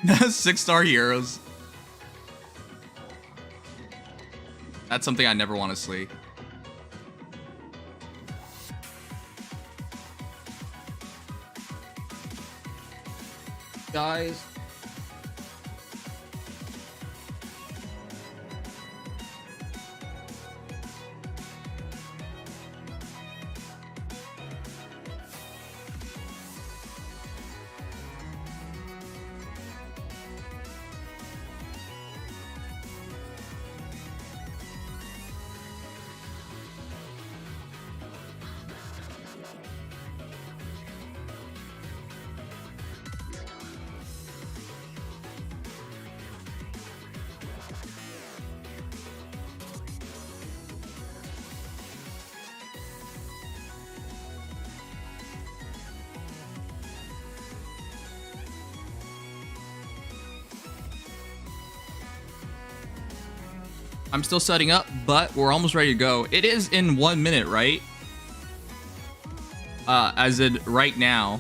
6-star heroes. That's something I never want to see. Guys. I'm still setting up, but we're almost ready to go. It is in 1 minute, right? As in right now.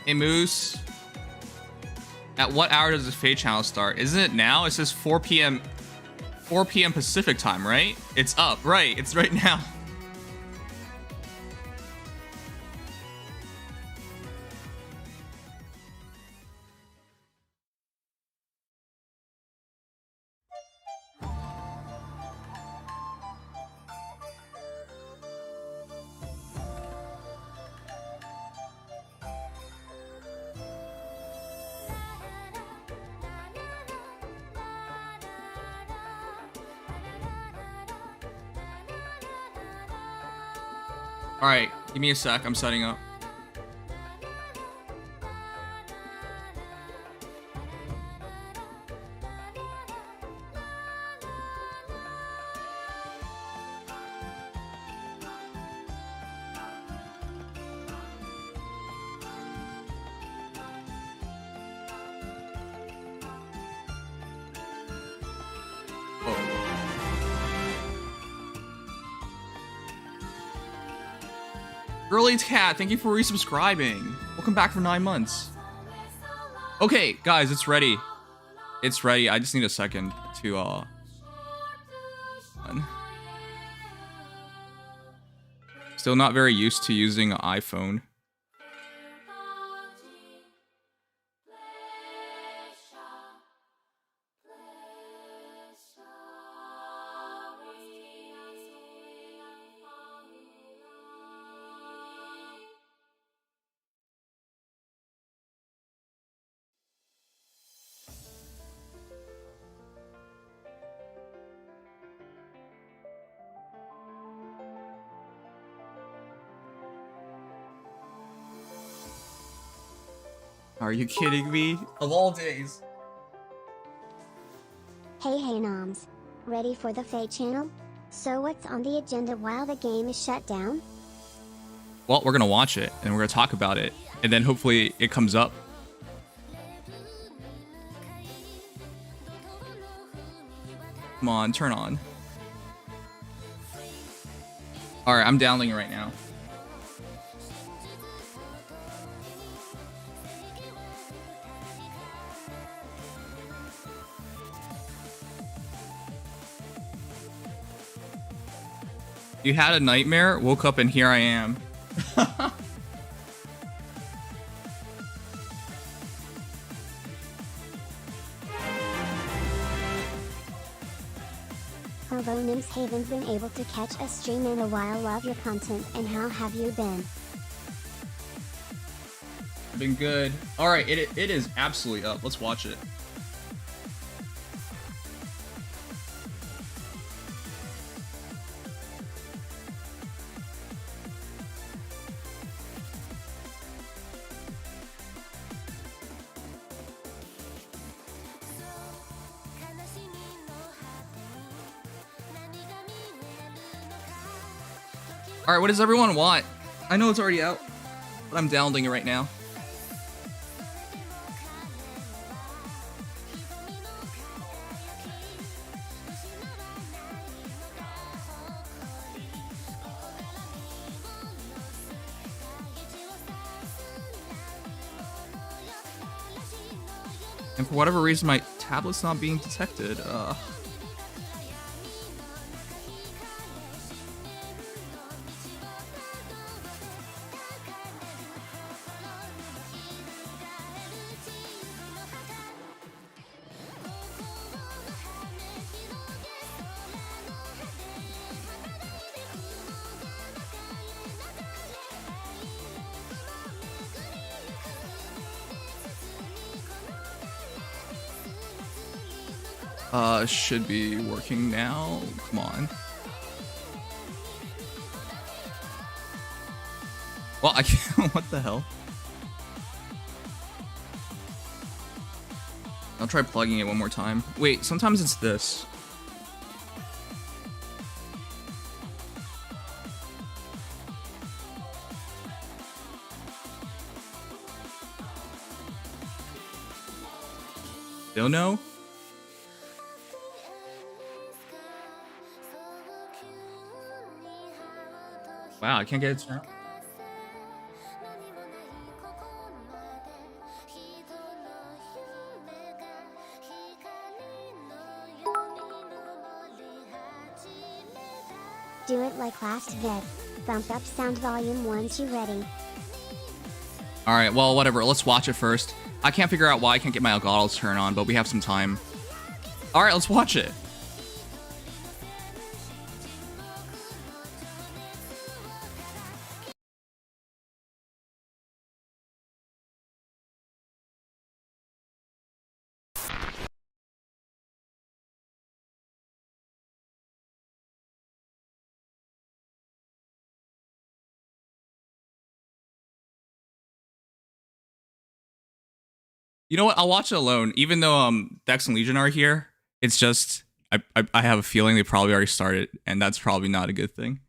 Hey Moose, at what hour does the Fade channel start? Isn't it now? It says 4 p.m. 4 p.m. Pacific time, right? It's up, right? It's right now. All right, give me a sec. I'm setting up. Early Cat, thank you for resubscribing. Welcome back for 9 months. Okay, guys, it's ready. It's ready. I just need a second to Still not very used to using an iPhone. Are you kidding me? Of all days. Hey Noms. Ready for the Fade channel? So what's on the agenda while the game is shut down? Well, we're gonna watch it, and we're gonna talk about it, and then hopefully it comes up. Come on, turn on. Alright, I'm downloading it right now. You had a nightmare, woke up, and here I am. Although Nims haven't been able to catch a stream in a while, love your content, and how have you been? I've been good. Alright, it is absolutely up. Let's watch it. All right, what does everyone want? I know it's already out, but I'm downloading it right now. And for whatever reason, my tablet's not being detected. Should be working now. Come on. Well, I can't. What the hell? I'll try plugging it one more time. Wait, sometimes it's this. Still no? Wow, I can't get it turned on. Do it like last vid. Bump up sound volume once you're ready. All right, well, whatever. Let's watch it first. I can't figure out why I can't get my Elgato to turn on, but we have some time. All right, let's watch it. You know what? I'll watch it alone. Even though Dex and Legion are here, it's just I have a feeling they probably already started, and that's probably not a good thing.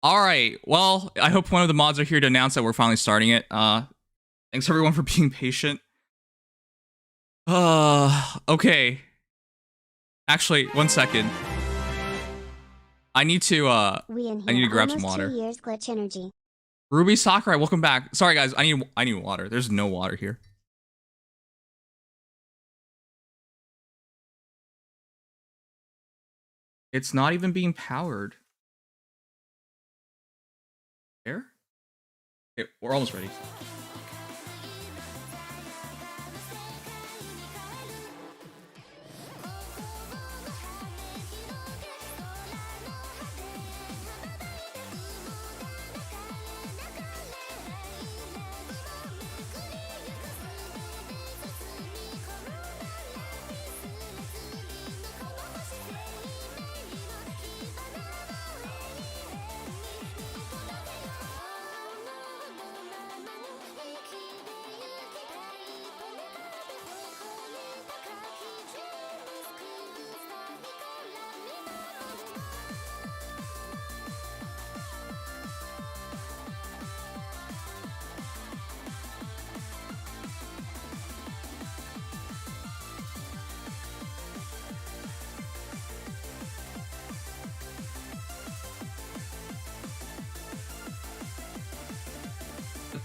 All right. Well, I hope one of the mods are here to announce that we're finally starting it. Thanks everyone for being patient. Okay. Actually, 1 second. I need to grab some water. 2 years glitch energy. Ruby Sakurai, welcome back. Sorry guys, I need water. There's no water here. It's not even being powered. There? Okay, we're almost ready.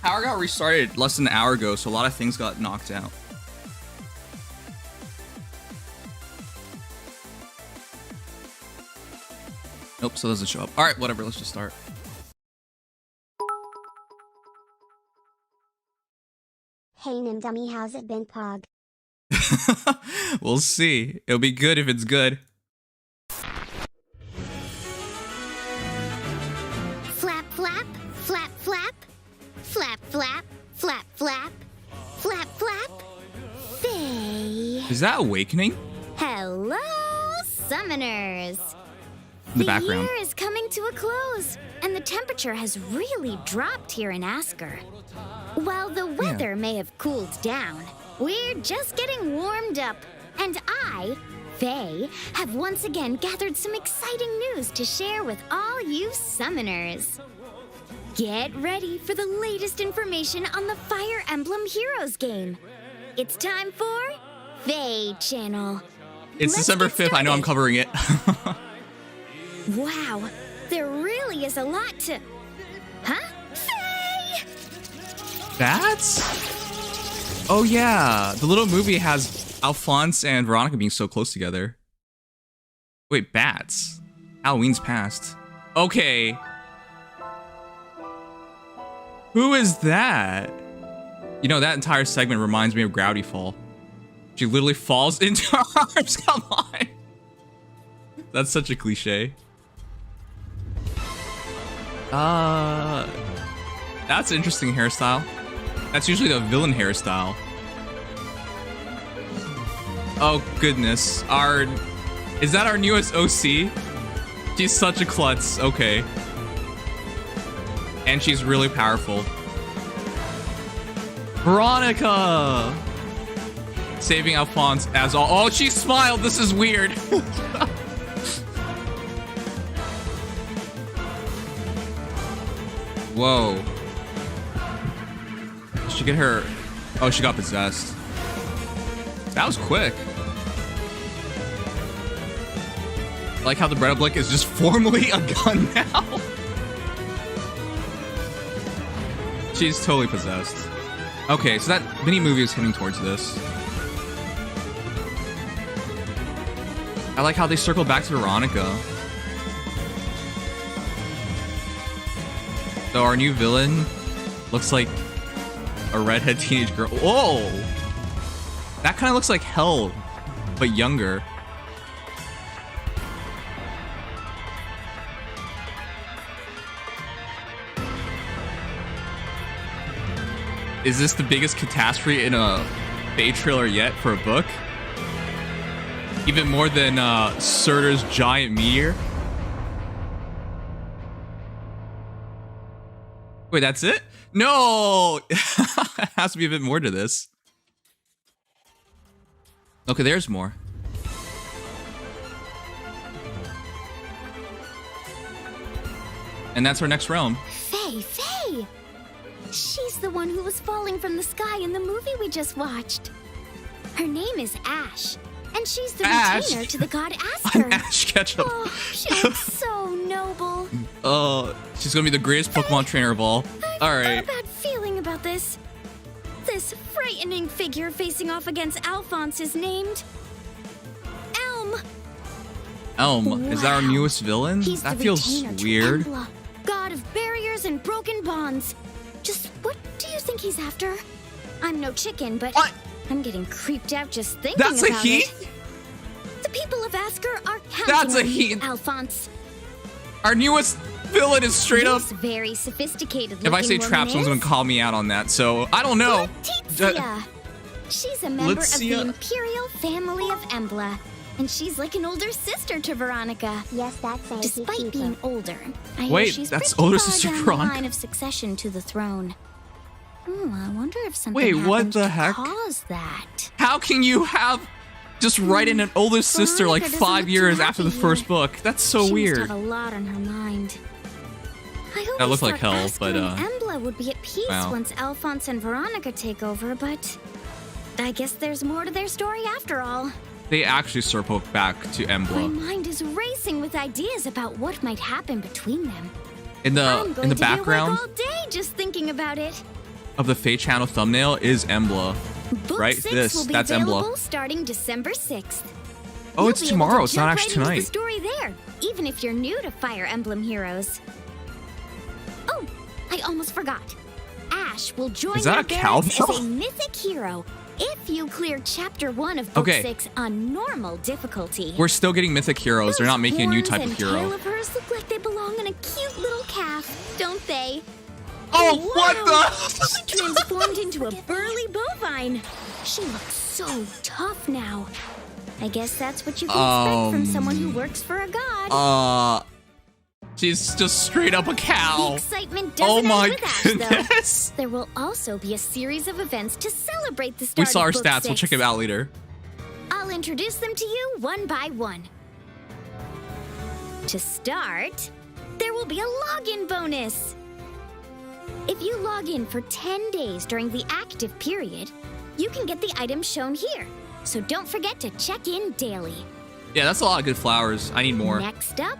Power got restarted less than an hour ago, so a lot of things got knocked out. Nope, so it doesn't show up. All right, whatever, let's just start. Hey Nimdom, how's it been, Pog? We'll see. It'll be good if it's good. Flap, flap, flap, flap. Flap, flap, flap, flap. Flap, flap. Faye. Is that Awakening? Hello, summoners. In the background. The year is coming to a close, and the temperature has really dropped here in Asker. While the weather may have cooled down, we're just getting warmed up, and I Fae have once again gathered some exciting news to share with all you summoners. Get ready for the latest information on the Fire Emblem Heroes game. It's time for Fae Channel. It's December 5th. I know I'm covering it. Wow, there really is a lot to... Huh? Fae! That's... Oh yeah, the little movie has Alphonse and Veronica being so close together. Wait, bats. Halloween's past. Okay. Who is that? You know, that entire segment reminds me of Gravity Fall. She literally falls into our arms. Come on. That's such a cliche. That's an interesting hairstyle. That's usually the villain hairstyle. Oh goodness. Is that our newest OC? She's such a klutz. Okay. And she's really powerful. Veronica! Saving Alphonse as all. Oh, she smiled. This is weird. Whoa. Did she get her? Oh, she got possessed. That was quick. I like how the Bread of Blick is just formally a gun now. She's totally possessed. Okay, so that mini movie is heading towards this. I like how they circle back to Veronica. So our new villain looks like a redhead teenage girl. Whoa! That kind of looks like Hell, but younger. Is this the biggest catastrophe in a Fae trailer yet for a book? Even more than Surtur's giant meteor? Wait, that's it? No! It has to be a bit more to this. Okay, there's more. And that's our next realm. Fae! She's the one who was falling from the sky in the movie we just watched. Her name is Ash, and she's the retainer to the god Azur. I'm Ash Ketchum. Oh, she looks so noble. She's gonna be the greatest Pokemon trainer of all. Alright. I've got a bad feeling about this. This frightening figure facing off against Alphonse is named... Elm. Wow. Is that our newest villain? He's That the feels retainer to weird. Embla, god of barriers and broken bonds. Just what do you think he's after? I'm no chicken, but What? I'm getting creeped out just thinking That's a about he? it. The people of Azur are counting That's a on you, he. Alphonse. Our newest villain is straight up. This very sophisticated. If I say trap, someone's gonna call me out on that. So I don't know. Letizia. She's a member of Letizia. the Imperial family of Embla, and she's like an older sister to Veronica. Yes, that's a Despite being older, I hear Wait, she's that's pretty older far sister down the Veronica? line of succession to the throne. I wonder if something Wait, what happened the to heck? cause that. How can you have just write in an older sister like Veronica doesn't 5 look too years after the happy first here. book? That's so She weird. must have a lot on her mind. I That always looked like thought hell, Azur but, and Embla would be at peace wow. once Alphonse and Veronica take over, but I guess there's more to their story after all. They actually circle back to My Emblem. mind is racing with ideas about what might happen between them. In I'm going the to background be awake all day just thinking about it. of the Fae channel thumbnail is Emblem. Book Right? 6 will be That's available Embla. starting December 6th. Oh, You'll it's be able tomorrow. to It's not jump actually right into the tonight. story there, even if you're new to Fire Emblem Heroes. Oh, I almost forgot. Ash will join Is that your a barracks cowbell? as a mythic hero if you clear Chapter 1 of Book Okay. 6 on normal difficulty. We're still getting mythic heroes. They're not Those making a new horns type and of tail hero. of hers look like they belong in a cute little calf, don't they? Oh, Wow. what the? She transformed into a burly bovine. She looks so tough now. I guess that's what you can expect from someone who works for a god. She's just straight up a The cow. excitement Oh doesn't my end with Ash, though. goodness. There will also be a series of events to celebrate the We start saw our of Book stats. We'll 6. check it out later. I'll introduce them to you one by one. To start, there will be a login bonus. If you log in for 10 days during the active period, you can get the items shown here. So don't forget to check in daily. Yeah, that's a lot of good flowers. I need more. Next up,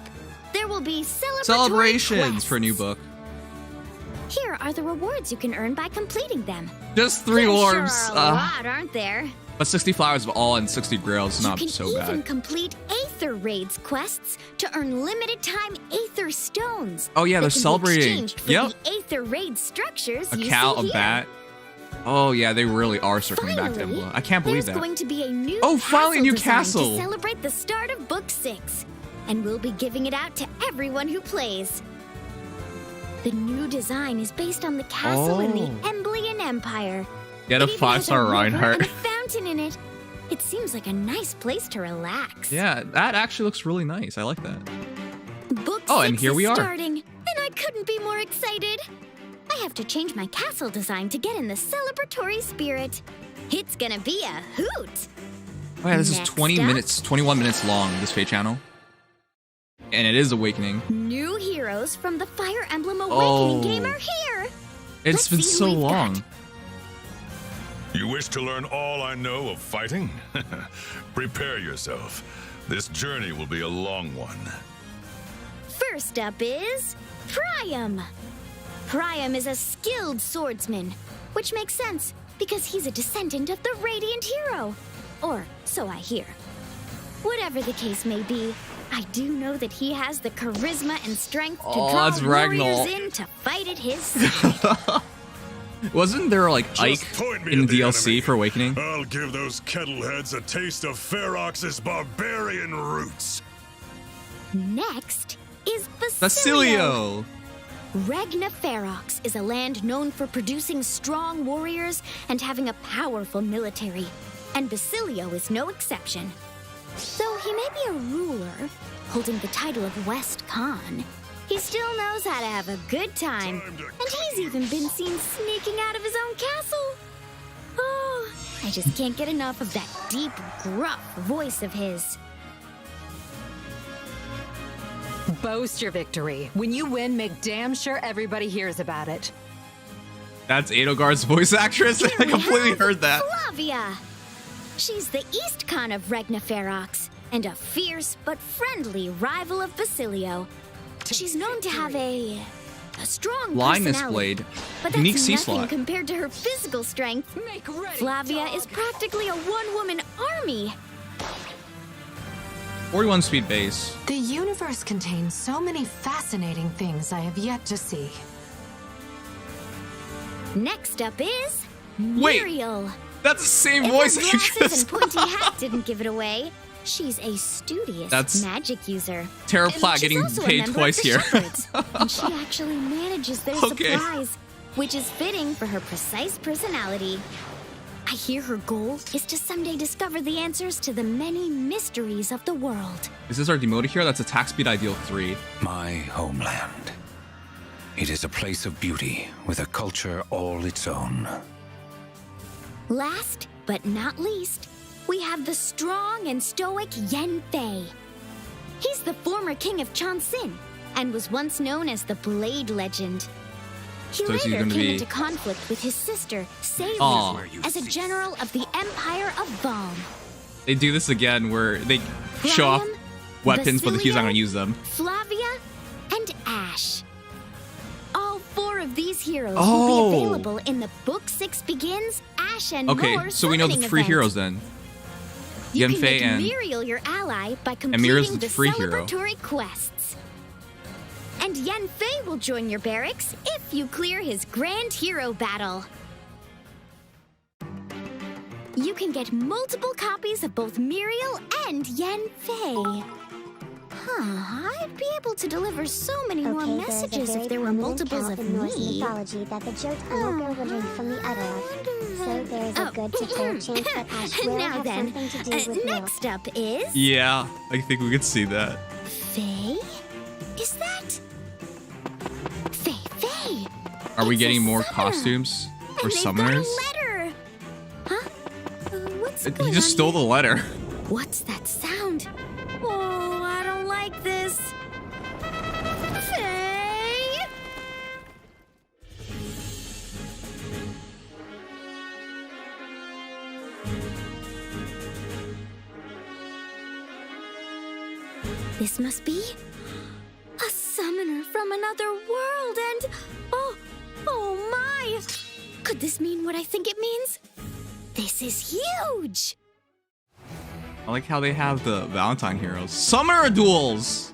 there will be Celebrations quests. for a new book. Here are the rewards you can earn by completing them. Just 3 There orbs. Sure are a lot, aren't there? But 60 flowers of all and 60 grails is not so You can even bad. complete Aether Raids quests to earn limited-time Aether Stones. Oh yeah, that they're can be celebrating. exchanged for Yep. the Aether Raid structures A you cow, see a here. bat. Oh yeah, they really are circling back to Finally, Emblem. I can't believe there's that. going to be a new Oh, finally a new design castle. to celebrate the start of Book 6, and we'll be giving it out to everyone who plays. The new design is based on the castle in the Emblean Empire. Get a It even has 5-star river Reinhardt. and a fountain in it. It seems like a nice place to relax. Yeah, that actually looks really nice. I like that. Book Oh, and 6 here is we are. starting, and I couldn't be more excited. I have to change my castle design to get in the celebratory spirit. It's gonna be a hoot. Oh yeah, this is Next 20 up- minutes, 21 minutes long, this Fate channel. And it is Awakening. New heroes from the Fire Emblem Awakening Oh. game are here. It's Let's been see so who we've long. got. You wish to learn all I know of fighting? Prepare yourself. This journey will be a long one. First up is Priam. Priam is a skilled swordsman, which makes sense because he's a descendant of the Radiant Hero. Or so I hear. Whatever the case may be, I do know that he has the charisma and strength to Oh, draw that's Ragnar. warriors in to fight at his side. Wasn't there like Just Ike point me in at the the DLC enemy. for Awakening? I'll give those kettleheads a taste of Ferox's barbarian roots. Next is Basilio. Basilio! Regna Ferox is a land known for producing strong warriors and having a powerful military, and Basilio is no exception. Though he may be a ruler, holding the title of West Khan, he still knows how to have a good time, Time to and he's even been seen sneaking out of his own castle. Oh, I just can't get enough of that deep, gruff voice of his. Boast your victory. When you win, make damn sure everybody hears about it. That's Edelgard's voice actress. Here I we completely have heard that. Flavia. She's the East Con of Regna Ferox and a fierce but friendly rival of Basilio. She's known to have a strong Blindness personality, blade. but that's Unique C nothing slot. compared to her physical strength. Make ready, Flavia dog. is practically a one-woman army. 41 speed base. The universe contains so many fascinating things I have yet to see. Next up is Wait. Muriel. That's the same If voice her glasses actress. and pointy hat didn't give it away, she's a studious That's magic user. Tara And Platt she's getting also a paid member twice of the here. Shepherds, and she actually manages their Okay. supplies, which is fitting for her precise personality. I hear her goal is to someday discover the answers to the many mysteries of the world. Is this our demoted hero? That's attack speed ideal 3. My homeland. It is a place of beauty with a culture all its own. Last but not least, we have the strong and stoic Yen Fei. He's the former king of Chonsin and was once known as the Blade Legend. He So is he later gonna came be- into conflict with his sister, Sayuri, Aw. as a general of the Empire of Valm. They do this again where they show off Priam, weapons, but he's not Basilio, going to use them. Flavia, and Ash. All four of these heroes Oh. will be available in the Book 6 Begins Ash and Okay, More so we know the summoning 3 event. heroes then. You Yen can Fei make and- Muriel your ally by Muriel's completing the the free hero. celebratory quests. And Yen Fei will join your barracks if you clear his Grand Hero battle. You can get multiple copies of both Muriel and Yen Fei. I'd be able to deliver so many more Okay, messages there's a very if there were prominent multiples cow of in Norse me. mythology that the Jotunheim would drink from the udder of. So there's a good to fair chance that Ash will Now have then, something to do with milk. next up is Yeah, I think we could see that. Faye? Is that Faye? Are we It's a getting more summoner. costumes And for they've summoners? got a letter. Huh? What's He going just on stole here? the letter. What's that sound? Oh, I don't like this. Faye? This must be a summoner from another world and... Oh my! Could this mean what I think it means? This is huge! I like how they have the Valentine heroes. Summoner duels!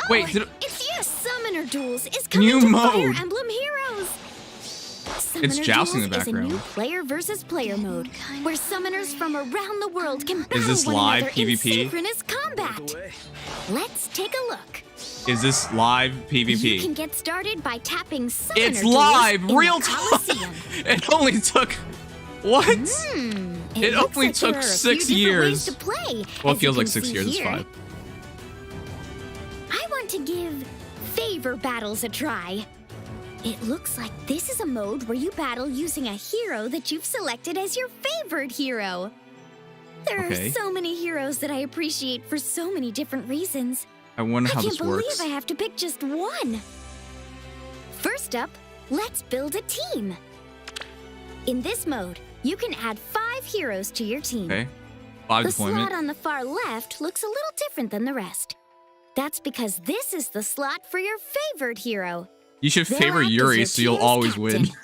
Wait, It's yes, Summoner Duels is New coming to mode. Fire Emblem Heroes! It's jousting in the Duels is a new background. player versus player mode, where summoners from around the world can battle Is this one live another in PvP? synchronous combat. Let's take a look. Is this live You PvP? can get started by tapping Summoner It's Duels live, in the real time. Coliseum. It only took what? It looks only like took there are a 6 few different ways years. to play, Well, as it feels you like can 6 see years. It's here. 5. I want to give favor battles a try. It looks like this is a mode where you battle using a hero that you've selected as your favorite hero. There Okay. are so many heroes that I appreciate for so many different reasons. I wonder how I can't this believe works. I have to pick just one. First up, let's build a team. In this mode, you can add 5 heroes to your team. Okay. 5 The deployment. slot on the far left looks a little different than the rest. That's because this is the slot for your favorite hero. You should They'll favor act as Yuri your so you'll team's always win. captain.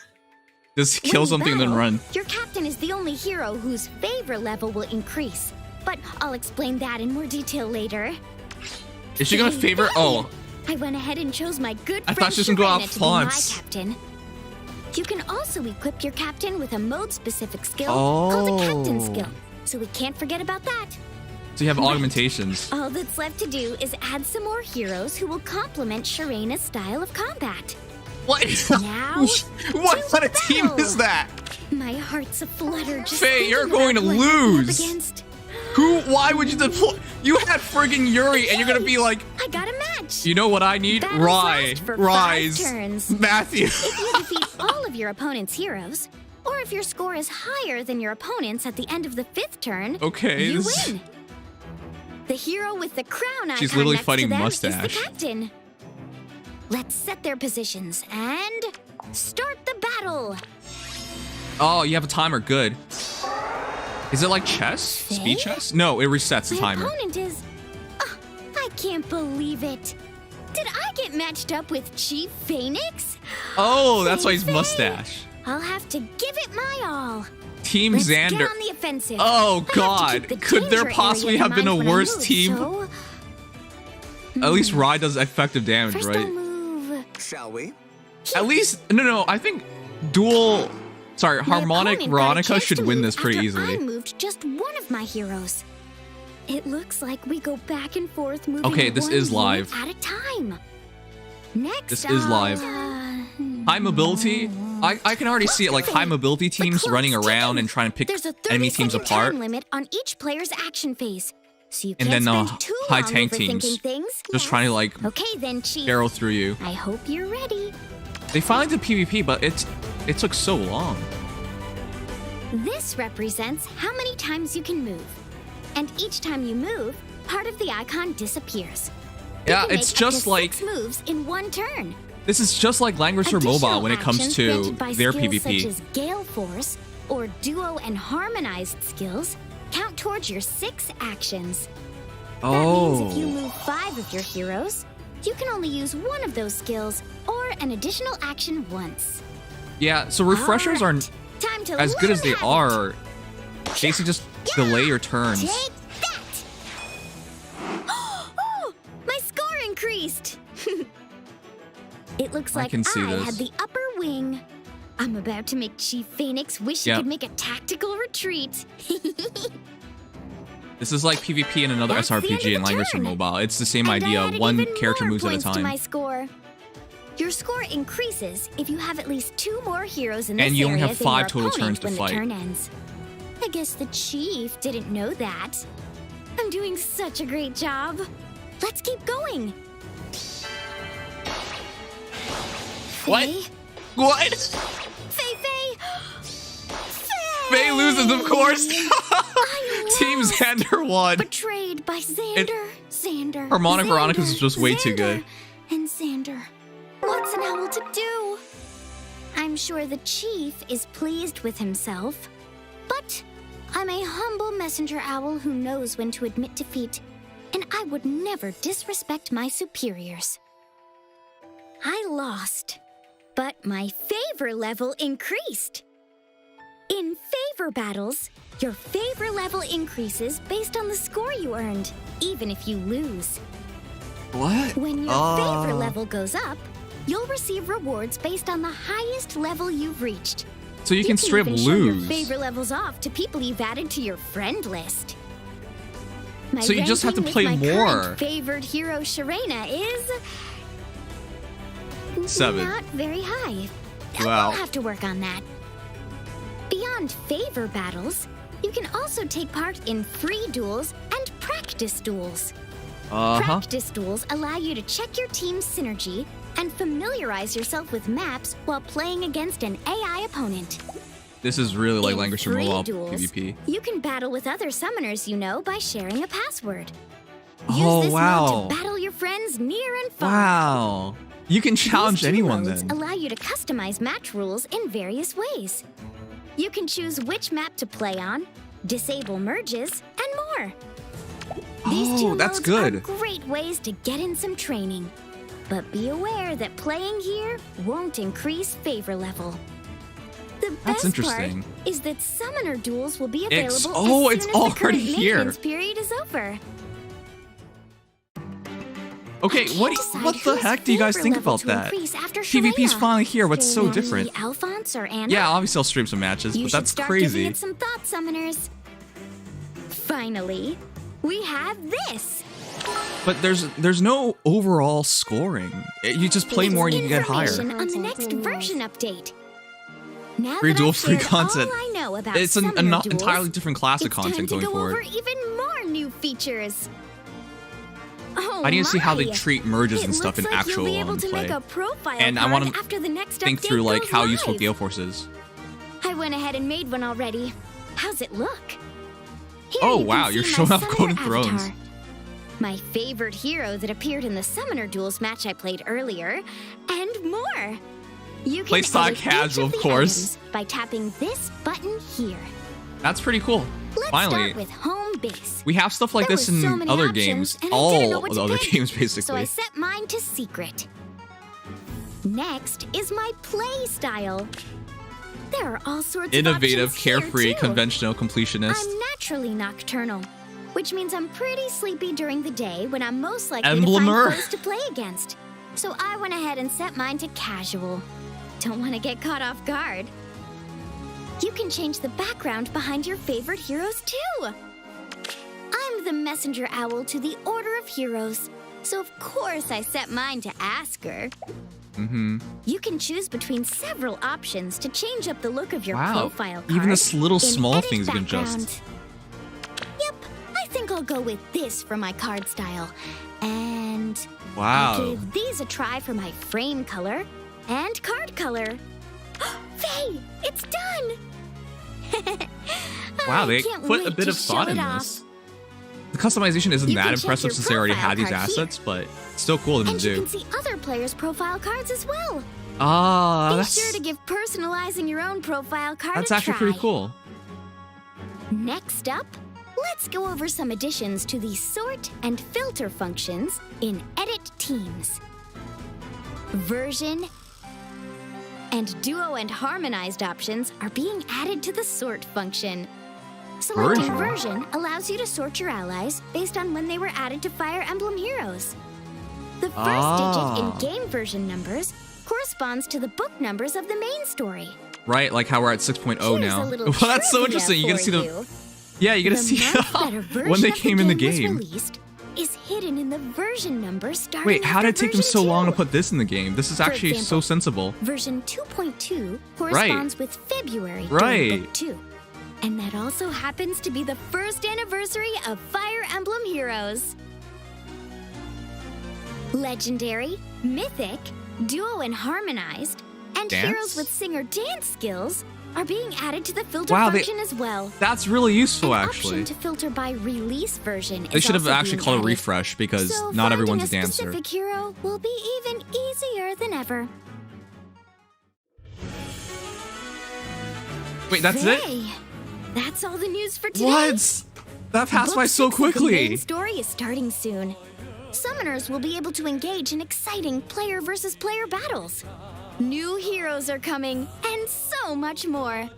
Just When kill you something and then battle, run. Your captain is the only hero whose favor level will increase. But I'll explain that in more detail later. Is she gonna Hey, favor? hey! Oh, I went ahead and chose my good I friend thought she was gonna go out Sharena to be my fonts. captain. You can also equip your captain with a mode-specific skill called a captain Oh. skill. So we can't forget about that. so you have augmentations. All that's left to do is add some more heroes who will complement Sharena's style of combat. What? Now, What to kind of team battle. is that? My heart's aflutter just Faye, you're thinking going about to who I'm going up lose. against. Why would you deploy? You had friggin' Yuri, and you're gonna be like, I got a match. you know what I need? Battles last for 5 Rise, turns. Matthew. If you defeat all of your opponent's heroes, or if your score is higher than your opponent's at the end of the 5th turn, Okay, you this- win. The hero with the crown icon She's literally next fighting to them Mustache. is the captain. Let's set their positions and start the battle. Oh, you have a timer. Good. Is it like chess? Speed chess? No, it resets the My timer. opponent is... I can't believe it. Did I get matched up with Chief Phoenix? Oh, that's why he's Faye, mustache. I'll have to give it my all. Team Let's Xander. get on the offensive. Oh, I have to God. keep the Could there danger possibly area in have been a mind when I worse move, team? so- At least Rye does effective damage, First I'll right? move. Shall we? At least, no, I think My Harmonic opponent got a Veronica chance should to win move this pretty after easily. I moved just one of my heroes. It looks like we go back and forth moving Okay, this one is unit live. at a time. Next, This is live. High mobility, I can already see it, like high mobility teams clock's running around ticking. and trying to pick There's a enemy teams 30-second apart. time limit on each player's action phase, so you And can't then, spend too high long tank overthinking teams. things. Just trying to like Okay then, Chief. barrel through you. I hope you're ready. They finally did PvP, but it took so long. This represents how many times you can move. And each time you move, part of the icon disappears. You Yeah, can it's make up just to like 6 moves in one turn. this is just like Langrisser Additional Mobile when it comes actions to granted by their skills PvP. such as Gale Force or Duo and Harmonized skills count towards your 6 actions. That means if you move 5 of your heroes, you can only use one of those skills or an additional action once. Yeah, so refreshers Alright, are time to as good let as they 'em have it. are. Basically, just delay your turns. Take that! Oh, my score increased! It looks I like can see I this. had the upper wing. I'm about to make Chief Phoenix wish Yep. he could make a tactical retreat. This is like PvP in another That's the end SRPG of in the Langrisser turn. Mobile. It's the same And I idea. added One even character more moves at a points to time. my score. Your score increases if you have at least 2 more heroes in this And you only area have than 5 your total opponent turns to when fight. the turn ends. I guess the Chief didn't know that. I'm doing such a great job. Let's keep going. What? Faye? What? Faye! Faye loses, of course. Team Xander won. Betrayed by Xander. Xander. Harmonic Xander, Veronicas is just way too Xander, good. And Xander. What's an owl to do? I'm sure the chief is pleased with himself, but I'm a humble messenger owl who knows when to admit defeat, and I would never disrespect my superiors. I lost, but my favor level increased. In favor battles, your favor level increases based on the score you earned, even if you lose. What? When your favor level goes up, you'll receive rewards based on the highest level you've reached. So you can straight up even show your lose. favor levels off to people you've added to your friend list. My So you just have to ranking play with my more. current favored hero Sharena is 7. not very high. Wow. I'll have to work on that. Beyond favor battles, you can also take part in free duels and practice duels. Practice duels allow you to check your team's synergy and familiarize yourself with maps while playing against an AI opponent. This is really like In Langrisser free mobile duels, PvP. you can battle with other summoners you know by sharing a password. Oh, Use this wow. mode to battle your friends near and far. Wow. You can challenge These anyone modes then. allow you to customize match rules in various ways. You can choose which map to play on, disable merges, and more. These two that's modes good. are great ways to get in some training. But be aware that playing here won't increase favor level. The That's best interesting. part is that summoner duels will be It's- available oh, as it's soon as the current already here. maintenance period is over. Okay, what the heck do you guys think about that? PvP's finally here. What's so different? Alphonse or Anna? Yeah, obviously I'll stream some matches, You but should that's start giving crazy. it some thought, summoners. Finally, we have this. But there's no overall scoring. You just play more and you get higher. Information on the next version update. Now Free that duel, I've free shared content. all I know about It's an summoner duels, entirely different class of it's content time going to go forward. over even more new features. Oh I need to see how they my. treat merges It and stuff in looks like actual you'll be able to play. make a profile And I card want to after the next think update through like goes how useful live. Gale Force is. I went ahead and made one already. How's it look? Here Oh, you can wow, see you're my showing off summoner Golden Thrones. avatar. My favorite hero that appeared in the Summoner Duels match I played earlier, and more. You Play can style edit each casual, of of the course. items by tapping this button here. That's pretty cool. Let's Finally, start with home base. we have stuff like There this were so in many other options, games. and I didn't know All what of to the other pick, games, So I basically. set mine to secret. Next is my play style. There are all sorts Innovative, of options here, carefree, too. conventional completionist. I'm naturally nocturnal, which means I'm pretty sleepy during the day when I'm most likely Emblemer. to find foes to play against. So I went ahead and set mine to casual. Don't want to get caught off guard. You can change the background behind your favorite heroes too. I'm the messenger owl to the Order of Heroes, so of course I set mine to Asker. You can choose between several options to change up the look of your Wow, profile card. even this little in small edit things you can background. adjust. Yep, I think I'll go with this for my card style. And Wow. I'll give these a try for my frame color and card color. Faye, it's done! Wow, I they can't put a wait bit to of show thought it in off. this. The customization isn't You that can check impressive your since they already profile had these card here. assets, but it's still cool of them And to you do. can see other players' profile cards as well. Ah, Be that's sure to give personalizing your own profile card that's a actually try. pretty cool. Next up, let's go over some additions to the sort and filter functions in Edit Teams. Version and duo and harmonized options are being added to the sort function. Selecting version allows you to sort your allies based on when they were added to Fire Emblem Heroes. The first digit in game version numbers corresponds to the book numbers of the main story. Right, like how we're at 6.0 Here's now. a little Well, that's so trivia interesting. You get to for see the you. yeah, you get to The see month that a version when they of came in the was game. released is hidden in the version number starting Wait, how did it after take them so version long to 2? put this in the game? This is actually so example, sensible. Version 2.2 corresponds with February during Right. Book 2. And that also happens to be the first anniversary of Fire Emblem Heroes. Legendary, Mythic, Duo and Harmonized, and Dance? Heroes with Singer dance skills are being added to the filter Wow, function as well. That's really useful, An actually. option to filter by release version. They should have also actually being called it added. refresh because So not finding everyone's a a dancer. specific hero will be even easier than ever. Wait, that's it? Hey, that's all the news for today. What? That passed by Book so 6 of the quickly. main story is starting soon. Summoners will be able to engage in exciting player versus player battles. New heroes are coming, and so much more.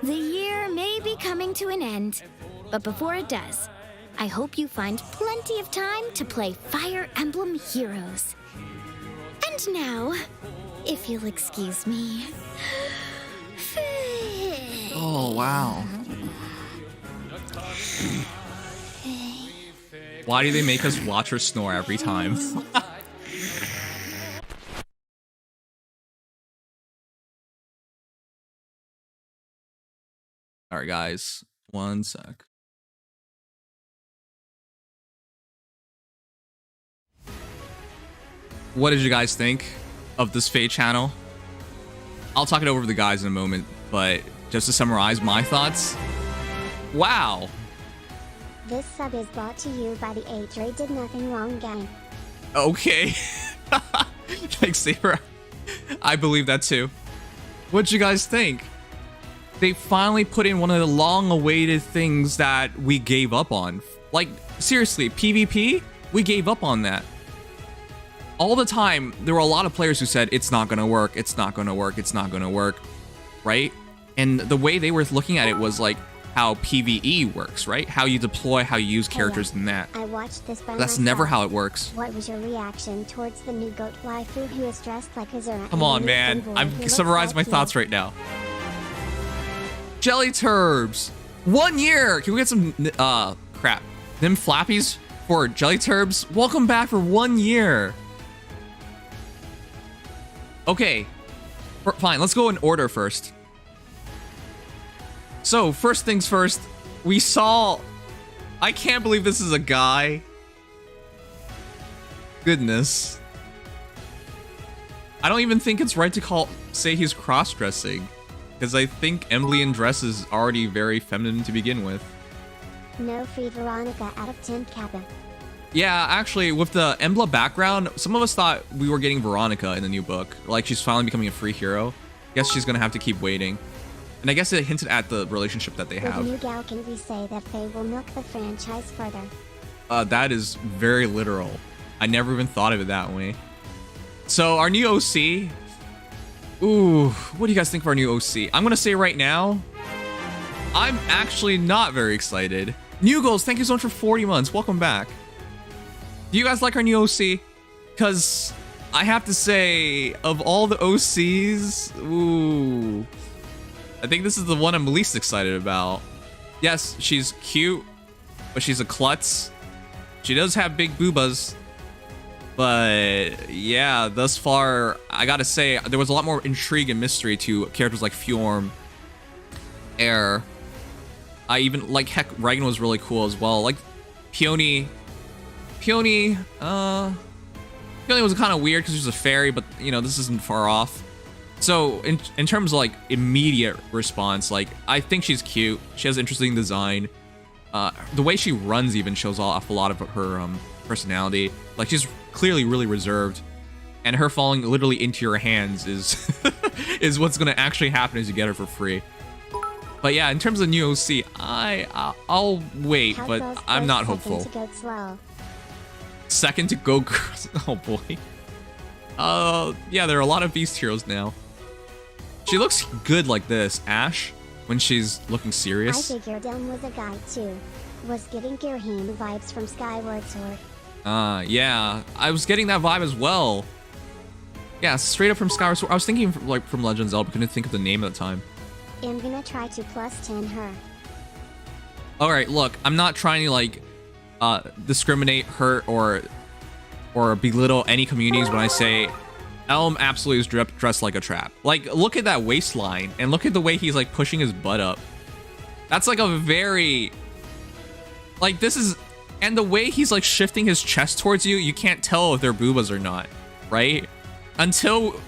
The year may be coming to an end, but before it does, I hope you find plenty of time to play Fire Emblem Heroes. And now, if you'll excuse me. Oh, wow. Why do they make us watch her snore every time? Alright, guys. One sec. What did you guys think of this Fate channel? I'll talk it over with the guys in a moment, but just to summarize my thoughts. Wow. This sub is brought to you by the Adre Did Nothing Wrong gang. Okay. Like, Saber, I believe that too. What'd you guys think? They finally put in one of the long-awaited things that we gave up on. Like, seriously, PvP? We gave up on that. All the time, there were a lot of players who said, it's not gonna work, it's not gonna work, it's not gonna work, right? And the way they were looking at it was like how PvE works, right? How you deploy, how you use characters in that. I watched this by That's myself. never how it works. What was your reaction towards the new goat waifu who is dressed like Azur? Come on, man. I'm summarizing my thoughts right now. Jelly Turbs! 1 year! Can we get some, crap. Them flappies for Jelly Turbs? Welcome back for 1 year! Okay. Fine, let's go in order first. So, first things first, we saw... I can't believe this is a guy. Goodness. I don't even think it's right to say he's cross-dressing. Because I think Emblem dress is already very feminine to begin with. No free Veronica out of 10 Kappa. Yeah, actually, with the Emblem background, some of us thought we were getting Veronica in the new book. Like, she's finally becoming a free hero. Guess she's gonna have to keep waiting. And I guess it hinted at the relationship that they With have. new gal, can we say that Faye will milk the franchise further? That is very literal. I never even thought of it that way. So, our new OC... Ooh, what do you guys think of our new OC? I'm gonna say right now, I'm actually not very excited. New Goals, thank you so much for 40 months. Welcome back. Do you guys like our new OC? Because I have to say, of all the OCs, ooh, I think this is the one I'm least excited about. Yes, she's cute, but she's a klutz. She does have big boobas. But yeah, thus far, I gotta say, there was a lot more intrigue and mystery to characters like Fjorm, Air. I even, like, heck, Regan was really cool as well. Like, Peony was kind of weird because she was a fairy, but, you know, this isn't far off. So, in terms of, like, immediate response, like, I think she's cute. She has interesting design. The way she runs even shows off a lot of her personality. Like, she's clearly really reserved, and her falling literally into your hands is is what's gonna actually happen as you get her for free. But yeah, in terms of new OC, I'll wait, How but goes I'm first, not second hopeful. to go slow? Second to go, oh boy. Yeah, there are a lot of beast heroes now. She looks good like this, Ash, when she's looking I serious. figured Elm was a guy too. Was getting Girham vibes from Skyward Sword. Yeah, I was getting that vibe as well. Yeah, straight up from Skyward Sword. I was thinking like from Legend of Zelda, but couldn't think of the name at the time. I'm gonna try to +10 her. All right, look, I'm not trying to like discriminate, hurt, or belittle any communities when I say Elm absolutely is dressed like a trap. Like, look at that waistline, and look at the way he's like pushing his butt up. That's like a very, like, this is, and the way he's like shifting his chest towards you, you can't tell if they're boobas or not, right? Until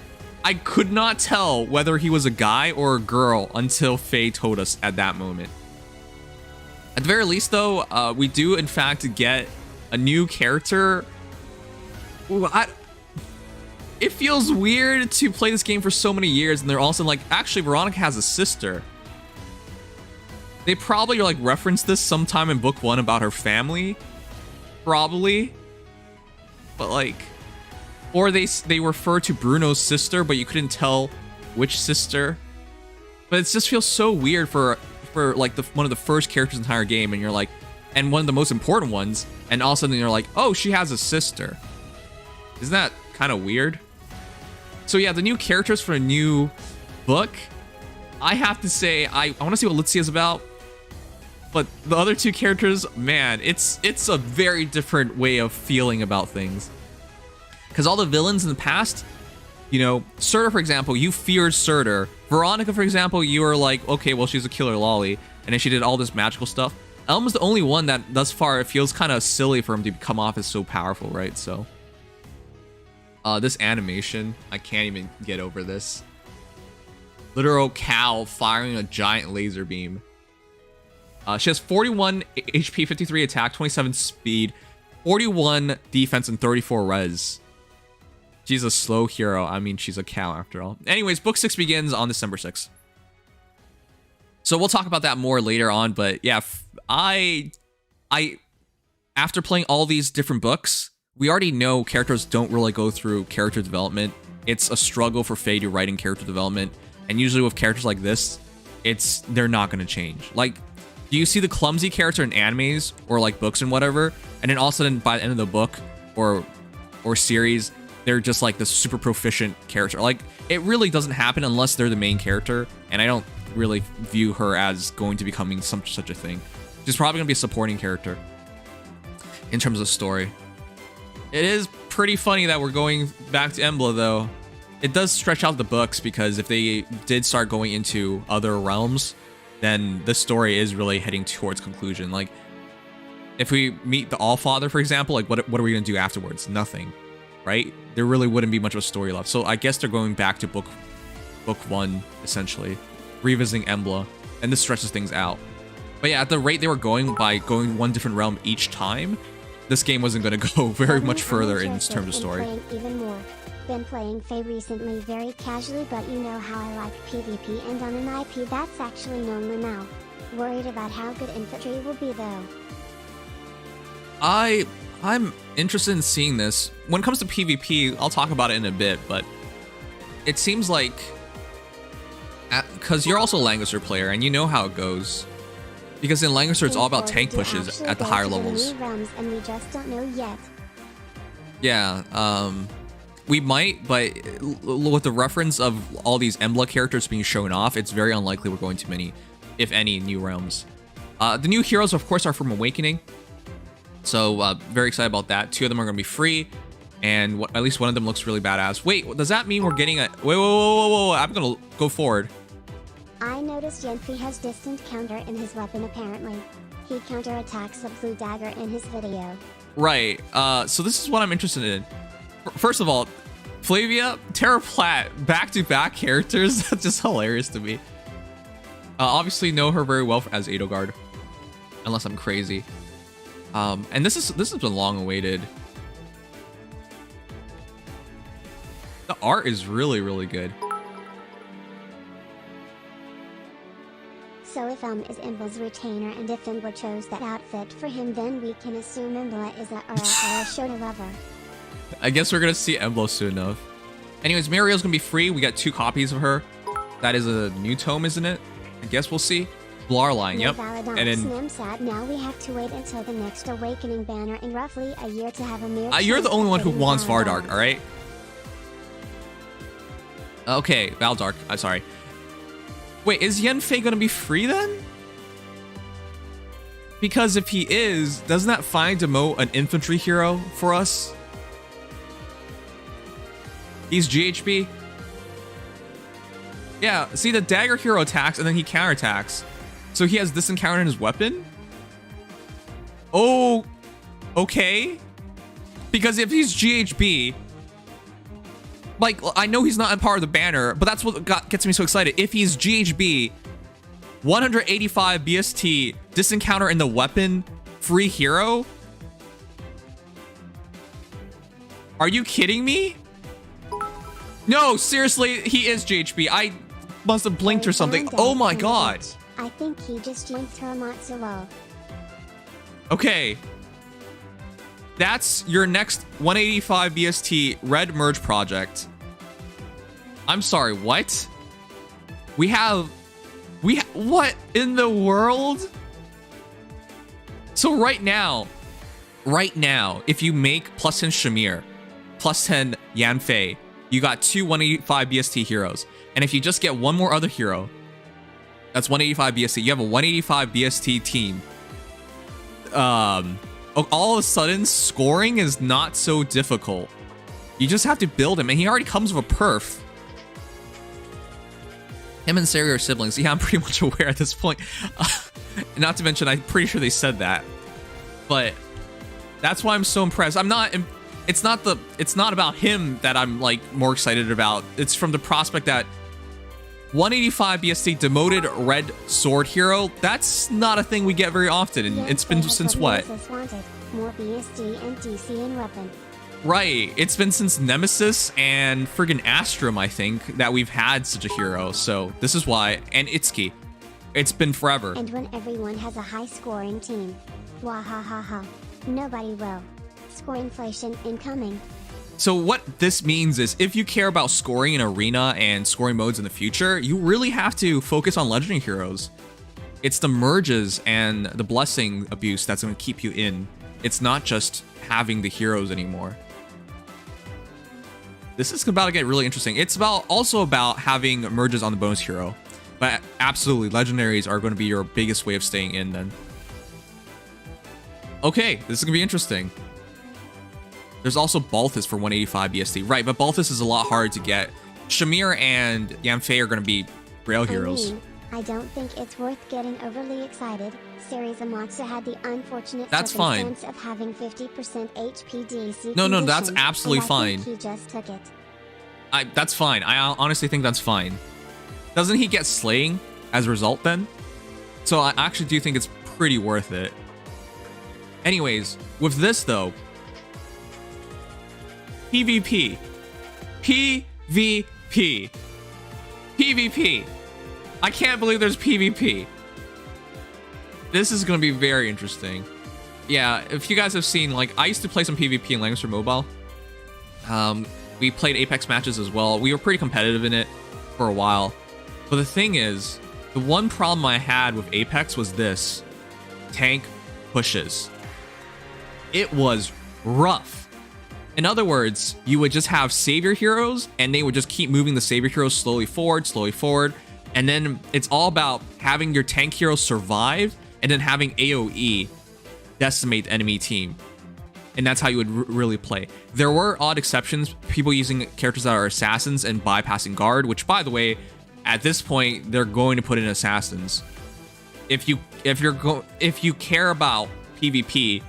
I could not tell whether he was a guy or a girl until Faye told us at that moment. At the very least, though, we do in fact get a new character. Ooh, it feels weird to play this game for so many years, and they're also like, actually, Veronica has a sister. They probably like referenced this sometime in book 1 about her family, probably, but like, or they refer to Bruno's sister, but you couldn't tell which sister. But it just feels so weird for like one of the first characters in the entire game, and you're like, and one of the most important ones, and all of a sudden you're like, oh, she has a sister. Isn't that kind of weird? So yeah, the new characters for a new book, I have to say, I want to see what Litzy is about. But the other two characters, man, it's a very different way of feeling about things. Because all the villains in the past, you know, Surtur, for example, you feared Surtur. Veronica, for example, you were like, okay, well, she's a killer lolly. And then she did all this magical stuff. Elm's the only one that, thus far, it feels kind of silly for him to come off as so powerful, right? So, this animation, I can't even get over this. Literal cow firing a giant laser beam. She has 41 HP, 53 attack, 27 speed, 41 defense, and 34 res. She's a slow hero. I mean, she's a cow after all. Anyways, book 6 begins on December 6th. So we'll talk about that more later on, but yeah, I after playing all these different books, we already know characters don't really go through character development. It's a struggle for Faye to write in character development, and usually with characters like this, they're not going to change. Like, do you see the clumsy character in animes or like books and whatever, and then all of a sudden by the end of the book or series, they're just like this super proficient character? Like, it really doesn't happen unless they're the main character, and I don't really view her as going to becoming such a thing. She's probably gonna be a supporting character in terms of story. It is pretty funny that we're going back to Emblem, though. It does stretch out the books, because if they did start going into other realms, then the story is really heading towards conclusion. Like, if we meet the Allfather, for example, like what are we gonna do afterwards? Nothing, right? There really wouldn't be much of a story left. So I guess they're going back to book 1, essentially, revisiting Emblem, and this stretches things out. But yeah, at the rate they were going, by going one different realm each time, this game wasn't going to go very much further in terms of story. Even more. Been playing Faye recently very casually, but you know how I like PvP, and on an IP that's actually known now. Worried about how good infantry will be though. I'm interested in seeing this. When it comes to PvP, I'll talk about it in a bit, but it seems like, because you're also a Langrisser player and you know how it goes. Because in Langrisser, it's all about tank pushes at the higher levels. And we just don't know yet. Yeah, we might, but with the reference of all these Emblem characters being shown off, it's very unlikely we're going to many, if any, new realms. The new heroes, of course, are from Awakening. So, very excited about that. 2 of them are going to be free, and at least one of them looks really badass. Wait, does that mean we're getting a... Wait, whoa, I'm going to go forward. I noticed Yenfei has distant counter in his weapon apparently. He counterattacks a blue dagger in his video. Right, so this is what I'm interested in. First of all, Flavia, Terra Platt, back-to-back characters, that's just hilarious to me. Obviously know her very well as Edelgard, unless I'm crazy. And this has been long awaited. The art is really, really good. So if is Imbla's retainer, and if Imbla chose that outfit for him, then we can assume Imbla is a Shota lover. I guess we're gonna see Emblem soon enough. Anyways, Mario's gonna be free. We got 2 copies of her. That is a new tome, isn't it? I guess we'll see. Blarline, yep. And then now we have to wait until the next Awakening banner in roughly a year to have a mirror. You're the only one who wants Vardark, all right? Okay, Valdark. I'm sorry. Wait, is Yenfei gonna be free then? Because if he is, doesn't that find Demote an infantry hero for us? He's GHB. Yeah, see, the dagger hero attacks and then he counterattacks. So he has this encounter in his weapon? Oh, okay. Because if he's GHB, like, I know he's not a part of the banner, but that's what gets me so excited. If he's GHB, 185 BST, disencounter in the weapon, free hero. Are you kidding me? No, seriously, he is GHB. I must have blinked or something. Oh my god. I think he just jumped Haramatsu low. Okay. That's your next 185 BST red merge project. I'm sorry, what? What in the world? So right now, if you make plus 10 Shamir, plus 10 Yanfei, you got two 185 BST heroes. And if you just get one more other hero, that's 185 BST. You have a 185 BST team. All of a sudden, scoring is not so difficult. You just have to build him, and he already comes with a perf. Him and Sari are siblings. Yeah, I'm pretty much aware at this point. Not to mention, I'm pretty sure they said that. But that's why I'm so impressed. It's not about him that I'm like more excited about. It's from the prospect that 185 BST demoted red sword hero, that's not a thing we get very often, and it's been since what? More BST and DC in weapon. Right, it's been since Nemesis and friggin' Astrum, I think, that we've had such a hero. So this is why, and Itsuki. It's been forever. And when everyone has a high scoring team, wahahaha, nobody will. Score inflation incoming. So what this means is if you care about scoring in arena and scoring modes in the future, you really have to focus on legendary heroes. It's the merges and the blessing abuse that's going to keep you in. It's not just having the heroes anymore. This is about to get really interesting. It's also about having merges on the bonus hero. But absolutely, legendaries are going to be your biggest way of staying in then. Okay, this is going to be interesting. There's also Balthus for 185 BST. Right, but Balthus is a lot harder to get. Shamir and Yanfei are going to be rail heroes. I don't think it's worth getting overly excited. Series Amatsu had the unfortunate circumstance of having 50% HP DC. No, that's absolutely fine. He just took it. That's fine. I honestly think that's fine. Doesn't he get slaying as a result then? So I actually do think it's pretty worth it. Anyways, with this though, PvP. PvP. PvP. I can't believe there's PvP. This is going to be very interesting. Yeah, if you guys have seen, like, I used to play some PvP in Langrisser Mobile. We played Apex matches as well. We were pretty competitive in it for a while. But the thing is, the one problem I had with Apex was this. Tank pushes. It was rough. In other words, you would just have savior heroes, and they would just keep moving the savior heroes slowly forward. And then it's all about having your tank heroes survive, and then having AoE decimate the enemy team. And that's how you would really play. There were odd exceptions, people using characters that are assassins and bypassing guard, which, by the way, at this point, they're going to put in assassins. If you care about PvP,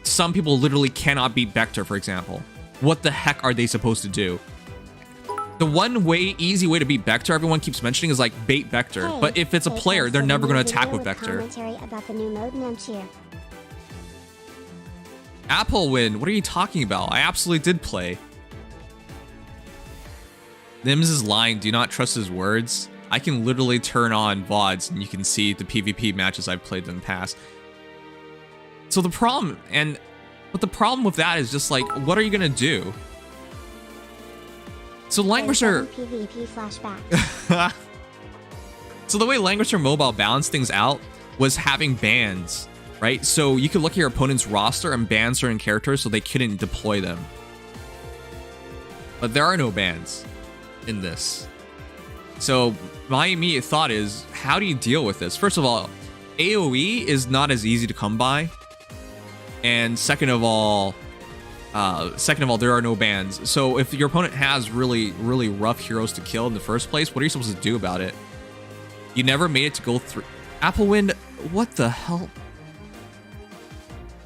some people literally cannot beat Vector, for example. What the heck are they supposed to do? The one easy way to beat Vector everyone keeps mentioning is like bait Vector. But if it's a player, they're never going to attack with Vector. About the new mode Nemcheer. Applewin, what are you talking about? I absolutely did play. Nims is lying. Do not trust his words. I can literally turn on VODs and you can see the PvP matches I've played in the past. So the problem with that is just like, what are you gonna do? So Langrisser PvP flashback. So the way Langrisser Mobile balanced things out was having bans, right? So you could look at your opponent's roster and ban certain characters so they couldn't deploy them. But there are no bans in this. So my immediate thought is, how do you deal with this? First of all, AoE is not as easy to come by. And second of all, there are no bans. So if your opponent has really, really rough heroes to kill in the first place, what are you supposed to do about it? You never made it to go through. Applewind, what the hell?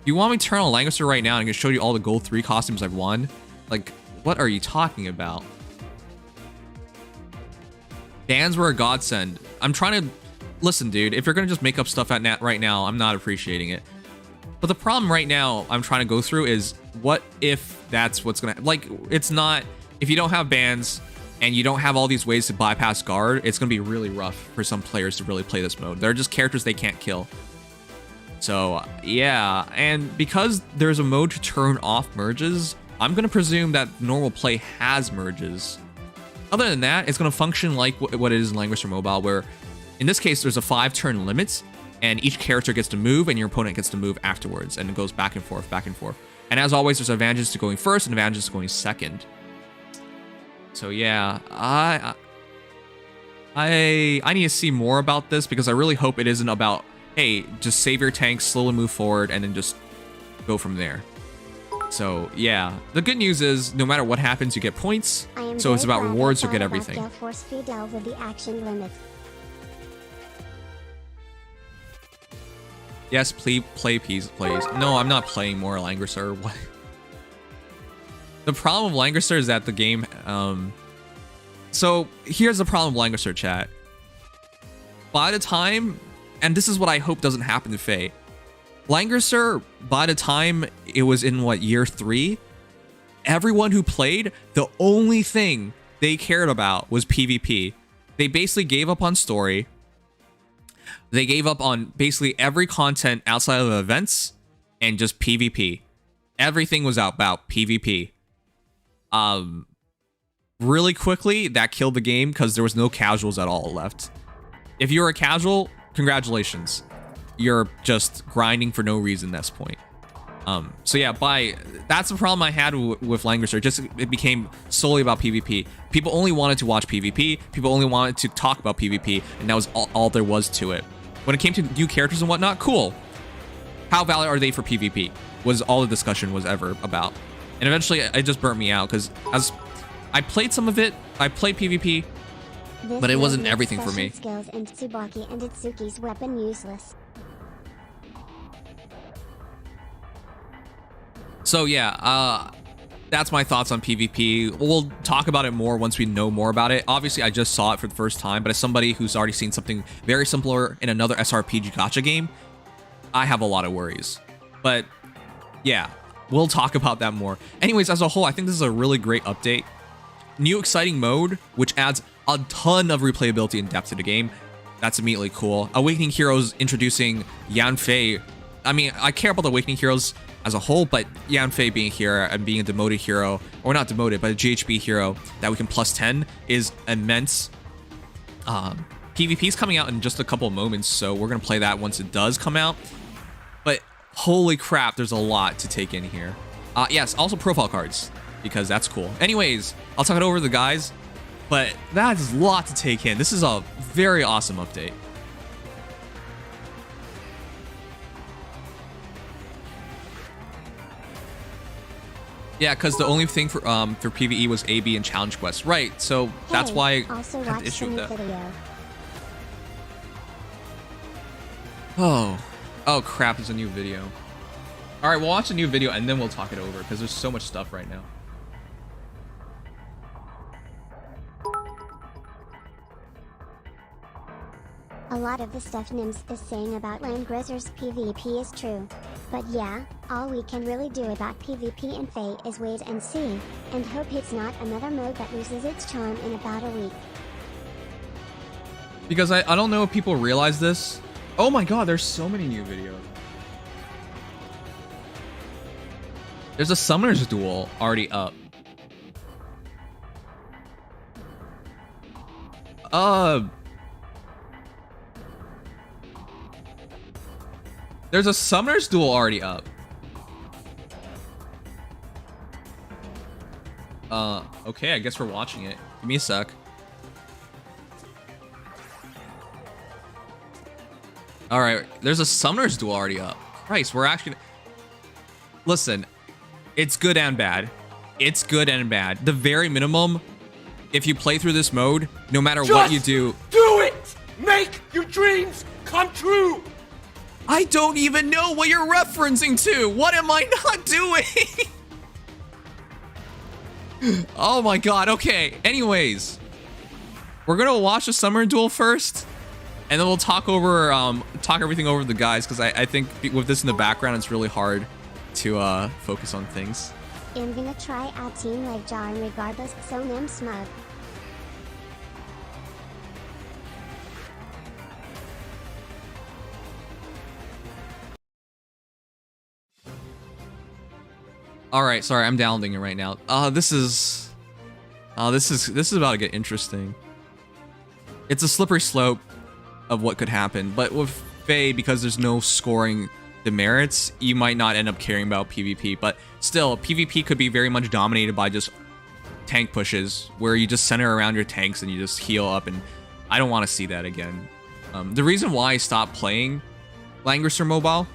You want me to turn on Langrisser right now and I can show you all the gold 3 costumes I've won? Like, what are you talking about? Bans were a godsend. I'm trying to listen, dude. If you're gonna just make up stuff at Nat right now, I'm not appreciating it. But the problem right now I'm trying to go through is what if that's what's gonna like. It's not if you don't have bans and you don't have all these ways to bypass guard. It's gonna be really rough for some players to really play this mode. They're just characters they can't kill. So yeah, and because there's a mode to turn off merges, I'm gonna presume that normal play has merges. Other than that, it's going to function like what it is in Langrisser Mobile, where in this case, there's a 5-turn limit, and each character gets to move, and your opponent gets to move afterwards, and it goes back and forth, back and forth. And as always, there's advantages to going first and advantages to going second. So yeah, I need to see more about this because I really hope it isn't about, hey, just save your tank, slowly move forward, and then just go from there. So yeah, the good news is no matter what happens, you get points. So it's about rewards or get everything. Force feed over the action limit. Yes, please play please. No, I'm not playing more Langrisser. What? The problem with Langrisser is that the game. So here's the problem with Langrisser, chat. By the time, and this is what I hope doesn't happen to Faye. Langrisser, by the time it was in what, year 3, everyone who played, the only thing they cared about was PvP. They basically gave up on story. They gave up on basically every content outside of the events and just PvP. Everything was about PvP. Really quickly, that killed the game because there was no casuals at all left. If you're a casual, congratulations. You're just grinding for no reason at this point. So yeah, that's the problem I had with Langrisser. Just it became solely about PvP. People only wanted to watch PvP. People only wanted to talk about PvP, and that was all there was to it. When it came to new characters and whatnot, cool. How valid are they for PvP? Was all the discussion was ever about. And eventually, it just burnt me out because as I played some of it, I played PvP, but it wasn't everything for me. Skills and Tsubaki and Itsuki's weapon useless. So yeah, that's my thoughts on PvP. We'll talk about it more once we know more about it. Obviously, I just saw it for the first time, but as somebody who's already seen something very similar in another SRPG Gacha game, I have a lot of worries. But yeah, we'll talk about that more. Anyways, as a whole, I think this is a really great update. New exciting mode, which adds a ton of replayability and depth to the game. That's immediately cool. Awakening Heroes introducing Yanfei. I mean, I care about the Awakening Heroes as a whole, but Yanfei being here and being a demoted hero, or not demoted, but a GHB hero that we can plus 10 is immense. PvP is coming out in just a couple of moments, so we're going to play that once it does come out. But holy crap, there's a lot to take in here. Yes, also profile cards, because that's cool. Anyways, I'll talk it over to the guys, but that is a lot to take in. This is a very awesome update. Yeah, because the only thing for PvE was AB and challenge quests, right? So that's why I had to issue with that. Oh crap! There's a new video. All right, we'll watch a new video and then we'll talk it over because there's so much stuff right now. A lot of the stuff Nims is saying about Langrisser's PvP is true. But yeah, all we can really do about PvP and Fae is wait and see, and hope it's not another mode that loses its charm in about a week. Because I don't know if people realize this. Oh my god, there's so many new videos. There's a Summoner's Duel already up. There's a Summoner's Duel already up. Okay, I guess we're watching it. Give me a sec. Alright, there's a Summoner's Duel already up. Christ, we're actually... Listen, it's good and bad. It's good and bad. The very minimum, if you play through this mode, no matter what you do... Do it! Make your dreams come true! I don't even know what you're referencing to! What am I not doing? Oh my god, okay. Anyways. We're gonna watch the summer duel first, and then we'll talk over talk everything over with the guys, because I think with this in the background, it's really hard to focus on things. I'm gonna try out Team Leg Jar regardless, so Nim smug. All right, sorry, I'm downloading it right now. This is about to get interesting. It's a slippery slope of what could happen, but with Faye, because there's no scoring demerits, you might not end up caring about PvP, but still, PvP could be very much dominated by just tank pushes, where you just center around your tanks and you just heal up, and I don't want to see that again. The reason why I stopped playing Langrisser Mobile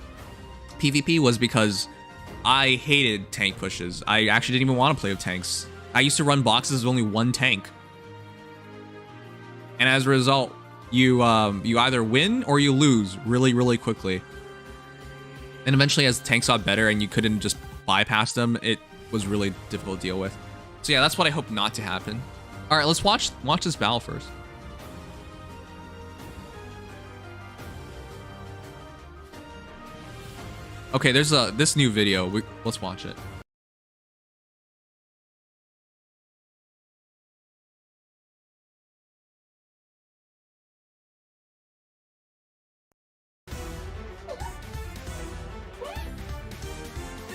PvP was because I hated tank pushes. I actually didn't even want to play with tanks. I used to run boxes with only one tank. And as a result, you either win or you lose really, really quickly. And eventually, as tanks got better and you couldn't just bypass them, it was really difficult to deal with. So yeah, that's what I hope not to happen. All right, let's watch this battle first. Okay, there's this new video. Let's watch it.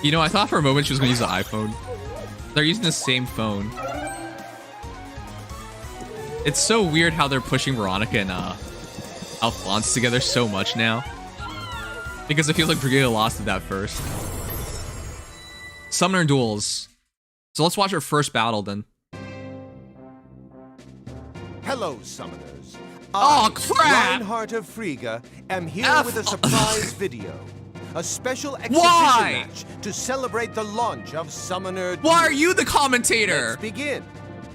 You know, I thought for a moment she was gonna use the iPhone. They're using the same phone. It's so weird how they're pushing Veronica and Alphonse together so much now. Because it feels like Dragalia Lost did that first. Summoner duels. So let's watch our first battle then. Hello, summoners. Oh, crap! Reinhardt of Frigga am here with a surprise video. A special exhibition Why? match to celebrate the launch of Summoner Duels. Why are you the commentator? Let's begin.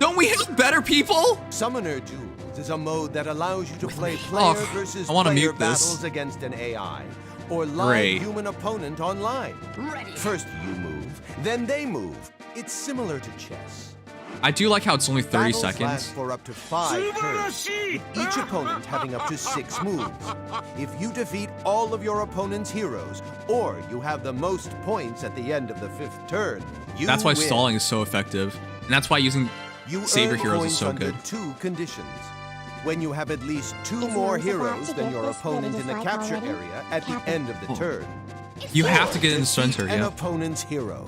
Don't we have better people? Summoner Duels is a mode that allows you to play player versus player battles against an AI or live human opponent online. First you move, then they move. It's similar to chess. I do like how it's only 30 Battles seconds. last for up to 5 turns, with each opponent having up to 6 moves. If you defeat all of your opponent's heroes, or you have the most points at the end of the 5th turn, you That's why win. stalling is so effective. And that's why using Savior earn heroes is points so under good. 2 conditions. When you have at least 2 Is more Rose about heroes to than get your this opponent bit in the of capture dislike already? area at the Happen. end of the turn. You have to get in the Defeat center, an yeah. opponent's hero.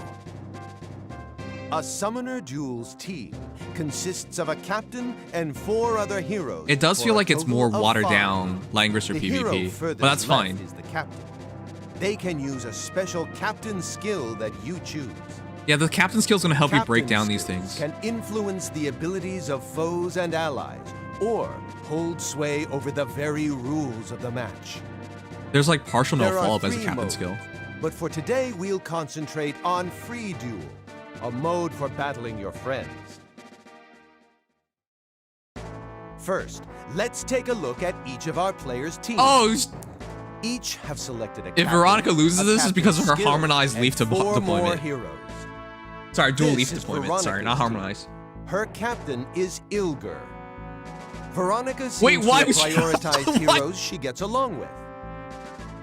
A Summoner Duels team consists of a captain and 4 other heroes. It does for feel a like it's total more of watered 5. down Langrisser The hero PvP, furthest but that's left fine. is the captain. They can use a special captain skill that you choose. Yeah, the captain skill is going to help you break Captain down these skills things. Can influence the abilities of foes and allies, or hold sway over the very rules of the match. There's like partial no There are follow-up as a 3 captain modes, skill. but for today we'll concentrate on Free Duel, a mode for battling your friends. First, let's take a look at each of our players' teams. Oh, Each have selected a if captain, Veronica loses a this, it's because of her captain's skill, harmonized and leaf 4 more deployment. heroes. Sorry, dual This leaf is deployment. Sorry, not Veronica's harmonized. Her captain is Ilger. Veronica seems Wait, why to was she- prioritize What? heroes she gets along with.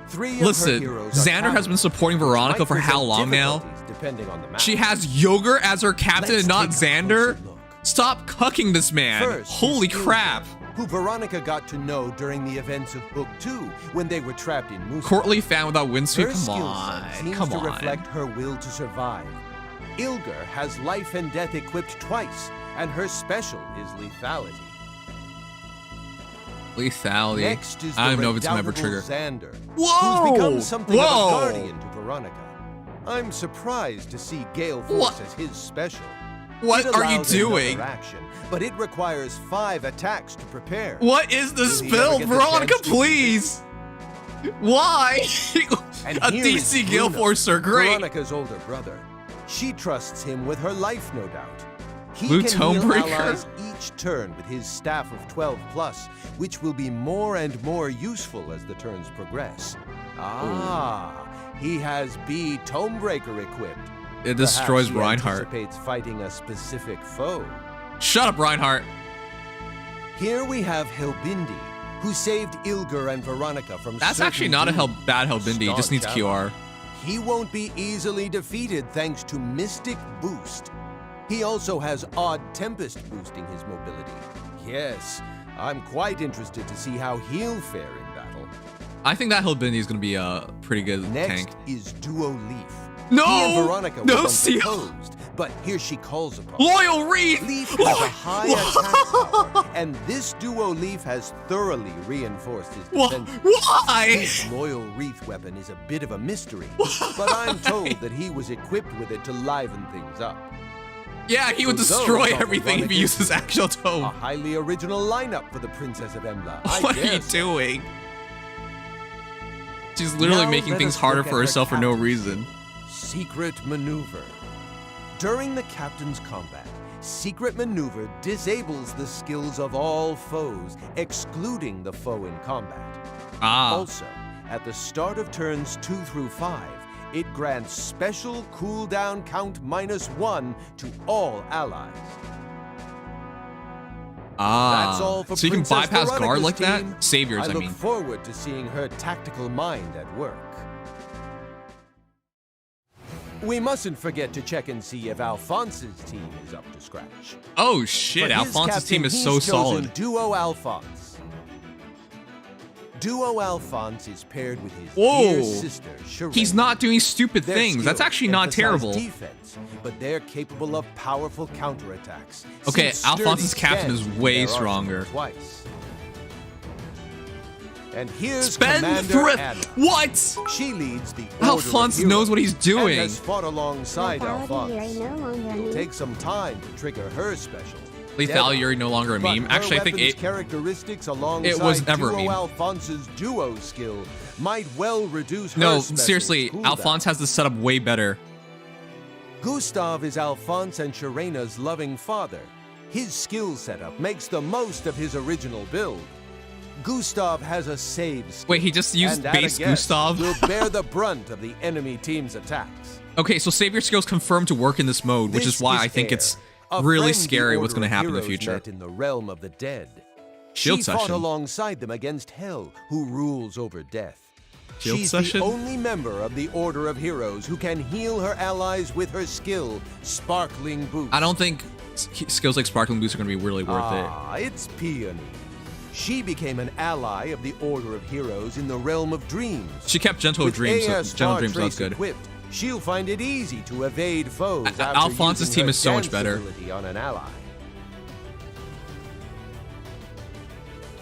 3 of Listen, her heroes are Xander has been supporting Veronica might for how present long now? difficulties depending on the match. She has Yogurt as her captain Let's and not take a Xander? closer look. Stop cucking this man. First Holy is Ilger, crap. who Veronica got to know during the events of Book 2 when they were trapped in Moose. Courtly fan without wind sweep? Her Come skill on. set seems Come to on. reflect her will to survive. Ilger has life and death equipped twice, and her special is lethality. Lethality. Next is the I don't even know if it's gonna ever redoubtable trigger. Xander, Whoa! who's become something of Whoa! a guardian to Veronica. I'm surprised to see Gale Force What? as his special. What It are you allows another doing? action, but it requires 5 attacks to prepare. What is the Will he ever spill? get the Veronica, chance to- please! Why? And A here is DC Gale Bruno, Force are great. Veronica's older brother. She trusts him with her life, no doubt. He Blue can Tome heal Breaker? allies each turn with his staff of 12+, which will be more and more useful as the turns progress. He has B Tomebreaker equipped. It destroys Perhaps he Reinhardt. anticipates fighting a specific foe. Shut up, Reinhardt. Here we have Helbindi, who saved Ilger and Veronica from That's actually not a bad Helbindi, he just needs QR. He won't be easily defeated thanks to Mystic Boost. He also has Odd Tempest boosting his mobility. Yes, I'm quite interested to see how he'll fare in battle. I think that Helbindi is going to be a pretty good tank. Next is Duo Leaf. No! He and Veronica No, were Seal! opposed, but here she calls upon Loyal Reef! Leaf has a high attack power, and this Duo Leaf has thoroughly reinforced his defense. Why? His Loyal Wreath weapon is a bit of a mystery, but I'm told that he was equipped with it to liven things up. Yeah, he would destroy everything if he uses actual A tome. highly original lineup for the Princess of Emblem. What are you doing? She's literally Now making let things us harder look for at her herself for no captain. reason. Secret Maneuver. During the captain's combat, Secret Maneuver disables the skills of all foes, excluding the foe in combat. Also, at the start of turns 2 through 5, it grants special cooldown count -1 to all allies. That's all for so you can Princess bypass guard Veronica's like team. that? Saviors, I I look mean. forward to seeing her tactical mind at work. We mustn't forget to check and see if Alphonse's team is up to scratch. Oh shit, For his Alphonse's team captain, is so he's chosen solid. Duo Alphonse. Duo Alphonse is paired with his Whoa. dear sister, Sheree. He's not doing stupid Their things. That's skills actually not emphasize terrible. Defense, but they're capable of powerful counterattacks. Okay, since Alphonse's sturdy captain is stands way in their arsenal stronger. Twice. And here's Spend Commander thrift. Anna. What? She leads the Alphonse Order of knows what he's Heroes doing. And has fought alongside Lethality Yuri Alphonse. no longer a It'll meme. take some time to trigger her special. Lethality Yuri no longer a But meme. her Actually, I think weapon's it. characteristics alongside was never a Duo meme. Alphonse's duo skill might well reduce her No, special's seriously, cooldown. Alphonse has the setup way better. Gustav is Alphonse and Sharena's loving father. His skill setup makes the most of his original build. Gustav has a save skill. Wait, he just used and at a base guess, Gustav? will bear the brunt of the enemy team's attacks. Okay, so savior skills confirmed to work in this mode, which This is why is I think Air, it's a really friend the scary what's Order going to of happen in the Heroes future. met in the realm of the dead. Shield she fought session. alongside them against Hell, who rules over death. Shield She's session? the only member of the Order of Heroes who can heal her allies with her skill, Sparkling Boost. I don't think skills like Sparkling Boost are going to be really worth it. It's Peony. She became an ally of the Order of Heroes in the realm of dreams. She kept Gentle With Dreams, so AS Gentle Star Dreams, that's Trace good. equipped, she'll find it easy to evade foes. after Alphonse's using team her is so much dance better. ability on an ally.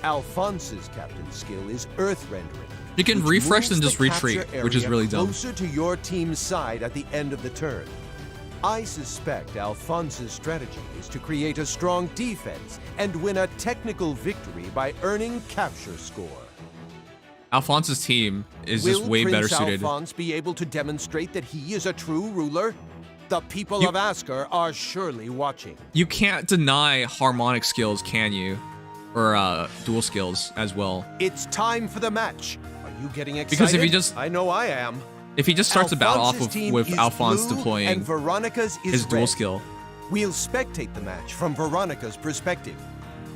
Alphonse's captain's skill is Earth Rendering. You can which refresh moves and just the capture retreat, which is area really dumb. Closer to your team's side at the end of the turn. I suspect Alphonse's strategy is to create a strong defense and win a technical victory by earning capture score. Alphonse's team is just Will way Prince better suited. Alphonse be able to demonstrate that he is a true ruler? The people You- of Asker are surely watching. You can't deny harmonic skills, can you? Or dual skills as well. It's time for the match. Are you getting excited? Because if he just- I know I am. If he just starts the battle off Alphonse's team with is Alphonse blue deploying and Veronica's is his dual red. skill. We'll spectate the match from Veronica's perspective.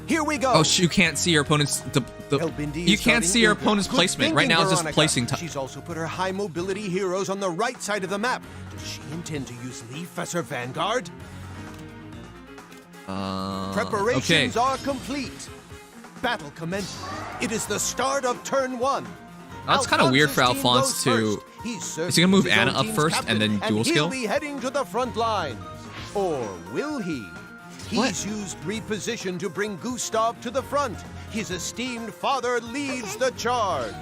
Here we go. Oh, you can't see your opponent's Helbindi you is can't starting see your Ilger. opponent's Good placement. Right thinking, now it's just Veronica. placing time. She's also put her high mobility heroes on the right side of the map. Does she intend to use Leaf as her vanguard? Preparations are complete. Battle commences. It is the start of turn 1. That's kind of weird for Alphonse's team Alphonse goes to. first. Is he gonna move his own Anna up team's first captain, and then dual skill? He'll be heading to the front lines. Or will he? He's used reposition to bring Gustav to the front. His esteemed father leads the charge.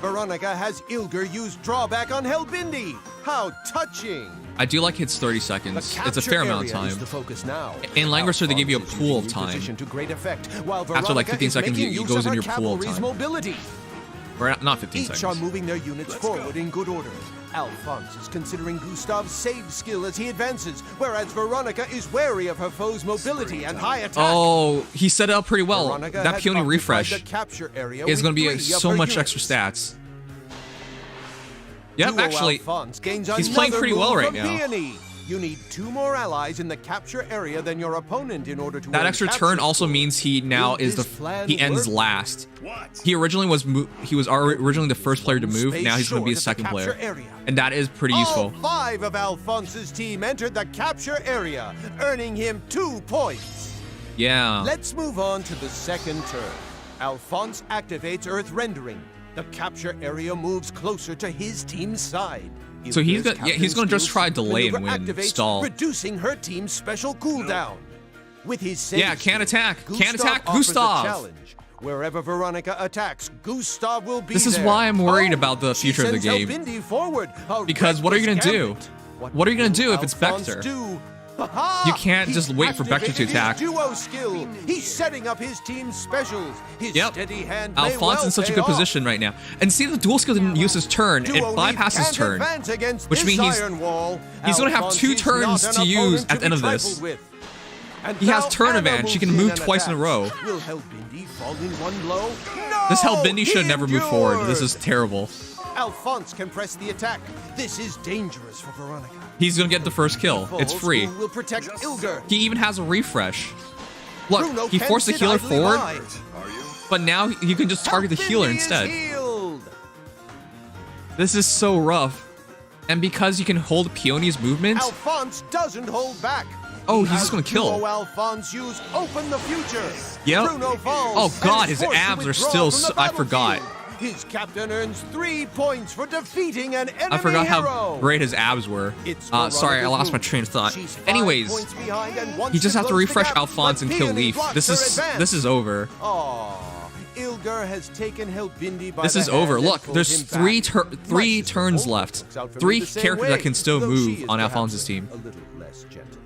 Veronica has Ilger use drawback on Helbindi. How touching! I do like hits 30 seconds. It's a fair amount of capture area is time. the focus now. In Langrisser, they give you a Alphonse is pool of using time. reposition to great effect, while After like Veronica 15 is seconds, making it use goes of in her your pool of cavalry's time. mobility. Or not 15 Each are seconds. moving their units forward in good order. Alphonse is considering Gustav's save skill as he advances, whereas Veronica is wary of her foe's mobility and high attack. Oh, he set it up pretty well. Veronica That has peony occupied refresh the capture area is with going to be 3 of so her much units. extra stats. Yep, Duo actually, Alphonse gains he's playing another pretty well move right from now. Peony. You need 2 more allies in the capture area than your opponent in order to That earn extra capture turn also score. means he now Will is this the plan he ends work? last. He originally was originally the first player to move. Now he's going to be a second player, and that is pretty useful. All 5 of Alphonse's team entered the capture area, earning him 2 points. Yeah. Let's move on to the second turn. Alphonse activates Earth Rendering. The capture area moves closer to his team's side. So he's Ilga's gonna just captain's try delay and maneuver win, activates, stall. reducing her team's special cooldown. With his save Yeah, can't skill, attack. Can't Gustav attack offers a Gustav. challenge. Wherever Veronica attacks, Gustav will be This is there. why I'm worried Oh, about the she future of the sends game. Helbindi forward. A Because what are you gonna reckless do? gambit. What are you gonna do if it's Alphonse Vector? do? Ha-ha! You can't He just wait for Vector to activated his attack. Duo skill. He's setting up his team's specials. His Yep. steady hand may Alphonse well in such a pay good off. position right now. And see, the dual skill didn't use his turn. It Duo Leaf bypasses can't turn. advance against Which this means he's- iron wall. he's gonna have Alphonse 2 is turns not to an use opponent at the end of be this. trifled with. And He has now turn Anna advantage. He moves can in move and twice in a attacks. row. Will Helbindi fall in one blow? No! This Helbindi should have He never moved forward. This endured. is terrible. Alphonse can press the attack. This is dangerous for Veronica. He's gonna get the first kill. It's Falls, free. who will protect Ilgar. He even has a refresh. Look, Bruno he can forced the sit healer idly forward, by. but now you can just target the healer Helbindi is instead. healed. This is so rough. And because you can hold Peony's movement, Alphonse doesn't hold back. Oh, He he's just has gonna kill. Duo Alphonse use Open the Future. Yep. Bruno falls. Oh, and God, is his forced to abs are withdraw still from the I forgot. battlefield. His captain earns 3 points for defeating an enemy I forgot hero. how great his abs were. It's Sorry, I Veronica's lost my move. train of thought. She's 5 Anyways, points behind and wants he just to has to close the refresh gap, Alphonse but and kill Peony Leaf. blocks This her is advance. over. Aw, Ilgar has taken Helbindi by This the is over. hand and Look, pulled there's him three back. three My turns sister left. looks out for me 3 the same characters that way, can still though move she is on perhaps Alphonse's team. a little less gentle.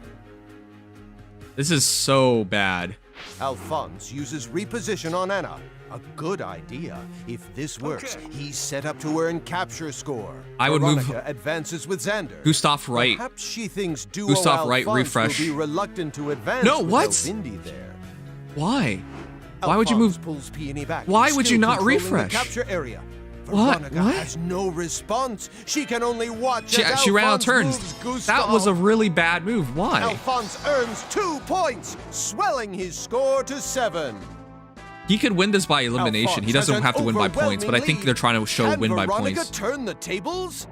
This is so bad. Alphonse uses reposition on Anna. A good idea. If this works, he's set up to earn capture score. I would move Veronica advances with Xander. Gustav right. Perhaps she thinks Duo Gustav right, Alphonse refresh. will be reluctant to advance No, with what? Helbindi there. Why? Why would you Alphonse move? pulls Peony back. Why He's would still you not controlling refresh? The capture area. What? Veronica What? has no response. She can only watch She as ran out of Alphonse turns. moves That was a Gustav. really bad move. Why? Alphonse earns 2 points, swelling his score to 7. He could win this by elimination. He Alphonse has doesn't an have to win by points, but I think overwhelming they're trying to show Can win by Veronica points. turn the tables?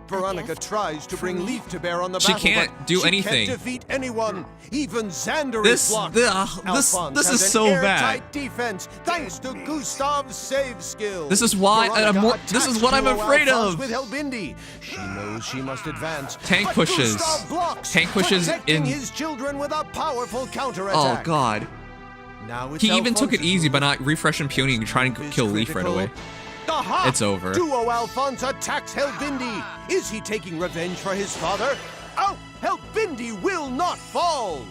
Veronica tries to bring Leaf to bear on the She battle, can't but do she anything. Can't defeat anyone. Even Xander This- is blocked. Alphonse this has is an so bad. airtight defense thanks to Gustav's save skill. This is why Veronica this is attacks what I'm Duo afraid Alphonse of. With Helbindi. She knows she must advance. Tank but pushes. Gustav blocks, Tank pushes protecting in- his children with a powerful Oh counterattack. God. Now it's He even took it Alphonse's easy by move. not refreshing Peony and trying to Is kill Leaf right critical. away. Aha! It's over. Duo Alphonse attacks Helbindi. Is he taking revenge for his father? Oh, Helbindi will not fall.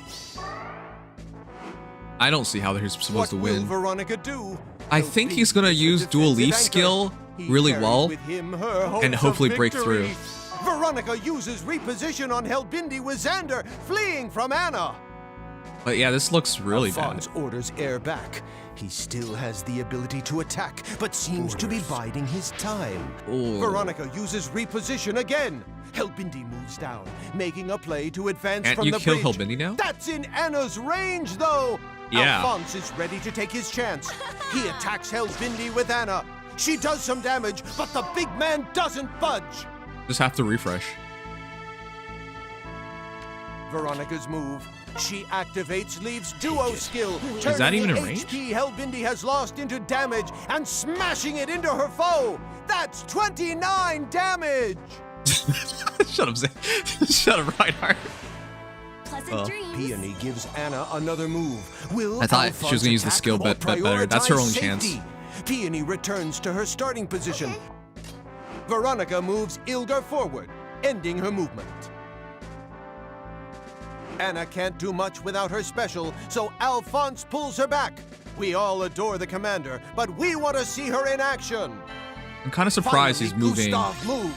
I don't see how they're supposed What to will win. Veronica do? I think Helbindi he's gonna is the use dual defensive Leaf anchor. skill He really carries well with him her hopes and of hopefully break victory. through. Veronica uses reposition on Helbindi with Xander, fleeing from Anna. But yeah, this looks really Alphonse bad. orders air back. He still has the ability to attack, but seems to be biding his time. Ooh. Veronica uses reposition again. Helbindi moves down, making a play to advance Can't from you the kill bridge. Helbindi now? That's in Anna's range, though. Yeah. Alphonse is ready to take his chance. He attacks Helbindi with Anna. She does some damage, but the big man doesn't budge. Just have to refresh. Veronica's move. She activates Leaf's duo skill, Is that even turning in the range? HP Helbindi has lost into damage and smashing it into her foe. That's 29 damage. Shut up, Zay. Shut up, Reinhardt. Pleasant dreams. Peony gives Anna another move. Will I thought she Alphonse was gonna use the attack skill or bet better. That's her prioritize only chance. safety? Peony returns to her starting position. Veronica moves Ilgar forward, ending her movement. Anna can't do much without her special, so Alphonse pulls her back. We all adore the commander, but we want to see her in action. I'm kind of surprised Finally, he's moving Gustav moves.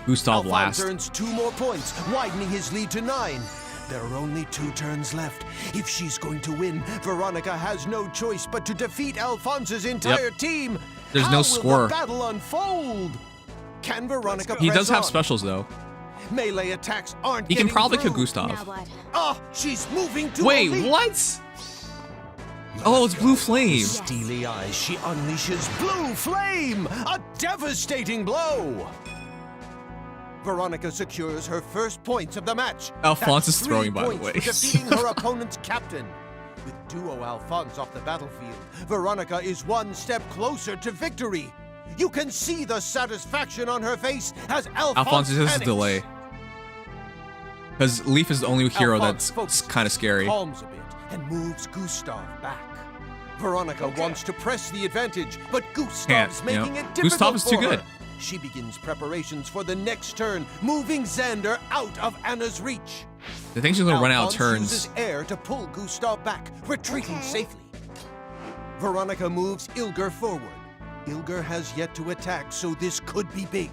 Gustav Alphonse last. earns 2 more points, widening his lead to 9. There are only 2 turns left. If she's going to win, Veronica has no choice but to defeat Alphonse's entire team. There's How no will score. the battle unfold? Can Veronica He press does have on? specials though. Melee attacks aren't He can getting probably kill through. Gustav. Oh, she's moving to Wait, a leap. what? Oh, it's blue flame. Steely eyes, she unleashes blue flame! A devastating blow! Veronica secures her first points of the match. Alphonse That's is throwing, 3 by the points way. for defeating her opponent's captain. With duo Alphonse off the battlefield, Veronica is one step closer to victory. You can see the satisfaction on her face as Alphonse is just a panics. delay. Because Leaf is the only hero Alphonse that's kind of scary. calms a bit and moves Gustav back. Veronica wants to press the advantage, but Gustav's Can't, making you know. it difficult Gustav is too for her. good. She begins preparations for the next turn, moving Xander out of Anna's reach. I think she's gonna run out of Alphonse turns. uses air to pull Gustav back, retreating safely. Veronica moves Ilger forward. Ilger has yet to attack, so this could be big.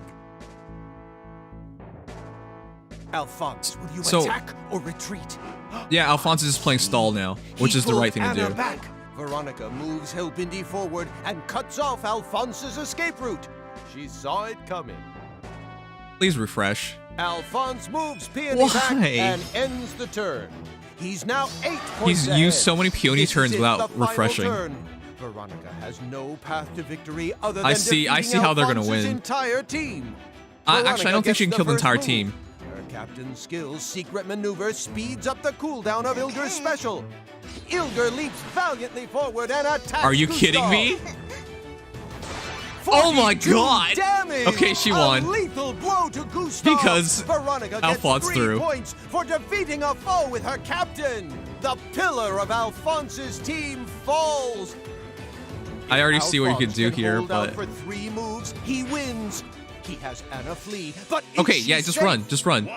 Alphonse, will you So- attack or retreat? Yeah, Alphonse is just playing stall now, which He is the pulled right thing to Anna do. back. Veronica moves Helbindi forward and cuts off Alphonse's escape route. She saw it coming. Please refresh. Alphonse moves Peony back Why? and ends the turn. He's now 8 points He's ahead. used so many peony This turns is it, without the final refreshing. turn. Veronica has no path to victory other than I see defeating how they're gonna Alphonse's win. entire team. Actually, I don't think she can kill the Veronica entire gets the team. first move. Her captain's skill's secret maneuver speeds up the cooldown of Ilger's special. Ilger leaps valiantly forward and attacks Are you kidding Gustav. me? Oh my 42 god! Damage. Okay, she won. A lethal blow to Gustav. Because Veronica Alphonse gets 3 threw. points for defeating a foe with her captain. The pillar of Alphonse's team falls. I already see what you can Alphonse do here, hold out but for 3 moves, he wins. He has Anna flee, but is okay, she yeah, just safe? run, just run.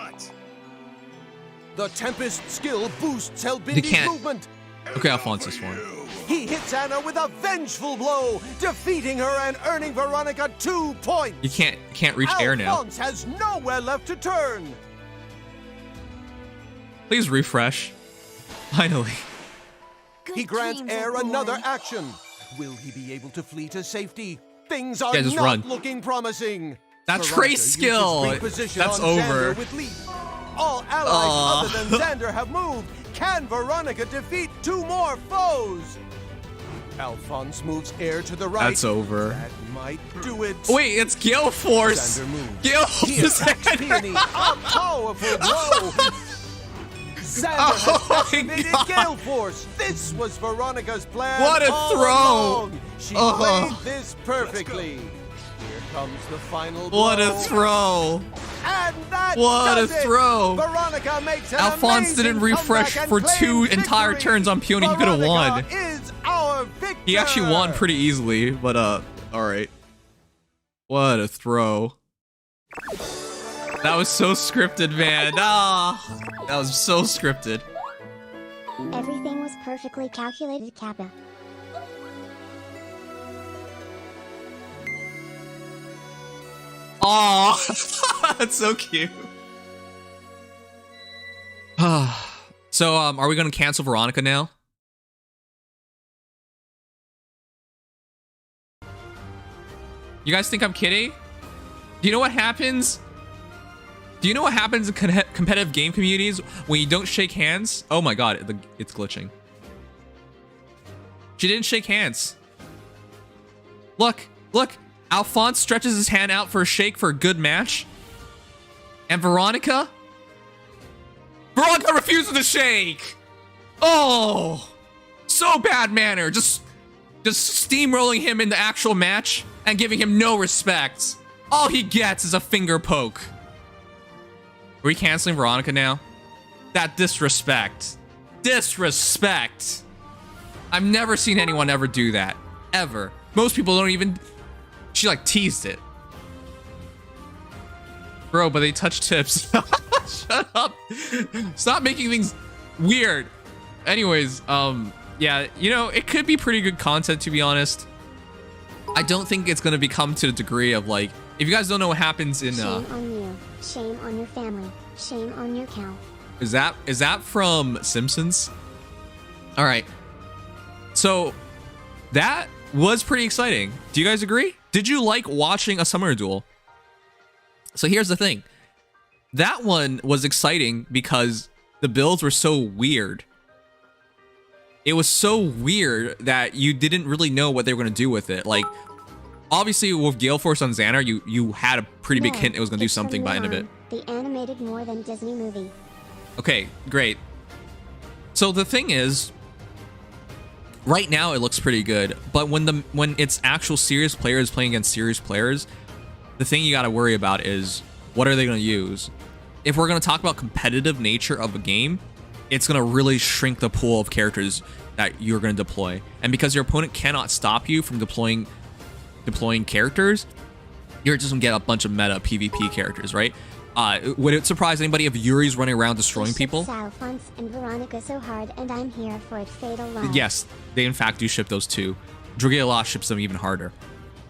The Tempest skill boosts They Helbindi's can't. movement. Okay, Alphonse this one. He hits Anna with a vengeful blow, defeating her and earning Veronica 2 points. You can't reach air now. Alphonse has nowhere left to turn. Please refresh. Finally. He grants Air another action. Will he be able to flee to safety? Things are Yeah, just not run. looking promising. That Veronica trace uses skill. reposition That's on over. Xander with leap. All allies other than Xander have moved. Can Veronica defeat 2 more foes? Alphonse moves Air to the right. That's over. That might do it. Wait, it's Gale Force. Xander moves. Gale He Force. attacks Peony. A powerful blow. Xander Oh my has activated God. Gale Force. This was Veronica's plan. What a all throw. along. She Uh-huh. played this perfectly. Here comes the final blow. What a throw. And that What a does it. throw. Veronica makes an Alphonse amazing didn't refresh comeback for and 2 claims entire victory. turns on Peony. He could have won. Veronica is our victor. He actually won pretty easily, but alright. What a throw. That was so scripted, man. Ah, that was so scripted. Everything was perfectly calculated, Kappa. Aw, that's so cute. So, are we gonna cancel Veronica now? You guys think I'm kidding? Do you know what happens? Do you know what happens in competitive game communities when you don't shake hands? Oh my god, it's glitching. She didn't shake hands. Look, look. Alphonse stretches his hand out for a shake for a good match. And Veronica refuses to shake. Oh, so bad manner. Just steamrolling him in the actual match and giving him no respect. All he gets is a finger poke. Are we canceling Veronica now? That disrespect. Disrespect. I've never seen anyone ever do that. Ever. Most people don't even... She like teased it. Bro, but they touch tips. Shut up. Stop making things weird. Anyways, yeah, you know, it could be pretty good content, to be honest. I don't think it's gonna become to the degree of like, if you guys don't know what happens in Shame on you. Shame on your family. Shame on your cow. Is that from Simpsons? All right. So that was pretty exciting. Do you guys agree? Did you like watching a summoner duel? So here's the thing. That one was exciting because the builds were so weird. It was so weird that you didn't really know what they were going to do with it. Like, obviously with Gale Force on Xander, you had a pretty big hint it was going to do something by the end of it. The animated more than Disney movie. Okay, great. So the thing is, right now it looks pretty good, but when it's actual serious players playing against serious players, the thing you got to worry about is what are they going to use? If we're going to talk about competitive nature of a game, it's going to really shrink the pool of characters that you're going to deploy. And because your opponent cannot stop you from deploying characters, you're just going to get a bunch of meta PvP characters, right? Would it surprise anybody if Yuri's running around destroying people? Alphonse and Veronica so hard, and I'm here for it. Fatal Love. Yes, they in fact do ship those two. Dragalia Lost ships them even harder,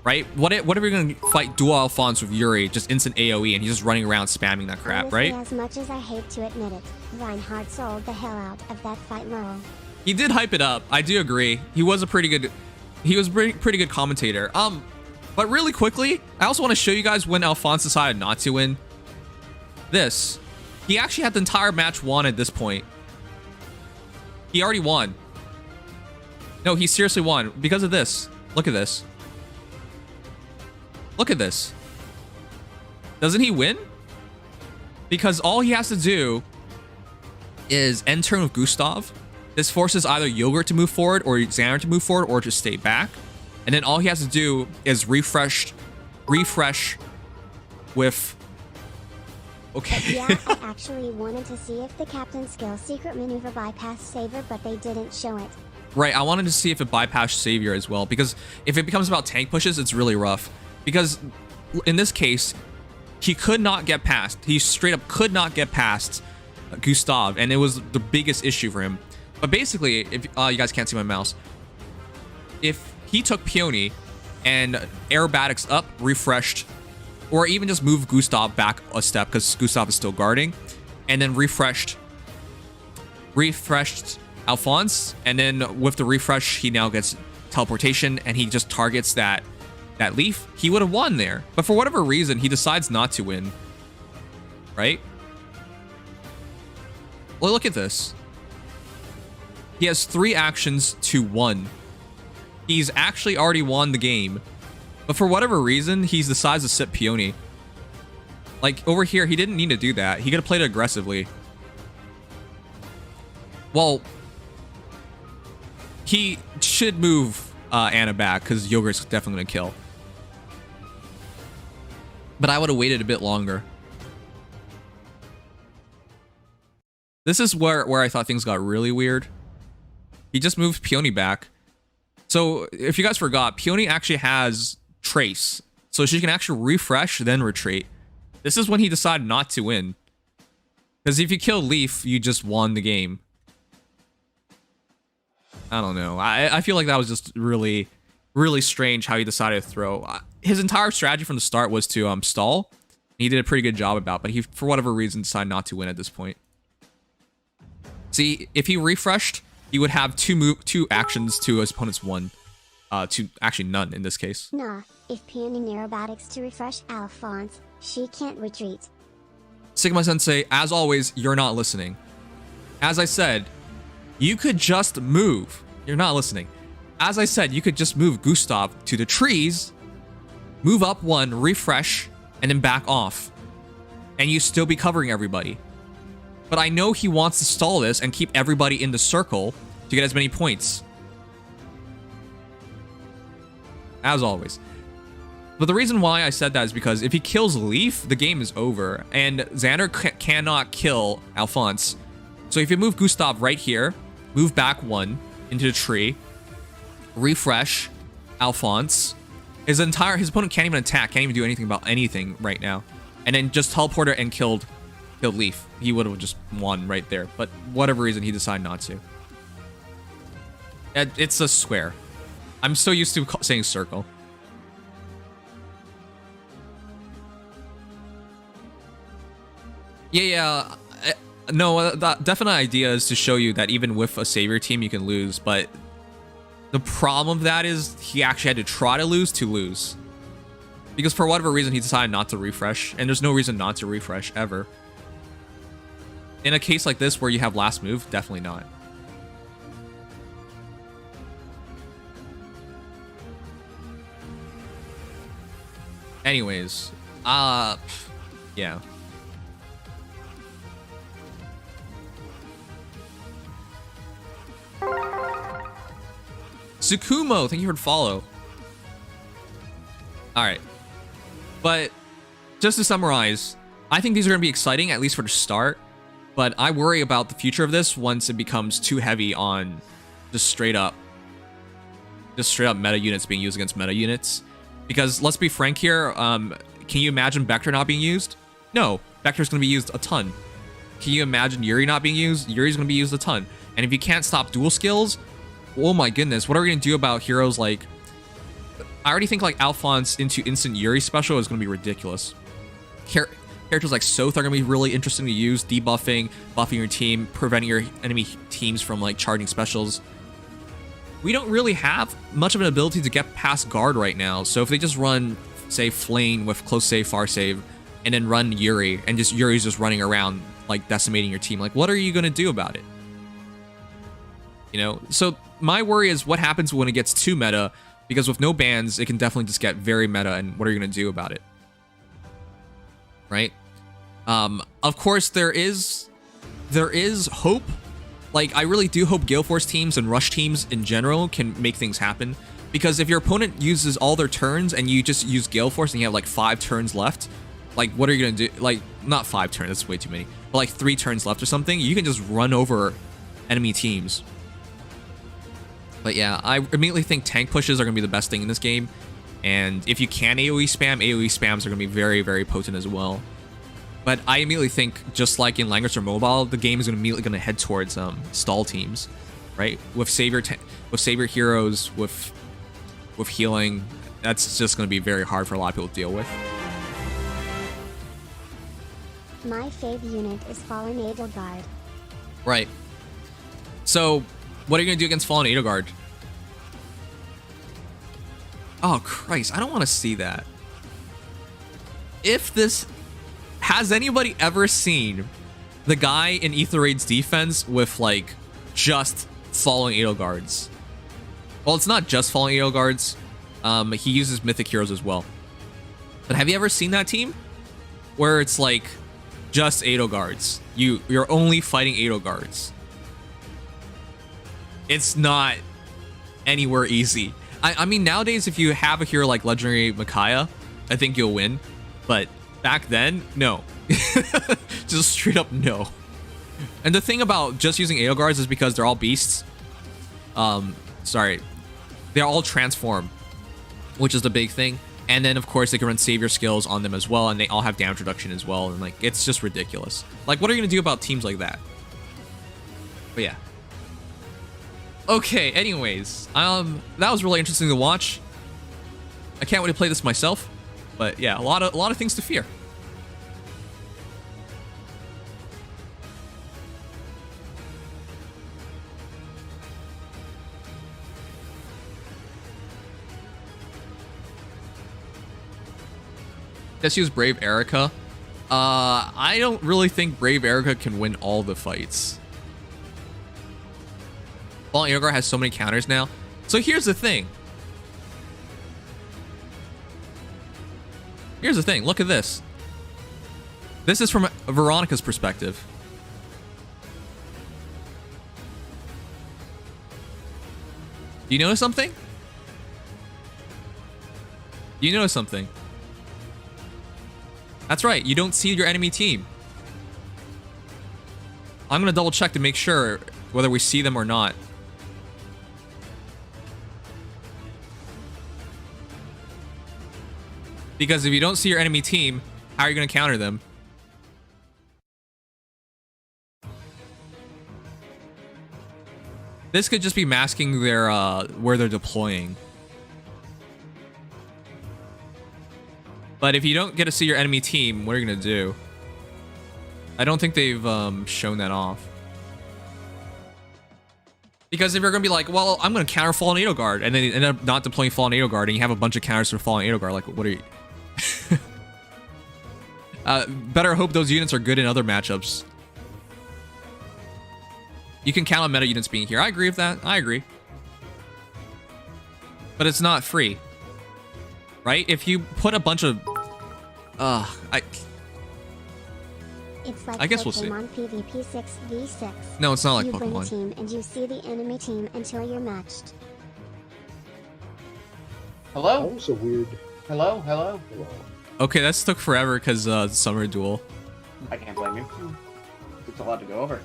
right? What if we're gonna fight dual Alphonse with Yuri, just instant AOE, and he's just running around spamming that crap, Honestly, right? As much as I hate to admit it, Reinhardt sold the hell out of that fight low. He did hype it up. I do agree. He was a pretty good commentator. But really quickly, I also want to show you guys when Alphonse decided not to win. This. He actually had the entire match won at this point. He already won. No, he seriously won because of this. Look at this. Look at this. Doesn't he win? Because all he has to do is end turn with Gustav. This forces either Yogurt to move forward or Xander to move forward or to stay back. And then all he has to do is refresh with... Okay. But yeah, I actually wanted to see if the captain's skill secret maneuver bypassed Savior, but they didn't show it. Right, I wanted to see if it bypassed Savior as well, because if it becomes about tank pushes, it's really rough. Because in this case, he could not get past. He straight up could not get past Gustav, and it was the biggest issue for him. But basically, if you guys can't see my mouse, if he took Peony and aerobatics up, refreshed, or even just move Gustav back a step because Gustav is still guarding, and then refreshed Alphonse, and then with the refresh, he now gets teleportation, and he just targets that leaf. He would have won there, but for whatever reason, he decides not to win. Right? Well, look at this. He has 3 actions to 1. He's actually already won the game. But for whatever reason, he decides to sit Peony. Like, over here, he didn't need to do that. He could have played it aggressively. Well, he should move Anna back, because Yogurt's definitely going to kill. But I would have waited a bit longer. This is where I thought things got really weird. He just moved Peony back. So, if you guys forgot, Peony actually has Trace. So she can actually refresh, then retreat. This is when he decided not to win. Because if you kill Leaf, you just won the game. I don't know. I feel like that was just really, really strange how he decided to throw. His entire strategy from the start was to stall. He did a pretty good job about, but he, for whatever reason, decided not to win at this point. See, if he refreshed, he would have two actions to his opponent's 1. Actually none in this case. Nah, if Peony aerobatics to refresh Alphonse, she can't retreat. Sigma Sensei, as always, you're not listening. As I said, you could just move. You're not listening. As I said, you could just move Gustav to the trees, move up 1, refresh, and then back off. And you still be covering everybody. But I know he wants to stall this and keep everybody in the circle to get as many points. As always. But the reason why I said that is because if he kills Leaf, the game is over. And Xander cannot kill Alphonse. So if you move Gustav right here, move back 1 into the tree, refresh Alphonse, his opponent can't even attack, can't even do anything about anything right now. And then just teleporter and killed Leaf. He would have just won right there. But whatever reason, he decided not to. It's a square. I'm so used to saying circle. Yeah. No, the definite idea is to show you that even with a savior team, you can lose. But the problem of that is he actually had to try to lose. Because for whatever reason, he decided not to refresh. And there's no reason not to refresh ever. in a case like this where you have last move, definitely not. Anyways, yeah. Tsukumo, thank you for the follow. All right, but just to summarize, I think these are going to be exciting, at least for the start, but I worry about the future of this once it becomes too heavy on just straight up meta units being used against meta units. Because let's be frank here, can you imagine Vector not being used? No, Vector's going to be used a ton. Can you imagine Yuri not being used? Yuri's going to be used a ton. And if you can't stop dual skills, oh my goodness, what are we going to do about heroes like... I already think like Alphonse into instant Yuri special is going to be ridiculous. Characters like Soth are going to be really interesting to use, debuffing, buffing your team, preventing your enemy teams from like charging specials. We don't really have much of an ability to get past guard right now, so if they just run, say, Flame with close save, far save, and then run Yuri, and just Yuri's just running around, like, decimating your team, like, what are you going to do about it? You know? So my worry is what happens when it gets too meta, because with no bans, it can definitely just get very meta, and what are you going to do about it? Right? Of course, there is hope. Like, I really do hope Gale Force teams and Rush teams in general can make things happen. Because if your opponent uses all their turns and you just use Gale Force and you have like 5 turns left, like, what are you going to do? Like, not 5 turns, that's way too many. But like 3 turns left or something, you can just run over enemy teams. But yeah, I immediately think tank pushes are going to be the best thing in this game. And if you can AoE spams are going to be very, very potent as well. But I immediately think, just like in Langrisser Mobile, the game is immediately going to head towards stall teams, right? With savior heroes, with healing, that's just going to be very hard for a lot of people to deal with. My fave unit is Fallen Edelgard. Right. So, what are you going to do against Fallen Edelgard? Oh, Christ, I don't want to see that. If this... Has anybody ever seen the guy in Ether Raid's defense with, like, just Fallen Edelgards? Well, it's not just Fallen Edelgards. He uses Mythic Heroes as well. But have you ever seen that team? Where it's, like, just Edelgards. You're only fighting Edelgards. It's not anywhere easy. I mean, nowadays, if you have a hero like Legendary Micaiah, I think you'll win. But... back then, no. Just straight up no. And the thing about just using Edelgards is because they're all beasts. Sorry. They're all transform, which is the big thing. And then, of course, they can run savior skills on them as well, and they all have damage reduction as well. And, like, it's just ridiculous. Like, what are you going to do about teams like that? But, yeah. Okay, anyways. That was really interesting to watch. I can't wait to play this myself. But yeah, a lot of things to fear. Just use Brave Erica. I don't really think Brave Erica can win all the fights. Fallen Edelgard has so many counters now. So here's the thing. Here's the thing, look at this. This is from Veronica's perspective. Do you notice something? Do you notice something? That's right, you don't see your enemy team. I'm gonna double check to make sure whether we see them or not. Because if you don't see your enemy team, how are you going to counter them? This could just be masking their where they're deploying. But if you don't get to see your enemy team, what are you going to do? I don't think they've shown that off. Because if you're going to be like, well, I'm going to counter Fallen Edelgard, and then you end up not deploying Fallen Edelgard, and you have a bunch of counters for Fallen Edelgard, like, what are you... Better hope those units are good in other matchups. You can count on meta units being here. I agree with that. I agree. But it's not free. Right? If you put a bunch of... It's like I guess we'll see. Pokemon PvP 6v6. No, it's not like you Pokemon. You bring a team and you see the enemy team until you're matched. Hello? That was a weird... Hello? Hello? Hello. Okay, that took forever because Summer Duel. I can't blame you. It's a lot to go over.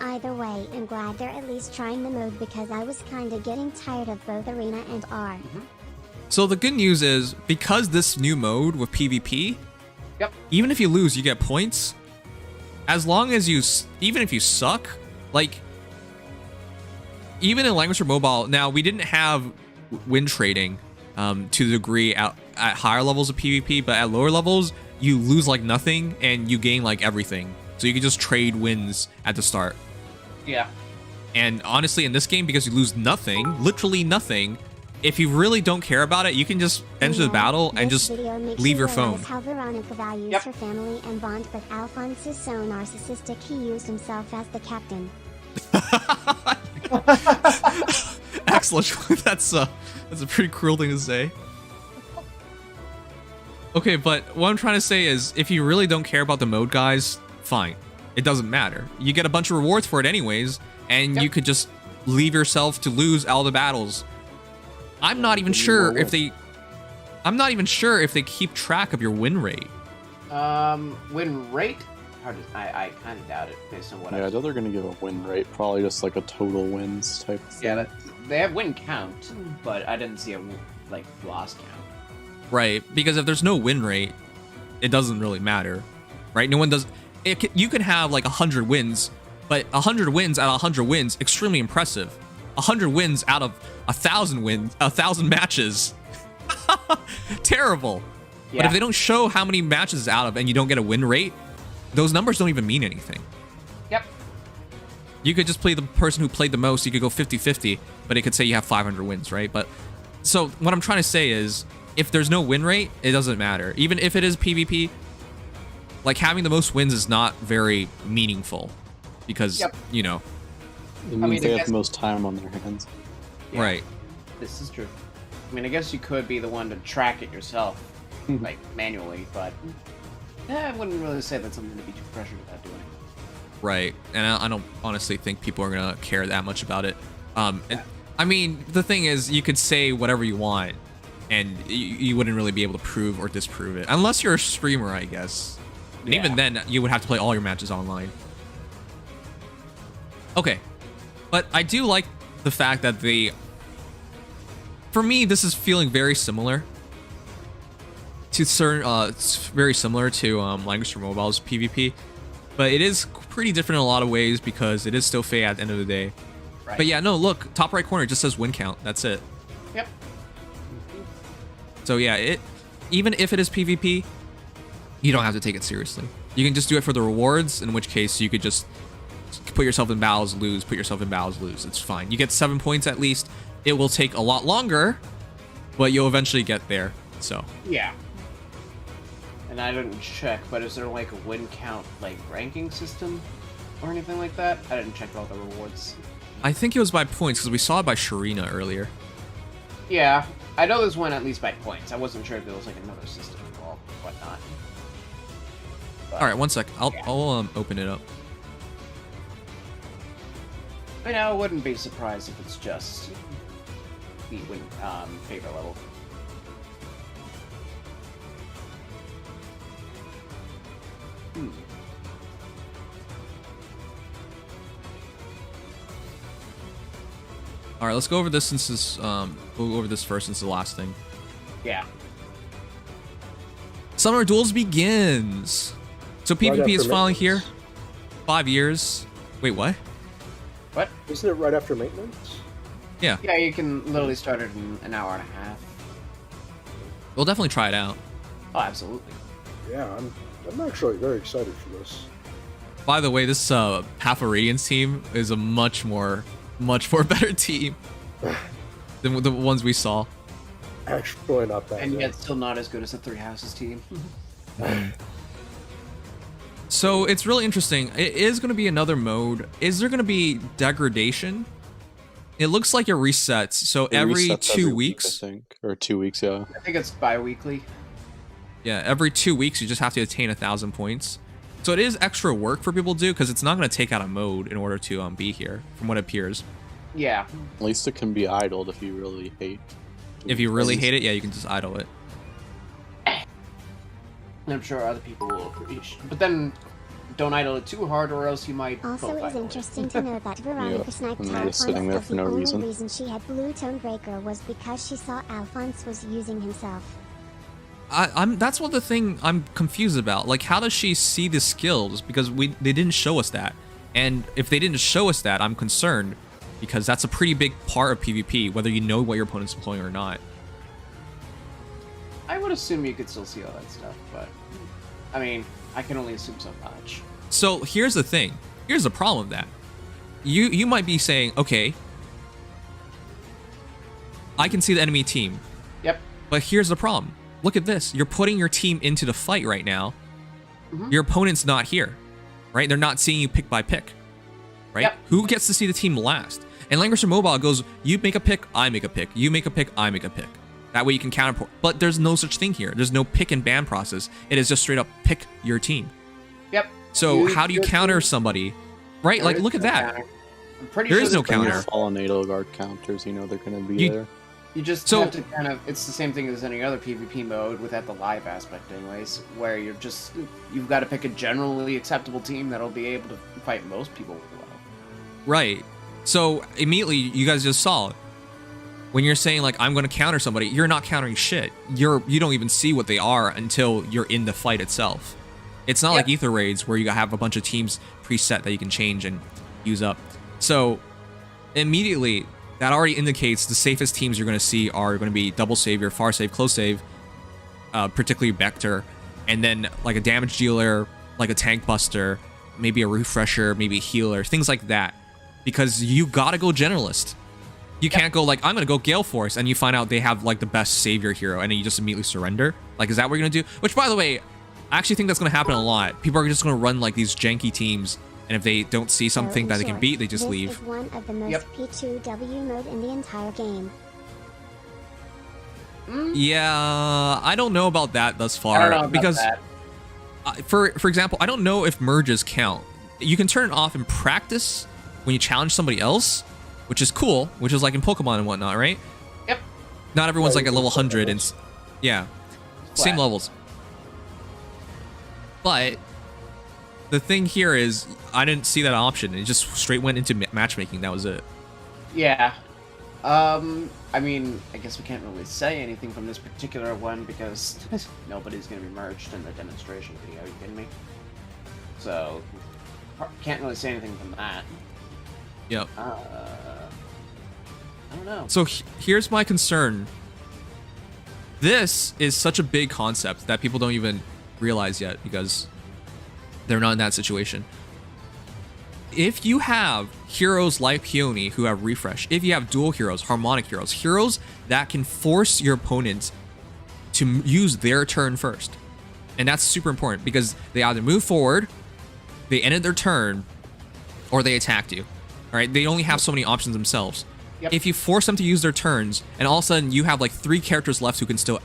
Either way, I'm glad they're at least trying the mode because I was kinda getting tired of both Arena and R. So the good news is, because this new mode with PvP, yep, even if you lose, you get points. As long as you, even if you suck, like, even in Langrisser Mobile, now we didn't have win trading to the degree at higher levels of PvP, but at lower levels, you lose like nothing and you gain like everything. So you can just trade wins at the start. Yeah. And honestly, in this game, because you lose nothing, literally nothing, if you really don't care about it, you can just enter the battle and just leave your phone. How Veronica values her family and bond, but Alphonse is so narcissistic he used himself as the captain. Excellent. That's a pretty cruel thing to say. Okay, but what I'm trying to say is, if you really don't care about the mode, guys, fine. It doesn't matter. You get a bunch of rewards for it anyways, and you could just leave yourself to lose all the battles. I'm not even sure if they keep track of your win rate. Win rate? I kind of doubt it based on what I know they're going to give a win rate, probably just like a total wins type thing. Yeah, they have win count, but I didn't see a like loss count. Right, because if there's no win rate, it doesn't really matter, right? No one does. You can have like 100 wins, but 100 wins out of 100 wins, extremely impressive. 100 wins out of 1,000 wins, 1,000 matches, terrible. Yeah. But if they don't show how many matches out of and you don't get a win rate, those numbers don't even mean anything. Yep. You could just play the person who played the most. You could go 50-50, but it could say you have 500 wins, right? But so what I'm trying to say is, if there's no win rate, it doesn't matter. Even if it is PvP, like having the most wins is not very meaningful because, you know. It means they have the most time on their hands. Yeah, right. This is true. I mean, I guess you could be the one to track it yourself, like manually, but I wouldn't really say that's something to be too pressured about doing. Right. And I don't honestly think people are going to care that much about it. And, I mean, the thing is, you could say whatever you want, and you wouldn't really be able to prove or disprove it. Unless you're a streamer, I guess. And even then, you would have to play all your matches online. Okay. But I do like the fact that for me, this is feeling very similar to certain, it's very similar to Langrisser Mobile's PvP. But it is pretty different in a lot of ways because it is still Fae at the end of the day. Right. But yeah, no, look, top right corner, it just says win count. That's it. Yep. So yeah, even if it is PvP, you don't have to take it seriously. You can just do it for the rewards, in which case you could just put yourself in battles, lose, put yourself in battles, lose. It's fine. You get 7 points at least. It will take a lot longer, but you'll eventually get there. So yeah. And I didn't check, but is there like a win count like ranking system or anything like that? I didn't check all the rewards. I think it was by points because we saw it by Sharina earlier. Yeah, I know there's one at least by points. I wasn't sure if there was like another system involved or whatnot. But, all right, 1 sec. I'll open it up. I know, I wouldn't be surprised if it's just the favorite level. All right, let's go over this since this we'll go over this first since it's the last thing. Yeah. Summer Duels begins. So PvP is finally here. 5 years. Wait, what? What? Isn't it right after maintenance? Yeah. Yeah, you can literally start it in an hour and a half. We'll definitely try it out. Oh, absolutely. Yeah, I'm actually very excited for this. By the way, this Half a Radiance team is a much more better team than the ones we saw. Actually, not that. And yet, still not as good as the Three Houses team. So it's really interesting. It is going to be another mode. Is there going to be degradation? It looks like it resets. So every 2 weeks, I think, or 2 weeks, yeah. I think it's bi-weekly. Yeah, every 2 weeks you just have to attain 1,000 points. So it is extra work for people to do because it's not going to take out a mode in order to be here, from what appears. Yeah. At least it can be idled if you really hate. If you really hate it, yeah, you can just idle it. I'm sure other people will appreciate, but then don't idle it too hard, or else you might. Also, it is interesting to note that Veronica sniped and Alphonse, sitting there as for the no only reason. reason she had blue tone breaker was because she saw Alphonse was using himself. That's what the thing I'm confused about. Like, how does she see the skills? Because they didn't show us that, and if they didn't show us that, I'm concerned because that's a pretty big part of PvP, whether you know what your opponent's employing or not. I would assume you could still see all that stuff, but I mean, I can only assume so much. So here's the thing. Here's the problem with that. You might be saying, okay, I can see the enemy team. Yep. But here's the problem. Look at this. You're putting your team into the fight right now. Your opponent's not here, right? They're not seeing you pick by pick, right? Yep. Who gets to see the team last? And Langrisser Mobile goes, you make a pick, I make a pick. You make a pick, I make a pick. That way you can counterport. But there's no such thing here. There's no pick and ban process. It is just straight up pick your team. Yep. So how do you counter somebody? Right? Like, look at that. I'm pretty There sure is no When you counter. follow NATO guard counters, you know they're going to be there. You just So- have to kind of, it's the same thing as any other PvP mode without the live aspect anyways, where you've got to pick a generally acceptable team that'll be able to fight most people well. Right. So immediately you guys just saw when you're saying like I'm going to counter somebody, you're not countering shit. You don't even see what they are until you're in the fight itself. It's not like Ether raids where you have a bunch of teams preset that you can change and use up. So immediately that already indicates the safest teams you're going to see are going to be double savior, far save, close save, particularly Vector, and then like a damage dealer, like a tank buster, maybe a refresher, maybe a healer, things like that. Because you got to go generalist. You can't go like, I'm going to go Gale Force, and you find out they have like the best savior hero, and then you just immediately surrender. Like, is that what you're going to do? Which, by the way, I actually think that's going to happen a lot. People are just going to run like these janky teams, and if they don't see something that they can beat, they just leave. This is one of the most P2W mode in the entire game. Yeah, I don't know about that thus far. I don't know about because that. For example, I don't know if merges count. You can turn it off in practice when you challenge somebody else, which is cool, which is like in Pokemon and whatnot, right? Yep. Not everyone's like at level 100 and yeah, same levels. But the thing here is I didn't see that option. It just straight went into matchmaking. That was it. Yeah. I mean, I guess we can't really say anything from this particular one because nobody's going to be merged in the demonstration video. Are you kidding me? So, can't really say anything from that. Yep. I don't know. So here's my concern. This is such a big concept that people don't even realize yet because they're not in that situation. If you have heroes like Peony who have refresh, if you have dual heroes, harmonic heroes that can force your opponent to use their turn first. And that's super important because they either move forward, they ended their turn, or they attacked you. All right, they only have so many options themselves. Yep. If you force them to use their turns, and all of a sudden you have like 3 characters left who can still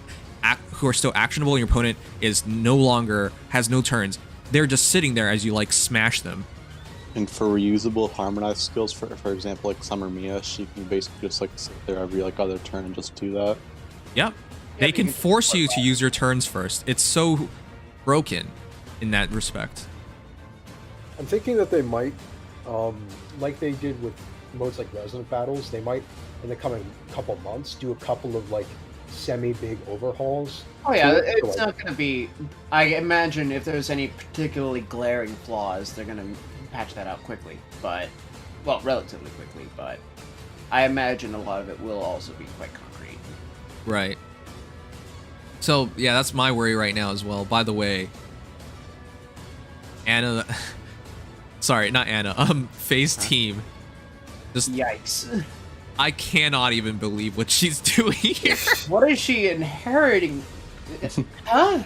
who are still actionable, and your opponent is no longer has no turns, they're just sitting there as you like smash them. And for reusable harmonized skills, for example, like Summer Mia, she can basically just like sit there every like other turn and just do that. Yep. They can force you to use your turns first. It's so broken in that respect. I'm thinking that they might, like they did with modes like Resonant Battles, they might, in the coming couple months, do a couple of like semi-big overhauls. Oh yeah, it's not going to be... I imagine if there's any particularly glaring flaws, they're going to patch that out quickly, but... Well, relatively quickly, but... I imagine a lot of it will also be quite concrete. Right. So, yeah, that's my worry right now as well. By the way, Anna... Sorry, not Anna. Faye's team. Just... Yikes. I cannot even believe what she's doing here. What is she inheriting? Huh?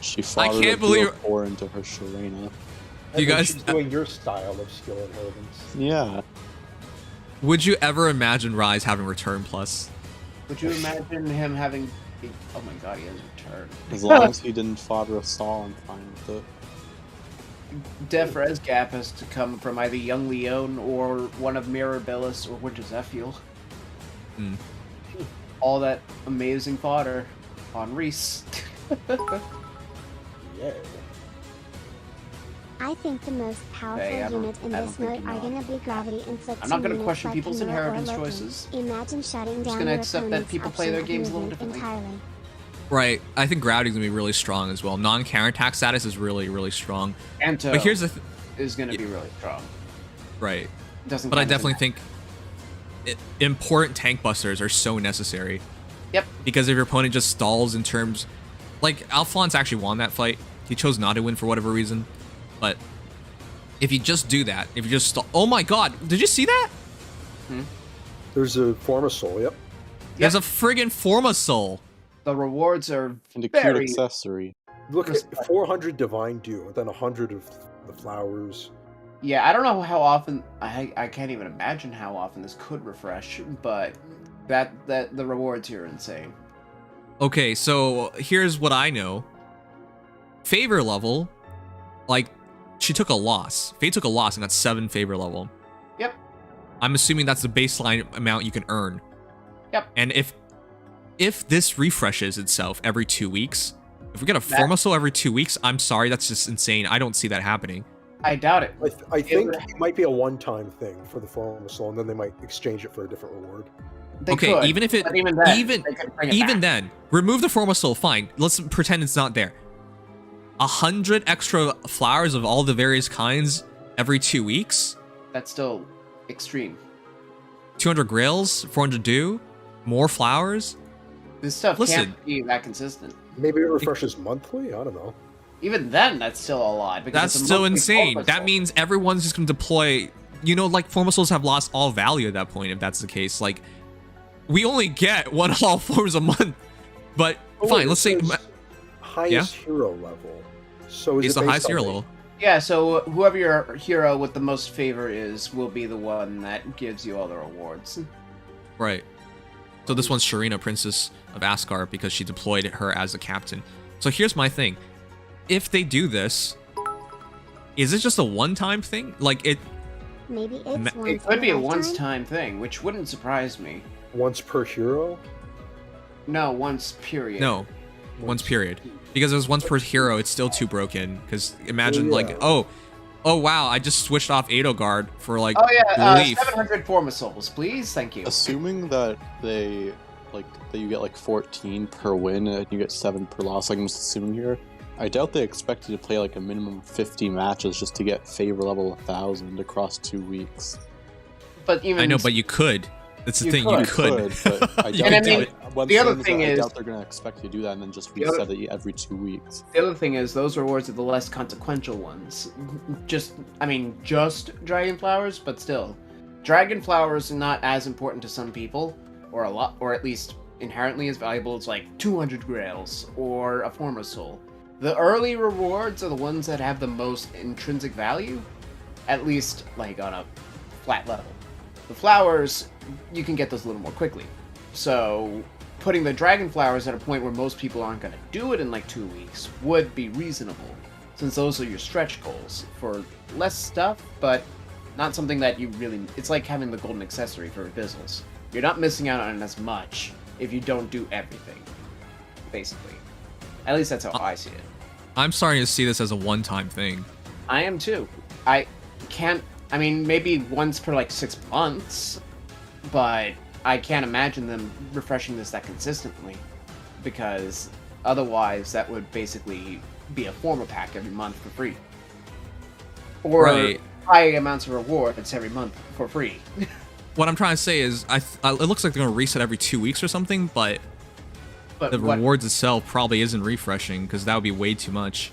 She fought can't believe pour into her Sharena. You guys she's doing your style of skill inheritance. Yeah. Would you ever imagine Rise having return plus? Would you imagine him having? Oh my god, he has return. As long as he didn't fodder a stall, I'm fine with it. Defrez Gap has to come from either Young Leon or one of Mirabilis or Winter Zephiel. Mm. All that amazing fodder on Reese. Yeah. I think the most powerful unit in this mode are gonna be Gravity Inflicting. I'm not gonna units question like people's Chimera or inheritance Loki. choices. Imagine shutting I'm just down gonna your accept that people play their opponent's games a little option of differently. entirely. Right. I think Gravity's gonna be really strong as well. Non-counter attack status is really, really strong. Anto but here's the is gonna be really strong. Right. Doesn't but I count definitely as think important tank busters are so necessary. Yep. Because if your opponent just stalls in terms, like Alphonse actually won that fight. He chose not to win for whatever reason, but if you just do that, if you just stall, oh my god, did you see that? There's a Form of Soul, yep. There's a friggin' Forma Soul. The rewards are And a very cute accessory. Look at 400 Divine Dew, and then 100 of the flowers. Yeah, I don't know how often. I can't even imagine how often this could refresh, but that the rewards here are insane. Okay, so here's what I know. Favor level, like, she took a loss. Faye took a loss and got 7 favor level. Yep. I'm assuming that's the baseline amount you can earn. Yep. And if this refreshes itself every 2 weeks, if we get a Forma Soul every 2 weeks, I'm sorry, that's just insane. I don't see that happening. I doubt it. I think it might be a one-time thing for the Form of Soul, and then they might exchange it for a different reward. They okay, could, even if it, but even then, even they could bring it back. then, remove the Forma Soul. Fine, let's pretend it's not there. 100 extra flowers of all the various kinds every 2 weeks. That's still extreme. 200 grails, 400 dew, more flowers. This stuff Listen, can't be that consistent. Maybe it refreshes monthly? I don't know. Even then, that's still a lot. Because that's it's a still monthly insane. Forma That Soul. means everyone's just going to deploy. You know, like Forma Souls have lost all value at that point. If that's the case, like we only get 1 all forms a month. But fine, let's say highest hero level. So is it's it the based highest on hero the- level. Yeah, so whoever your hero with the most favor is will be the one that gives you all the rewards. Right. So this one's Sharena, Princess of Asgard, because she deployed her as a captain. So here's my thing. If they do this, is it just a one-time thing? Like it... Maybe it's Ma- once It could be in a lifetime? once-time thing, which wouldn't surprise me. Once per hero? No, once period. No. Once period. Because it was once per hero, it's still too broken. Because imagine, Yeah. like, oh wow, I just switched off Edelgard for, like, Oh yeah, Leaf. 700 Forma Souls, please, thank you. Assuming that that you get like 14 per win and you get 7 per loss, like I'm just assuming here, I doubt they expect you to play like a minimum of 50 matches just to get favor level 1,000 across 2 weeks. But even I know, but you could. That's the You thing, could. you could. But I You doubt And I could do mean, it. what I'm the other saying thing that is- I doubt they're going to expect you to do that and then just The other- reset it every 2 weeks. the other thing is those rewards are the less consequential ones. Just dragon flowers, but still. Dragon flowers are not as important to some people, or a lot, or at least inherently as valuable as like 200 grails or a Forma Soul. The early rewards are the ones that have the most intrinsic value, at least like on a flat level. The flowers, you can get those a little more quickly. So putting the dragon flowers at a point where most people aren't going to do it in like 2 weeks would be reasonable, since those are your stretch goals for less stuff, but not something that you really... It's like having the golden accessory for Abyssals. You're not missing out on as much if you don't do everything, basically. At least that's how I see it. I'm starting to see this as a one-time thing. I am too. I can't... I mean, maybe once per like 6 months, but I can't imagine them refreshing this that consistently, because otherwise that would basically be a Forma pack every month for free. Or Right. high amounts of rewards every month for free. What I'm trying to say is, it looks like they're going to reset every 2 weeks or something, but the what- rewards itself probably isn't refreshing, because that would be way too much.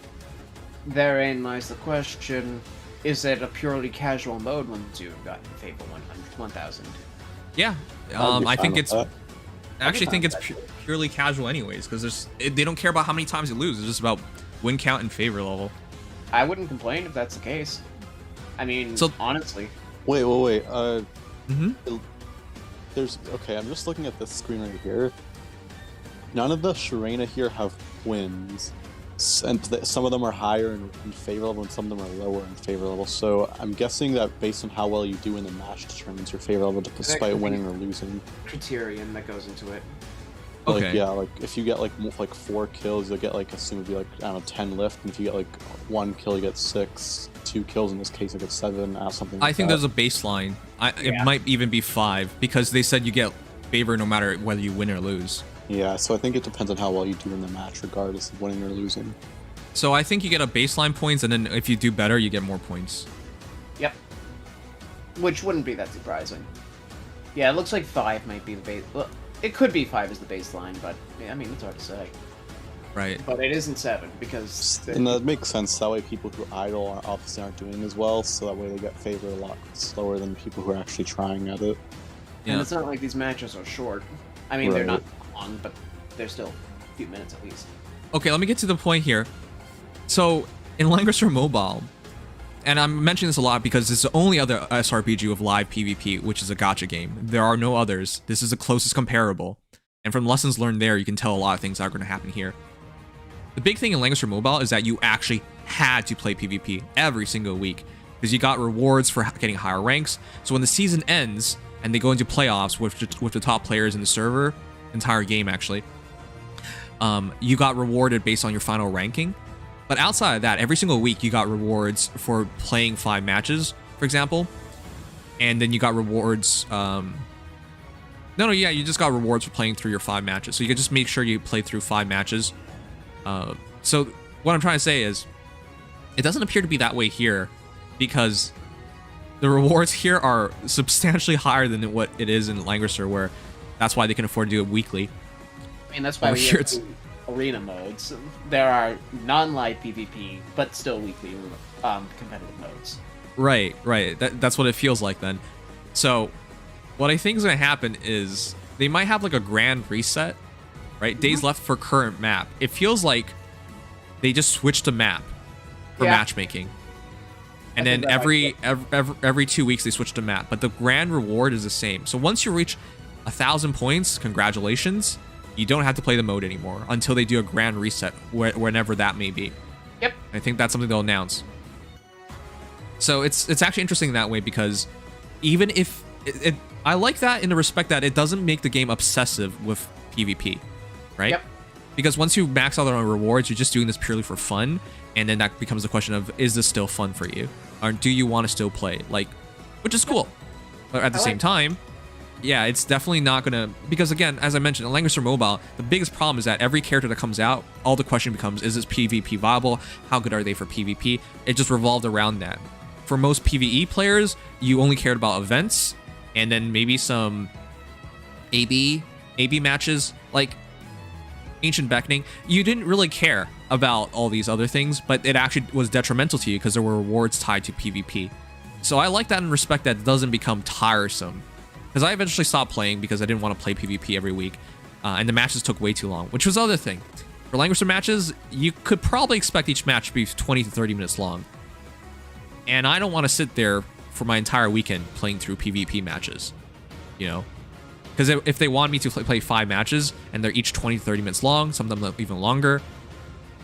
Therein lies the question, is it a purely casual mode once you've gotten Fable 1,000? Yeah, I'd be I fine think with it's... that. I actually think it's purely casual anyways, because they don't care about how many times you lose. It's just about win count and favor level. I wouldn't complain if that's the case. I mean, honestly. Wait. Okay, I'm just looking at this screen right here. None of the Sharena here have wins. And some of them are higher in favor level and some of them are lower in favor level. So I'm guessing that based on how well you do in the match determines your favor level despite winning or losing. Criterion that goes into it. Like, okay. Yeah, like if you get like 4 kills, you'll get like, assume it'd be like, I don't know, 10 lift. And if you get like 1 kill, you get 6. 2 kills in this case, you get 7, something like I think that. there's a baseline. It might even be 5 because they said you get favor no matter whether you win or lose. Yeah, so I think it depends on how well you do in the match, regardless of winning or losing. So I think you get a baseline points, and then if you do better, you get more points. Yep. Which wouldn't be that surprising. Yeah, it looks like 5 might be the base. Well, it could be 5 as the baseline, but yeah, I mean, it's hard to say. Right. But it isn't 7 because. And that makes sense. That way, people who idle obviously aren't doing as well, so that way they get favor a lot slower than people who are actually trying at it. Yeah. And it's not like these matches are short. I mean, they're not long, but they're still a few minutes at least. Okay, let me get to the point here. So, in Langrisser Mobile, and I'm mentioning this a lot because it's the only other SRPG with live PvP, which is a gacha game. There are no others. This is the closest comparable. And from lessons learned there, you can tell a lot of things that are going to happen here. The big thing in Langrisser Mobile is that you actually had to play PvP every single week because you got rewards for getting higher ranks. So when the season ends and they go into playoffs with the top players in the server, entire game actually, you got rewarded based on your final ranking. But outside of that, every single week you got rewards for playing 5 matches, for example. And then you got rewards... you just got rewards for playing through your 5 matches. So you could just make sure you play through 5 matches. So what I'm trying to say is, it doesn't appear to be that way here, because the rewards here are substantially higher than what it is in Langrisser, where that's why they can afford to do it weekly. I mean, that's why we have arena modes. There are non-live PvP, but still weekly competitive modes. Right. That's what it feels like then. So what I think is going to happen is they might have like a grand reset, right? Mm-hmm. Days left for current map. It feels like they just switched a map for matchmaking. And then every 2 weeks they switch to map, but the grand reward is the same. So once you reach 1,000 points, congratulations. You don't have to play the mode anymore until they do a grand reset, whenever that may be. Yep. I think that's something they'll announce. So it's actually interesting that way, because even if I like that in the respect that it doesn't make the game obsessive with PvP, right? Yep. Because once you max out on rewards, you're just doing this purely for fun, and then that becomes the question of, is this still fun for you, or do you want to still play? Like, which is cool, but at the same time, yeah, it's definitely not gonna, because again, as I mentioned, in Langrisser Mobile, the biggest problem is that every character that comes out, all the question becomes, is this PvP viable? How good are they for PvP? It just revolved around that. For most PvE players, you only cared about events, and then maybe some AB matches, like Ancient Beckoning. You didn't really care about all these other things, but it actually was detrimental to you because there were rewards tied to PvP. So I like that in respect that it doesn't become tiresome. Because I eventually stopped playing because I didn't want to play PvP every week, and the matches took way too long, which was the other thing. For Langrisser matches, you could probably expect each match to be 20 to 30 minutes long. And I don't want to sit there for my entire weekend playing through PvP matches, you know? Because if they want me to play 5 matches, and they're each 20 to 30 minutes long, some of them even longer,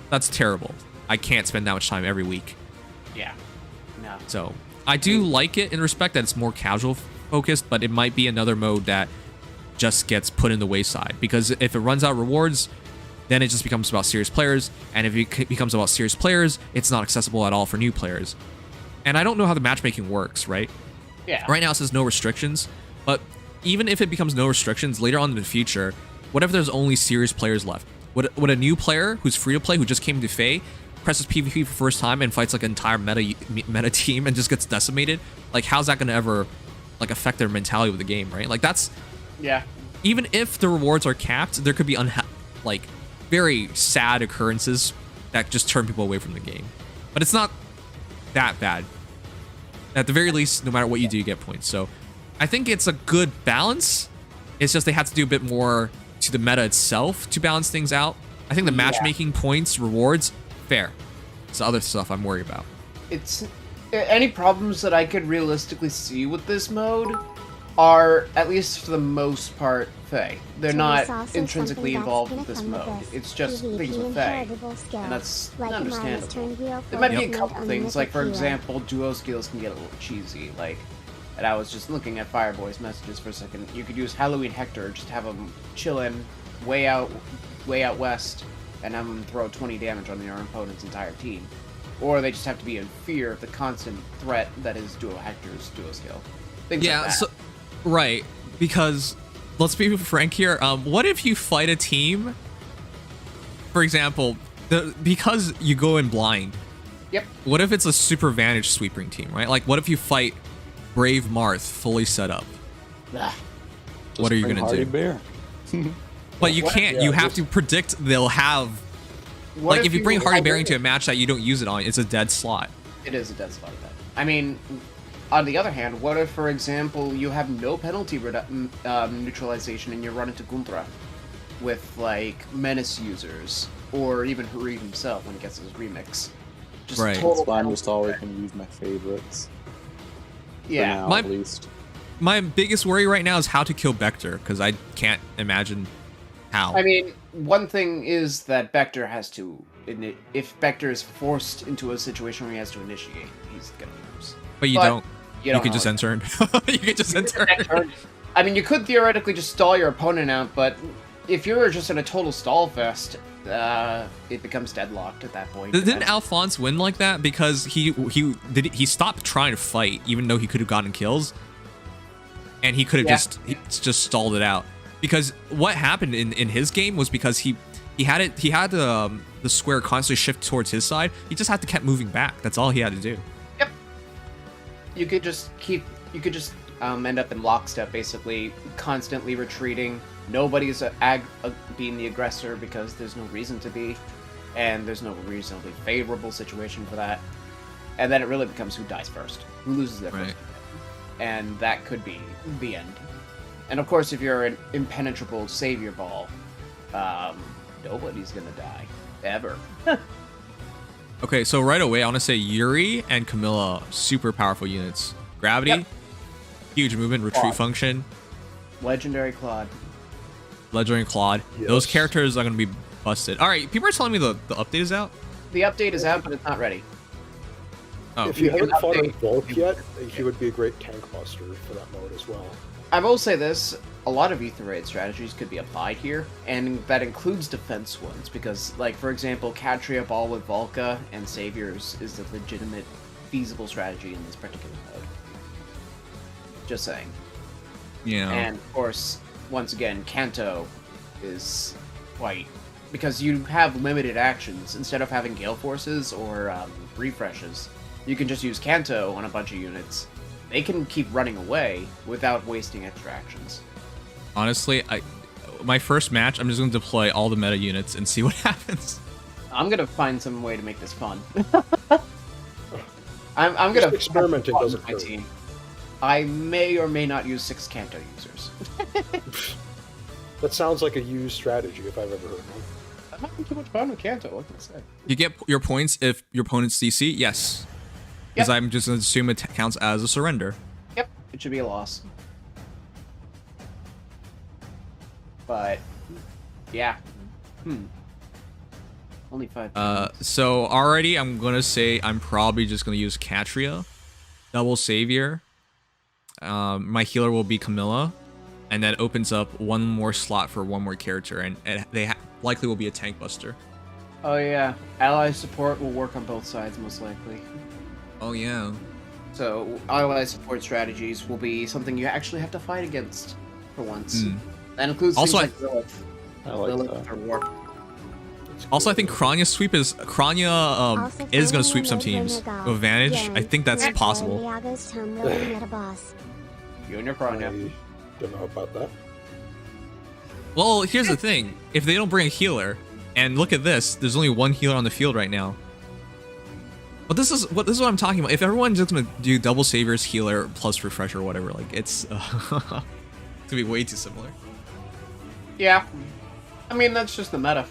that's terrible. I can't spend that much time every week. Yeah. No. So, I do like it in respect that it's more casual focused, but it might be another mode that just gets put in the wayside, because if it runs out rewards, then it just becomes about serious players, and if it becomes about serious players, it's not accessible at all for new players. And I don't know how the matchmaking works, right? Yeah. Right now it says no restrictions, but even if it becomes no restrictions later on in the future, what if there's only serious players left? Would a new player who's free to play, who just came to Fae, presses PvP for the first time and fights like an entire meta team and just gets decimated? Like, how's that going to ever like affect their mentality with the game, right? Like, that's, yeah, even if the rewards are capped, there could be like very sad occurrences that just turn people away from the game. But it's not that bad. At the very least, no matter what you do, you get points. So I think it's a good balance. It's just they have to do a bit more to the meta itself to balance things out. I think the matchmaking points, rewards, Fair. It's the other stuff I'm worried about. It's any problems that I could realistically see with this mode are, at least for the most part, Fae. They're not intrinsically involved with this mode. It's just things with Fae, and that's understandable. There might be a couple things, like for example, duo skills can get a little cheesy. Like, and I was just looking at Fireboy's messages for a second. You could use Halloween Hector, just have him chillin' way out west, and have him throw 20 damage on your opponent's entire team. Or they just have to be in fear of the constant threat that is Duo Hector's duo skill. Things like that. So, right, because let's be frank here. What if you fight a team, for example, because you go in blind? Yep. What if it's a super Vanish sweeping team, right? Like, what if you fight Brave Marth fully set up? What are you gonna do? Bear. But you can't. You have to predict they'll have. What like if you bring Hardy Bear into a match that you don't use it on, it's a dead slot. It is a dead slot. I mean, on the other hand, what if, for example, you have no penalty neutralization and you run into Guntra with like Menace users, or even Harid himself when he gets his remix? Just right. That's why I'm just always gonna use my favorites. Yeah, now, at least. My biggest worry right now is how to kill Vector, because I can't imagine how. I mean, one thing is that Vector has to. If Vector is forced into a situation where he has to initiate, he's gonna lose. But you don't. You can just end turn. You can just end turn. I mean, you could theoretically just stall your opponent out, but if you're just in a total stall fest, it becomes deadlocked at that point. Didn't Alphonse win like that because he stopped trying to fight even though he could have gotten kills, and he could have just stalled it out. Because what happened in his game was because he had the square constantly shift towards his side. He just had to keep moving back. That's all he had to do. Yep. You could just end up in lockstep, basically constantly retreating. Nobody's being the aggressor because there's no reason to be, and there's no reasonably favorable situation for that. And then it really becomes who dies first, who loses their first, and that could be the end. And of course, if you're an impenetrable savior ball, nobody's gonna die ever. Okay, so right away, I want to say Yuri and Camilla, super powerful units. Gravity, huge movement, retreat function. Legendary Claude. Legendary Claude. Yes. Those characters are going to be busted. All right, people are telling me the update is out. The update is out, but it's not ready. Oh. If you haven't fought on Volk yet, he would be a great tank buster for that mode as well. I will say this, a lot of Ether Raid strategies could be applied here, and that includes defense ones, because, like, for example, Katria Ball with Volca and Saviors is the legitimate, feasible strategy in this particular mode. Just saying. Yeah. And, of course, once again, Kanto is quite... because you have limited actions. Instead of having Gale Forces or refreshes, you can just use Kanto on a bunch of units. They can keep running away without wasting extra actions. Honestly, my first match, I'm just going to deploy all the meta units and see what happens. I'm going to find some way to make this fun. I'm going to experiment. It doesn't my hurt. team. I may or may not use 6 Kanto users. That sounds like a used strategy if I've ever heard one. I'm having too much fun with Kanto, what can I say? You get your points if your opponent's DC? Yes. Because I'm just going to assume it counts as a surrender. Yep, it should be a loss. But, yeah. Only 5 points. So already I'm going to say I'm probably just going to use Katria, double Savior. My healer will be Camilla, and that opens up one more slot for one more character, and they likely will be a tank buster. Oh yeah, ally support will work on both sides most likely. Oh yeah. So ally support strategies will be something you actually have to fight against for once. That includes also, things like Lilith. Lilith or Warp. Also, I think Kranya is going to sweep some teams with advantage. I think that's possible. You and your Kranya. I don't know about that. Well, here's the thing: if they don't bring a healer, and look at this, there's only one healer on the field right now. But this is what I'm talking about. If everyone's just gonna do double Saviors, healer plus refresher, or whatever, like it's gonna be way too similar. Yeah, I mean that's just the meta.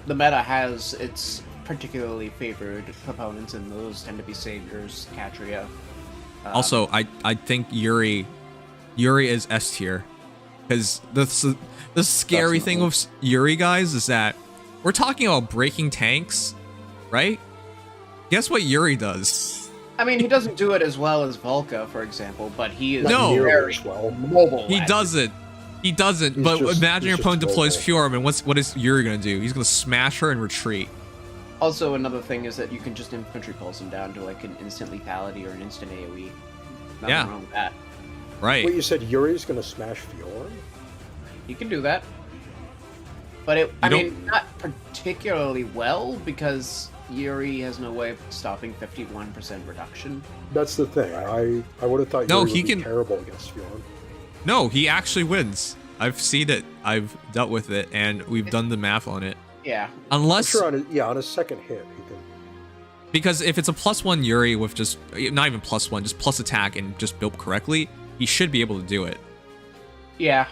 The meta has its particularly favored opponents, and those tend to be Saviors, Catria. Also, I think Yuri is S tier, because the scary thing with Yuri, guys, is that we're talking about breaking tanks, right? Guess what Yuri does? I mean, he doesn't do it as well as Volca, for example, but he is very mobile. He doesn't. He doesn't. But imagine your opponent deploys Fjorm, and what is Yuri gonna do? He's gonna smash her and retreat. Also, another thing is that you can just infantry pulse him down to like an instant lethality or an instant AoE. Nothing wrong with that. Right. Wait, you said Yuri's gonna smash Fjorm? You can do that. But I mean, not particularly well, because Yuri has no way of stopping 51% reduction. That's the thing. I would have thought Yuri would be terrible against Fjorm. No, he actually wins. I've seen it. I've dealt with it, and we've done the math on it. Yeah. Unless... I'm sure on his second hit, he can... Because if it's a +1 Yuri with just... Not even +1, just plus attack and just built correctly, he should be able to do it. Yeah.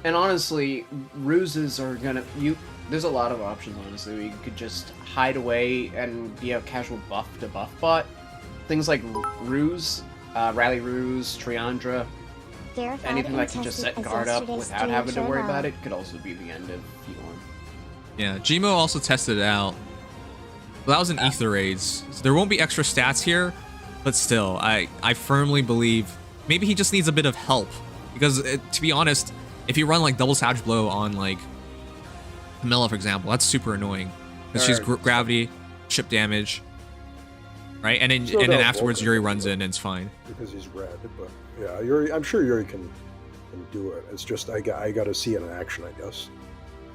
And honestly, ruses are gonna... There's a lot of options, honestly. You could just hide away and be a casual buff to buff bot. Things like ruse, rally ruse, Triandra, anything that can just set guard up without having to worry about it could also be the end of Fjorm. Yeah, Gmo also tested it out. Well, that was an Ether Raids. So there won't be extra stats here, but still, I firmly believe maybe he just needs a bit of help. Because, to be honest, if you run like double Savage Blow on like Camilla, for example, that's super annoying. Because she's gravity, chip damage, right? And then afterwards Yuri runs in and it's fine. Because he's red, but yeah, Yuri. I'm sure Yuri can do it. It's just I got to see it in action, I guess.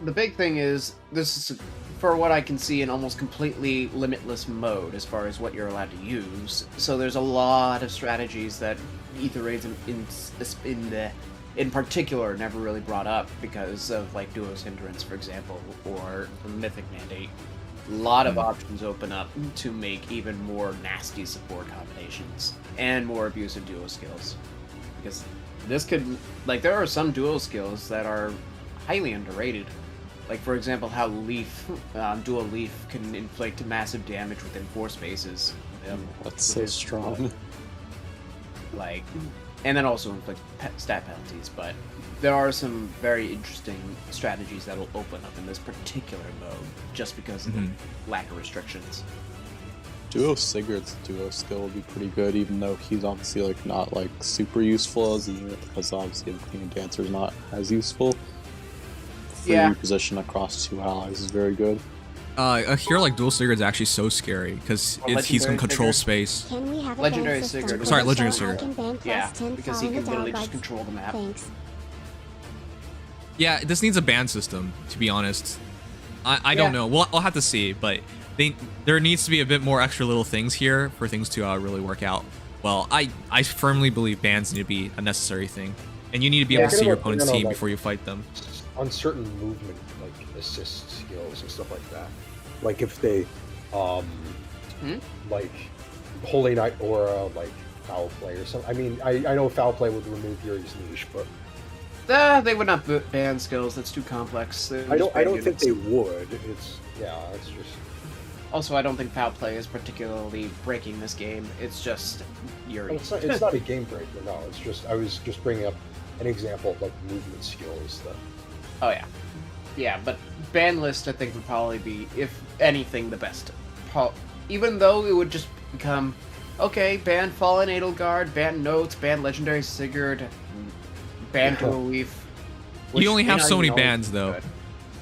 The big thing is, this is, for what I can see, an almost completely limitless mode as far as what you're allowed to use. So there's a lot of strategies that Ether Raids in particular never really brought up because of like Duo's Hindrance, for example, or the Mythic Mandate. A lot of options open up to make even more nasty support combinations and more abusive duo skills. Because this could, like, there are some duo skills that are highly underrated. Like, for example, how Dual Leaf can inflict massive damage within 4 spaces. That's so strong. Like, and then also inflict stat penalties, but there are some very interesting strategies that will open up in this particular mode just because of the lack of restrictions. Duo Sigurd's duo skill will be pretty good, even though he's obviously like not like super useful as a unit, because obviously the Queen Dancer is not as useful. Free reposition across 2 allies is very good. A hero like Dual Sigurd is actually so scary because he's gonna control space. Can we have a Legendary ban system Sigurd. Sorry, so Legendary I Sigurd. can ban Yeah, +10 because he following can the literally dialogue? just control the map. Thanks. Yeah, this needs a ban system, to be honest. I don't know. We'll have to see, but there needs to be a bit more extra little things here for things to really work out. Well, I firmly believe bans need to be a necessary thing, and you need to be able to see your opponent's team before you fight them. On certain movement, like assist skills and stuff like that. Like if they, like Holy Knight Aura, like Foul Play or something. I mean, I know Foul Play would remove Yuri's niche, but they would not ban skills. That's too complex. I don't think they would. It's just. Also, I don't think Foul Play is particularly breaking this game. It's just Yuri. It's not a game breaker. No, it's just I was just bringing up an example of like movement skills that. Oh yeah, yeah. But ban list, I think, would probably be, if anything, the best. Even though it would just become, okay, ban Fallen Edelgard, ban Notes, ban Legendary Sigurd, ban Dual Leaf. You only have so many bans, though. Good.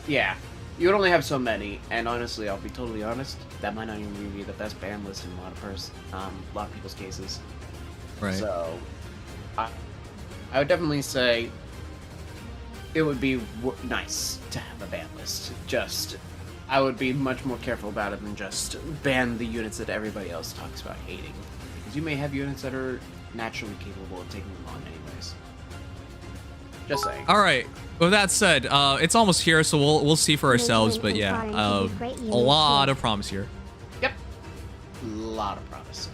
Yeah, you would only have so many, and honestly, I'll be totally honest, that might not even be the best ban list in a lot of people's cases. Right. So, I would definitely say it would be nice to have a ban list. Just, I would be much more careful about it than just ban the units that everybody else talks about hating. Because you may have units that are naturally capable of taking them on anyways. Just saying. All right. With that said, it's almost here, so we'll see for ourselves. But yeah, a lot of promise here. Yep. A lot of promise.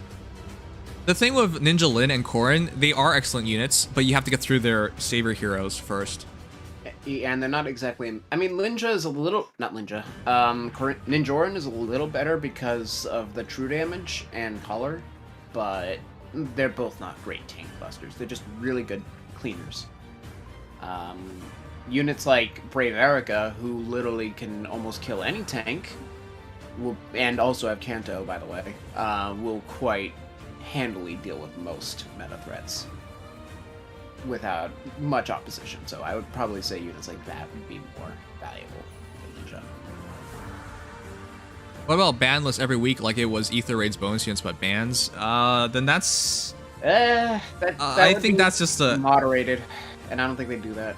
The thing with Ninja Lin and Corrin, they are excellent units, but you have to get through their savior heroes first. Yeah, and they're not exactly. I mean, Ninja is a little not Ninja. Ninjoran is a little better because of the true damage and color, but they're both not great tank busters. They're just really good cleaners. Units like Brave Erica, who literally can almost kill any tank, and also have Kanto, by the way, will quite handily deal with most meta threats without much opposition. So I would probably say units like that would be more valuable than Ninja. What about banless every week like it was Ether Raid's bonus units but bans? Then that's... I think that's just a... moderated, and I don't think they do that.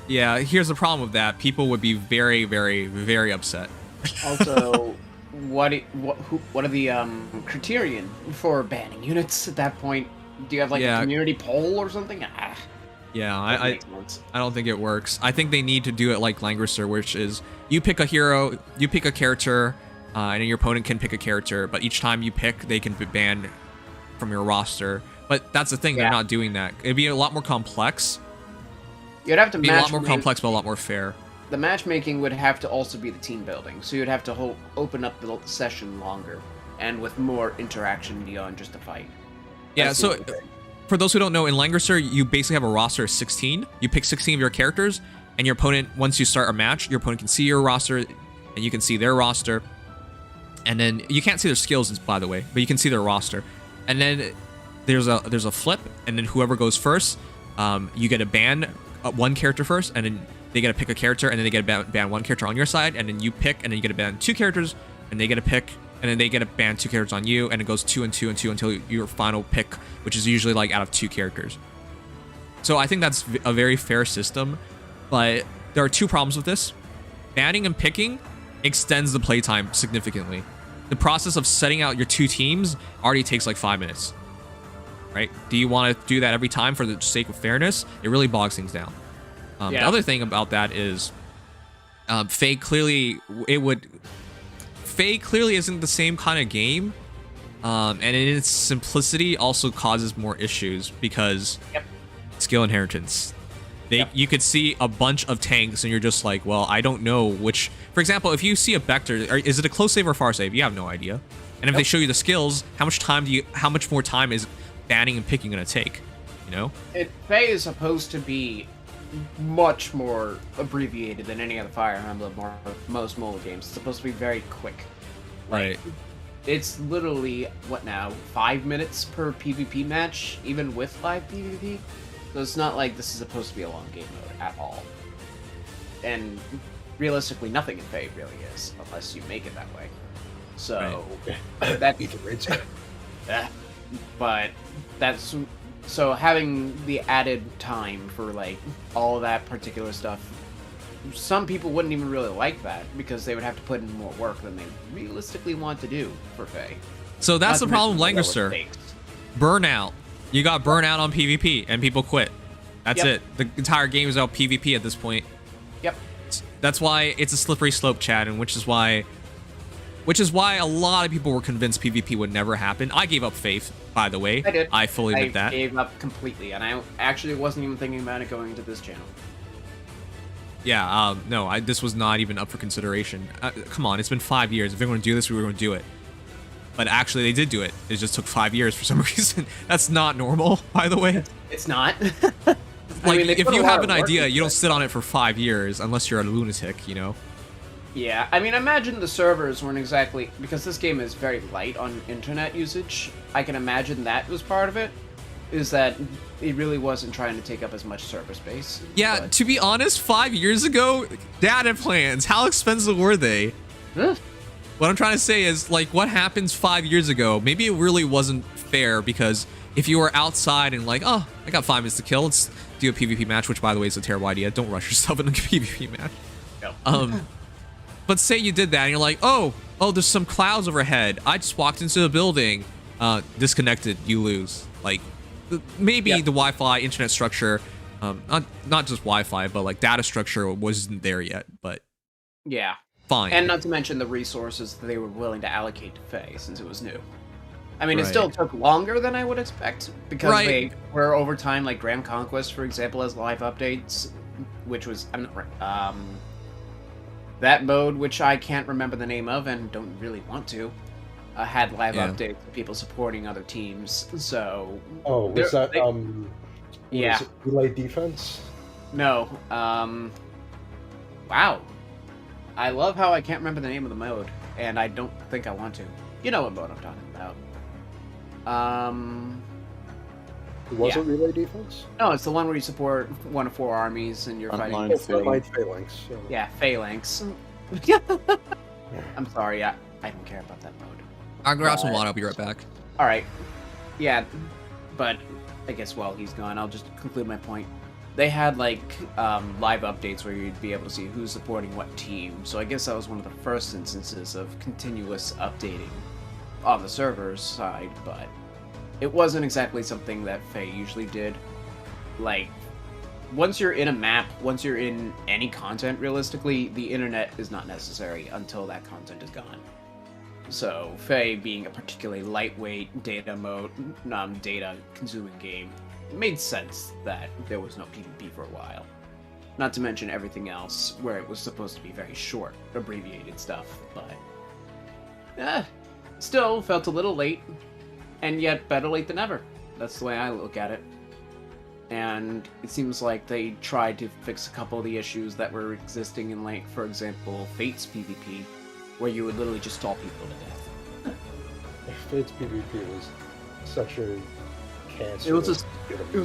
Yeah, here's the problem with that. People would be very, very, very upset. Also, what are the criterion for banning units at that point? Do you have like a community poll or something? Yeah, I don't think it works. I think they need to do it like Langrisser, which is you pick a hero, you pick a character, and your opponent can pick a character, but each time you pick, they can be banned from your roster. But that's the thing, they're not doing that. It'd be a lot more complex. You'd have to be a lot more complex, but a lot more fair. The matchmaking would have to also be the team building, so you'd have to open up the session longer and with more interaction beyond just a fight. Yeah, so for those who don't know, in Langrisser, you basically have a roster of 16. You pick 16 of your characters, and your opponent, once you start a match, your opponent can see your roster, and you can see their roster. And then you can't see their skills, by the way, but you can see their roster. And then there's a flip, and then whoever goes first, you get a ban one character first, and then they get to pick a character, and then they get to ban one character on your side, and then you pick, and then you get to ban two characters, and they get to pick, and then they get to ban two characters on you, and it goes 2 and 2 and 2 until your final pick, which is usually like out of 2 characters. So I think that's a very fair system, but there are 2 problems with this. Banning and picking extends the playtime significantly. The process of setting out your 2 teams already takes like 5 minutes. Right? Do you want to do that every time for the sake of fairness? It really bogs things down. The other thing about that is Faye clearly isn't the same kind of game, and in its simplicity also causes more issues because skill inheritance. You could see a bunch of tanks and you're just like, well, I don't know which. For example, if you see a Vector, is it a close save or far save? You have no idea. And if they show you the skills, how much more time is banning and picking gonna take? You know? Faye is supposed to be much more abbreviated than any other Fire Emblem or most mobile games. It's supposed to be very quick. Right. It's literally, what now, 5 minutes per PvP match, even with live PvP? So it's not like this is supposed to be a long game mode at all. And realistically, nothing in Faye really is, unless you make it that way. So, but that's... So having the added time for, like, all of that particular stuff, some people wouldn't even really like that, because they would have to put in more work than they realistically want to do for Faye. So that's the problem with Langrisser. Burnout. You got burnout on PvP, and people quit. That's it. The entire game is about PvP at this point. Yep. That's why it's a slippery slope, Chad, and which is why a lot of people were convinced PvP would never happen. I gave up faith, by the way. I did. I fully admit that. I gave up completely, and I actually wasn't even thinking about it going into this channel. Yeah, no, this was not even up for consideration. Come on, it's been 5 years. If we were going to do this, we were going to do it. But actually, they did do it. It just took 5 years for some reason. That's not normal, by the way. It's not. Like, if you have an idea, you don't sit on it for 5 years, unless you're a lunatic, you know? Yeah, I mean, imagine the servers weren't exactly... Because this game is very light on internet usage, I can imagine that was part of it, is that it really wasn't trying to take up as much server space. Yeah, but to be honest, 5 years ago, data plans, how expensive were they? What I'm trying to say is, like, what happens 5 years ago, maybe it really wasn't fair, because if you were outside and like, oh, I got 5 minutes to kill, let's do a PvP match, which, by the way, is a terrible idea. Don't rush yourself in a PvP match. No. But say you did that, and you're like, oh, there's some clouds overhead. I just walked into the building. Disconnected, you lose. Like, maybe the Wi-Fi internet structure, not just Wi-Fi, but like data structure wasn't there yet, but yeah, fine. And not to mention the resources that they were willing to allocate to Faye since it was new. I mean, it still took longer than I would expect because they were over time, like Grand Conquest, for example, has live updates. which was that mode, which I can't remember the name of and don't really want to, had live updates of people supporting other teams. So was that yeah, was it relay defense? No. Wow. I love how I can't remember the name of the mode, and I don't think I want to. You know what mode I'm talking about. It wasn't relay defense? No, it's the one where you support 1 of 4 armies and you're fighting. Phalanx. Yeah, Phalanx. I'm sorry, I don't care about that mode. I'll grab some water, I'll be right back. Alright. Yeah, but I guess while he's gone, I'll just conclude my point. They had, like, live updates where you'd be able to see who's supporting what team, so I guess that was one of the first instances of continuous updating on the server's side, but it wasn't exactly something that Faye usually did. Like, once you're in a map, once you're in any content, realistically, the internet is not necessary until that content is gone. So, Faye being a particularly lightweight data-consuming game, it made sense that there was no PvP for a while. Not to mention everything else, where it was supposed to be very short, abbreviated stuff, but still felt a little late, and yet better late than never. That's the way I look at it. And it seems like they tried to fix a couple of the issues that were existing in, like, for example, Fate's PvP, where you would literally just stall people to death. Fate's PvP was such a cancer. It was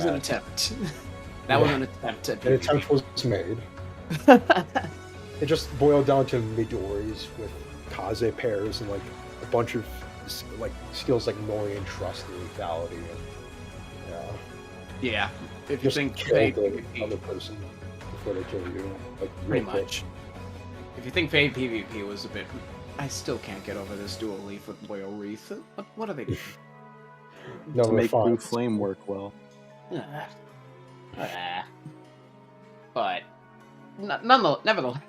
an attempt. That was an attempt at PvP. An attempt was made. It just boiled down to Midori's with Kaze pairs and like a bunch of like skills like Nori and Trust and Lethality. And, yeah, if you just think kill Fate the PvP, other person before they kill you, like pretty real quick. much. If you think Fate PvP was a bit, I still can't get over this Dual Leaf with Loyal Wreath. What are they doing? No, to make Blue Flame work well. But nevertheless,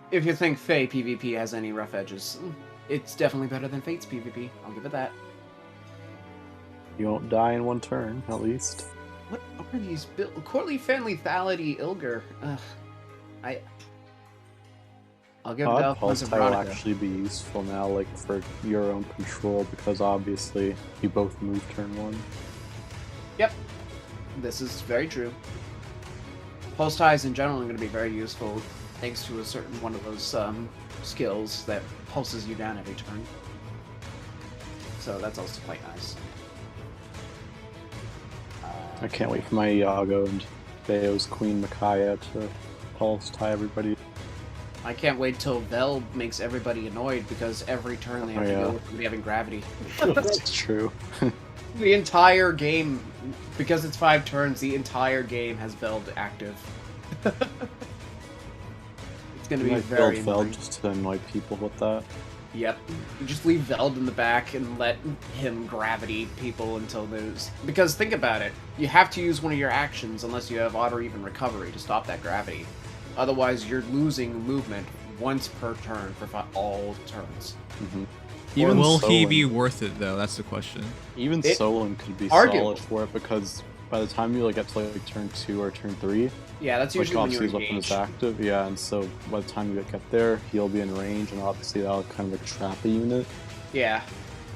if you think Fae PvP has any rough edges, it's definitely better than Fate's PvP. I'll give it that. You won't die in one turn, at least. What are these Courtly Fan Lethality Ilger? I'll give it Pulse tie will actually be useful now, like for your own control, because obviously you both move turn 1. Yep, this is very true. Pulse ties in general are going to be very useful, thanks to a certain one of those skills that pulses you down every turn. So that's also quite nice. I can't wait for my Iago and Baeo's Queen Micaiah to pulse tie everybody. I can't wait till Veld makes everybody annoyed because every turn they have to go with somebody having gravity. That's true. The entire game, because it's 5 turns, the entire game has Veld active. It's gonna be very annoying. Veld just to annoy people with that. Yep. You just leave Veld in the back and let him gravity people until there's... Because think about it, you have to use one of your actions unless you have odd or even recovery to stop that gravity. Otherwise, you're losing movement once per turn for all turns. Mm-hmm. Even will he be worth it though? That's the question. Even Solon could be solid for it because by the time you get to turn 2 or turn 3, yeah, that's usually when you're weapon is active. Yeah, and so by the time you get there, he'll be in range, and obviously that'll kind of trap a unit. Yeah,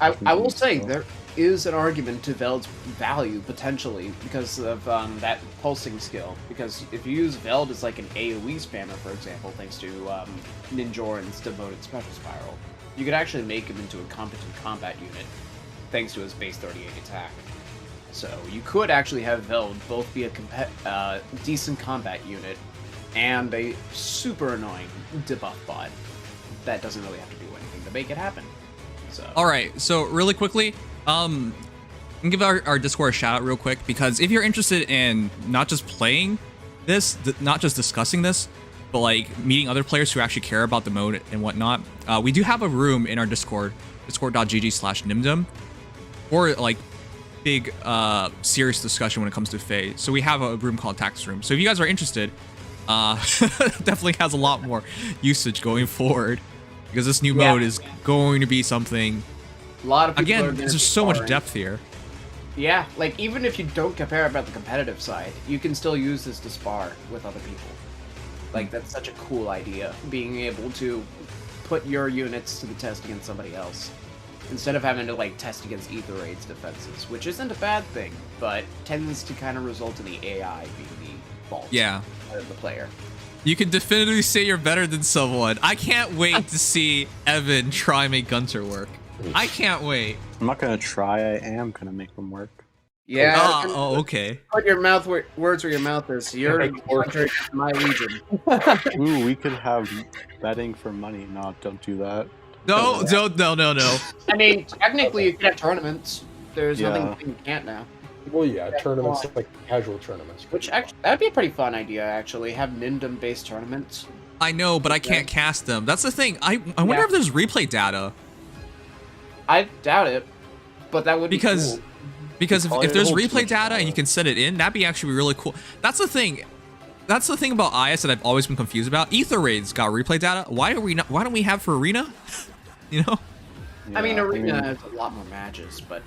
I will say there is an argument to Veld's value potentially because of that pulsing skill. Because if you use Veld as like an AoE spammer, for example, thanks to Ninjoran's devoted special spiral, you could actually make him into a competent combat unit thanks to his base 38 attack. So you could actually have Veld both be a decent combat unit and a super annoying debuff bot that doesn't really have to do anything to make it happen. So. All right, so really quickly, I'm gonna give our Discord a shout out real quick because if you're interested in not just playing this, not just discussing this, but like meeting other players who actually care about the mode and whatnot, we do have a room in our Discord, discord.gg/Nimdom, for like big serious discussion when it comes to Fae. So we have a room called Tax Room. So if you guys are interested, definitely has a lot more usage going forward because this new mode is going to be something. A lot of people again, there's so much depth here. Yeah, like, even if you don't compare about the competitive side, you can still use this to spar with other people. Like, that's such a cool idea, being able to put your units to the test against somebody else. Instead of having to, like, test against Ether Raid's defenses, which isn't a bad thing, but tends to kind of result in the AI being the fault of the player. You can definitively say you're better than someone. I can't wait to see Evan try make Gunter work. I can't wait. I'm not gonna try. I am gonna make them work. Yeah. Okay. Put your mouth words where your mouth is. You're my legion. Ooh, we could have betting for money. No, don't do that. No. I mean, technically, you can have tournaments. There's nothing you can't now. Well, yeah, tournaments, like casual tournaments. Which, actually, that'd be a pretty fun idea, actually. Have Nimdom-based tournaments. I know, but I can't cast them. That's the thing. I wonder if there's replay data. I doubt it, but that would be cool. Because if there's replay data and you can set it in, that'd be actually really cool. That's the thing. That's the thing about IS that I've always been confused about. Ether Raids got replay data. Why don't we have for Arena? You know? I mean, Arena has a lot more matches, but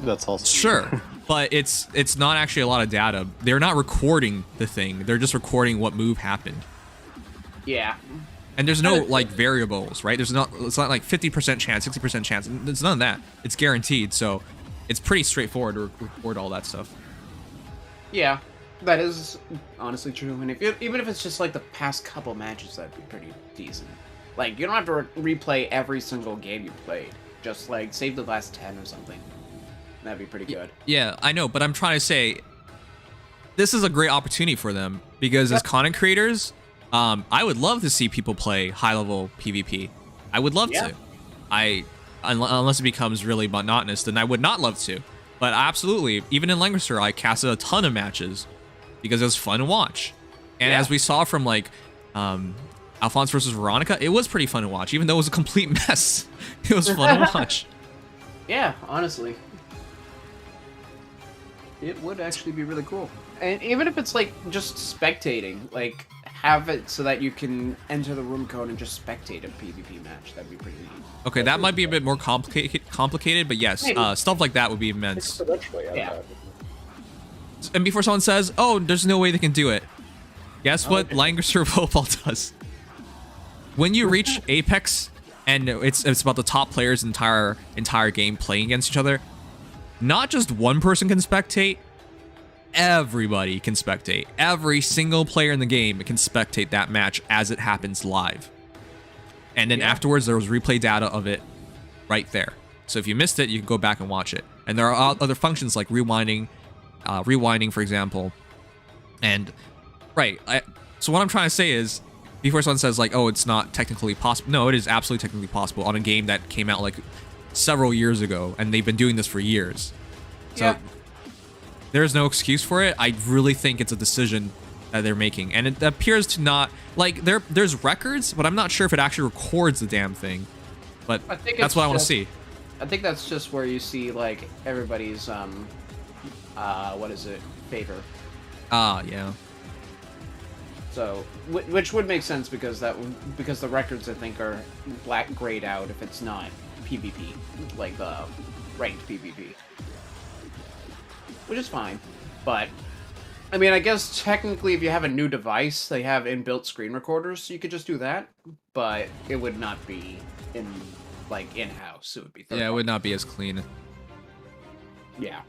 that's also sure. But it's not actually a lot of data. They're not recording the thing. They're just recording what move happened. Yeah. And there's no like variables, right? It's not like 50% chance, 60% chance. It's none of that. It's guaranteed. So it's pretty straightforward to record all that stuff. Yeah, that is honestly true. And even if it's just like the past couple matches, that'd be pretty decent. Like, you don't have to replay every single game you played. Just like save the last 10 or something. That'd be pretty good. Yeah, I know, but I'm trying to say this is a great opportunity for them because as content creators, I would love to see people play high-level PvP. I would love to. Unless it becomes really monotonous, then I would not love to. But absolutely, even in Langrisser, I casted a ton of matches because it was fun to watch. And as we saw from like Alphonse versus Veronica, it was pretty fun to watch, even though it was a complete mess. It was fun to watch. Yeah, honestly. It would actually be really cool. And even if it's like just spectating, like have it so that you can enter the room code and just spectate a PvP match. That'd be pretty neat. Okay, that might be a bit more complicated, but yes, stuff like that would be immense. And before someone says, "Oh, there's no way they can do it," guess what? Langrisser Volleyball does. When you reach Apex, and it's about the top players entire game playing against each other, not just one person can spectate. Everybody can spectate. Every single player in the game can spectate that match as it happens live. And then afterwards, there was replay data of it right there. So if you missed it, you can go back and watch it. And there are other functions like rewinding, for example. And so what I'm trying to say is, before someone says like, "Oh, it's not technically possible," no, it is absolutely technically possible on a game that came out like several years ago, and they've been doing this for years. So there's no excuse for it. I really think it's a decision that they're making, and it appears to not like there's records, but I'm not sure if it actually records the damn thing. But that's what I want to see. I think that's just where you see like everybody's favor. Yeah. So, which would make sense because the records I think are grayed out if it's not PvP, like the ranked PvP, which is fine. But I mean, I guess technically, if you have a new device, they have inbuilt screen recorders, so you could just do that. But it would not be in-house. It would be it would not be as clean. Yeah.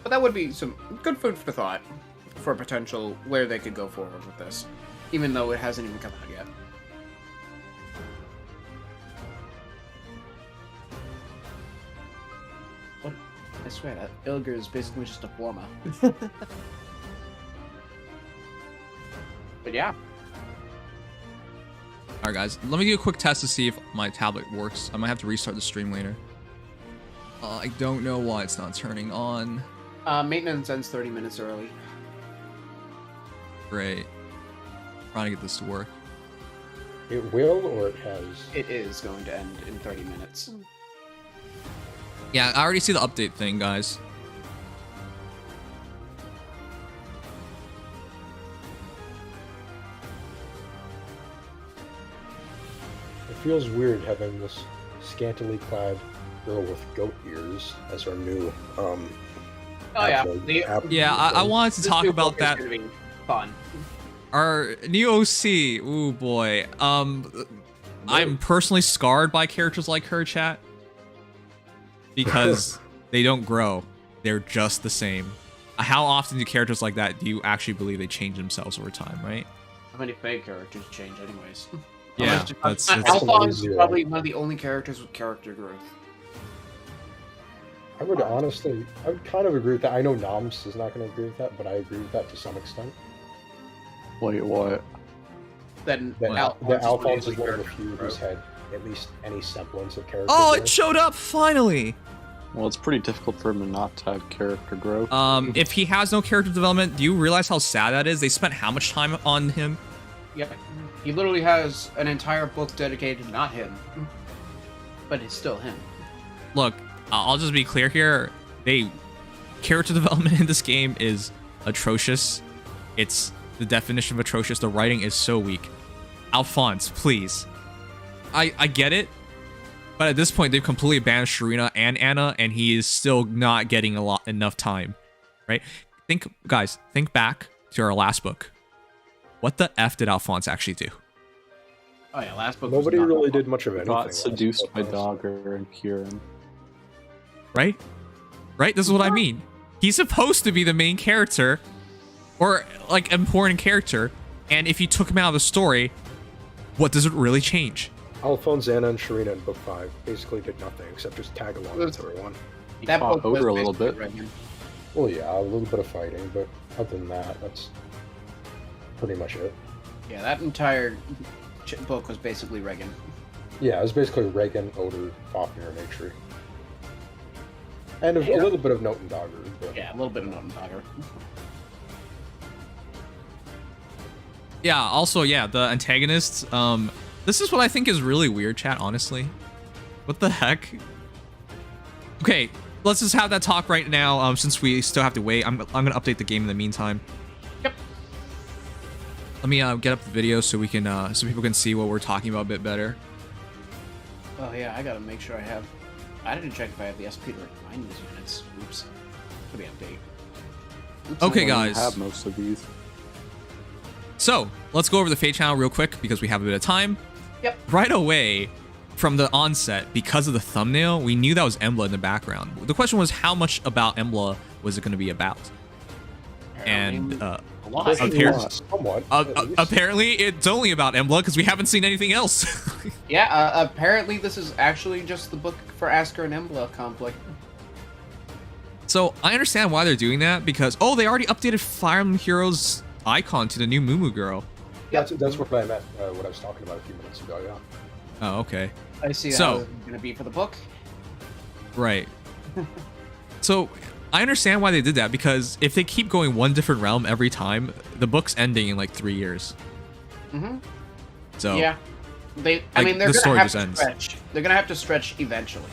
But that would be some good food for thought for potential where they could go forward with this, even though it hasn't even come out yet. What? I swear that Ilger is basically just a forma. But yeah. Alright guys, let me do a quick test to see if my tablet works. I might have to restart the stream later. I don't know why it's not turning on. Maintenance ends 30 minutes early. Great. Trying to get this to work. It will, or it has? It is going to end in 30 minutes. Yeah, I already see the update thing, guys. It feels weird having this scantily clad girl with goat ears as our new I wanted to talk about that. Fun. Our new OC. Ooh boy. I'm personally scarred by characters like her, chat, because they don't grow. They're just the same. How often do characters like that do you actually believe they change themselves over time, right? How many fake characters change anyways? Yeah, that's Alphonse is probably one of the only characters with character growth. I would honestly, I would kind of agree with that. I know Noms is not going to agree with that, but I agree with that to some extent. Wait, what? Then Alphonse is one of the few who's had at least any semblance of character Oh, growth. it showed up finally. Well, it's pretty difficult for him to not to have character growth. If he has no character development, do you realize how sad that is? They spent how much time on him? Yep. He literally has an entire book dedicated to not him, but it's still him. Look, I'll just be clear here. Character development in this game is atrocious. It's the definition of atrocious. The writing is so weak. Alphonse, please. I get it, but at this point they've completely banned Sharina and Anna, and he is still not getting enough time, right? Guys, think back to our last book. What the F did Alphonse actually do? Oh yeah, last book. Nobody really did much of anything. Got seduced by Dogger and Kieran. Right? Right? This is what I mean. He's supposed to be the main character, or like important character, and if you took him out of the story, what does it really change? Alphonse, Anna, and Sharina in book 5 basically did nothing except just tag along with everyone. That fought book was Odor a little bit. Reagan. Well, yeah, a little bit of fighting, but other than that, that's pretty much it. Yeah, that entire book was basically Reagan. Yeah, it was basically Reagan, Odor, Fafnir, and Atri. And a little bit of Note and Dogger. But... Yeah, a little bit of Note and Dogger. Yeah, also, yeah, the antagonists, this is what I think is really weird, chat, honestly. What the heck? Okay, let's just have that talk right now, since we still have to wait. I'm gonna update the game in the meantime. Yep. Let me get up the video so we can so people can see what we're talking about a bit better. Oh yeah, I gotta make sure I didn't check if I have the SP to remind these units. Oops. For the update. Oops, Okay, I guys. have most of these. So let's go over the Fate channel real quick because we have a bit of time. Yep. Right away, from the onset, because of the thumbnail, we knew that was Embla in the background. The question was, how much about Embla was it going to be about? And apparently, it's only about Embla because we haven't seen anything else. Yeah, apparently this is actually just the book for Asker and Embla conflict. So I understand why they're doing that because, oh, they already updated Fire Emblem Heroes icon to the new Moo girl. That's what I meant, what I was talking about a few minutes ago, yeah. Oh, okay. I see how it's going to be for the book. Right. So I understand why they did that because if they keep going one different realm every time, the book's ending in like 3 years. Mm-hmm. So yeah, they're going to have to stretch. They're going to have to stretch eventually,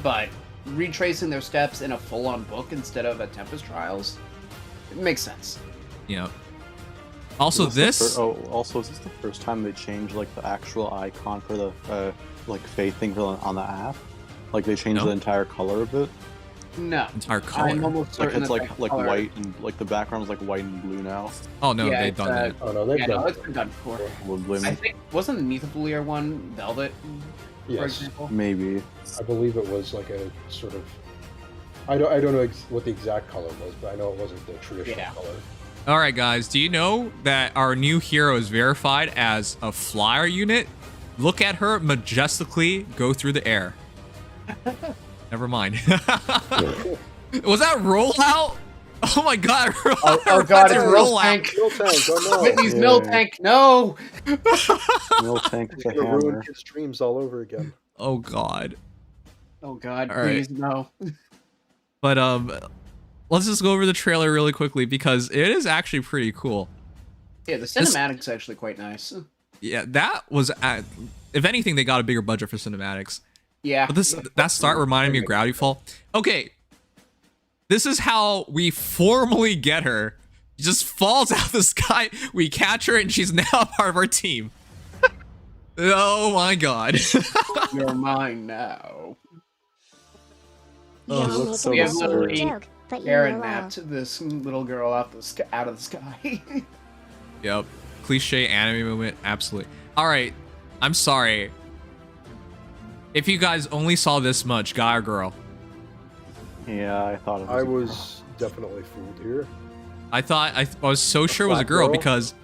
but retracing their steps in a full-on book instead of a Tempest Trials, it makes sense. You know. Also, is this is this the first time they changed like the actual icon for the like Fate thing on the app? Like they changed the entire color of it? No. Entire color. I'm almost certain it's like white and like the background's like white and blue now. Oh no, they've done that. Oh no, they've done it's been done before. Woodland. I think wasn't the Mythopoeia one Velvet? Yes. For example? Maybe. I believe it was like a sort of. I don't know what the exact color was, but I know it wasn't the traditional color. All right, guys. Do you know that our new hero is verified as a flyer unit? Look at her majestically go through the air. Never mind. Was that rollout? Oh my god! Oh god! It's Mill Tank. Whitney's Mill Tank. No. Mill Tank. He's gonna ruin his dreams all over again. Oh god. Oh god! All please right. no. But let's just go over the trailer really quickly because it is actually pretty cool. Yeah, the cinematic's actually quite nice. Yeah, that was. If anything, they got a bigger budget for cinematics. Yeah. But that start reminded me of Gravity Fall. Okay. This is how we formally get her. She just falls out of the sky. We catch her, and she's now a part of our team. Oh my god. You're mine now. Yeah, looks make so We have a literally joke, but you Aaron know mapped this little girl out of the sky. Yep. Cliche anime moment, absolutely. Alright, I'm sorry. If you guys only saw this much, guy or girl? Yeah, I thought it was. I was definitely fooled here. I was so sure it was a black girl girl? because,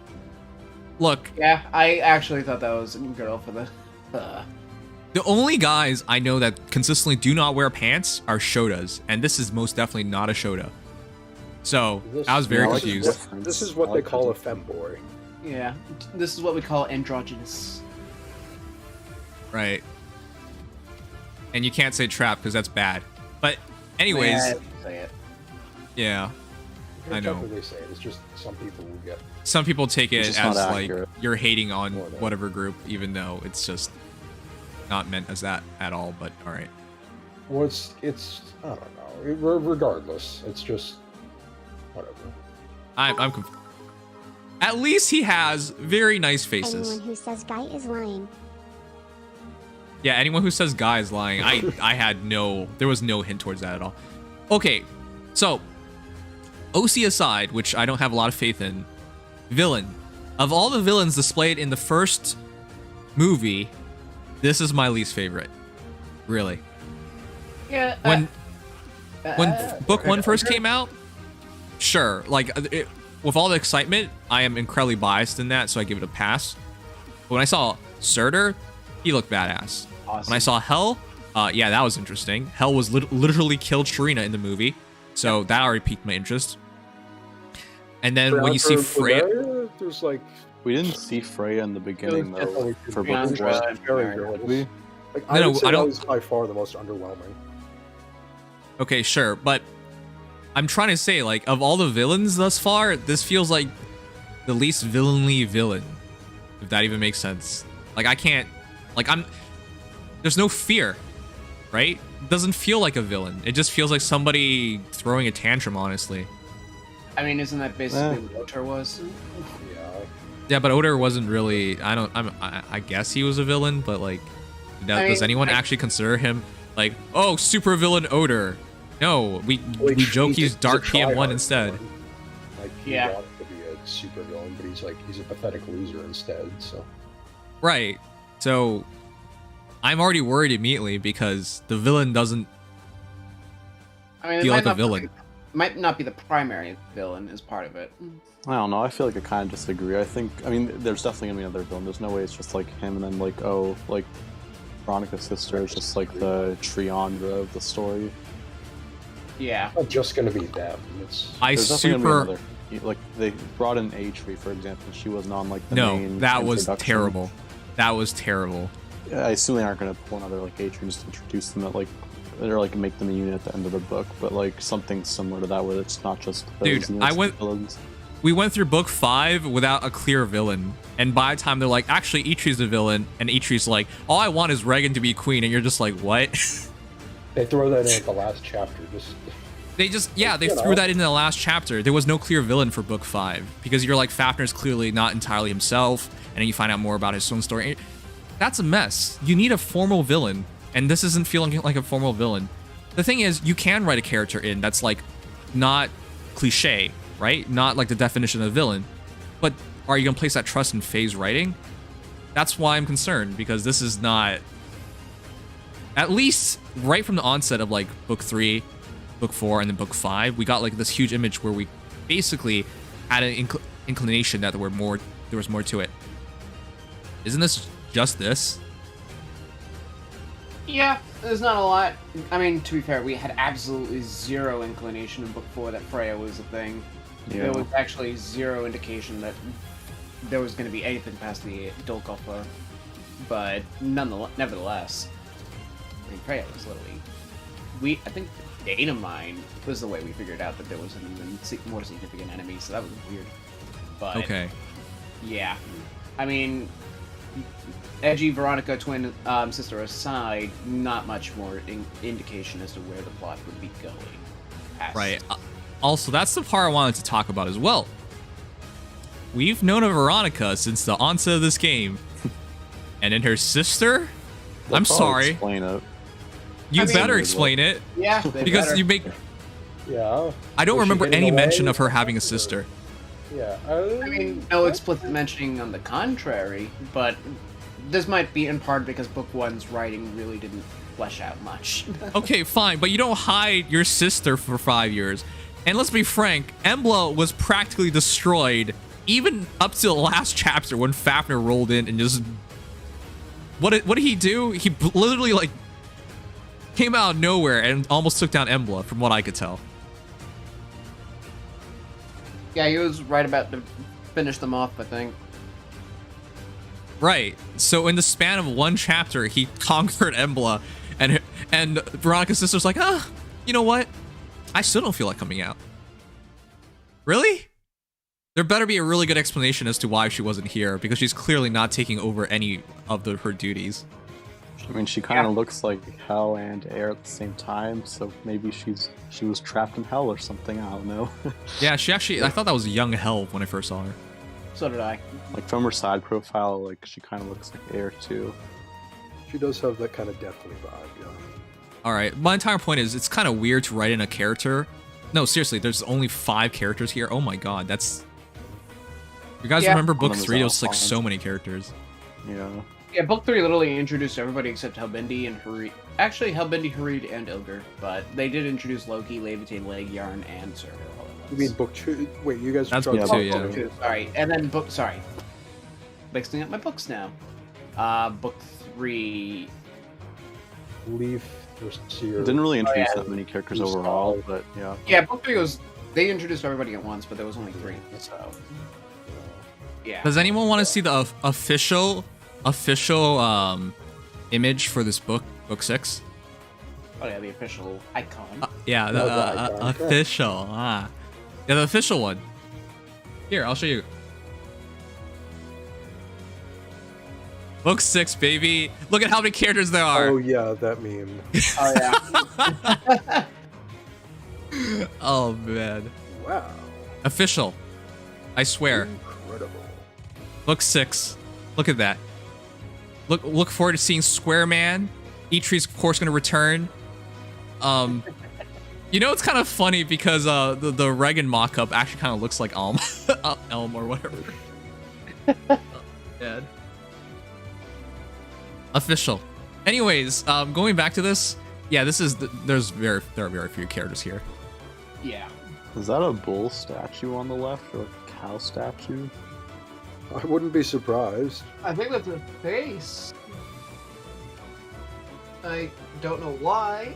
look, Yeah, I actually thought that was a girl for the. the only guys I know that consistently do not wear pants are shotas, and this is most definitely not a shota. So This- I was very Yeah, confused. This is what they call a femboy. Yeah, this is what we call androgynous. Right. And you can't say trap because that's bad. But anyways, Yeah, say it. yeah. I know. What they say. It's just some people will get. Some people take It's it just not as like accurate. you're hating on Or that. whatever group, even though it's just not meant as that at all. But all right. Well, it's I don't know. Regardless, it's just whatever. I'm confused. At least he has very nice faces. anyone who says guy is lying. Yeah, anyone who says guy is lying. I had there was no hint towards that at all. Okay, so OC aside, which I don't have a lot of faith in, villain. Of all the villains displayed in the first movie, this is my least favorite. Really. Yeah. When book one first came out, sure, like with all the excitement, I am incredibly biased in that, so I give it a pass. But when I saw Surtur, he looked badass. Awesome. When I saw Hell, yeah, that was interesting. Hell was literally killed Sharina in the movie, so that already piqued my interest. And then when you see Freya, there's like We didn't see Freya in the beginning though. definitely For be book Andra. one. very Did good. we? Like, No, I no, would say I don't- that was by far the most underwhelming. okay, sure, but I'm trying to say, like, of all the villains thus far, this feels like the least villainly villain, if that even makes sense. Like, I can't, like, there's no fear, right? It doesn't feel like a villain. It just feels like somebody throwing a tantrum, honestly. I mean, isn't that basically what Lothar was? Yeah. Yeah, but Oder wasn't really, I guess he was a villain, but, like, does anyone actually consider him, like, oh, super villain Oder? No, we joke he's Dark PM1 instead. Like, he Yeah. wanted to be a super villain, but he's a pathetic loser instead. So Right. So I'm already worried immediately because the villain doesn't I mean, it feel might like a not villain. might not be the primary villain as part of it. I don't know. I feel like I kind of disagree. I mean, there's definitely gonna be another villain. There's no way it's just like him and then like Veronica's sister is just like the Triandra of the story. Yeah. it's not just gonna be them. It's I There's definitely super gonna be another. Like they brought in A-Tree, for example. She wasn't on like the no, main that was introduction. terrible. That was terrible. I assume they aren't gonna pull another like A-Tree just to introduce them at like or like make them a unit at the end of the book, but like something similar to that where it's not just those Dude, villains. We went through book 5 without a clear villain, and by the time they're like, actually, Eitree's the villain, and Eitree's like, all I want is Regan to be queen, and you're just like, what? they throw that in at the last chapter. They threw that in the last chapter. There was no clear villain for book 5 because you're like, Fafner's clearly not entirely himself, and then you find out more about his own story. That's a mess. You need a formal villain, and this isn't feeling like a formal villain. The thing is, you can write a character in that's like not cliche, right? Not like the definition of villain, but are you gonna place that trust in Faye's writing? That's why I'm concerned, because this is not, at least right from the onset of like book 3, book 4, and then book 5, we got like this huge image where we basically had an inclination that there was more to it. Isn't this just this? Yeah, there's not a lot. I mean, to be fair, we had absolutely zero inclination in book 4 that Freya was a thing. Yeah. There was actually zero indication that there was going to be anything past the Dolkoppa. But nevertheless, I mean, Freya was literally... I think Dynamine was the way we figured out that there was an even more significant enemy, so that was weird. But, Okay. yeah. I mean, edgy Veronica twin sister aside, not much more indication as to where the plot would be going. Right. Also, that's the part I wanted to talk about as well. We've known of Veronica since the onset of this game. And then her sister? They'll I'm probably sorry. Explain it. You better explain it. Yeah, they because better. you make. Yeah. I don't Was she remember getting any away? mention of her having a sister. Yeah. I mean, no explicit mentioning on the contrary, but this might be in part because Book 1's writing really didn't flesh out much. Okay, fine, but you don't hide your sister for 5 years. And let's be frank, Emblem was practically destroyed even up to the last chapter when Fafnir rolled in and just... What did he do? He literally, like, came out of nowhere and almost took down Emblem, from what I could tell. Yeah, he was right about to finish them off, I think. Right. So in the span of one chapter, he conquered Emblem, and Veronica's sister's like, you know what? I still don't feel like coming out. Really? There better be a really good explanation as to why she wasn't here, because she's clearly not taking over any of her duties. I mean, she kind of looks like hell and air at the same time, so maybe she was trapped in hell or something. I don't know. Yeah, she actually. I thought that was young hell when I first saw her. So did I. Like from her side profile, like she kind of looks like air too. She does have that kind of deathly vibe, yeah. All right, my entire point is it's kind of weird to write in a character. No, seriously, there's only 5 characters here. Oh my god, that's. You guys remember Book 3? It was like so many characters. Yeah. Yeah, Book 3 literally introduced everybody except Hellbindi and Harid. Actually, Hellbindi, Harid, and Ilger, but they did introduce Loki, Levite, Legyarn, and Surtur all at once. You mean Book 2? Wait, you guys... That's Book 2, yeah. Book 2, sorry. And then Sorry. Mixing up my books now. Book 3... Leaf, Seer... Didn't really introduce that many characters overall, but yeah. Yeah, Book 3 was... They introduced everybody at once, but there was only 3, so... Yeah. Does anyone want to see the official image for this book 6? Oh yeah, the official icon. Yeah, the official. Yeah, the official one. Here, I'll show you. Book 6, baby. Look at how many characters there are. Oh yeah, that meme. Oh yeah. Oh man. Wow. Official. I swear. Incredible. Book 6. Look at that. Look forward to seeing Square Man. Eitree's of course gonna return. You know it's kind of funny because the Regan mock-up actually kind of looks like Elm, Elm or whatever. Dead. Official. Anyways, going back to this, yeah, this is there are very few characters here. Yeah. Is that a bull statue on the left or a cow statue? I wouldn't be surprised. I think that's a face. I don't know why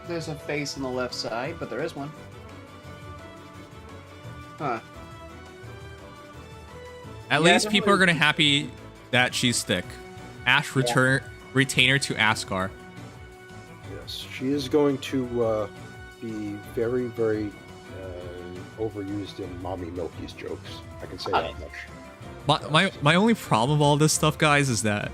there's a face on the left side, but there is one. Huh. At least people are gonna happy that she's thick. Ash retainer to Askar. Yes, she is going to be very, very overused in Mommy Milky's jokes. I can say that much. My only problem with all this stuff, guys, is that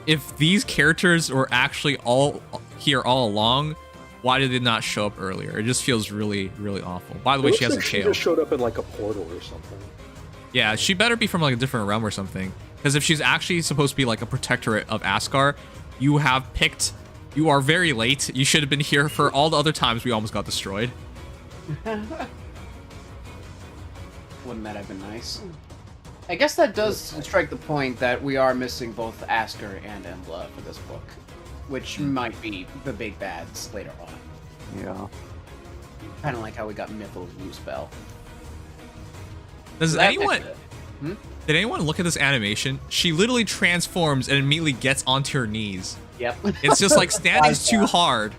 if these characters were actually all here all along, why did they not show up earlier? It just feels really, really awful. By the way, she has a tail. She just showed up in like a portal or something. Yeah, she better be from like a different realm or something. Because if she's actually supposed to be like a protectorate of Askar, you are very late. You should have been here for all the other times we almost got destroyed. Wouldn't that have been nice? I guess that does strike the point that we are missing both Askar and Embla for this book, which might be the big bads later on. Yeah. Kind of like how we got Mythil's new spell. Did anyone look at this animation? She literally transforms and immediately gets onto her knees. Yep. It's just like standing's too hard.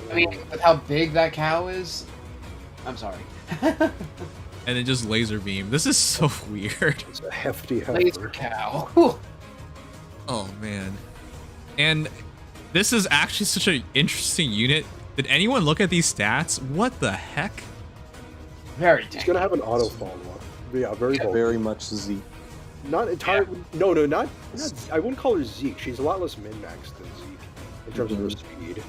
I mean, with how big that cow is, I'm sorry. And then just laser beam. This is so weird. It's a hefty laser cow. Oh man. And this is actually such an interesting unit. Did anyone look at these stats? What the heck? Very tanky. It's gonna have an auto follow-up. Yeah, very much Zeke. Not entirely. Yeah. No, not. I wouldn't call her Zeke. She's a lot less min-maxed than Zeke in terms of her speed.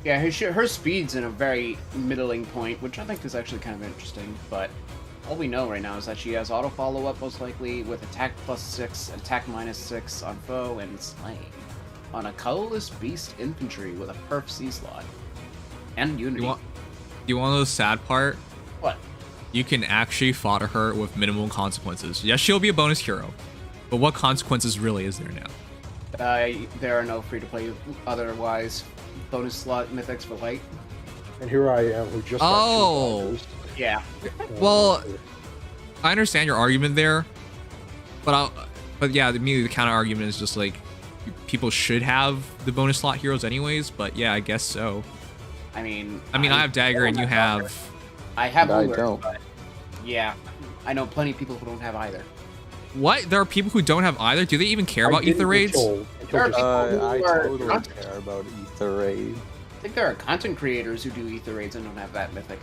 Yeah, her speed's in a very middling point, which I think is actually kind of interesting. But all we know right now is that she has auto follow-up most likely with attack +6, attack -6 on foe, and slaying on a colorless beast infantry with a perf C slot and unity. You want to know the sad part? What? You can actually fodder her with minimal consequences. Yes, she'll be a bonus hero, but what consequences really is there now? There are no free-to-play otherwise bonus slot mythics for light. And here I am, who just got 2 yeah. Well, I understand your argument there, but yeah, immediately the counter argument is just like people should have the bonus slot heroes anyways. But yeah, I guess so. I mean, I have Dagger and you have. I have. I Uber, don't. But yeah, I know plenty of people who don't have either. What? There are people who don't have either? Do they even care about Ether Raids? I totally care about Ether Raid. I think there are content creators who do Ether Raids and don't have that mythic.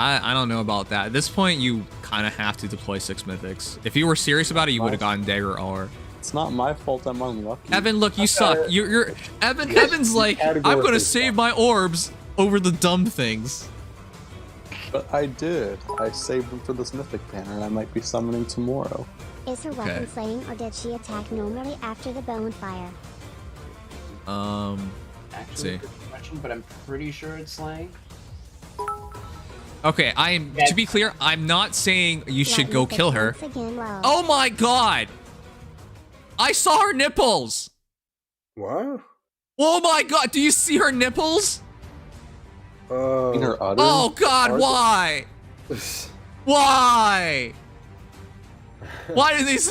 I don't know about that. At this point, you kind of have to deploy 6 mythics. If you were serious about it, you would have gotten Dagger or. It's not my fault I'm unlucky. Evan, look, you suck. You're Evan's like, I'm gonna save my orbs over the dumb things. But I did. I saved them for this mythic banner, and I might be summoning tomorrow. Is her weapon slaying, or did she attack normally after the bonfire? Actually, good question, but I'm pretty sure it's slaying. Okay, to be clear, I'm not saying you should go kill her. Oh my god! I saw her nipples! What? Oh my god, do you see her nipples? In her udders? Oh god, why? Why? Why do these?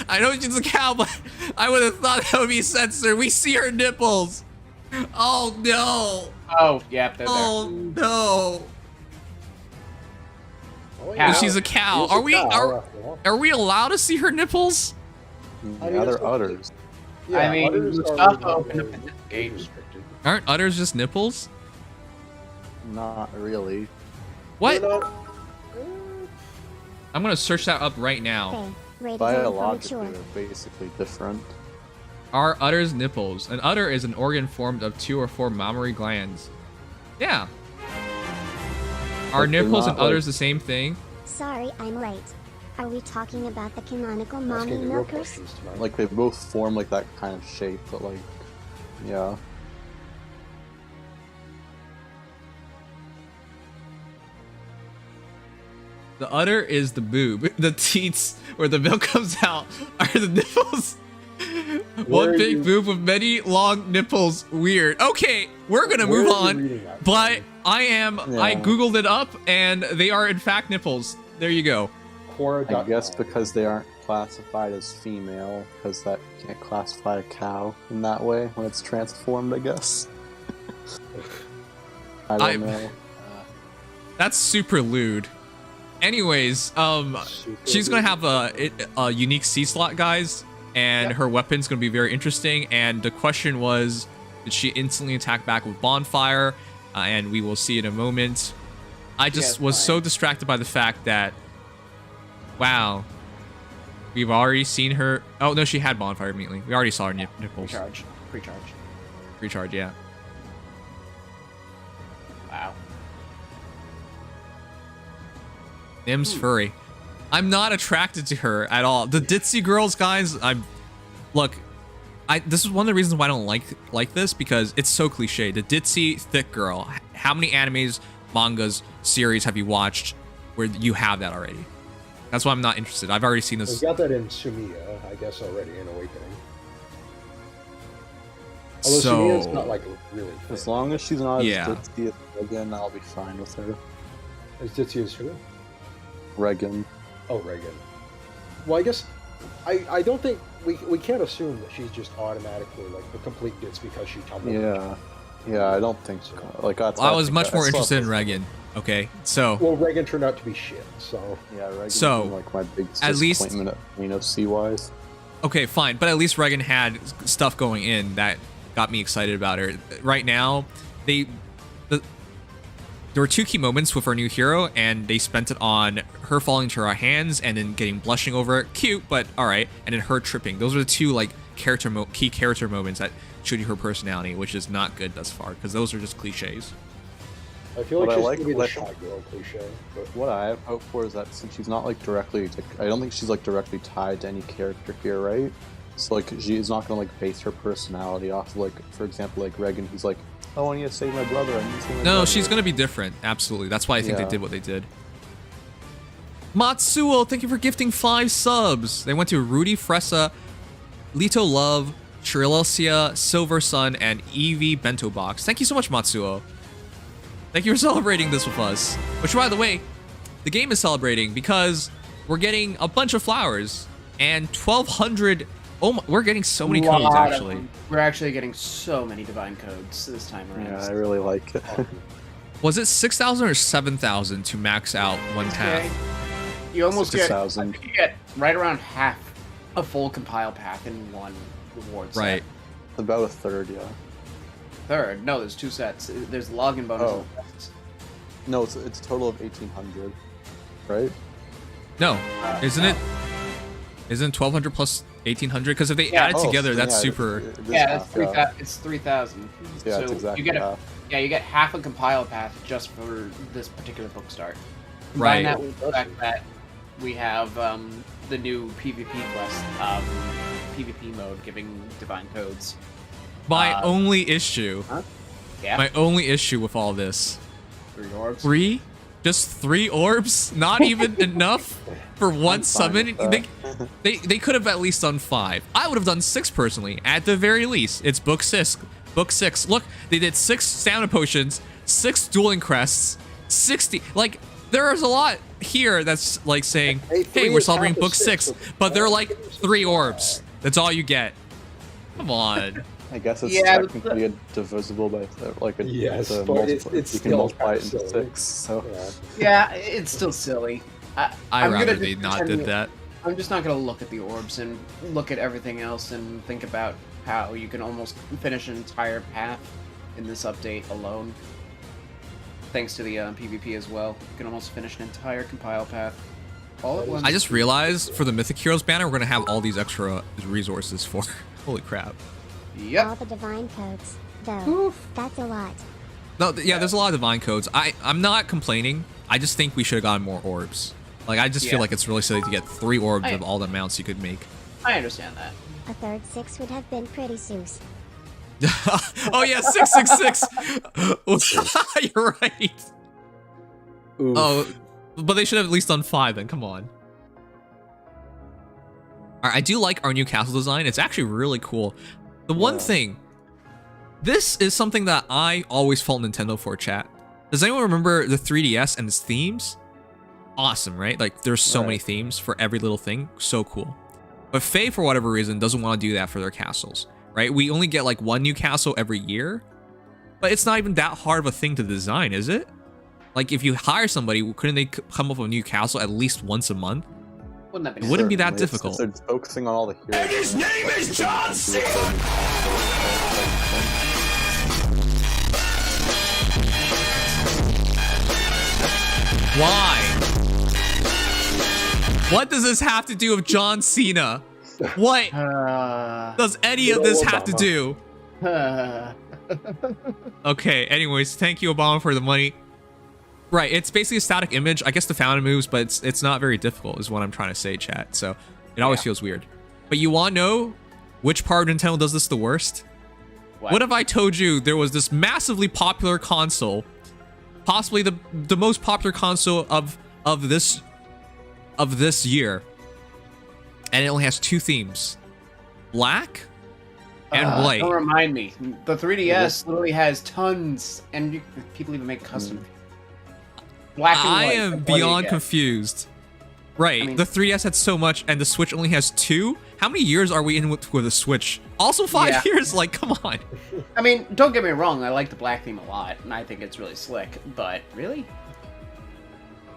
I know she's a cow, but I would have thought that would be censored. We see her nipples. Oh no. Oh, yeah, they're there. Oh no. Oh, yeah. She's a cow. Are we allowed to see her nipples? Yeah, they're udders. Yeah, I mean, udders stuff are open up in the game restricted. Aren't udders just nipples? Not really. What? I'm gonna search that up right now. Biologically, they're basically different. Are udders nipples? An udder is an organ formed of 2 or 4 mammary glands. Yeah. Are nipples and udders the same thing? Sorry, I'm late. Are we talking about the canonical mommy milkers? Like, they both form like that kind of shape, but like, yeah. The udder is the boob. The teats, where the milk comes out, are the nipples. One big boob with many long nipples. Weird. Okay, we're gonna move on. But I googled it up, and they are in fact nipples. There you go. I guess because they aren't classified as female, because that can't classify a cow in that way when it's transformed, I guess. I don't know. That's super lewd. Anyways, she's gonna have a unique C slot, guys, and her weapon's gonna be very interesting. And the question was, did she instantly attack back with bonfire? And we will see in a moment. I just was so distracted by the fact that, wow, we've already seen her. Oh no, she had bonfire immediately. We already saw her nipples. Recharge, yeah. Wow. Nim's furry. I'm not attracted to her at all. The ditzy girls, guys, this is one of the reasons why I don't like this, because it's so cliche. The ditzy thick girl. How many animes, mangas, series have you watched where you have that already? That's why I'm not interested. I've already seen this. We got that in Sumiya, I guess, already in Awakening. Although Sumiya's not like really thick. As long as she's not as ditzy as Regan, I'll be fine with her. As ditzy as who? Regan. Oh, Regan. Well, I guess I don't think we can't assume that she's just automatically like the complete ditz because she tumbled. Yeah, I don't think so. Like I was much more interested in Regan. Okay, so Regan turned out to be shit. So yeah, Regan's like my big disappointment at C-wise. Okay, fine, but at least Regan had stuff going in that got me excited about her. Right now, there were 2 key moments with our new hero, and they spent it on her falling to our hands and then getting blushing over it. Cute, but all right. And then her tripping. Those are the 2 like key character moments that showed you her personality, which is not good thus far, because those are just cliches. I feel like But she's I like gonna be the what- shy girl cliche. But What I have hope for is that since she's not like directly, I don't think she's like directly tied to any character here, right? So like she's not gonna like base her personality off of, like, for example, like Regan, who's like, oh, I need to save my brother. I need to save my brother. No, she's gonna be different. Absolutely. That's why I think Yeah. they did what they did. Matsuo, thank you for gifting 5 subs. They went to Rudy Fressa, Lito Love, Trilosia, Silver Sun, and Evie Bento Box. Thank you so much, Matsuo. Thank you for celebrating this with us. Which, by the way, the game is celebrating because we're getting a bunch of flowers and 1,200. Oh, my, we're getting so many codes actually. We're actually getting so many divine codes this time around. Yeah, I really like it. Was it 6,000 or 7,000 to max out one path? You almost get 6,000. you get right around half a full compile path in one reward set. Right. About a third, yeah. Third, no, there's 2 sets. There's login bonus. Oh. No, it's a total of 1,800, right? No, isn't it? Isn't 1,200 plus 1,800? Because if they add it together, that's yeah, super. Yeah, it's 3,000. Yeah, so it's exactly you get half. you get half a compile path just for this particular book start. Right. Combine that with the fact that we have the new PvP quest, PvP mode giving divine codes. My only issue. Huh? Yeah. My only issue with all this. 3 orbs. 3? Just 3 orbs? Not even enough for one summon? They could have at least done 5. I would have done 6 personally, at the very least. It's book 6. Book 6. Look, they did 6 stamina potions, 6 dueling crests, 60. Like, there's a lot here that's like saying, hey, we're celebrating book 6, but they're like 3 orbs. That's all you get. Come on. I guess it's Yeah, technically divisible by like a Yes, it's a but it's you still can multiply it kinda into silly. 6. So Yeah, it's still silly. I'd I'm rather gonna they just not pretend did that. I'm just not gonna look at the orbs and look at everything else and think about how you can almost finish an entire path in this update alone. Thanks to the PvP as well, you can almost finish an entire compile path all at once. I just realized for the Mythic Heroes banner, we're going to have all these extra resources for. Holy crap. Yep. All the divine codes, though. That's a lot. No, yeah, there's a lot of divine codes. I'm not complaining. I just think we should have gotten more orbs. Like, I just feel like it's really silly to get 3 orbs of all the amounts you could make. I understand that. A third 6 would have been pretty Seuss. Oh yeah, 666. You're right. Oof. Oh, but they should have at least done 5 then. Come on. All right, I do like our new castle design. It's actually really cool. The one thing, this is something that I always fault Nintendo for, chat. Does anyone remember the 3DS and its themes? Awesome, right? Like, there's so many themes for every little thing. So cool. But Faye, for whatever reason, doesn't want to do that for their castles, right? We only get like 1 new castle every year, but it's not even that hard of a thing to design, is it? Like, if you hire somebody, couldn't they come up with a new castle at least once a month? Wouldn't that be It wouldn't be that It's difficult. they're focusing on all the heroes. And his name is John Cena! Why? What does this have to do with John Cena? What does any of this have to do? Okay, anyways, thank you, Obama, for the money. Right, it's basically a static image. I guess the fountain moves, but it's not very difficult is what I'm trying to say, chat. So it always feels weird. But you want to know which part of Nintendo does this the worst? What if I told you there was this massively popular console, possibly the most popular console of this year, and it only has 2 themes, black and white. Don't remind me. The 3DS literally has tons, and people even make custom. Black and white. I am beyond confused. Right, I mean- the 3DS had so much, and the Switch only has 2. How many years are we in with the Switch? Also 5 years. Like, come on. I mean, don't get me wrong. I like the black theme a lot, and I think it's really slick. But really,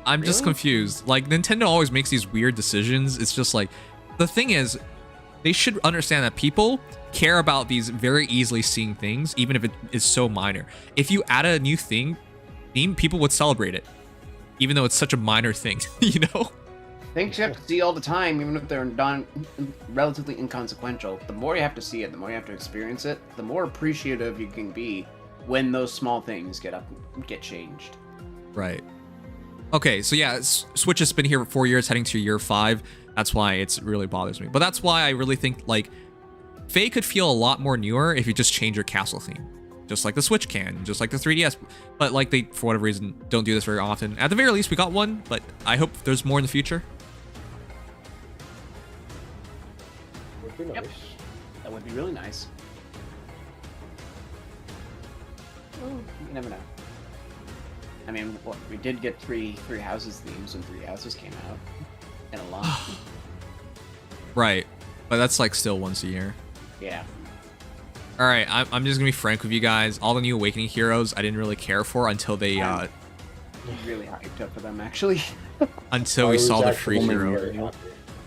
I'm just confused. Like, Nintendo always makes these weird decisions. It's just like, the thing is, they should understand that people care about these very easily seen things, even if it is so minor. If you add a new theme, people would celebrate it, even though it's such a minor thing, you know? things you have to see all the time, even if they're relatively inconsequential. The more you have to see it, the more you have to experience it, the more appreciative you can be when those small things get changed. Right. Okay, so yeah, Switch has been here for 4 years, heading to year 5. That's why it really bothers me. But that's why I really think, like, Fae could feel a lot more newer if you just change your castle theme. Just like the Switch can, just like the 3DS. But, like, they, for whatever reason, don't do this very often. At the very least, we got one, but I hope there's more in the future. Would be nice. Yep. That would be really nice. Well, you never know. I mean, what, we did get three houses themes when 3 houses came out in a lot. Right, but that's like still once a year. Yeah. All right, I'm just gonna be frank with you guys. All the new Awakening heroes I didn't really care for until they I'm really hyped up for them, actually. until we saw the free hero.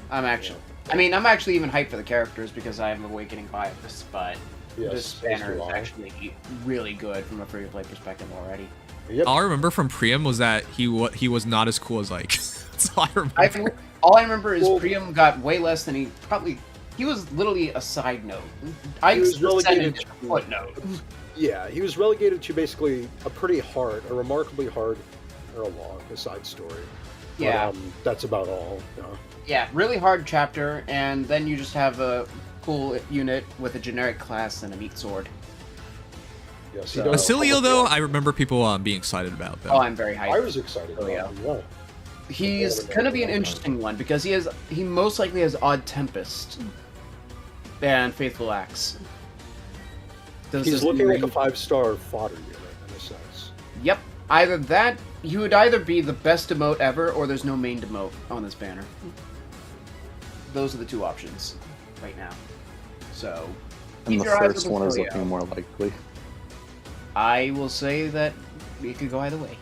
I'm actually even hyped for the characters because I am Awakening bias, but this banner is actually really good from a free-to-play perspective already. Yep. All I remember from Priam was that he was not as cool as Ike. That's all I remember. All I remember is Priam got way less than he was literally a side note. He was relegated to a footnote. Yeah, he was relegated to basically a remarkably hard epilogue, a side story. Yeah. But, that's about all. Yeah, really hard chapter, and then you just have a cool unit with a generic class and a meat sword. Yes, Basilio, though, I remember people being excited about that. Oh, I'm very hyped. I was excited about him, yeah. He's gonna be an interesting one because he most likely has Odd Tempest and Faithful Axe. He's looking like a 5-star fodder unit in a sense. Yep. Either that, he would either be the best emote ever, or there's no main emote on this banner. Those are the 2 options right now. So, and the first one is looking more likely. I will say that it could go either way.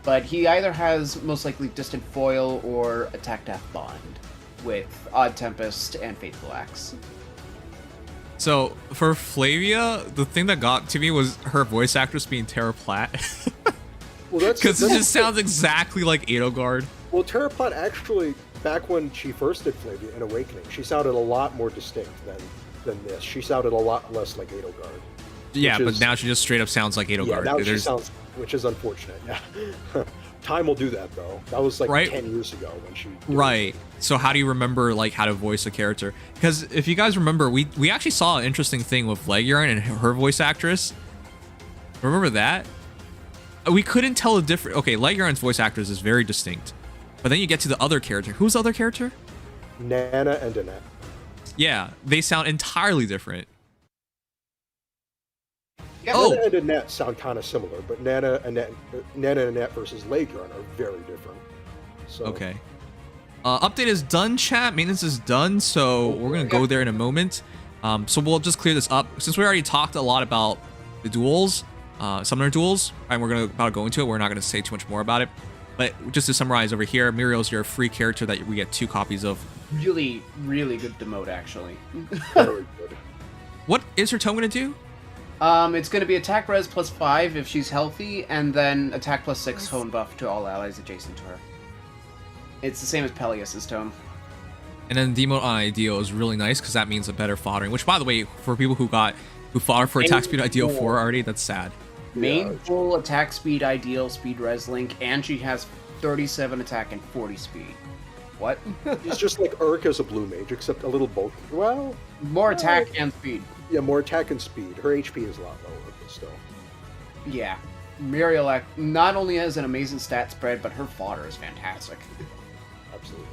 But he either has most likely Distant Foil or Attack Death Bond with Odd Tempest and Faithful Axe. So for Flavia, the thing that got to me was her voice actress being Terra Platt. Well, because it just sounds exactly like Edelgard. Well, Terra Platt actually, back when she first did Flavia in Awakening, she sounded a lot more distinct than this. She sounded a lot less like Edelgard. Yeah, but now she just straight up sounds like Edelgard. Yeah, now she sounds, which is unfortunate. Yeah. Time will do that, though. That was like 10 years ago when she... Right. So how do you remember like how to voice a character? Because if you guys remember, we actually saw an interesting thing with Leguiarn and her voice actress. Remember that? We couldn't tell the difference. Okay, Leguiarn's voice actress is very distinct. But then you get to the other character. Who's the other character? Nana and Annette. Yeah, they sound entirely different. Yeah, Nana and Annette sound kind of similar, but Nana and Annette versus Leguiarn are very different. So. Okay. Update is done, chat. Maintenance is done, so we're going to go there in a moment. So we'll just clear this up. Since we already talked a lot about the duels, summoner duels, and we're about to go into it, we're not going to say too much more about it. But just to summarize over here, Muriel's your free character that we get 2 copies of. Really, really good demote, actually. Very good. What is her tome going to do? It's going to be attack res +5 if she's healthy, and then attack +6 hone buff to all allies adjacent to her. It's the same as Peleus's tome. And then demote on Ideal is really nice because that means a better foddering. Which, by the way, for people who fodder for attack speed Ideal 4 already, that's sad. Main full attack speed Ideal speed res link, and she has 37 attack and 40 speed. What? It's just like Urk as a blue mage, except a little bulky. Well, more attack and speed. Yeah, more attack and speed. Her HP is a lot lower, but still. Yeah. Muriel not only has an amazing stat spread, but her fodder is fantastic. Absolutely.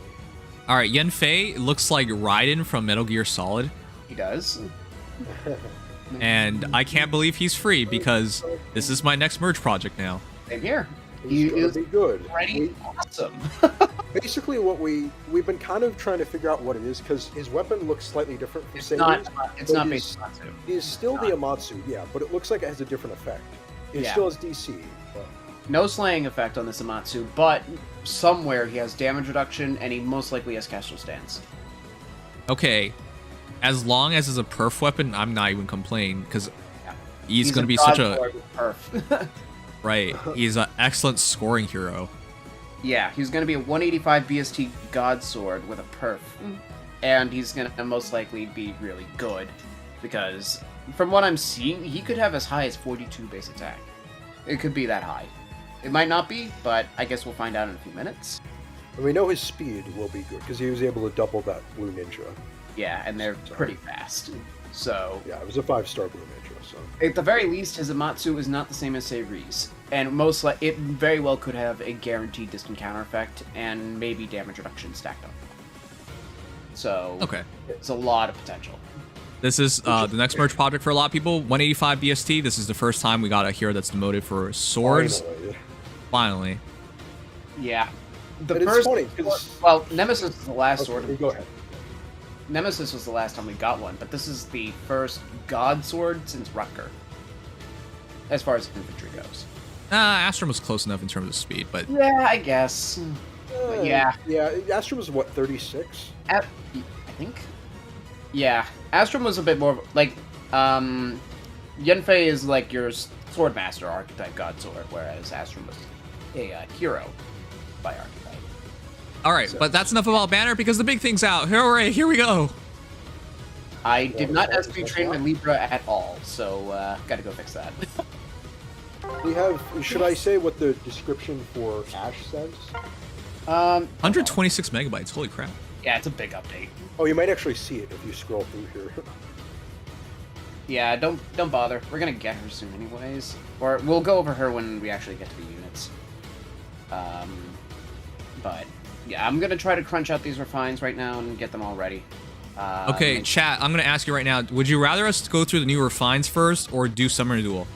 All right, Yen Fei looks like Raiden from Metal Gear Solid. He does. And I can't believe he's free because this is my next merge project now. Same here. He's gonna be good. Awesome. Basically, what we've been kind of trying to figure out what it is because his weapon looks slightly different from Sadie's. It's not based on Amatsu. It's still the Amatsu, yeah, but it looks like it has a different effect. It still has DC. But... No slaying effect on this Amatsu, but somewhere he has damage reduction, and he most likely has Castro Stance. Okay, as long as it's a perf weapon, I'm not even complaining because he's going to be such a perf. Right, he's an excellent scoring hero. Yeah, he's going to be a 185 BST God Sword with a perf. And he's going to most likely be really good because from what I'm seeing, he could have as high as 42 base attack. It could be that high. It might not be, but I guess we'll find out in a few minutes. And we know his speed will be good, because he was able to double that Blue Ninja. Yeah, and they're pretty fast. So yeah, it was a 5-star Blue Ninja. So at the very least, his Amatsu is not the same as Seiri's, and it very well could have a guaranteed distant counter effect and maybe damage reduction stacked up. So okay, it's a lot of potential. This is the next merge project for a lot of people. 185 BST. This is the first time we got a hero that's demoted for swords. Finally. Yeah. The but first, it's funny, well, Nemesis is the last sword. Go ahead. Nemesis was the last time we got one, but this is the first God sword since Rutger, as far as infantry goes. Astrum was close enough in terms of speed, but yeah, I guess. But yeah. Yeah, Astrum was what, 36? I think. Yeah, Astrum was a bit more like Yenfei is like your swordmaster archetype God sword, whereas Astrum was a hero by archetype. All right, but that's enough about Banner because the big thing's out. Hooray, here we go. I did not SP train my Libra at all, so gotta go fix that. We have. Should I say what the description for Ash says? 126 megabytes. Holy crap. Yeah, it's a big update. Oh, you might actually see it if you scroll through here. Yeah, don't bother. We're gonna get her soon anyways. Or we'll go over her when we actually get to the units. But yeah, I'm gonna try to crunch out these refines right now and get them all ready. Okay, chat, I'm gonna ask you right now, would you rather us go through the new refines first or do Summoner Duel?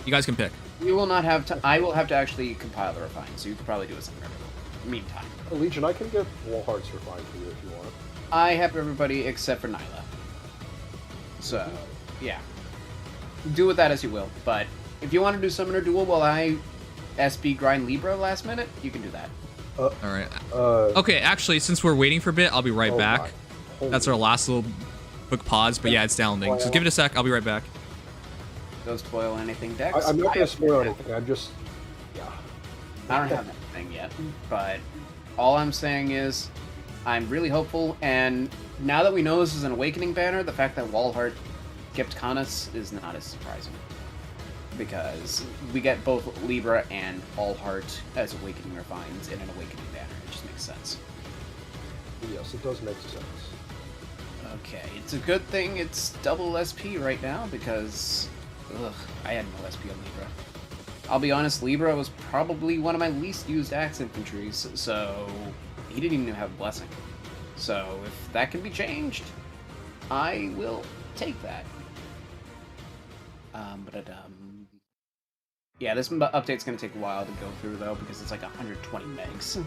You guys can pick. We will not have to. I will have to actually compile the refines, so you could probably do a Summoner Duel. Meantime. Legion, I can get Wallhearts refined for you if you want. I have everybody except for Nyla. So, yeah. Do with that as you will. But if you want to do Summoner Duel while I SB grind Libra last minute, you can do that. All right. Okay, actually, since we're waiting for a bit, I'll be right back. That's our last little quick pause, but yeah, it's downloading. So give it a sec. I'll be right back. Don't spoil anything, Dex. I'm not going to spoil anything. I'm just... Yeah. I don't have anything yet, but all I'm saying is I'm really hopeful, and now that we know this is an Awakening banner, the fact that Wallheart skipped Canis is not as surprising. Because we get both Libra and Allheart as Awakening refines in an Awakening banner. It just makes sense. Yes, it does make sense. Okay, it's a good thing it's double SP right now, because I had no SP on Libra. I'll be honest, Libra was probably one of my least used axe infantries, so he didn't even have a blessing. So if that can be changed, I will take that. Yeah, this update's going to take a while to go through, though, because it's like 120 megs.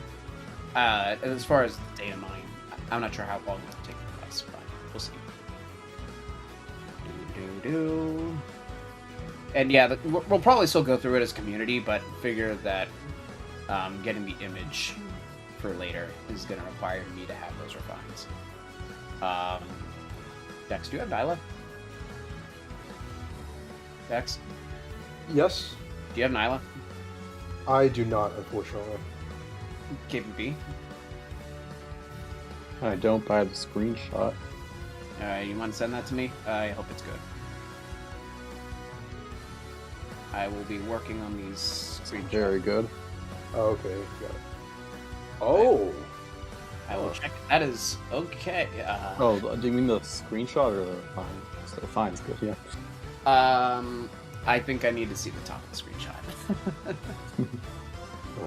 As far as data mining, I'm not sure how long it'll take for us, but we'll see. And yeah, we'll probably still go through it as community, but figure that getting the image for later is going to require me to have those refines. Dex, do you have Nyla? Dex? Yes. Do you have Nyla? I do not, unfortunately. KPP? I don't buy the screenshot. You want to send that to me? I hope it's good. I will be working on these screenshots. Very good. Oh, okay, got it. Oh! I will check. That is okay. Oh, do you mean the screenshot or the refine? The refine's good, yeah. I think I need to see the top of the screenshot.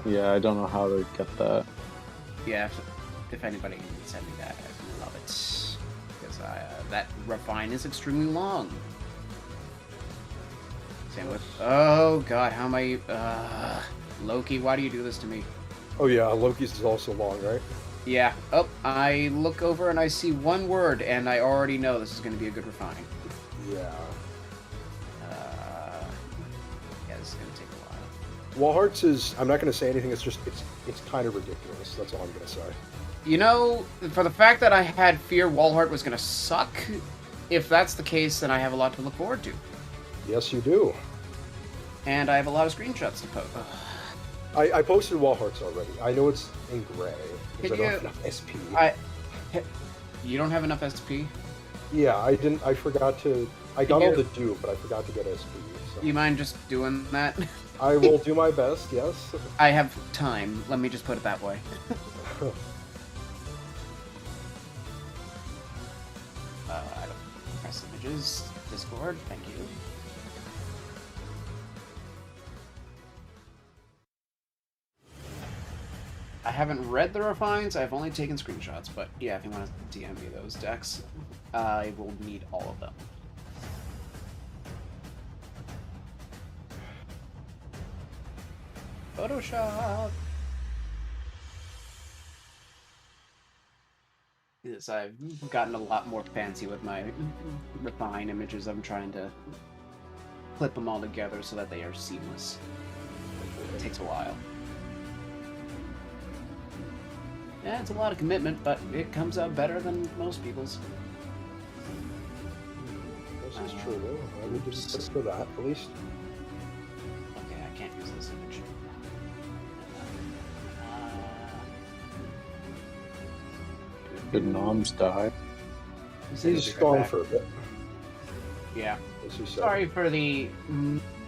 Yeah, I don't know how to get that. Yeah, if anybody can send me that, I'd love it. Because that refine is extremely long. Same with... Oh, God, how am I... Loki, why do you do this to me? Oh, yeah, Loki's is also long, right? Yeah. Oh, I look over and I see one word, and I already know this is going to be a good refine. Yeah. Yeah, this is going to take a while. Wallhearts is... I'm not going to say anything, it's just... It's kind of ridiculous, that's all I'm going to say. You know, for the fact that I had fear Wallheart was going to suck, if that's the case, then I have a lot to look forward to. Yes, you do. And I have a lot of screenshots to post. I posted Wallhearts already. I know it's in gray, because I don't have enough SP. You don't have enough SP? Yeah, I didn't... I forgot to... I got all the do, but I forgot to get SP. So. You mind just doing that? I will do my best, yes. I have time. Let me just put it that way. I don't press images. Discord, thank you. I haven't read the refines, I've only taken screenshots, but yeah, if you want to DM me those decks, I will need all of them. Photoshop! Yes, I've gotten a lot more fancy with my refine images. I'm trying to clip them all together so that they are seamless. It takes a while. Yeah, it's a lot of commitment, but it comes out better than most people's. This is true, though. I would just put for that, at least. Okay, I can't use this image. Did Noms die? He's gone for a bit. Yeah. Sorry for the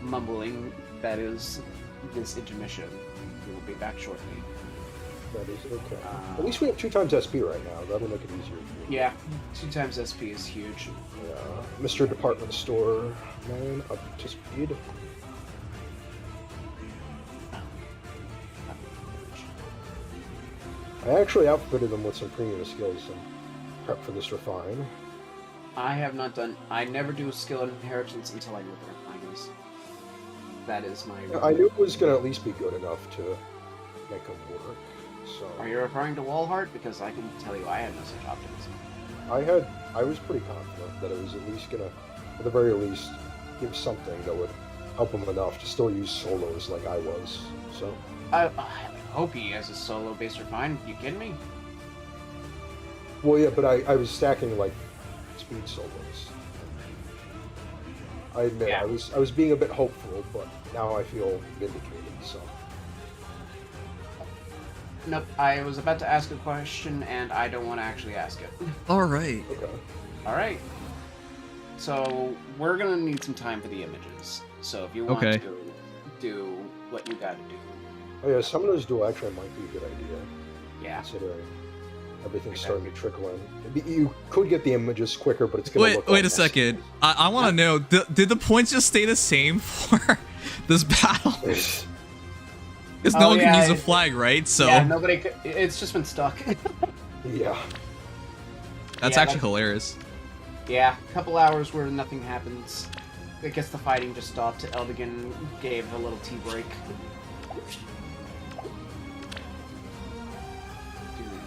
mumbling that is this intermission. We will be back shortly. That is okay. At least we have 2 times SP right now. That'll make it easier. Yeah, 2 times SP is huge. Yeah. Mr. Department Store man up to speed. I actually outfitted them with some premium skills and prep for this refine. I have not done. I never do skill inheritance until I do the refines. That is my. I knew it was going to at least be good enough to make them work. So. Are you referring to Wallheart? Because I can tell you I had no such optimism. I was pretty confident that it was at least gonna, at the very least, give something that would help him enough to still use solos like I was. So. I hope he has a solo-based refine. You kidding me? Well, yeah, but I was stacking like speed solos. I admit I was being a bit hopeful, but now I feel vindicated. So. Nope, I was about to ask a question, and I don't want to actually ask it. Alright. Okay. Alright. So, we're gonna need some time for the images. So, if you want to do what you gotta do. Oh yeah, Summoner's Duel actually might be a good idea. Yeah. Considering everything's starting to trickle in. You could get the images quicker, but it's gonna look wait a second. I want to know, did the points just stay the same for this battle? Because no one can use a flag, right? So yeah, nobody could, it's just been stuck. Yeah. That's actually hilarious. Yeah, a couple hours where nothing happens. I guess the fighting just stopped. Eldigan gave a little tea break.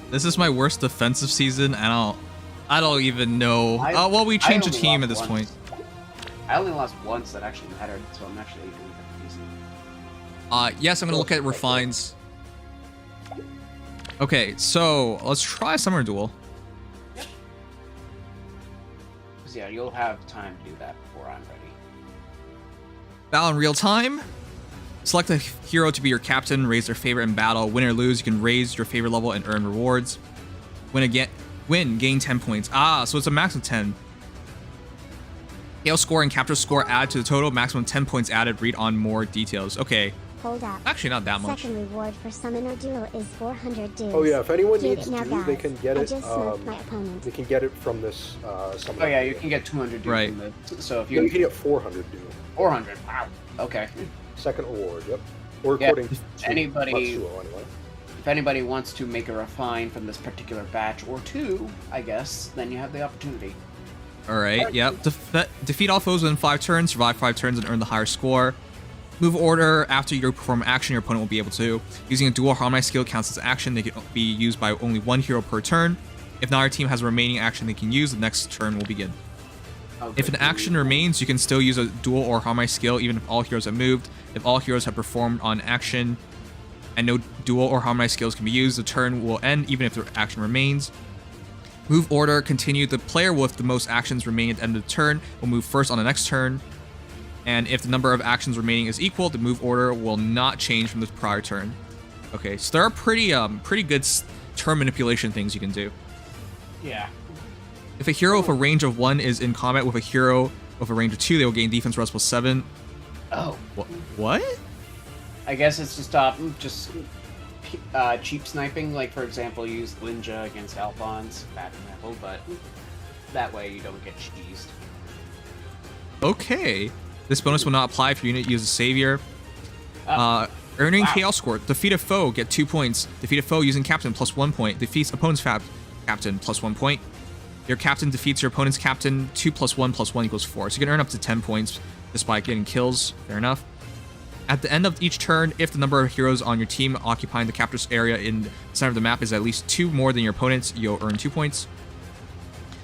This is my worst defensive season. I don't even know. Well, we changed the team at this point. I only lost once that actually mattered, so I'm actually doing decent. Yes, I'm gonna look at refines. Okay, so let's try Summoner Duel. Yep. So yeah, you'll have time to do that before I'm ready. Battle in real time. Select a hero to be your captain, raise their favorite in battle. Win or lose, you can raise your favorite level and earn rewards. Win, gain 10 points. So it's a max of 10. Hail score and capture score add to the total, maximum 10 points added. Read on more details. Okay. Hold up. Actually, not that much. Second reward for Summoner Duel is 400 dues. Oh yeah, if anyone Get needs it now, do, they guys. can get I it. just smoked my opponent. They can get it from this Summoner. Oh yeah, you can get 200 dues right. from the, so if you you can get 400 dues. 400. Wow. Okay. Second reward. Yep. Or yeah, according to anybody. Matsuo, anyway. If anybody wants to make a refine from this particular batch, or 2, I guess, then you have the opportunity. Alright, yep. Defeat all foes within 5 turns, survive 5 turns, and earn the higher score. Move order. After you perform action, your opponent will be able to. Using a dual harmonize skill counts as action. They can be used by only 1 hero per turn. If not, your team has a remaining action they can use, the next turn will begin. Okay. If an action remains, you can still use a dual or harmonize skill even if all heroes have moved. If all heroes have performed on action and no dual or harmonize skills can be used, the turn will end even if the action remains. Move order. Continue. The player with the most actions remaining at the end of the turn will move first on the next turn. And if the number of actions remaining is equal, the move order will not change from the prior turn. Okay, so there are pretty good turn manipulation things you can do. Yeah. If a hero with a range of 1 is in combat with a hero with with a range of 2, they will gain defense res plus 7. Oh. What? I guess it's to stop just cheap sniping. Like, for example, use Linja against Alphonse. Bad example, but that way you don't get cheesed. Okay. This bonus will not apply if your unit uses Savior. Earning Chaos Score. Defeat a foe, get 2 points. Defeat a foe using Captain, plus 1 point. Defeats opponent's Captain, plus 1 point. Your Captain defeats your opponent's Captain, 2 plus 1 plus 1 equals 4. So you can earn up to 10 points despite getting kills. Fair enough. At the end of each turn, if the number of heroes on your team occupying the captor's area in the center of the map is at least 2 more than your opponent's, you'll earn 2 points.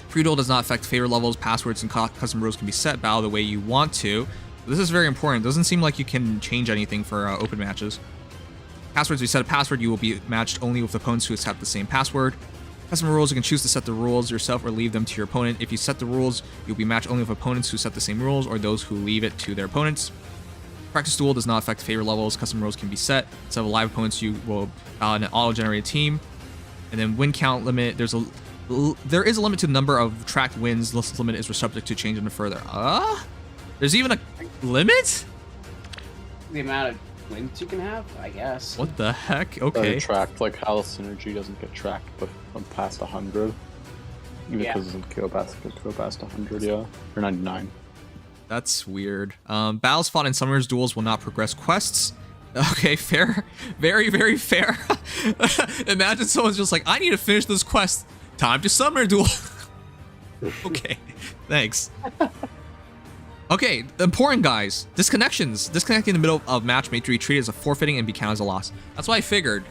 Free duel does not affect favor levels. Passwords and custom rules can be set battle the way you want to. This is very important. It doesn't seem like you can change anything for open matches. Passwords, if you set a password, you will be matched only with opponents who have the same password. Custom rules, you can choose to set the rules yourself or leave them to your opponent. If you set the rules, you'll be matched only with opponents who set the same rules or those who leave it to their opponents. Practice duel does not affect favor levels. Custom rules can be set. Instead of live opponents, you will an auto-generated team. And then win count limit, there is a limit to the number of tracked wins. This limit is subject to change into further. There's even a limit? The amount of wins you can have, I guess. What the heck? Okay. Tracked, like how synergy doesn't get tracked, but past 100. Even because it doesn't go past 100, yeah. Or 99. That's weird. Battles fought in Summoner's duels will not progress quests. Okay, fair. Very, very fair. Imagine someone's just like, I need to finish this quest. Time to Summoner duel. Okay, thanks. Okay, important guys. Disconnections. Disconnecting in the middle of match may be treated as a forfeiting and be counted as a loss. That's what I figured.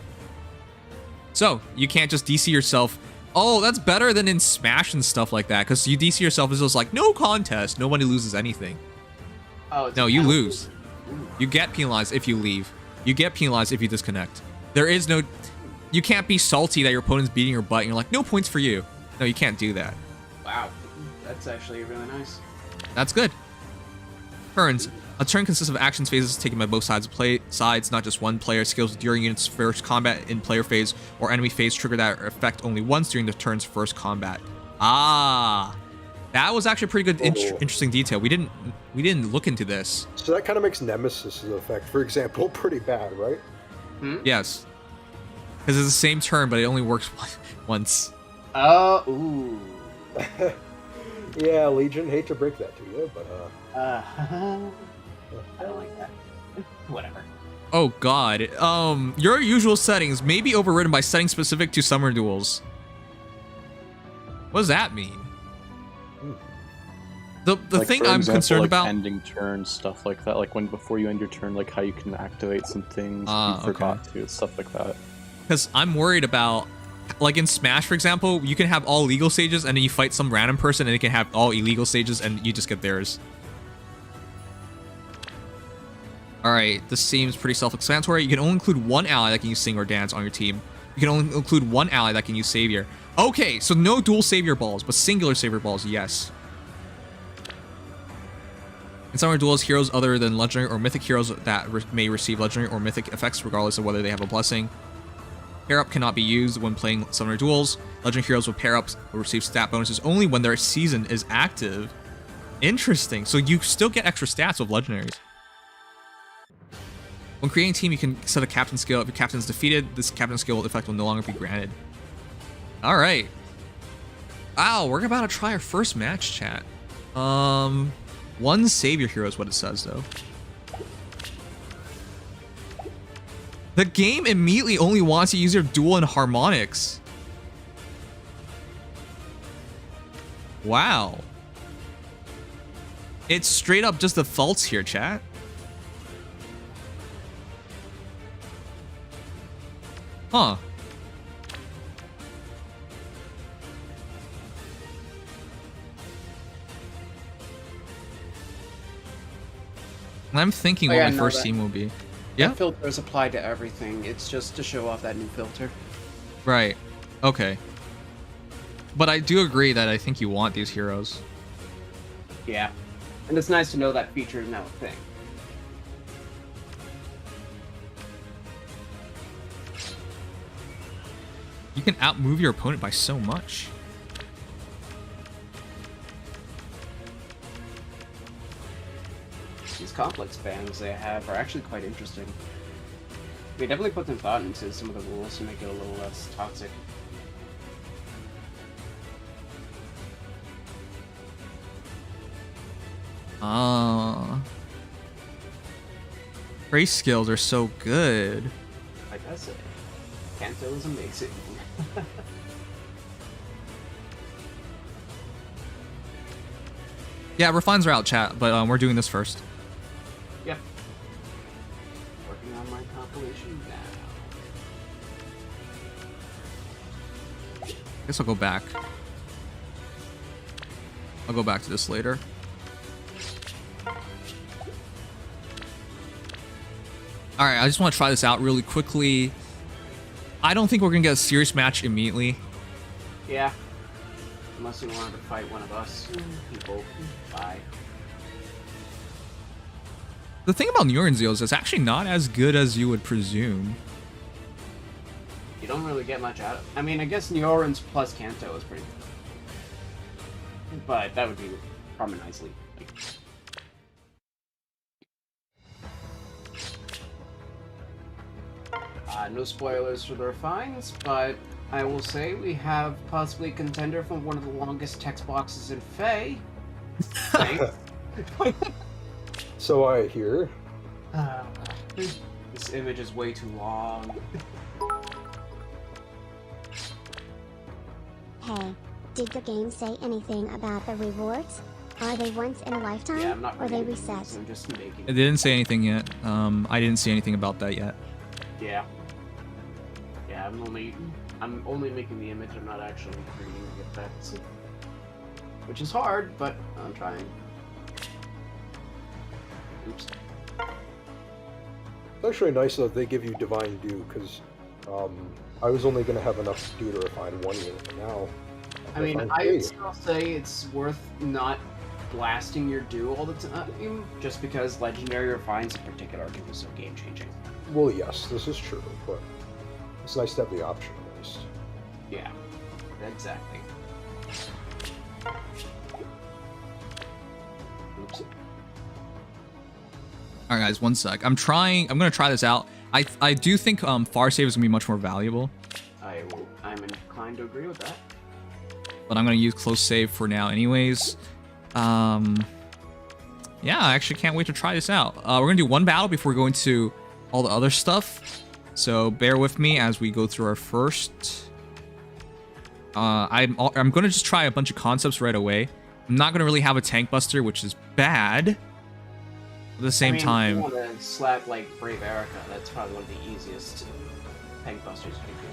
So, you can't just DC yourself. Oh, that's better than in Smash and stuff like that, because you DC yourself is just like, no contest. Nobody loses anything. Oh, no, you lose. You get penalized if you leave. You get penalized if you disconnect. There is no... You can't be salty that your opponent's beating your butt and you're like, no points for you. No, you can't do that. Wow. That's actually really nice. That's good. Turns. A turn consists of actions phases taken by both sides, not just one player. Skills during unit's first combat in player phase or enemy phase trigger that effect only once during the turn's first combat. Ah, that was actually a pretty good, interesting detail. We didn't look into this. So that kind of makes Nemesis' effect, for example, pretty bad, right? Yes, because it's the same turn, but it only works once. Ooh. Yeah, Legion. Hate to break that to you, but I don't like that. Whatever. Oh god. Your usual settings may be overridden by settings specific to summer duels. What does that mean? The like, thing for I'm example, concerned like about ending turn stuff like that, like when before you end your turn, like how you can activate some things you forgot to, stuff like that. Because I'm worried about, like in Smash, for example, you can have all legal stages and then you fight some random person and they can have all illegal stages and you just get theirs. Alright, this seems pretty self-explanatory. You can only include one ally that can use Sing or Dance on your team. You can only include one ally that can use Savior. Okay, so no dual Savior balls, but singular Savior balls, yes. In summer duels, heroes other than legendary or mythic heroes that may receive legendary or mythic effects regardless of whether they have a blessing. Pair up cannot be used when playing summoner duels. Legendary heroes with pair ups will receive stat bonuses only when their season is active. Interesting. So you still get extra stats with legendaries. When creating a team, you can set a captain skill. If your captain is defeated, this captain skill effect will no longer be granted. All right. Wow, we're about to try our first match, chat. One savior hero is what it says, though. The game immediately only wants you to use your dual and harmonics. Wow. It's straight up just defaults here, chat. Huh. I'm thinking what my first team will be. Yeah. That filter is applied to everything. It's just to show off that new filter. Right. Okay. But I do agree that I think you want these heroes. Yeah. And it's nice to know that feature is now a thing. You can outmove your opponent by so much. these complex bans they have are actually quite interesting. They definitely put some thought into some of the rules to make it a little less toxic. Race skills are so good. Like I say, Kanto is amazing. Yeah, refines are out, chat, but we're doing this first. Yep. Working on my compilation now. Guess I'll go back. I'll go back to this later. Alright, I just want to try this out really quickly. I don't think we're going to get a serious match immediately. Yeah. Unless you wanted to fight one of us people. Bye. The thing about New Orleans is it's actually not as good as you would presume. You don't really get much out of it. I mean, I guess New Orleans plus Kanto is pretty good. But that would be harmonizedly. No spoilers for the refines, but I will say we have possibly a contender from one of the longest text boxes in Fae. So I hear. This image is way too long. Hey, did the game say anything about the rewards? Are they once in a lifetime, Yeah, I'm not or they reading reset? these, I'm just making. It didn't say anything yet. I didn't see anything about that yet. Yeah. Yeah, I'm only making the image, I'm not actually reading the effects. Which is hard, but I'm trying. Oops. It's actually nice that they give you Divine Dew, because I was only going to have enough Dew to refine one unit, but now... I mean, I would still say it's worth not blasting your Dew all the time, just because Legendary Refines in particular can be so game-changing. Well, yes, this is true, but it's nice to have the option at least. Yeah, exactly. Oops. Alright guys, one sec. I'm gonna try this out. I do think far save is gonna be much more valuable. I'm inclined to agree with that. But I'm gonna use close save for now anyways. Yeah, I actually can't wait to try this out. We're gonna do one battle before we go into all the other stuff. So bear with me as we go through our first. I'm gonna just try a bunch of concepts right away. I'm not gonna really have a tank buster, which is bad. At the same time, if you want to slap like Brave Erica, that's probably one of the easiest tank busters you can do.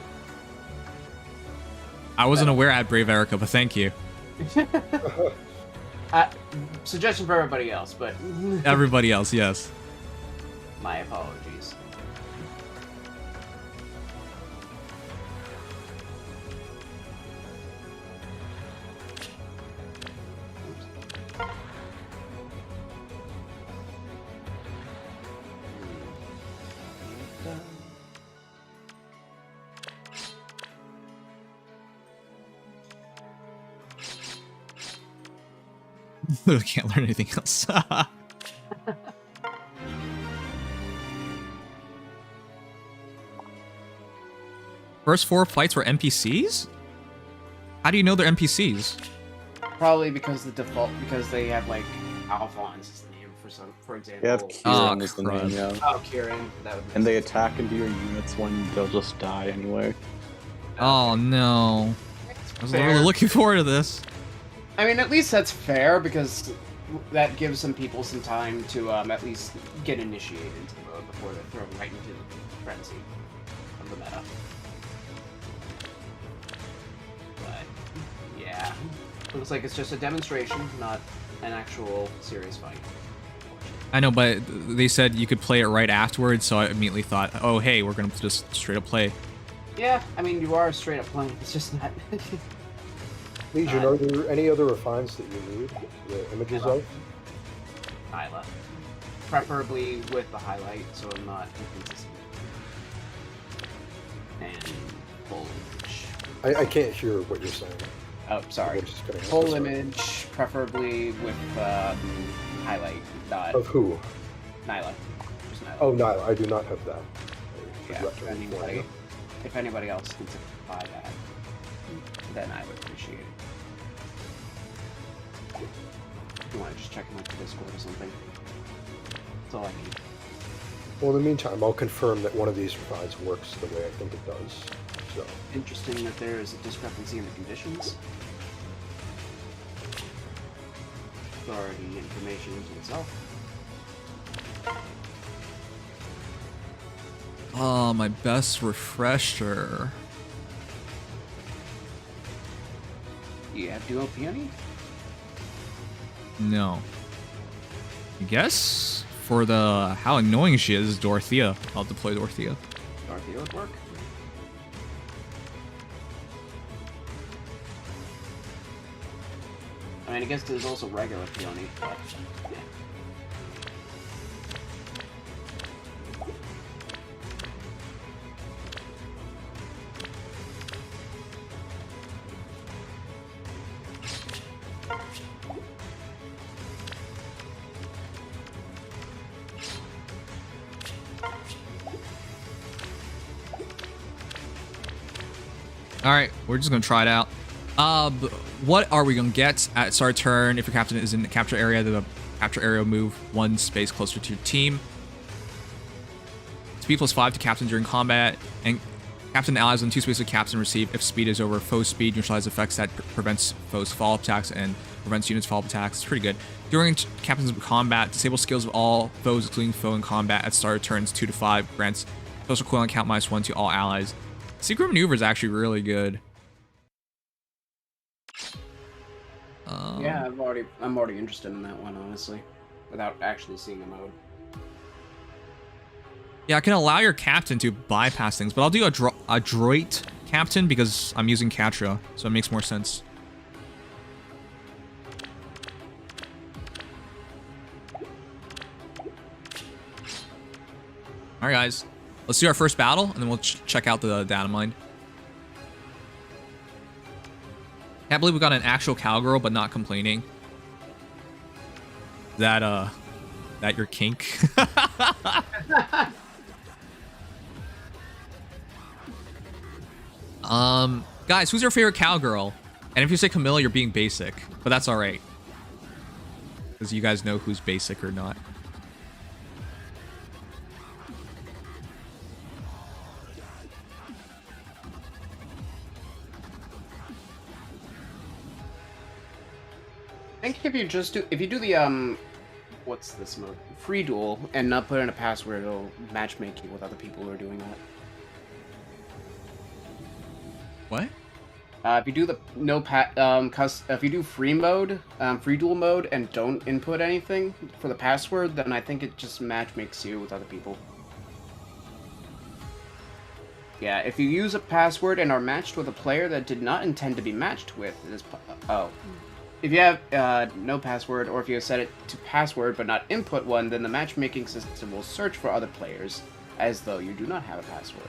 I wasn't aware I had Brave Erica, but thank you. Suggestion for everybody else, but Everybody else, yes. My apologies. Literally can't learn anything else. First 4 fights were NPCs? How do you know they're NPCs? Probably because because they have like Alphonse is the name for example. You have Kieran is the name, yeah. Oh, Kieran. That would and they attack into your units when they'll just die anyway. Oh no. I was really looking forward to this. I mean, at least that's fair, because that gives some people some time to at least get initiated into the mode before they're thrown right into the frenzy of the meta. But, yeah. Looks like it's just a demonstration, not an actual serious fight. I know, but they said you could play it right afterwards, so I immediately thought, oh hey, we're gonna just straight up play. Yeah, I mean, you are straight up playing, it's just not... Legion, are there any other refines that you need the images of? Isla. Preferably with the highlight, so I'm not inconsistent. And foliage. I can't hear what you're saying. Oh, sorry. Just cutting out. Full image, preferably with highlight dot. Of who? Nyla. Just Nyla. Oh, Nyla. I do not have that. Yeah, if anybody else can supply that, then I would appreciate it. If you want to just check them out the Discord or something. That's all I need. Well, in the meantime, I'll confirm that one of these provides works the way I think it does. So interesting that there is a discrepancy in the conditions. Authority information to itself. Oh, my best refresher. You have duo peony? No. I guess for the how annoying she is, Dorothea. I'll deploy Dorothea. Dorothea would work. I mean, I guess there's also regular peony, but yeah. All right, we're just gonna try it out. What are we gonna get at start turn? If your captain is in the capture area, the capture area will move 1 space closer to your team. Speed +5 to captain during combat, and captain allies on 2 spaces of captain receive if speed is over foe speed. Neutralize effects that prevents foes follow-up attacks and prevents units follow-up attacks. It's pretty good. During captain's combat, disable skills of all foes, including foe in combat at start turns 2 to 5. Grants social equivalent count -1 to all allies. Secret maneuver is actually really good. Yeah, I'm already interested in that one, honestly, without actually seeing a mode. Yeah, I can allow your captain to bypass things, but I'll do a droid captain because I'm using Catra, so it makes more sense. All right, guys, let's do our first battle, and then we'll check out the data mine. Can't believe we got an actual cowgirl, but not complaining. That your kink? Guys, who's your favorite cowgirl? And if you say Camilla, you're being basic, but that's all right, because you guys know who's basic or not. I think if you do the what's this mode? Free duel and not put in a password, it'll matchmake you with other people who are doing that. What? If you do the if you do free mode, free duel mode, and don't input anything for the password, then I think it just matchmakes you with other people. Yeah, if you use a password and are matched with a player that did not intend to be matched with, it is if you have no password, or if you have set it to password but not input one, then the matchmaking system will search for other players as though you do not have a password.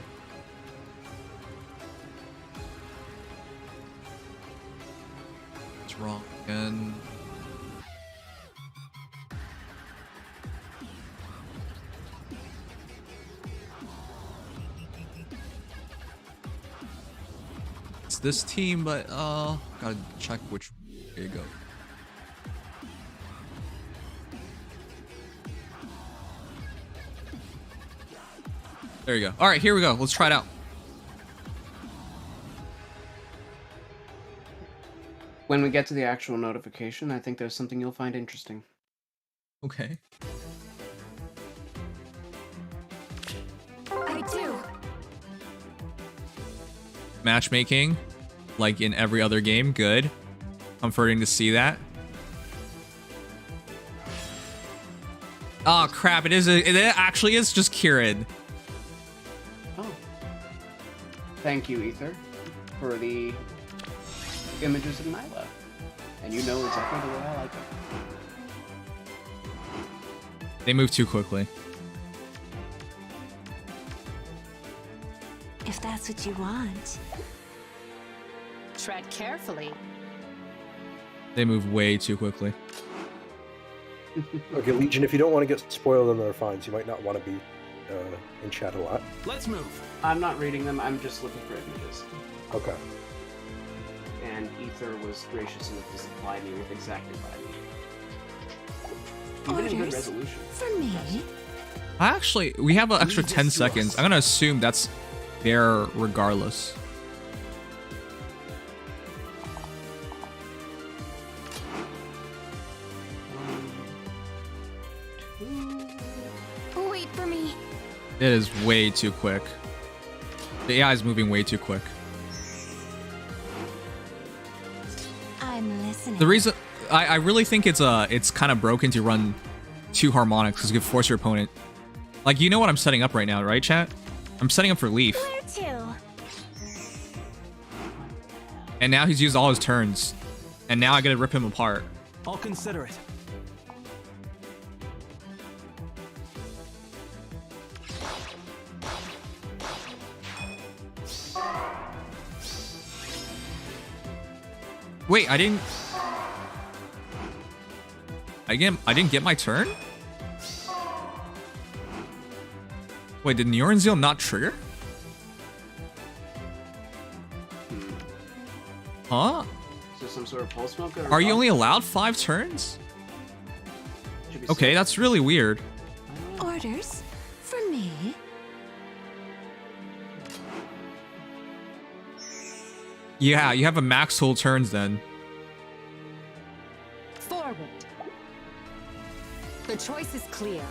What's wrong again? It's this team, but gotta check which. There you go. There you go. All right, here we go. Let's try it out. When we get to the actual notification, I think there's something you'll find interesting. Okay. I do. Matchmaking, like in every other game, good. Comforting to see that. Oh crap! It actually is just Kieran. Oh. Thank you, Ether, for the images of Nyla. And you know exactly the way I like it. They move too quickly. If that's what you want. Tread carefully. They move way too quickly. Okay, Legion, if you don't want to get spoiled on their finds, you might not want to be in chat a lot. Let's move. I'm not reading them, I'm just looking for images. Okay. And Ether was gracious enough to supply me with exactly what I need. Even in good resolution. For me? Actually, we have an extra 10 seconds. I'm gonna assume that's there regardless. Wait for me. It is way too quick. The AI is moving way too quick. I'm listening. The reason I really think it's kind of broken to run 2 harmonics because you can force your opponent. Like, you know what I'm setting up right now, right, chat? I'm setting up for Leaf. Where to? And now he's used all his turns. And now I gotta rip him apart. I'll consider it. Wait, I didn't get my turn? Wait, did Neuronzeal not trigger? Huh? Is there some sort of pulse smoke? Are you only allowed 5 turns? Okay, that's really weird. Orders for me? Yeah, you have a max whole turns then. Forward. The choice is clear.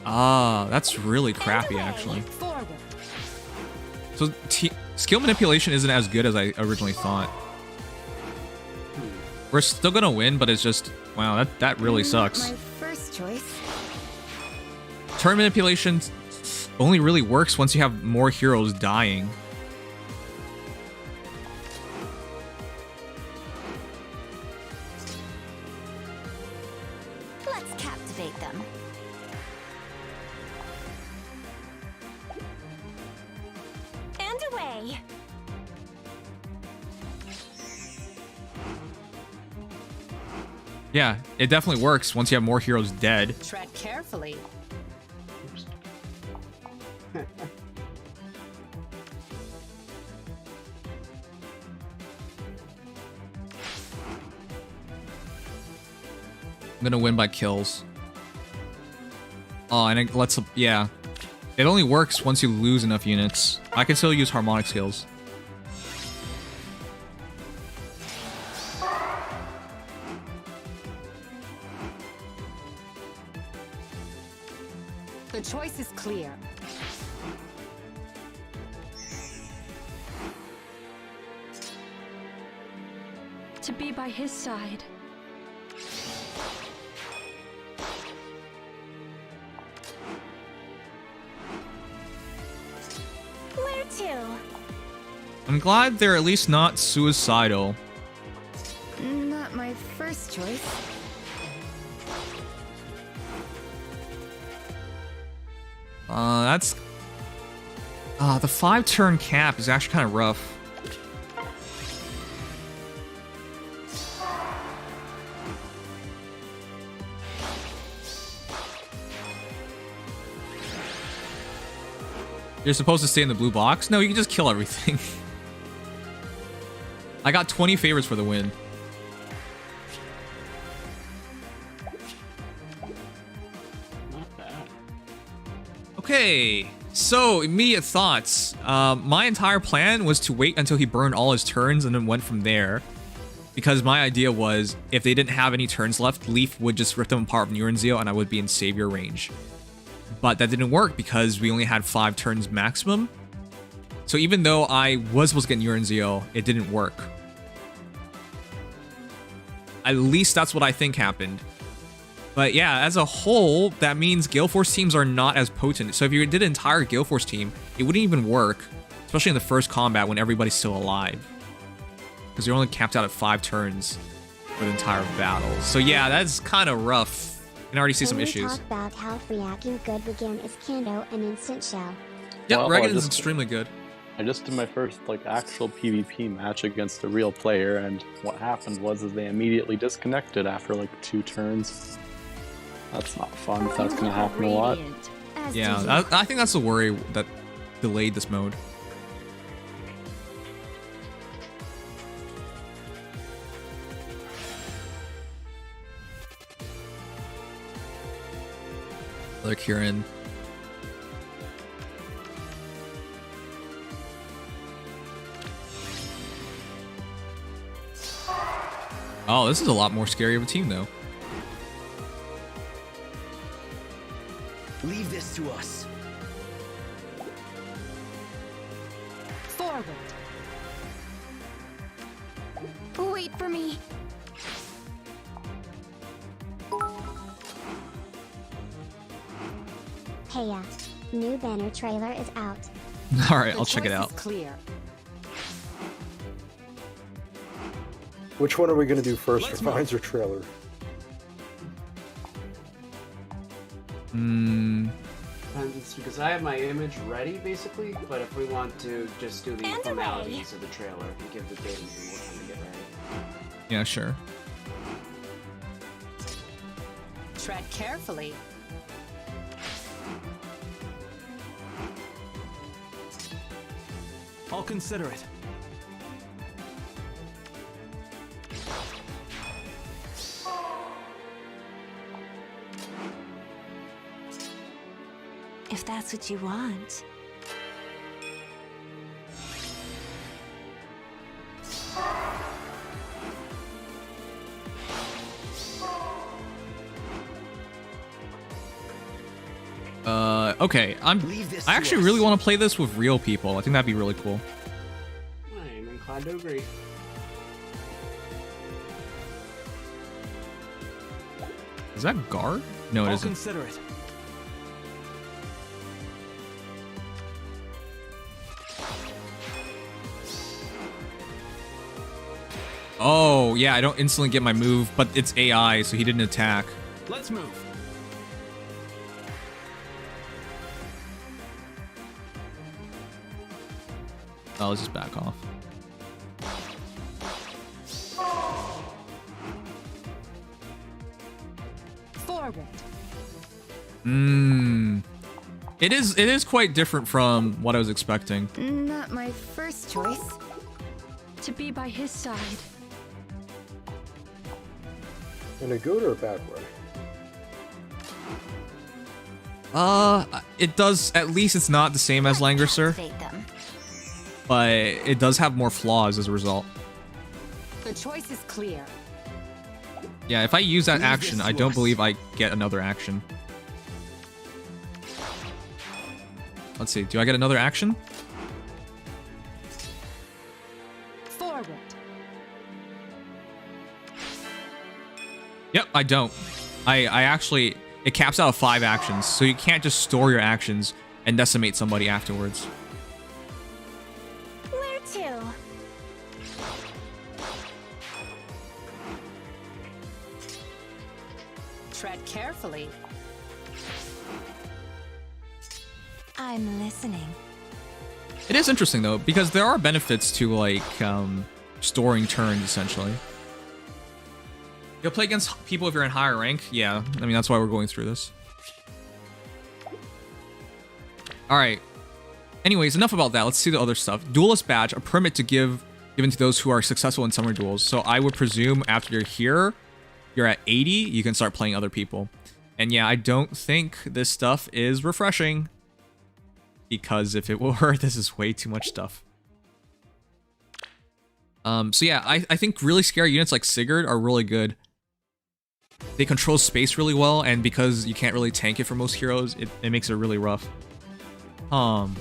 Ah, that's really crappy actually. Forward. So skill manipulation isn't as good as I originally thought. We're still gonna win, but it's just, wow, that really sucks. My first choice. Turn manipulation only really works once you have more heroes dying. Let's captivate them. And away. Yeah, it definitely works once you have more heroes dead. Tread carefully. I'm gonna win by kills. Oh, and it lets up, yeah. It only works once you lose enough units. I can still use harmonic skills. The choice is clear. To be by his side. Where to? I'm glad they're at least not suicidal. Not my first choice. That's... the 5-turn cap is actually kind of rough. You're supposed to stay in the blue box? No, you can just kill everything. I got 20 favors for the win. Not bad. Okay, so immediate thoughts. My entire plan was to wait until he burned all his turns and then went from there. Because my idea was, if they didn't have any turns left, Leaf would just rip them apart with Neuronzeal and I would be in savior range. But that didn't work because we only had 5 turns maximum. So even though I was supposed to get Neuronzeal, it didn't work. At least that's what I think happened. But yeah, as a whole, that means Gale Force teams are not as potent. So if you did an entire Gale Force team, it wouldn't even work. Especially in the first combat when everybody's still alive. Because you're only capped out at 5 turns for the entire battle. So yeah, that's kind of rough. I can already see some issues. Talk about how Freaking good again is Kando and Instant Shell. Yep, Well, Regan is extremely good. I just did my first like actual PvP match against a real player, and what happened was they immediately disconnected after like 2 turns. That's not fun. That's gonna happen a lot. Yeah, I think that's the worry that delayed this mode. Another Kieran. Oh, this is a lot more scary of a team, though. Leave this to us. Forward. Wait for me. Hey, new banner trailer is out. All right, I'll check it out. Clear. Which one are we going to do first, Refines or trailer? Depends, because I have my image ready, basically, but if we want to just do the formalities of the trailer and give the data more time to get ready. Yeah, sure. Tread carefully. I'll consider it. If that's what you want. Okay, I actually really want to play this with real people. I think that'd be really cool. I'm inclined to agree. Is that guard? No, it I'll isn't. consider it. Oh, yeah, I don't instantly get my move, but it's AI, so he didn't attack. Let's move. Oh, let's just back off. Forward. It is quite different from what I was expecting. Not my first choice. To be by his side. In a good or a bad way? It does, at least it's not the same as Langrisser, but it does have more flaws as a result. The choice is clear. Yeah, if I use that action, I don't believe I get another action. Let's see, do I get another action? Forward. Yep, I don't. I actually, it caps out 5 actions, so you can't just store your actions and decimate somebody afterwards. Where to? Tread carefully. I'm listening. It is interesting though, because there are benefits to like storing turns essentially. You'll play against people if you're in higher rank. Yeah, I mean that's why we're going through this. All right. Anyways, enough about that. Let's see the other stuff. Duelist badge, a permit to given to those who are successful in summer duels. So I would presume after you're here, you're at 80, you can start playing other people. And yeah, I don't think this stuff is refreshing. Because if it were, this is way too much stuff. So yeah, I think really scary units like Sigurd are really good. They control space really well, and because you can't really tank it for most heroes, it makes it really rough. We'll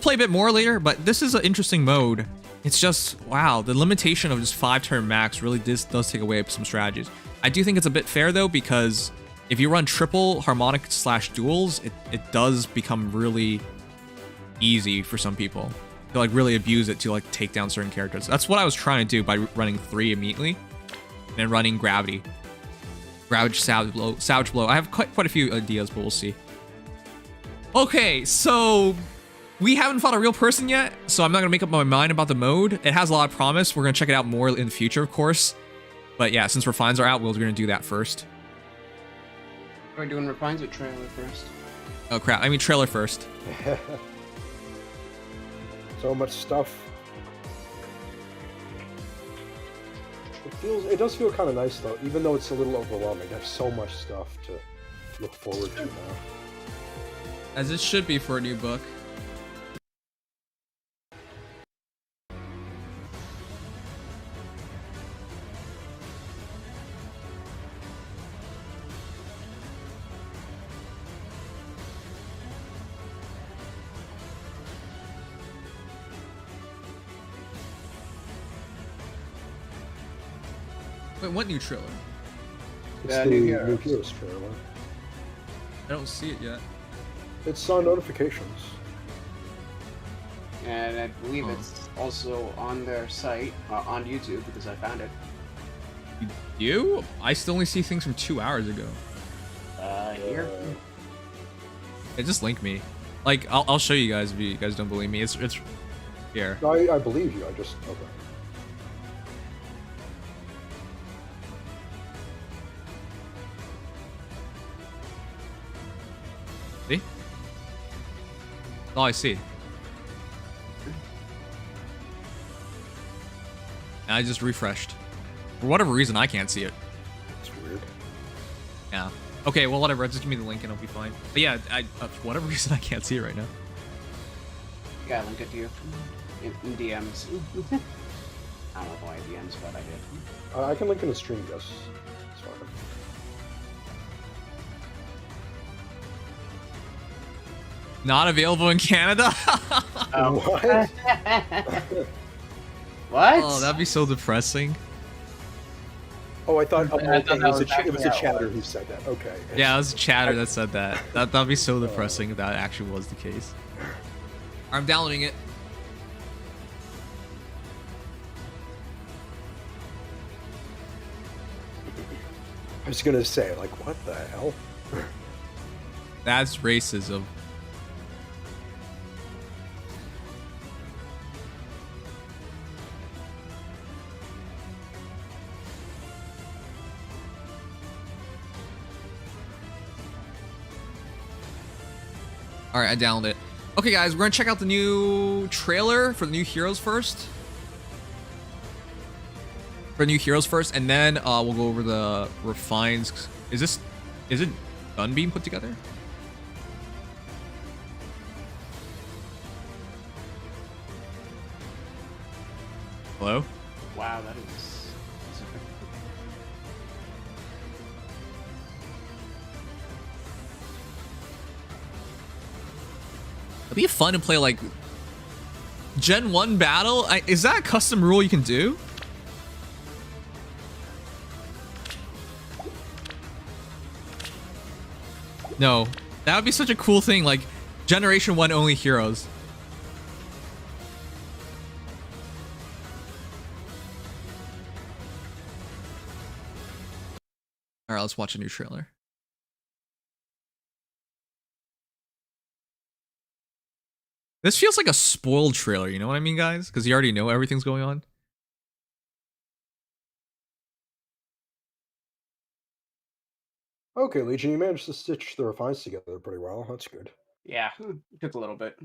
play a bit more later, but this is an interesting mode. It's just, wow, the limitation of just 5-turn max really does take away some strategies. I do think it's a bit fair though, because if you run triple harmonic / duels, it does become really easy for some people to like really abuse it to like take down certain characters. That's what I was trying to do by running 3 immediately and then running gravity. Ravage, Savage Blow. I have quite a few ideas, but we'll see. Okay, so we haven't fought a real person yet, so I'm not gonna make up my mind about the mode. It has a lot of promise. We're gonna check it out more in the future, of course. But yeah, since refines are out, we're gonna do that first. Are we doing refines or trailer first? Oh crap! I mean trailer first. So much stuff. It does feel kind of nice though, even though it's a little overwhelming. There's so much stuff to look forward to now. As it should be for a new book. Wait, what new trailer? It's the new Heroes trailer. I don't see it yet. It's on notifications. And I believe it's also on their site, on YouTube, because I found it. You? I still only see things from 2 hours ago. Here. Hey, just link me. Like, I'll show you guys if you guys don't believe me. It's here. I believe you. I just okay. See? That's all I see. And I just refreshed. For whatever reason, I can't see it. It's weird. Yeah. Okay, well, whatever. Just give me the link and I'll be fine. But yeah, for whatever reason, I can't see it right now. Yeah, I'll link it to you in DMs. I don't know why DMs, but I did. I can link in the stream, yes. It's fine. Not available in Canada? What? What? Oh, that'd be so depressing. Oh, I thought, it was a chatter who said that. Okay. Yeah, it was a chatter that said that. That'd be so depressing if that actually was the case. I'm downloading it. I was gonna say, like, what the hell? That's racism. All right, I downloaded it. Okay, guys, we're gonna check out the new trailer for the new Heroes first. And then we'll go over the refines. Is it done being put together? Hello? Wow, that is... It'd be fun to play like Gen 1 battle. Is that a custom rule you can do? No, that would be such a cool thing, like Generation 1 only heroes. All right, let's watch a new trailer. This feels like a spoiled trailer, you know what I mean, guys? Because you already know everything's going on. Okay, Legion, you managed to stitch the refines together pretty well. That's good. Yeah, it took a little bit.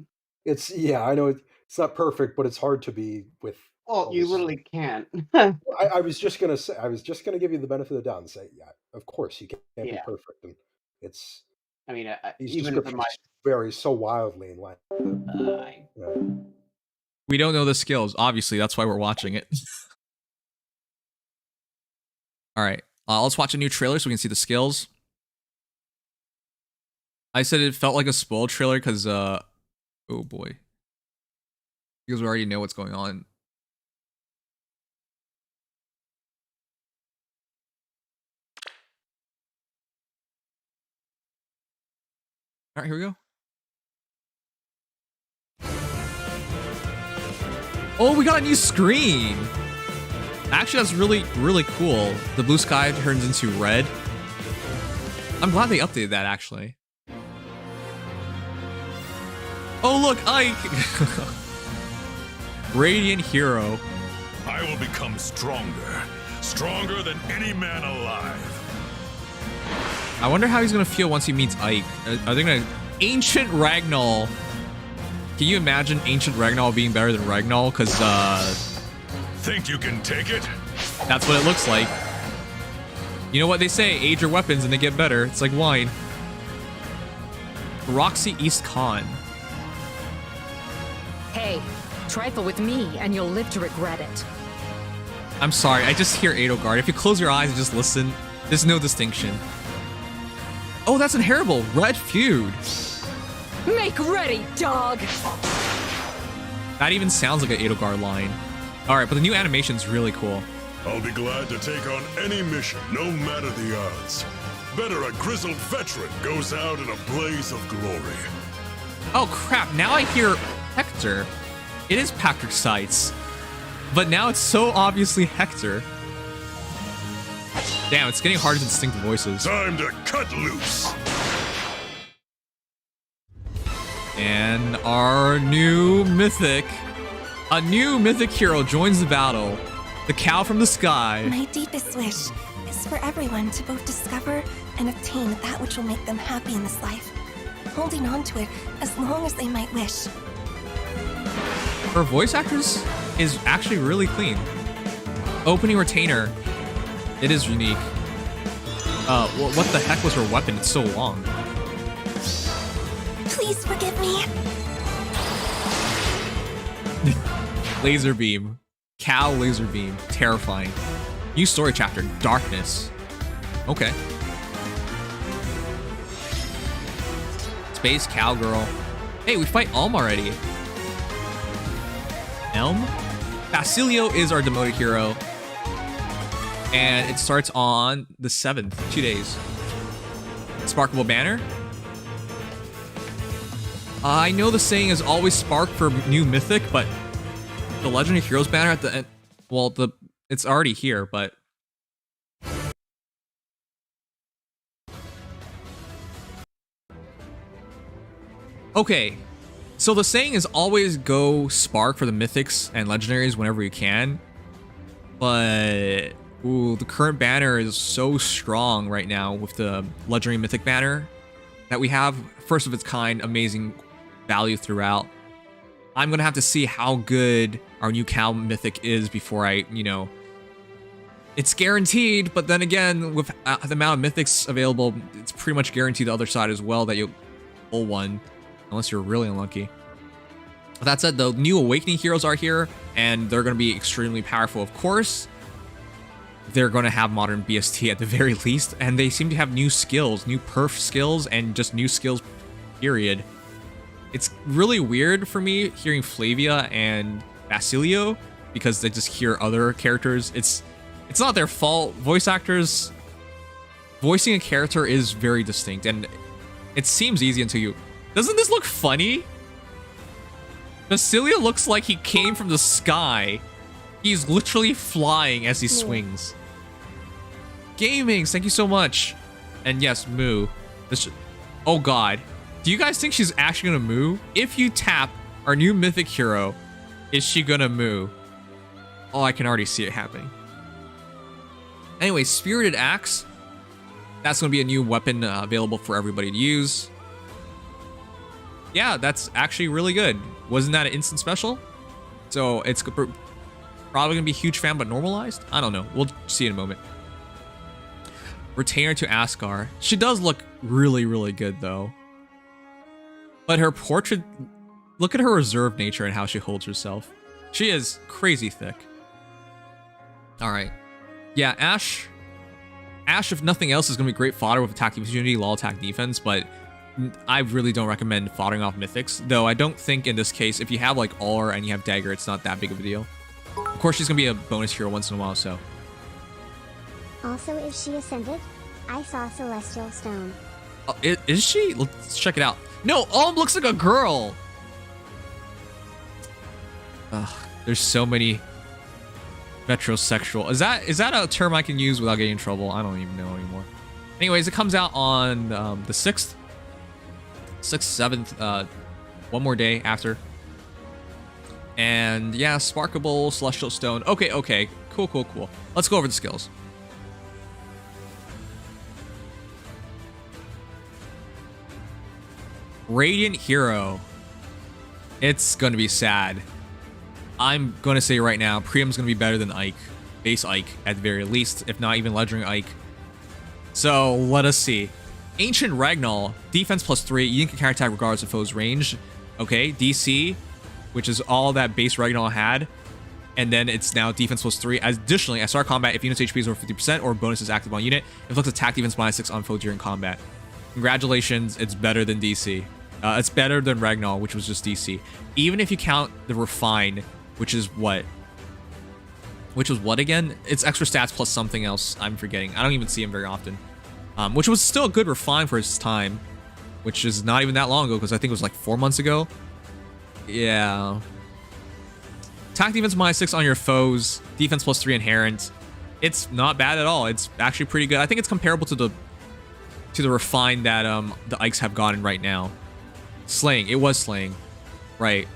Yeah, I know it's not perfect, but it's hard to be with. Well, you literally can't. I was just gonna say, I was just gonna give you the benefit of the doubt and say, yeah, of course you can't be perfect, and it's. I mean, these even descriptions vary so wildly in length. We don't know the skills, obviously. That's why we're watching it. All right, let's watch a new trailer so we can see the skills. I said it felt like a spoiled trailer because, oh boy, because we already know what's going on. All right, here we go. Oh, we got a new screen. Actually, that's really, really cool. The blue sky turns into red. I'm glad they updated that, actually. Oh, look, Ike. Radiant hero. I will become stronger. Stronger than any man alive. I wonder how he's gonna feel once he meets Ike. Are they gonna... Ancient Ragnar. Can you imagine Ancient Ragnar being better than Ragnar? Because, Think you can take it? that's what it looks like. You know what they say? Age your weapons and they get better. It's like wine. Roxy East Con. Hey, trifle with me and you'll live to regret it. I'm sorry, I just hear Edelgard. If you close your eyes and just listen, there's no distinction. Oh, that's inheritable. Red Feud. Make ready, dog! That even sounds like an Edelgard line. Alright, but the new animation's really cool. I'll be glad to take on any mission, no matter the odds. Better a grizzled veteran goes out in a blaze of glory. Oh crap, now I hear Hector. It is Patrick Seitz. But now it's so obviously Hector. Damn, it's getting hard to distinct voices. Time to cut loose. And our new mythic. A new mythic hero joins the battle. The cow from the sky. My deepest wish is for everyone to both discover and obtain that which will make them happy in this life, holding on to it as long as they might wish. Her voice actress is actually really clean. Opening retainer. It is unique. What the heck was her weapon? It's so long. Please forgive me. Laser beam. Cow laser beam. Terrifying. New story chapter. Darkness. Okay. Space cowgirl. Hey, we fight Alm already. Elm? Basilio is our demoted hero. And it starts on the 7th. 2 days. Sparkable banner. I know the saying is always spark for new mythic, but the Legendary Heroes banner at the end, well, it's already here, but okay. So the saying is always go spark for the mythics and legendaries whenever you can, but ooh, the current banner is so strong right now with the legendary mythic banner that we have. First of its kind, amazing value throughout. I'm gonna have to see how good our new cow mythic is before I, it's guaranteed, but then again, with the amount of mythics available, it's pretty much guaranteed the other side as well that you'll pull one, unless you're really unlucky. With that said, though, new awakening heroes are here, and they're gonna be extremely powerful, of course. They're gonna have modern BST at the very least, and they seem to have new skills, new perf skills, and just new skills, period. It's really weird for me hearing Flavia and Basilio because they just hear other characters. It's not their fault. Voice actors voicing a character is very distinct, and it seems easy until you... Doesn't this look funny? Basilio looks like he came from the sky. He's literally flying as he swings. Gamings, thank you so much. And yes, Moo. Oh god. Do you guys think she's actually gonna moo? If you tap our new mythic hero, is she gonna moo? Oh, I can already see it happening. Anyway, Spirited Axe. That's gonna be a new weapon available for everybody to use. Yeah, that's actually really good. Wasn't that an instant special? So it's probably gonna be a huge fan, but normalized? I don't know. We'll see in a moment. Retainer to Askar. She does look really, really good though. But her portrait, look at her reserved nature and how she holds herself. She is crazy thick. All right. Yeah, Ashe, if nothing else, is going to be great fodder with attack defense unity, law attack defense, but I really don't recommend foddering off mythics. Though I don't think in this case, if you have like Aura and you have Dagger, it's not that big of a deal. Of course, she's going to be a bonus hero once in a while, so. Also, is she ascended? I saw Celestial Stone. Oh, is she? Let's check it out. No, Alm looks like a girl. Ugh, there's so many metrosexual. Is that a term I can use without getting in trouble? I don't even know anymore. Anyways, it comes out on the 6th, 7th, one more day after. And yeah, Sparkable, Celestial Stone. Okay. Cool. Let's go over the skills. Radiant Hero. It's going to be sad. I'm going to say right now, Priam's going to be better than Ike. Base Ike, at the very least, if not even Legendary Ike. So, let us see. Ancient Ragnar, defense +3, you can counterattack regardless of foe's range. Okay, DC, which is all that base Ragnar had. And then it's now defense +3. Additionally, at start combat, if unit's HP is over 50% or bonus is active on unit, inflicts attack defense -6 on foe during combat. Congratulations, it's better than DC. It's better than Ragnar, which was just DC. Even if you count the Refine, which is what? Which was what again? It's extra stats plus something else. I'm forgetting. I don't even see him very often. Which was still a good Refine for his time, which is not even that long ago because I think it was like 4 months ago. Yeah. Attack defense -6 on your foes. Defense +3 inherent. It's not bad at all. It's actually pretty good. I think it's comparable to the Refine that the Ikes have gotten right now. Slaying. It was Slaying. Right.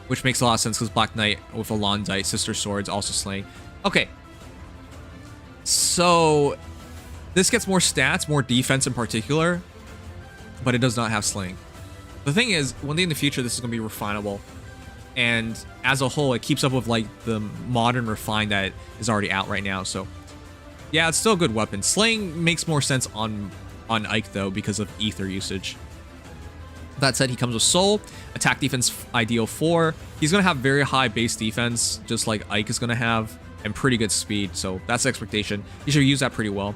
Which makes a lot of sense because Black Knight with Alondite, Sister Swords, also Slaying. Okay. So, this gets more stats, more defense in particular, but it does not have Slaying. The thing is, one day in the future, this is going to be refinable. And as a whole, it keeps up with like the modern Refine that is already out right now. So, yeah, it's still a good weapon. Slaying makes more sense on Ike, though, because of Ether usage. That said, he comes with Soul, attack defense ideal 4. He's going to have very high base defense, just like Ike is going to have, and pretty good speed, so that's the expectation. You should use that pretty well.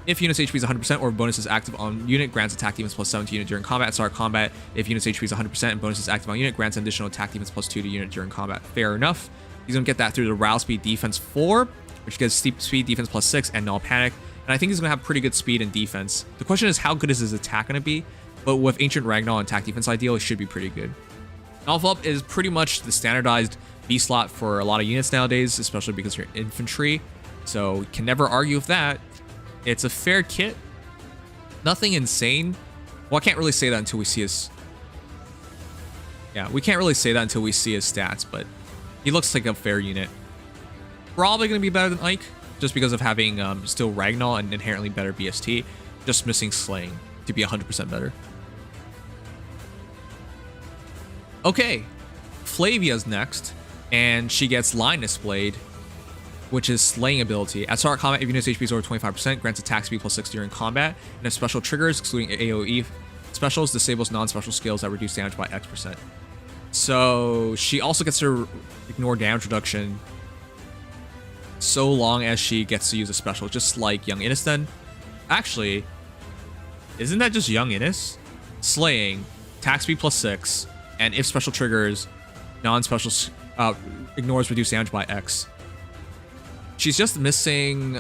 If unit's HP is 100% or bonus is active on unit, grants attack defense +7 to unit during combat. Start combat, if unit's HP is 100% and bonus is active on unit, grants an additional attack defense +2 to unit during combat. Fair enough. He's going to get that through the Rouse Speed defense 4, which gets steep speed defense +6 and Null Panic. And I think he's going to have pretty good speed and defense. The question is, how good is his attack going to be? But with Ancient Ragnar and attack defense ideal, it should be pretty good. Alpha Up is pretty much the standardized B slot for a lot of units nowadays, especially because you're infantry. So you can never argue with that. It's a fair kit. Nothing insane. Well, I can't really say that until we see his... Yeah, we can't really say that until we see his stats, but he looks like a fair unit. Probably going to be better than Ike, just because of having still Ragnar and inherently better BST. Just missing Slaying to be 100% better. Okay, Flavia's next, and she gets Linus Blade, which is Slaying ability. At start combat, if unit's HP is over 25%, grants attack speed +6 during combat, and if special triggers, excluding AoE specials, disables non-special skills that reduce damage by X%. So she also gets to ignore damage reduction so long as she gets to use a special, just like Young Innis then. Actually, isn't that just Young Innis? Slaying, attack speed +6, and if special triggers, non-special ignores reduced damage by X. She's just missing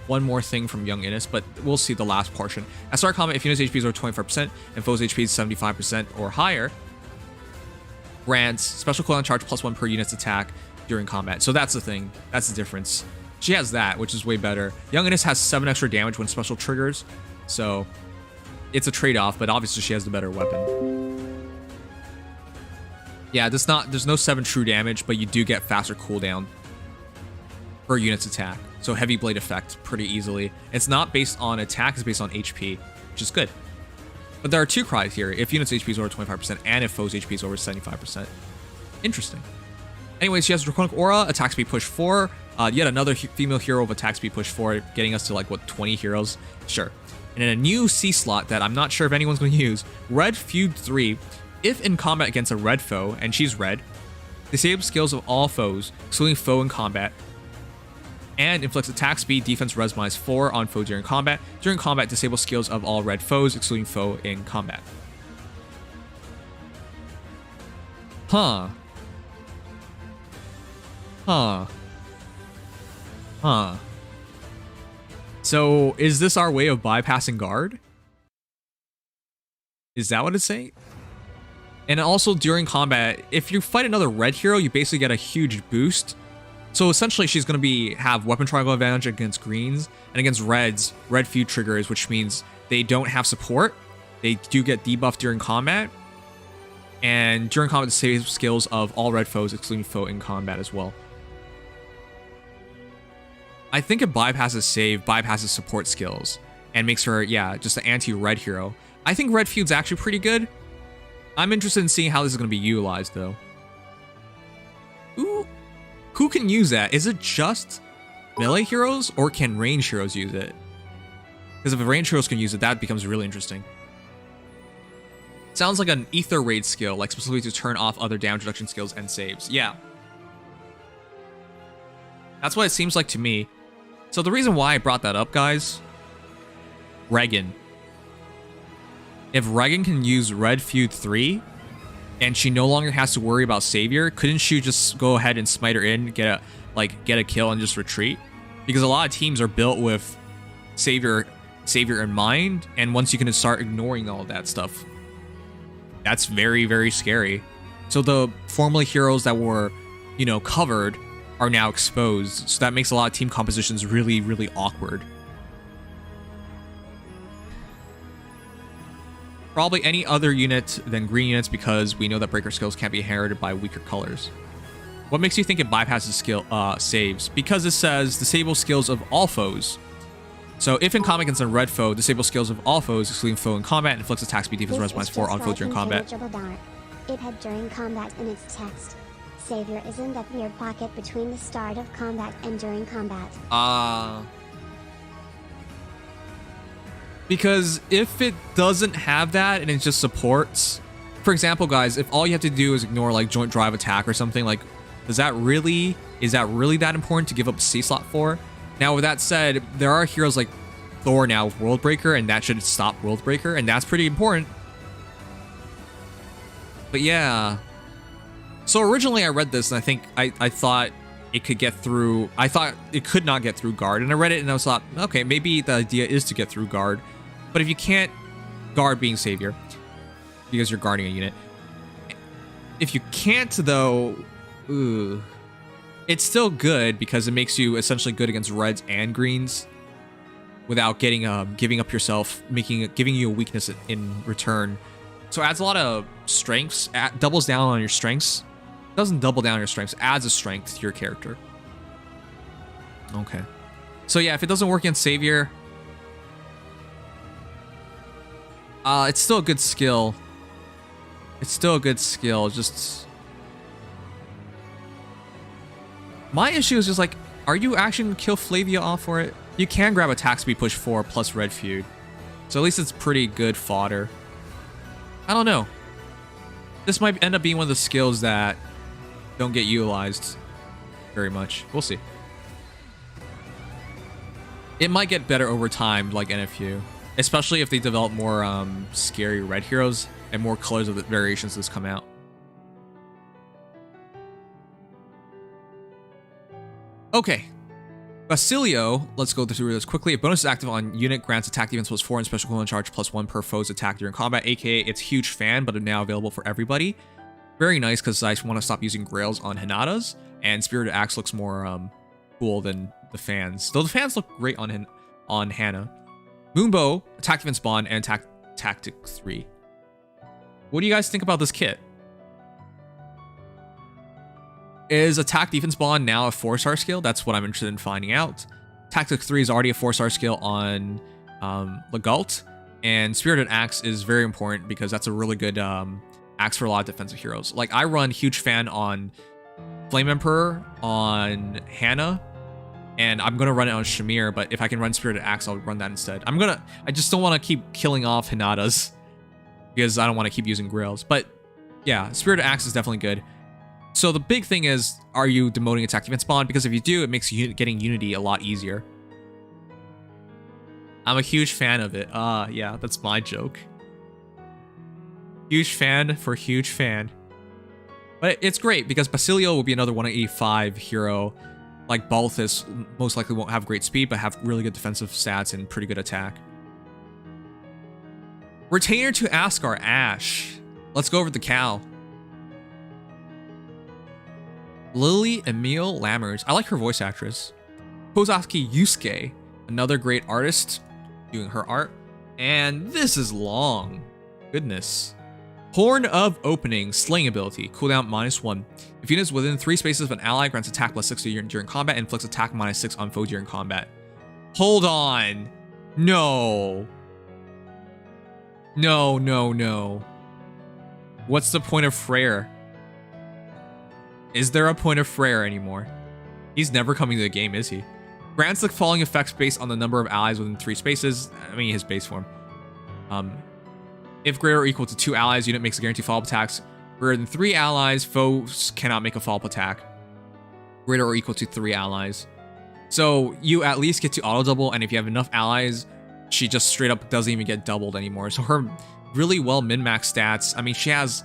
one more thing from Young Innis, but we'll see the last portion. At start combat, if unit's HP is over 25% and foe's HP is 75% or higher, grants special cooldown charge +1 per unit's attack during combat. So that's the thing. That's the difference. She has that, which is way better. Young Innis has 7 extra damage when special triggers, so it's a trade-off, but obviously she has the better weapon. Yeah, there's no 7 true damage, but you do get faster cooldown per unit's attack. So heavy blade effect pretty easily. It's not based on attack, it's based on HP, which is good. But there are 2 criteria: if unit's HP is over 25% and if foe's HP is over 75%. Interesting. Anyways, she has Draconic Aura, attack speed push 4. Yet another female hero of attack speed push 4, getting us to like, what, 20 heroes? Sure. And in a new C slot that I'm not sure if anyone's going to use, Red Feud 3. If in combat against a red foe, and she's red, disable skills of all foes, excluding foe in combat, and inflicts attack speed, defense res -4 on foe during combat. During combat, disable skills of all red foes, excluding foe in combat. Huh. So, is this our way of bypassing guard? Is that what it's saying? And also during combat, if you fight another red hero, you basically get a huge boost. So essentially, she's going to have weapon triangle advantage against greens, and against reds, red feud triggers, which means they don't have support. They do get debuffed during combat. And during combat, the save skills of all red foes, excluding foe in combat as well. I think it bypasses save, bypasses support skills, and makes her, yeah, just an anti-red hero. I think red feud's actually pretty good. I'm interested in seeing how this is going to be utilized, though. Ooh, who can use that? Is it just melee heroes, or can range heroes use it? Because if range heroes can use it, that becomes really interesting. Sounds like an ether raid skill, like specifically to turn off other damage reduction skills and saves. Yeah. That's what it seems like to me. So the reason why I brought that up, guys, Regan. If Regan can use Red Feud 3, and she no longer has to worry about Savior, couldn't she just go ahead and smite her in, get a kill and just retreat? Because a lot of teams are built with Savior in mind, and once you can start ignoring all of that stuff, that's very, very scary. So the formerly heroes that were, you know, covered are now exposed. So that makes a lot of team compositions really, really awkward. Probably any other unit than green units, because we know that breaker skills can't be inherited by weaker colors. What makes you think it bypasses skill saves? Because it says disable skills of all foes. So if in combat against a red foe, disable skills of all foes, excluding foe in combat, and inflicts attack speed defense res -4 on foe during combat. It had during combat in its text. Savior is in that weird pocket between the start of combat and during combat. Because if it doesn't have that and it just supports, for example, guys, if all you have to do is ignore like joint drive attack or something, like, is that really that important to give up a C slot for? Now, with that said, there are heroes like Thor now with World Breaker, and that should stop World Breaker, and that's pretty important. But yeah. So originally I read this, and I think I thought it could get through. I thought it could not get through guard, and I read it and I was thought, okay, maybe the idea is to get through guard. But if you can't guard being Savior, because you're guarding a unit, if you can't though, ooh, it's still good because it makes you essentially good against reds and greens without getting giving up yourself, giving you a weakness in return. So it adds a lot of strengths, doubles down on your strengths. Doesn't double down on your strengths, adds a strength to your character. Okay. So yeah, if it doesn't work against Savior, it's still a good skill. It's still a good skill, just... My issue is just like, are you actually going to kill Flavia off for it? You can grab attack speed push 4 plus red feud. So at least it's pretty good fodder. I don't know. This might end up being one of the skills that don't get utilized very much. We'll see. It might get better over time, like NFU. Especially if they develop more scary red heroes and more colors of the variations that's come out. Okay. Basilio, let's go through this quickly. A bonus is active on unit, grants attack defense +4 and special equivalent charge +1 per foe's attack during combat, aka it's huge fan, but now available for everybody. Very nice, because I want to stop using Grails on Hinatas, and Spirited Axe looks more cool than the fans. Though the fans look great on Hannah. Moonbow, attack defense bond, and tactic 3. What do you guys think about this kit? Is attack defense bond now a 4-star skill? That's what I'm interested in finding out. Tactic 3 is already a 4-star skill on Legault, and Spirited Axe is very important because that's a really good axe for a lot of defensive heroes. Like, I run huge fan on Flame Emperor, on Hannah, and I'm gonna run it on Shamir, but if I can run Spirited Axe, I'll run that instead. I just don't want to keep killing off Hinatas because I don't want to keep using Grails. But yeah, Spirited Axe is definitely good. So the big thing is, are you demoting attack defense bond? Because if you do, it makes getting Unity a lot easier. I'm a huge fan of it. Yeah, that's my joke. Huge fan for huge fan. But it's great because Basilio will be another 185 hero. Like Balthus most likely won't have great speed, but have really good defensive stats and pretty good attack. Retainer to Askar, Ash. Let's go over the cow. Lily Emile Lammers. I like her voice actress. Kozaki Yusuke, another great artist doing her art. And this is long. Goodness. Horn of Opening, Slaying ability, cooldown -1. If units within 3 spaces of an ally, grants attack +6 during combat, and inflicts attack -6 on foe during combat. Hold on. No. No, no, no. What's the point of Freyr? Is there a point of Freyr anymore? He's never coming to the game, is he? Grants the following effects based on the number of allies within 3 spaces. I mean, his base form. If greater or equal to 2 allies, unit makes a guaranteed follow-up attacks. Greater than 3 allies, foes cannot make a follow-up attack. Greater or equal to 3 allies. So you at least get to auto double, and if you have enough allies, she just straight up doesn't even get doubled anymore. So her really well min-max stats, I mean, she has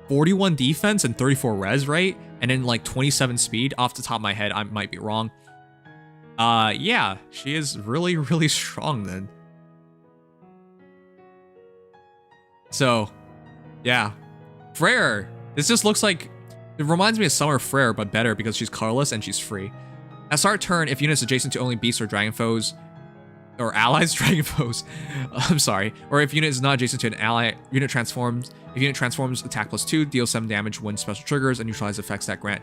41 defense and 34 res, right? And then like 27 speed. Off the top of my head, I might be wrong. Yeah, she is really, really strong then. So, yeah. Freyr. This just looks like... It reminds me of Summer Freyr, but better because she's colorless and she's free. At start turn, if units adjacent to only beasts or dragon foes... Or allies, dragon foes. I'm sorry. Or if unit is not adjacent to an ally, unit transforms. If unit transforms, attack +2, deal 7 damage when special triggers, and neutralize effects that grant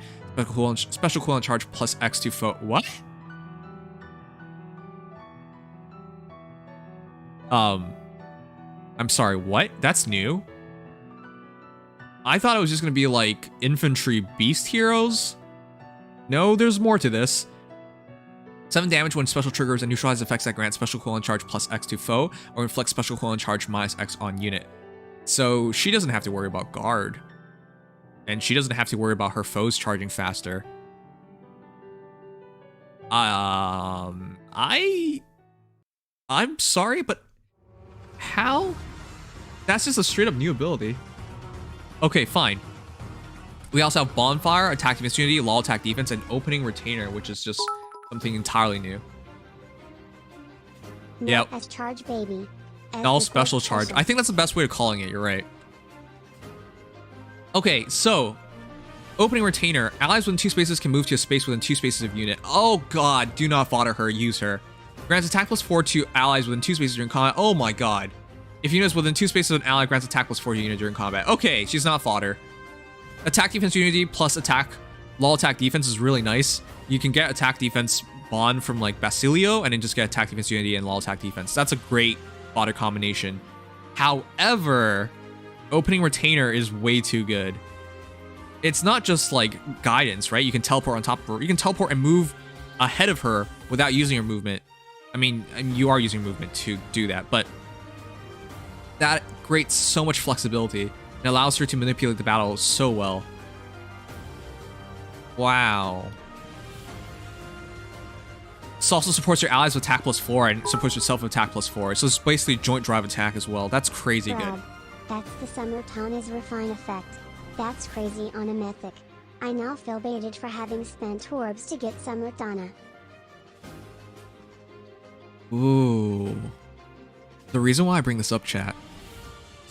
special cooldown charge +X to foe. What? I'm sorry, what? That's new? I thought it was just gonna be like infantry beast heroes. No, there's more to this. 7 damage when special triggers and neutralize effects that grant special cooldown charge +X to foe, or inflict special cooldown charge -X on unit. So she doesn't have to worry about guard. And she doesn't have to worry about her foes charging faster. I'm sorry, but how? That's just a straight up new ability. Okay, fine. We also have Bonfire, Attack Defense Unity, Law Attack Defense, and Opening Retainer, which is just something entirely new. Yep. As charge baby. All special charge. I think that's the best way of calling it, you're right. Okay, so Opening Retainer. Allies within 2 spaces can move to a space within 2 spaces of unit. Oh god, do not fodder her, use her. Grants attack +4 to allies within 2 spaces during combat. Oh my god. If units within 2 spaces of an ally, grants attack +4 to unit during combat. Okay, she's not fodder. Attack Defense Unity plus attack. Law Attack Defense is really nice. You can get attack defense bond from like Basilio and then just get attack defense unity and law attack defense. That's a great fodder combination. However, Opening Retainer is way too good. It's not just like guidance, right? You can teleport on top of her. You can teleport and move ahead of her without using your movement. I mean, you are using movement to do that, but that creates so much flexibility and allows her to manipulate the battle so well. Wow. This also supports your allies with attack +4 and supports yourself with attack +4. So it's basically joint drive attack as well. That's crazy good. That's the Summer Town is Refine effect. That's crazy on a mythic. I now feel baited for having spent orbs to get Summer Donna. Ooh. The reason why I bring this up, chat.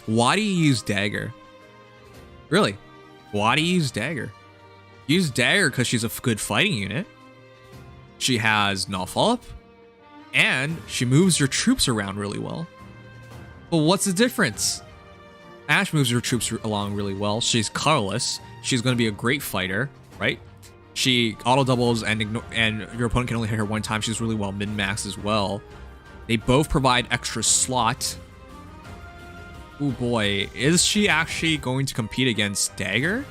Why do you use Dagger? Really? Why do you use Dagger? Use Dagger because she's a good fighting unit. She has no follow-up. And she moves your troops around really well. But what's the difference? Ashe moves her troops along really well. She's colorless. She's going to be a great fighter, right? She auto doubles and your opponent can only hit her one time. She's really well min-max as well. They both provide extra slot. Oh boy, is she actually going to compete against Dagger?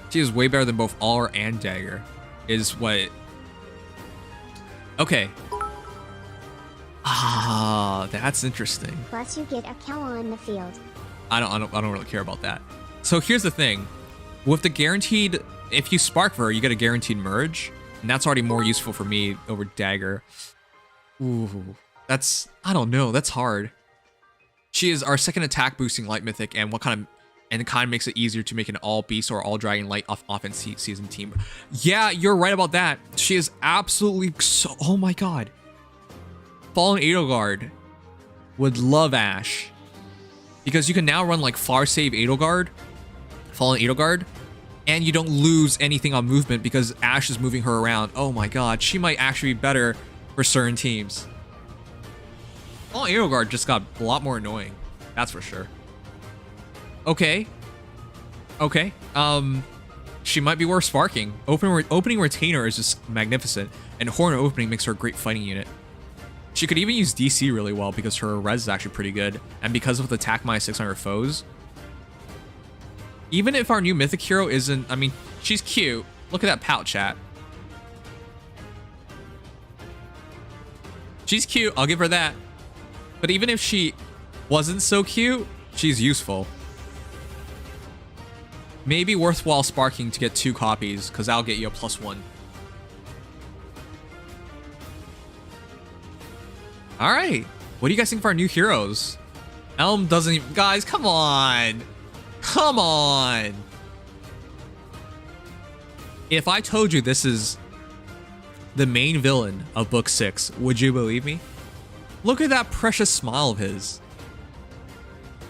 She is way better than both Aura and Dagger. Is what... Okay. Ah, that's interesting. Plus you get a kill on the field. I don't really care about that. So here's the thing. With the guaranteed... If you spark for her, you get a guaranteed merge. And that's already more useful for me over Dagger. Ooh. That's... I don't know. That's hard. She is our second attack boosting light mythic, and it kind of makes it easier to make an all beast or all dragon light offense season team. Yeah, you're right about that. She is absolutely so... Oh my god. Fallen Edelgard would love Ashe. Because you can now run like Far Save Edelgard, Fallen Edelgard, and you don't lose anything on movement because Ashe is moving her around. Oh my god, she might actually be better for certain teams. Fallen Edelgard just got a lot more annoying. That's for sure. Okay. Okay. She might be worth sparking. Opening Retainer is just magnificent, and Horn Opening makes her a great fighting unit. She could even use DC really well because her res is actually pretty good, and because of the attack -6 on her foes. Even if our new mythic hero isn't, I mean, she's cute. Look at that pout, chat. She's cute, I'll give her that. But even if she wasn't so cute, she's useful. Maybe worthwhile sparking to get 2 copies, because that'll get you a +1. Alright, what do you guys think of our new heroes? Elm doesn't even, guys, come on. Come on. If I told you this is the main villain of book 6, would you believe me? Look at that precious smile of his.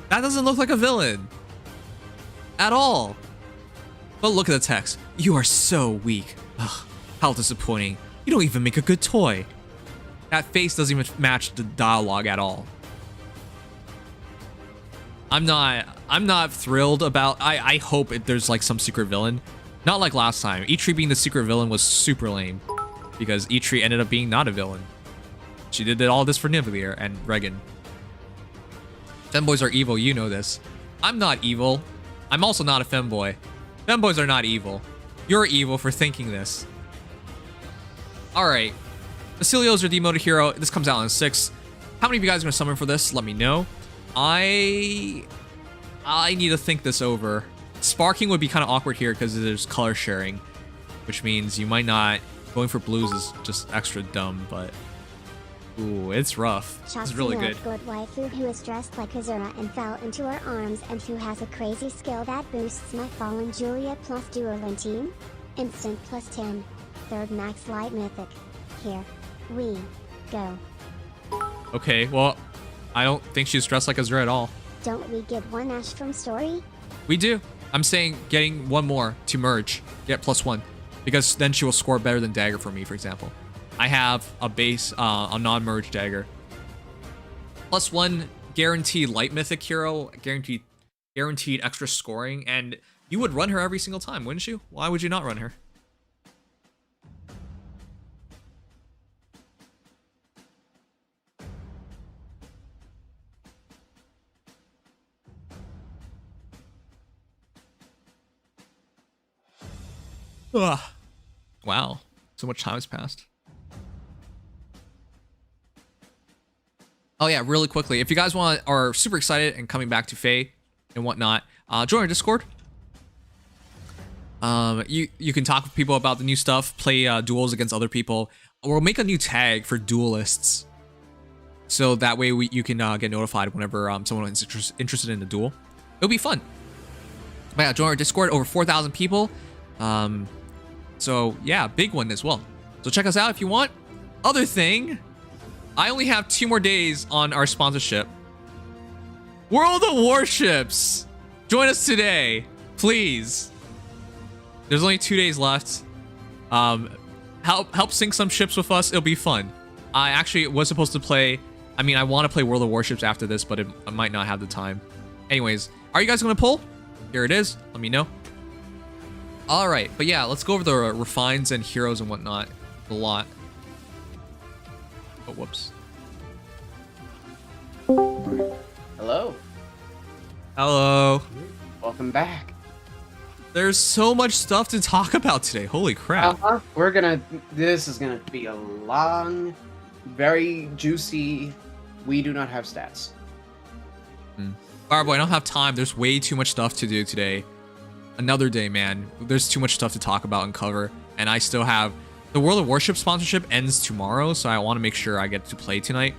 That doesn't look like a villain at all. But look at the text. You are so weak. Ugh, how disappointing. You don't even make a good toy. That face doesn't even match the dialogue at all. I'm not thrilled about, I hope there's like some secret villain. Not like last time. Eitri being the secret villain was super lame, because Eitri ended up being not a villain. She did all this for Nivelir and Regan. Femboys are evil, you know this. I'm not evil. I'm also not a femboy. Femboys are not evil. You're evil for thinking this. Alright. Basilio's your demoted hero. This comes out on 6. How many of you guys are going to summon for this? Let me know. I need to think this over. Sparking would be kind of awkward here because there's color sharing, which means you might not. Going for blues is just extra dumb, but ooh, it's rough. This is really good. Good waifu who is dressed like Azura and fell into her arms and who has a crazy skill that boosts my fallen Julia plus Dueling Team. Instant +10. 3rd max light mythic. Here we go. Okay, well, I don't think she's dressed like Azura at all. Don't we get one Ash from story? We do. I'm saying getting one more to merge, get +1, because then she will score better than Dagger for me, for example. I have a base, a non-merge Dagger. +1 guaranteed light mythic hero, guaranteed extra scoring, and you would run her every single time, wouldn't you? Why would you not run her? Ugh. Wow, so much time has passed. Oh yeah, really quickly, if you guys are super excited and coming back to Faye and whatnot, join our Discord. You can talk with people about the new stuff, play duels against other people. We'll make a new tag for duelists, so that way you can get notified whenever someone is interested in the duel. It'll be fun. But yeah, join our Discord, over 4,000 people. So yeah, big one as well. So check us out if you want. Other thing, I only have 2 more days on our sponsorship. World of Warships. Join us today, please. There's only 2 days left. Help sink some ships with us. It'll be fun. I actually was supposed to play. I mean, I want to play World of Warships after this, but I might not have the time. Anyways, are you guys going to pull? Here it is. Let me know. All right, but yeah, let's go over the refines and heroes and whatnot. A lot. Oh, whoops. Hello. Hello. Welcome back. There's so much stuff to talk about today. Holy crap. This is gonna be a long, very juicy. We do not have stats. Alright, boy, I don't have time. There's way too much stuff to do today. Another day, man. There's too much stuff to talk about and cover. And I still have... The World of Warship sponsorship ends tomorrow, so I want to make sure I get to play tonight.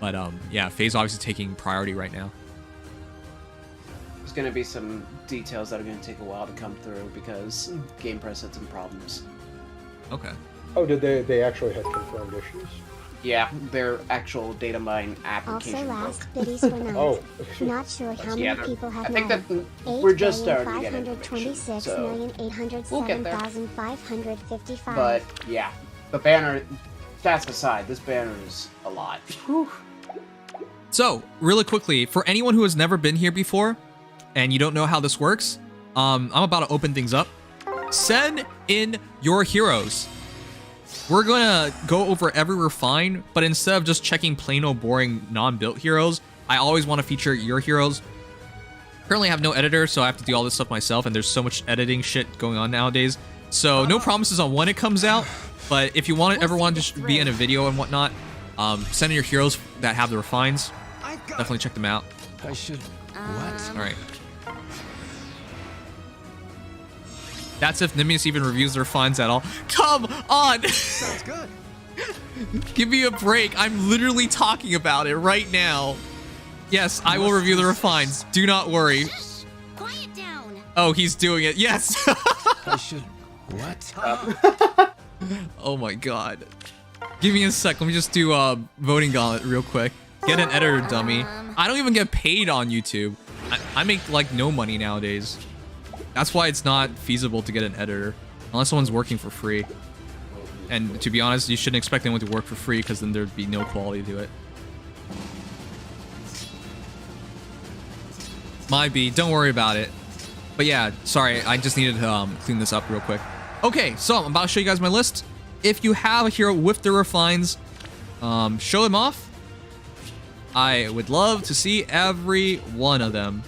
But, yeah, Faye's obviously taking priority right now. There's going to be some details that are going to take a while to come through because Game Press had some problems. Okay. Oh, did they actually have confirmed issues? Yeah, their actual data mine application. Also, last biddies were nice. Oh. Not sure how many people have I think that we're just starting to get information, so we'll get there. 826,807,555. But yeah, the banner. Stats aside, this banner is a lot. Whew. So, really quickly, for anyone who has never been here before and you don't know how this works, I'm about to open things up. Send in your heroes. We're gonna go over every refine, but instead of just checking plain old boring non-built heroes, I always want to feature your heroes. Currently I have no editor, so I have to do all this stuff myself, and there's so much editing shit going on nowadays. So no promises on when it comes out, but if you ever want to just be in a video and whatnot, send in your heroes that have the refines. Definitely check them out. I should... What? Alright. That's if Nimious even reviews the refines at all. Come on! Sounds good. Give me a break. I'm literally talking about it right now. Yes, I will review the refines. Do not worry. Quiet down. Oh, he's doing it. Yes. I should... What? Oh my god. Give me a sec. Let me just do voting gauntlet real quick. Get an editor, dummy. I don't even get paid on YouTube. I make like no money nowadays. That's why it's not feasible to get an editor unless someone's working for free. And to be honest, you shouldn't expect anyone to work for free because then there'd be no quality to it. Might be. Don't worry about it. But yeah, sorry. I just needed to clean this up real quick. Okay, so I'm about to show you guys my list. If you have a hero with the refines, show them off. I would love to see every one of them.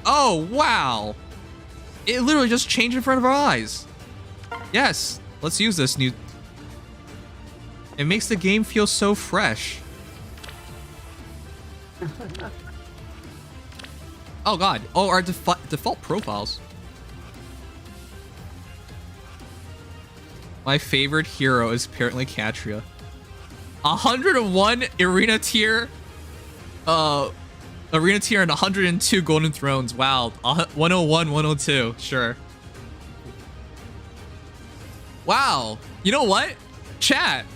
Oh, wow. It literally just changed in front of our eyes. Yes, let's use this new... It makes the game feel so fresh. Oh god. Oh, our default profiles. My favorite hero is apparently Katria. 101 arena tier. Arena tier and 102 golden thrones. Wow. 101, 102. Sure. Wow. You know what? Chat.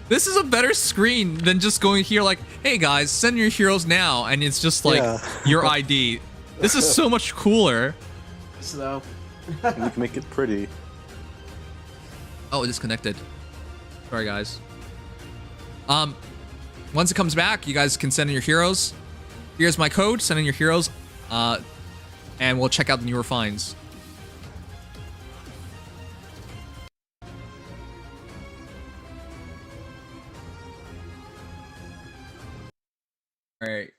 This is a better screen than just going here like, hey guys, send your heroes now. And it's just like your ID. This is so much cooler. So. And you can make it pretty. Oh, it disconnected. Sorry, guys. Once it comes back, you guys can send in your heroes. Here's my code. Send in your heroes. And we'll check out the new refines. All right.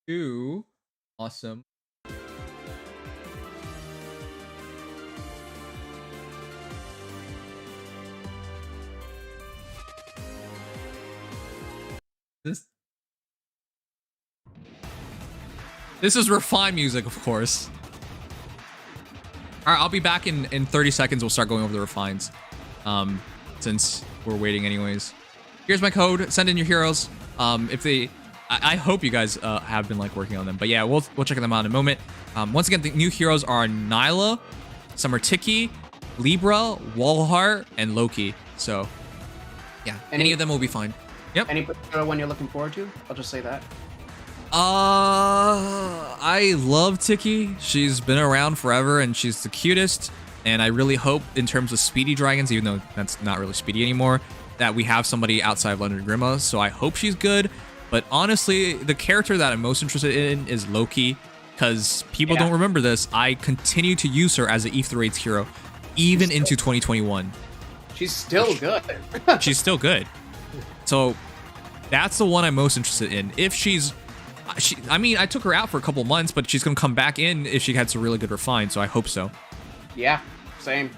2. Awesome. This is refined music, of course. All right, I'll be back in 30 seconds. We'll start going over the refines, since we're waiting anyways. Here's my code. Send in your heroes. If they, I hope you guys have been like working on them. But yeah, we'll check them out in a moment. Once again, the new heroes are Nyla, Summer Tiki, Libra, Walhart, and Loki. So yeah, any of them will be fine. Yep. Any particular one you're looking forward to? I'll just say that. I love Tiki. She's been around forever and she's the cutest. And I really hope in terms of speedy dragons, even though that's not really speedy anymore, that we have somebody outside of London Grima. So I hope she's good. But honestly, the character that I'm most interested in is Loki, because people don't remember this. I continue to use her as an Eve the Raids hero, even into 2021. She's still good. She's still good. So that's the one I'm most interested in. If I mean, I took her out for a couple months, but she's going to come back in if she had some really good refine, so I hope so. Yeah, same.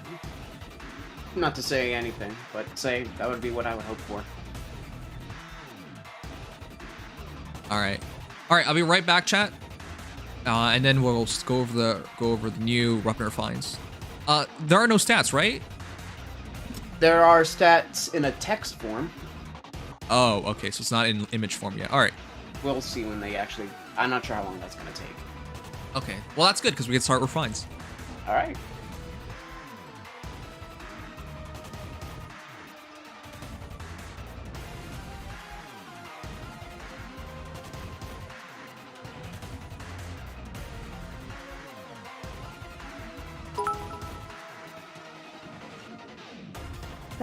Not to say anything, but say that would be what I would hope for. All right, I'll be right back, chat, and then we'll just go over the new Ruckner refines. There are no stats, right? There are stats in a text form. Oh, okay, so it's not in image form yet. All right. We'll see when they actually... I'm not sure how long that's going to take. Okay. Well, that's good, because we can start refines. All right.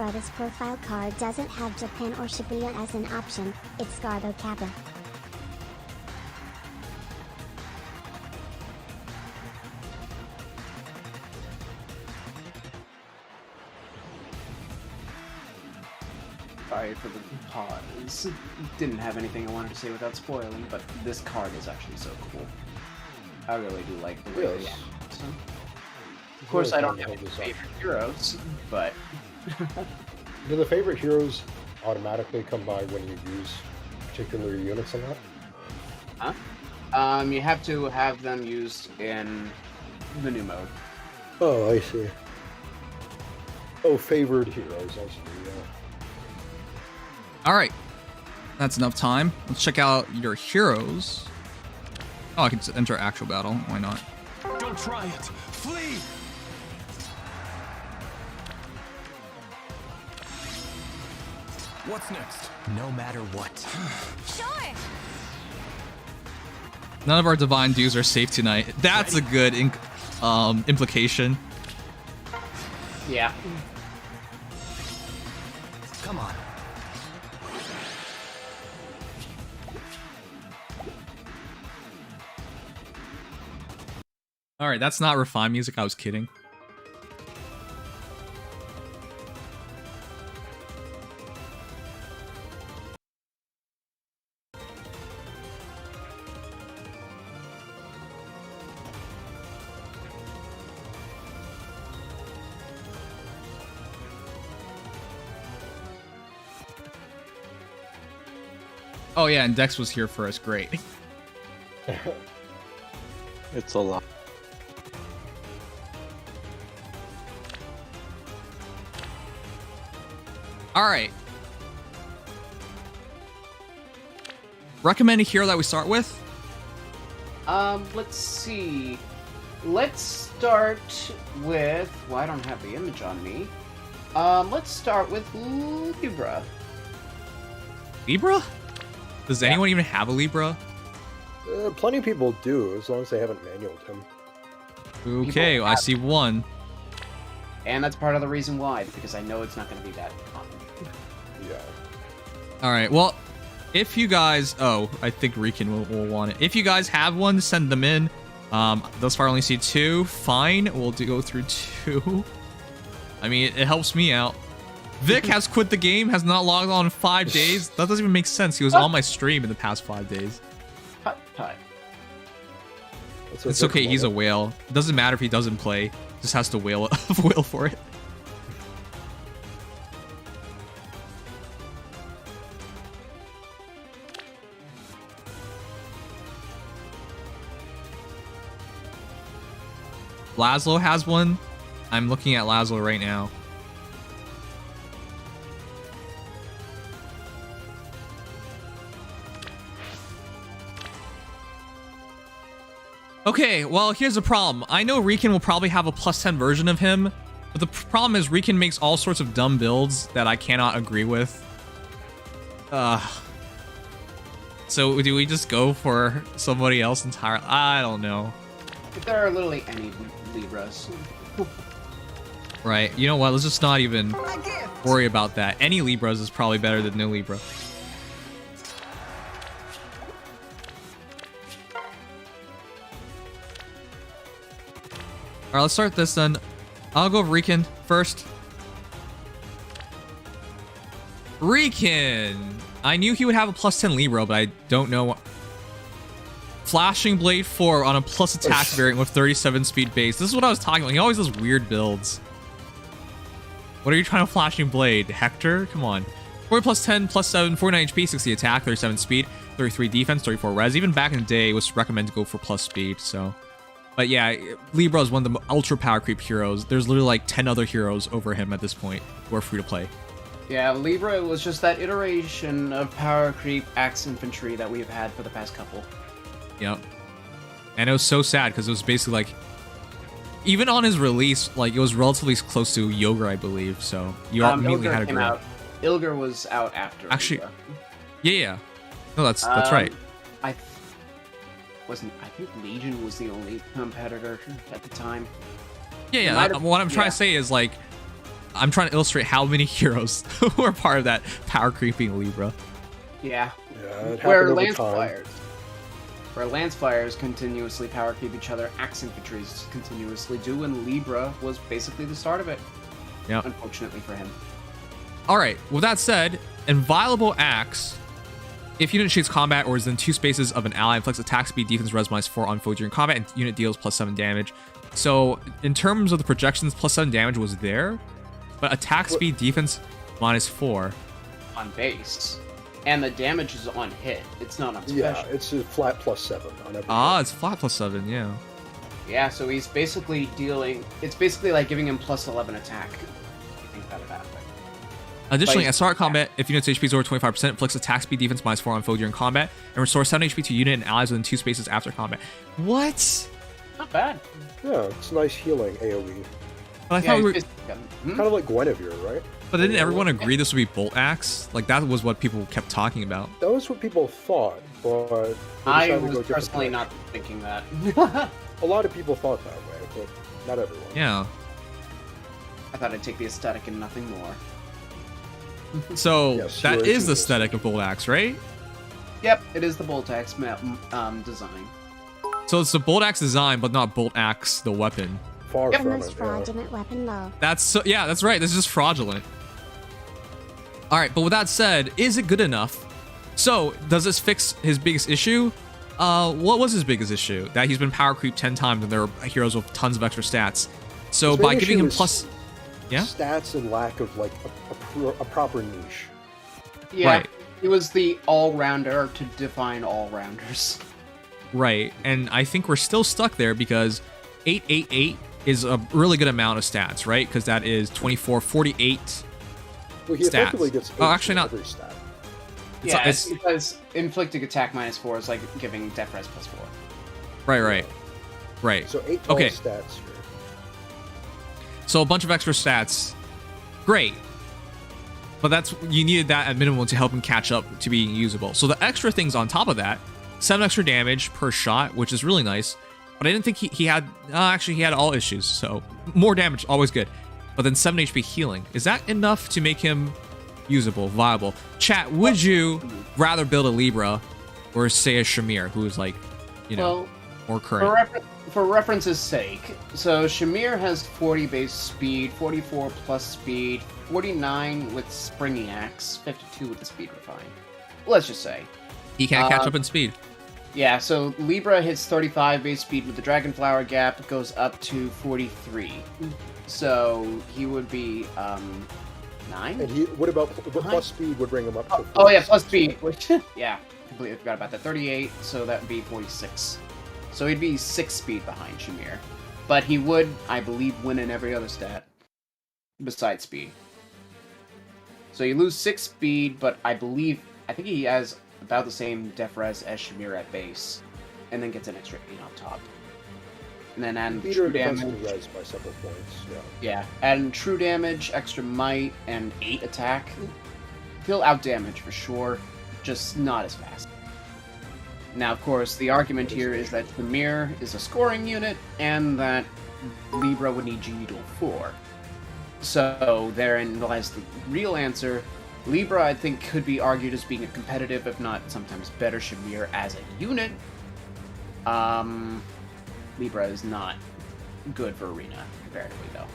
but his profile card doesn't have Japan or Shibuya as an option, it's Garbo Kappa. Sorry for the pause. Didn't have anything I wanted to say without spoiling, but this card is actually so cool. I really do like the way they act. So. Of course, I don't have any favorite heroes, but... Do the favorite heroes automatically come by when you use particular units in that? Huh? You have to have them used in the new mode. Oh, I see. Oh, favored heroes, I see, yeah. All right, that's enough time. Let's check out your heroes. Oh, I can enter actual battle. Why not? Don't try it. Flee. What's next? No matter what. Sure. None of our divine dues are safe tonight. That's a good implication. Yeah. Come on. All right, that's not refined music. I was kidding. Oh yeah, and Dex was here for us. Great. It's a lot. All right. Recommend a hero that we start with? Let's see. Let's start with... Well, I don't have the image on me. Let's start with Libra. Libra? Does anyone even have a Libra? Plenty of people do, as long as they haven't manualed him. Okay, well, I see one. And that's part of the reason why, because I know it's not going to be that common. Yeah. All right, well, if you guys... Oh, I think Riken will want it. If you guys have one, send them in. Thus far, I only see two. Fine, we'll go through two. I mean, it helps me out. Vic has quit the game, has not logged on in 5 days. That doesn't even make sense. He was on my stream in the past 5 days. Hut, hut. It's okay, he's a whale. It doesn't matter if he doesn't play. Just has to whale for it. Laszlo has one. I'm looking at Laszlo right now. Okay, well, here's the problem. I know Riken will probably have a +10 version of him, but the problem is Riken makes all sorts of dumb builds that I cannot agree with. So do we just go for somebody else entirely? I don't know. If there are literally any Libras. Right, you know what? Let's just not even worry about that. Any Libras is probably better than no Libra. Alright, let's start this then. I'll go Riken first. Riken! I knew he would have a +10 Libra, but I don't know. Flashing Blade 4 on a plus attack variant with 37 speed base. This is what I was talking about. He always does weird builds. What are you trying to Flashing Blade? Hector? Come on. 4 +10, +7, 49 HP, 60 attack, 37 speed, 33 defense, 34 res. Even back in the day, it was recommended to go for plus speed, so... But yeah, Libra is one of the ultra power creep heroes. There's literally like 10 other heroes over him at this point who are free to play. Yeah, Libra was just that iteration of power creep axe infantry that we've had for the past couple. Yep. And it was so sad because it was basically like, even on his release, like it was relatively close to Yogur, I believe. So you immediately Ilger had a came grip. out. Ilger was out after. Actually, Libra. yeah. No, that's right. I think Legion was the only competitor at the time. Yeah. What I'm trying to say is like, I'm trying to illustrate how many heroes were part of that power creeping Libra. Yeah. It Where happened over Lance time. Flyers. Where Lance Flyers continuously power creep each other, Axe Infantries continuously do, and Libra was basically the start of it. Yeah. Unfortunately for him. Alright, with that said, Inviolable Axe. If unit initiates combat or is in 2 spaces of an ally, inflicts attack speed, defense, res -4 on foe during combat, and unit deals +7 damage. So, in terms of the projections, +7 damage was there, but attack speed, defense, -4. On base. And the damage is on hit. It's not on special. Yeah, it's a flat +7 on every. It's flat +7, yeah. Yeah, so he's basically dealing... It's basically like giving him +11 attack. If you think about it that way. Additionally, at start combat, if unit's HP is over 25%, inflicts attack speed, defense -4 on foe during combat, and restores 7 HP to unit and allies within 2 spaces after combat. What? Not bad. Yeah, it's nice healing AoE. But I thought we were... Kind of like Guinevere, right? But didn't everyone agree this would be Bolt Axe? Like, that was what people kept talking about. That was what people thought, but I was personally not thinking that. A lot of people thought that way, but not everyone. Yeah. I thought I'd take the aesthetic and nothing more. So, Yes, that you are is the genius. aesthetic of Bolt Axe, right? Yep, it is the Bolt Axe design. So it's the Bolt Axe design, but not Bolt Axe the weapon. Far The from most it. fraudulent weapon low. That's so, yeah, that's right. This is just fraudulent. All right, but with that said, is it good enough? So, does this fix his biggest issue? What was his biggest issue? That he's been power creep 10 times and there are heroes with tons of extra stats. So His by main giving issue him is plus... Yeah? Stats and lack of like a proper niche. Yeah, Right. he was the all-rounder to define all-rounders. Right, and I think we're still stuck there because 888 is a really good amount of stats, right? Because that is 24, 48 Well, he stats. effectively gets Oh, 8 actually to not. every stat. Yeah, it's- because inflicting attack -4 is like giving def res +4. Right. So 8 total Okay. stats here. So a bunch of extra stats. Great. But that's you needed that at minimum to help him catch up to being usable. So the extra things on top of that, 7 extra damage per shot, which is really nice. But I didn't think he had... actually, he had all issues, so more damage, always good. But then 7 HP healing. Is that enough to make him usable, viable? Chat, would you rather build a Libra or say a Shamir, who's like, you know, more current? For reference's sake, so Shamir has 40 base speed, 44 plus speed, 49 with Springy Axe, 52 with the Speed Refine. Let's just say. He can't catch up in speed. Yeah, so Libra hits 35 base speed with the Dragonflower Gap, it goes up to 43. So he would be 9? And what about plus speed would bring him up to Oh yeah, plus speed. Which, yeah, completely forgot about that. 38, so that would be 46. So he'd be 6 speed behind Shamir. But he would, I believe, win in every other stat besides speed. So you lose 6 speed, but I think he has about the same def res as Shamir at base, and then gets an extra 8 on top. And then add Beater true damage. defensively res by several points. Yeah, add true damage, extra might, and 8 attack. He'll outdamage for sure, just not as fast. Now, of course, the argument here is that Shamir is a scoring unit, and that Libra would need Genital 4. So, therein lies the real answer. Libra, I think, could be argued as being a competitive, if not sometimes better, Shamir as a unit. Libra is not good for Arena, comparatively, though.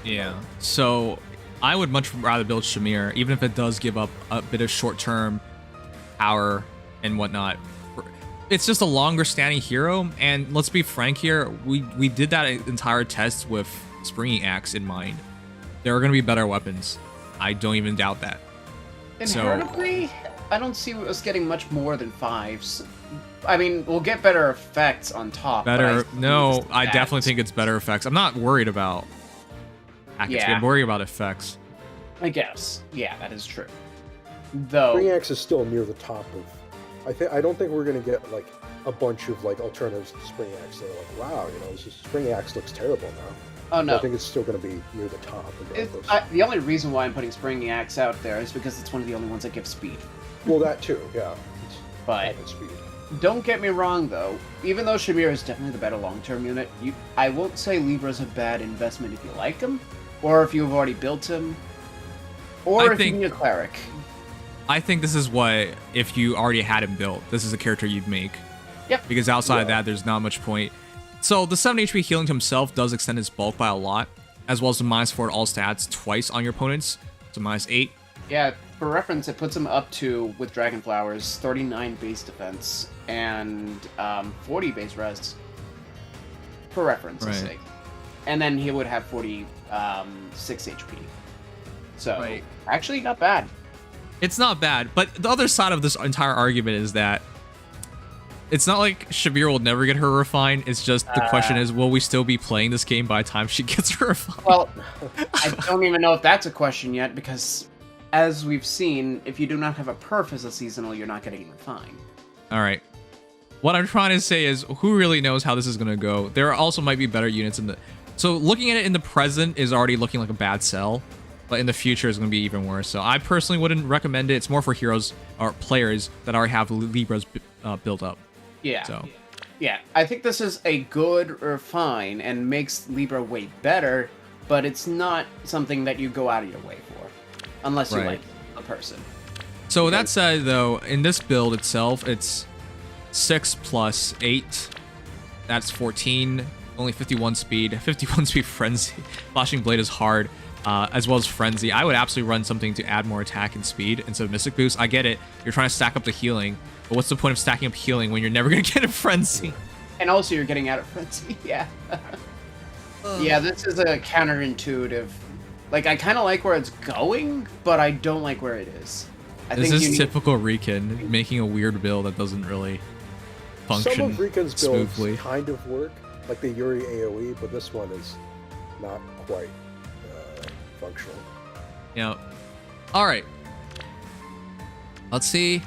Yeah. So I would much rather build Shamir, even if it does give up a bit of short-term power and whatnot. It's just a longer standing hero, and let's be frank here, we did that entire test with Springy Axe in mind. There are going to be better weapons. I don't even doubt that. Inherently, I don't see us getting much more than 5s. I mean, we'll get better effects on top. Better? No, I definitely think it's better effects. I'm not worried about package. Yeah. I'm worried about effects. I guess. Yeah, that is true. Though Spring Axe is still near the top of. I don't think we're gonna get like a bunch of like alternatives to Spring Axe. They're like, wow, this Spring Axe looks terrible now. Oh no! I think it's still gonna be near the top. The only reason why I'm putting Springy Axe out there is because it's one of the only ones that give speed. Well, that too, yeah. But speed. Don't get me wrong, though. Even though Shamir is definitely the better long-term unit, I won't say Libra's a bad investment if you like him. or if you've already built him, or if you need a cleric. I think this is what, if you already had him built, this is a character you'd make. Yep. Because outside of that, there's not much point. So the 7 HP healing to himself does extend his bulk by a lot, as well as the -4 all stats twice on your opponents, so -8. Yeah, for reference, it puts him up to, with Dragon Flowers, 39 base defense and 40 base res. For reference's sake. And then he would have 46 HP. So, actually not bad. It's not bad, but the other side of this entire argument is that it's not like Shabir will never get her refined. It's just the question is, will we still be playing this game by the time she gets her refined? Well, I don't even know if that's a question yet, because as we've seen, if you do not have a perf as a seasonal, you're not getting refined. All right. What I'm trying to say is, who really knows how this is going to go? There also might be better units in the... So looking at it in the present is already looking like a bad sell, but in the future is going to be even worse. So I personally wouldn't recommend it. It's more for heroes or players that already have Libras built up. Yeah. So. Yeah, I think this is a good refine and makes Libra way better, but it's not something that you go out of your way for, unless you like a person. So with that said, though, in this build itself, it's 6 plus 8. That's 14. Only 51 speed. 51 speed Frenzy. Flashing Blade is hard, as well as Frenzy. I would absolutely run something to add more attack and speed instead of Mystic Boost. I get it. You're trying to stack up the healing, but what's the point of stacking up healing when you're never going to get a Frenzy? And also you're getting out of Frenzy, yeah. Yeah, this is a counterintuitive... Like, I kind of like where it's going, but I don't like where it is. This is typical Riken, making a weird build that doesn't really function Some of Riken's smoothly. builds kind of work, like the Yuri AoE, but this one is not quite functional. Yeah. All right. Let's see.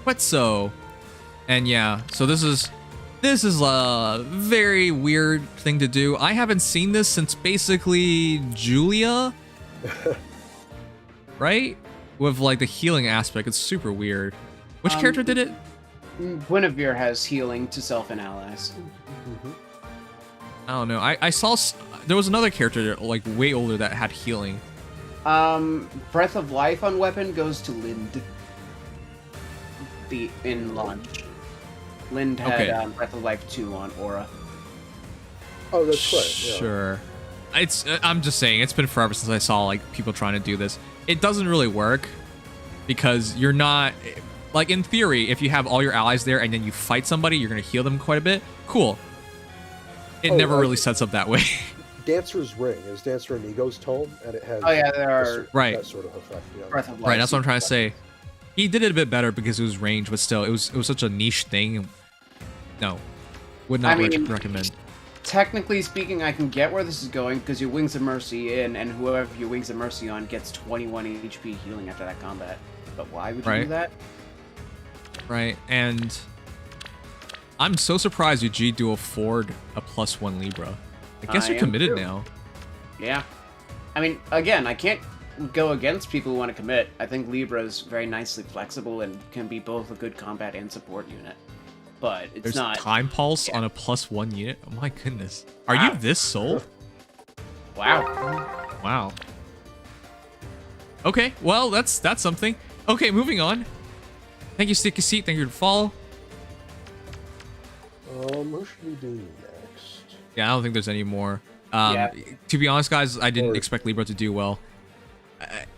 Quetzal. And yeah, so this is a very weird thing to do. I haven't seen this since basically Julia. Right? With like the healing aspect. It's super weird. Which character did it? Guinevere has healing to self and allies. I don't know. I saw there was another character like way older that had healing. Breath of Life on weapon goes to Lind. In launch. Lind had Breath of Life 2 on Aura. Oh, that's right. Yeah. Sure. I'm just saying, it's been forever since I saw like people trying to do this. It doesn't really work because you're not like, in theory, if you have all your allies there and then you fight somebody, you're gonna heal them quite a bit. Cool. It never really sets up that way. Dancer's Ring is Dancer Inigo's tome, and it has that sort of effect. Yeah. Breath of Life. Right, that's what I'm trying to say. He did it a bit better because it was range, but still, it was such a niche thing. No, would not recommend. Technically speaking, I can get where this is going because you Wings of Mercy in, and whoever you Wings of Mercy on gets 21 HP healing after that combat. But why would you do that? Right, and I'm so surprised you G-Dual afford a +1 Libra. I guess you're committed now. Yeah. I mean, again, I can't go against people who want to commit. I think Libra is very nicely flexible and can be both a good combat and support unit. But it's There's not... Time Pulse on a +1 unit? Oh my goodness. Are you this sold? Wow. Wow. Okay, well, that's something. Okay, moving on. Thank you, Sticky Seat. Thank you for the follow. Who should we do next? Yeah, I don't think there's any more. To be honest, guys, I didn't expect Libra to do well.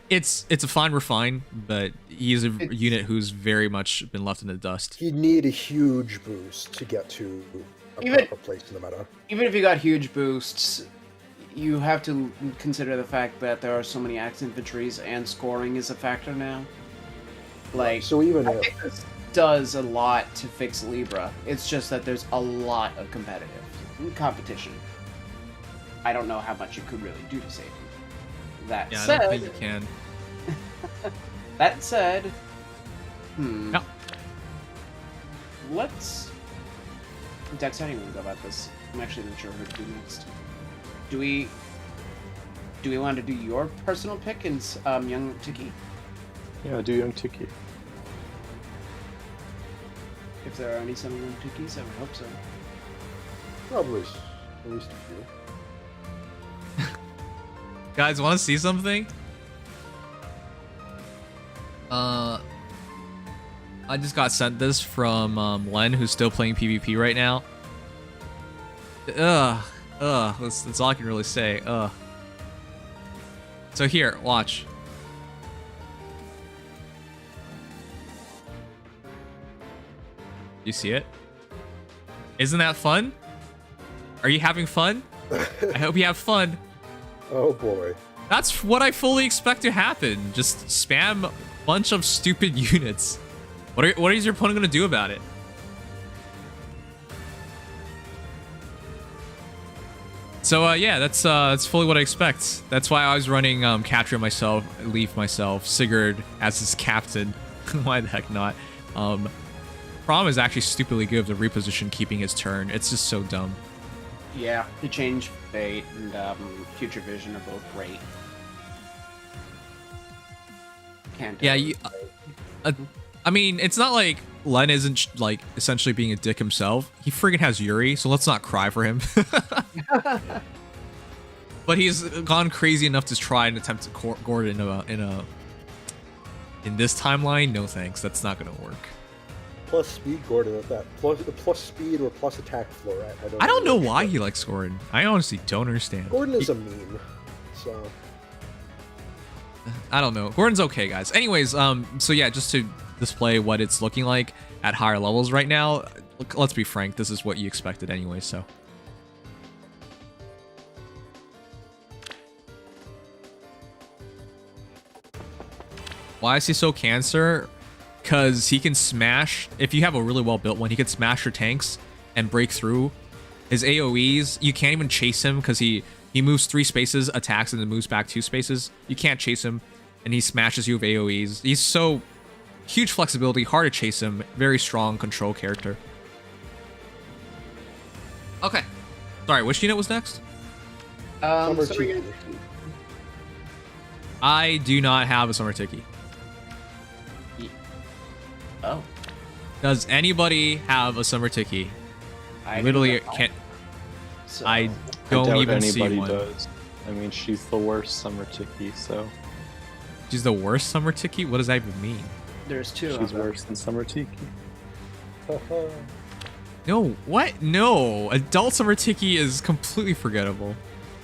It's a fine refine, but he's a unit who's very much been left in the dust. He'd need a huge boost to get to a proper place in the meta. Even if you got huge boosts, you have to consider the fact that there are so many axe infantries and scoring is a factor now. Like, so even I think this does a lot to fix Libra. It's just that there's a lot of competition. I don't know how much you could really do to save him. That said, I don't think you can. That said, No. Let's... Dex, how do you want to go about this? I'm actually not sure who to do next. Do we want to do your personal pick in Young Tiki? Yeah, do Young Tiki. If there are any some Young Tikis, I would hope so. Probably At least a few. Guys, want to see something? I just got sent this from Len, who's still playing PvP right now. That's all I can really say. So here, watch. You see it? Isn't that fun? Are you having fun? I hope you have fun. Oh boy. That's what I fully expect to happen. Just spam a bunch of stupid units. What is your opponent gonna do about it? So yeah, that's fully what I expect. That's why I was running Capture myself, Leaf myself, Sigurd as his captain. Why the heck not? Prom is actually stupidly good with the reposition keeping his turn. It's just so dumb. Yeah, the change fate and future vision are both great. Can't. Yeah, I mean, it's not like Len isn't like essentially being a dick himself. He friggin' has Yuri, so let's not cry for him. But he's gone crazy enough to try and attempt to Gordon in this timeline. No thanks, that's not gonna work. Plus speed Gordon at that. Plus speed or plus attack Floret. I don't know why he likes Gordon. I honestly don't understand. Gordon is a meme, so I don't know. Gordon's okay, guys. Anyways, so yeah, just to display what it's looking like at higher levels right now. Let's be frank, this is what you expected anyway, so. Why is he so cancer? Because he can smash, if you have a really well built one, he can smash your tanks and break through. His AoEs, you can't even chase him because he moves 3 spaces, attacks, and then moves back 2 spaces. You can't chase him, and he smashes you with AoEs. He's so huge flexibility, hard to chase him, very strong control character. Okay. Sorry, which unit was next? Summer Tiki. I do not have a Summer Tiki. Oh. Does anybody have a Summer Tiki? I literally can't. So, I don't even see one. Does. I mean, she's the worst Summer Tiki, so. She's the worst Summer Tiki? What does that even mean? There's 2 She's worse than Summer Tiki. No, what? No. Adult Summer Tiki is completely forgettable.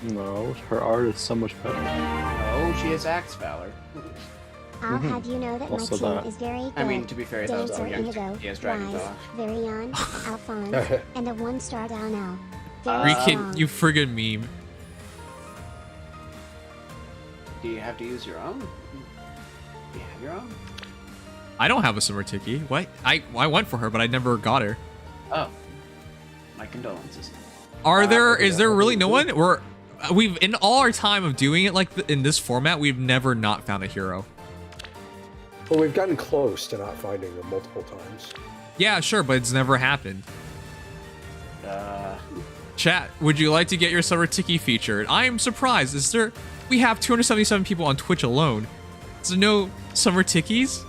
No, her art is so much better. Oh, she has Axe Valor. I'll have you know that Also my team that. is very good. I mean, to be fair, that was Dancer, young. Indigo, He has Dragon Rise, Dog. Varion, Alphonse, and a 1-star down now. You friggin' meme. Do you have to use your own? Do you have your own? I don't have a Summer Tiki. What? I went for her, but I never got her. Oh. My condolences. Is there really no one? We've in all our time of doing it like in this format, we've never not found a hero. Well, we've gotten close to not finding them multiple times. Yeah, sure, but it's never happened. Chat, would you like to get your Summer Tiki featured? I am surprised. We have 277 people on Twitch alone. Is there no Summer Tikis?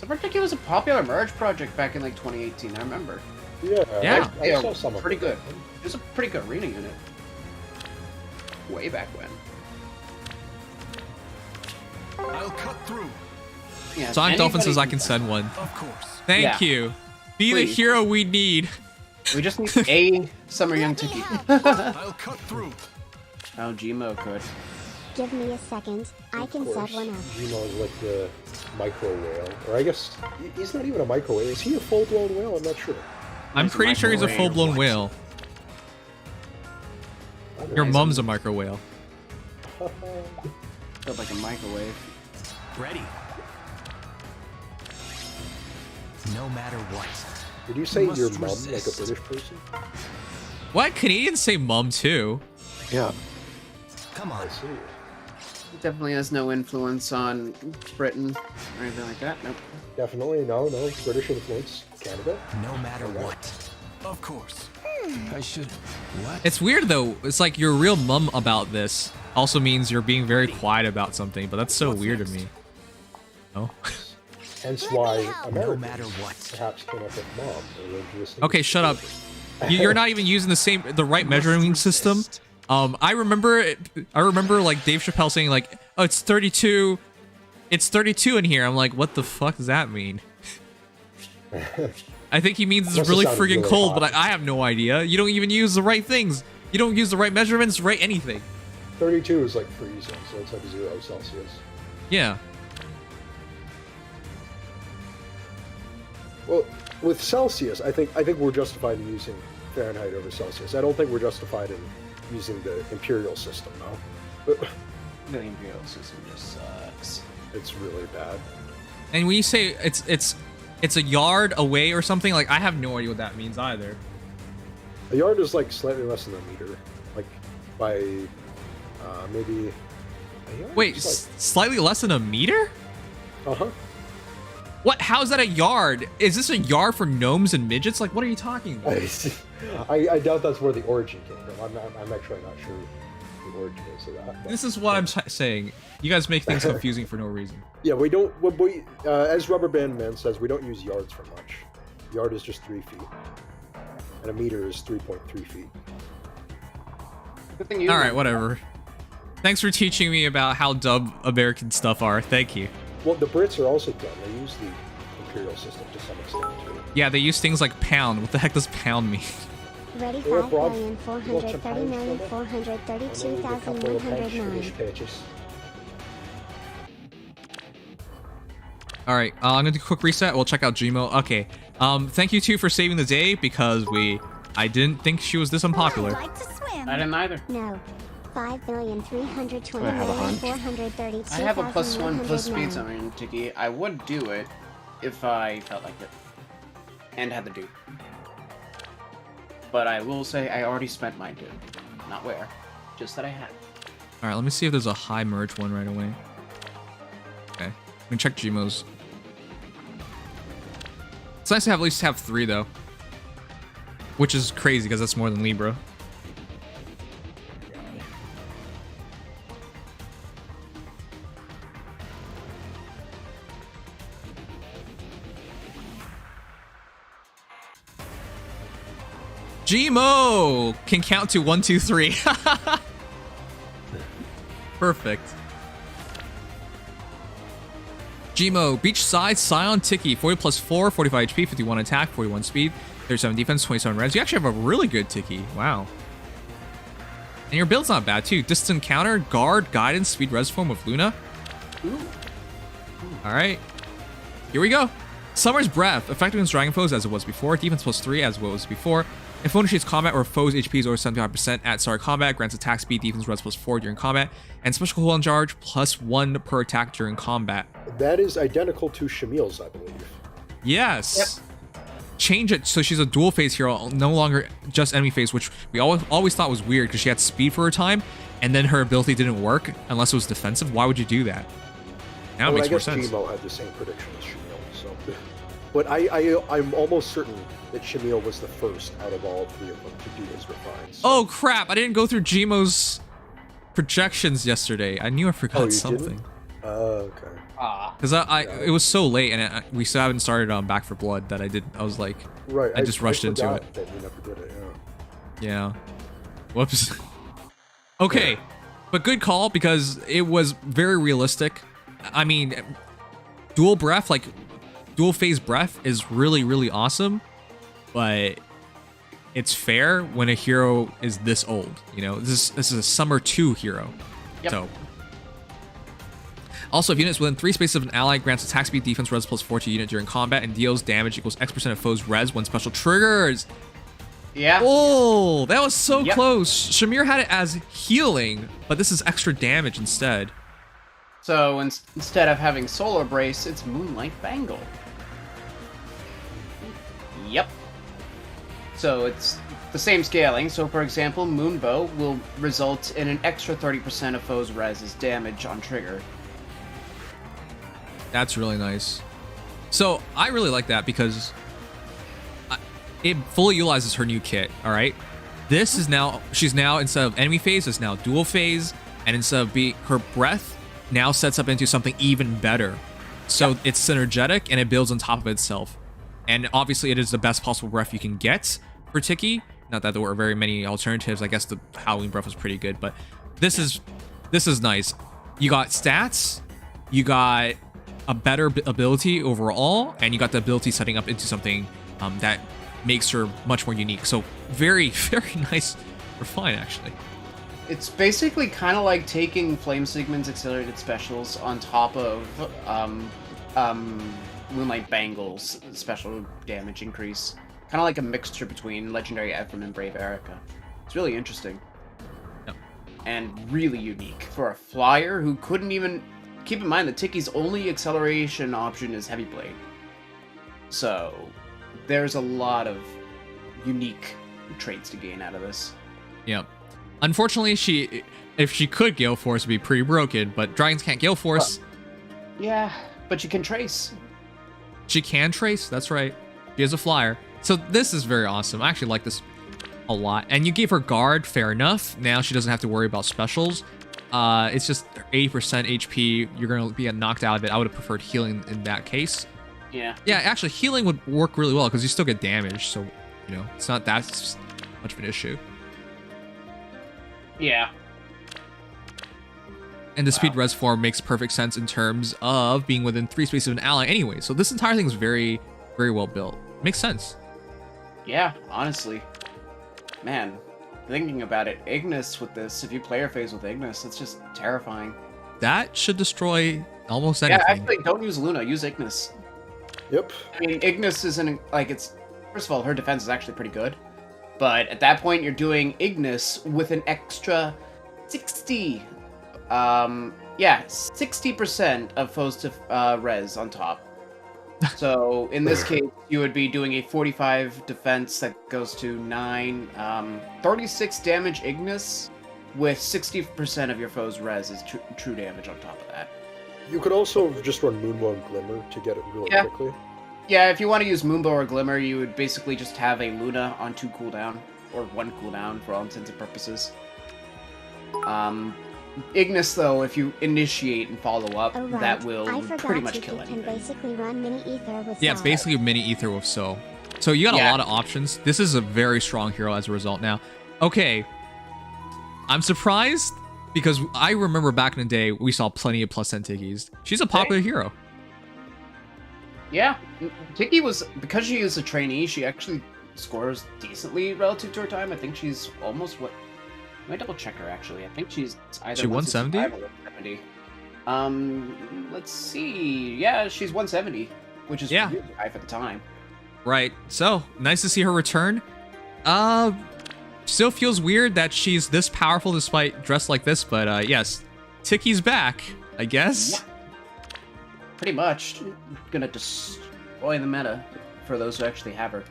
Summer Tiki was a popular merge project back in like 2018, I remember. Yeah. I saw some of pretty it. good. It was a pretty good arena unit. Way back when. I'll cut through. Yeah, Sonic Dolphin says I anybody can send one. Of course. Thank you. Be Please. the hero we need. We just need a Summer Young Tiki. I'll cut through. Oh, Gmo could. Give me a second. I can set one up. Gmo is like the micro whale. Or I guess he's not even a micro whale. Is he a full-blown whale? I'm not sure. I'm pretty sure he's a full-blown whale. Your mom's a micro whale. Felt like a microwave. Ready. No matter what. Did you say Must your mom resist. like a British person? What? Canadians say mum too. Yeah. Come on. I see. It definitely has no influence on Britain or anything like that. Nope. Definitely, no. British influence. Canada. No matter what. Of course. I should. What? It's weird though. It's like your real mum about this also means you're being very quiet about something, but that's so weird to me. No. Hence why Americans matter what. perhaps came up with mom. Or linguistic Okay, shut up. You're not even using the right measuring system. I remember like Dave Chappelle saying like, oh, it's 32 in here. I'm like, what the fuck does that mean? I think he means it's really friggin' cold, but I have no idea. You don't even use the right things. You don't use the right measurements, right anything. 32 is like freezing, so it's like 0 Celsius. Yeah. Well, with Celsius, I think we're justified in using Fahrenheit over Celsius. I don't think we're justified in using the imperial system, no. The imperial system just sucks. It's really bad. And when you say it's a yard away or something, like I have no idea what that means either. A yard is like slightly less than a meter, like by maybe. Wait, like... slightly less than a meter? Uh-huh. What? How is that a yard? Is this a yard for gnomes and midgets? Like, what are you talking about? I doubt that's where the origin came from. I'm actually not sure the origin is of that. But... This is what I'm saying. You guys make things confusing for no reason. Yeah, we don't. As Rubber Band Man says, we don't use yards for much. Yard is just 3 feet, and a meter is 3.3 feet. Good thing you. All right, whatever. Thanks for teaching me about how dumb American stuff are. Thank you. Well, the Brits are also dumb. They use the imperial system to some extent too. Yeah, they use things like pound. What the heck does pound mean? Ready 5,430,432,109. All right, I'm gonna do a quick reset. We'll check out Gmo. Okay. Thank you two for saving the day because I didn't think she was this unpopular. I didn't either. No. 5,320,432,109. I have a +1 plus speed summon, Tiki. I would do it if I felt like it and had the dupe. But I will say I already spent mine too. Not where, just that I had. All right, let me see if there's a high merge one right away. Okay, let me check Gmo's. It's nice to at least have 3 though, which is crazy because that's more than Libra. Gmo can count to 1, 2, 3. Perfect. Gmo, Beachside, Scion, Tiki, 40 plus 4, 45 HP, 51 attack, 41 speed, 37 defense, 27 res. You actually have a really good Tiki. Wow. And your build's not bad too. Distant counter, guard, guidance, speed res form with Luna. Ooh. All right. Here we go. Summer's Breath, effective against dragon foes as it was before. Defense plus 3 as it was before. If foe initiates combat or foe's HP is over 75% at start of combat, grants attack speed, defense res plus 4 during combat, and special cooldown charge plus 1 per attack during combat. That is identical to Shamil's, I believe. Yes. Yep. Change it so she's a dual phase hero, no longer just enemy phase, which we always thought was weird because she had speed for a time, and then her ability didn't work unless it was defensive. Why would you do that? Now it makes more sense. Gmo had the same prediction as Shamil, so. But I'm almost certain that Shamil was the first out of all 3 of them to do his refines. So. Oh crap! I didn't go through Gmo's projections yesterday. I knew I forgot something. Okay. Because it was so late and we still haven't started on Back for Blood that I was like, right. I just rushed into it. That you never did it, yeah. Whoops. Okay, but good call because it was very realistic. I mean, dual breath, like dual phase breath is really, really awesome, but it's fair when a hero is this old. You know, this is a Summer 2 hero. Yep. So. Also, if units within 3 spaces of an ally grants attack speed, defense res plus 4 to unit during combat, and deals damage equals X% of foe's res when special triggers. Yeah. Oh, that was so close. Shamir had it as healing, but this is extra damage instead. So instead of having Solar Brace, it's Moonlight Bangle. Yep. So it's the same scaling. So for example, Moonbow will result in an extra 30% of foe's res's damage on trigger. That's really nice. So I really like that because it fully utilizes her new kit. All right, this is now she's now instead of enemy phase, is now dual phase, and instead of her breath now sets up into something even better. So it's synergetic and it builds on top of itself. And obviously, it is the best possible breath you can get for Tiki. Not that there were very many alternatives. I guess the Halloween Breath was pretty good, but this is nice. You got stats, you got a better ability overall, and you got the ability setting up into something that makes her much more unique. So very, very nice refine, actually. It's basically kind of like taking Flame Sigmund's accelerated specials on top of Moonlight Bangle's special damage increase. Kind of like a mixture between Legendary Ephraim and Brave Erica. It's really interesting. Yep. And really unique for a flyer who couldn't even... Keep in mind that Tiki's only acceleration option is Heavy Blade. So, there's a lot of unique traits to gain out of this. Yep. Unfortunately, if she could Gale Force, it'd be pretty broken, but dragons can't Gale Force. Yeah, but you can trace. She can trace, that's right. She is a flyer. So this is very awesome. I actually like this a lot. And you gave her guard, fair enough. Now she doesn't have to worry about specials. It's just 80% HP. You're going to be knocked out of it. I would have preferred healing in that case. Yeah. Yeah, actually, healing would work really well because you still get damage. So, you know, it's not that much of an issue. Yeah. And the speed res form makes perfect sense in terms of being within 3 spaces of an ally anyway. So this entire thing is very, very well built. Makes sense. Yeah, honestly. Man, thinking about it, Ignis with this, if you player phase with Ignis, it's just terrifying. That should destroy almost anything. Yeah, actually, don't use Luna, use Ignis. Yep. I mean, Ignis isn't, like, it's... First of all, her defense is actually pretty good. But at that point, you're doing Ignis with an extra 60... 60% of foes to res on top. So in this case, you would be doing a 45 defense that goes to 9, 36 damage Ignis with 60% of your foes res is true damage on top of that. You could also just run Moonbow and Glimmer to get it really quickly. Yeah, if you want to use Moonbow or Glimmer, you would basically just have a Luna on 2 cooldown, or 1 cooldown for all intents and purposes. Ignis, though, if you initiate and follow up, that will pretty much kill anything. Can basically run mini ether with Yeah, it's basically mini ether with So you got a lot of options. This is a very strong hero as a result now. Okay, I'm surprised because I remember back in the day we saw plenty of plus 10 Tikis. She's a popular hero. Yeah, Tiki was, because she is a trainee, she actually scores decently relative to her time. I think she's almost what... Let me double check her, actually. I think she's either 170? Or 170. Let's see. Yeah, she's 170, which is really high for the time. Right. So, nice to see her return. Still feels weird that she's this powerful despite dressed like this, but yes. Tiki's back, I guess. Yeah. Pretty much. Gonna destroy the meta for those who actually have her.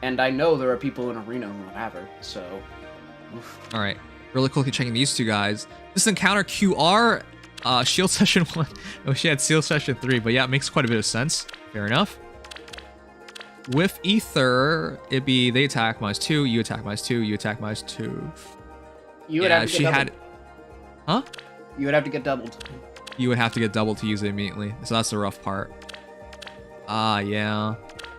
And I know there are people in Arena who have her, so... All right, really quickly checking these two guys. This encounter QR, shield session 1. Oh, she had seal session 3, but yeah, it makes quite a bit of sense. Fair enough. With Ether, it'd be they attack -2, you attack -2, you attack -2. You would have to get doubled. Huh? You would have to get doubled. You would have to get doubled to use it immediately, so that's the rough part. Yeah.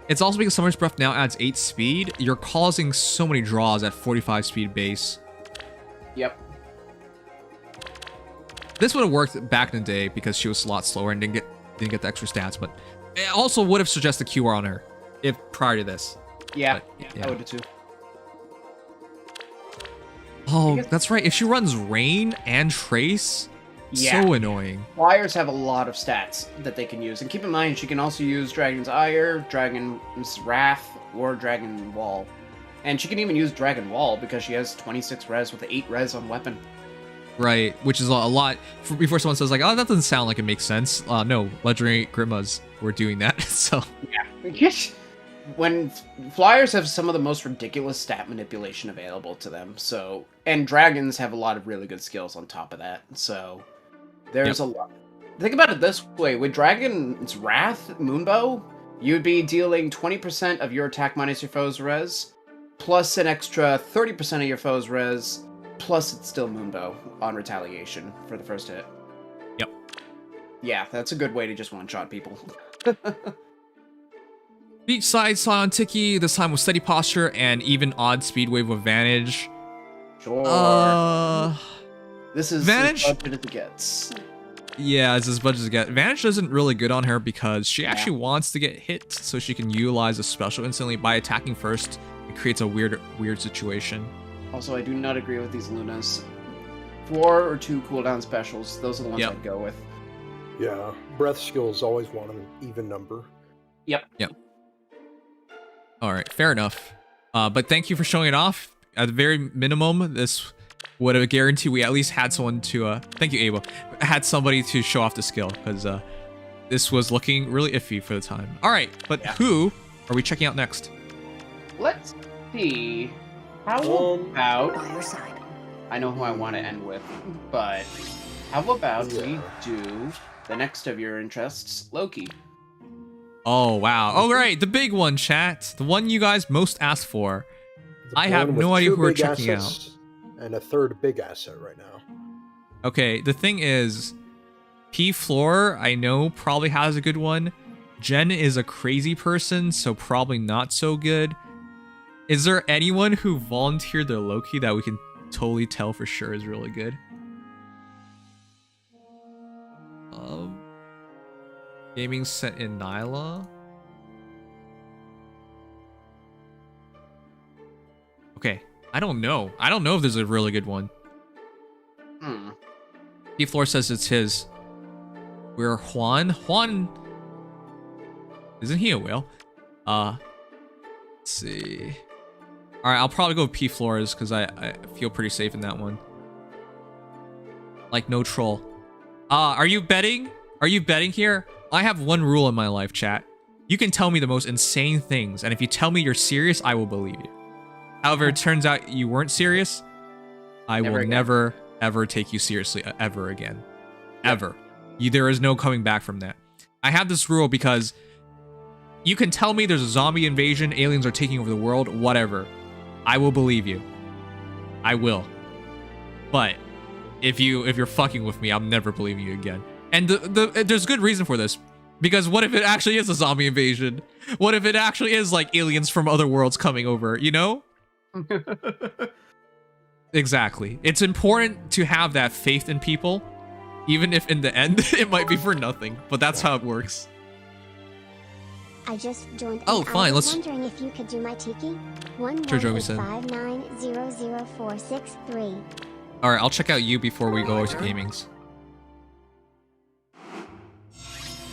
It's also because Summoner's Breath now adds 8 speed. You're causing so many draws at 45 speed base. Yep. This would have worked back in the day because she was a lot slower and didn't get the extra stats, but it also would have suggested QR on her if prior to this. Yeah, but, I would have too. Oh, that's right. If she runs Rain and Trace, so annoying. Flyers have a lot of stats that they can use. And keep in mind, she can also use Dragon's Ire, Dragon's Wrath, or Dragon Wall. And she can even use Dragon Wall because she has 26 res with 8 res on weapon. Right, which is a lot. Before someone says like, oh, that doesn't sound like it makes sense. No, Legendary Grimas were doing that, so. Yeah. When Flyers have some of the most ridiculous stat manipulation available to them, so... And Dragons have a lot of really good skills on top of that, so... There's a lot. Think about it this way. With Dragon's Wrath, Moonbow, you'd be dealing 20% of your attack minus your foe's res, plus an extra 30% of your foe's res, plus it's still Moonbow on retaliation for the first hit. Yep. Yeah, that's a good way to just one-shot people. Beachside Silent Tiki, this time with steady posture and even odd speed wave with Vantage. Sure. This is Vantage? as budget as it gets. Yeah, it's as much as it gets. Vantage isn't really good on her because she actually wants to get hit so she can utilize a special instantly by attacking first. It creates a weird situation. Also, I do not agree with these Lunas. 4 or 2 cooldown specials, those are the ones I'd go with. Yeah, breath skills always want an even number. Yep. All right, fair enough. But thank you for showing it off. At the very minimum, this would have guaranteed we at least had someone to, thank you, Abel, had somebody to show off the skill, because this was looking really iffy for the time. All right, but who are we checking out next? Let's see. How about... I know who I want to end with, but how about we do the next of your interests, Loki? Oh, wow. Oh, right. The big one, chat. The one you guys most asked for. I have no idea who we're checking out. And a third big asset right now. Okay, the thing is, P-Floor, I know, probably has a good one. Jen is a crazy person, so probably not so good. Is there anyone who volunteered their Loki that we can totally tell for sure is really good? Gaming set in Nyla. Okay, I don't know. I don't know if there's a really good one. P-Floor says it's his. We're Juan. Juan, isn't he a whale? Let's see. All right, I'll probably go with P-Floors because I feel pretty safe in that one. Like no troll. Are you betting? Are you betting here? I have one rule in my life, chat. You can tell me the most insane things, and if you tell me you're serious, I will believe you. However, it turns out you weren't serious, I will never, ever take you seriously ever again. Ever. There is no coming back from that. I have this rule because you can tell me there's a zombie invasion, aliens are taking over the world, whatever. I will believe you. I will. But if you're fucking with me, I'm never believing you again. And there's good reason for this. Because what if it actually is a zombie invasion? What if it actually is like aliens from other worlds coming over, you know? Exactly. It's important to have that faith in people, even if in the end it might be for nothing. But that's how it works. I just joined. Oh, fine. I was Let's. wondering if you could do my tiki. 1-1-5-9-0-0-4-6-3. All right, I'll check out you before we go to gamings.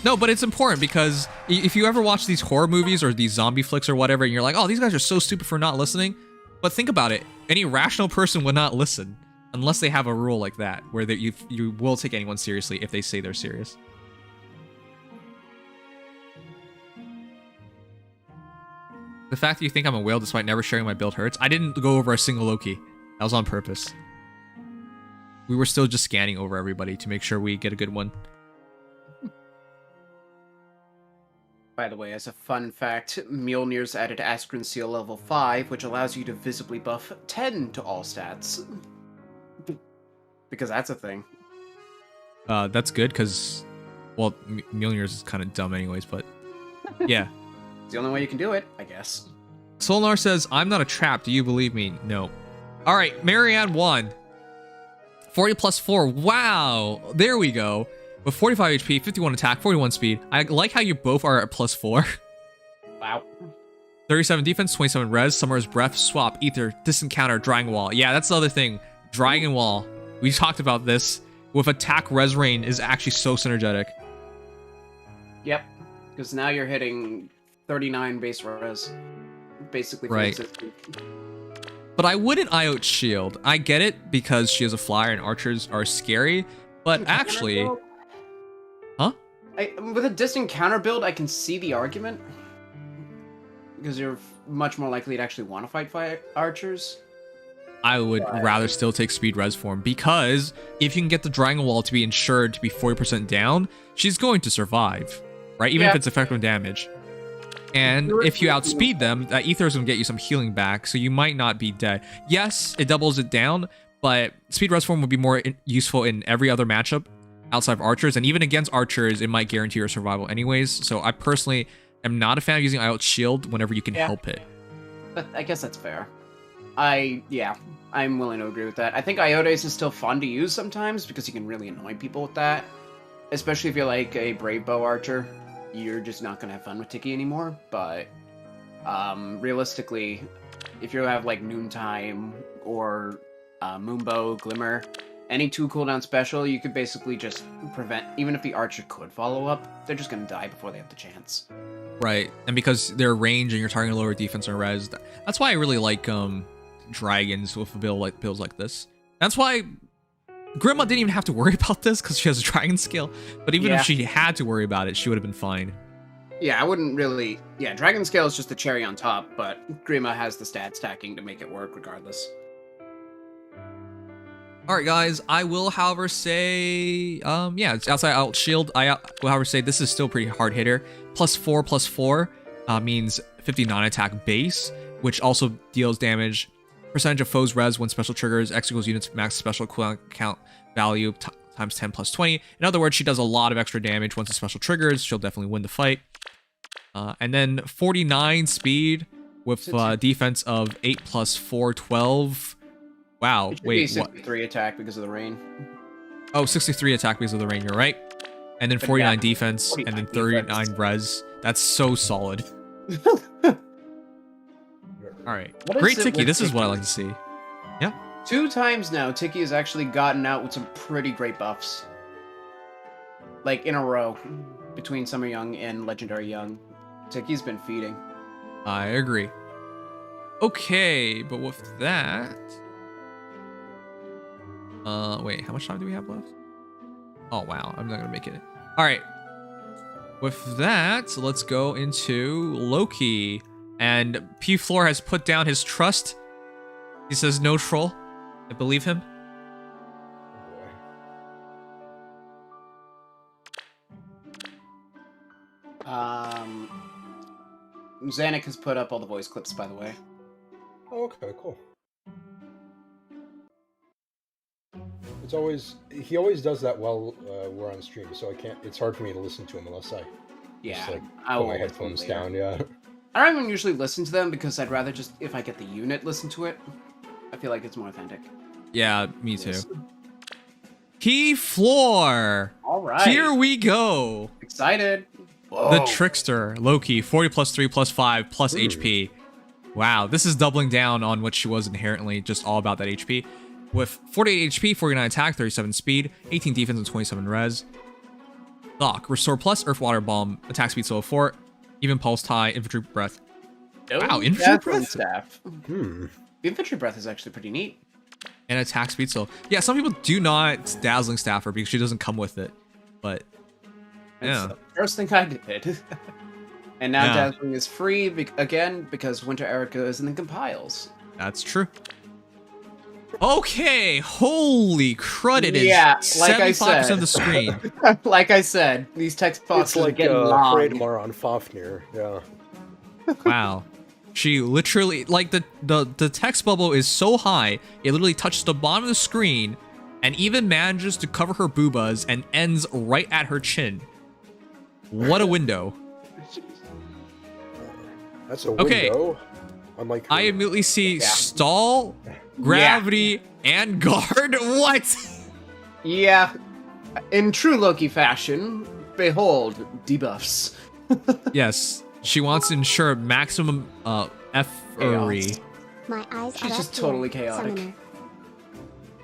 No, but it's important because if you ever watch these horror movies or these zombie flicks or whatever, and you're like, oh, these guys are so stupid for not listening. But think about it. Any rational person would not listen unless they have a rule like that, where you will take anyone seriously if they say they're serious. The fact that you think I'm a whale despite never sharing my build hurts. I didn't go over a single Loki. That was on purpose. We were still just scanning over everybody to make sure we get a good one. By the way, as a fun fact, Mjolnir's added Askren Seal level 5, which allows you to visibly buff 10 to all stats. Because that's a thing. That's good, because, well, Mjolnir's is kind of dumb anyways, but yeah. It's the only way you can do it, I guess. Solnar says, I'm not a trap, do you believe me? No. Alright, Marianne won. 40 plus 4, wow! There we go. With 45 HP, 51 attack, 41 speed. I like how you both are at plus 4. Wow. 37 defense, 27 res, Summer's Breath, Swap, Ether, Distant Counter, Drying Wall. Yeah, that's the other thing. Drying Wall. We talked about this. With attack, res rain is actually so synergetic. Yep. Because now you're hitting 39 base res. Basically. Right. But I wouldn't IOT Shield. I get it because she is a flyer and archers are scary. But actually... Huh? With a distant counter build, I can see the argument. Because you're much more likely to actually want to fight archers. I would rather still take speed res form because if you can get the Drying Wall to be insured to be 40% down, she's going to survive, right? Even if it's effective damage. And if you outspeed them, that Ether is going to get you some healing back, so you might not be dead. Yes, it doubles it down, but speed res form would be more useful in every other matchup outside of archers, and even against archers, it might guarantee your survival anyways. So I personally am not a fan of using IELTS shield whenever you can help it. But I guess that's fair. Yeah, I'm willing to agree with that. I think Iotes is still fun to use sometimes because you can really annoy people with that. Especially if you're like a Brave Bow Archer. You're just not going to have fun with Tiki anymore. But realistically, if you have like Noontime or Moonbow, Glimmer, any 2 cooldown special, you could basically just prevent, even if the Archer could follow up, they're just going to die before they have the chance. Right, and because they're range and you're targeting lower defense and res, that's why I really like dragons with builds like this. That's why Grandma didn't even have to worry about this because she has a dragon skill. But even if she had to worry about it, she would have been fine. Yeah, I wouldn't really... Yeah, dragon scale is just the cherry on top, but Grima has the stat stacking to make it work regardless. Alright guys, I will however say, yeah, it's outside out shield. I will however say this is still a pretty hard hitter. +4/+4 means 59 attack base, which also deals damage. Percentage of foes res when special triggers, X equals units max special cooldown count value times 10 plus 20. In other words, she does a lot of extra damage once the special triggers. She'll definitely win the fight. And then 49 speed with defense of 8 + 4, 12. Wow, wait, 63 attack because of the rain. Oh, 63 attack because of the rain, you're right. And then 49 defense, and then 39 res. That's so solid. Alright, great Tiki, this is what I like to see. Yeah. 2 times now, Tiki has actually gotten out with some pretty great buffs. Like, in a row. Between Summer Young and Legendary Young. Tiki's been feeding. I agree. Okay, but with that... wait, how much time do we have left? Oh, wow, I'm not gonna make it. Alright. With that, let's go into Loki. And P. Floor has put down his trust. He says no troll. I believe him. Zanuck has put up all the voice clips, by the way. Oh, okay, cool. It's always he always does that while we're on stream, so I can't. It's hard for me to listen to him unless I just, like, put my headphones down. Yeah. I don't even usually listen to them because I'd rather just, if I get the unit, listen to it. I feel like it's more authentic. Yeah, me too. P. Floor. All right. Here we go. Excited. Whoa. The Trickster, Loki, 40 + 3 + 5 + HP. Wow, this is doubling down on what she was inherently, just all about that HP. With 48 HP, 49 attack, 37 speed, 18 defense, and 27 res. Doc, Restore Plus, Earth Water Bomb, attack speed solo 4, even Pulse Tie, Infantry Breath. Wow, Infantry Breath? Staff. The Infantry Breath is actually pretty neat. And attack speed solo. Yeah, some people do not Dazzling Staff her because she doesn't come with it. But, yeah. That's the first thing I did. And now Dazzling is free again because Winter Erica is in the compiles. That's true. Okay, holy crud, it is like 75% of the screen. Like I said, these text boxes are getting long. Freydmar on Fafnir, yeah. Wow. She literally, like, the text bubble is so high, it literally touches the bottom of the screen and even manages to cover her boobas and ends right at her chin. What a window. That's a window. Unlike I immediately see stall, gravity, and guard. What? Yeah. In true Loki fashion, behold, debuffs. Yes. She wants to ensure maximum effery. My eyes She's just totally chaotic. Summoner.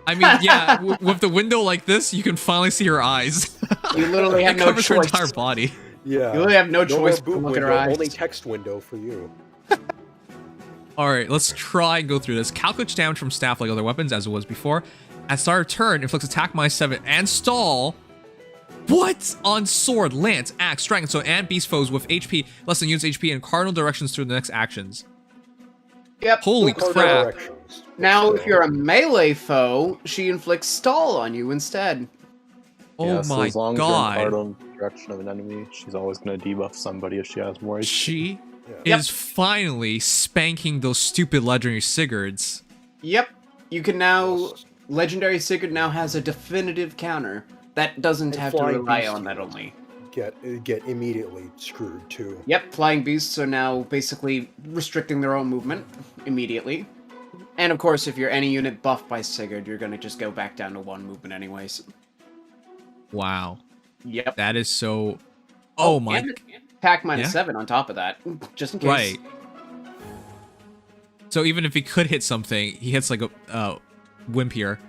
I mean, yeah, with the window like this, you can finally see her eyes. You literally have no choice. Her entire body. Yeah. You literally have no choice but to look at her eyes. Only text window for you. Alright, let's try and go through this. Calculate damage from staff like other weapons, as it was before. At start of turn, inflicts attack -7 and stall. What? On sword, lance, axe, dragon sword, and beast foes with HP less than units HP in cardinal directions through the next actions. Yep. Holy crap. Now, if you're a melee foe, she inflicts stall on you instead. Oh my as long god. As you're in cardinal direction of an enemy, she's always going to debuff somebody if she has more HP. She is finally spanking those stupid legendary Sigurds. Yep. You can now... Legendary Sigurd now has a definitive counter. That doesn't have to rely on that only. get immediately screwed too. Yep, flying beasts are now basically restricting their own movement immediately. And of course, if you're any unit buffed by Sigurd, you're gonna just go back down to 1 movement anyways. Wow. Yep. That is so... Oh my... And attack -7 on top of that, just in case. Right. So even if he could hit something, he hits like a Wimp here.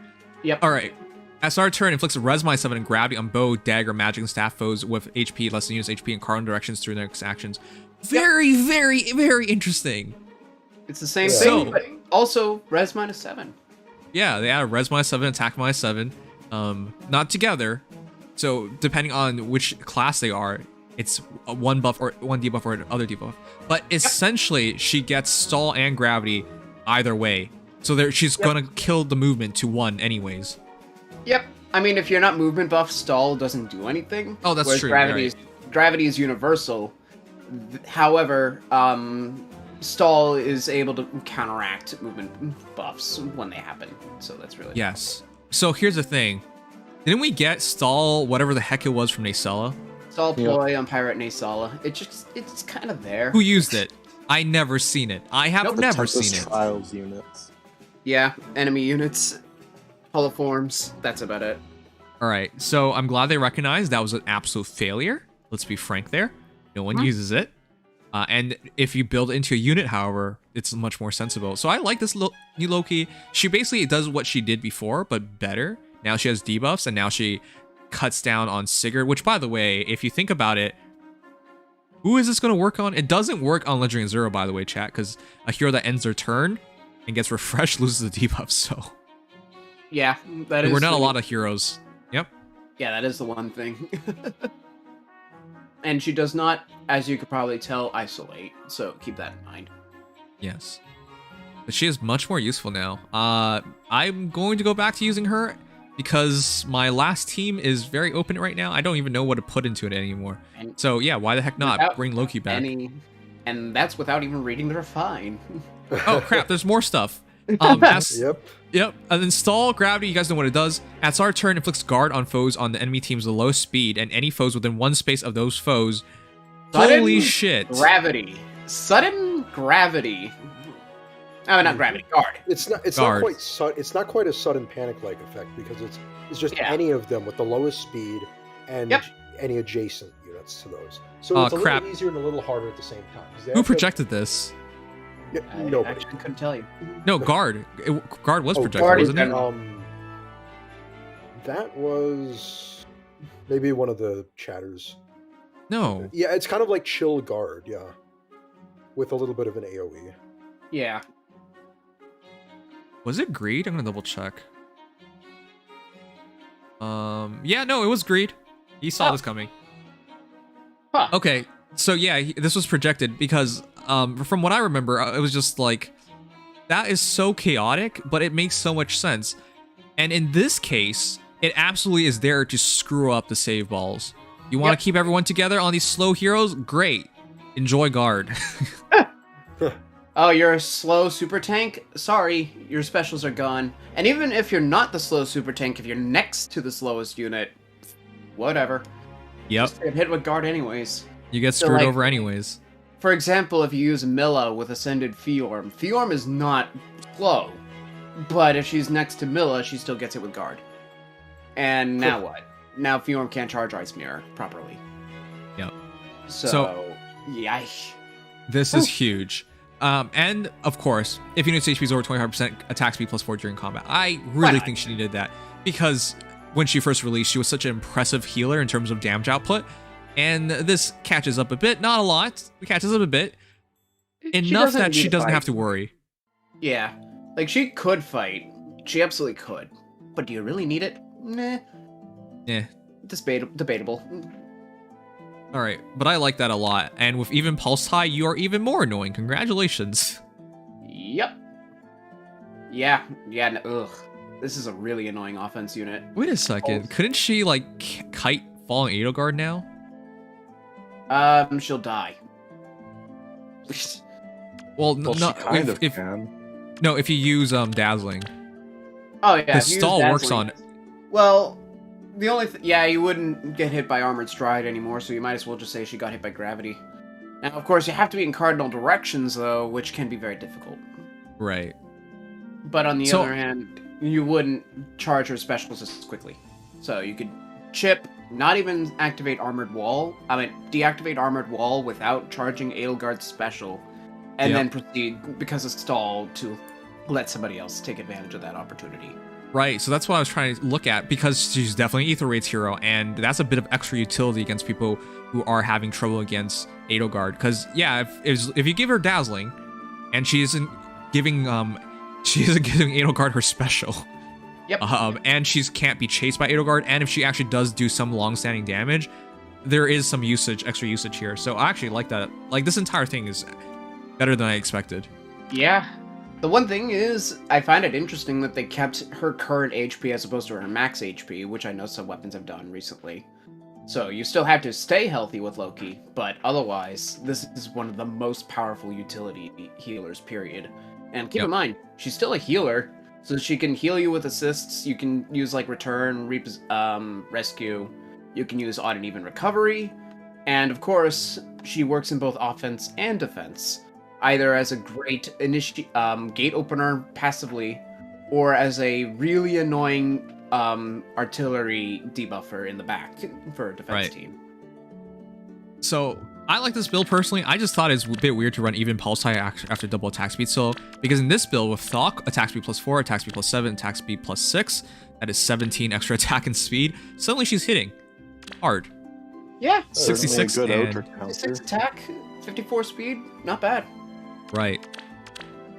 Yep. Alright. At start of turn, inflicts a res -7 and gravity on bow, dagger, magic, and staff foes with HP less than units HP and cardinal directions through their next actions. Very, very, very interesting. It's the same thing, but also res -7. Yeah, they add res -7, attack -7. Not together. So depending on which class they are, it's a 1 buff or 1 debuff or another debuff. But essentially, she gets stall and gravity either way. So she's gonna kill the movement to 1 anyways. Yep. I mean, if you're not movement buff, stall doesn't do anything. Oh, that's true. Gravity is universal. However, stall is able to counteract movement buffs when they happen. So that's really Yes. So here's the thing. Didn't we get stall, whatever the heck it was from Nacella? Stall ploy on Pirate Nacella. It's kind of there. Who used it? I never seen it. I have never seen it. Trials units. Yeah, enemy units, holoforms. That's about it. All right. So I'm glad they recognized that was an absolute failure. Let's be frank there. No one uses it. And if you build it into a unit, however, it's much more sensible. So I like this new Loki. She basically does what she did before, but better. Now she has debuffs, and now she cuts down on Sigurd, which, by the way, if you think about it, who is this going to work on? It doesn't work on Legendary Azur, by the way, chat, because a hero that ends their turn and gets refreshed loses the debuff, so... Yeah, that is... We're not a lot of heroes. Yep. Yeah, that is the one thing. And she does not, as you could probably tell, isolate, so keep that in mind. Yes. But she is much more useful now. I'm going to go back to using her because my last team is very open right now. I don't even know what to put into it anymore. So yeah, why the heck not? Bring Loki back. And that's without even reading the refine. Oh crap, there's more stuff. Yep. And then stall gravity, you guys know what it does. At start of turn, inflicts guard on foes on the enemy team's lowest speed, and any foes within 1 space of those foes. Holy shit. Sudden gravity. Oh, not gravity. Guard. It's not quite a sudden panic-like effect because it's just any of them with the lowest speed and any adjacent units to those. So it's a little easier and a little harder at the same time. Who projected this? Nobody. I actually couldn't tell you. No, guard. Guard was projected, wasn't it? That was maybe one of the chatters. No. Yeah, it's kind of like chill guard, yeah. With a little bit of an AoE. Yeah. Was it greed? I'm gonna double check. Yeah, no, it was greed. He saw this coming. Huh. Okay, so yeah, this was projected because from what I remember, it was just like, that is so chaotic, but it makes so much sense. And in this case, it absolutely is there to screw up the save balls. You want to keep everyone together on these slow heroes? Great. Enjoy guard. Oh, you're a slow super tank? Sorry, your specials are gone. And even if you're not the slow super tank, if you're next to the slowest unit, whatever. Yep. Just get hit with guard anyways. You get screwed over anyways. For example, if you use Milla with Ascended Fiorm, Fiorm is not slow. But if she's next to Milla, she still gets hit with guard. And now what? Now Fiorm can't charge Ice Mirror properly. Yep. So yikes. This is huge. And of course, if unit's HP is over 25%, attack speed +4 during combat. I really think she needed that because when she first released, she was such an impressive healer in terms of damage output. And this catches up a bit, not a lot. It catches up a bit. Enough that she doesn't have to worry. Yeah. Like, she could fight. She absolutely could. But do you really need it? Nah. Yeah. Debatable. Alright, but I like that a lot. And with even Pulse High, you are even more annoying. Congratulations. Yep. Yeah. Yeah. Ugh. This is a really annoying offense unit. Wait a second. Couldn't she, like, kite Falling Edelgard now? She'll die. Well, no, if you use Dazzling. Oh yeah. Because stall works on. Well, The only yeah, you wouldn't get hit by Armored Stride anymore, so you might as well just say she got hit by Gravity. Now, of course, you have to be in cardinal directions, though, which can be very difficult. Right. But on the other hand, you wouldn't charge her specials as quickly. So you could chip, not even activate Armored Wall. Deactivate Armored Wall without charging Edelgard's special, and then proceed, because of stall, to let somebody else take advantage of that opportunity. Right, so that's what I was trying to look at, because she's definitely an Ether Raids hero, and that's a bit of extra utility against people who are having trouble against Edelgard. Because, yeah, if you give her Dazzling, and she isn't giving Edelgard her special, and she can't be chased by Edelgard, and if she actually does do some long-standing damage, there is some extra usage here. So I actually like that. Like, this entire thing is better than I expected. Yeah. The one thing is, I find it interesting that they kept her current HP as opposed to her max HP, which I know some weapons have done recently. So you still have to stay healthy with Loki, but otherwise, this is one of the most powerful utility healers, period. And keep in mind, she's still a healer, so she can heal you with assists. You can use like Return, Rescue. You can use Odd and Even Recovery. And of course, she works in both offense and defense. Either as a great gate opener passively, or as a really annoying artillery debuffer in the back for a defense team. So I like this build personally. I just thought it's a bit weird to run even pulse high after double attack speed. So because in this build with Thok, attack speed +4, attack speed +7, attack speed +6, that is 17 extra attack and speed. Suddenly she's hitting hard. Yeah, 66 and 66 attack, 54 speed, not bad. Right.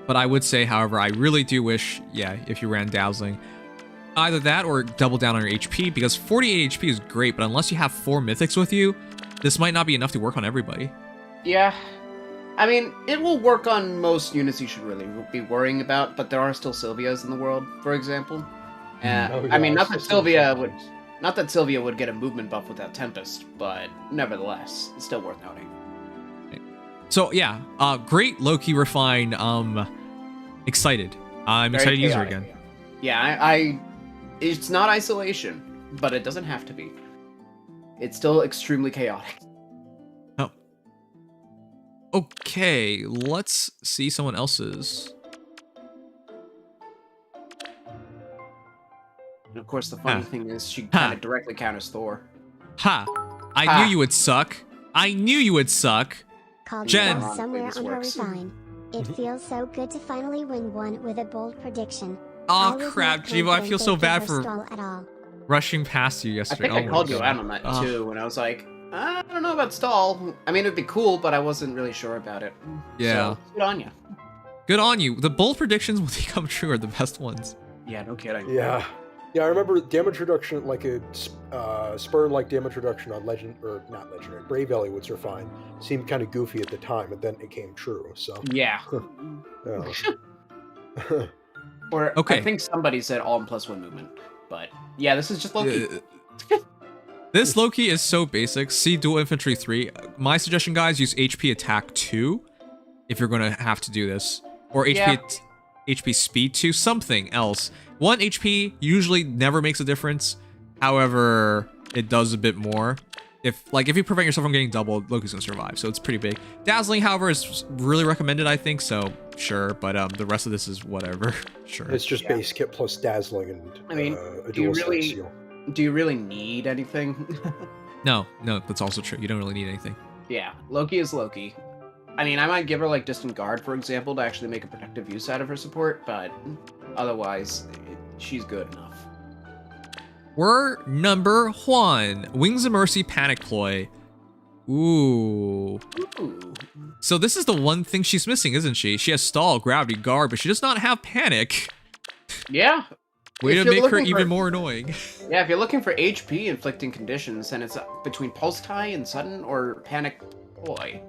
But I would say, however, I really do wish, if you ran Dazzling, either that or double down on your HP, because 48 HP is great, but unless you have 4 mythics with you, this might not be enough to work on everybody. Yeah. I mean, it will work on most units you should really be worrying about, but there are still Sylvias in the world, for example. I mean, not that Sylvia would get a movement buff without Tempest, but nevertheless, it's still worth noting. So yeah, great Loki refine. Excited. I'm excited to use her again. Yeah, it's not isolation, but it doesn't have to be. It's still extremely chaotic. Oh. Okay, let's see someone else's. And of course, the funny thing is she kind of directly counters Thor. I knew you would suck. I knew you would suck. Jen. Somewhere on her refine. It feels so good to finally win one with a bold prediction. Oh crap, Jivo, I feel so bad for rushing past you yesterday. I think I called you out on that too, when I was like, I don't know about stall. I mean, it'd be cool, but I wasn't really sure about it. Yeah. So, good on you. Good on you. The bold predictions when they come true are the best ones. Yeah, no kidding. Yeah. Yeah, I remember damage reduction, like a Spurn-like damage reduction on not Legendary, Brave Valley would refine. Seemed kind of goofy at the time, but then it came true, so. Yeah. Or, I think somebody said all in +1 movement, but yeah, this is just Loki. This Loki is so basic. See Dual Infantry 3. My suggestion, guys, use HP Attack 2 if you're going to have to do this. Or HP Speed 2, something else. 1 HP usually never makes a difference. However, it does a bit more. If you prevent yourself from getting doubled, Loki's gonna survive, so it's pretty big. Dazzling, however, is really recommended, I think, so sure, but the rest of this is whatever. Sure. It's just base kit plus Dazzling and I mean, a dual seal. Do you really need anything? No, that's also true. You don't really need anything. Yeah, Loki is Loki. I mean, I might give her like Distant Guard, for example, to actually make a protective use out of her support, but otherwise, she's good enough. We're number 1. Wings of Mercy Panic Ploy. Ooh. So this is the one thing she's missing, isn't she? She has Stall, Gravity, Guard, but she does not have Panic. Yeah. Way to make her even more annoying. Yeah, if you're looking for HP inflicting conditions, then it's between Pulse Tie and Sudden or Panic Ploy.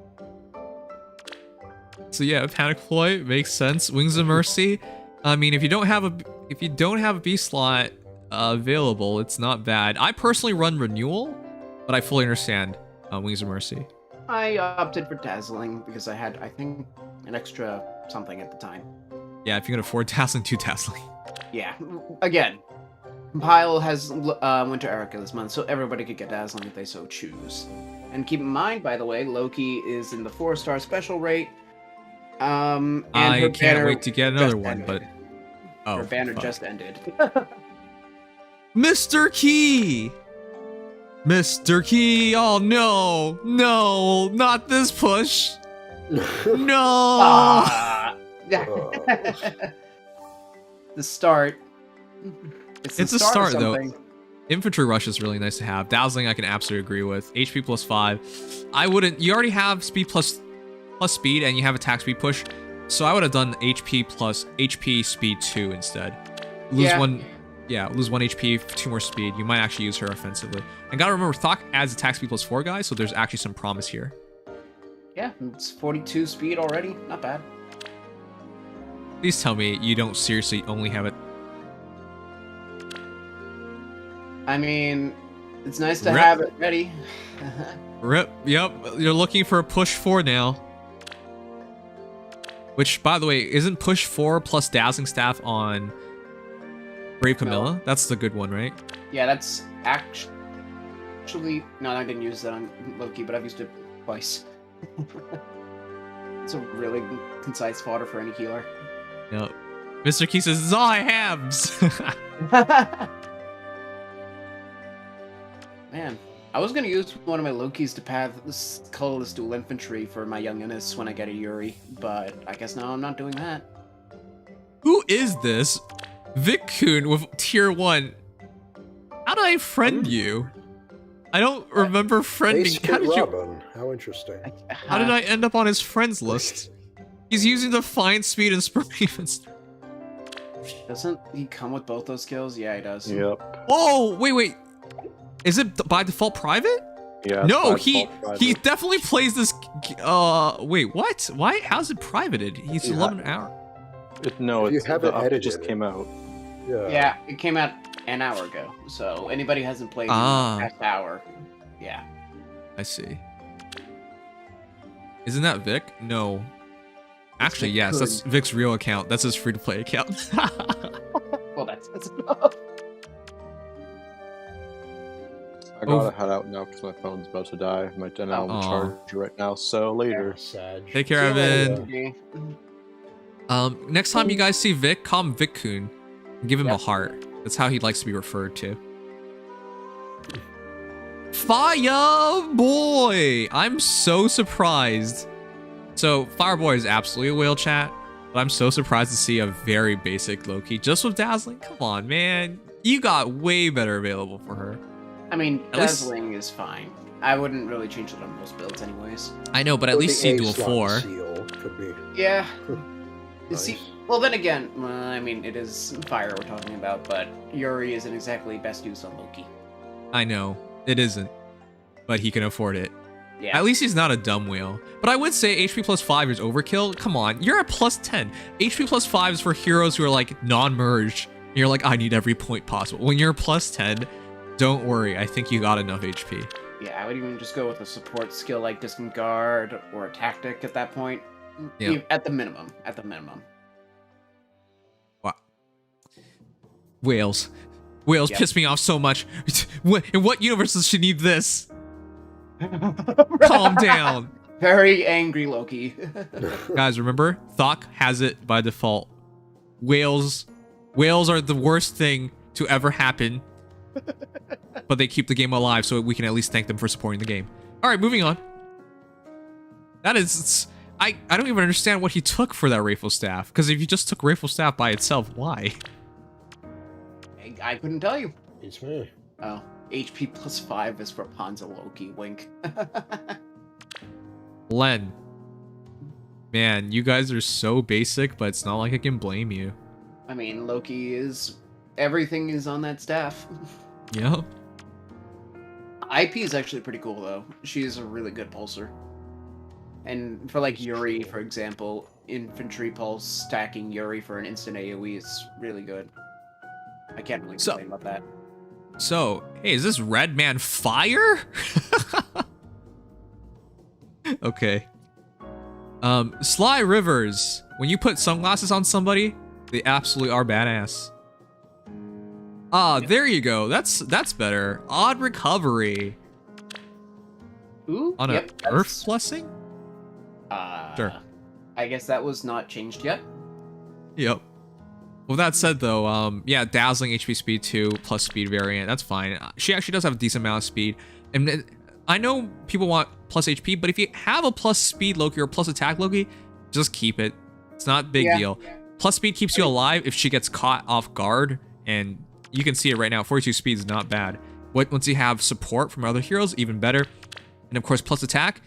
So yeah, Panic Ploy makes sense. Wings of Mercy. I mean, if you don't have a B slot available, it's not bad. I personally run Renewal, but I fully understand Wings of Mercy. I opted for Dazzling because I had, I think, an extra something at the time. Yeah, if you can afford Dazzling, do Dazzling. Yeah, again, Compile has Winter Erica this month, so everybody could get Dazzling if they so choose. And keep in mind, by the way, Loki is in the 4-star special rate. And I can't wait to get another one, but her banner just ended. Mr. Key! Mr. Key! Oh no! No! Not this push! No! The start. It's a start though. Infantry rush is really nice to have. Dazzling I can absolutely agree with. HP plus 5. I wouldn't. You already have speed plus speed and you have attack speed push. So I would have done HP plus HP speed 2 instead. Lose one. Yeah, lose 1 HP, 2 more speed. You might actually use her offensively. And gotta remember, Thok adds attack speed plus 4, guys, so there's actually some promise here. Yeah, it's 42 speed already. Not bad. Please tell me you don't seriously only have it. I mean, it's nice to have it ready. Rip, yep, you're looking for a push 4 now. Which, by the way, isn't push 4 plus Dazzling Staff on Brave Camilla? No. That's the good one, right? Yeah, that's actually... No, I didn't use that on Loki, but I've used it twice. It's a really concise fodder for any healer. Yep. Mr. Key says, this is all I have! Man, I was gonna use one of my Lokis to path this colorless dual infantry for my young Innis when I get a Yuri, but I guess now I'm not doing that. Who is this? Vic-kun with tier 1. How did I friend you? I don't remember friending. How did you? How interesting. How did I end up on his friends list? He's using the fine speed and sprint. Doesn't he come with both those skills? Yeah, he does. Yep. Oh, wait. Is it by default private? Yeah. No, he definitely plays this. Wait, what? Why? How's it privated? He's 11 hour. No, it's the update just came out. Yeah, it came out an hour ago. So anybody who hasn't played in the past hour, yeah. I see. Isn't that Vic? No. Actually, yes, that's Vic's real account. That's his free-to-play account. Well, that's enough. I gotta head out now because my phone's about to die. My demo on charge right now, so later. Take care, Evan. Next time you guys see Vic, call him Vic-kun. Give him a heart. That's how he likes to be referred to. Fire Boy! I'm so surprised. So, Fireboy is absolutely a whale chat, but I'm so surprised to see a very basic Loki just with Dazzling. Come on, man. You got way better available for her. I mean, Dazzling is fine. I wouldn't really change it on most builds anyways. I know, but at least see dual 4. Could be. Yeah. See, well then again, I mean, it is Fire we're talking about, but Yuri isn't exactly best used on Loki. I know, it isn't, but he can afford it. Yeah. At least he's not a dumb whale. But I would say HP plus 5 is overkill. Come on, you're at plus 10. HP plus 5 is for heroes who are like non-merged. You're like, I need every point possible. When you're plus 10, don't worry, I think you got enough HP. Yeah, I would even just go with a support skill like Distant Guard or a tactic at that point. Yeah. At the minimum. Wow. Whales piss me off so much. In what universe does she need this? Calm down. Very angry Loki. Guys, remember? Thok has it by default. Whales are the worst thing to ever happen. But they keep the game alive, so we can at least thank them for supporting the game. Alright, moving on. That is... I don't even understand what he took for that Rayful Staff. Because if you just took Rayful Staff by itself, why? I couldn't tell you. It's me. Oh. HP plus 5 is for Panza Loki. Wink. Len. Man, you guys are so basic, but it's not like I can blame you. I mean, Loki is... Everything is on that staff. Yeah. IP is actually pretty cool, though. She's a really good pulser. And for, like, Yuri, for example, infantry pulse stacking Yuri for an instant AoE is really good. I can't really complain about that. So, hey, is this Red Man fire? Okay. Sly Rivers. When you put sunglasses on somebody, they absolutely are badass. Ah, there you go. That's better. Odd recovery. Ooh, On a Earth Blessing? Sure. I guess that was not changed yet. Yep. With that said, though, yeah, dazzling HP speed 2 plus speed variant. That's fine. She actually does have a decent amount of speed. And I know people want plus HP, but if you have a plus speed Loki or plus attack Loki, just keep it. It's not a big deal. Plus speed keeps you alive if she gets caught off guard, and you can see it right now. 42 speed is not bad. Once you have support from other heroes, even better. And of course, plus attack,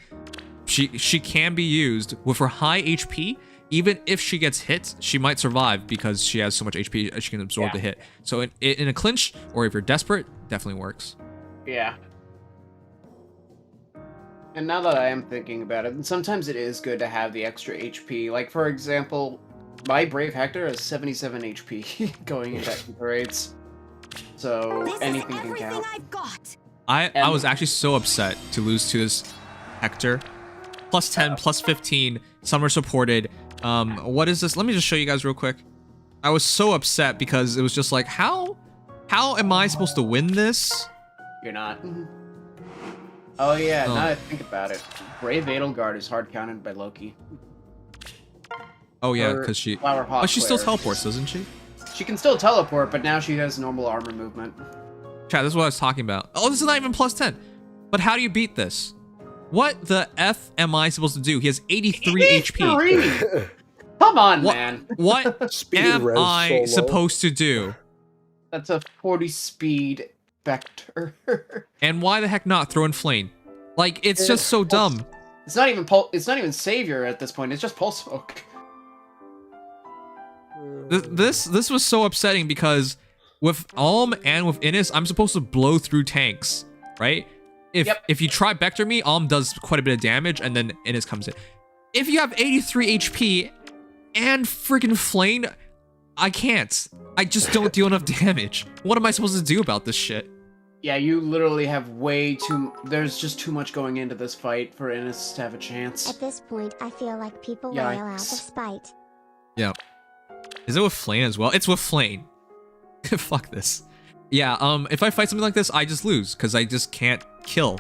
she can be used with her high HP. Even if she gets hit, she might survive because she has so much HP she can absorb the hit. So in a clinch, or if you're desperate, definitely works. Yeah. And now that I am thinking about it, sometimes it is good to have the extra HP. Like, for example, my Brave Hector has 77 HP going into raids. So anything can count. I was actually so upset to lose to this Hector. Plus 10, plus 15, summer supported. What is this? Let me just show you guys real quick. I was so upset because it was just like, how am I supposed to win this? You're not. Oh yeah, now I think about it. Brave Edelgard is hard counted by Loki. Oh yeah, because she... But she still teleports, doesn't she? She can still teleport, but now she has normal armor movement. Chat, this is what I was talking about. Oh, this is not even plus 10. But how do you beat this? What the F am I supposed to do? He has 83 HP. Come on, man. What am I supposed to do? That's a 40 speed Vector. And why the heck not throw in Flame? Like, it's just so dumb. It's not even it's not even Savior at this point. It's just Pulse Smoke. This was so upsetting because with Alm and with Innis, I'm supposed to blow through tanks, right? If you try Vector me, Alm does quite a bit of damage, and then Innis comes in. If you have 83 HP and freaking Flame, I can't. I just don't deal enough damage. What am I supposed to do about this shit? Yeah, you literally have way too... There's just too much going into this fight for Innis to have a chance. At this point, I feel like people wail out of spite. Yeah. Is it with Flame as well? It's with Flame. Fuck this. Yeah, if I fight something like this, I just lose, because I just can't kill.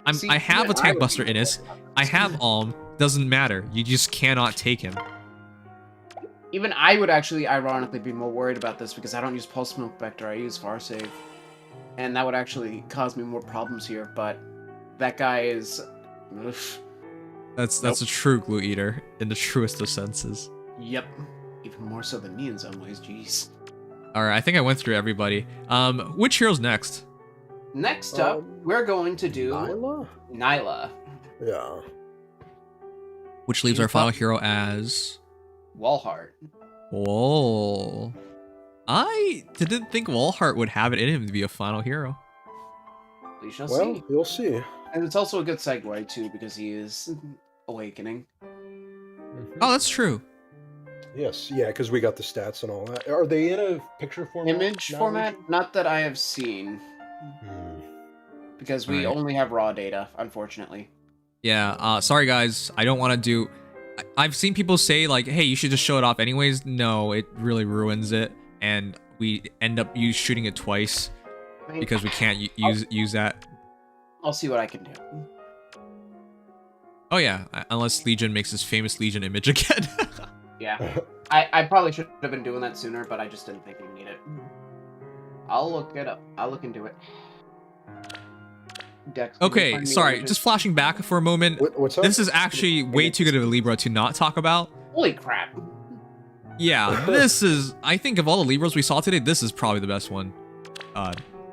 I have Attack Buster Innis. I have Alm. Doesn't matter. You just cannot take him. Even I would actually, ironically, be more worried about this because I don't use Pulse Smoke Vector, I use Farsave. And that would actually cause me more problems here, but that guy is... Ugh. That's a true glue eater, in the truest of senses. Yep. Even more so than me in some ways, jeez. Alright, I think I went through everybody. Which hero's next? Next up, we're going to do... Nyla. Yeah. Which leaves our final hero as... Walhart. Whoa. I didn't think Walhart would have it in him to be a final hero. We shall see. You'll see. And it's also a good segue, too, because he is awakening. Oh, that's true. Yes, yeah, because we got the stats and all that. Are they in a picture format? Image format? Not that I have seen. Because we only have raw data, unfortunately. Yeah, sorry guys. I don't want to do... I've seen people say, like, hey, you should just show it off anyways. No, it really ruins it. And we end up shooting it twice. Because we can't use that. I'll see what I can do. Oh yeah, unless Legion makes his famous Legion image again. Yeah. I probably should have been doing that sooner, but I just didn't think we'd need it. I'll look it up. I'll look into it. Dex, okay, sorry, just flashing back for a moment. What's up? This is actually way too good of a Libra to not talk about. Holy crap. Yeah, this is, I think of all the Libras we saw today, this is probably the best one.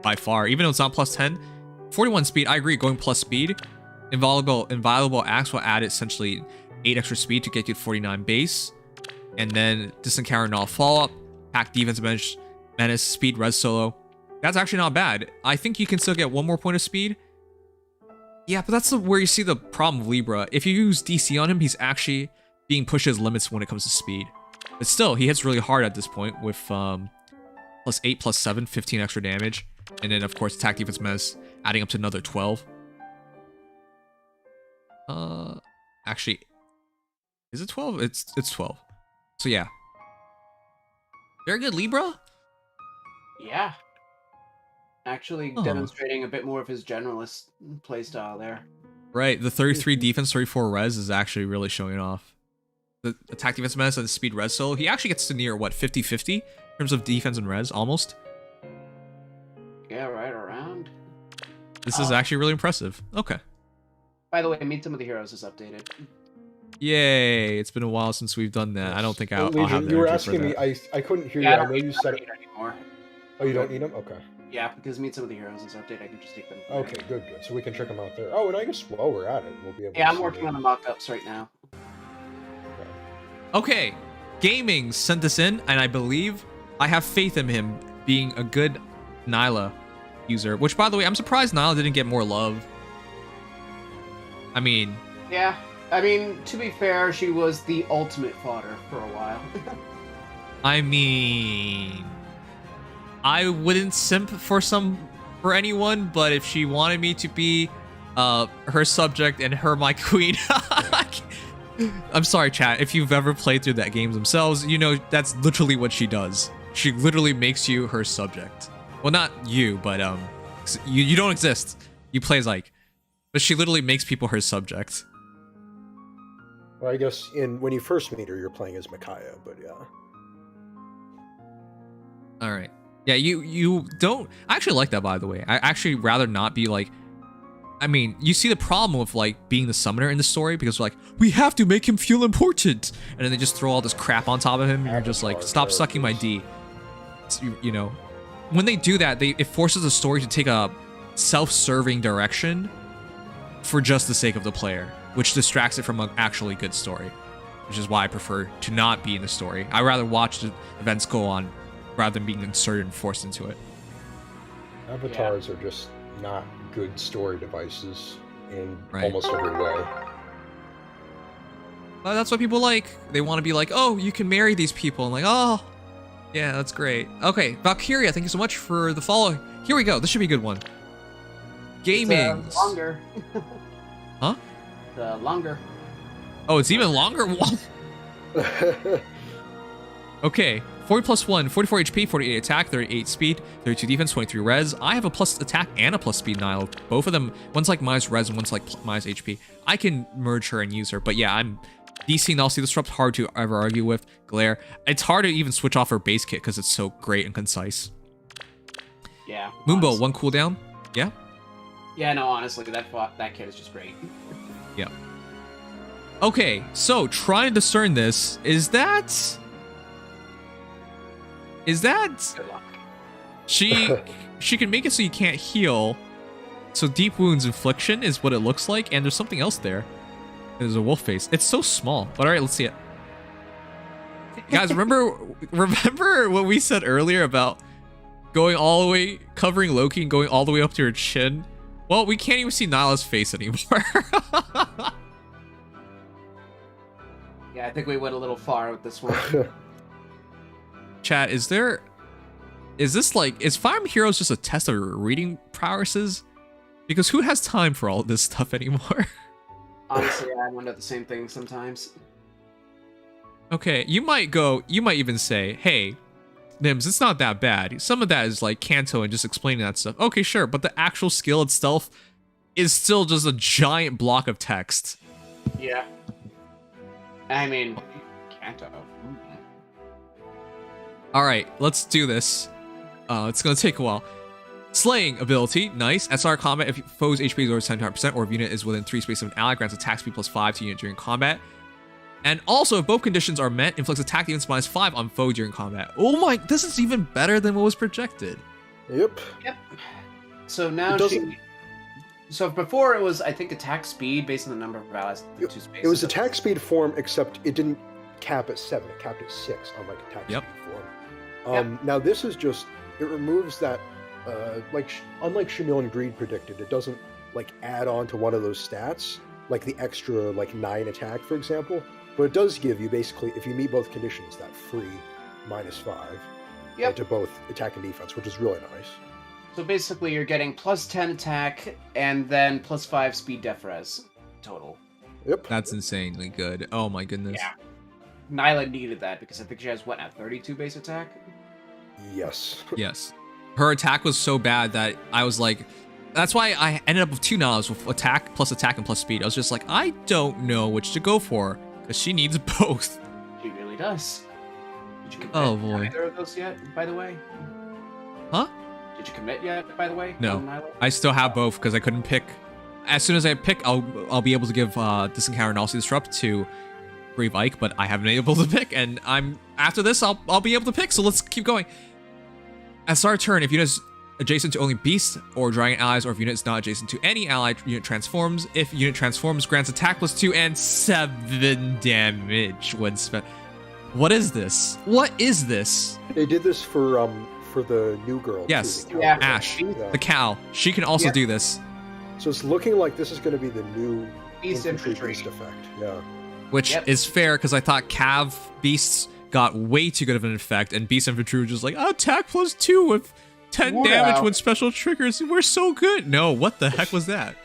By far. Even though it's not plus 10. 41 speed, I agree, going plus speed. Inviolable Axe will add essentially 8 extra speed to get you to 49 base. And then Distant Counter Null Follow-Up, Pack Defense Menace, Speed Res Solo. That's actually not bad. I think you can still get one more point of speed. Yeah, but that's where you see the problem of Libra. If you use DC on him, he's actually being pushed to his limits when it comes to speed. But still, he hits really hard at this point with plus 8, plus 7, 15 extra damage. And then, of course, Attack Defense Menace, adding up to another 12. Actually, is it 12? It's 12. So yeah. Very good, Libra? Yeah. Actually demonstrating a bit more of his generalist playstyle there. Right, the 33 defense, 34 res is actually really showing off. The attack defense menace and the speed res solo, he actually gets to near, what, 50-50 in terms of defense and res, almost? Yeah, right around. This is actually really impressive. Okay. By the way, Meet Some of the Heroes is updated. Yay, it's been a while since we've done that. I don't think I'll have the you were energy asking for me, that. I couldn't hear Yeah, you. I I don't know you said it. anymore. Oh, you don't need them? Okay. Yeah, because Meet Some of the Heroes is updated. I can just take them. Okay, good. So we can check them out there. Oh, and I guess while we're at it, we'll be able to Yeah, I'm see working them. on the mock-ups right now. Okay, Gaming sent this in, and I believe I have faith in him being a good Nyla user. Which, by the way, I'm surprised Nyla didn't get more love. I mean... Yeah, I mean, to be fair, she was the ultimate fodder for a while. I mean... I wouldn't simp for anyone, but if she wanted me to be her subject and her my queen... I'm sorry, chat. If you've ever played through that games themselves, you know that's literally what she does. She literally makes you her subject. Well, not you, but you don't exist. You play as like, but she literally makes people her subject. Well, I guess when you first meet her, you're playing as Micaiah, but yeah. All right. Yeah, you don't. I actually like that, by the way. I actually rather not be like. I mean, you see the problem with like being the summoner in the story because like we have to make him feel important, and then they just throw all this crap on top of him, and you're just like, stop sucking my D. You know, when they do that, it forces the story to take a self-serving direction for just the sake of the player, which distracts it from an actually good story, which is why I prefer to not be in the story. I'd rather watch the events go on rather than being inserted and forced into it. Avatars are just not good story devices in almost every way. Well, that's what people like. They want to be like, oh, you can marry these people. And like, oh, yeah, that's great. Okay, Valkyria, thank you so much for the follow. Here we go. This should be a good one. Gaming. It's, longer. Huh? Longer. Oh, it's even longer? Okay, 40 plus 1, 44 HP, 48 attack, 38 speed, 32 defense, 23 res. I have a plus attack and a plus speed Nile. Both of them, one's like minus res and one's like minus HP. I can merge her and use her, but yeah, I'm DC Null Sea Disrupt, hard to ever argue with. Glare. It's hard to even switch off her base kit because it's so great and concise. Yeah. Moonbow, honestly. 1 cooldown. Yeah? Yeah, no, honestly, that kit is just great. Yeah. Okay, so trying to discern this, is that Good luck. she can make it so you can't heal. So deep wounds infliction is what it looks like, and there's something else there. There's a wolf face. It's so small. But all right, let's see it. Guys, remember what we said earlier about going all the way, covering Loki and going all the way up to her chin? Well, we can't even see Nyla's face anymore. Yeah, I think we went a little far with this one. Chat, is this like, is Fire Emblem Heroes just a test of your reading prowesses? Because who has time for all this stuff anymore? Honestly, I wonder the same thing sometimes. Okay, you might even say, hey, Nims, it's not that bad. Some of that is like Kanto and just explaining that stuff. Okay, sure, but the actual skill itself is still just a giant block of text. Yeah. I mean, Kanto. Alright, let's do this. It's gonna take a while. Slaying ability, nice. SR combat, if foe's HP is over 10% or if unit is within 3 space of an ally, grants attack speed +5 to unit during combat. And also, if both conditions are met, inflicts attack defense -5 on foe during combat. Oh my, this is even better than what was projected. Yep. So now So before it was, I think, attack speed based on the number of allies in 2 spaces. It was attack speed form, except it didn't cap at 7. It capped at 6, unlike attack speed form. Now this is just, it removes that, unlike Shamil and Greed predicted, it doesn't like add on to one of those stats, like the extra 9 attack, for example. But it does give you basically, if you meet both conditions, that free -5 to both attack and defense, which is really nice. So basically, you're getting +10 attack and then +5 speed def res total. Yep. That's insanely good. Oh my goodness. Yeah. Nyla needed that because I think she has, what now, 32 base attack? Yes. Yes. her attack was so bad that I was like, that's why I ended up with 2 Niles with attack and plus speed. I was just like, I don't know which to go for because she needs both. She really does. Did you commit either of those yet, by the way? Huh? Did you commit yet, by the way? No, I still have both because I couldn't pick. As soon as I pick, I'll be able to give this encounter and also disrupt to Brave Ike, but I haven't been able to pick, and after this I'll be able to pick. So let's keep going. At start of turn, if units adjacent to only beasts or dragon allies, or if unit is not adjacent to any allied unit transforms. If unit transforms, grants attack +2 and 7 damage when spent. What is this? What is this? They did this for the new girl. Yes, too, Ash, the cow. She can also do this. So it's looking like this is going to be the new Beast infantry effect. Yeah. Which is fair because I thought Cav beasts got way too good of an effect, and beast infantry was just like, attack +2 with 10 damage when special triggers. We're so good. No, what the heck was that?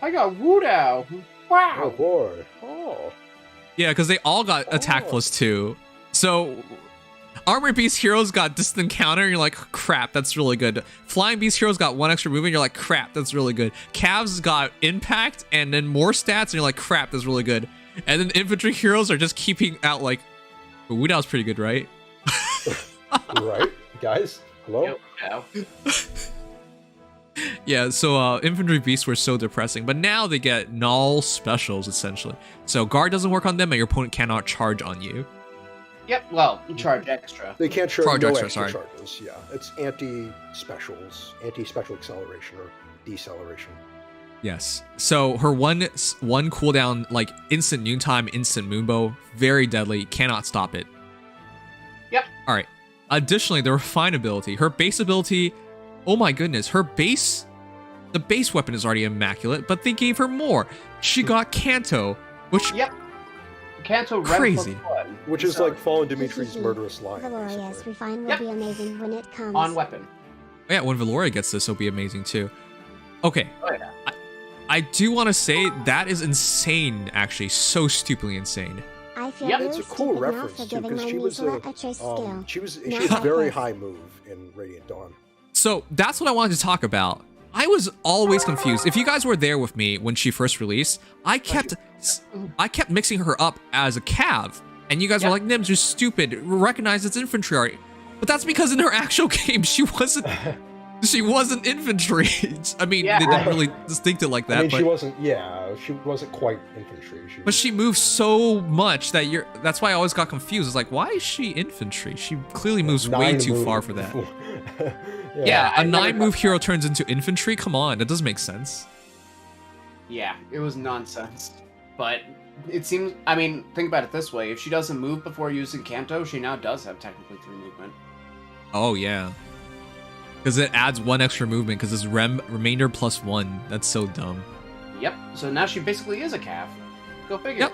I got Woodao. Wow. Oh boy. Oh. Yeah, because they all got attack +2. So Armored Beast heroes got distant counter, and you're like, crap, that's really good. Flying Beast heroes got 1 extra movement, you're like, crap, that's really good. Cavs got impact and then more stats, and you're like, crap, that's really good. And then infantry heroes are just keeping out like, Wudao's pretty good, right? Right, guys? Hello? Yeah, so infantry beasts were so depressing, but now they get null specials essentially. So guard doesn't work on them, and your opponent cannot charge on you. Yep, well, you charge extra. They can't charge Charge no extra, extra sorry. charges. Yeah, it's anti-specials, anti-special acceleration or deceleration. Yes. So her one cooldown, like instant noontime, instant moonbow, very deadly. Cannot stop it. Yep. All right. Additionally, the refine ability, her base ability. Oh my goodness, the base weapon is already immaculate, but they gave her more. She got Canto, which Canto crazy. Which is like Fallen Dimitri's murderous line. Valoria's refine will be amazing when it comes. On weapon. Oh, yeah, when Valoria gets this, it'll be amazing too. Okay. Oh, yeah. I do want to say that is insane, actually. So stupidly insane. I feel it's a cool reference too, because she was a very high move in Radiant Dawn. So that's what I wanted to talk about. I was always confused. If you guys were there with me when she first released, I kept mixing her up as a cav, and you guys were like, Nims, you're stupid. Recognize it's infantry already. But that's because in her actual game, she wasn't infantry. I mean, they didn't really distinct it like that. I mean, but she wasn't quite infantry. But she moves so much that that's why I always got confused. It's like, why is she infantry? She clearly moves way too far for that. Yeah, a 9-move hero turns into infantry? Come on, that doesn't make sense. Yeah, it was nonsense. But it seems, I mean, think about it this way. If she doesn't move before using Canto, she now does have technically 3 movement. Oh, yeah. Because it adds 1 extra movement because it's remainder +1. That's so dumb. Yep, so now she basically is a cav. Go figure. Yep.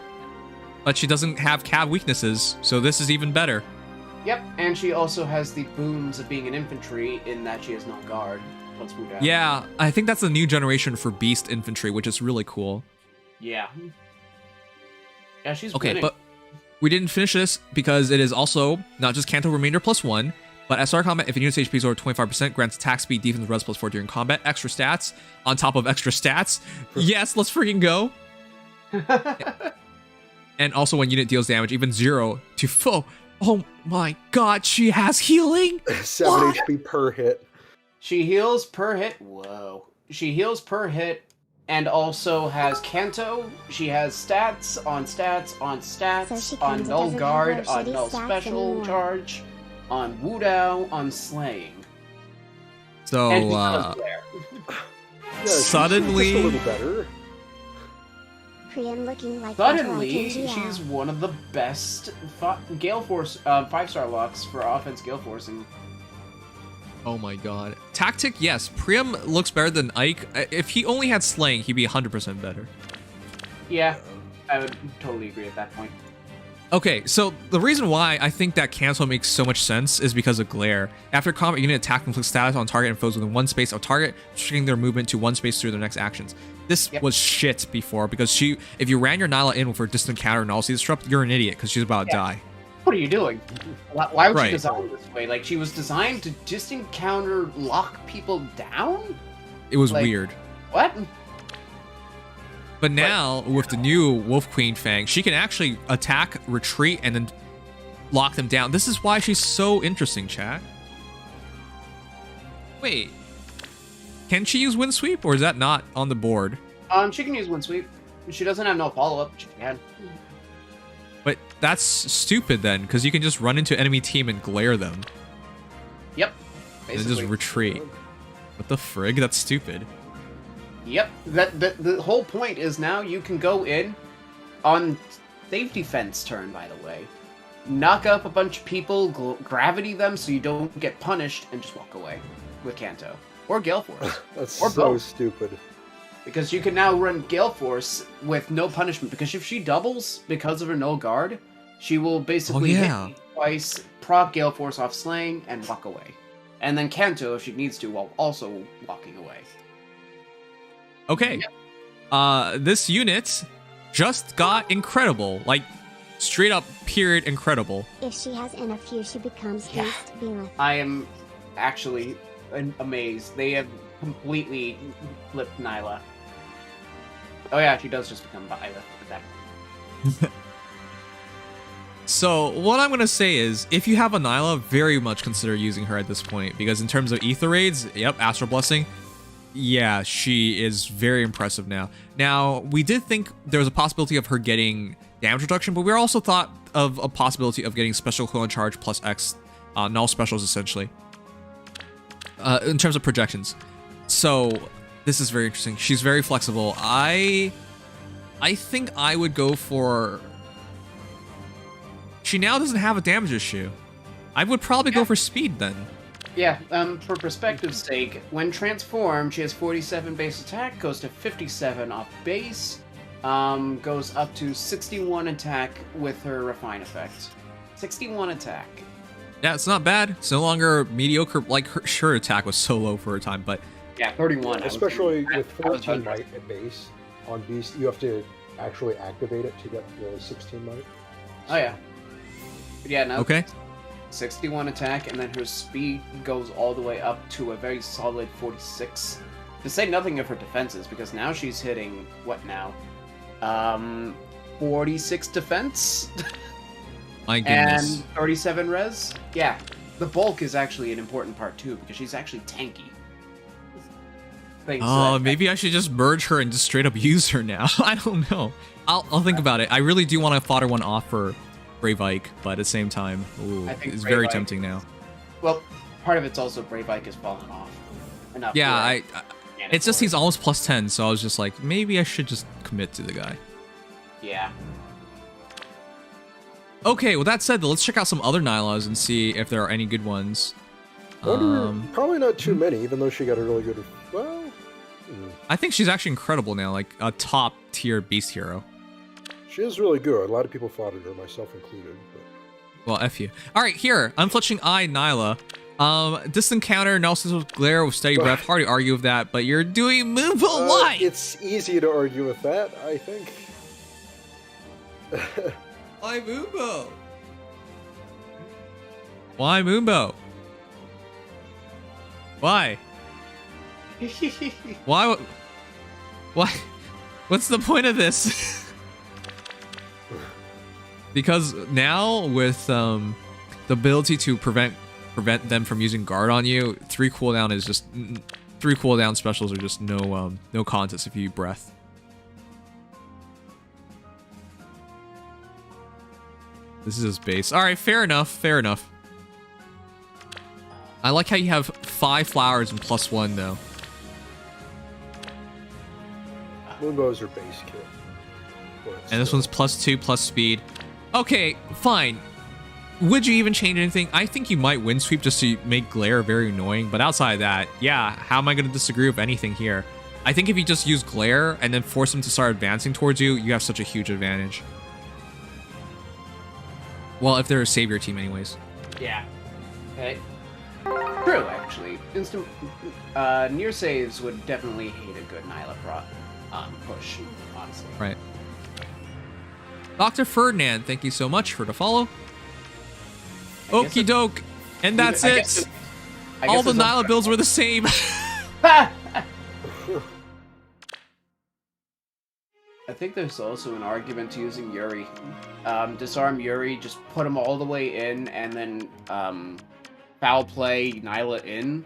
But she doesn't have cav weaknesses, so this is even better. Yep, and she also has the boons of being an infantry in that she has no guard. Let's move down. Yeah, I think that's a new generation for beast infantry, which is really cool. Yeah. Yeah, she's okay, winning. but we didn't finish this because it is also not just Canto remainder +1, but at start combat, if a unit's HP is over 25%, grants attack speed, defense, res +4 during combat, extra stats on top of extra stats. Yes, let's freaking go. And also when unit deals damage, even 0 to foe. Oh my god, she has healing? 7 HP per hit. She heals per hit. Whoa. She heals per hit and also has Canto. She has stats on stats on stats, So on null guard, on shitty null stats special anymore. charge, on Wudao, on slaying. So, And because Blair. suddenly... Just a little better. Priam looking like Suddenly, she's one of the best Gale Force 5-star locks for offense Gale Forcing. Oh my god. Tactic, yes. Priam looks better than Ike. If he only had slaying, he'd be 100% better. Yeah, I would totally agree at that point. Okay, so the reason why I think that cancel makes so much sense is because of glare. After combat, you can attack and inflict status on target and foes within 1 space of target, restricting their movement to 1 space through their next actions. This was shit before because if you ran your Nyla in with her distant counter and also disrupt, you're an idiot because she's about to die. what are you doing? Why would Right. she design this way? Like, she was designed to just encounter, lock people down? It was Like, weird. What? But now, with the new Wolf Queen Fang, she can actually attack, retreat, and then lock them down. This is why she's so interesting, chat. Wait. Can she use Wind Sweep, or is that not on the board? She can use Wind Sweep. She doesn't have no follow-up. She can. But that's stupid then, because you can just run into enemy team and glare them. Yep. And then just retreat. What the frig? That's stupid. Yep. The whole point is now you can go in on safety fence turn, by the way. Knock up a bunch of people, gravity them so you don't get punished, and just walk away with Kanto. Or Gale Force. That's or so both. stupid. Because you can now run Gale Force with no punishment. Because if she doubles because of her no guard, she will basically hit you twice, proc Gale Force off slaying, and walk away. And then Kanto if she needs to, while also walking away. Okay. This unit just got incredible. Like, straight up, period, incredible. If she has in a few, she becomes Beast Beelith. I am actually amazed. They have completely flipped Nyla. Oh yeah, she does just become Beelith. So, what I'm going to say is, if you have a Nyla, very much consider using her at this point. Because in terms of Ether Raids, yep, Astral Blessing, yeah, she is very impressive now. Now, we did think there was a possibility of her getting damage reduction, but we also thought of a possibility of getting Special Coil and Charge plus X, null specials essentially, in terms of projections. So, this is very interesting. She's very flexible. I think I would go for... She now doesn't have a damage issue. I would probably go for speed then. Yeah, for perspective's sake, when transformed, she has 47 base attack, goes to 57 off base, goes up to 61 attack with her refine effect. 61 attack. Yeah, it's not bad. It's no longer mediocre. Like, her attack was so low for a time, but... Yeah, 31. Especially with 14 might at base. On Beast, you have to actually activate it to get the 16 might. Oh, yeah. But yeah, no. Okay. 61 attack, and then her speed goes all the way up to a very solid 46. To say nothing of her defenses, because now she's hitting, what now? 46 defense? My goodness. And 37 res? Yeah, the bulk is actually an important part too, because she's actually tanky. Maybe I should just merge her and just straight up use her now. I don't know. I'll think about it. I really do want to fodder one off for Brave Ike, but at the same time, it's very tempting now. Well, part of it's also Brave Ike has fallen off. Enough. Yeah, it's just he's almost plus 10, so I was just like, maybe I should just commit to the guy. Yeah. Okay, with that said, though, let's check out some other Nylas and see if there are any good ones. Probably not too many, even though she got a really good... Well... I think she's actually incredible now, like a top tier beast hero. She is really good. A lot of people fought her, myself included. But... Well, F you. Alright, here, Unflinching Eye Nyla. Distant counter, analysis with glare with steady breath. Hard to argue with that, but you're doing move why? It's easy to argue with that, I think. Why Moonbo? Why Moonbo? Why? Why? Why? What's the point of this? Because now with the ability to prevent them from using guard on you, 3 cooldown is just 3 cooldown specials are just no contest if you breath. This is his base. All right, fair enough. Fair enough. I like how you have 5 flowers and +1 though. Moonbow's her base kit. And this one's +2 plus speed. Okay, fine. Would you even change anything? I think you might wind sweep just to make glare very annoying, but outside of that, yeah, how am I going to disagree with anything here? I think if you just use glare and then force them to start advancing towards you, you have such a huge advantage. Well, if they're a savior team anyways. Yeah. Okay. True, actually. Instant near saves would definitely hate a good Nyla push, honestly. Right. Dr. Ferdinand, thank you so much for the follow. Okie doke. And that's it. All the Nyla builds were the same. I think there's also an argument to using Yuri. Disarm Yuri, just put him all the way in, and then foul play Nyla in,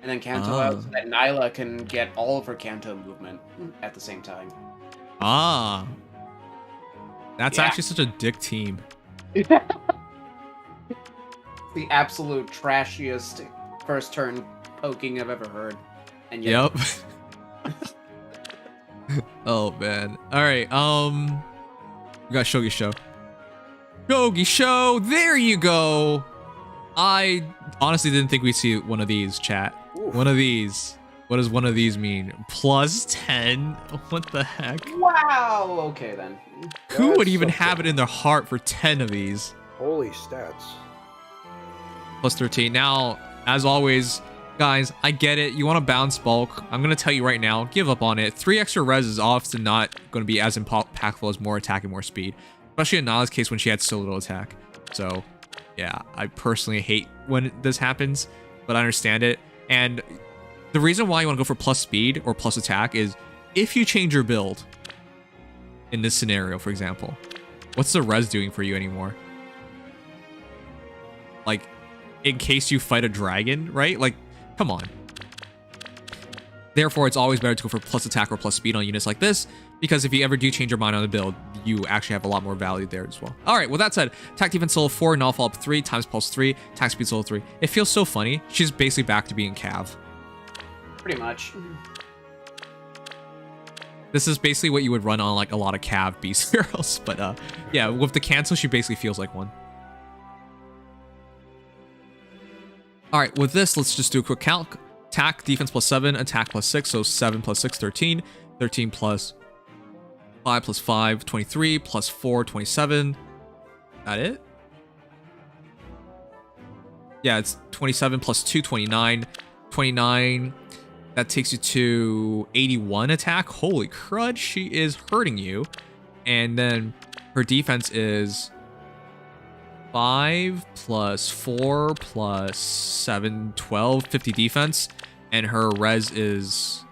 and then Kanto out, so that Nyla can get all of her Kanto movement at the same time. That's actually such a dick team. The absolute trashiest first turn poking I've ever heard. And yet... Yep. Oh man. Alright, we got Shogi Show. Shogi Show! There you go! I honestly didn't think we'd see one of these, chat. Oof. One of these. What does one of these mean? Plus 10? What the heck? Wow! Okay then. Who would even have it in their heart for 10 of these? Holy stats. Plus 13. Now, as always, guys, I get it. You want to bounce bulk. I'm going to tell you right now, give up on it. 3 extra res is often not going to be as impactful as more attack and more speed. Especially in Nala's case when she had so little attack. So, yeah, I personally hate when this happens, but I understand it. And the reason why you want to go for plus speed or plus attack is if you change your build in this scenario, for example, what's the res doing for you anymore? Like, in case you fight a dragon, right? Like, come on. Therefore, it's always better to go for plus attack or plus speed on units like this, because if you ever do change your mind on the build, you actually have a lot more value there as well. All right, with that said, attack defense solo 4, null follow up 3, times pulse 3, attack speed solo 3. It feels so funny. She's basically back to being Cav. Pretty much. This is basically what you would run on like a lot of Cav beast girls, but yeah, with the cancel, she basically feels like one. All right, with this, let's just do a quick calc. Attack, defense plus 7, attack plus 6, so 7 plus 6, 13. 13 plus 5 plus 5, 23, plus 4, 27. That it? Yeah, it's 27 plus 2, 29. 29, that takes you to 81 attack. Holy crud, she is hurting you. And then her defense is 5 plus 4 plus 7, 12, 50 defense. And her res is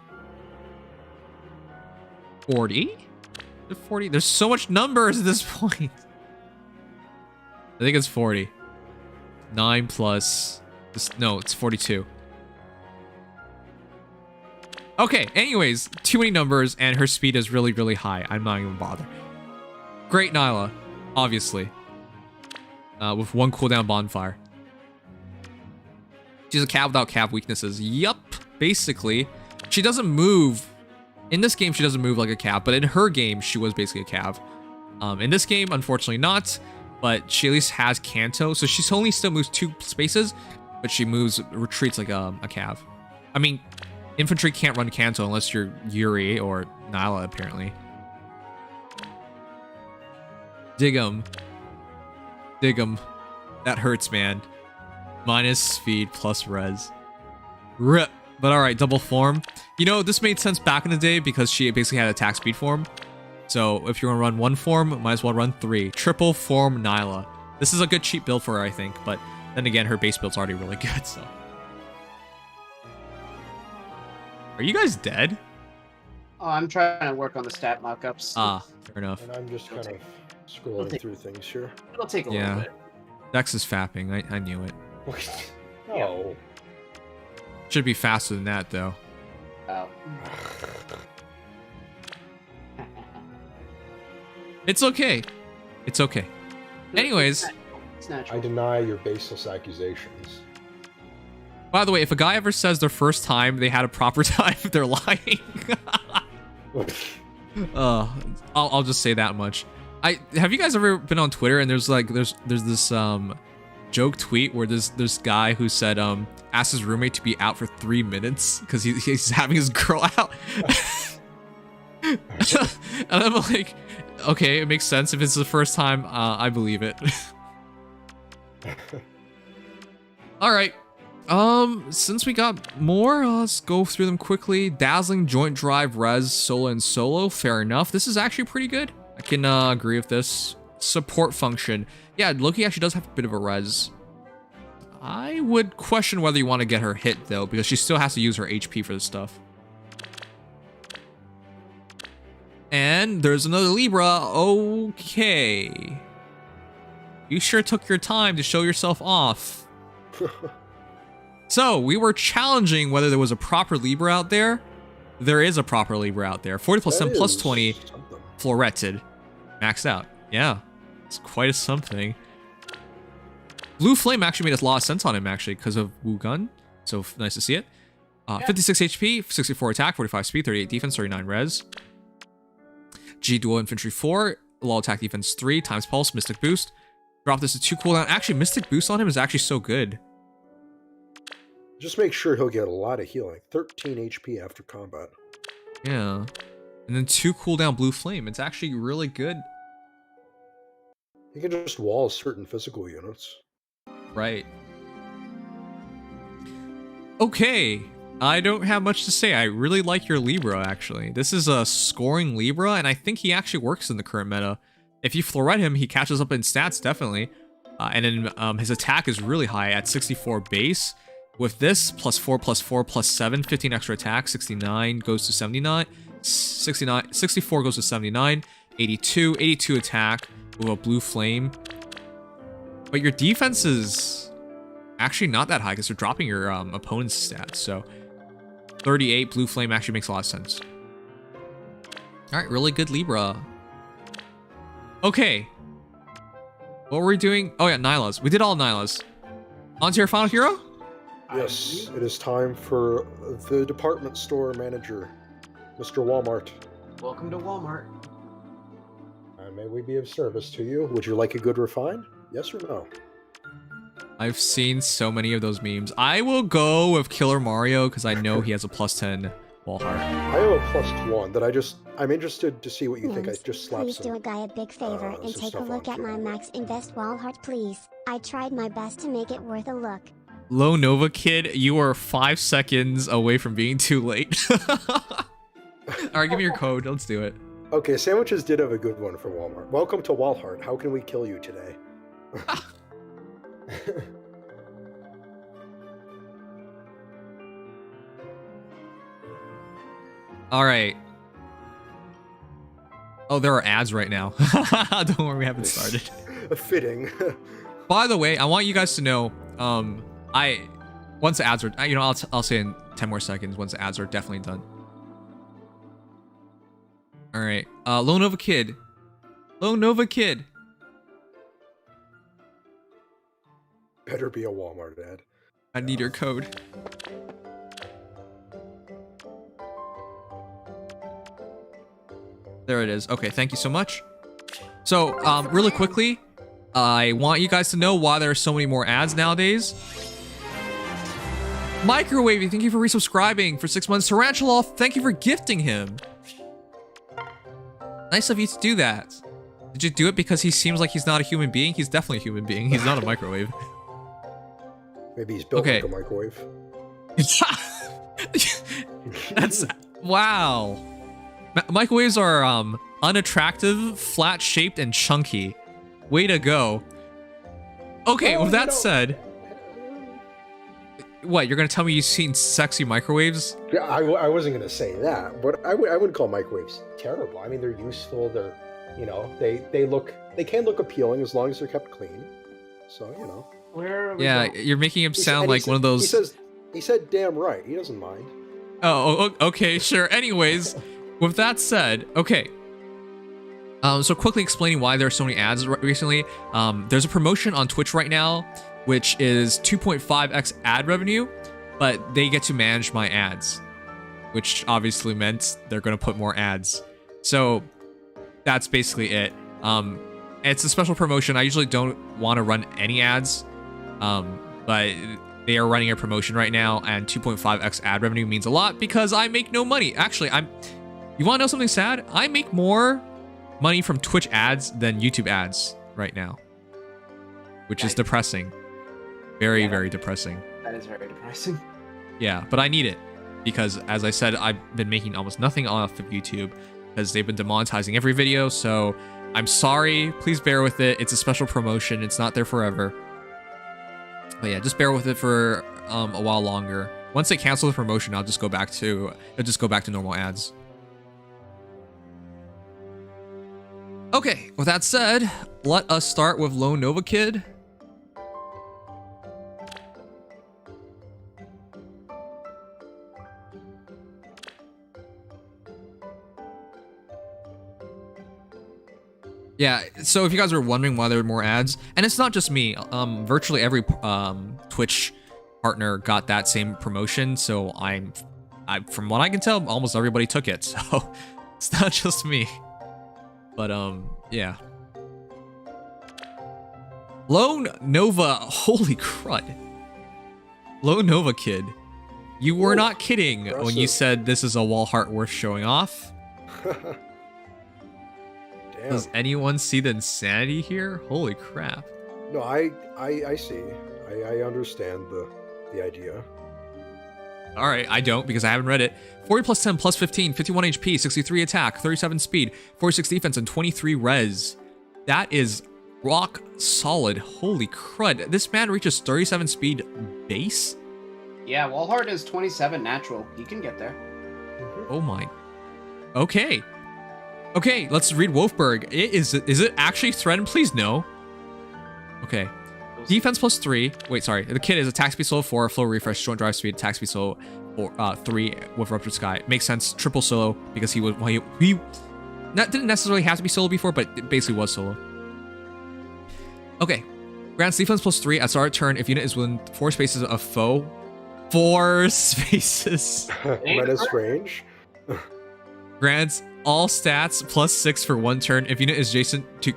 40? 40? There's so much numbers at this point. I think it's 40. 9 plus... No, it's 42. Okay, anyways, too many numbers, and her speed is really, really high. I'm not even bother. Great Nyla, obviously. With 1 cooldown bonfire. She's a Cav without Cav weaknesses. Yup, basically. She doesn't move. In this game, she doesn't move like a Cav, but in her game, she was basically a Cav. In this game, unfortunately not, but she at least has Kanto, so she only still moves 2 spaces, but she retreats like a Cav. I mean, infantry can't run Kanto unless you're Yuri or Nyla, apparently. Dig 'em. Dig 'em. That hurts, man. Minus speed plus res. Rip. But alright, double form. You know, this made sense back in the day because she basically had attack speed form. So if you're going to run 1 form, might as well run 3. Triple form Nyla. This is a good cheap build for her, I think. But then again, her base build's already really good, so... Are you guys dead? Oh, I'm trying to work on the stat mockups. Ah, fair enough. And I'm just kind of scrolling through things here. It'll take a little bit. Dex is fapping. I knew it. No. Should be faster than that, though. Oh. It's okay. It's okay. Anyways. It's natural. I deny your baseless accusations. By the way, if a guy ever says their first time they had a proper time, they're lying. I'll just say that much. Have you guys ever been on Twitter and there's this joke tweet where this guy who said asked his roommate to be out for 3 minutes because he's having his girl out. And I'm like, okay, it makes sense if it's the first time. I believe it. All right. Since we got more, let's go through them quickly. Dazzling, Joint Drive, Res, Solo, and Solo. Fair enough. This is actually pretty good. I can agree with this. Support function. Yeah, Loki actually does have a bit of a res. I would question whether you want to get her hit, though, because she still has to use her HP for this stuff. And there's another Libra. Okay. You sure took your time to show yourself off. So, we were challenging whether there was a proper Libra out there. There is a proper Libra out there. 40 plus 10 plus 20. Floretted. Maxed out. Yeah. It's quite a something. Blue Flame actually made a lot of sense on him, actually, because of Wu Gun. So, nice to see it. 56 HP, 64 attack, 45 speed, 38 defense, 39 res. G Dual Infantry 4, low attack defense 3, times pulse, Mystic Boost. Drop this to 2 cooldown. Actually, Mystic Boost on him is actually so good. Just make sure he'll get a lot of healing. 13 HP after combat. Yeah. And then 2 cooldown Blue Flame. It's actually really good. You can just wall certain physical units. Right. Okay. I don't have much to say. I really like your Libra, actually. This is a scoring Libra, and I think he actually works in the current meta. If you floret him, he catches up in stats, definitely. And then his attack is really high at 64 base. With this, plus 4, plus 4, plus 7, 15 extra attack, 69 goes to 79. 64 goes to 79. 82 attack with a Blue Flame. But your defense is actually not that high because you're dropping your opponent's stats, so... 38 Blue Flame actually makes a lot of sense. Alright, really good Libra. Okay. What were we doing? Oh yeah, Nyla's. We did all Nyla's. On to your final hero? Yes, it is time for the department store manager, Mr. Walmart. Welcome to Walmart. May we be of service to you? Would you like a good refine? Yes or no? I've seen so many of those memes. I will go with Killer Mario because I know he has a plus 10 wall heart. I have a plus 1 that I'm interested to see what you think. I just slapped Please do a guy a big favor and take a look at my max invest wall heart, please. I tried my best to make it worth a look. Low Nova Kid, you are 5 seconds away from being too late. Alright, give me your code. Let's do it. Okay, Sandwiches did have a good one for Walmart. Welcome to Walmart. How can we kill you today? All right. Oh, there are ads right now. Don't worry, we haven't started. Fitting. By the way, I want you guys to know, once the ads are, I'll say in 10 more seconds once the ads are definitely done. All right, Low Nova Kid. Low Nova Kid. Better be a Walmart ad. I need your code. There it is. Okay, thank you so much. So, really quickly, I want you guys to know why there are so many more ads nowadays. Microwavy, thank you for resubscribing for 6 months. Tarantula, thank you for gifting him. Nice of you to do that. Did you do it because he seems like he's not a human being? He's definitely a human being. He's not a microwave. Maybe he's built like a microwave. That's... Wow. Microwaves are unattractive, flat-shaped, and chunky. Way to go. Okay, with that said... What, you're gonna tell me you've seen sexy microwaves? Yeah, I wasn't gonna say that, but I wouldn't call microwaves terrible. I mean, they're useful. They're, they can look appealing as long as they're kept clean. So, Where are we going? You're making him sound like one of those... He said damn right. He doesn't mind. Oh, okay, sure. Anyways, with that said, okay. So quickly explaining why there are so many ads recently. There's a promotion on Twitch right now, which is 2.5x ad revenue, but they get to manage my ads, which obviously meant they're going to put more ads. So that's basically it. It's a special promotion. I usually don't want to run any ads, but they are running a promotion right now, and 2.5x ad revenue means a lot because I make no money. Actually, you want to know something sad? I make more money from Twitch ads than YouTube ads right now, which is depressing. Very, very depressing. That is very depressing. Yeah, but I need it because, as I said, I've been making almost nothing off of YouTube because they've been demonetizing every video. So I'm sorry. Please bear with it. It's a special promotion. It's not there forever. But yeah, just bear with it for a while longer. Once they cancel the promotion, it'll just go back to normal ads. Okay, with that said, let us start with Lone Nova Kid. Yeah, so if you guys were wondering why there were more ads, and it's not just me, virtually every Twitch partner got that same promotion, so from what I can tell, almost everybody took it, so it's not just me. But yeah. Lone Nova, holy crud. Lone Nova Kid, you were not kidding when you said this is a wall heart worth showing off. Does anyone see the insanity here? Holy crap. No, I see. I understand the idea. Alright, I don't because I haven't read it. 40 plus 10 plus 15, 51 HP, 63 attack, 37 speed, 46 defense, and 23 res. That is rock solid. Holy crud. This man reaches 37 speed base? Yeah, Wallheart is 27 natural. He can get there. Oh my. Okay. Okay, let's read Wolfberg. Is it actually threatened? Please no. Okay. Defense plus 3. Wait, sorry. The kid is attack speed solo 4, flow refresh, joint drive speed, attack speed solo 3 with Ruptured Sky. Makes sense. Triple solo because he didn't necessarily have to be solo before, but it basically was solo. Okay. Grants defense plus 3 at start of turn if unit is within 4 spaces of foe. 4 spaces. Menace range. Grants all stats plus 6 for 1 turn if unit is adjacent to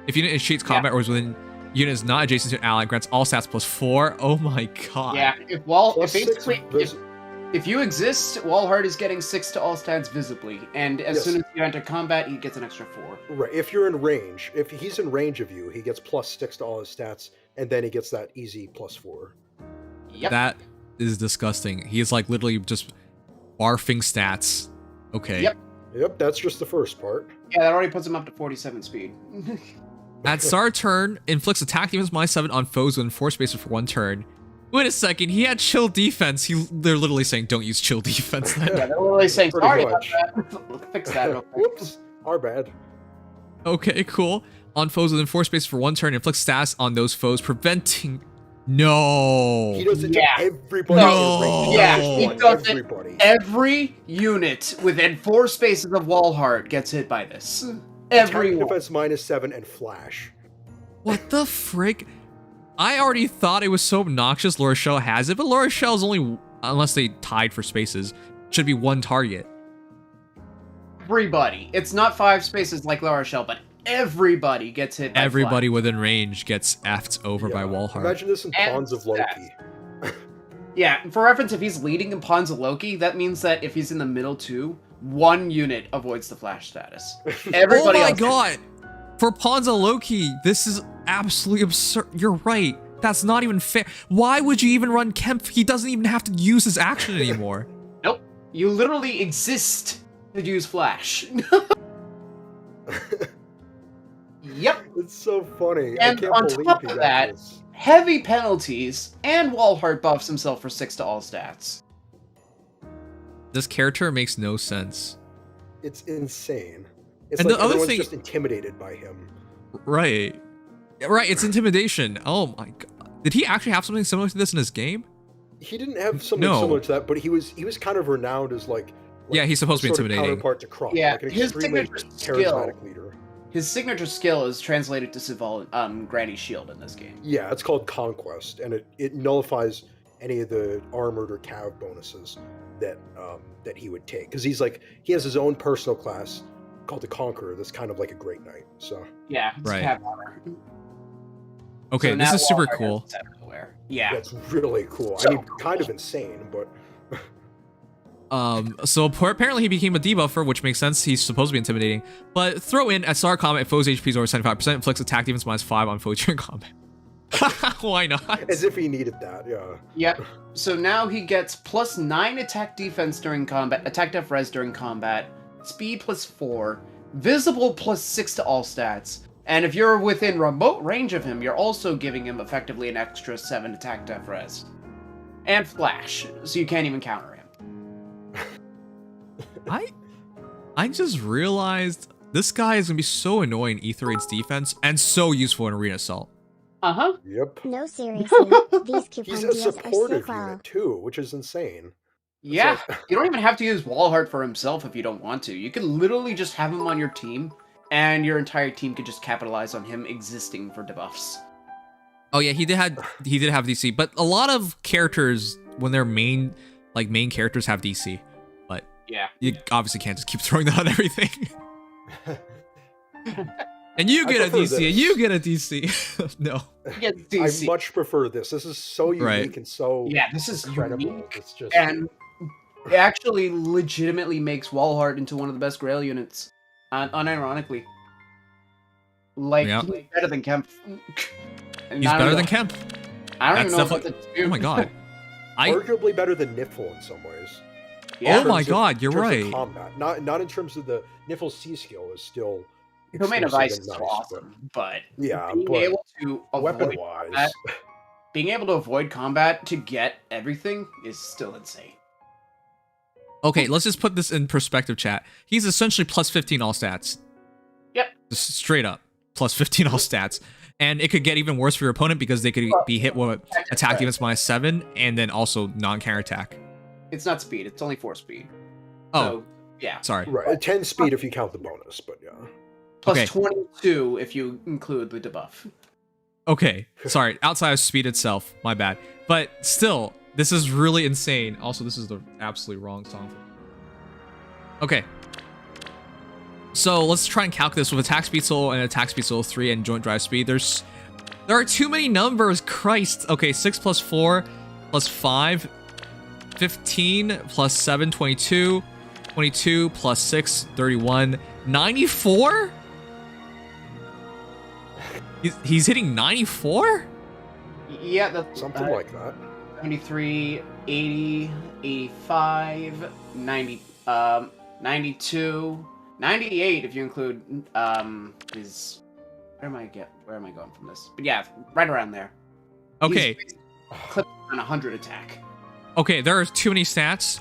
if unit initiates combat or is within unit is not adjacent to an ally, grants all stats plus 4. Oh my god. Yeah, if you exist, Wallheart is getting 6 to all stats visibly, and as soon as you enter combat, he gets an extra 4. Right. If you're in range, if he's in range of you, he gets plus 6 to all his stats, and then he gets that easy plus 4. Yep. That is disgusting. He is like literally just barfing stats. Okay. Yep, that's just the first part. Yeah, that already puts him up to 47 speed. At start turn, inflicts attack defense -7 on foes within 4 spaces for 1 turn. Wait a second, he had chill defense. They're literally saying don't use chill defense then. Yeah, they're literally saying sorry about that. Fix that real quick. Whoops, our bad. Okay, cool. On foes within 4 spaces for 1 turn, inflicts stats on those foes, preventing... No. He does it to everybody. No. Yeah, he does it. Every unit within 4 spaces of Wallheart gets hit by this. Every defense -7 and flash. What the frick? I already thought it was so obnoxious La Rochelle has it, but La Rochelle's only, unless they tied for spaces, should be 1 target. Everybody. It's not 5 spaces like La Rochelle, but everybody gets hit by everybody within range gets effed over by Wallheart. Imagine this in Pawns of Loki. Yeah, for reference, if he's leading in Pawns of Loki, that means that if he's in the middle too, 1 unit avoids the flash status. Everybody oh my else god! For Pawns of Loki, this is absolutely absurd. You're right. That's not even fair. Why would you even run Kemp? He doesn't even have to use his action anymore. Nope. You literally exist to use flash. Yep. It's so funny. And on top of that, heavy penalties, and Wallheart buffs himself for 6 to all stats. This character makes no sense. It's insane. It's and like the other everyone's thing, just intimidated by him. Right. Right, it's intimidation. Oh my god. Did he actually have something similar to this in his game? He didn't have something similar to that, but he was kind of renowned as like yeah, he's supposed to be intimidating. Counterpart to Crop, yeah, like an his signature skill. Leader. His signature skill is translated to Sival, Granny's Shield in this game. Yeah, it's called Conquest, and it nullifies any of the armored or cav bonuses that he would take, because he has his own personal class called the Conqueror. That's kind of like a Great Knight. So yeah, it's cav armor. Okay, so this is super cool. Yeah, that's really cool. So I mean, kind of insane, but. So apparently he became a debuffer, which makes sense. He's supposed to be intimidating. But throw in at start combat, foes HP is over 75%, inflicts attack defense -5 on foes during combat. Why not? As if he needed that, yeah. Yep. So now he gets +9 attack defense during combat, attack def res during combat, speed +4, visible +6 to all stats, And if you're within remote range of him, you're also giving him effectively an extra 7 attack def res. And flash, so you can't even counter him. I just realized this guy is gonna be so annoying in Ether Raid's defense and so useful in Arena Assault. Uh-huh. Yep. No, seriously. These coupon He's a deals are supportive sick well. unit too, which is insane. Yeah, you don't even have to use Wallheart for himself if you don't want to. You can literally just have him on your team, and your entire team could just capitalize on him existing for debuffs. Oh yeah, he did have DC, but a lot of characters when they're main characters have DC, but yeah, you obviously can't just keep throwing that on everything. And you get a DC, and you get a DC. No, I much prefer this. This is so unique and so this is incredible. Unique, it's just and it actually legitimately makes Wallheart into one of the best Grail units, unironically. Like he's better than Kemp. He's better than Kemp. I don't even know what to do. Oh my god. Arguably better than Niffle in some ways. Yeah. Oh my god, you're right. Combat. Not in terms of the Niffle's C skill is still. Domain of Ice is awesome, but being able to avoid combat, being able to avoid combat to get everything is still insane. Okay, let's just put this in perspective, chat. He's essentially plus 15 all stats. Yep. Just straight up plus 15 all stats. And it could get even worse for your opponent because they could be hit with attack defense -7 and then also non-counter attack. It's not speed, it's only 4 speed. Oh. So, yeah. Sorry. Right, 10 speed if you count the bonus, but yeah. Plus 22 if you include the debuff. Okay, sorry. Outside of speed itself, my bad. But still, this is really insane. Also, this is the absolutely wrong song. Okay. So let's try and calculate this with attack speed soul and attack speed soul 3 and joint drive speed. There are too many numbers. Christ. Okay, 6 plus 4 plus 5, 15 plus 7, 22, 22 plus 6, 31, 94? He's hitting 94? Yeah, that's something like that. 73, 80, 85, 90, 92, 98 if you include his where am I going from this? But yeah, right around there. Okay. He's clipped on 100 attack. Okay, there are too many stats.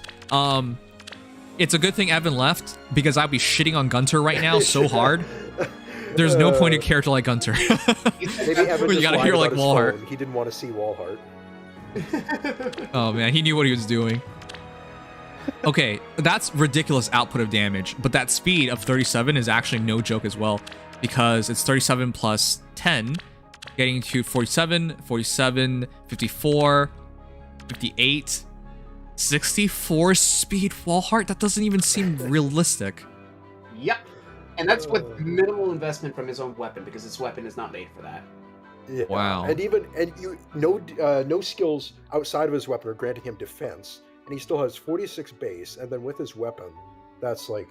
It's a good thing Evan left because I'd be shitting on Gunter right now so hard. There's no point in a character like Gunter. Maybe Evan you gotta hear like Wallheart. He didn't want to see Wallheart. Oh man, he knew what he was doing. Okay, that's ridiculous output of damage, but that speed of 37 is actually no joke as well, because it's 37 plus 10, getting to 47, 47, 54, 58, 64 speed Wallheart. That doesn't even seem realistic. Yep. And that's with minimal investment from his own weapon, because his weapon is not made for that. Yeah. Wow. No skills outside of his weapon are granting him defense, and he still has 46 base, and then with his weapon, that's like,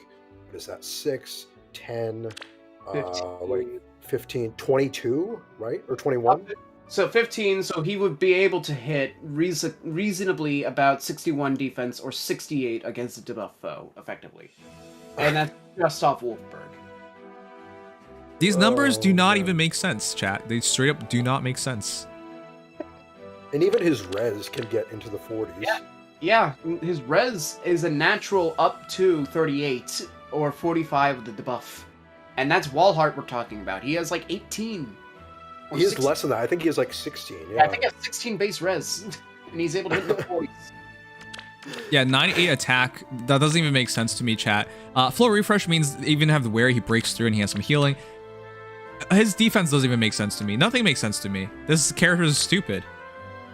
what is that, 6, 10, 15, 22, right? Or 21? So 15, so he would be able to hit reasonably about 61 defense or 68 against a debuff foe, effectively. And that's just off Wolfberg. These numbers do not even make sense, chat. They straight up do not make sense. And even his res can get into the 40s. Yeah, his res is a natural up to 38 or 45 with the debuff. And that's Wallheart we're talking about. He has like 18. He has less than that. I think he has like 16. Yeah, I think he has 16 base res. And he's able to hit the 40s. Yeah, 98 attack. That doesn't even make sense to me, chat. Flow refresh means even have the wear, he breaks through and he has some healing. His defense doesn't even make sense to me. Nothing makes sense to me. This character is stupid.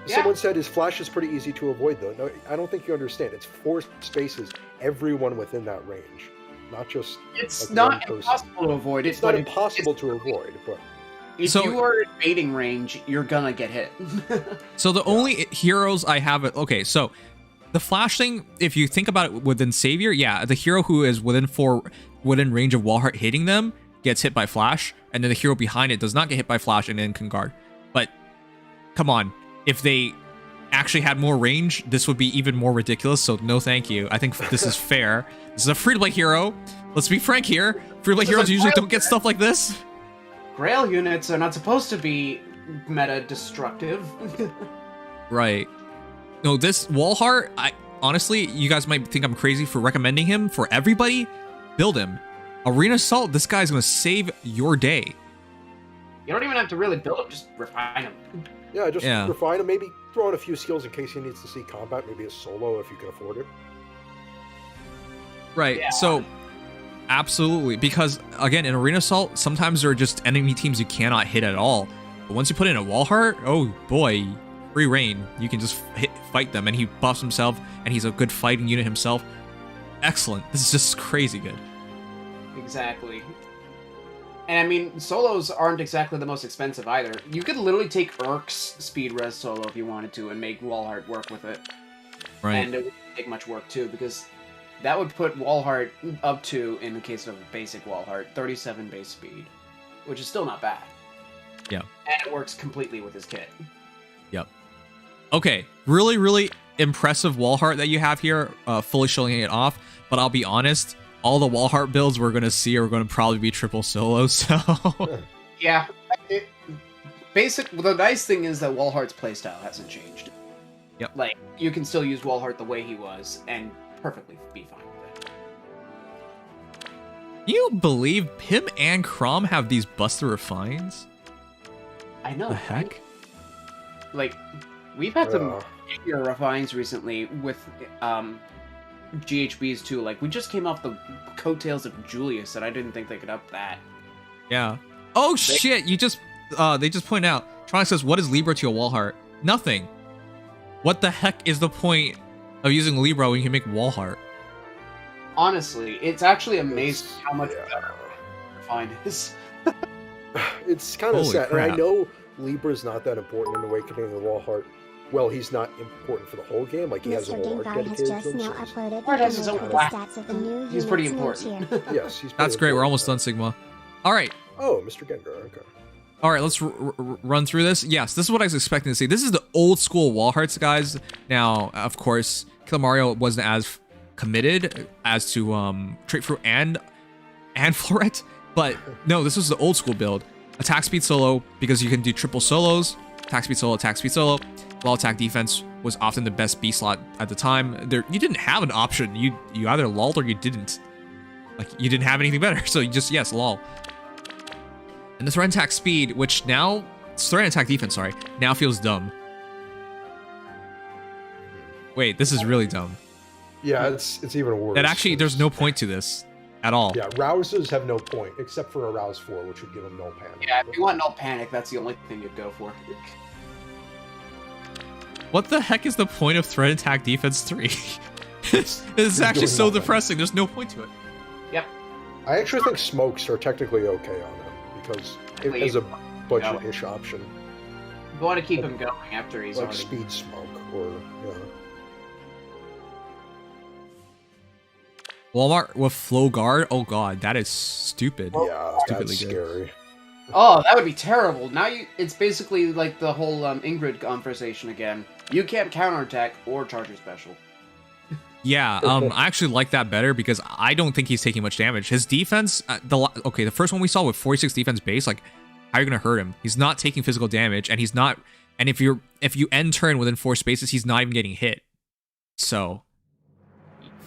Someone said his flash is pretty easy to avoid, though. No, I don't think you understand. It's 4 spaces, everyone within that range, not just. It's not impossible to avoid. It's not impossible to avoid, but. If you are in baiting range, you're gonna get hit. So the only heroes I have, okay, so the flash thing, if you think about it within Savior, yeah, the hero who is within range of Wallheart hitting them gets hit by flash, and then the hero behind it does not get hit by flash and then can guard. But come on, if they actually had more range, this would be even more ridiculous, so no thank you. I think this is fair. This is a free-to-play hero. Let's be frank here. Free-to-play heroes usually don't get stuff like this. Grail units are not supposed to be meta-destructive. Right. No, this Wallheart, honestly, you guys might think I'm crazy for recommending him for everybody. Build him. Arena Assault, this guy's going to save your day. You don't even have to really build him, just refine him. Yeah, just refine him. Maybe throw in a few skills in case he needs to see combat. Maybe a solo if you can afford it. Right. Yeah. So, absolutely. Because, again, in Arena Assault, sometimes there are just enemy teams you cannot hit at all. But once you put in a Wallheart, oh boy, free reign. You can just fight them, and he buffs himself, and he's a good fighting unit himself. Excellent. This is just crazy good. Exactly. And I mean, solos aren't exactly the most expensive either. You could literally take Urk's speed res solo if you wanted to and make Wallheart work with it. Right. And it wouldn't take much work too, because that would put Wallheart up to, in the case of basic Wallheart, 37 base speed, which is still not bad. Yeah. And it works completely with his kit. Yep. Okay, really, really impressive Wallheart that you have here, fully showing it off. But I'll be honest, all the Wallheart builds we're going to see are going to probably be triple solos, so... Yeah. The nice thing is that Wallheart's playstyle hasn't changed. Yep. Like, you can still use Wallheart the way he was, and perfectly be fine with it. You believe him and Crom have these Buster Refines? I know. The heck? Like, we've had some bigger refines recently with GHBs too. Like, we just came off the coattails of Julius, and I didn't think they could up that. Yeah. Oh shit! You just they just point out. Tronic says, "What is Libra to a Wallheart? Nothing. What the heck is the point of using Libra when you can make Wallheart?" Honestly, it's actually amazing how much better refine is. It's kind of sad, crap. and I know Libra's not that important in Awakening the Wallheart. Well, he's not important for the whole game. Like, he has a whole art dedicated has just to him. now uploaded Art has his own stats of the new He's pretty units important. here. Yes, he's That's great. We're almost done, Sigma. All right. Oh, Mr. Gengar. Okay. All right, let's run through this. Yes, this is what I was expecting to see. This is the old school Wallhearts, guys. Now, of course, Killer Mario wasn't as committed as to Trait Fruit and Floret, but no, this was the old school build. Attack speed solo, because you can do triple solos. Attack speed solo. While attack defense was often the best B slot at the time. You didn't have an option. You either lulled or you didn't. Like, you didn't have anything better, so you just, yes, lull. And this threat attack speed, which now, threat attack defense, sorry, now feels dumb. Wait, this is really dumb. Yeah, it's even worse. That actually, there's no point to this at all. Yeah, rouses have no point, except for a rouse 4, which would give him no panic. Yeah, if you want no panic, that's the only thing you'd go for. What the heck is the point of threat attack defense 3? It's actually so depressing. There's no point to it. Yep. I actually think smokes are technically okay on him, because it is a budget-ish option. You want to keep him going after he's like already... speed smoke, or, Walmart with flow guard? Oh god, that is stupid. Yeah, stupidly that's good. Scary. Oh, that would be terrible. Now it's basically like the whole Ingrid conversation again. You can't counterattack or charge your special. Yeah, I actually like that better because I don't think he's taking much damage. His defense, the first one we saw with 46 defense base, like, how are you gonna hurt him? He's not taking physical damage, and he's not. And if you end turn within 4 spaces, he's not even getting hit. So,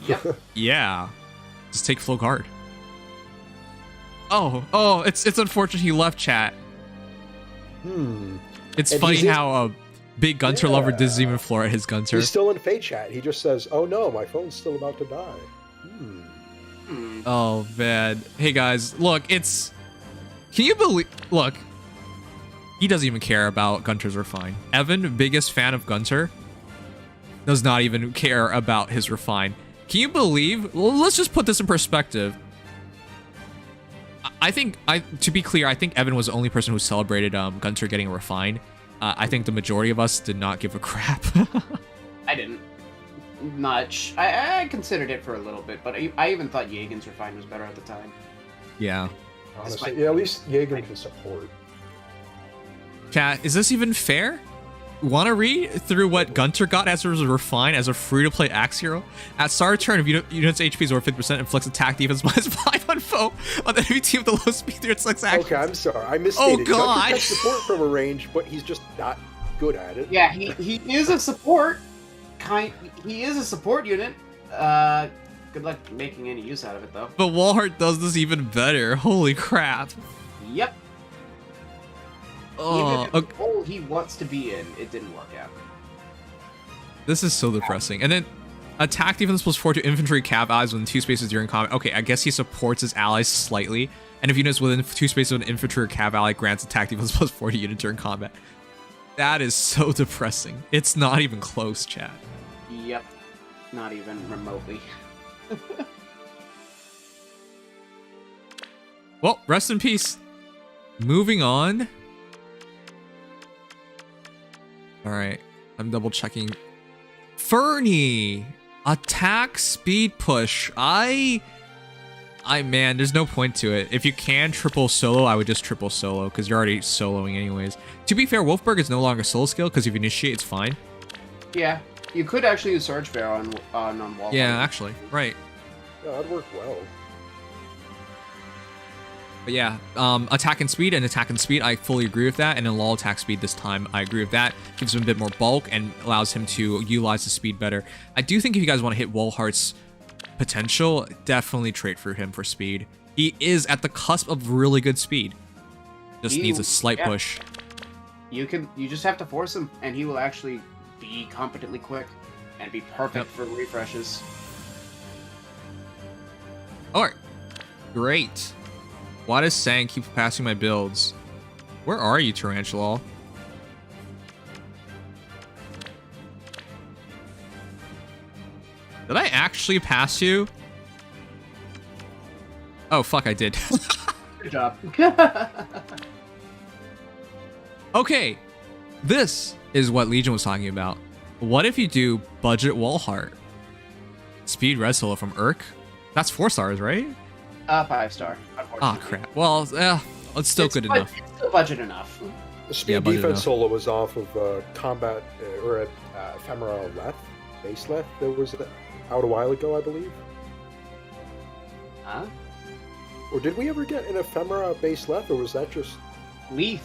yep. Yeah, just take flow guard. Oh, it's unfortunate he left chat. It's And funny he's in- how big Gunter lover doesn't even floor at his Gunter. He's still in Fate chat. He just says, "Oh no, my phone's still about to die." Oh man. Hey guys, look, can you believe, look, he doesn't even care about Gunter's refine. Evan, biggest fan of Gunter, does not even care about his refine. Can you believe, let's just put this in perspective. To be clear, I think Evan was the only person who celebrated Gunter getting a refine. I think the majority of us did not give a crap. I didn't. Much. I considered it for a little bit, but I even thought Jagen's refine was better at the time. Yeah. Honestly, yeah, at least Jagen can support. Chat, is this even fair? Want to read through what Gunter got as a refine as a free-to-play axe hero? At start of turn, if unit's HP is over 50%, inflicts attack defense -5 on foe on the enemy team with the low speed through its next action. Okay, I'm sorry. I misstated. Oh, God. Gunter can support from a range, but he's just not good at it. Yeah, he is a support. He is a support unit. Good luck making any use out of it, though. But Walhart does this even better. Holy crap. Yep. Oh, Even if the role he wants to be in, it didn't work out. This is so depressing. And then attack defense +4 to infantry cav allies within 2 spaces during combat. Okay, I guess he supports his allies slightly. And if units within 2 spaces of an infantry or cav ally, grants attack defense +4 to unit during combat. That is so depressing. It's not even close, chat. Yep. Not even remotely. Well, rest in peace. Moving on. All right, I'm double checking. Fernie, attack speed push. I man, there's no point to it. If you can triple solo, I would just triple solo because you're already soloing anyways. To be fair, Wolfberg is no longer solo skill because if you initiate, it's fine. Yeah, you could actually use Surge Bear on Wall. Yeah, actually, right. Yeah, that'd work well. But yeah, attack and speed, I fully agree with that. And then lull attack speed this time, I agree with that. Gives him a bit more bulk and allows him to utilize the speed better. I do think if you guys want to hit Walhart's potential, definitely trade for him for speed. He is at the cusp of really good speed. Just needs a slight push. You just have to force him, and he will actually be competently quick and be perfect for refreshes. Alright. Great. Why does Sang keep passing my builds? Where are you, Tarantula? Did I actually pass you? Oh, fuck, I did. Good job. Okay, this is what Legion was talking about. What if you do budget Walhart? Speed red solo from Urk? That's 4 stars, right? 5-star. Ah, crap. Well, it's still good enough. It's still budget enough. The speed defense solo was off of combat or ephemera left, base left. That was out a while ago, I believe. Huh? Or did we ever get an ephemera base left, or was that just Leaf?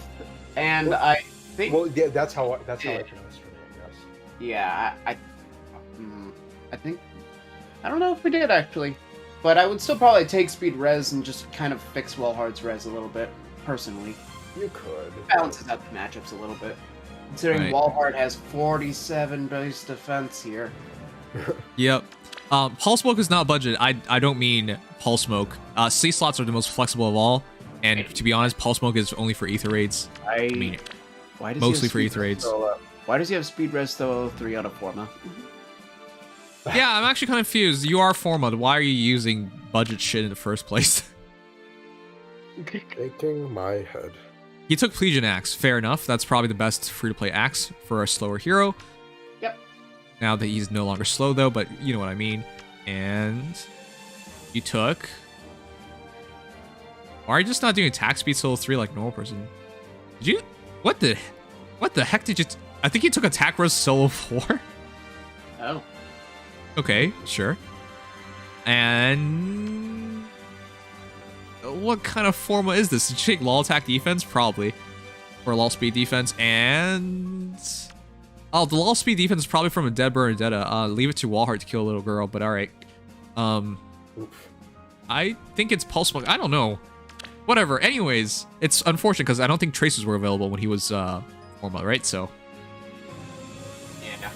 And well, I think. Well, yeah, that's how I pronounced her name. Yes. Yeah, I think. I don't know if we did actually. But I would still probably take speed res and just kind of fix Walhart's res a little bit, personally. You could. It balances out the matchups a little bit. Considering Walhart has 47 base defense here. Yep. Pulse Smoke is not budget. I don't mean Pulse Smoke. C slots are the most flexible of all. And to be honest, Pulse Smoke is only for Ether Raids. I mean, mostly for Ether Raids. Why does he have speed res though 3 out of Forma? Yeah, I'm actually kind of confused. You are Forma. Why are you using budget shit in the first place? Shaking my head. He took Plegian Axe. Fair enough. That's probably the best free-to-play axe for a slower hero. Yep. Now that he's no longer slow, though, but you know what I mean. And you took... Why are you just not doing attack speed solo 3 like normal person? Did you... What the heck did you... I think you took attack res solo 4? Oh. Okay, sure. And... What kind of Forma is this? Did you take lull attack defense? Probably. Or lull speed defense. And... Oh, the lull speed defense is probably from a Dead Bernadetta. Leave it to Walhart to kill a little girl, but alright. I think it's Pulse Smoke. I don't know. Whatever. Anyways, it's unfortunate because I don't think traces were available when he was Forma, right? So... Yeah.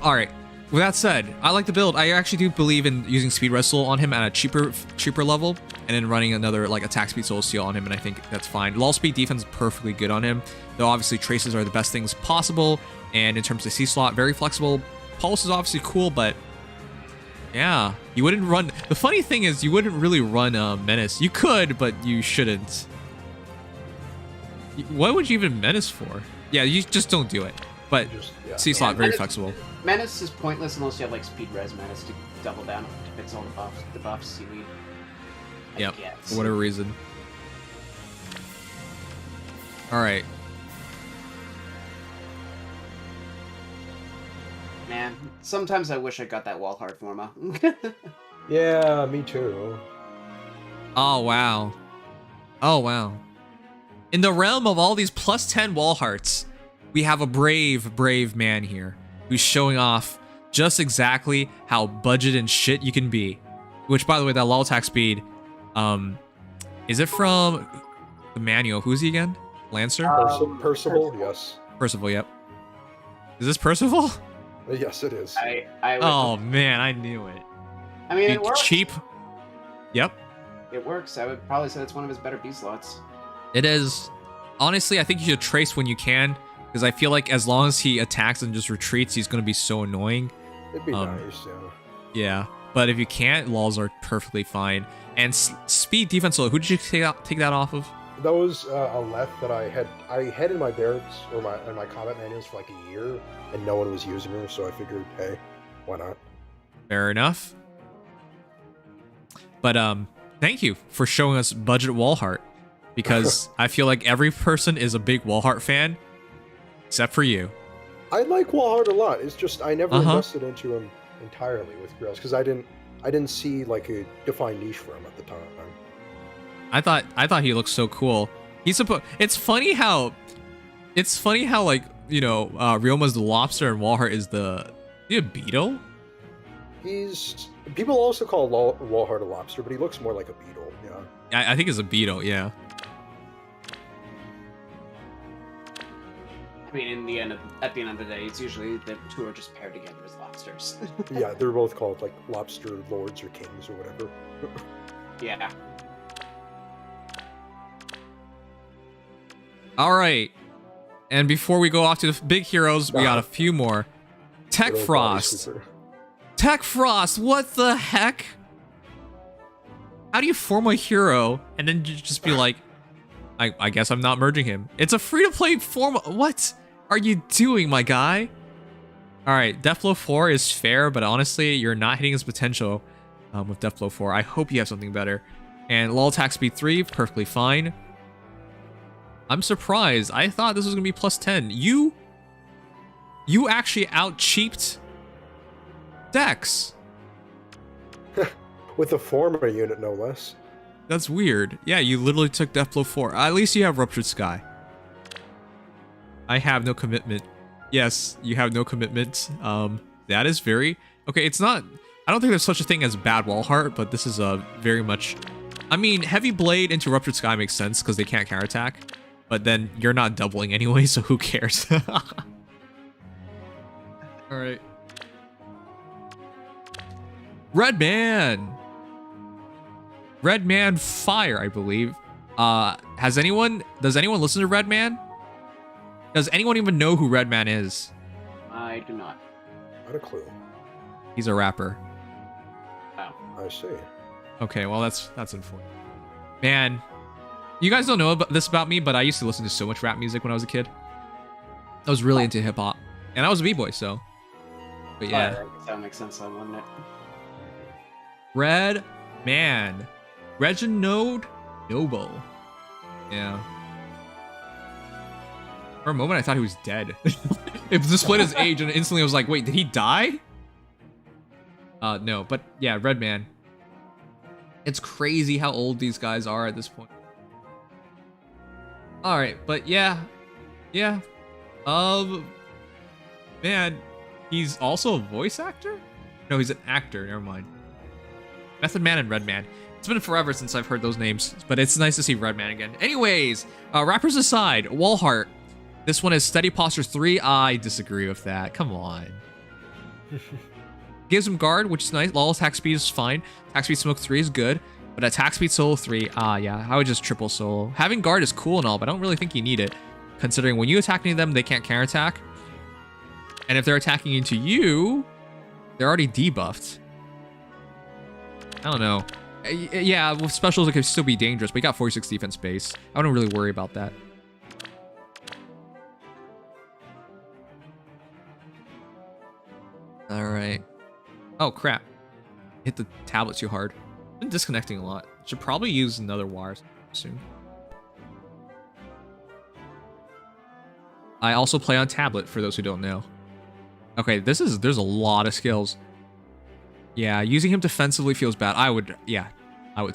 Alright. With that said, I like the build. I actually do believe in using speed wrestle on him at a cheaper level, and then running another like attack speed soul steal on him, and I think that's fine. Lull speed defense is perfectly good on him, though obviously traces are the best things possible, and in terms of C slot, very flexible. Pulse is obviously cool, but yeah, you wouldn't run. The funny thing is, you wouldn't really run Menace. You could, but you shouldn't. What would you even Menace for? Yeah, you just don't do it. But C slot very flexible. Menace is pointless unless you have like speed res Menace to double down to fix all the buffs seaweed. Yep, for whatever reason. Alright. Man, sometimes I wish I got that wall heart forma. Yeah, me too. Oh, wow. Oh, wow. In the realm of all these plus 10 wall hearts, we have a brave, brave man here who's showing off just exactly how budget and shit you can be. Which, by the way, that lull attack speed, is it from the manual? Who's he again? Lancer? Percival, yes. Percival, yep. Is this Percival? Yes, it is. Oh, man, I knew it. I mean, it works. Cheap. Yep. It works. I would probably say it's one of his better B slots. It is. Honestly, I think you should trace when you can, because I feel like as long as he attacks and just retreats, he's going to be so annoying. It'd be nice, yeah. Yeah, but if you can't, lulls are perfectly fine. And speed defense, who did you take that off of? That was a left that I had in my barracks or in my combat manuals for like a year, and no one was using her, so I figured, hey, why not? Fair enough. But thank you for showing us budget Wallheart, because I feel like every person is a big Wallheart fan, except for you. I like Wallheart a lot. It's just I never invested into him entirely with Grails because I didn't see like a defined niche for him at the time. I thought he looked so cool. It's funny how like, you know, Ryoma's the lobster and Wallheart is the beetle. People also call Wallheart a lobster, but he looks more like a beetle. Yeah. I think it's a beetle. Yeah. I mean, at the end of the day, it's usually the two are just paired together as lobsters. Yeah, they're both called like lobster lords or kings or whatever. Yeah. All right. And before we go off to the big heroes, we got a few more. Tech Frost. Tech Frost, what the heck? How do you form a hero and then just be like, I guess I'm not merging him. It's a free-to-play form. What are you doing, my guy? All right, Deathblow 4 is fair, but honestly, you're not hitting his potential with Deathblow 4. I hope you have something better. And lull attack speed 3, perfectly fine. I'm surprised. I thought this was gonna be plus 10. You actually out-cheaped Dex. With a former unit, no less. That's weird. Yeah, you literally took Deathblow 4. At least you have Ruptured Sky. I have no commitment. Yes, you have no commitment. That is very... Okay, it's not... I don't think there's such a thing as bad Wallheart, but this is very much... I mean, Heavy Blade into Ruptured Sky makes sense because they can't counterattack. But then you're not doubling anyway, so who cares? Alright. Red Man! Red Man Fire, I believe. Does anyone listen to Red Man? Does anyone even know who Red Man is? I do not. Not a clue. He's a rapper. Oh. I see. Okay, well that's unfortunate. Man, you guys don't know this about me, but I used to listen to so much rap music when I was a kid. I was really into hip hop, and I was a b-boy, so. But yeah. Oh, that makes sense, wouldn't it? Red Man. Reginald Noble. Yeah. For a moment, I thought he was dead. It displayed his age, and instantly I was like, wait, did he die? No, but yeah, Red Man. It's crazy how old these guys are at this point. Alright, but yeah. Yeah. Man, he's also a voice actor? No, he's an actor, never mind. Method Man and Red Man. It's been forever since I've heard those names, but it's nice to see Red Man again. Anyways, rappers aside, Wallheart. This one is Steady Posture 3. I disagree with that. Come on. Gives him guard, which is nice. Lull attack speed is fine. Attack speed smoke 3 is good. But attack speed solo 3, yeah, I would just triple solo. Having guard is cool and all, but I don't really think you need it. Considering when you attack any of them, they can't counterattack. And if they're attacking into you, they're already debuffed. I don't know. Yeah, with specials it could still be dangerous, but you got 46 defense base. I don't really worry about that. Alright. Oh, crap. Hit the tablet too hard. Been disconnecting a lot. Should probably use another wire soon. I also play on tablet, for those who don't know. Okay, there's a lot of skills. Yeah, using him defensively feels bad. I would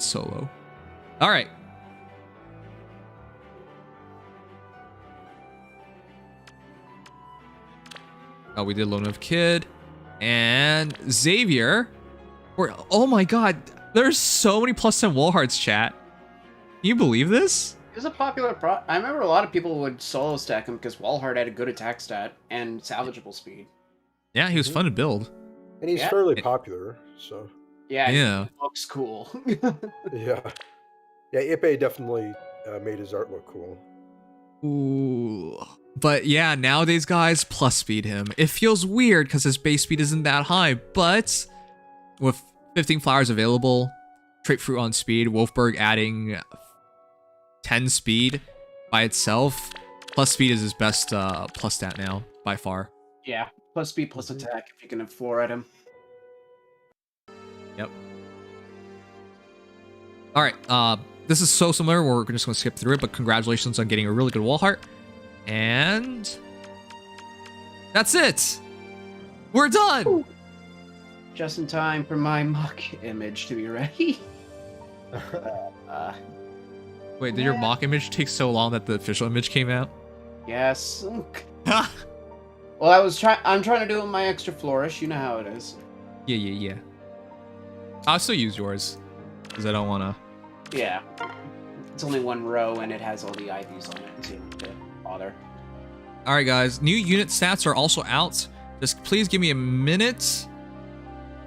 solo. All right. Oh, we did Lone Wolf Kid and Xavier. Oh my god, there's so many +10 wall hearts, chat. Can you believe this? It was a popular I remember a lot of people would solo stack him because Wallheart had a good attack stat and salvageable speed. Yeah, he was fun to build. And he's fairly popular, so... Yeah. He looks cool. Yeah. Yeah, Ipe definitely made his art look cool. Ooh. But yeah, nowadays, guys, plus speed him. It feels weird because his base speed isn't that high, but with 15 flowers available, trait fruit on speed, Wolfberg adding 10 speed by itself, plus speed is his best plus stat now, by far. Yeah, plus speed, plus attack if you can have 4 at him. Yep. Alright, this is so similar, we're just going to skip through it, but congratulations on getting a really good wall heart. And that's it. We're done. Ooh. Just in time for my mock image to be ready. Wait, did your mock image take so long that the official image came out? Yes. Well, I'm trying to do it with my extra flourish. You know how it is. Yeah. I'll still use yours because I don't want to. Yeah. It's only 1 row and it has all the IVs on it, so you don't have to bother. All right, guys. New unit stats are also out. Just please give me a minute.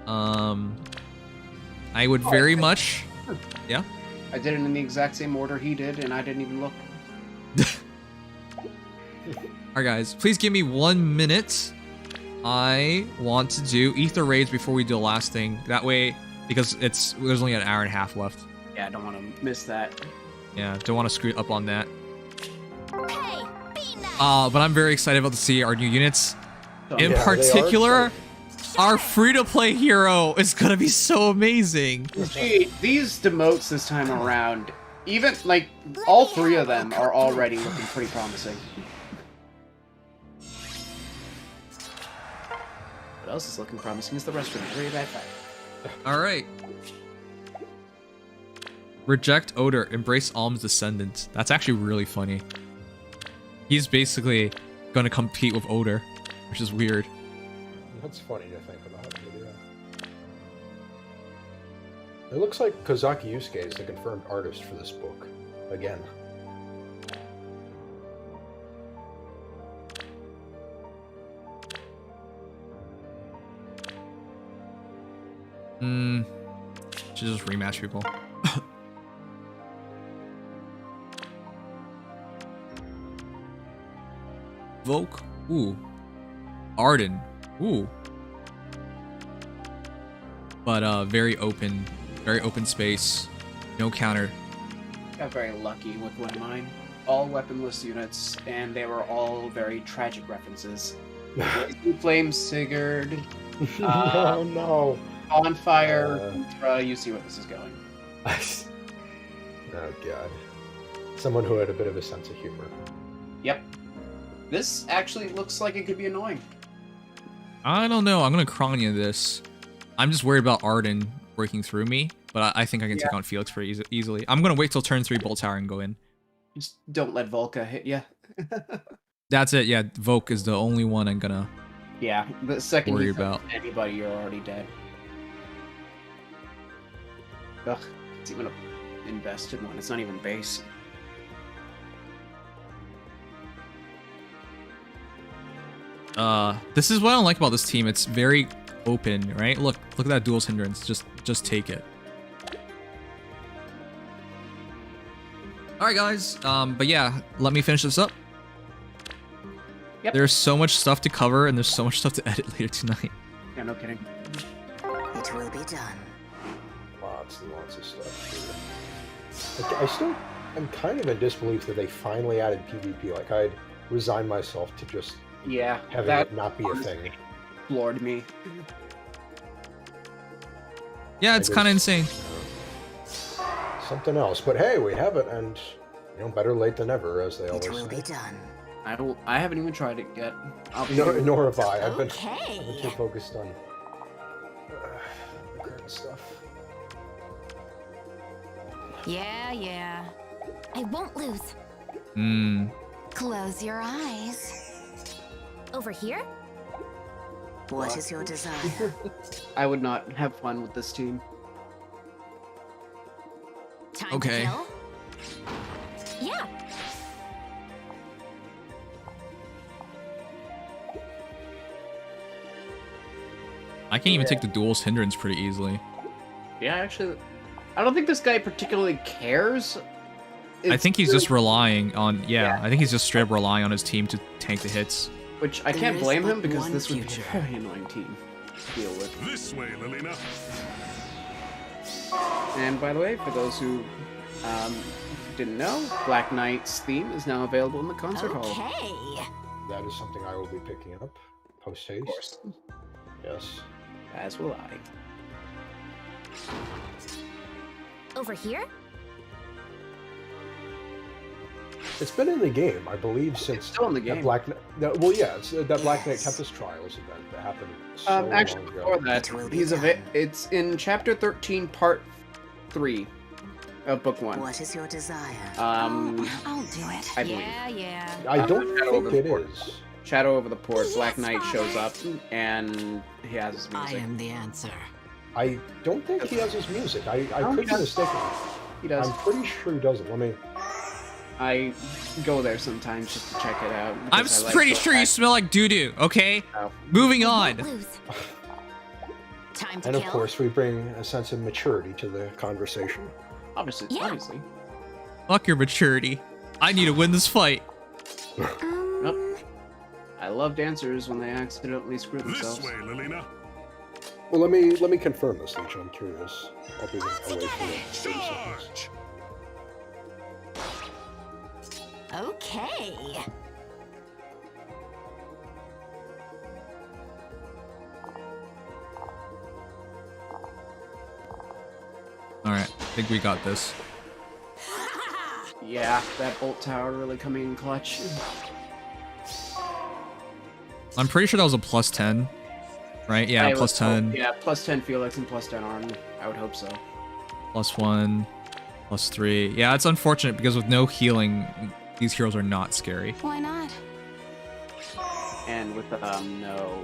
I would very much. Yeah. I did it in the exact same order he did, and I didn't even look. Alright, guys. Please give me 1 minute. I want to do ether raids before we do the last thing. That way, because there's only an hour and a half left. Yeah, I don't want to miss that. Yeah, don't want to screw up on that. But I'm very excited about to see our new units. In particular, our free-to-play hero is gonna be so amazing. Gee, these demotes this time around, even like all 3 of them are already looking pretty promising. What else is looking promising is the restaurant. Very bad fact. All right. Reject Odor, embrace Alm's descendant. That's actually really funny. He's basically gonna compete with Odor, which is weird. That's funny to think about. But yeah. It looks like Kozaki Yusuke is the confirmed artist for this book. Again. Should just rematch people. Volk. Ooh. Arden. Ooh. But very open space. No counter. Got very lucky with one of mine. All weaponless units, and they were all very tragic references. Flame Sigurd. Oh no. Bonfire. You see where this is going. Oh god. Someone who had a bit of a sense of humor. Yep. This actually looks like it could be annoying. I don't know. I'm gonna Kronya this. I'm just worried about Arden breaking through me, but I think I can take on Felix pretty easily. I'm gonna wait till turn 3 Bolt Tower and go in. Just don't let Volka hit you. That's it. Yeah, Volk is the only one I'm gonna. Yeah, the second worry you about anybody, you're already dead. Ugh, it's even a invested one. It's not even base. This is what I don't like about this team. It's very open, right? Look at that duel's hindrance. Just take it. All right, guys. But yeah, let me finish this up. Yep. There's so much stuff to cover, and there's so much stuff to edit later tonight. Yeah, no kidding. It will be done. Lots and lots of stuff. Like, I still am kind of in disbelief that they finally added PvP. Like, I'd resigned myself to just having it not be a thing. Floored me. Yeah, it's kind of insane. Something else, but hey, we have it, and better late than never, as they always say. It will be done. I haven't even tried it yet. Nor have I. I've been Okay. too focused on the current stuff. Yeah. I won't lose. Close your eyes. Over here? What is your desire? I would not have fun with this team. Time to kill? Yeah. I can't even take the duel's hindrance pretty easily. Yeah, actually, I don't think this guy particularly cares. I think he's just relying on, I think he's just straight up relying on his team to tank the hits. Which I can't blame him because this would be a very annoying team to deal with. This way, Lilina. And by the way, for those who didn't know, Black Knight's theme is now available in the concert hall. Okay. That is something I will be picking up post haste. Of course. Yes. As will I. Over here? It's been in the game, I believe, since it's still in the game. That Black it's that Black Knight Tempest Trials event that happened so actually, long before ago. that, it's in Chapter 13, Part 3 of Book 1. What is your desire? I'll do it. I believe. Yeah. I don't think it is. Shadow over the Port, Black Knight shows up, and he has his music. I am the answer. I don't think he has his music. I could be mistaken. He does. I'm pretty sure he doesn't. Let me... I go there sometimes just to check it out. I'm pretty sure you smell like doo-doo, okay? Oh. Moving on. Time to And of kill? course, we bring a sense of maturity to the conversation. Obviously. Fuck your maturity. I need to win this fight. I love dancers when they accidentally screw themselves. This way, Lilina. Well, let me confirm this, Legion. I'm curious. I'll be away for 30 seconds. Okay. Alright, I think we got this. Yeah, that bolt tower really coming in clutch. I'm pretty sure that was a plus 10, right? Yeah, plus 10. Yeah, plus 10 Felix and plus 10 Arn. I would hope so. Plus 1, plus 3. Yeah, it's unfortunate because with no healing, these heroes are not scary. Why not? And with no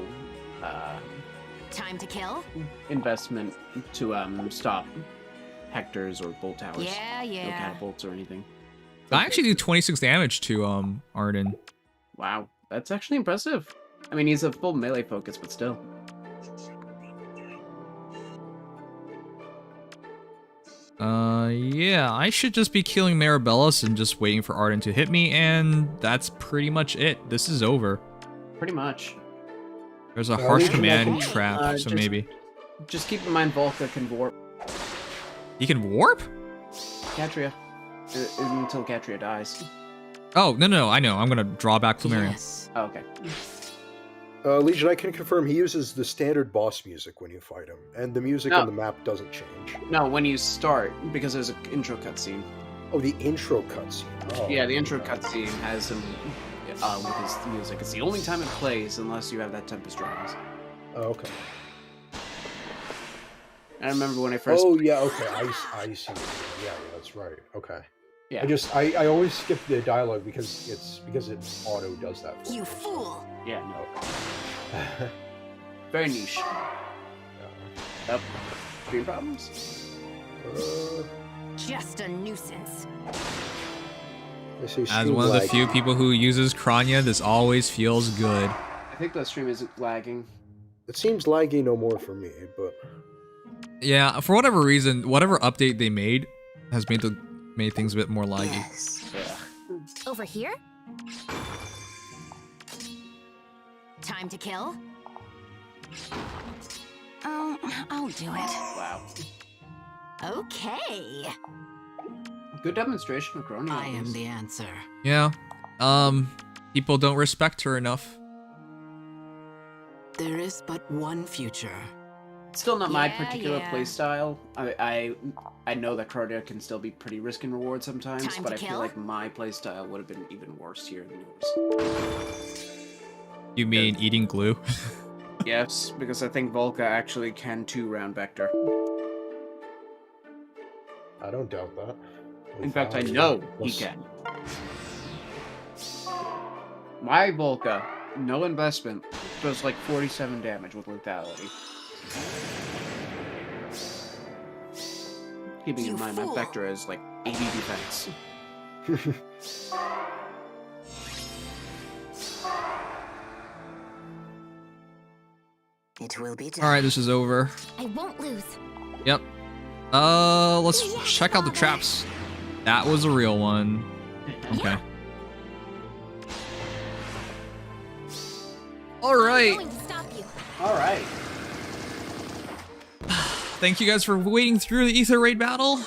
Time to kill? investment to stop Hectors or bolt towers. Yeah. No catapults or anything. I actually do 26 damage to Arden. Wow, that's actually impressive. I mean, he's a full melee focus, but still. Yeah, I should just be killing Marabellas and just waiting for Arden to hit me, and that's pretty much it. This is over. Pretty much. There's a harsh command trap, so maybe. Just keep in mind Volca can warp. He can warp? Catria. Until Catria dies. Oh, no, I know. I'm gonna draw back Plumeria. Yes. Oh, okay. Legion, I can confirm he uses the standard boss music when you fight him, and the music on the map doesn't change. No, when you start, because there's an intro cutscene. Oh, the intro cutscene. Oh, Yeah, the intro cutscene has him with his music. It's the only time it plays unless you have that Tempest Dragons. Oh, okay. I remember when I first. Oh yeah, okay. I see. Yeah, that's right. Okay. Yeah. I always skip the dialogue because it auto does that for me. You fool! Yeah, no. Very niche. Yep. Stream problems? Just a nuisance. As one of the few people who uses Kranya, this always feels good. I think that stream isn't lagging. It seems laggy no more for me, but yeah, for whatever reason, whatever update they made has made things a bit more laggy. Yes. Yeah. Over here? Time to kill? I'll do it. Wow. Okay. Good demonstration of Crony. I am the answer. Yeah. People don't respect her enough. There is but one future. Still not my particular playstyle. I know that Cordia can still be pretty risk and reward sometimes, but I feel like my playstyle would have been even worse here than yours. You mean eating glue? Yes, because I think Volca actually can 2-round Vector. I don't doubt that. In fact, I know he can. My Volca, no investment, does like 47 damage with lethality. Keeping in mind, my Vector is like 80 defense. It will be done. All right, this is over. I won't lose. Yep. Let's check out the traps. That was a real one. Okay. All right. All right. Thank you guys for waiting through the Ether Raid battle.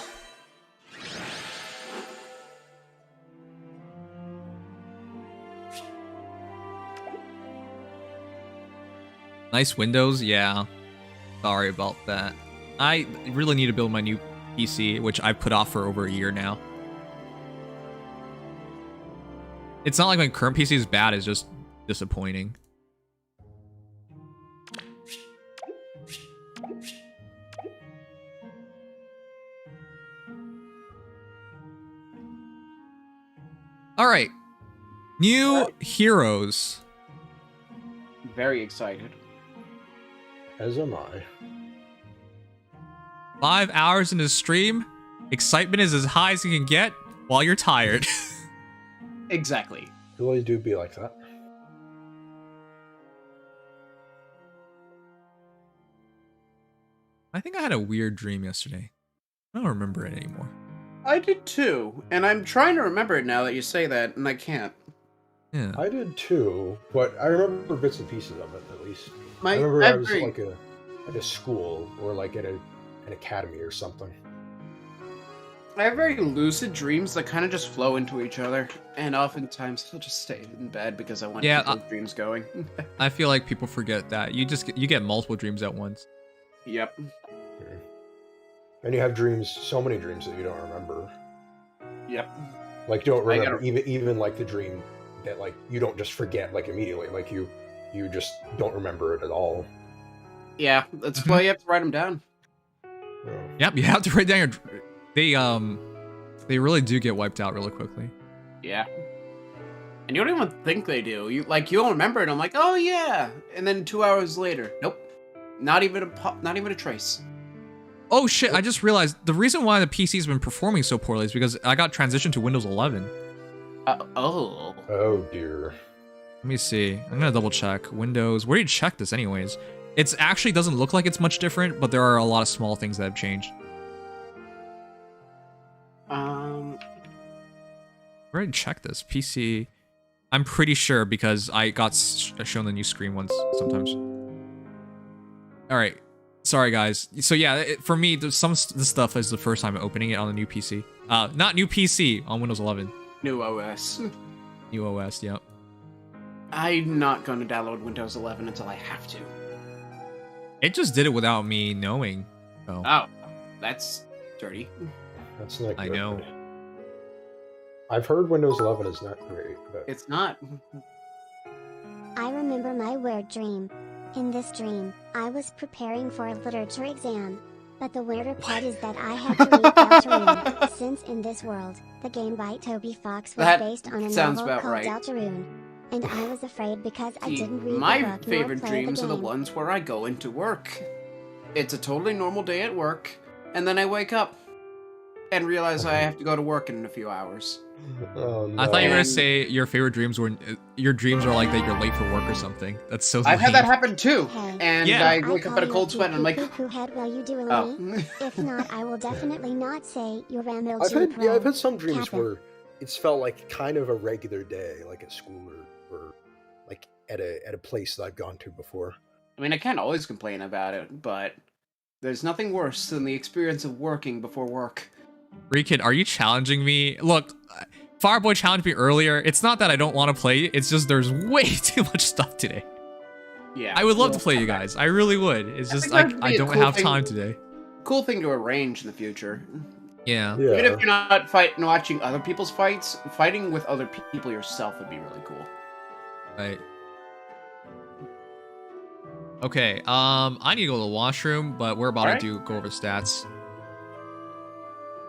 Nice windows, yeah. Sorry about that. I really need to build my new PC, which I put off for over a year now. It's not like my current PC is bad, it's just disappointing. Alright. New heroes. Very excited. As am I. 5 hours into stream, excitement is as high as you can get while you're tired. Exactly. You always do be like that. I think I had a weird dream yesterday. I don't remember it anymore. I did too, and I'm trying to remember it now that you say that, and I can't. Yeah. I did too, but I remember bits and pieces of it at least. I remember I was like at a school or like at an academy or something. I have very lucid dreams that kind of just flow into each other, and oftentimes I'll just stay in bed because I want to keep those dreams going. I feel like people forget that you get multiple dreams at once. Yep. And you have dreams, so many dreams that you don't remember. Yep. Like you don't remember even like the dream that like you don't just forget like immediately, like you just don't remember it at all. Yeah, that's why you have to write them down. Yeah. Yep, you have to write down your. They really do get wiped out really quickly. Yeah. And you don't even think they do. You don't remember it. I'm like, oh yeah, and then 2 hours later, nope, not even a trace. Oh shit! I just realized the reason why the PC's been performing so poorly is because I got transitioned to Windows 11. Oh. Oh dear. Let me see. I'm gonna double check Windows. Where do you check this, anyways? It's actually doesn't look like it's much different, but there are a lot of small things that have changed. Where did I check this? PC. I'm pretty sure because I got shown the new screen once sometimes. All right. Sorry, guys. So yeah, for me, this stuff is the first time opening it on the new PC. Not new PC, on Windows 11. New OS. New OS, yep. I'm not going to download Windows 11 until I have to. It just did it without me knowing. So. Oh, that's dirty. That's not good. I know. I've heard Windows 11 is not great, but... It's not. I remember my weird dream. In this dream, I was preparing for a literature exam. But the weirder part is that I had to read Deltarune, since in this world, the game by Toby Fox was based on a novel called Deltarune. And I was afraid because I didn't read the book My favorite dreams are the ones where I go into work. It's a totally normal day at work, and then I wake up and realize I have to go to work in a few hours. Oh, no. I thought you were gonna say your favorite dreams were your dreams are like that you're late for work or something. That's so. I've had that happen too, and yeah. I wake up in a cold sweat and I'm like, head while you do If not, I will definitely not say your I've had some dreams where it's felt like kind of a regular day, like at school or like at a place that I've gone to before. I mean, I can't always complain about it, but there's nothing worse than the experience of working before work. Rekid, are you challenging me? Look, Fireboy challenged me earlier. It's not that I don't want to play, it's just there's way too much stuff today. Yeah. I would love to play you guys. I really would. It's just I don't have time today. Cool thing to arrange in the future. Yeah. Even if you're not watching other people's fights, fighting with other people yourself would be really cool. Right. Okay. I need to go to the washroom, but we're about to go over stats.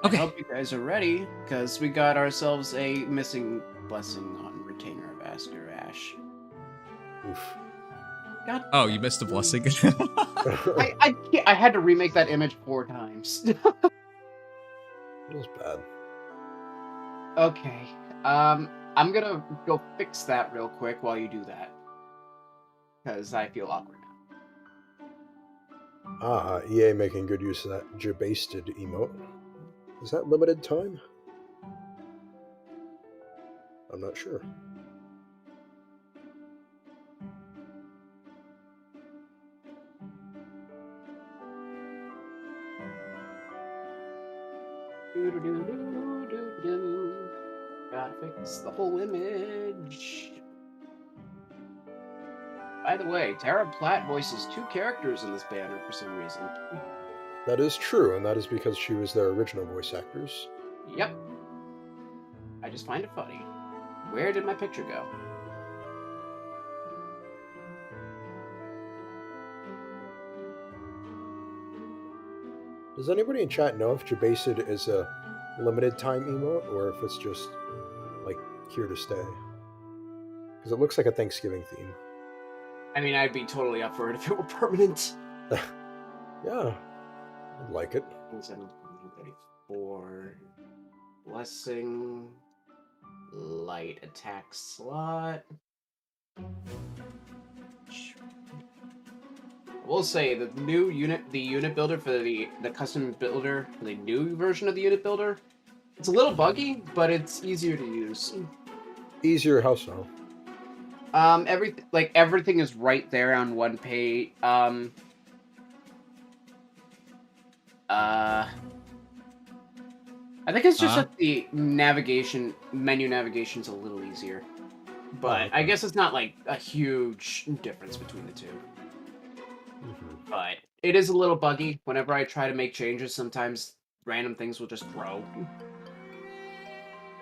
Okay. I hope you guys are ready, because we got ourselves a missing blessing on Retainer of Ash. Oof. God. Oh, you missed a blessing. I had to remake that image 4 times. It was bad. Okay. I'm gonna go fix that real quick while you do that. Because I feel awkward now. EA making good use of that jabasted emote. Is that limited time? I'm not sure. Gotta fix the whole image. By the way, Tara Platt voices 2 characters in this banner for some reason. That is true, and that is because she was their original voice actors. Yep. I just find it funny. Where did my picture go? Does anybody in chat know if Jabased is a limited time emote, or if it's just, like, here to stay? Because it looks like a Thanksgiving theme. I mean, I'd be totally up for it if it were permanent. Yeah, I'd like it. 734 blessing, light attack slot. I will say the new unit, the unit builder for the custom builder, the new version of the unit builder, it's a little buggy, but it's easier to use. Easier? How so? Everything is right there on one page. I think it's just that the menu navigation's a little easier. But I guess it's not like a huge difference between the two. Mm-hmm. But it is a little buggy. Whenever I try to make changes, sometimes random things will just throw.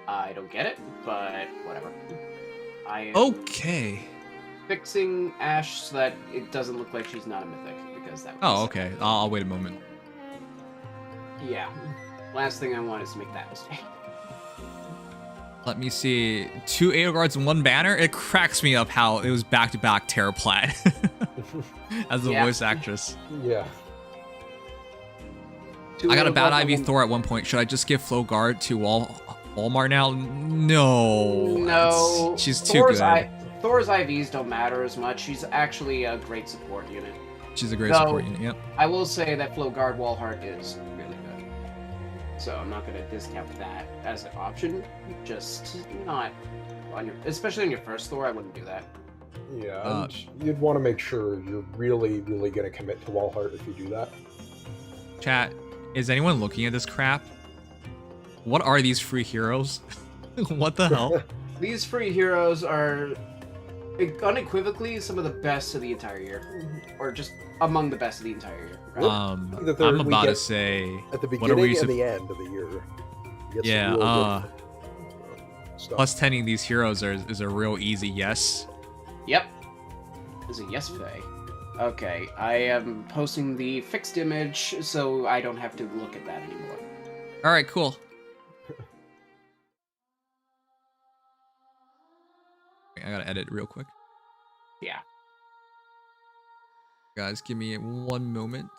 I don't get it, but whatever. I am fixing Ash so that it doesn't look like she's not a mythic, because that was... Oh, okay. I'll wait a moment. Yeah. Last thing I want is to make that mistake. Let me see. 2 AO guards and 1 banner? It cracks me up how it was back-to-back Tara Platt as the voice actress. Yeah. I got a bad IV Thor at one point. Should I just give Flow Guard to Walmart now? No. No. She's too good. Thor's IVs don't matter as much. She's actually a great support unit. She's a great support unit, yep. I will say that Flow Guard Wallheart is really good. So I'm not going to discount that as an option. Just not on your, especially on your first Thor, I wouldn't do that. Yeah, you'd want to make sure you're really, really going to commit to Wallheart if you do that. Chat, is anyone looking at this crap? What are these free heroes? What the hell? These free heroes are unequivocally some of the best of the entire year, or just among the best of the entire year. Right? I'm about to say at the beginning and the end of the year. Yeah. Plus 10ing these heroes is a real easy yes. Yep. Is a yes, Faye. Okay, I am posting the fixed image so I don't have to look at that anymore. All right, cool. I gotta edit real quick. Yeah. Guys, give me 1 moment.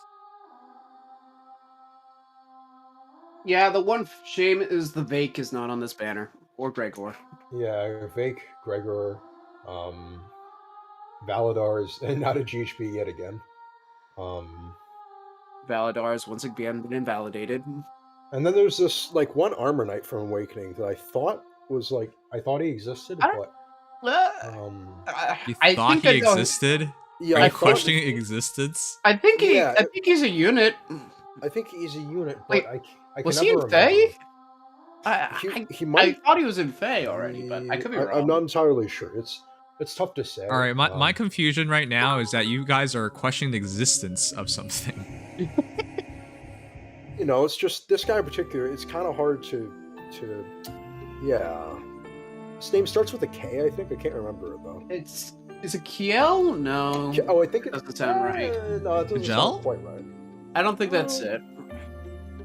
Yeah, the one shame is the Vake is not on this banner. Or Gregor. Yeah, Vake, Gregor, Valadar is not a GHB yet again. Valadar is once again been invalidated. And then there's this, like, one Armor Knight from Awakening that I thought was, like, I thought he existed, but... You thought he existed? Yeah, are you questioning existence? I think he's a unit. I think he's a unit, but wait, I was can he never in Fae? He might... I thought he was in Fae already, but I could be wrong. I'm not entirely sure. It's tough to say. All right, my confusion right now is that you guys are questioning the existence of something. You know, it's just this guy in particular. It's kind of hard to, yeah. His name starts with a K, I think. I can't remember it though. Is it Kiel? No. Oh, I think it doesn't sound right. No, it doesn't sound quite right. I don't think that's it.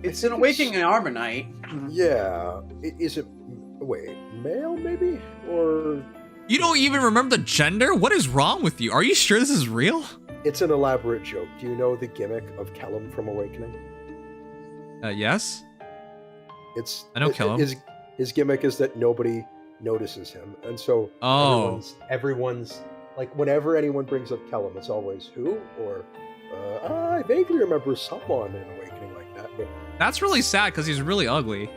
It's an Awakening Arknight. Yeah. Is it? Wait, male maybe or? You don't even remember the gender? What is wrong with you? Are you sure this is real? It's an elaborate joke. Do you know the gimmick of Kellum from Awakening? Yes. I know Kellum. His gimmick is that nobody notices him, and so everyone's like, whenever anyone brings up Kellum, it's always who or I vaguely remember someone in Awakening like that. But that's really sad because he's really ugly.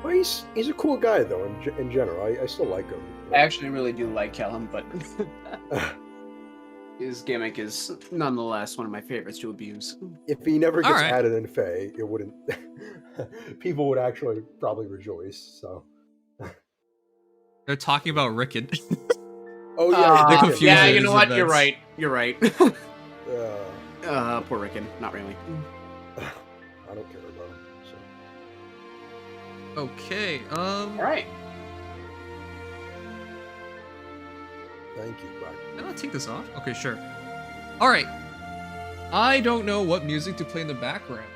Well, he's a cool guy though. In general, I still like him. I actually really do like Kellum, but his gimmick is nonetheless one of my favorites to abuse. If he never gets added in Fae, it wouldn't. People would actually probably rejoice. So they're talking about Rickon. Oh yeah, they're confused. Yeah, you know what? You're right. Poor Rickon. Not really. I don't care about him. So. Okay. All right. Thank you, Black. Can I take this off? Okay, sure. All right. I don't know what music to play in the background.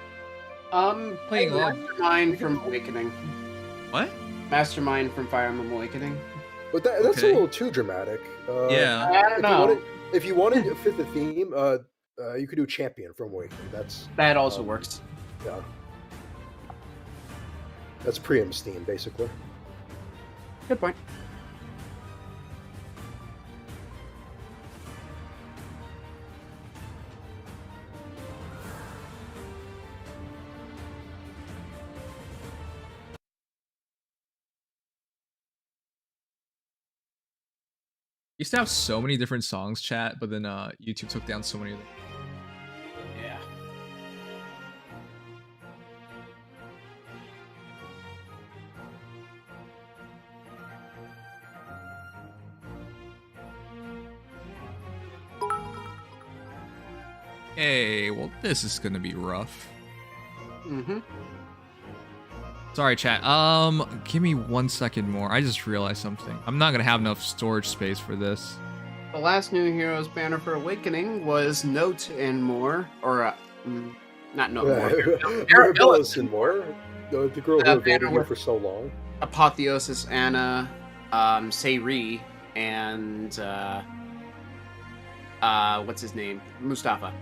Playing Mastermind from Awakening. What? Mastermind from Fire Emblem Awakening. But that's a little too dramatic. Yeah. I don't know. If you wanted to fit the theme, you could do Champion from Awakening. That also works. Yeah. That's Priam's theme, basically. Good point. Used to have so many different songs, chat, but then YouTube took down so many of them. Yeah. Hey, well, this is gonna be rough. Mm-hmm. Sorry, chat. Give me 1 second more. I just realized something. I'm not gonna have enough storage space for this. The last new Heroes banner for Awakening was Note and More, or not Note More. Mirabilis and More. The girl who evaded you for so long. Apotheosis Anna, Sayri, and what's his name? Mustafa.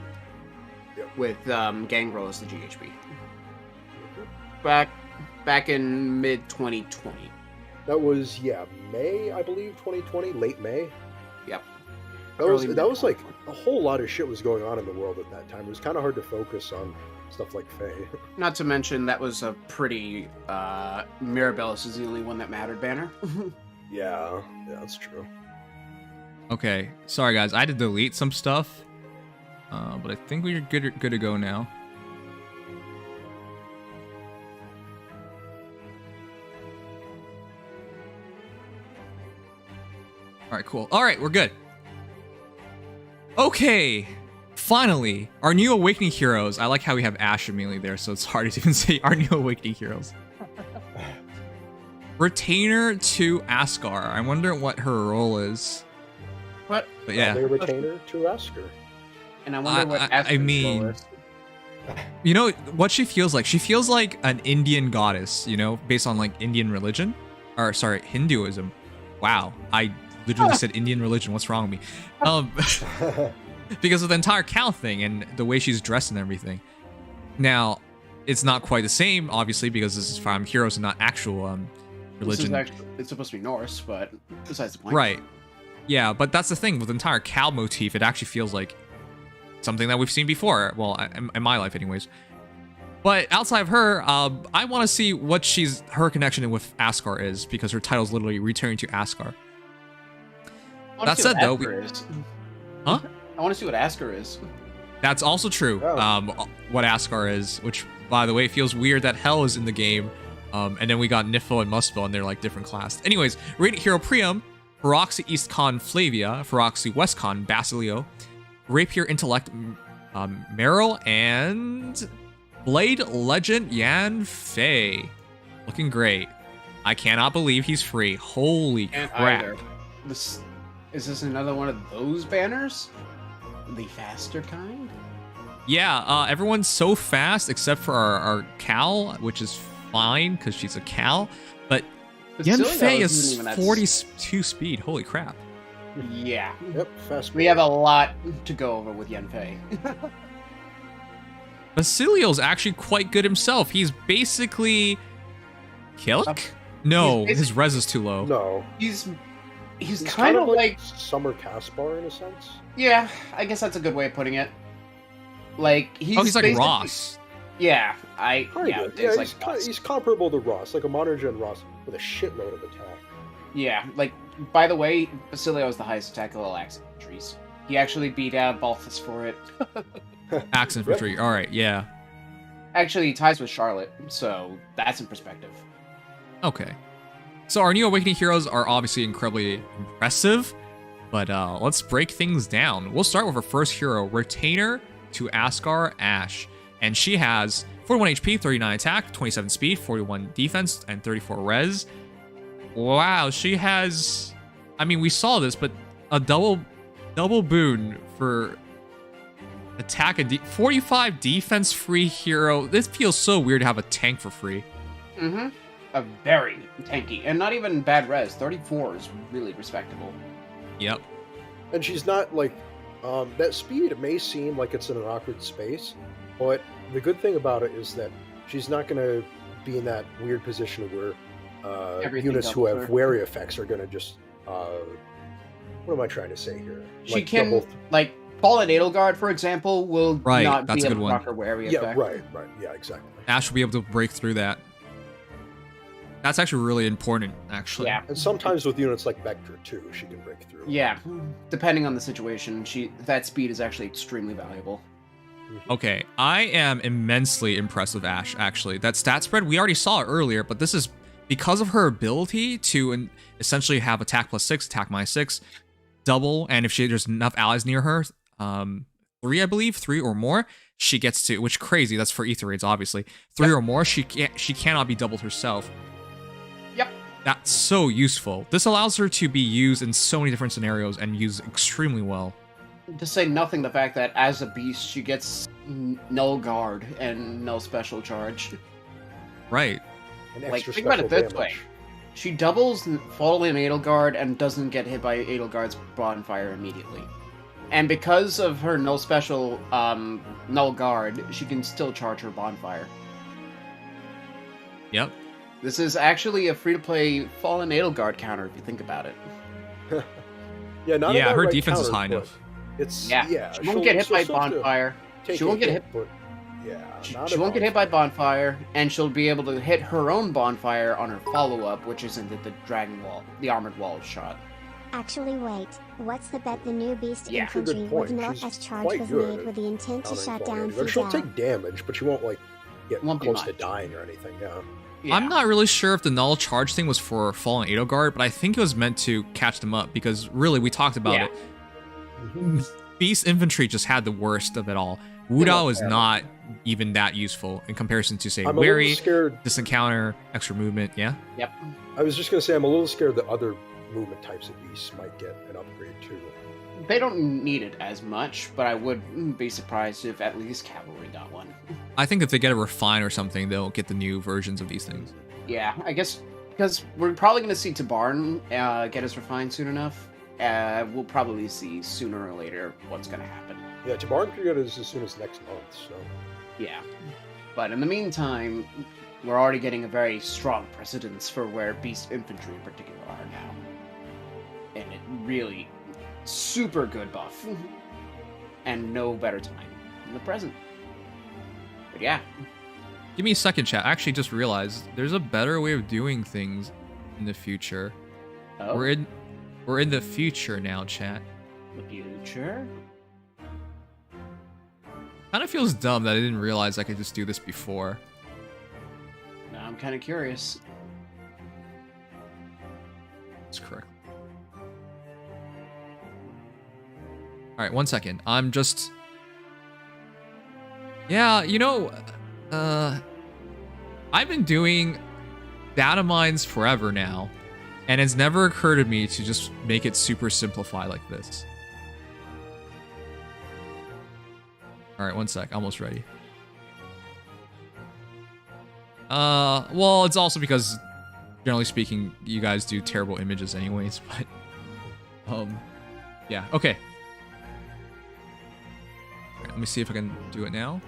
Yep. With Gangrel as the GHB. Back in mid 2020. That was May, I believe, 2020, late May. Yep. That was like a whole lot of shit was going on in the world at that time. It was kind of hard to focus on stuff like Fae. Not to mention that was a pretty Mirabilis is the only one that mattered banner. Yeah, that's true. Okay, sorry guys, I had to delete some stuff, but I think we're good to go now. All right, cool. All right, we're good. Okay, finally, our new Awakening heroes. I like how we have Ash immediately there, so it's hard to even say our new Awakening heroes. Retainer to Ascar. I wonder what her role is. What? But yeah. They retainer to Ascar. And I wonder what I mean, is. You know what she feels like? She feels like an Indian goddess, you know, based on like Indian religion. Or sorry, Hinduism. Wow. I literally said Indian religion. What's wrong with me? Because of the entire cow thing and the way she's dressed and everything. Now, it's not quite the same, obviously, because this is Fire Emblem Heroes and not actual religion. It's supposed to be Norse, but besides the point. Right. Yeah, but that's the thing. With the entire cow motif, it actually feels like something that we've seen before. Well, in my life anyways. But outside of her, I want to see what her connection with Ascar is, because her title is literally Returning to Ascar. That said, though, huh? I want to see what Ascar is. That's also true. Oh. What Ascar is, which, by the way, feels weird that Hell is in the game. And then we got Nifo and Muspel, and they're like different class. Anyways, Radiant Hero Priam Feroxy Eastcon Flavia, Feroxy Westcon Basilio, Rapier Intellect Meryl, and Blade Legend Yan Fei. Looking great. I cannot believe he's free. Holy crap. Is this another one of those banners? The faster kind? Yeah, everyone's so fast except for our Cal, which is fine because she's a Cal. But Yan Fei is 42 speed. Holy crap. Yeah. Yep, fast. We have a lot to go over with Yan Fei. Basilio's actually quite good himself. He's basically Killick? No, his res is too low. No. He's kind of like Summer Caspar in a sense. Yeah, I guess that's a good way of putting it. Like he's like Ross. Yeah, he's comparable to Ross, like a modern gen Ross with a shitload of attack. Yeah, like by the way, Basilio is the highest attack of all axe infantries. He actually beat out Balthus for it. Axe infantry. All right, yeah. Actually, he ties with Charlotte, so that's in perspective. Okay. So our new Awakening heroes are obviously incredibly impressive, but let's break things down. We'll start with our first hero, Retainer to Askar Ash. And she has 41 HP, 39 attack, 27 speed, 41 defense, and 34 res. Wow, she has... I mean, we saw this, but a double boon for attack and 45 defense free hero. This feels so weird to have a tank for free. Mm-hmm. A very tanky, and not even bad res. 34 is really respectable. Yep. And she's not like that speed. It may seem like it's in an awkward space, but the good thing about it is that she's not going to be in that weird position where units who have wary effects are going to just what am I trying to say here? She like can like Fallen Edelgard, for example, will not be able to rock her wary effect. Yeah, right, yeah, exactly. Ash will be able to break through that. That's actually really important, actually. Yeah. And sometimes with units like Vector, too, she can break through. Yeah. Depending on the situation, that speed is actually extremely valuable. Okay, I am immensely impressed with Ash, actually. That stat spread, we already saw it earlier, but this is because of her ability to essentially have attack +6, attack -6, double, and if there's enough allies near her, 3, I believe, 3 or more, she gets to, which crazy, that's for ether raids, obviously. 3 or more, she cannot be doubled herself. Yep. That's so useful. This allows her to be used in so many different scenarios and used extremely well. To say nothing the fact that as a beast, she gets no guard and no special charge. Right. Like, think about it this way. She doubles Fallen Edelgard and doesn't get hit by Edelgard's bonfire immediately. And because of her no special, null guard, she can still charge her bonfire. Yep. This is actually a free-to-play Fallen Edelgard counter, if you think about it. Her defense is high enough. She won't get hit by bonfire. She won't get hit. She won't get hit by bonfire, and she'll be able to hit her own bonfire on her follow-up, which is into the dragon wall, the armored wall shot. Actually, wait. What's the bet the new beast infantry with no S charge was made with the intent to shut down Fidel? She'll take damage, but she won't get close to dying or anything. Yeah. I'm not really sure if the null charge thing was for Fallen Edelgard, but I think it was meant to catch them up because really we talked about it. Beast infantry just had the worst of it all. Wudao is not even that useful in comparison to, say, Wary, Distant Counter, Extra Movement, yeah? Yep. I was just going to say, I'm a little scared that other movement types of beasts might get an upgrade too. They don't need it as much, but I would be surprised if at least Cavalry got one. I think if they get a Refine or something, they'll get the new versions of these things. Yeah, I guess, because we're probably going to see Tabarn get his Refine soon enough. We'll probably see sooner or later what's going to happen. Yeah, Tabarn could get it as soon as next month, so... Yeah. But in the meantime, we're already getting a very strong precedence for where Beast Infantry in particular are now. And it really... super good buff. And no better time than the present. But yeah. Give me a second, chat. I actually just realized there's a better way of doing things in the future. Oh? We're in the future now, chat. The future? Kind of feels dumb that I didn't realize I could just do this before. Now I'm kind of curious. That's correct. All right, 1 second. I'm just... Yeah, you know, I've been doing data mines forever now, and it's never occurred to me to just make it super simplified like this. All right, 1 sec. Almost ready. Well, it's also because, generally speaking, you guys do terrible images anyways, but, yeah, okay. All right, let me see if I can do it now.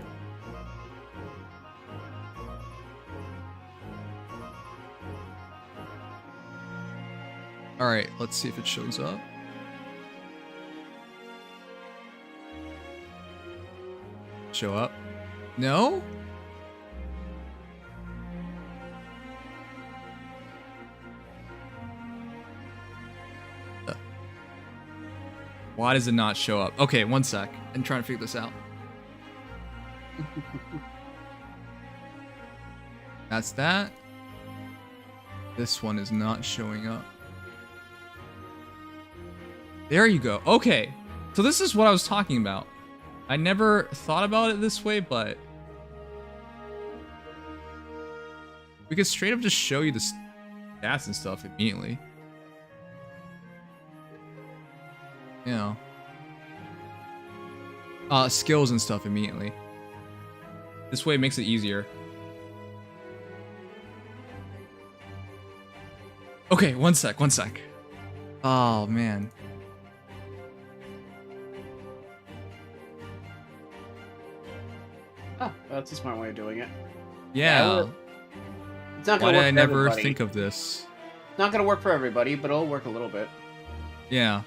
All right, let's see if it shows up. Show up? No? Why does it not show up? Okay, 1 sec. I'm trying to figure this out. That's that. This one is not showing up. There you go. Okay. So this is what I was talking about. I never thought about it this way, but we could straight up just show you the stats and stuff immediately. You know. Skills and stuff immediately. This way it makes it easier. Okay, 1 sec, 1 sec. Oh, man. Oh, that's a smart way of doing it. Yeah. It's not Why gonna did work I for never everybody. think of this? It's not gonna work for everybody, but it'll work a little bit. Yeah.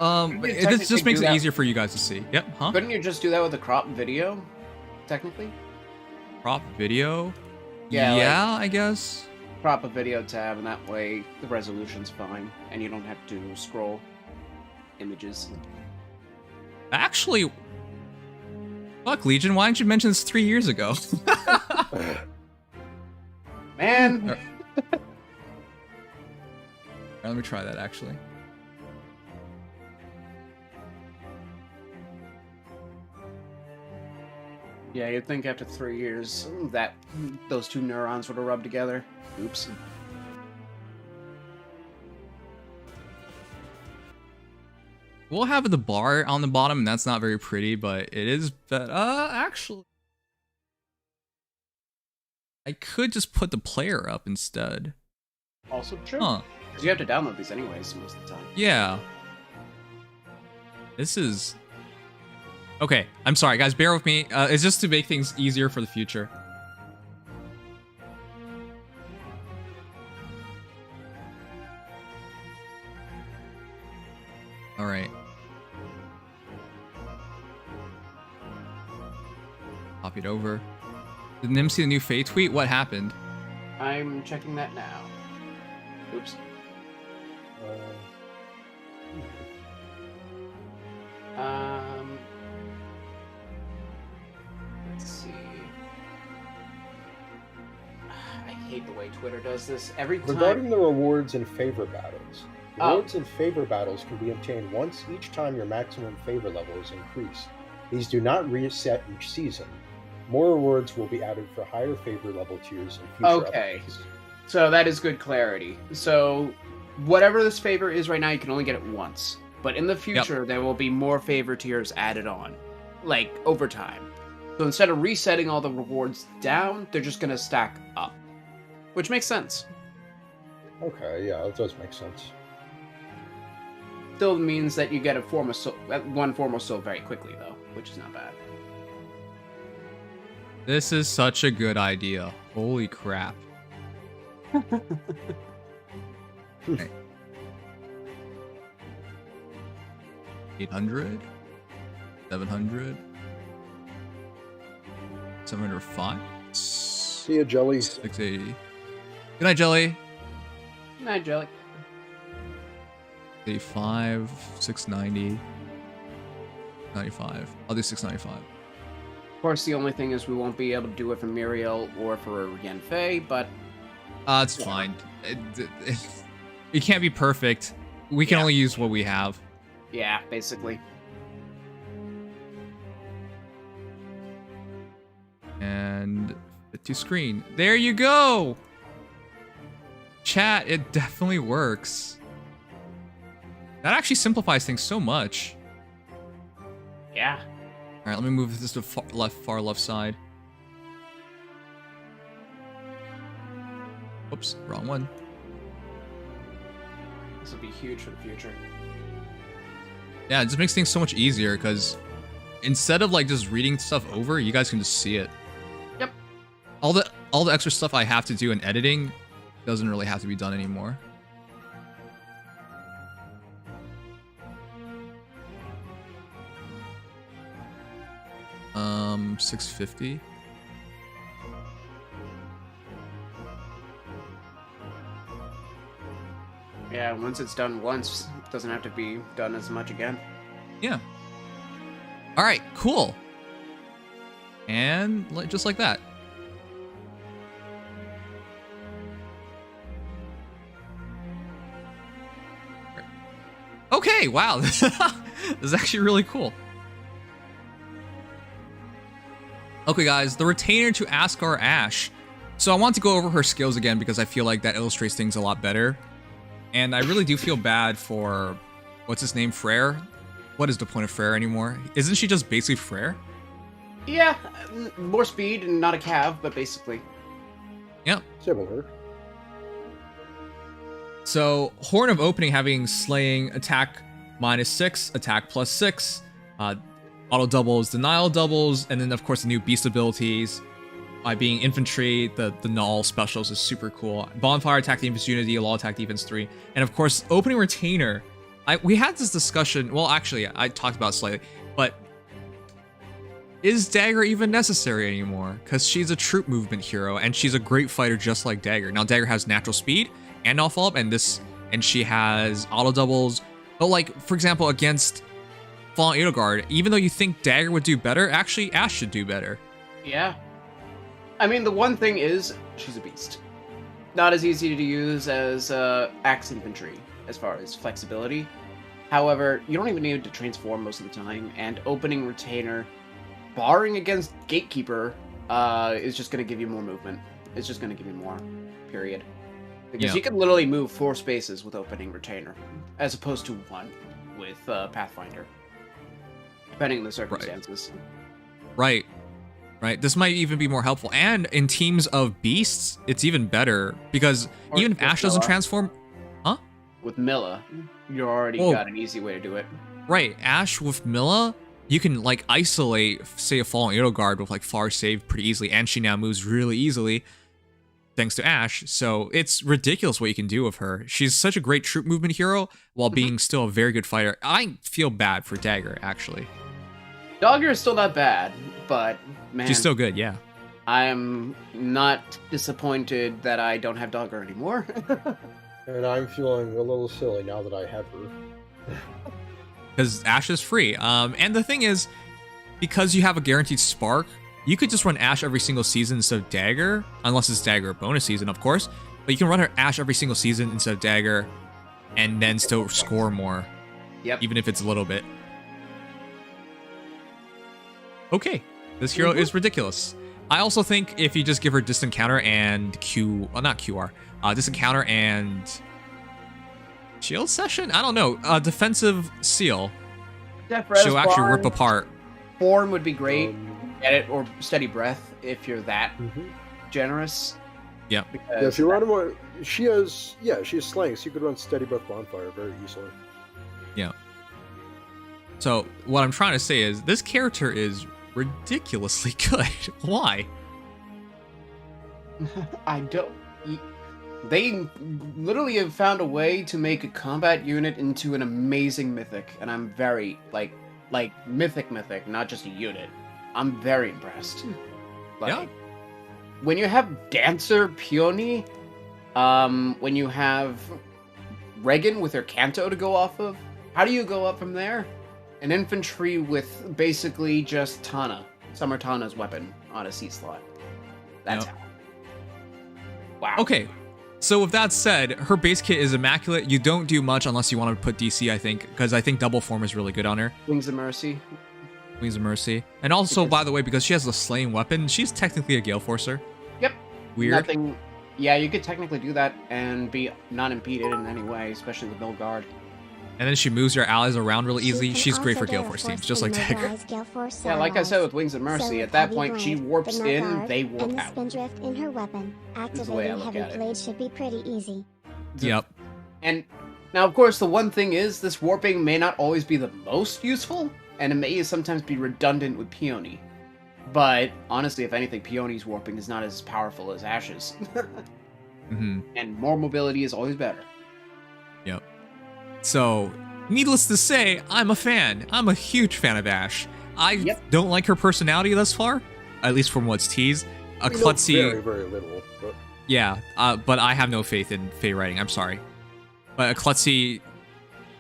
Couldn't you This just technically makes do it that- easier for you guys to see. Yep, huh? Couldn't you just do that with a crop video, technically? Crop video? Yeah, Yeah, like- I guess. Crop a video tab, and that way the resolution's fine, and you don't have to scroll images. Actually, fuck, Legion, why didn't you mention this 3 years ago? Man! Alright, let me try that, actually. Yeah, you'd think after 3 years that those two neurons would have rubbed together. Oops. We'll have the bar on the bottom, and that's not very pretty, but it is better. Actually, I could just put the player up instead. Also true. Huh. Because you have to download these anyways most of the time. Yeah. This is... Okay, I'm sorry, guys, bear with me. It's just to make things easier for the future. Alright. Copy it over. Did Nim see the new Faye tweet? What happened? I'm checking that now. Oops. Let's see. I hate the way Twitter does this. Every time. Regarding the rewards and favor battles, rewards and favor battles can be obtained once each time your maximum favor level is increased. These do not reset each season. More rewards will be added for higher favor level tiers in future Okay. updates. So that is good clarity. So whatever this favor is right now, you can only get it once. But in the future, there will be more favor tiers added on, like over time. So instead of resetting all the rewards down, they're just going to stack up, which makes sense. Okay, yeah, that does make sense. Still means that you get a form of soul, one form of soul very quickly, though, which is not bad. This is such a good idea. Holy crap. Okay. 800, 700, 705. See ya, Jelly. 680. Good night, Jelly. Good night, Jelly. 85, 690, 95. I'll do 695. Of course, the only thing is we won't be able to do it for Muriel or for Yenfei, but... It's fine. It can't be perfect. We can only use what we have. Yeah, basically. And fit to screen. There you go! Chat, it definitely works. That actually simplifies things so much. Yeah. Alright, let me move this to far left side. Oops, wrong one. This will be huge for the future. Yeah, it just makes things so much easier because instead of like just reading stuff over, you guys can just see it. Yep. All the extra stuff I have to do in editing doesn't really have to be done anymore. $650. Yeah, once it's done once, it doesn't have to be done as much again. Yeah. All right, cool. And just like that. Okay, wow. This is actually really cool. Okay, guys, the retainer to Askar Ash. So I want to go over her skills again because I feel like that illustrates things a lot better. And I really do feel bad for, what's his name, Frere? What is the point of Frere anymore? Isn't she just basically Frere? Yeah, more speed and not a cav, but basically. Yep. Similar. So, Horn of Opening having Slaying, attack -6, attack +6, auto doubles, denial doubles, and then of course the new beast abilities. By being infantry, the null specials is super cool. Bonfire attack defense unity, law attack defense 3, and of course opening retainer. We had this discussion. Well, actually, I talked about it slightly, but is Dagger even necessary anymore? Because she's a troop movement hero and she's a great fighter just like Dagger. Now Dagger has natural speed and off up, and she has auto doubles. But like for example, against Fallen Edelgard, even though you think Dagger would do better, actually Ash should do better. Yeah. I mean, the one thing is, she's a beast. Not as easy to use as Axe Infantry, as far as flexibility. However, you don't even need to transform most of the time, and opening retainer, barring against Gatekeeper, is just going to give you more movement. It's just going to give you more, period. Because you can literally move 4 spaces with opening retainer, as opposed to 1 with Pathfinder, depending on the circumstances. Right. Right, this might even be more helpful. And in teams of beasts, it's even better. Because even if Ash doesn't transform... Huh? With Milla, you already got an easy way to do it. Right, Ash with Milla, you can like isolate, say, a Fallen Edelgard with like far save pretty easily. And she now moves really easily, thanks to Ash. So it's ridiculous what you can do with her. She's such a great troop movement hero, while being still a very good fighter. I feel bad for Dagger, actually. Dagger is still not bad, but... Man, she's still good, yeah. I am not disappointed that I don't have Dagger anymore. And I'm feeling a little silly now that I have her. Because Ash is free. And the thing is, because you have a guaranteed spark, you could just run Ash every single season instead of Dagger, unless it's Dagger bonus season, of course. But you can run her Ash every single season instead of Dagger, and then still score more. Yep. Even if it's a little bit. Okay. This hero is ridiculous. I also think if you just give her distant counter and distant counter and shield session? I don't know. Defensive seal. She'll actually rip apart. Form would be great. Get it, or steady breath if you're that generous. Yeah. Yeah, if you run more, she has slaying, so you could run steady breath bonfire very easily. Yeah. So what I'm trying to say is this character is ridiculously good. Why? I don't... They literally have found a way to make a combat unit into an amazing mythic, and I'm very, like mythic, not just a unit. I'm very impressed. Yeah. When you have Dancer Peony, when you have Regan with her Canto to go off of, how do you go up from there? An infantry with basically just Tana, Summer Tana's weapon on a C slot. That's how. Wow. Okay, So with that said, her base kit is immaculate. You don't do much unless you want to put DC, I think, because I think double form is really good on her. Wings of Mercy. Wings of Mercy. And also, by the way, because she has the slaying weapon, she's technically a Gale Forcer. Yep. Weird. Nothing. Yeah, you could technically do that and be not impeded in any way, especially with no guard. And then she moves your allies around really easily. She's great for Gale Force teams, just like Dagger. Yeah, like I said with Wings of Mercy, at that point she warps in, they warp and the out. spindrift in her weapon. Activating heavy blade should be pretty easy. Yep. And now, of course, the one thing is this warping may not always be the most useful, and it may sometimes be redundant with Peony. But honestly, if anything, Peony's warping is not as powerful as Ash's. And more mobility is always better. Yep. So, needless to say, I'm a fan. I'm a huge fan of Ash. I don't like her personality thus far, at least from what's teased. A klutzy. Very, very little. But... Yeah, but I have no faith in Faye writing. I'm sorry. But a klutzy,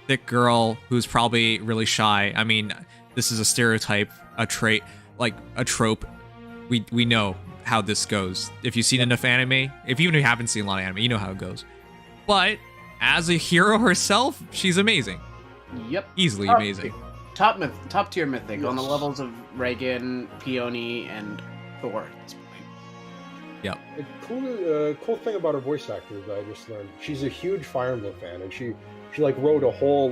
thick girl who's probably really shy. I mean, this is a stereotype, a trait, like a trope. We know how this goes. If you've seen enough anime, even if you haven't seen a lot of anime, you know how it goes. But as a hero herself, she's amazing. Yep. Easily amazing. Top tier mythic on the levels of Reagan, Peony, and Thor at this point. Yep. A cool thing about her voice actor that I just learned, she's a huge Fire Emblem fan, and she like wrote a whole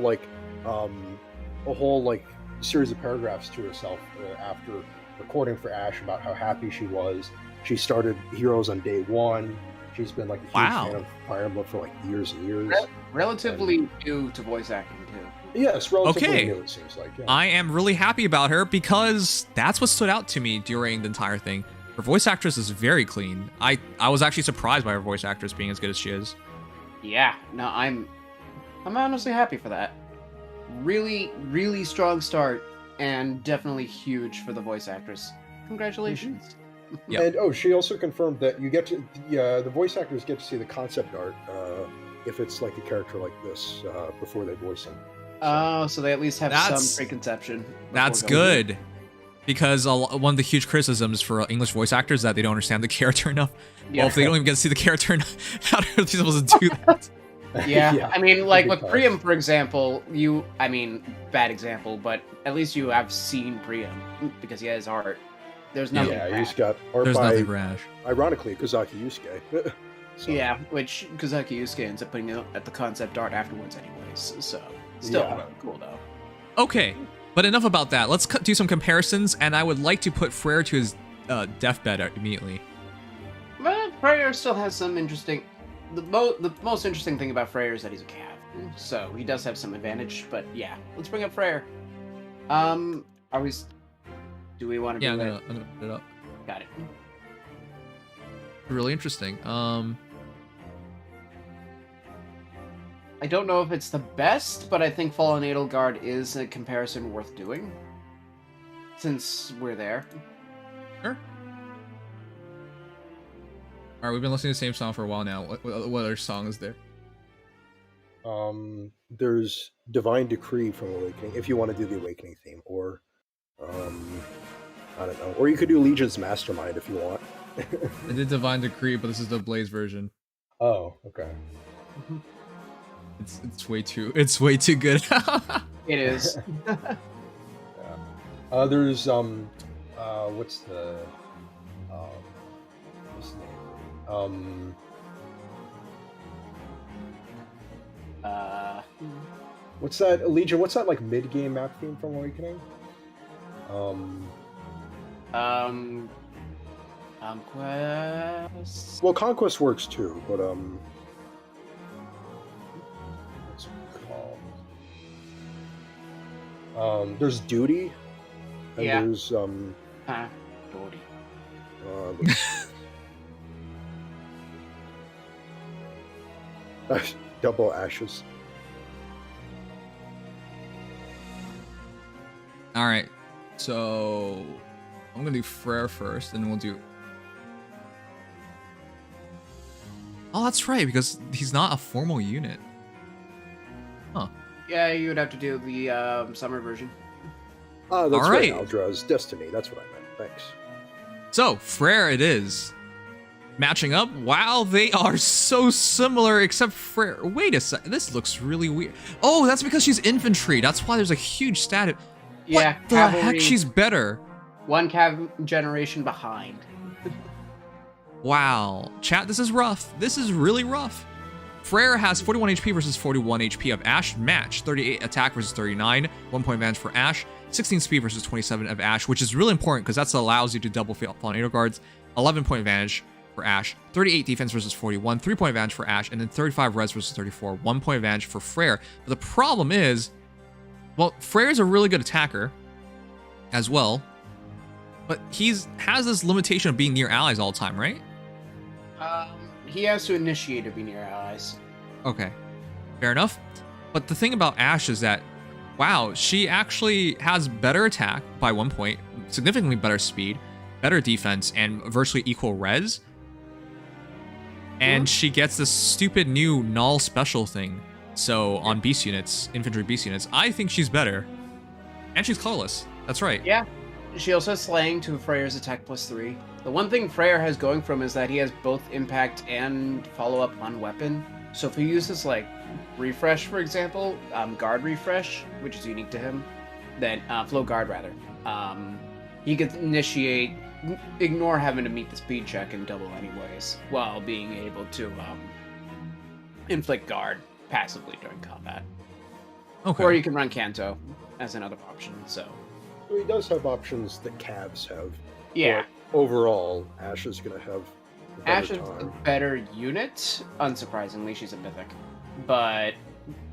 series of paragraphs to herself after recording for Ash about how happy she was. She started Heroes on day one. She's been like a huge fan of Fire Emblem for like years and years. Relatively new to voice acting too. Yes, relatively new, it seems like. Yeah. I am really happy about her because that's what stood out to me during the entire thing. Her voice actress is very clean. I was actually surprised by her voice actress being as good as she is. Yeah, no, I'm honestly happy for that. Really, really strong start, and definitely huge for the voice actress. Congratulations. Yep. And she also confirmed that you get to the voice actors get to see the concept art if it's like a character like this before they voice him. Oh, so they at least have some preconception. That's good. Because one of the huge criticisms for English voice actors is that they don't understand the character enough. Yeah. Well, if they don't even get to see the character enough, how are they supposed to do that? Yeah, I mean, like with Priam, for example, bad example, but at least you have seen Priam because he has art. There's nothing. Yeah, he's got art There's by, nothing rash. Ironically, Kozaki Yusuke. So. Yeah, which Kozaki Yusuke ends up putting it at the concept art afterwards, anyways. So still cool though. Okay, but enough about that. Let's do some comparisons, and I would like to put Freyr to his deathbed immediately. Well, Freyr still has some interesting. The most interesting thing about Freyr is that he's a cav, so he does have some advantage. But yeah, let's bring up Freyr. Are we? Do we want to? Yeah, I'm gonna put it up. Got it. Really interesting. I don't know if it's the best, but I think Fallen Edelgard is a comparison worth doing, since we're there. Sure. All right, we've been listening to the same song for a while now. What other song is there? There's Divine Decree from Awakening, if you want to do the Awakening theme, or I don't know, or you could do Legion's Mastermind if you want. I did Divine Decree, but this is the Blaze version. Oh, okay. It's way too good. It is. Yeah. There's what's the what's the name? What's that, Legion? What's that like mid-game map theme from Awakening? Conquest. Well, Conquest works too, but what's it called? There's Duty, and there's Duty. Double Ashes. All right, so I'm gonna do Freyr first, and then we'll do. Oh, that's right, because he's not a formal unit. Huh. Yeah, you would have to do the summer version. Oh, that's all right. Aldra's Destiny. That's what I meant. Thanks. So Freyr it is. Matching up, wow, they are so similar except for, wait a sec, this looks really weird. Oh, that's because she's infantry. That's why there's a huge stat. Yeah, what the heck, she's better. One cav generation behind. Wow, chat, this is rough. This is really rough. Freyr has 41 HP versus 41 HP of Ashe. Match, 38 attack versus 39. 1 point advantage for Ashe. 16 speed versus 27 of Ashe, which is really important because that allows you to double Fallen Eagle Guards. 11 point advantage for Ashe. 38 defense versus 41. 3 point advantage for Ashe. And then 35 res versus 34. 1 point advantage for Freyr. But the problem is, well, Freyr's a really good attacker as well. But has this limitation of being near allies all the time, right? He has to initiate to be near allies. Okay, fair enough. But the thing about Ashe is that, wow, she actually has better attack by 1 point, significantly better speed, better defense, and virtually equal res. And she gets this stupid new null special thing. So on beast units, infantry beast units, I think she's better. And she's colorless. That's right. Yeah. She also has slaying to Freyr's attack +3. The one thing Freyr has going from is that he has both impact and follow-up on weapon. So if he uses like refresh, for example, guard refresh, which is unique to him, then flow guard rather, he could initiate, ignore having to meet the speed check and double anyways, while being able to inflict guard passively during combat. Okay. Or you can run Kanto as another option. So he does have options that Cavs have. Yeah. But overall, Ashe is going to have a better Ashe is time. a better unit. Unsurprisingly, she's a mythic. But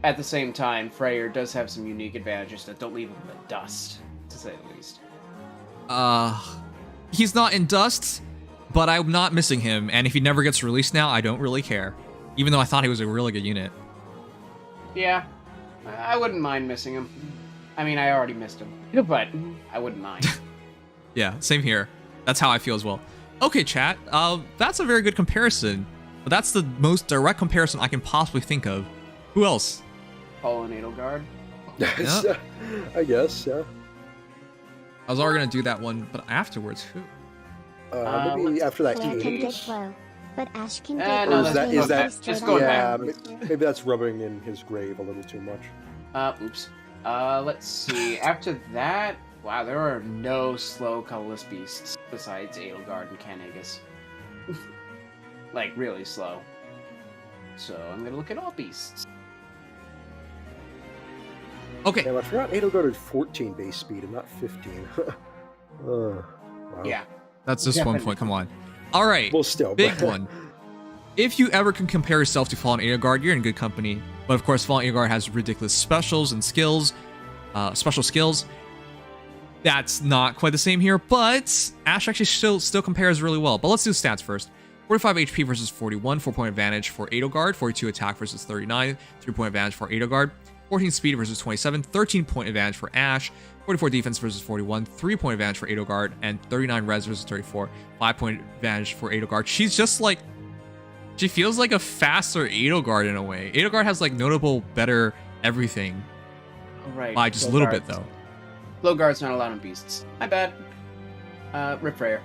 at the same time, Freyr does have some unique advantages that don't leave him in the dust, to say the least. He's not in dust, but I'm not missing him. And if he never gets released now, I don't really care. Even though I thought he was a really good unit. Yeah, I wouldn't mind missing him. I mean, I already missed him, but I wouldn't mind. Yeah, same here. That's how I feel as well. Okay, chat. That's a very good comparison. But that's the most direct comparison I can possibly think of. Who else? Fallen Edelgard. Yep. I guess, yeah. I was already gonna do that one, but afterwards, who? Maybe after that Flare can dig Cadence. flow, but Ashe can dig no, Or that's is that just going yeah, back. maybe that's rubbing in his grave a little too much. Oops. Let's see. After that, wow, there are no slow colorless beasts besides Edelgard and Canagus. Like, really slow. So, I'm gonna look at all beasts. Okay. Yeah, I forgot Edelgard had 14 base speed and not 15. Wow. Yeah. That's just 1 point. Come on. All right. Well, still. Big one. If you ever can compare yourself to Fallen Edelgard, you're in good company. But of course, Fallen Edelgard has ridiculous specials and skills, special skills. That's not quite the same here, but Ashe actually still compares really well. But let's do stats first. 45 HP versus 41, 4 point advantage for Edelgard, 42 attack versus 39, 3 point advantage for Edelgard, 14 speed versus 27, 13 point advantage for Ashe, 44 defense versus 41, 3 point advantage for Edelgard, and 39 res versus 34, 5 point advantage for Edelgard. She's just like, she feels like a faster Edelgard in a way. Edelgard has like notable better everything. Right. By just a little bit though. Flowguard's not allowed on beasts. My bad. Rip Freyr.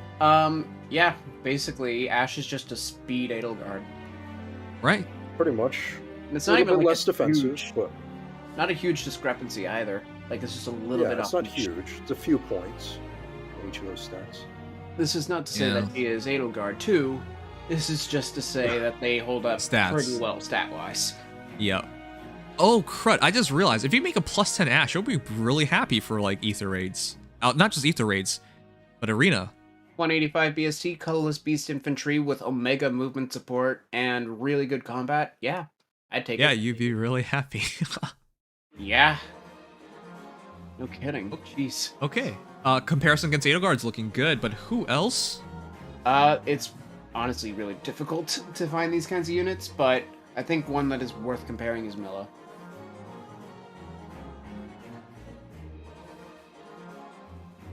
Yeah, basically, Ashe is just a speed Edelgard. Right. Pretty much. And it's a not little even bit like less defensive, but not a huge discrepancy either. Like, it's just a little bit it's off. not huge. It's a few points in each of those stats. This is not to say that he is Edelgard 2. This is just to say that they hold up pretty well stat-wise. Yep. Oh, crud. I just realized, if you make a plus 10 Ashe, you'll be really happy for, like, Ether raids. Not just Ether raids, but Arena. 185 BST, colorless beast infantry with Omega movement support and really good combat. Yeah, I'd take it. Yeah, you'd be really happy. Yeah. No kidding. Jeez. Okay. Comparison against Edelgard's looking good, but who else? It's honestly really difficult to find these kinds of units, but I think one that is worth comparing is Milla.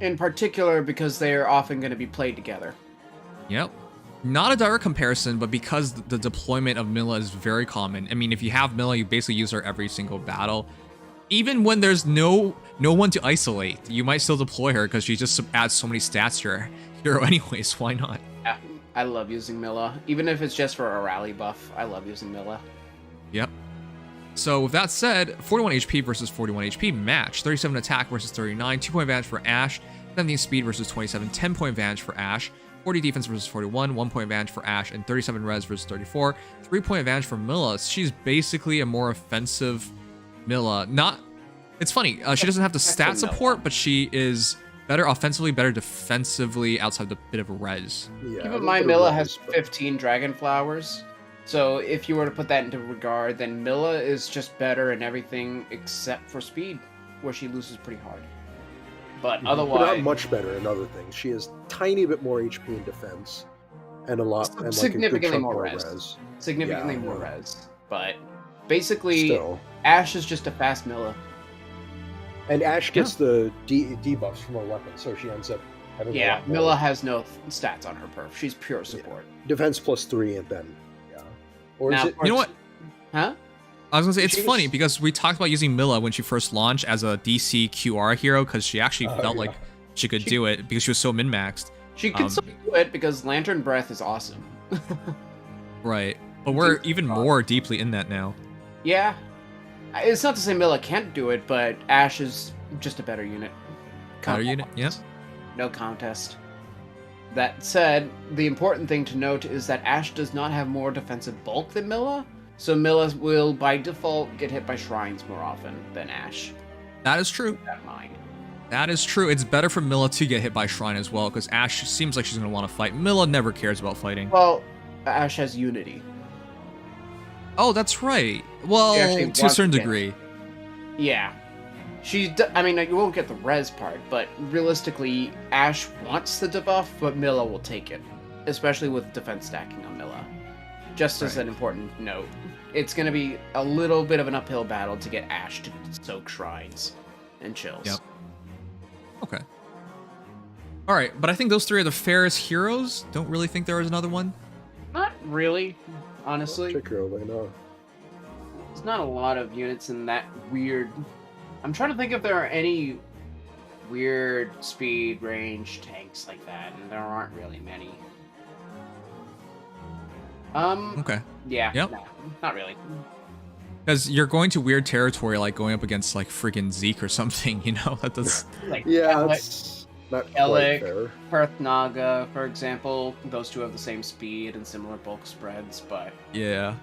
In particular, because they are often going to be played together. Yep. Not a direct comparison, but because the deployment of Milla is very common. I mean, if you have Milla, you basically use her every single battle. Even when there's no one to isolate, you might still deploy her because she just adds so many stats to your hero anyways. Why not? Yeah. I love using Milla. Even if it's just for a rally buff, I love using Milla. Yep. So with that said, 41 HP versus 41 HP match. 37 attack versus 39. 2-point advantage for Ashe. 17 speed versus 27. 10-point advantage for Ashe. 40 defense versus 41. 1-point advantage for Ashe. And 37 res versus 34. 3-point advantage for Milla. She's basically a more offensive Milla. It's funny. She doesn't have the stat support, but she is better offensively, better defensively outside the bit of a res. Yeah, keep in mind, Milla has 15 Dragon Flowers. So if you were to put that into regard, then Milla is just better in everything except for speed, where she loses pretty hard. But otherwise, but not much better in other things. She has tiny bit more HP in defense, and a lot, and significantly like more res. Significantly more res. But basically, still, Ashe is just a fast Milla. And Ashe gets the debuffs from her weapon, so she ends up having a lot more. Milla has no stats on her perf. She's pure support. Defense +3, and then or now, is it? You know what? Huh? I was gonna say it's funny because we talked about using Milla when she first launched as a DC QR hero because she actually felt like she could do it because she was so min-maxed. She could still do it because Lantern Breath is awesome. Right, but we're even more deeply in that now. Yeah, it's not to say Milla can't do it, but Ashe is just a better unit. Better unit, yeah. No contest. That said, the important thing to note is that Ashe does not have more defensive bulk than Milla, so Milla will, by default, get hit by shrines more often than Ashe. That is true. Keep that in mind. That is true. It's better for Milla to get hit by shrine as well, because Ashe seems like she's going to want to fight. Milla never cares about fighting. Well, Ashe has Unity. Oh, that's right. Well, to a certain degree. Yeah. I mean, you won't get the res part, but realistically, Ashe wants the debuff, but Milla will take it. Especially with defense stacking on Milla. Just as an important note. It's going to be a little bit of an uphill battle to get Ashe to soak shrines and chills. Yep. Okay. Alright, but I think those three are the fairest heroes. Don't really think there is another one. Not really, honestly. Particularly, no. There's not a lot of units in that weird... I'm trying to think if there are any weird speed range tanks like that, and there aren't really many. Okay. Yeah. Yep. No, not really. Because you're going to weird territory, like going up against like freaking Zeke or something, you know? That does. Like it's not quite fair. Perth Naga, for example. Those two have the same speed and similar bulk spreads, but Yeah.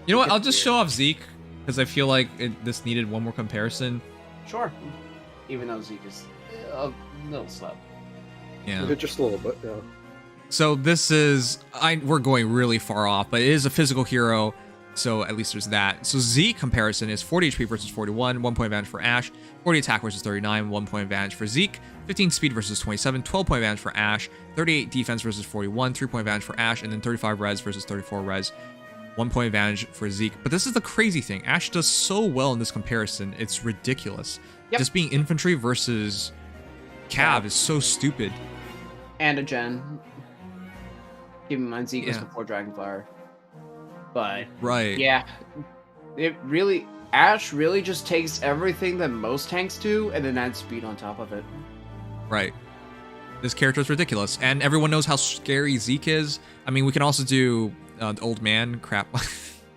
You know what? I'll just show off Zeke because I feel like this needed one more comparison. Sure. Even though Zeke is a little slow. Yeah. Just a little bit, yeah. So this is, we're going really far off, but it is a physical hero, so at least there's that. So Z comparison is 40 HP versus 41, 1-point advantage for Ashe, 40 attack versus 39, 1-point advantage for Zeke, 15 speed versus 27, 12-point advantage for Ashe, 38 defense versus 41, 3-point advantage for Ashe, and then 35 res versus 34 res, 1-point advantage for Zeke. But this is the crazy thing. Ashe does so well in this comparison, it's ridiculous. Yep. Just being infantry versus Cav is so stupid. And a gen. Keep in mind Zeke is before Dragonflower. But yeah. Ashe really just takes everything that most tanks do and then adds speed on top of it. Right. This character is ridiculous. And everyone knows how scary Zeke is. I mean, we can also do the old man crap.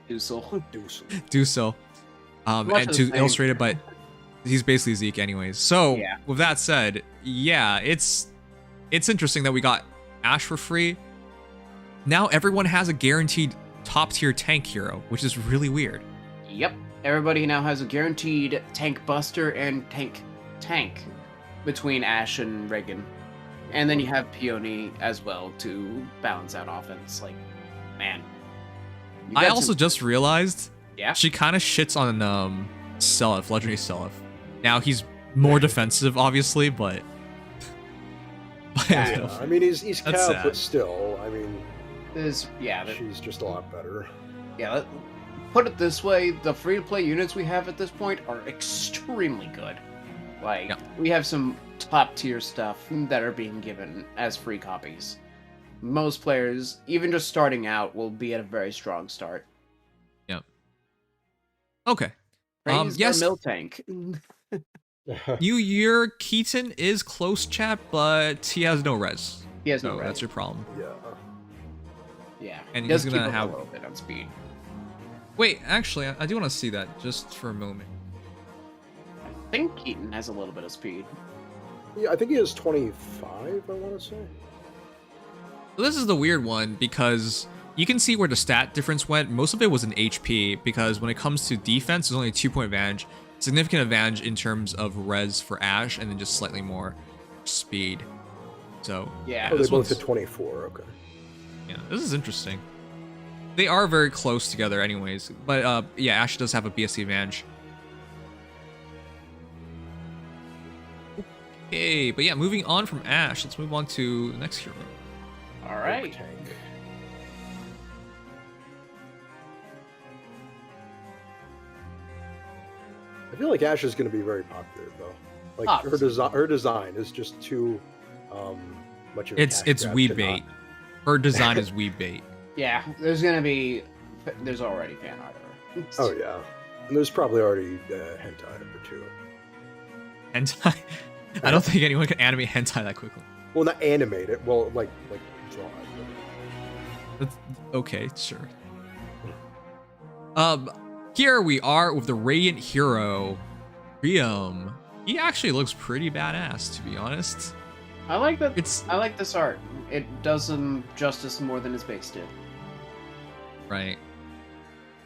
Dusel. And to illustrate it, but he's basically Zeke anyways. So with that said, yeah, it's interesting that we got Ashe for free. Now everyone has a guaranteed top tier tank hero, which is really weird. Yep. Everybody now has a guaranteed tank buster and tank between Ashe and Regan. And then you have Peony as well to balance out offense. Like, man. I also just realized she kind of shits on Seliph, Legendary Seliph. Now he's more defensive, obviously, but I mean, he's Cav, but still, I mean, she's just a lot better. Yeah, put it this way, the free-to-play units we have at this point are extremely good. Like, we have some top-tier stuff that are being given as free copies. Most players, even just starting out, will be at a very strong start. Yep. Okay. Yes. Mill tank. Your Keaton is close, chat, but he has no res. He has no res. That's your problem. Yeah. Yeah, and he does he's gonna keep have a little bit on speed. Wait, actually, I do want to see that just for a moment. I think Keaton has a little bit of speed. Yeah, I think he has 25, I want to say. So this is the weird one because you can see where the stat difference went. Most of it was in HP because when it comes to defense, there's only a 2-point advantage. Significant advantage in terms of res for Ashe, and then just slightly more speed. So yeah, they both hit 24. Okay. Yeah, this is interesting. They are very close together, anyways. But yeah, Ashe does have a BSC advantage. Okay, but yeah, moving on from Ashe, let's move on to the next hero. All right. Tank. I feel like Ashe is going to be very popular, though. Like her design is just too much of a it's weeb bait. Her design is weeb bait. Yeah, there's already fan art of her. Oh yeah, and there's probably already hentai of her too. Hentai? I don't think anyone can animate hentai that quickly. Well, not animate it. Well, like draw it. Okay, sure. Here we are with the Radiant Hero, Priam. He actually looks pretty badass, to be honest. I like that. I like this art. It does him justice more than his base did. Right.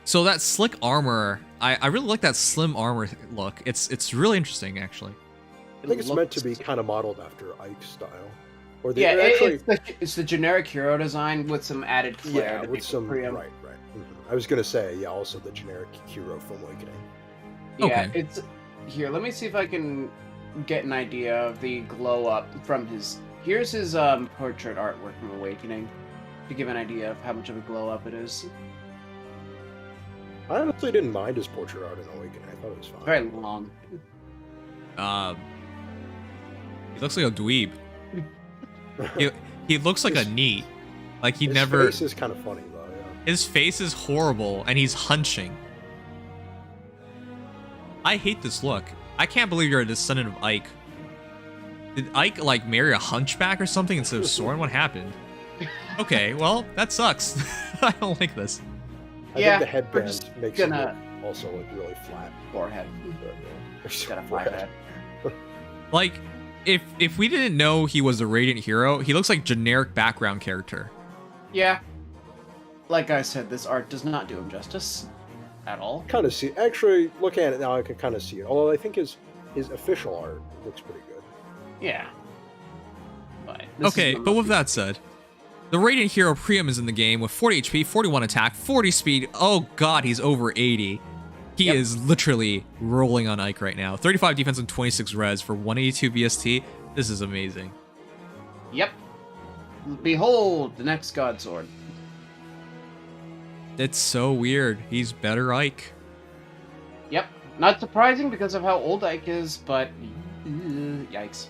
So that slick armor, I really like that slim armor look. It's really interesting, actually. I think it's meant to be kind of modeled after Ike's style. Or yeah, it's the generic hero design with some added flair. Yeah, with some Priam. Right. I was gonna say, yeah, also the generic hero from Awakening. Yeah, okay. It's here. Let me see if I can get an idea of the glow up from his. Here's his portrait artwork from Awakening to give an idea of how much of a glow up it is. I honestly didn't mind his portrait art in Awakening. I thought it was fine. Very long. He looks like a dweeb. he looks like a neat. Like he his never. His face is kind of funny though. Yeah. His face is horrible, and he's hunching. I hate this look. I can't believe you're a descendant of Ike. Did Ike like marry a hunchback or something instead of Soren? What happened? Okay, well that sucks. I don't like this. I think the headband makes it also look really flat. Forehead. But, got a flat head. Like, if we didn't know he was the Radiant Hero, he looks like generic background character. Yeah. Like I said, this art does not do him justice at all. Kind of see. Actually, looking at it now, I can kind of see it. Although I think his official art looks pretty good. Yeah. Okay, but with that said, the Radiant Hero Priam is in the game with 40 HP, 41 attack, 40 speed. Oh god, he's over 80. He is literally rolling on Ike right now. 35 defense and 26 res for 182 BST. This is amazing. Yep. Behold, the next God Sword. It's so weird. He's better Ike. Yep. Not surprising because of how old Ike is, but yikes.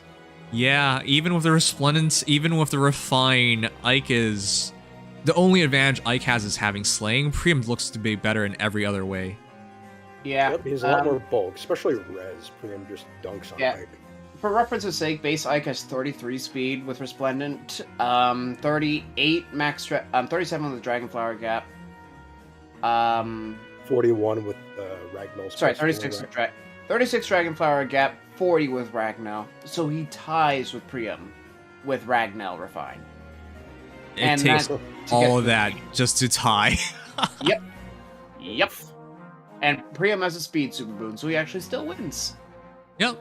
Yeah, even with the Resplendence, even with the Refine, Ike is... The only advantage Ike has is having Slaying. Priam looks to be better in every other way. Yeah. Yep, he's a lot more bulk, especially res. Priam just dunks on Ike. For reference's sake, base Ike has 33 speed with Resplendent, 38 max, 37 with Dragonflower Gap, 41 with Ragnall's. Sorry, 36 with 36 Dragonflower Gap, 40 with Ragnall. So he ties with Priam, with Ragnall Refine. It takes all of that just to tie. Yep. Yep. And Priam has a speed super boon, so he actually still wins. Yep.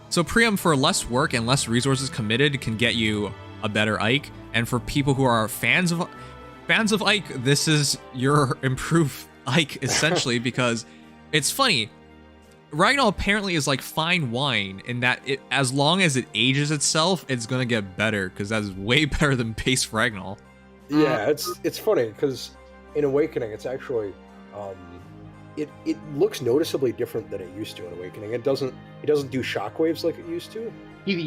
So Priam, for less work and less resources committed, can get you a better Ike. And for people who are fans of Ike, this is your improved Ike, essentially, because it's funny. Ragnall apparently is like fine wine in that as long as it ages itself, it's gonna get better, because that is way better than base Ragnall. Yeah, it's funny because in Awakening, it's actually it looks noticeably different than it used to in Awakening. It doesn't do shockwaves like it used to.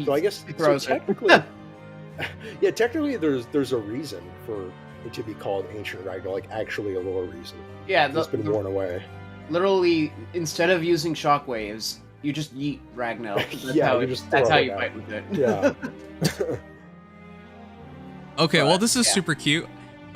So I guess technically, yeah, technically there's a reason for it to be called Ancient Ragnall, like actually a lore reason. Yeah, it's been worn away. Literally, instead of using shockwaves, you just yeet Ragnall. That's that's how you fight with it. Yeah. Okay, well, this is super cute,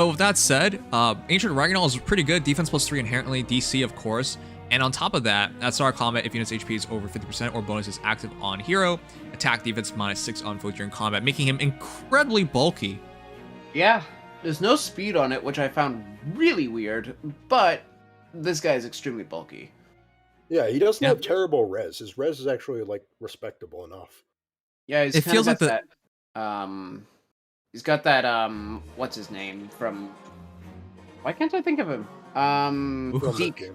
But with that said, Ancient Ragnar is pretty good. Defense +3 inherently, DC of course. And on top of that, at Star Combat, if unit's HP is over 50% or bonus is active on hero, attack defense -6 on foe during combat, making him incredibly bulky. Yeah, there's no speed on it, which I found really weird, but this guy is extremely bulky. Yeah, he doesn't have terrible res. His res is actually, like, respectable enough. Yeah, it feels like that, he's got that, what's his name from... Why can't I think of him? Deke.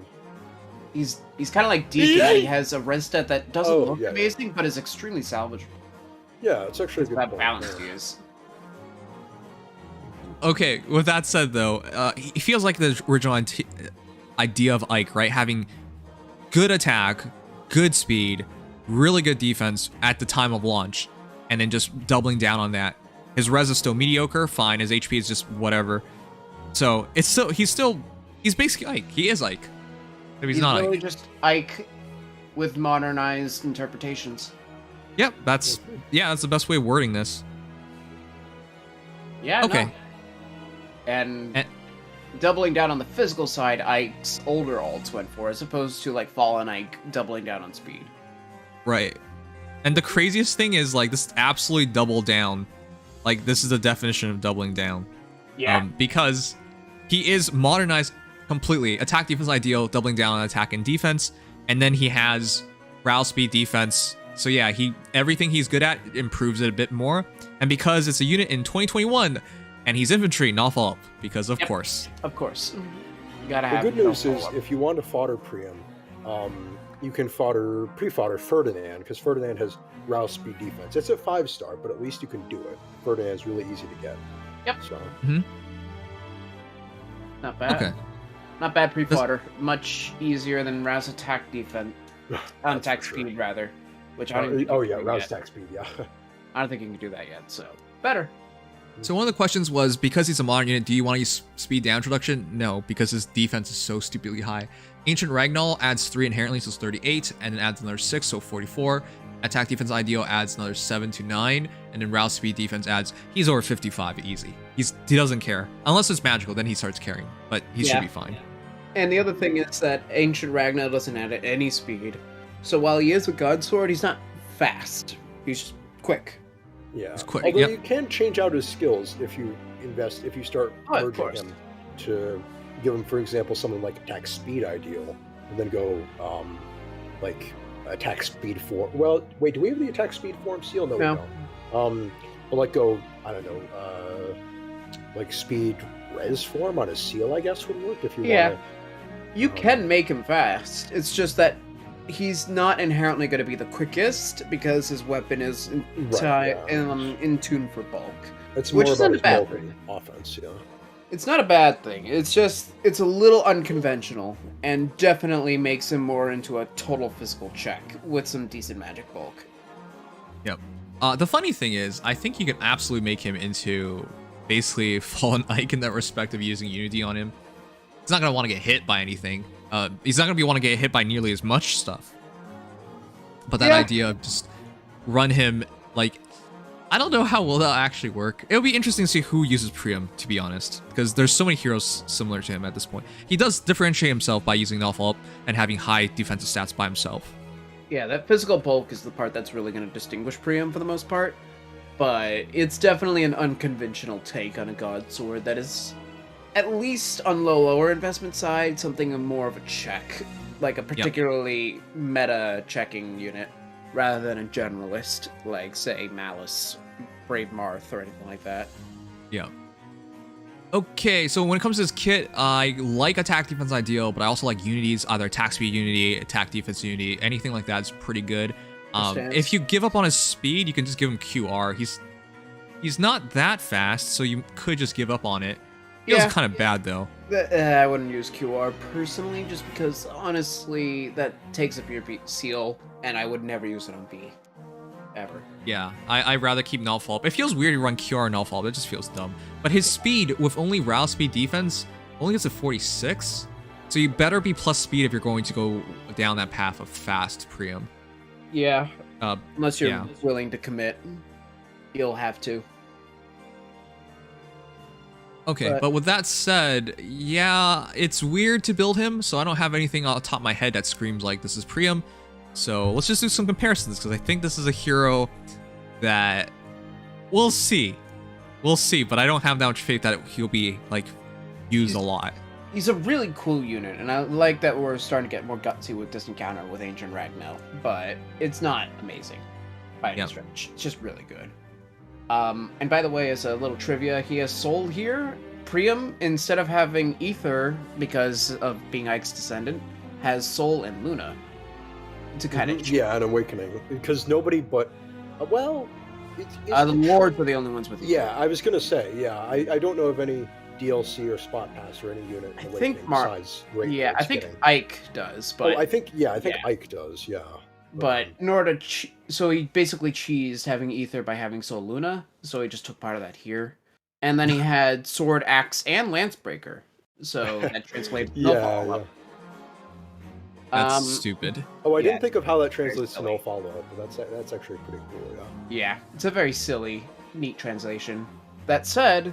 He's kind of like Deke, in that he has a res stat that doesn't look amazing, but is extremely salvageable. Yeah, it's actually a good that point. balance he is. Okay, with that said, though, he feels like the original idea of Ike, right? Having good attack, good speed, really good defense at the time of launch, and then just doubling down on that. His res is still mediocre, fine. His HP is just whatever. So it's still he's basically Ike. He is Ike. Maybe he's not really Ike. just Ike with modernized interpretations. Yep, that's the best way of wording this. Yeah. Okay. No. And doubling down on the physical side, Ike's older alts went for, as opposed to like Fallen Ike doubling down on speed. Right. And the craziest thing is, like, this absolutely double down. Like, this is the definition of doubling down. Yeah. Because he is modernized completely. Attack, defense, ideal, doubling down on attack and defense. And then he has rouse, speed, defense. So yeah, everything he's good at improves it a bit more. And because it's a unit in 2021, and he's infantry, not fall up, because of course. Of course. You gotta have the good news is, if you want to fodder Priam, you can pre-fodder Ferdinand, because Ferdinand has rouse, speed, defense. It's a 5-star, but at least you can do it. Ferdinand's really easy to get. Yep. So. Not bad. Okay. Not bad pre-fodder. Much easier than rouse attack defense. Attack speed, rather. Which I don't think rouse attack speed, yeah. I don't think you can do that yet, so better. So one of the questions was, because he's a modern unit, do you want to use speed down introduction? No, because his defense is so stupidly high. Ancient Ragnar adds 3 inherently, so it's 38, and then adds another 6, so 44. Attack defense ideal adds another 7 to 9, and then rouse speed defense adds, he's over 55 easy. He doesn't care. Unless it's magical, then he starts caring, but he should be fine. And the other thing is that Ancient Ragnar doesn't add any speed. So while he is a god sword, he's not fast. He's just quick. Yeah, it's quick. Although you can change out his skills if you start merging him to give him, for example, something like attack speed ideal, and then go like attack speed form. Well, wait, do we have the attack speed form seal? No, we don't. But like go, I don't know, like speed res form on a seal, I guess would work if you want. You can make him fast. It's just that he's not inherently going to be the quickest because his weapon is in tune for bulk. It's more about his bulk and offense, It's not a bad thing. It's just, it's a little unconventional and definitely makes him more into a total physical check with some decent magic bulk. Yep. The funny thing is, I think you can absolutely make him into basically Fallen Ike in that respect of using Unity on him. He's not going to want to get hit by anything. He's not going to want to get hit by nearly as much stuff. But that idea of just run him, like, I don't know how well that'll actually work. It'll be interesting to see who uses Priam, to be honest, because there's so many heroes similar to him at this point. He does differentiate himself by using Alpha Up and having high defensive stats by himself. Yeah, that physical bulk is the part that's really going to distinguish Priam for the most part. But it's definitely an unconventional take on a god sword that is, at least on lower investment side, something more of a check. Like a particularly meta checking unit, rather than a generalist, like, say, Malice, Brave Marth, or anything like that. Yeah. Okay, so when it comes to this kit, I like attack defense ideal, but I also like unities, either attack speed unity, attack defense unity, anything like that is pretty good. If you give up on his speed, you can just give him QR. He's not that fast, so you could just give up on it. Feels kind of bad, though. I wouldn't use QR personally, just because, honestly, that takes up your seal, and I would never use it on B. Ever. Yeah, I'd rather keep null fall up. It feels weird to run QR null fall up. It just feels dumb. But his speed, with only rouse speed defense, only gets a 46. So you better be plus speed if you're going to go down that path of fast Priam. Yeah. Unless you're willing to commit, you'll have to. Okay, but with that said, yeah, it's weird to build him, so I don't have anything off the top of my head that screams like this is Priam. So let's just do some comparisons, because I think this is a hero that we'll see. We'll see, but I don't have that much faith that he'll be like used a lot. He's a really cool unit, and I like that we're starting to get more gutsy with this encounter with Ancient Ragnar, but it's not amazing by any stretch. It's just really good. And by the way, as a little trivia, he has Soul here. Priam, instead of having Ether, because of being Ike's descendant, has Soul and Luna. To kind of yeah, an awakening, because nobody but the Lords were the only ones with Ether. Yeah, I was gonna say, I don't know of any DLC or spot pass or any unit. I think I think getting. Ike does, but I think Ike does, yeah. But in order to so he basically cheesed having Ether by having Soul Luna, so he just took part of that here. And then he had Sword, Axe, and Lancebreaker. So that translates no follow-up. That's stupid. I didn't think of how that translates to no follow-up, but that's actually pretty cool, Yeah, it's a very silly, neat translation. That said,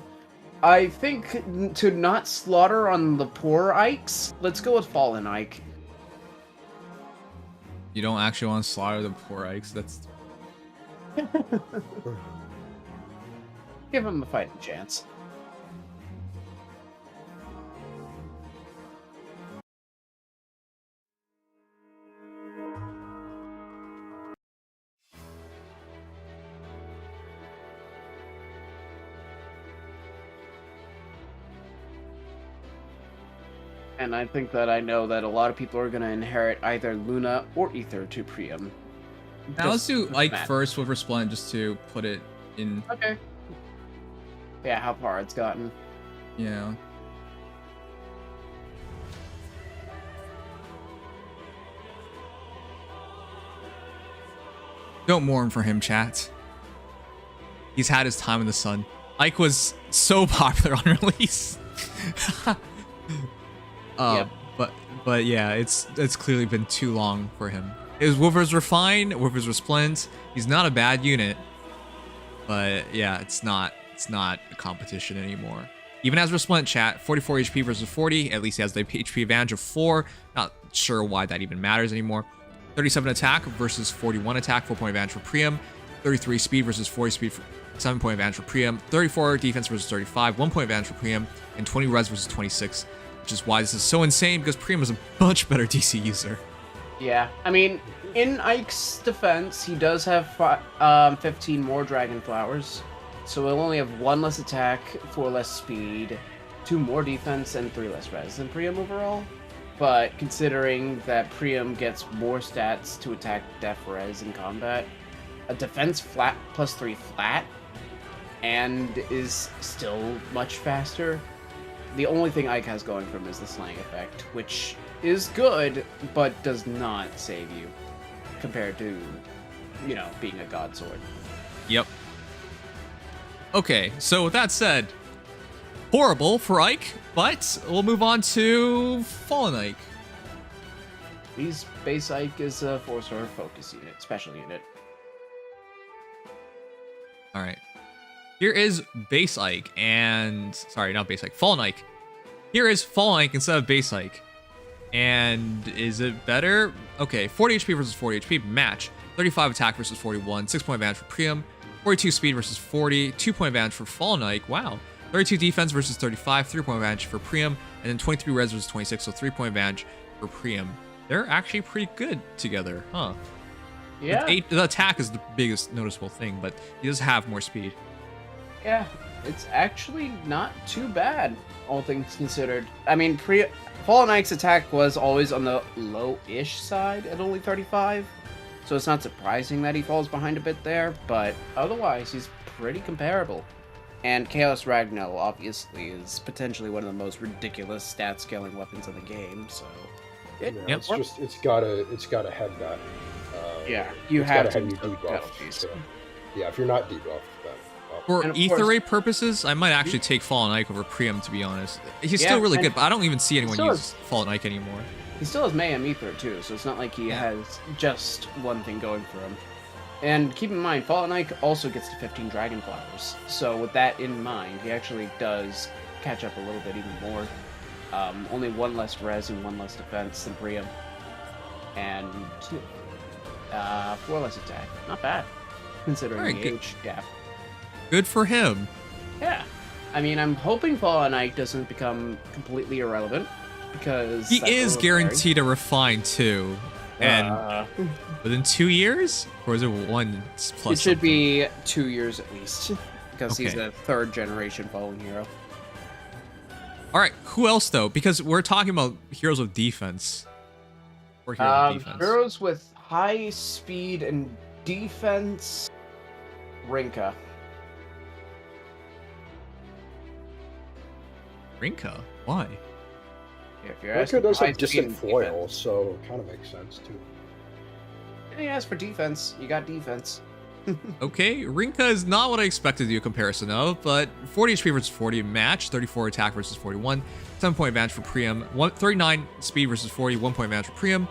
I think to not slaughter on the poor Ikes, let's go with Fallen Ike. You don't actually want to slaughter the poor Ikes? That's... Give him a fighting chance. And I think that I know that a lot of people are going to inherit either Luna or Ether to Priam. Now let's do Ike first with Resplendent, just to put it in... Okay. Yeah, how far it's gotten. Yeah. Don't mourn for him, chat. He's had his time in the sun. Ike was so popular on release. Yep. But yeah, it's clearly been too long for him. His Woofers were fine. Woofers were splint. He's not a bad unit, but yeah, it's not a competition anymore. Even as Resplendent, chat, 44 HP versus 40. At least he has the HP advantage of 4. Not sure why that even matters anymore. 37 attack versus 41 attack. 4-point advantage for Priam. 33 speed versus 40 speed. 7-point advantage for Priam. 34 defense versus 35. 1-point advantage for Priam. And 20 res versus 26. Which is why this is so insane, because Priam is a much better DC user. Yeah, I mean, in Ike's defense, he does have 15 more Dragon Flowers, so he'll only have 1 less attack, 4 less speed, 2 more defense, and 3 less res than Priam overall. But considering that Priam gets more stats to attack, def, res in combat, a defense flat plus 3 flat, and is still much faster. The only thing Ike has going for him is the slang effect, which is good, but does not save you compared to, you know, being a god sword. Yep. Okay, so with that said, horrible for Ike, but we'll move on to Fallen Ike. He's base Ike is a 4-star focus unit, special unit. Alright. Here is base Ike and... Sorry, not base Ike. Fallen Ike. Here is Fallen Ike instead of base Ike. And is it better? Okay, 40 HP versus 40 HP, match. 35 attack versus 41, 6-point advantage for Priam. 42 speed versus 40, 2-point advantage for Fallen Ike, wow. 32 defense versus 35, 3-point advantage for Priam. And then 23 res versus 26, so 3-point advantage for Priam. They're actually pretty good together, huh? Yeah. The attack is the biggest noticeable thing, but he does have more speed. Yeah, it's actually not too bad, all things considered. I mean, Fallen Ike's attack was always on the low-ish side at only 35, so it's not surprising that he falls behind a bit there, but otherwise, he's pretty comparable. And Chaos Ragnar, obviously, is potentially one of the most ridiculous stat-scaling weapons in the game, so... It's gotta have that. Yeah, you have to debuff. So, yeah, if you're not debuffed, then... For ether ray purposes, I might actually take Fallen Ike over Priam, to be honest. He's still really good, but I don't even see anyone use Fallen Ike anymore. He still has Mayhem Ether, too, so it's not like he has just one thing going for him. And keep in mind, Fallen Ike also gets to 15 Dragon Flowers, so with that in mind, he actually does catch up a little bit even more. Only 1 less res and 1 less defense than Priam. And 4 less attack. Not bad, considering the age gap. Good for him. Yeah. I mean, I'm hoping Fallen Knight doesn't become completely irrelevant, because... He is guaranteed a refine, too. And within 2 years? Or is it 1 plus? It should be 2 years at least, because he's a 3rd generation fallen hero. Alright, who else, though? Because we're talking about heroes with defense. Or heroes with defense. Heroes with high speed and defense... Rinka. Rinka? Why? Yeah, if you're Rinka does have distant foil, so it kind of makes sense too. Yeah, as for defense, you got defense. Okay, Rinka is not what I expected to do a comparison of, but 40 HP versus 40 match, 34 attack versus 41, 7-point advantage for Priam, 39 speed versus 40, 1-point advantage for Priam,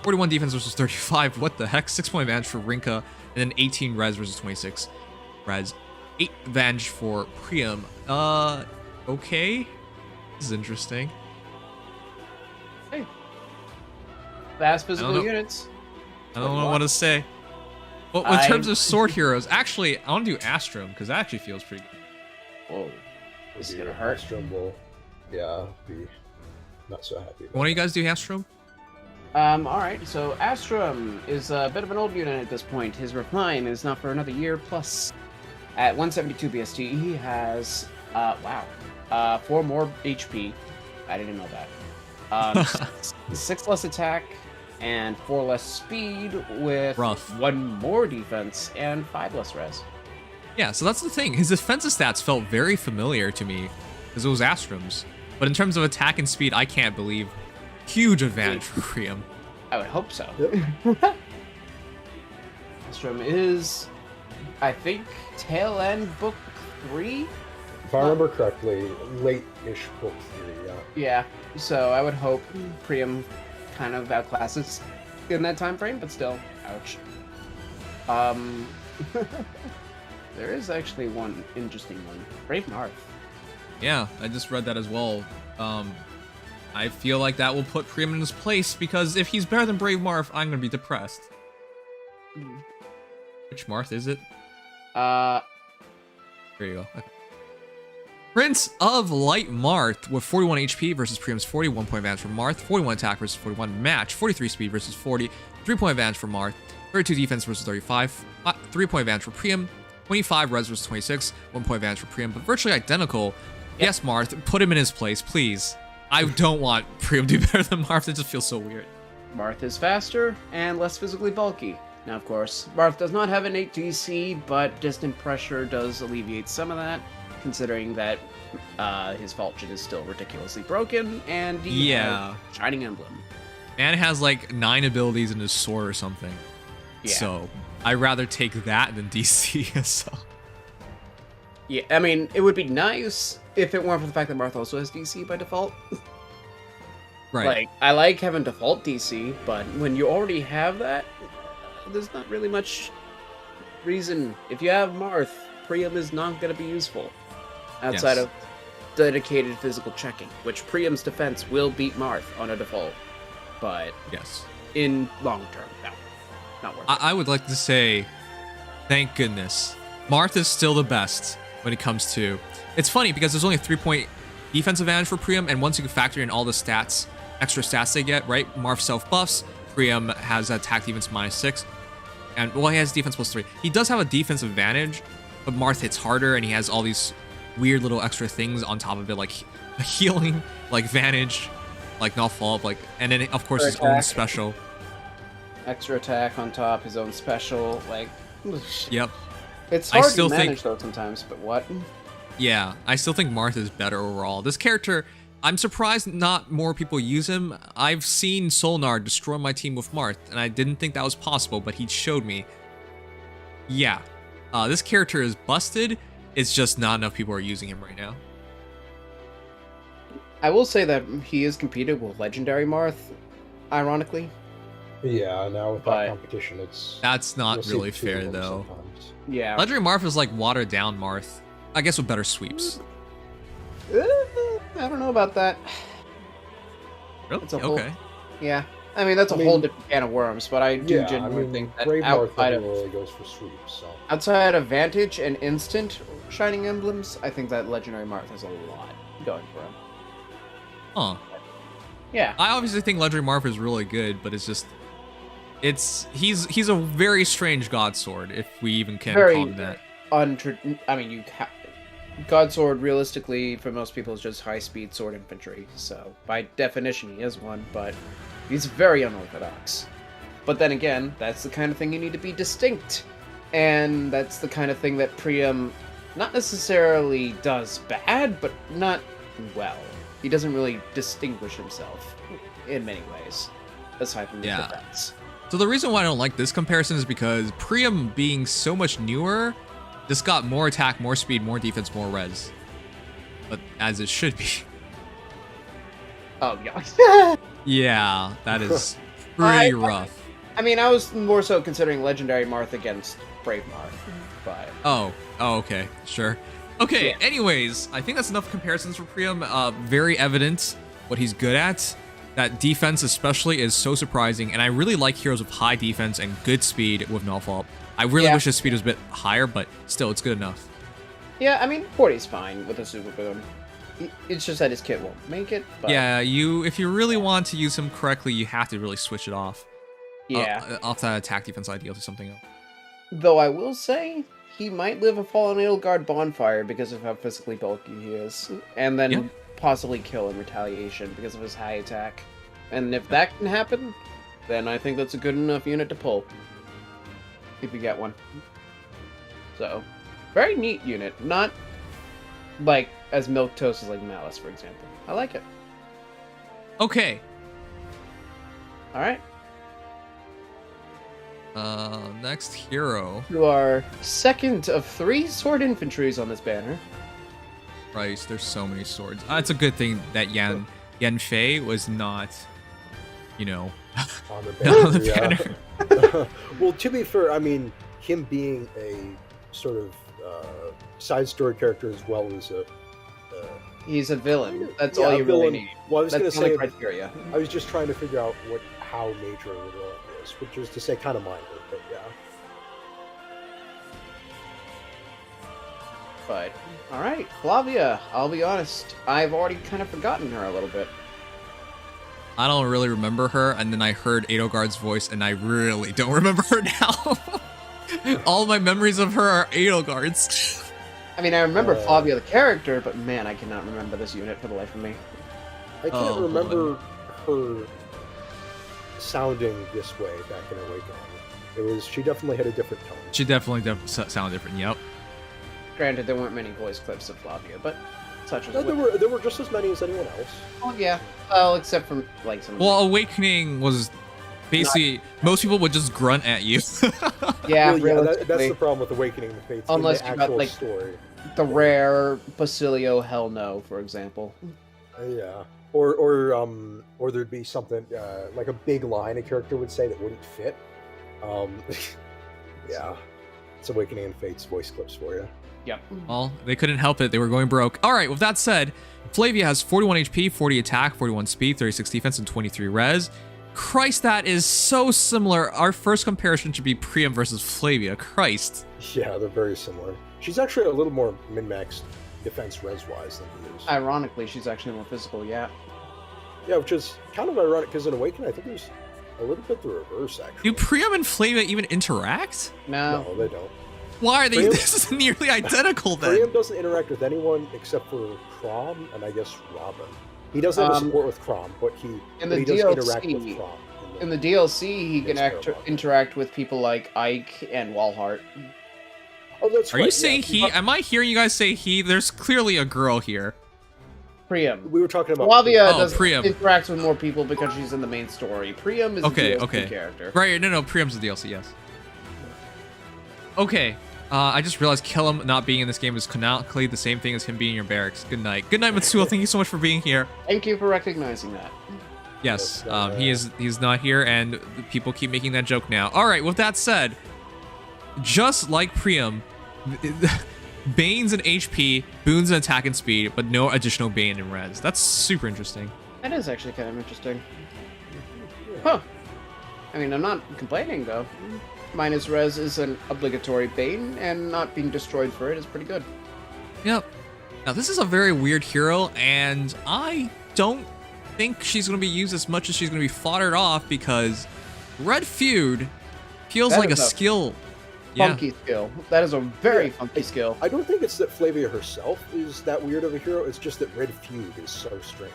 41 defense versus 35, what the heck, 6-point advantage for Rinka, and then 18 res versus 26 res, 8 advantage for Priam. Okay, this is interesting. Hey, fast physical units. I don't know what to say. Well, in terms of sword heroes, actually, I want to do Astrum, because that actually feels pretty good. Whoa. This is going to hurt. Astrum will, be not so happy. Why don't you guys do Astrum? Alright, so Astrum is a bit of an old unit at this point. His refine is not for another year, plus at 172 BST, he has, 4 more HP. I didn't know that. 6 less attack, and 4 less speed with 1 more defense and 5 less res. Yeah, so that's the thing. His defensive stats felt very familiar to me because it was Astrum's. But in terms of attack and speed, I can't believe. Huge advantage for Priam. I would hope so. Astrum is, I think, tail end book 3? If I remember correctly, late-ish book 3, yeah. Yeah, so I would hope Priam kind of outclasses in that time frame, but still, ouch. There is actually one interesting one. Brave Marth. Yeah, I just read that as well. I feel like that will put Priam in his place, because if he's better than Brave Marth, I'm gonna be depressed. Which Marth is it? There you go. Okay. Prince of Light Marth with 41 HP versus Priam's 40, 1-point advantage for Marth, 41 attack versus 41 match, 43 speed versus 40, 3-point advantage for Marth, 32 defense versus 35, 3-point advantage for Priam, 25 res versus 26, 1-point advantage for Priam, but virtually identical. Yep. Yes, Marth, put him in his place, please. I don't want Priam to be better than Marth, it just feels so weird. Marth is faster and less physically bulky. Now, of course, Marth does not have an 8 DC, but distant pressure does alleviate some of that, considering that his falchion is still ridiculously broken, and he has Shining Emblem. Man has like 9 abilities in his sword or something. Yeah. So, I'd rather take that than DC, so... Yeah, I mean, it would be nice if it weren't for the fact that Marth also has DC by default. Right. Like, I like having default DC, but when you already have that, there's not really much reason. If you have Marth, Priam is not going to be useful outside of dedicated physical checking, which Priam's defense will beat Marth on a default, but in long term, no, not worth it. I would like to say, thank goodness, Marth is still the best when it comes to... It's funny because there's only a 3-point defense advantage for Priam, and once you can factor in all the stats, extra stats they get, right? Marth self-buffs, Priam has attack defense -6, and, well, he has defense +3. He does have a defense advantage, but Marth hits harder, and he has all these weird little extra things on top of it, like healing, like Vantage, like not follow-up, like, and then, of course, his own special. Extra attack on top, his own special, like... Yep. It's hard to manage, though, sometimes, but what? Yeah, I still think Marth is better overall. This character, I'm surprised not more people use him. I've seen Solnar destroy my team with Marth, and I didn't think that was possible, but he showed me. Yeah, this character is busted. It's just not enough people are using him right now. I will say that he is competed with Legendary Marth, ironically. Yeah, now with that competition, that's not really fair, though. Sometimes. Yeah. Legendary Marth is like watered down Marth. I guess with better sweeps. I don't know about that. Really? It's a whole, Okay. Yeah. I mean, that's a whole different can of worms, but I do genuinely think that outside of, really goes for sweeps, so. outside of Vantage and Instant Shining Emblems, I think that Legendary Marth has a lot going for him. Huh. Yeah. I obviously think Legendary Marth is really good, but it's just... He's a very strange God Sword, if we even can call him that. I mean, God Sword, realistically, for most people, is just high-speed sword infantry, so by definition he is one, but he's very unorthodox. But then again, that's the kind of thing you need to be distinct, and that's the kind of thing that Priam not necessarily does bad, but not well. He doesn't really distinguish himself in many ways, aside from his defense. So the reason why I don't like this comparison is because Priam being so much newer just got more attack, more speed, more defense, more res. But as it should be. Oh, yeah. Yeah, that is pretty rough. I mean, I was more so considering Legendary Marth against Brave Marth, but... Oh, okay, sure. Okay, anyways, I think that's enough comparisons for Priam. Very evident what he's good at. That defense especially is so surprising, and I really like heroes with high defense and good speed with no fault. I really wish his speed was a bit higher, but still, it's good enough. Yeah, I mean, 40's fine with a super boon. It's just that his kit won't make it. But... Yeah, if you really want to use him correctly, you have to really switch it off. Yeah. Off that attack defense ideal to something else. Though I will say, he might live a Fallen Edelgard bonfire because of how physically bulky he is. And then possibly kill in retaliation because of his high attack. And if that can happen, then I think that's a good enough unit to pull. If you get one. So, very neat unit. Not like as milquetoast as like Malice, for example. I like it. Okay. Alright. Next hero. To our second of 3 sword infantries on this banner. Christ, there's so many swords. It's a good thing that Yan Fei was not, you know, on the banner. Well, to be fair, I mean, him being a sort of side story character as well as a... he's a villain. That's all you really need. Well, I was going to say, criteria. I was just trying to figure out how major the villain is, which is to say kind of minor, but yeah. But, alright, Flavia, I'll be honest, I've already kind of forgotten her a little bit. I don't really remember her, and then I heard Edelgard's voice, and I really don't remember her now. All my memories of her are Edelgard's. I mean, I remember Flavia the character, but man, I cannot remember this unit for the life of me. I can't remember her sounding this way back in Awakening. She definitely had a different tone. She definitely sounded different, yep. Granted, there weren't many voice clips of Flavia, but such as there were just as many as anyone else. Oh yeah, well, except for like some. Well, Awakening was basically most people would just grunt at you. Yeah, well, that's the problem with Awakening the Fates. Unless in the you actual got like story. The rare Basilio Hell No, for example. Yeah, or there'd be something like a big line a character would say that wouldn't fit. Yeah, it's Awakening and Fates voice clips for you. Yep. Well, they couldn't help it. They were going broke. All right, with that said, Flavia has 41 HP, 40 attack, 41 speed, 36 defense, and 23 res. Christ, that is so similar. Our first comparison should be Priam versus Flavia. Christ. Yeah, they're very similar. She's actually a little more min-maxed defense res-wise than he is. Ironically, she's actually more physical, yeah. Yeah, which is kind of ironic, because in Awakening, I think it was a little bit the reverse, actually. Do Priam and Flavia even interact? No. No, they don't. Why are they? This is nearly identical then. Priam doesn't interact with anyone except for Crom and I guess Robin. He doesn't have a support with Crom, but he does interact with Crom. In the DLC, he can interact with people like Ike and Walhart. Oh, that's right. Are you saying he? Am I hearing you guys say he? There's clearly a girl here. Priam. We were talking about Flavia Priam interacts with more people because she's in the main story. Priam is a DLC character. Right, no, Priam's the DLC, yes. Okay, I just realized Kellum not being in this game is canonically the same thing as him being in your barracks. Good night. Good night, Matsuo. Thank you so much for being here. Thank you for recognizing that. Yes, he's not here, and people keep making that joke now. All right, with that said, just like Priam, Banes and HP, boons and attack and speed, but no additional Bane and res. That's super interesting. That is actually kind of interesting. Huh. I mean, I'm not complaining, though. Minus res is an obligatory Bane, and not being destroyed for it is pretty good. Yep. Now, this is a very weird hero, and I don't think she's going to be used as much as she's going to be foddered off, because Red Feud feels That like a is a skill. Funky skill. That is a very funky skill. I don't think it's that Flavia herself is that weird of a hero. It's just that Red Feud is so strange.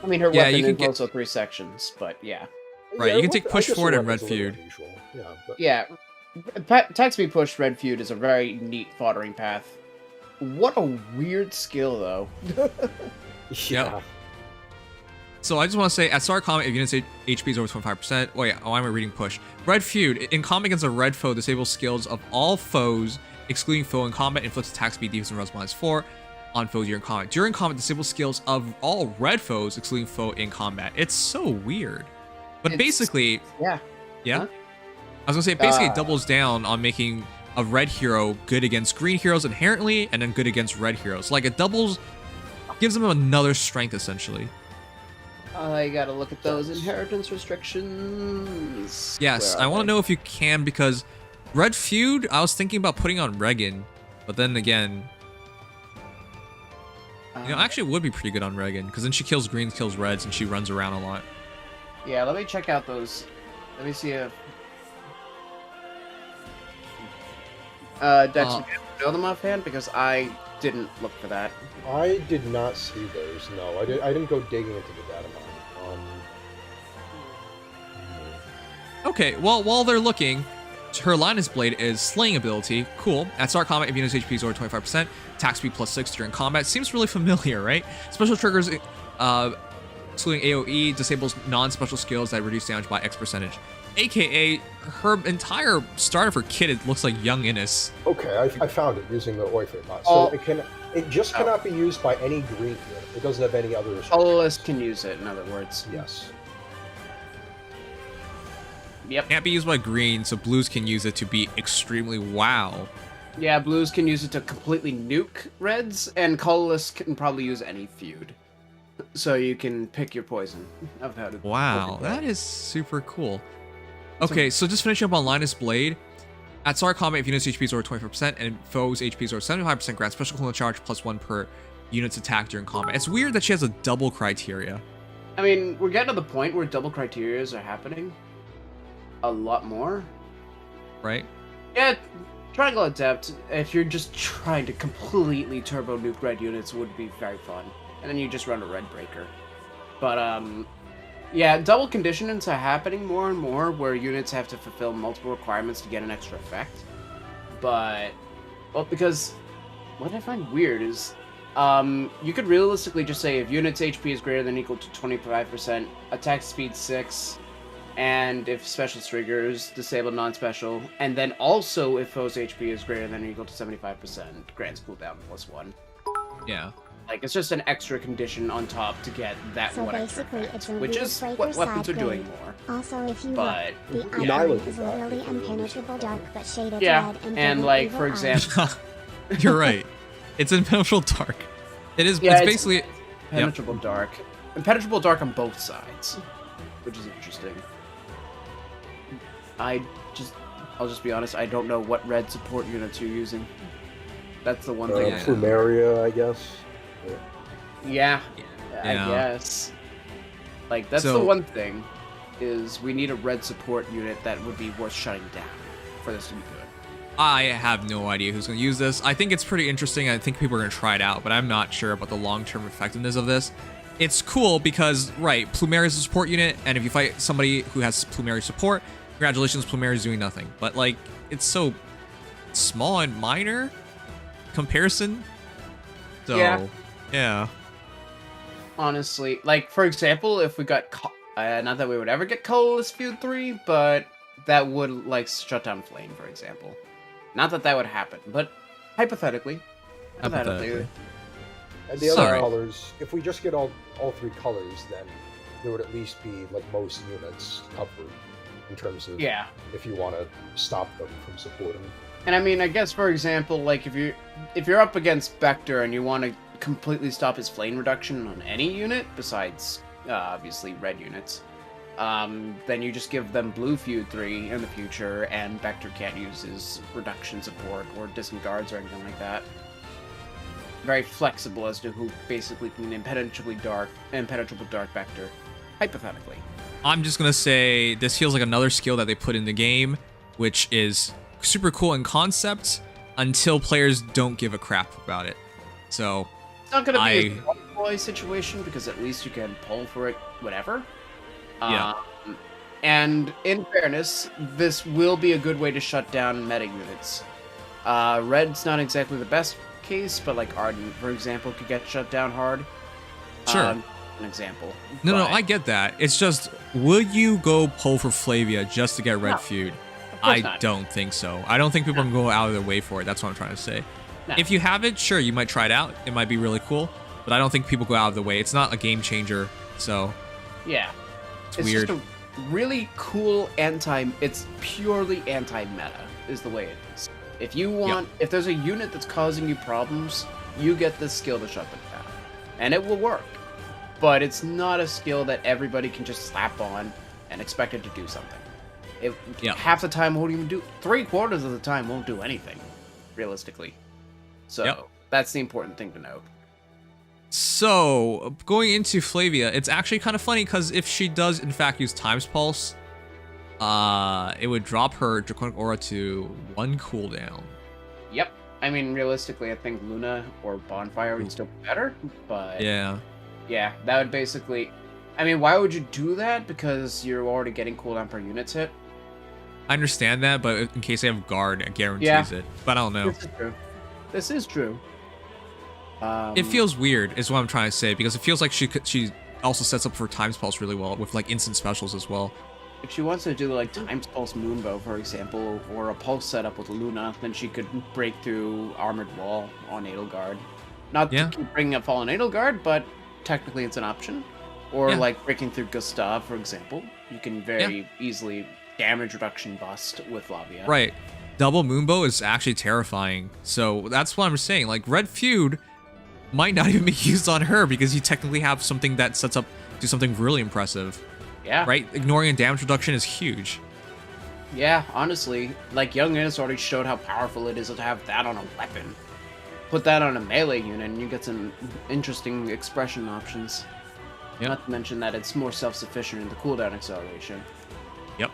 I mean, her weapon is also 3 sections, but yeah. Right, you can take push forward and Red Feud. Yeah, but... yeah. Attack speed push Red Feud is a very neat foddering path. What a weird skill, though. Yeah. So I just want to say, at start combat, if unit's HP is over 25%, why am I reading push? Red Feud, in combat against a red foe, disables skills of all foes, excluding foe in combat, inflicts attack speed, defense, and res -4 on foes during combat. During combat, disables skills of all red foes, excluding foe in combat. It's so weird. But basically... Yeah. Yeah? Huh? I was going to say, basically it doubles down on making a red hero good against green heroes inherently, and then good against red heroes. Like, it doubles... gives them another strength, essentially. I gotta look at those inheritance restrictions. Yes, I want to know if you can, because Red Feud, I was thinking about putting on Regan, but then again, you know, actually it would be pretty good on Regan, because then she kills greens, kills reds, and she runs around a lot. Yeah, let me check out those. Let me see if... Dex, you know them offhand? Because I didn't look for that. I did not see those, no. I didn't go digging into the data mine. Okay, well, while they're looking, her Linus Blade is Slaying ability. Cool. At start combat, if unit's HP is over 25%, attack speed +6 during combat. Seems really familiar, right? Special triggers, excluding AoE, disables non-special skills that reduce damage by X percentage. AKA, her entire start of her kit, it looks like Young Innis. Okay, I found it using the Oyfer bot. So it just cannot be used by any green unit. It doesn't have any other restrictions. Colorless can use it, in other words. Yes. Yep. Can't be used by green, so blues can use it to be extremely wow. Yeah, blues can use it to completely nuke reds, and colorless can probably use any feud. So you can pick your poison of how to. Wow, that is super cool. Okay, so just finishing up on Linus Blade. At start combat, if unit's HP is over 25% and foes' HP is over 75%, grant special cooldown charge +1 per unit's attack during combat. It's weird that she has a double criteria. I mean, we're getting to the point where double criterias are happening a lot more. Right? Yeah, Triangle Adept, if you're just trying to completely turbo nuke red units, would be very fun. And then you just run a red breaker. But, yeah, double conditionings are happening more and more, where units have to fulfill multiple requirements to get an extra effect. But, well, because what I find weird is, you could realistically just say if unit's HP is greater than or equal to 25%, attack speed 6, and if special triggers, disable non-special, and then also if foe's HP is greater than or equal to 75%, grants cooldown +1. Yeah. Like, it's just an extra condition on top to get that so one extra basically, effect, it's a which is what weapons are doing more. Also, if you but, look, the item is literally impenetrable dark, but shaded red and like, for example... You're right. It's impenetrable dark. It is, yeah, it's basically... Impenetrable dark. Impenetrable dark on both sides, which is interesting. I'll just be honest, I don't know what red support units you're using. That's the one thing. Plumeria, I guess. Yeah, I guess. Like, that's the one thing, is we need a red support unit that would be worth shutting down for this to be good. I have no idea who's going to use this. I think it's pretty interesting. I think people are going to try it out, but I'm not sure about the long-term effectiveness of this. It's cool because, right, Plumeria is a support unit, and if you fight somebody who has Plumeria support, congratulations, Plumeria is doing nothing. But, like, it's so small and minor comparison. So, yeah. Honestly, like, for example, if we got... not that we would ever get Colorless Feud 3, but that would, like, shut down Flame, for example. Not that that would happen, but hypothetically. And the other colors, if we just get all 3 colors, then there would at least be, like, most units covered in terms of if you want to stop them from supporting. And I mean, I guess for example, like if you're up against Vector and you want to completely stop his flame reduction on any unit besides obviously red units, then you just give them blue feud 3 in the future, and Vector can't use his reduction support or disregards or anything like that. Very flexible as to who basically can impenetrable dark Vector, hypothetically. I'm just gonna say this feels like another skill that they put in the game, which is super cool in concept until players don't give a crap about it. So it's not gonna be a boy situation because at least you can pull for it whatever. Yeah. And in fairness, this will be a good way to shut down meta units. Red's not exactly the best case, but like Ardent, for example, could get shut down hard. Sure. An example. No, I get that. It's just, will you go pull for Flavia just to get red feud? I don't think so. I don't think people can go out of their way for it. That's what I'm trying to say. No. If you have it, sure, you might try it out. It might be really cool, but I don't think people go out of the way. It's not a game changer, so yeah, it's weird. Just a really cool it's purely anti-meta is the way it is. If you want, if there's a unit that's causing you problems, you get this skill to shut them down, and it will work. But it's not a skill that everybody can just slap on and expect it to do something. Half the time won't even do, 3/4 of the time won't do anything, realistically. So that's the important thing to note. So going into Flavia, it's actually kind of funny because if she does in fact use Time's Pulse, it would drop her Draconic Aura to 1 cooldown. Yep. I mean, realistically, I think Luna or Bonfire would still be better, but yeah, that would basically. I mean, why would you do that? Because you're already getting cooldown per unit's hit. I understand that, but in case they have guard, it guarantees it. But I don't know. This is true. This is true. It feels weird, is what I'm trying to say, because it feels like she also sets up for Time's Pulse really well with like instant specials as well. If she wants to do like Time's Pulse Moonbow, for example, or a pulse setup with Luna, then she could break through Armored Wall on Edelgard. Not to keep bringing up Fallen Edelgard, but technically it's an option. Or like breaking through Gustav, for example. You can very easily damage reduction bust with Flavia. Right. Double Moonbow is actually terrifying. So that's what I'm saying. Like Red Feud might not even be used on her because you technically have something that sets up to something really impressive. Yeah. Right? Ignoring a damage reduction is huge. Yeah, honestly. Like Young Innis already showed how powerful it is to have that on a weapon. Put that on a melee unit and you get some interesting expression options. Yep. Not to mention that it's more self-sufficient in the cooldown acceleration. Yep.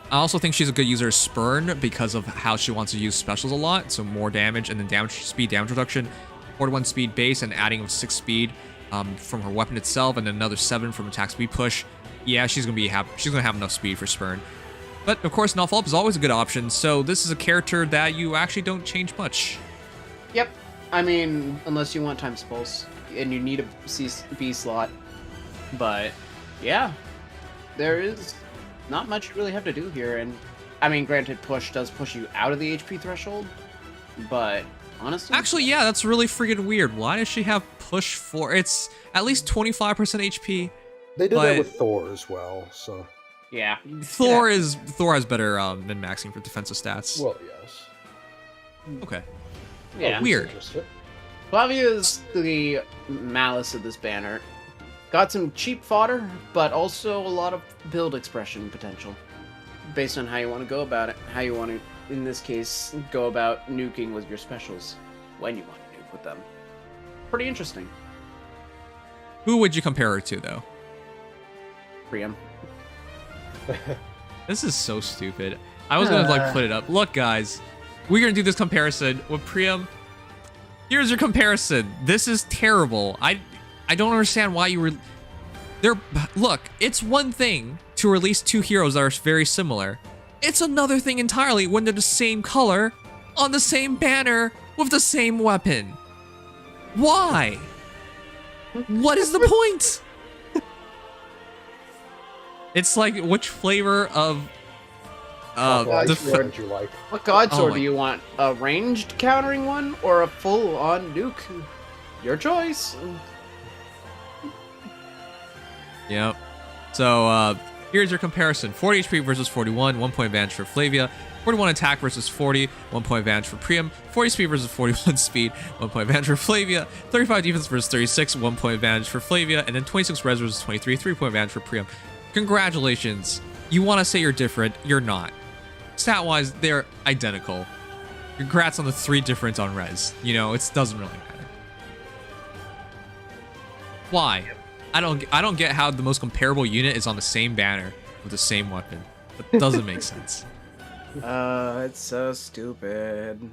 I also think she's a good user of Spurn because of how she wants to use specials a lot. So more damage and then damage reduction, 41 speed base and adding of 6 speed from her weapon itself and another 7 from attack speed push. Yeah, she's gonna have enough speed for Spurn. But of course, Null is always a good option. So this is a character that you actually don't change much. Yep. I mean, unless you want Time's Pulse and you need a B slot. But yeah, there is not much you really have to do here. And I mean, granted, push does push you out of the HP threshold, but honestly, actually, yeah, that's really freaking weird. Why does she have push for? It's at least 25% HP. They did that with Thor as well, so yeah. Thor has better than maxing for defensive stats. Well, yes. Okay. Yeah. Weird. Flavia is the malice of this banner. Got some cheap fodder, but also a lot of build expression potential. Based on how you want to go about it. How you want to, in this case, go about nuking with your specials. When you want to nuke with them. Pretty interesting. Who would you compare her to, though? Priam. This is so stupid. I was going to like put it up. Look, guys. We're going to do this comparison with Priam. Here's your comparison. This is terrible. I don't understand why you were there. Look, it's one thing to release 2 heroes that are very similar. It's another thing entirely when they're the same color on the same banner with the same weapon. Why? What is the point? It's like, which flavor of would you like? What god sword do you want? A ranged countering one or a full-on nuke? Your choice. Yep. So here's your comparison: 40 HP versus 41, 1 point advantage for Flavia. 41 attack versus 40, 1 point advantage for Priam. 40 speed versus 41 speed, 1 point advantage for Flavia. 35 defense versus 36, 1 point advantage for Flavia. And then 26 res versus 23, 3 point advantage for Priam. Congratulations. You want to say you're different, you're not. Stat-wise, they're identical. Congrats on the 3 difference on res. You know, it doesn't really matter. Why? I don't get how the most comparable unit is on the same banner with the same weapon. That doesn't make sense. It's so stupid.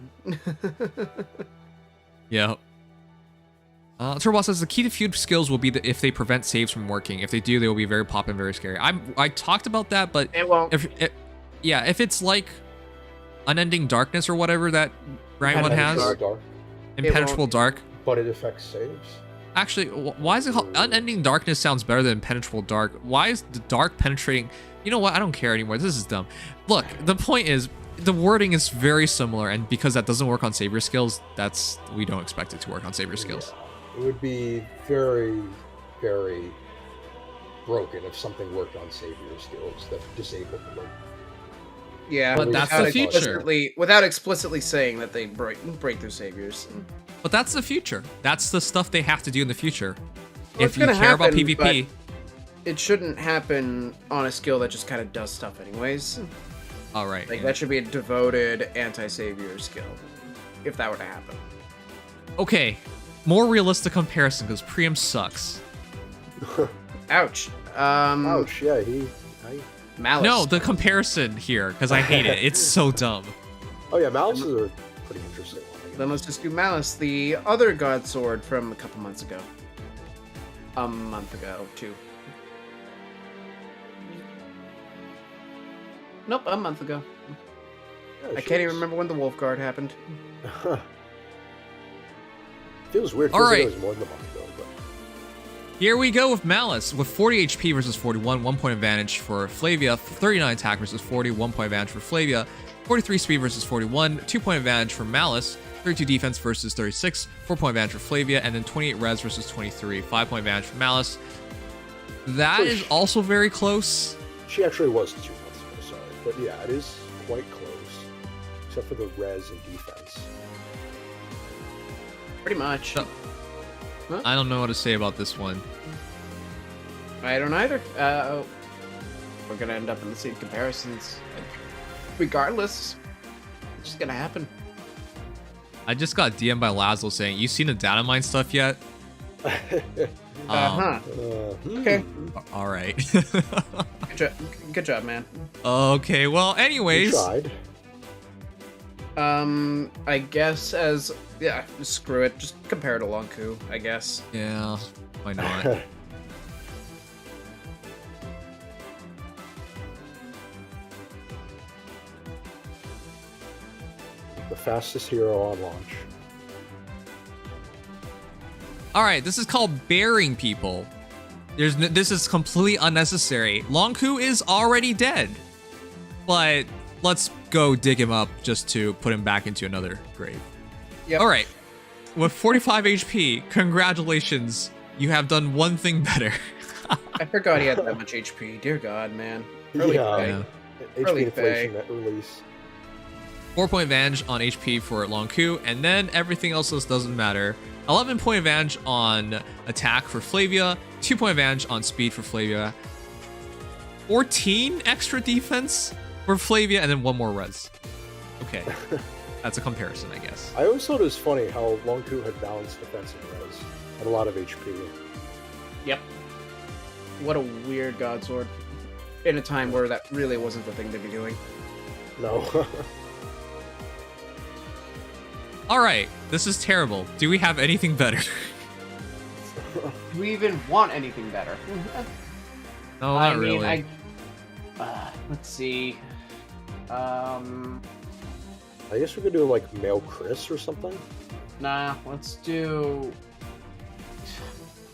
Yeah. Turbot says the key to feud skills will be if they prevent saves from working. If they do, they will be very pop and very scary. I talked about that, but it won't. If it's like Unending Darkness or whatever that Ryan has, Impenetrable Dark, but it affects saves. Actually, why is it called Unending Darkness? Sounds better than Impenetrable Dark. Why is the dark penetrating? You know what? I don't care anymore. This is dumb. Look, the point is the wording is very similar, and because that doesn't work on savior skills, we don't expect it to work on savior skills. It would be very, very broken if something worked on savior skills that disabled them. Yeah, but that's the future. Without explicitly saying that they break their saviors. But that's the future. That's the stuff they have to do in the future. Well, if you care about PvP, it shouldn't happen on a skill that just kind of does stuff anyways. All right. Like that should be a devoted anti-savior skill, if that were to happen. Okay, more realistic comparison because Priam sucks. Ouch. Ouch. Yeah, Malice. No, the comparison here because I hate it. It's so dumb. Oh yeah, Malice is a pretty interesting one. Then let's just do Malice, the other god sword from a couple months ago. A month ago, too. Nope, a month ago. Yeah, I can't even remember when the Wolf Guard happened. Feels weird. All right. It was more than a month ago, but... Here we go with Malice. With 40 HP versus 41, 1 point advantage for Flavia. 39 attack versus 40, 1 point advantage for Flavia. 43 speed versus 41, 2 point advantage for Malice. 32 defense versus 36, 4 point advantage for Flavia, and then 28 res versus 23, 5 point advantage for Malice. That is also very close. She actually was 2 months ago, sorry. But yeah, it is quite close. Except for the res and defense. Pretty much. So, huh? I don't know what to say about this one. I don't either. We're gonna end up in the same comparisons. Regardless, it's just gonna happen. I just got DM'd by Laszlo saying, "You seen the data mine stuff yet?" Okay. All right. Good job, man. Okay. Well, anyways. You tried. I guess screw it. Just compare it to Longku, I guess. Yeah. Why not? The fastest hero on launch. All right, this is called burying people. This is completely unnecessary. Longku is already dead, but let's go dig him up just to put him back into another grave. Yep. All right, with 45 HP, congratulations, you have done one thing better. I forgot he had that much HP. Dear God, man. Early HP inflation at release. 4 point advantage on HP for Longku, and then everything else doesn't matter. 11 point advantage on attack for Flavia, 2 point advantage on speed for Flavia, 14 extra defense for Flavia, and then 1 more res. Okay, that's a comparison, I guess. I always thought it was funny how Longku had balanced defense and res, and a lot of HP. Yep. What a weird god sword. In a time where that really wasn't the thing to be doing. No. All right, this is terrible. Do we have anything better? Do we even want anything better? No, not really. Let's see. I guess we could do like male Chris or something. Nah, let's do.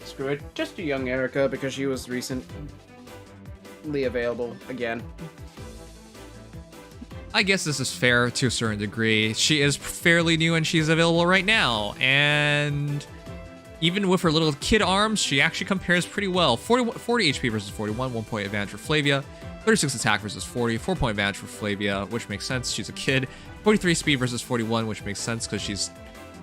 Screw it. Just do young Erica because she was recently available again. I guess this is fair to a certain degree. She is fairly new and she's available right now. And even with her little kid arms, she actually compares pretty well. 40 HP versus 41, 1 point advantage for Flavia. 36 attack versus 40, 4 point advantage for Flavia, which makes sense. She's a kid. 43 speed versus 41, which makes sense because she's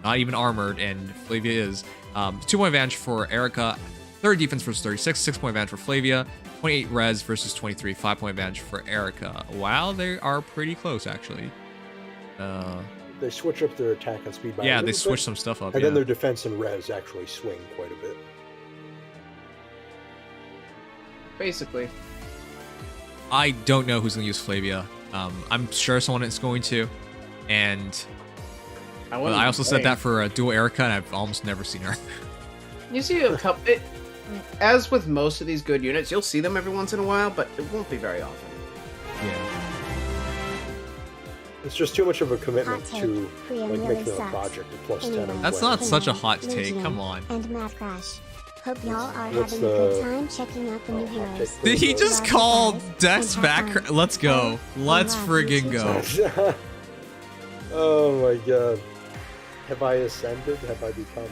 not even armored, and Flavia is. 2 point advantage for Erica. 30 defense versus 36, 6 point advantage for Flavia. 28 res versus 23, 5 point advantage for Erica. Wow, they are pretty close actually. They switch up their attack and speed by yeah, they switch some stuff up. And then their defense and res actually swing quite a bit. Basically. I don't know who's going to use Flavia. I'm sure someone is going to. And I also said that for dual Erica, and I've almost never seen her. You see a couple... as with most of these good units, you'll see them every once in a while, but it won't be very often. Yeah. It's just too much of a commitment to making a project at +10. That's not such a hot take. Come on. And Math Crash. Hope y'all are having a good time checking out the new heroes. Did he just call Dex back? Let's go. Let's friggin' go. Oh my god. Have I ascended? Have I become...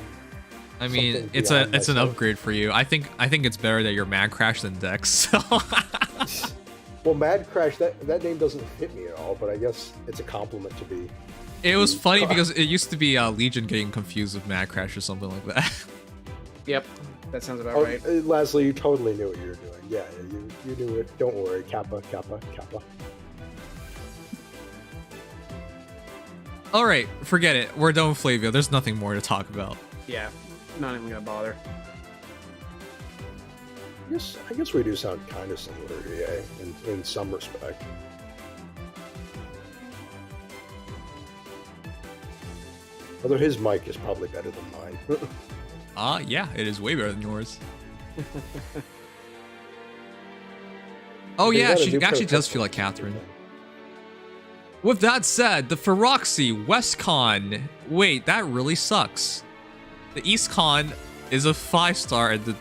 I mean, it's an upgrade for you. I think it's better that you're Mad Crash than Dex. So. Well, Mad Crash, that name doesn't fit me at all, but I guess it's a compliment to be. It was funny because it used to be Legion getting confused with Mad Crash or something like that. Yep, that sounds about right. Leslie, you totally knew what you were doing. Yeah, you knew it. Don't worry. Kappa. All right, forget it. We're done with Flavia. There's nothing more to talk about. Yeah, not even gonna bother. I guess we do sound kind of similar, yeah, in some respect. Although his mic is probably better than mine. Yeah, it is way better than yours. Oh yeah, she actually does feel like Catherine. With that said, the Feroxy WestCon. Wait, that really sucks. The EastCon is a 5-star and the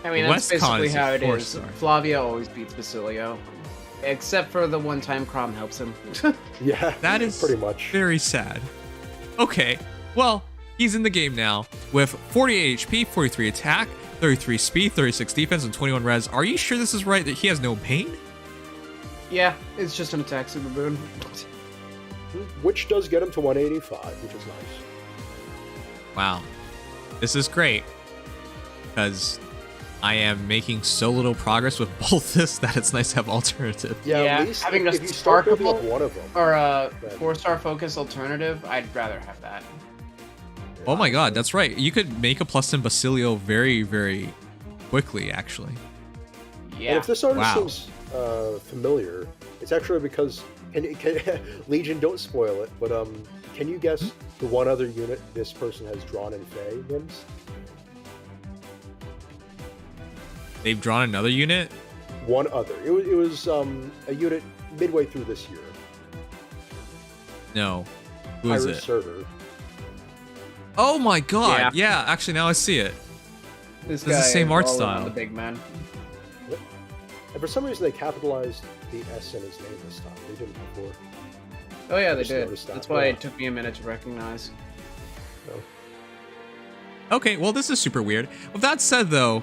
that's basically how it is. 4-star. Flavia always beats Basilio. Except for the one time Crom helps him. Yeah, that is pretty much very sad. Okay, well, he's in the game now with 48 HP, 43 attack, 33 speed, 36 defense, and 21 res. Are you sure this is right that he has no pain? Yeah, it's just an attack super boon. Which does get him to 185, which is nice. Wow. This is great. Because I am making so little progress with both this that it's nice to have alternative. Yeah, at least having a sparkable one of them, or a 4-star focus alternative, I'd rather have that. Oh my god, that's right. You could make a +10 Basilio very, very quickly, actually. Yeah. And if this artist seems familiar, it's actually because Legion, don't spoil it, but can you guess the one other unit this person has drawn in Fae Nims? They've drawn another unit? One other. It was a unit midway through this year. No. Who is it? Server. Oh my god! Yeah, actually now I see it. This is the same art style. The big man. Yep. And for some reason they capitalized the S in his name this time. They didn't before. Oh yeah, they did. That's why it took me a minute to recognize. No. Okay, well this is super weird. With that said though,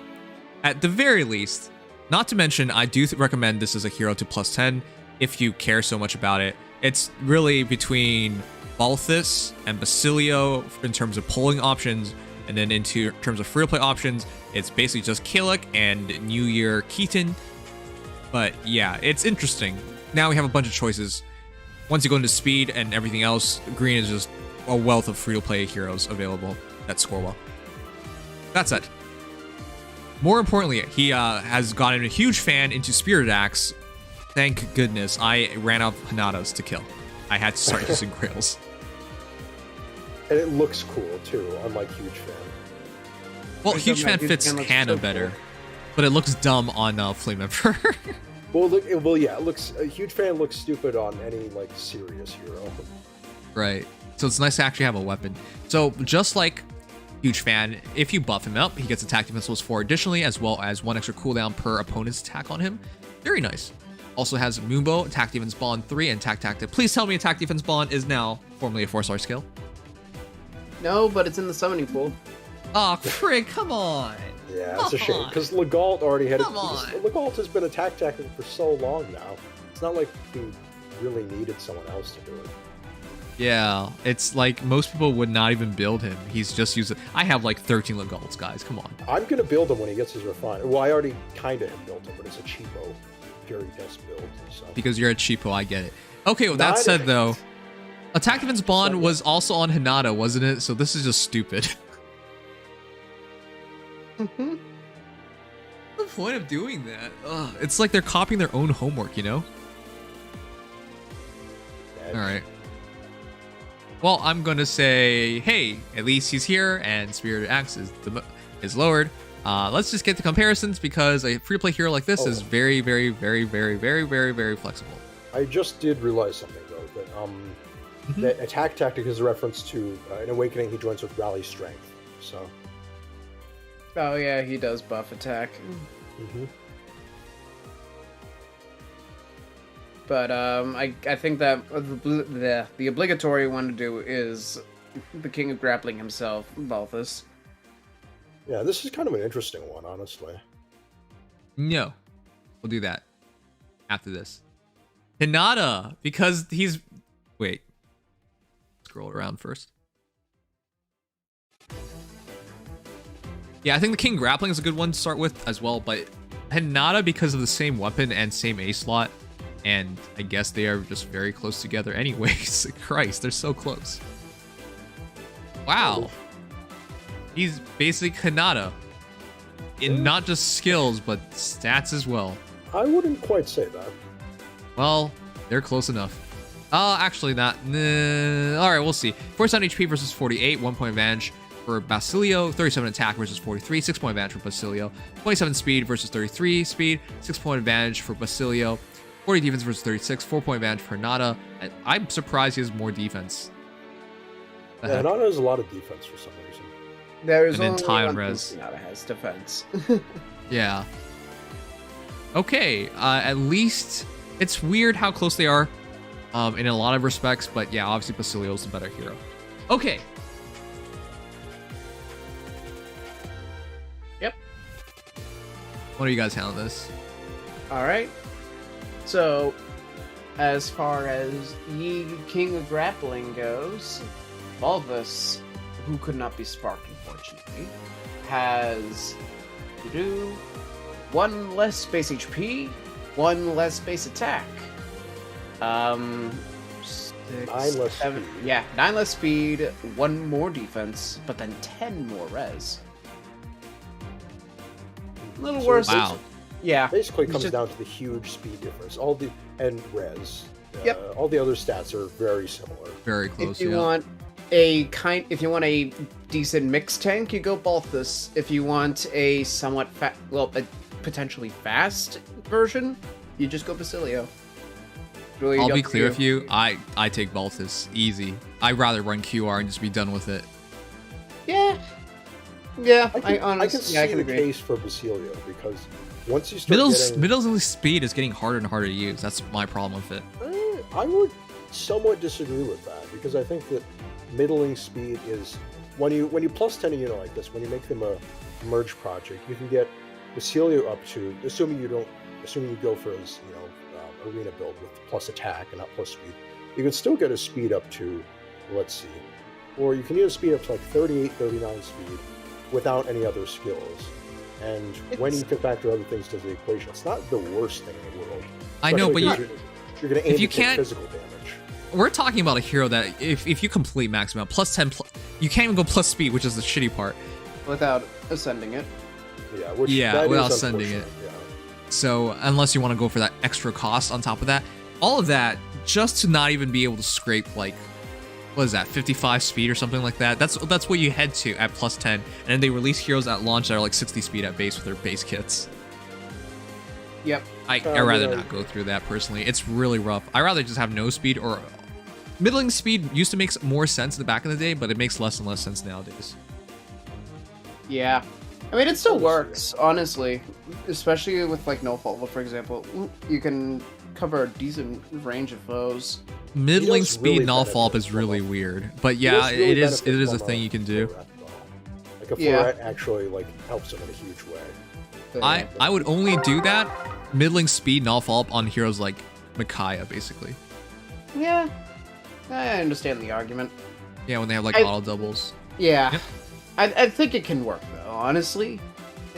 at the very least, not to mention I do recommend this as a hero to +10 if you care so much about it. It's really between Balthus and Basilio in terms of polling options, and then in terms of free-to-play options, it's basically just Kalec and New Year Keaton. But yeah, it's interesting. Now we have a bunch of choices. Once you go into speed and everything else, green is just a wealth of free-to-play heroes available that score well. That said, more importantly, he has gotten a huge fan into Spirit Axe. Thank goodness I ran out of Panadas to kill. I had to start using Grails. And it looks cool too, unlike Huge Fan. Well, Huge Fan fits Hannah so better, but it looks dumb on Flame Emperor. Well, yeah, it looks. A Huge Fan looks stupid on any like serious hero. Right. So it's nice to actually have a weapon. So just like Huge Fan, if you buff him up, he gets attack defense plus 4 additionally, as well as 1 extra cooldown per opponent's attack on him. Very nice. Also has Moonbow, attack defense bond 3, and attack tactic. Please tell me attack defense bond is now formerly a 4-star skill. No, but it's in the summoning pool. Oh, frick, come on. Yeah, it's a shame, because Legault already had Legault has been attack tactic for so long now. It's not like he really needed someone else to do it. Yeah, it's like most people would not even build him. He's just using. I have like 13 Legaults, guys. Come on. I'm gonna build him when he gets his refined. Well, I already kind of have built him, but it's a cheapo Fury Test build. So. Because you're a cheapo, I get it. Okay, with that said though, Attack Defense Bond was also on Hinata, wasn't it? So this is just stupid. What's the point of doing that? Ugh, it's like they're copying their own homework, you know? Alright. Well, I'm going to say, hey, at least he's here, and Spirited Axe is lowered. Let's just get the comparisons, because a free-to-play hero like this is very, very, very, very, very, very, very flexible. I just did realize something, though, that that attack tactic is a reference to in Awakening he joins with Rally Strength, so... Oh yeah, he does buff attack. But I think that the obligatory one to do is the King of Grappling himself, Balthus. Yeah, this is kind of an interesting one, honestly. No, we'll do that after this. Hinata, because he's... Wait. Scroll around first. Yeah, I think the King Grappling is a good one to start with as well, but Hinata, because of the same weapon and same A slot, and I guess they are just very close together anyways. Christ, they're so close. Wow. He's basic Hinata. In not just skills, but stats as well. I wouldn't quite say that. Well, they're close enough. Actually not. Alright, we'll see. 47 HP versus 48, 1 point advantage for Basilio, 37 attack versus 43, 6 point advantage for Basilio, 27 speed versus 33 speed, 6 point advantage for Basilio, 40 defense versus 36, 4 point advantage for Hinata. I'm surprised he has more defense. Yeah, Hinata has a lot of defense for some reason. There's only one res. Hinata has defense. Yeah. Okay, at least it's weird how close they are in a lot of respects, but yeah, obviously Basilio's the better hero. Okay. Yep. What do you guys handle this? Alright. So, as far as Ye King of Grappling goes, Balthus, who could not be sparked, unfortunately, has to do 1 less base HP, 1 less base attack. 9 less speed. Yeah, 9 less speed, 1 more defense, but then 10 more res. A little worse. Wow. Yeah. Basically comes down to the huge speed difference. And res. Yep. All the other stats are very similar. Very close, if you want a decent mixed tank, you go Balthus. If you want a somewhat a potentially fast version, you just go Basilio. Really, I'll be clear with you. I take Balthus easy. I'd rather run QR and just be done with it. Yeah. I honestly see the agree. case for Basilio, because once you start Middle's speed is getting harder and harder to use. That's my problem with it. I would somewhat disagree with that, because I think that middling speed is when you plus 10 a unit like this, when you make them a merge project, you can get Basilio up to, assuming you go for his arena build with plus attack and not plus speed, you can still get a speed up to, let's see, or you can get a speed up to like 38, 39 speed without any other skills. And when you can factor other things to the equation, it's not the worst thing in the world. I know, but you're going to aim to take physical damage. We're talking about a hero that if you complete max amount, plus 10, you can't even go plus speed, which is the shitty part. Without ascending it. Yeah, without ascending it. Yeah. So unless you want to go for that extra cost on top of that, all of that just to not even be able to scrape like, what is that, 55 speed or something like that? That's what you head to at plus 10, and then they release heroes at launch that are like 60 speed at base with their base kits. Yep. I'd rather not go through that personally. It's really rough. I'd rather just have no speed, or middling speed used to make more sense in the back in the day, but it makes less and less sense nowadays. Yeah. I mean, it still works, honestly. Especially with, like, No Fault, for example. You can cover a decent range of foes. Middling speed null fall is really weird, but yeah, it is a thing you can do. Like a floret actually like helps him in a huge way. I would only do that middling speed and all follow up on heroes like Micaiah, basically. Yeah, I understand the argument. Yeah, when they have like auto doubles. Yeah, yep. I think it can work though. Honestly,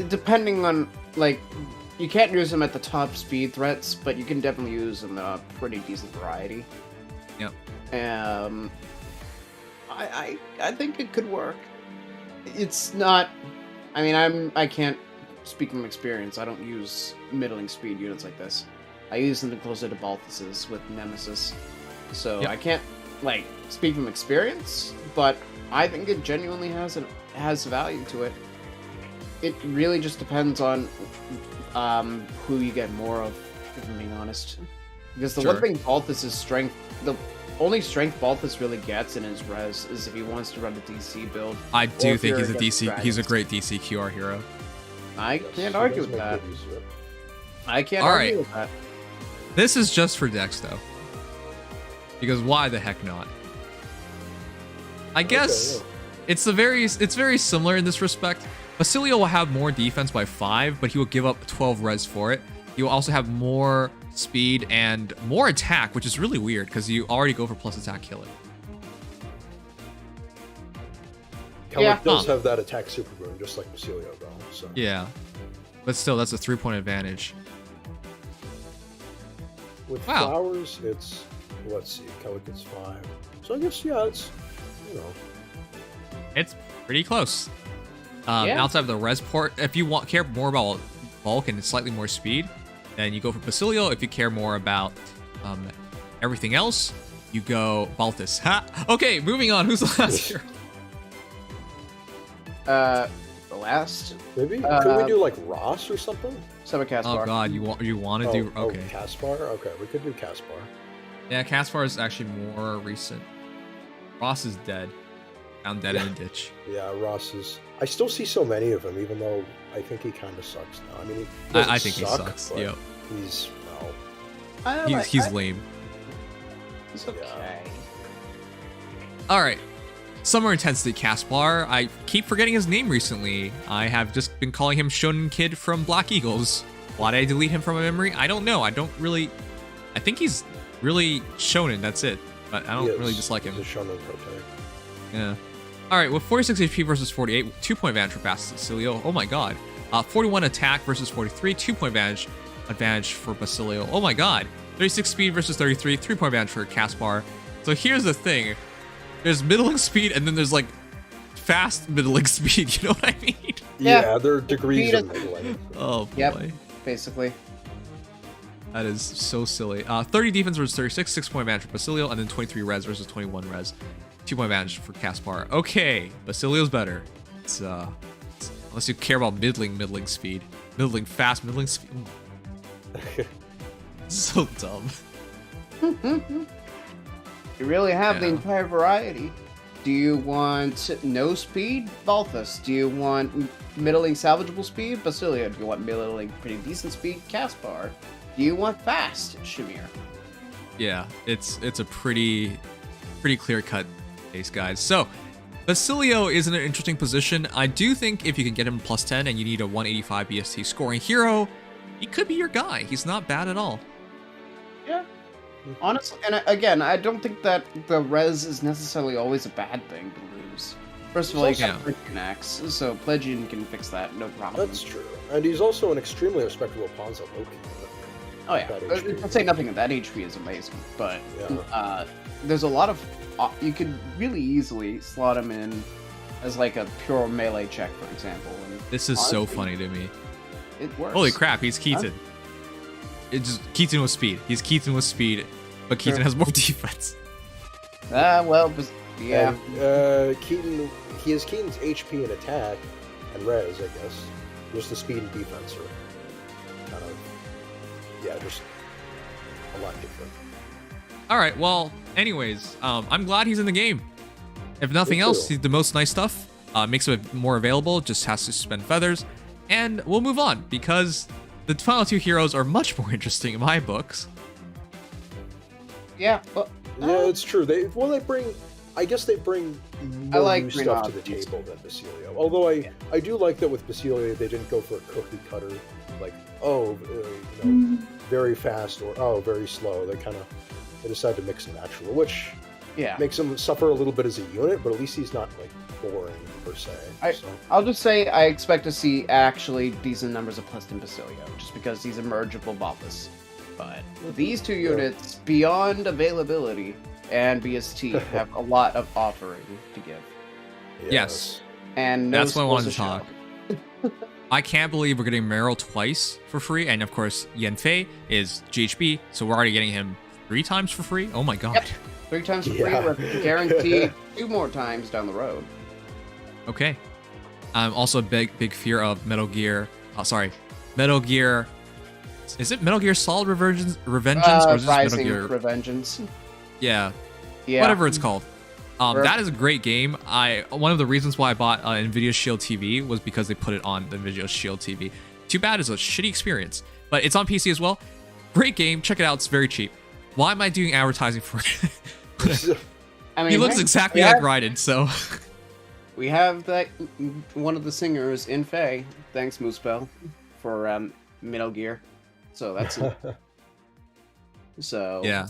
depending on like, you can't use them at the top speed threats, but you can definitely use them in a pretty decent variety. Yep. I think it could work. It's not. I mean, I can't speak from experience. I don't use middling speed units like this. I use them closer to Balthas's with Nemesis, so I can't like speak from experience. But I think it genuinely has value to it. It really just depends on who you get more of, if I'm being honest. Because the one thing Balthas's strength, the only strength Balthas really gets in his res is if he wants to run a DC build. I do think he's a DC. He's a great DC QR hero. I can't argue with that. I can't argue with that. This is just for Dex though, because why the heck not? I guess it's very similar in this respect. Basilio will have more defense by 5, but he will give up 12 res for it. He will also have more speed and more attack, which is really weird because you already go for plus attack killer. Kellic does have that attack super boon, just like Basilio though. So. Yeah, but still, that's a 3-point advantage. With flowers, it's, let's see, Kellic gets 5. So I guess, it's, It's pretty close. Outside of the res port, if you care more about bulk and slightly more speed, then you go for Basilio. If you care more about everything else, you go Balthas. Ha! Okay, moving on. Who's the last hero? The last? Maybe? Could we do like Ross or something? Caspar. Oh god, you want to do... Okay. Caspar? Okay, we could do Caspar. Yeah, Caspar is actually more recent. Ross is dead. Found dead in a ditch. Yeah, Ross is... I still see so many of him, even though I think he kind of sucks now. I mean, I think he sucks. Yep. He's, he's lame. He's okay. Alright. Summer Intensity Caspar. I keep forgetting his name recently. I have just been calling him Shonen Kid from Black Eagles. Why did I delete him from my memory? I don't know. I think he's really shonen, that's it. But I don't really dislike him. He's a shonen protege. Yeah. Alright, with 46 HP versus 48, 2-point advantage for Basilio. Oh my god. 41 attack versus 43, 2-point advantage for Basilio. Oh my god. 36 speed versus 33, 3-point advantage for Caspar. So here's the thing. There's middling speed and then there's like fast middling speed, you know what I mean? Yeah, there are degrees of middling. Oh boy. Yep, basically. That is so silly. 30 defense versus 36, 6-point advantage for Basilio, and then 23 res versus 21 res. 2-point advantage for Caspar. Okay, Basilio's better. It's unless you care about middling speed. Fast middling speed. So dumb. You really have the entire variety. Do you want no speed? Balthas. Do you want middling salvageable speed? Basilio. Do you want middling pretty decent speed? Caspar. Do you want fast? Shamir. Yeah, it's a pretty clear-cut case, guys. So, Basilio is in an interesting position. I do think if you can get him plus 10 and you need a 185 BST scoring hero, he could be your guy. He's not bad at all. Yeah. Honestly, and again, I don't think that the res is necessarily always a bad thing to lose. First of all, you got Pledgian Axe, so Pledgian can fix that, no problem. That's true. And he's also an extremely respectable pawn at Loki. Oh yeah, I'd say nothing of that HP is amazing, but there's a lot of... you could really easily slot him in as like a pure melee check, for example. And this is so funny to me. It works. Holy crap, he's Keaton. It's just Keaton with speed. He's Keaton with speed, but Keaton has more defense. Well, yeah. And, Keaton, he has Keaton's HP and attack and res, I guess. Just the speed and defense are kind of, just a lot different. All right, well, anyways, I'm glad he's in the game. If nothing else, he's the most nice stuff. Makes it more available, just has to spend feathers. And we'll move on, because the final two heroes are much more interesting in my books. Yeah, yeah, it's true. They bring... I guess they bring more new stuff to the table than Basilio. Although I do like that with Basilio they didn't go for a cookie cutter, like very fast or very slow. They decided to mix and match a little, which makes him suffer a little bit as a unit, but at least he's not like boring per se. I'll just say I expect to see actually decent numbers of Plist and Basilio, just because he's a mergeable Bothus. But these two units, beyond availability and BST, have a lot of offering to give. Yes. And that's what I wanted to talk. I can't believe we're getting Meryl twice for free, and of course Yanfei is GHB, so we're already getting him 3 times for free. Oh my god. Yep. 3 times for free, we're guaranteed 2 more times down the road. Okay. I'm also a big fear of Metal Gear. Metal Gear. Is it Metal Gear Solid Revengeance or is this Rising Metal Gear Revengeance? Yeah. Whatever it's called. That is a great game. One of the reasons why I bought Nvidia Shield TV was because they put it on the Nvidia Shield TV. Too bad it's a shitty experience, but it's on PC as well. Great game. Check it out. It's very cheap. Why am I doing advertising for it? He looks exactly like Raiden, so. We have that one of the singers in Faye. Thanks, Moosebell, for Metal Gear. So that's so. Yeah.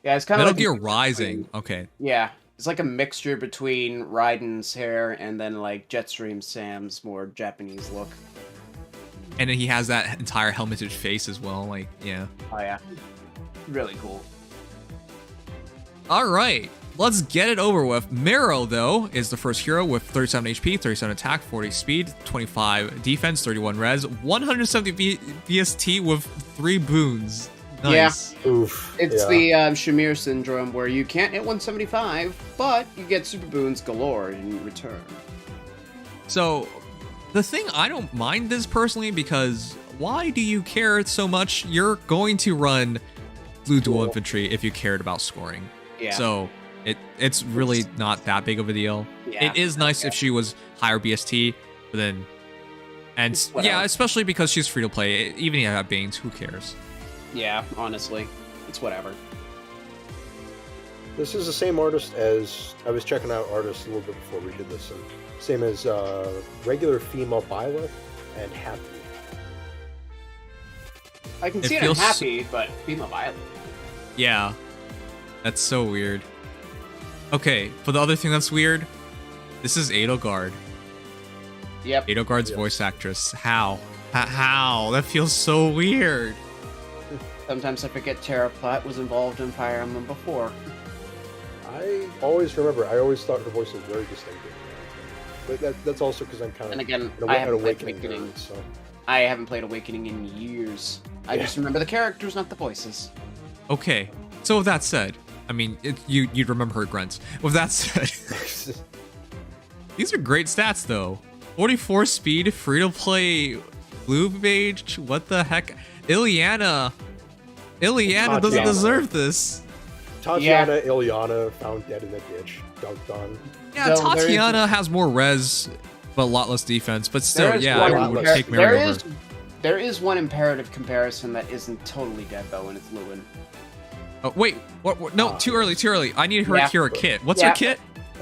Yeah, it's kind of Metal Gear Rising. Okay. Yeah, it's like a mixture between Raiden's hair and then like Jetstream Sam's more Japanese look. And then he has that entire helmeted face as well. Like, yeah. Oh yeah, really cool. All right, let's get it over with. Mero, though, is the first hero with 37 HP, 37 attack, 40 speed, 25 defense, 31 res, 170 VST with 3 boons. Nice. Yeah. Oof. It's the Shamir syndrome where you can't hit 175, but you get super boons galore in return. So, the thing, I don't mind this personally because why do you care so much? You're going to run blue dual infantry if you cared about scoring. Yeah. So, it's really not that big of a deal. Yeah. It is nice if she was higher BST, but then... And yeah, especially because she's free to play. Even if you have Banes, who cares? Yeah, honestly, it's whatever. This is the same artist as I was checking out artists a little bit before we did this, and same as regular female Byleth and Happy. I can see it in Happy, but female Violet. Yeah, that's so weird. Okay, for the other thing that's weird, this is Edelgard. Yep. Edelgard's voice actress. How? How? That feels so weird. Sometimes I forget Terra Platt was involved in Fire Emblem before. I always remember. I always thought her voice was very distinctive. But that's also because I'm kind of. And again, I haven't played Awakening. So. I haven't played Awakening in years. I just remember the characters, not the voices. Okay, so with that said, I mean, you'd remember her grunts. With that said, these are great stats though. 44 speed, free to play, blue mage. What the heck, Ilyana doesn't deserve this. Tatiana, Ilyana found dead in a ditch, dunked on. Yeah, Tatiana has more res, but a lot less defense. But still, yeah, I would take Mary over. There is one imperative comparison that isn't totally dead though, and it's Lewin. Oh wait, what? No, too early. I need her to cure a kit. What's her kit?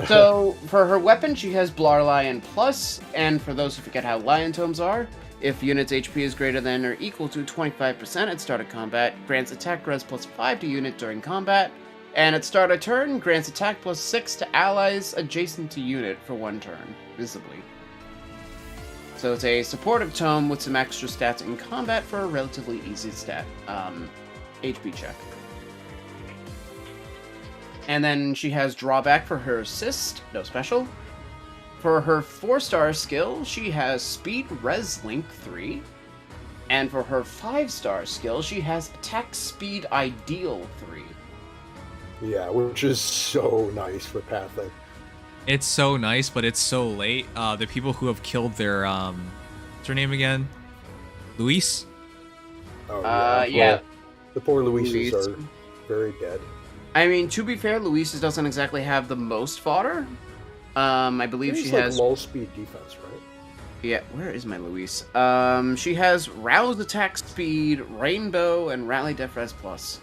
So for her weapon, she has Blar Lion Plus, and for those who forget how Lion Tomes are, if unit's HP is greater than or equal to 25% at start of combat, grants attack res plus 5 to unit during combat, and at start of turn, grants attack plus 6 to allies adjacent to unit for 1 turn, visibly. So it's a supportive tome with some extra stats in combat for a relatively easy stat HP check. And then she has drawback for her assist, no special. For her 4-star skill, she has Speed Res Link 3. And for her 5-star skill, she has Attack Speed Ideal 3. Yeah, which is so nice for pathing. It's so nice, but it's so late. The people who have killed their what's her name again? Luis? Oh, yeah. The poor Luises are very dead. I mean, to be fair, Luis doesn't exactly have the most fodder. I believe she has low speed defense, right? Yeah, where is my Luis? She has Rouse Attack Speed, Rainbow, and Rally Def Res Plus.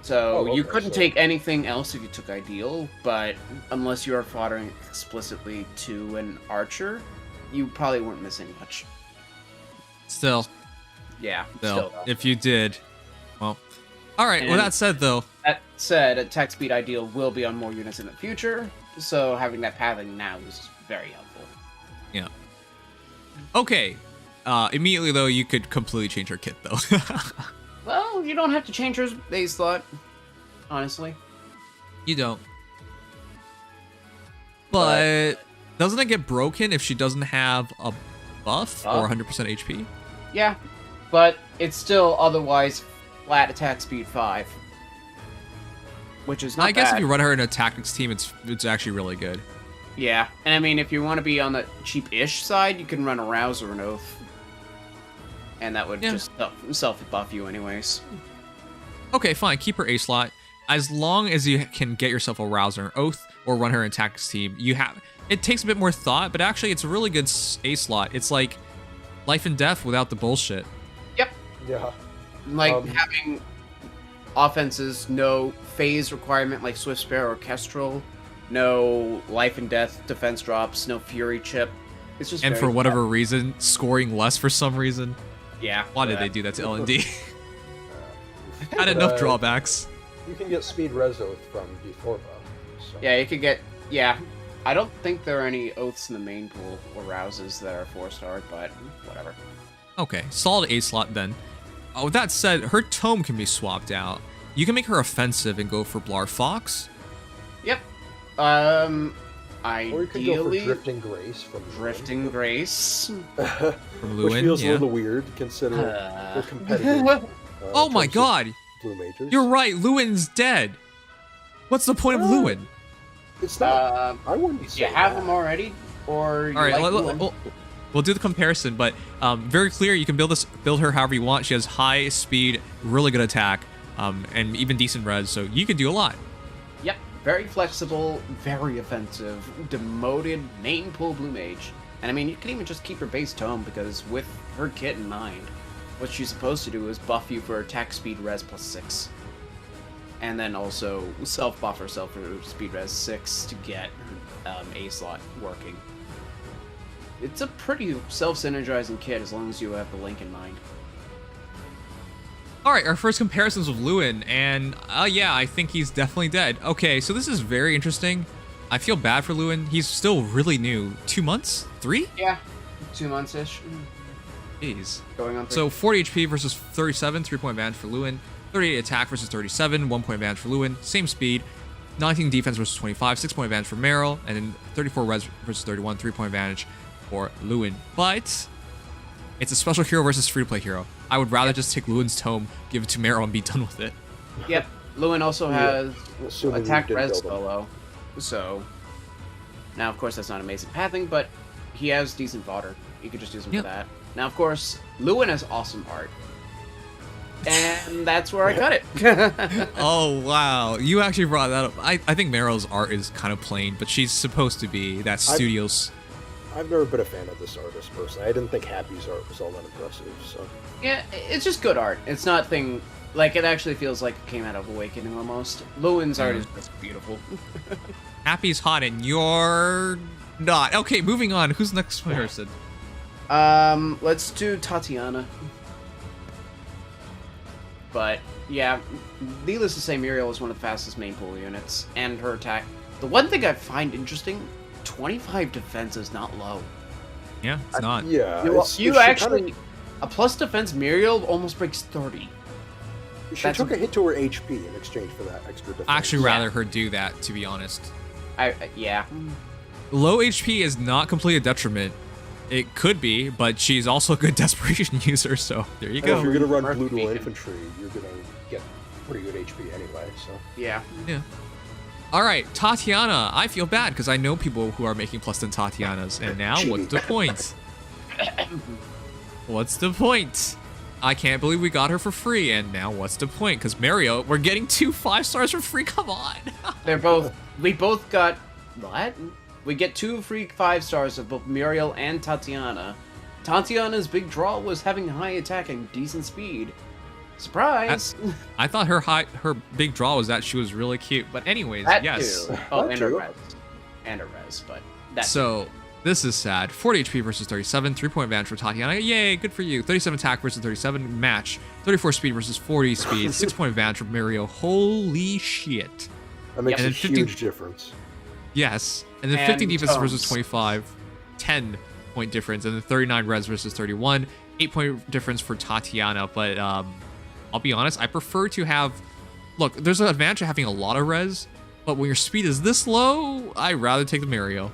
So you couldn't take anything else if you took Ideal, but unless you are foddering explicitly to an Archer, you probably weren't missing much. Still. Yeah. Still. If you did, well. All right. And with that said, though. That said, attack speed Ideal will be on more units in the future, so having that pathing now is very helpful. Yeah. Okay. Immediately, though, you could completely change her kit, though. Well, you don't have to change her base slot, honestly. You don't. But doesn't it get broken if she doesn't have a buff or 100% HP? Yeah, but it's still otherwise flat attack speed 5. Which is not bad. I guess if you run her in a tactics team, it's actually really good. Yeah, and I mean, if you want to be on the cheap-ish side, you can run a Rouse or an Oath. And that would just self-buff you anyways. Okay, fine. Keep her A slot. As long as you can get yourself a Rouse or an Oath or run her in tactics team, you have... It takes a bit more thought, but actually it's a really good A slot. It's like life and death without the bullshit. Yep. Yeah. Like having offenses, no phase requirement like Swift Spare or Kestrel, no life and death defense drops, no Fury chip. It's just for whatever reason, scoring less for some reason. Yeah. Why did they do that to LND? Had enough drawbacks. You can get speed res oath from before though. So. Yeah, you could get... Yeah. I don't think there are any Oaths in the main pool or Rouses that are 4-star, but whatever. Okay, solid A slot then. With that said, her tome can be swapped out. You can make her offensive and go for Blar Fox. Yep. Ideally, or you could go for Drifting Grace from Drifting Grace from Lewin, which feels a little weird considering we're competitive. Oh my god! Blue Majors. You're right. Lewin's dead. What's the point of Lewin? It's not. I wouldn't say you have him already, or you all right. like We'll do the comparison, but very clear. You can build her however you want. She has high speed, really good attack, and even decent res. So you can do a lot. Yep. Very flexible, very offensive, demoted main pool Blue Mage. And I mean, you can even just keep her base tome, because with her kit in mind, what she's supposed to do is buff you for attack speed res +6. And then also self-buff herself for speed res 6 to get A slot working. It's a pretty self-synergizing kit as long as you have the link in mind. All right, our first comparisons with Lewin, and yeah, I think he's definitely dead. Okay, so this is very interesting. I feel bad for Lewin. He's still really new. 2 months? 3? Yeah, 2 months-ish. Jeez. Going on 3. So 40 HP versus 37, 3-point advantage for Lewin. 38 attack versus 37, 1-point advantage for Lewin. Same speed. 19 defense versus 25, 6-point advantage for Meryl. And then 34 res versus 31, 3-point advantage for Lewin. But it's a special hero versus free-to-play hero. I would rather just take Lewin's tome, give it to Meryl, and be done with it. Yep. Lewin also has attack res solo. So, now of course that's not amazing pathing, but he has decent fodder. You could just use him for that. Now of course, Lewin has awesome art. And that's where I cut it. Oh, wow. You actually brought that up. I think Meryl's art is kind of plain, but she's supposed to be that studio's... I've never been a fan of this artist personally. I didn't think Happy's art was all that impressive, so... Yeah, it's just good art. It's not thing... Like, it actually feels like it came out of Awakening almost. Lewin's art is just beautiful. Happy's hot and you're not. Okay, moving on. Who's the next person? Let's do Tatiana. But, yeah, needless to say, Muriel is one of the fastest main pool units, and her attack... The one thing I find interesting, 25 defense is not low. Yeah, it's not. Yeah. You actually... A plus defense Muriel almost breaks 30. She took a hit to her HP in exchange for that extra defense. I'd actually rather her do that, to be honest. Yeah. Low HP is not completely a detriment. It could be, but she's also a good desperation user, so there you go. If you're going to run blue dual infantry, you're going to get pretty good HP anyway, so... Yeah. Yeah. All right, Tatiana. I feel bad, because I know people who are making plus 10 Tatianas, and now what's the point? What's the point? I can't believe we got her for free, and now what's the point? Because Mario, we're getting 2 5-stars for free, come on! We both got... What? We get 2 free 5-stars of both Muriel and Tatiana. Tatiana's big draw was having high attack and decent speed. Surprise! I thought her big draw was that she was really cute. But anyways, that yes. Too. Oh, and a res. And a res, but that's so this is sad. 40 HP versus 37, 3-point advantage for Tatiana. Yay, good for you. 37 attack versus 37, match. 34 speed versus 40 speed, 6-point advantage for Mario. Holy shit. That makes a huge difference. Yes. And then 15 defense versus 25, 10-point difference. And then 39 res versus 31, 8-point difference for Tatiana. But I'll be honest, I prefer to have... Look, there's an advantage of having a lot of res, but when your speed is this low, I'd rather take the Mario.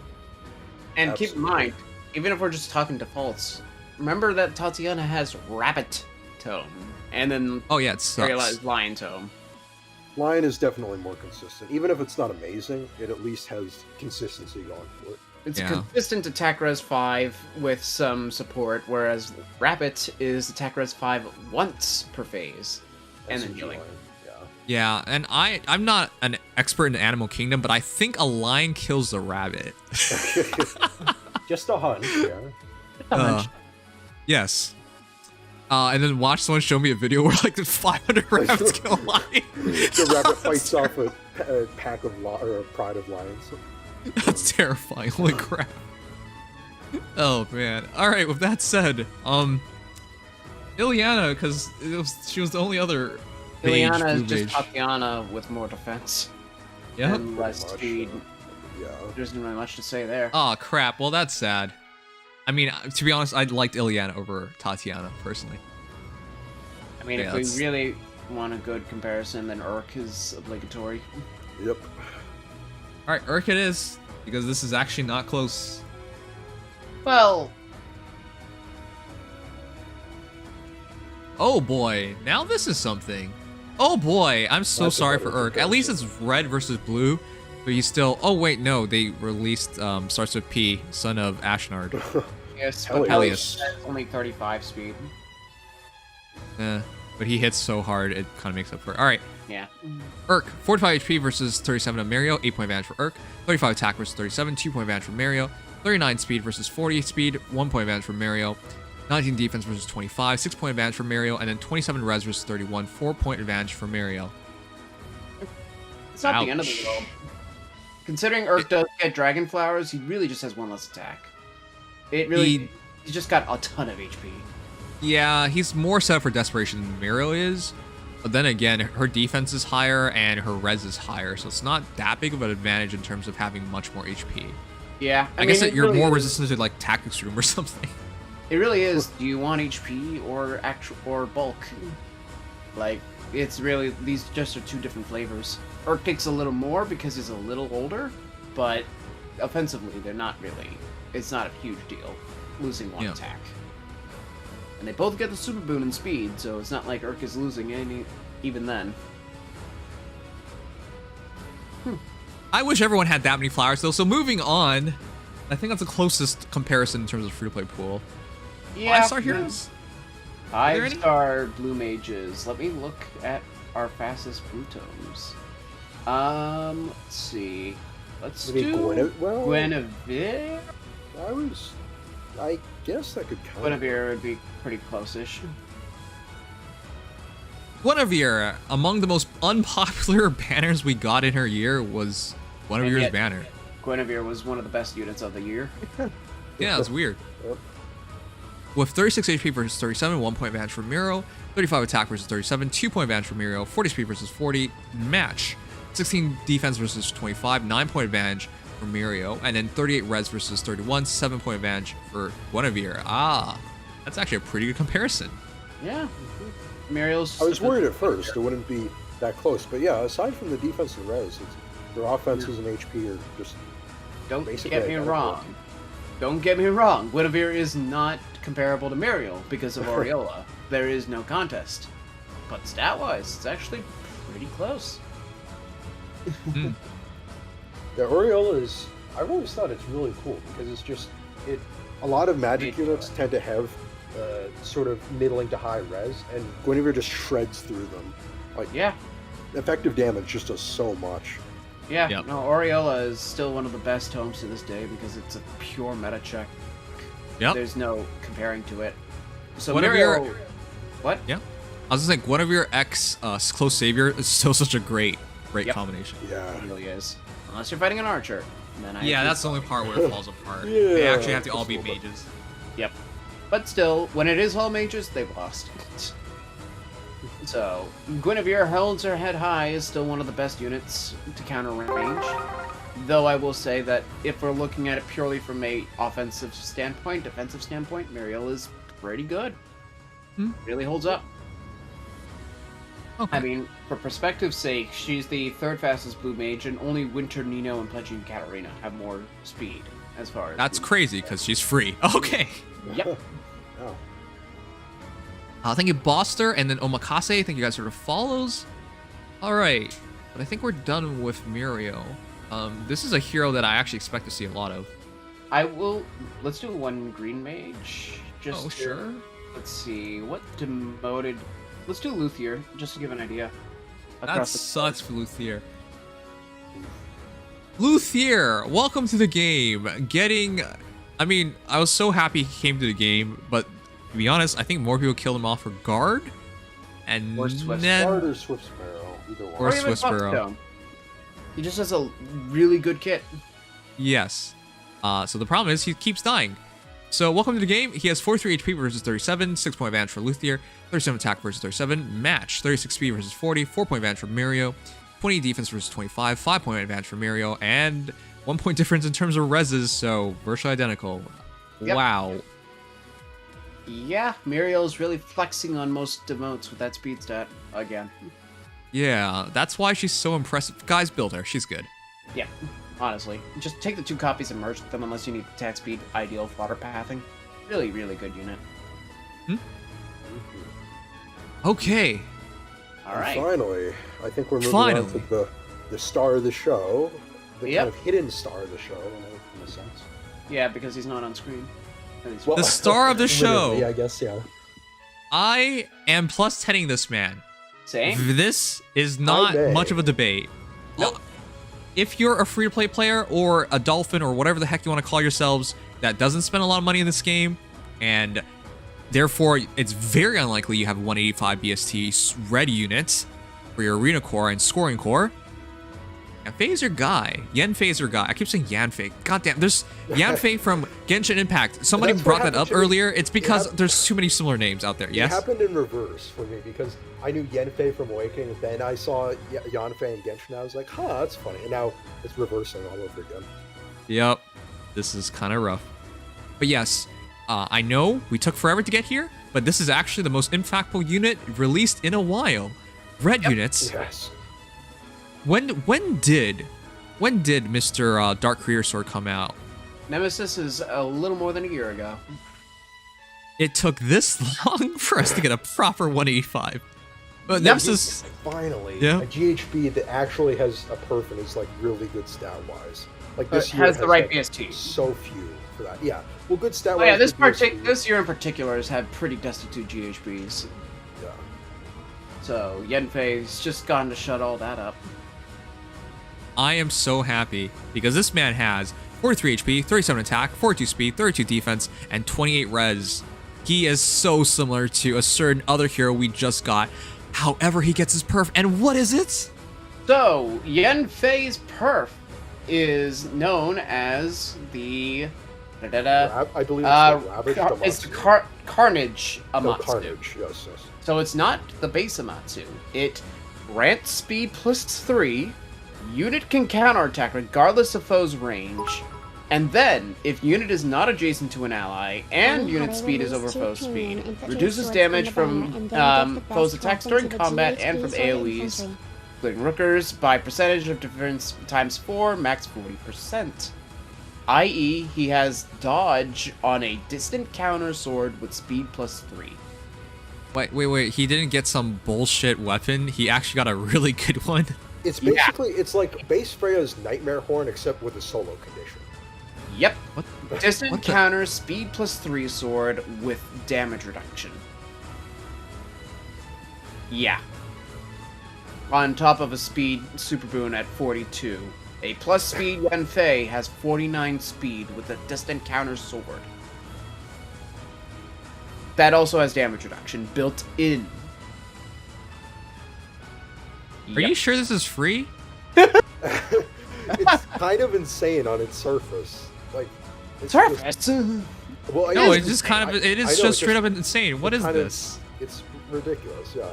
And keep in mind, even if we're just talking defaults, remember that Tatiana has Rabbit Tome, and then it sucks. Lion Tome. Lion is definitely more consistent. Even if it's not amazing, it at least has consistency going for it. It's a consistent attack res 5 with some support, whereas Rabbit is attack res 5 once per phase, and then healing. Yeah, and I'm not an expert in the animal kingdom, but I think a lion kills the rabbit. Just a hunch, yeah. Yes. And then watch someone show me a video where like 500 rabbits kill a lion. The rabbit fights off a pack of or a pride of lions. That's terrifying. Holy crap. Oh man. All right. With that said, Ileana, because she was the only other. Ileana is just Tatiana with more defense. Yeah. And less speed. Yeah. There's not really much to say there. Oh crap. Well, that's sad. I mean, to be honest, I liked Ileana over Tatiana personally. I mean, if we really want a good comparison, then Urk is obligatory. Yep. All right, Urk it is, because this is actually not close. Well. Oh boy, now this is something. Oh boy, I'm so sorry for Urk. At least it's red versus blue, but he's still... Oh wait, no, they released starts with P, son of Ashnard. Yes, but Peleus has only 35 speed. But he hits so hard, it kind of makes up for it. All right. Yeah. Urk, 45 HP versus 37 of Mario, 8-point advantage for Urk. 35 attack versus 37, 2-point advantage for Mario. 39 speed versus 40 speed, 1-point advantage for Mario. 19 defense versus 25, 6-point advantage for Mario, and then 27 res versus 31, 4-point advantage for Mario. It's not the end of the world. Considering Urk does get Dragon Flowers, he really just has one less attack. It really... He's just got a ton of HP. Yeah, he's more set up for Desperation than Mario is. But then again, her defense is higher and her res is higher, so it's not that big of an advantage in terms of having much more HP. Yeah. I guess you're really more resistant to like Tactics Room or something. It really is. Do you want HP or bulk? Like, it's really, these just are two different flavors. Urk takes a little more because he's a little older, but offensively, they're not really. It's not a huge deal losing one attack. And they both get the super boon in speed, so it's not like Urk is losing any even then. I wish everyone had that many flowers though. So moving on, I think that's the closest comparison in terms of free-to-play pool. Yeah. 5-star heroes? 5-star blue mages. Let me look at our fastest blue tomes. Let's see. Let's do Guinevere. I guess that could count. Guinevere would be pretty close-ish. Guinevere, among the most unpopular banners we got in her year was Guinevere's banner. Guinevere was one of the best units of the year. Yeah, it's weird. With 36 HP versus 37, 1-point advantage for Miro, 35 attack versus 37, 2-point advantage for Miro, 40 speed versus 40, match. 16 defense versus 25, 9-point advantage for Mirio, and then 38 res versus 31, 7-point advantage for Guinevere. Ah, that's actually a pretty good comparison. Yeah. Mirio's... I was worried at first it wouldn't be that close, but yeah, aside from the defense and res, their offenses and HP are just... Don't get me wrong. Don't get me wrong. Guinevere is not comparable to Mirio because of Aureola. There is no contest. But stat-wise, it's actually pretty close. The Aureola is... I've always thought it's really cool because it's just... A lot of magic units tend to have sort of middling to high res, and Guinevere just shreds through them. Like, effective damage just does so much. Yeah, no, Aureola is still one of the best tomes to this day because it's a pure meta check. Yep. There's no comparing to it. So Guinevere... What? Yeah. I was just like, Guinevere X Close Savior is still such a great combination. Yeah. It really is. Unless you're fighting an archer. Then That's the only part where it falls apart. Yeah, They actually have to all be mages. Yep. But still, when it is all mages, they've lost. So, Guinevere holds her head high, is still one of the best units to counter range. Though I will say that if we're looking at it purely from a offensive standpoint, defensive standpoint, Muriel is pretty good. Really holds up. Okay. I mean, for perspective's sake, she's the third fastest blue mage, and only Winter Nino and Pledging Katarina have more speed as far as. That's crazy because she's free. Okay. Yep. Thank you, Boster, and then Omakase. Thank you guys sort of follows. All right, but I think we're done with Muriel. This is a hero that I actually expect to see a lot of. Let's do one green mage. Sure. Let's see what demoted. Let's do Luthier just to give an idea. That sucks for Luthier. Luthier, welcome to the game. I mean, I was so happy he came to the game, but to be honest, I think more people killed him off for guard. And Guard or Swift Sparrow, either one. Or Swift Sparrow. He just has a really good kit. Yes. So the problem is he keeps dying. So welcome to the game. He has 43 HP versus 37, 6-point advantage for Luthier, 37 attack versus 37, match, 36 speed versus 40, 4-point advantage for Mirio, 20 defense versus 25, 5-point advantage for Mirio, and 1-point difference in terms of reses, so virtually identical. Yep. Wow. Yeah, Muriel's really flexing on most demotes with that speed stat again. Yeah, that's why she's so impressive. Guys, build her. She's good. Yeah, honestly. Just take the two copies and merge them unless you need attack speed, ideal fodder pathing. Really, really good unit. Okay. All right. Finally, I think we're moving on to the star of the show. The kind of hidden star of the show, in a sense. Yeah, because he's not on screen. The star of the show. Yeah, I guess, yeah. I am plus 10ing this man. Same. This is not much of a debate. Nope. If you're a free-to-play player or a dolphin or whatever the heck you want to call yourselves that doesn't spend a lot of money in this game, and therefore it's very unlikely you have 185 BST ready units for your arena core and scoring core, Yanfei is your guy. Yanfei is your guy. I keep saying Yanfei. Goddamn, there's Yanfei from Genshin Impact. Somebody brought that up earlier. It's because there's too many similar names out there. Yes? It happened in reverse for me because I knew Yanfei from Awakening, then I saw Yanfei in Genshin, and I was like, huh, that's funny. And now it's reversing all over again. Yep. This is kind of rough. But yes, I know we took forever to get here, but this is actually the most impactful unit released in a while. Red units. Yes. When did Mr. Dark Career Sword come out? Nemesis is a little more than a year ago. It took this long for us to get a proper 185. But Nemesis finally, a GHB that actually has a perf and is like really good stat wise. Like this year has the right BST. So few for that. Yeah. Well, good stat wise. Oh, yeah, this year in particular has had pretty destitute GHBs. Yeah. So Yanfei's just gone to shut all that up. I am so happy because this man has 43 HP, 37 attack, 42 speed, 32 defense, and 28 res. He is so similar to a certain other hero we just got. However, he gets his perf, and what is it? So, Yanfei's perf is known as the... I believe it's the Carnage Amatsu. No, Carnage, yes. So it's not the base Amatsu. It grants speed +3, unit can counterattack regardless of foe's range, and then, if unit is not adjacent to an ally, and unit speed is over foe's speed, reduces damage from foe's attacks during combat and from AoEs, including rookers, by percentage of difference times 4, max 40%. I.e., he has dodge on a distant counter sword with speed +3. Wait, he didn't get some bullshit weapon? He actually got a really good one? It's basically, it's like base Freya's Nightmare Horn, except with a solo condition. Yep. Distant counter, speed +3 sword with damage reduction. Yeah. On top of a speed super boon at 42. A plus speed Yanfei has 49 speed with a distant counter sword. That also has damage reduction built in. Are you sure this is free? It's kind of insane on its surface. Like, surface. Well, no, it's just kind of. It is just straight up insane. What is this? It's ridiculous. Yeah.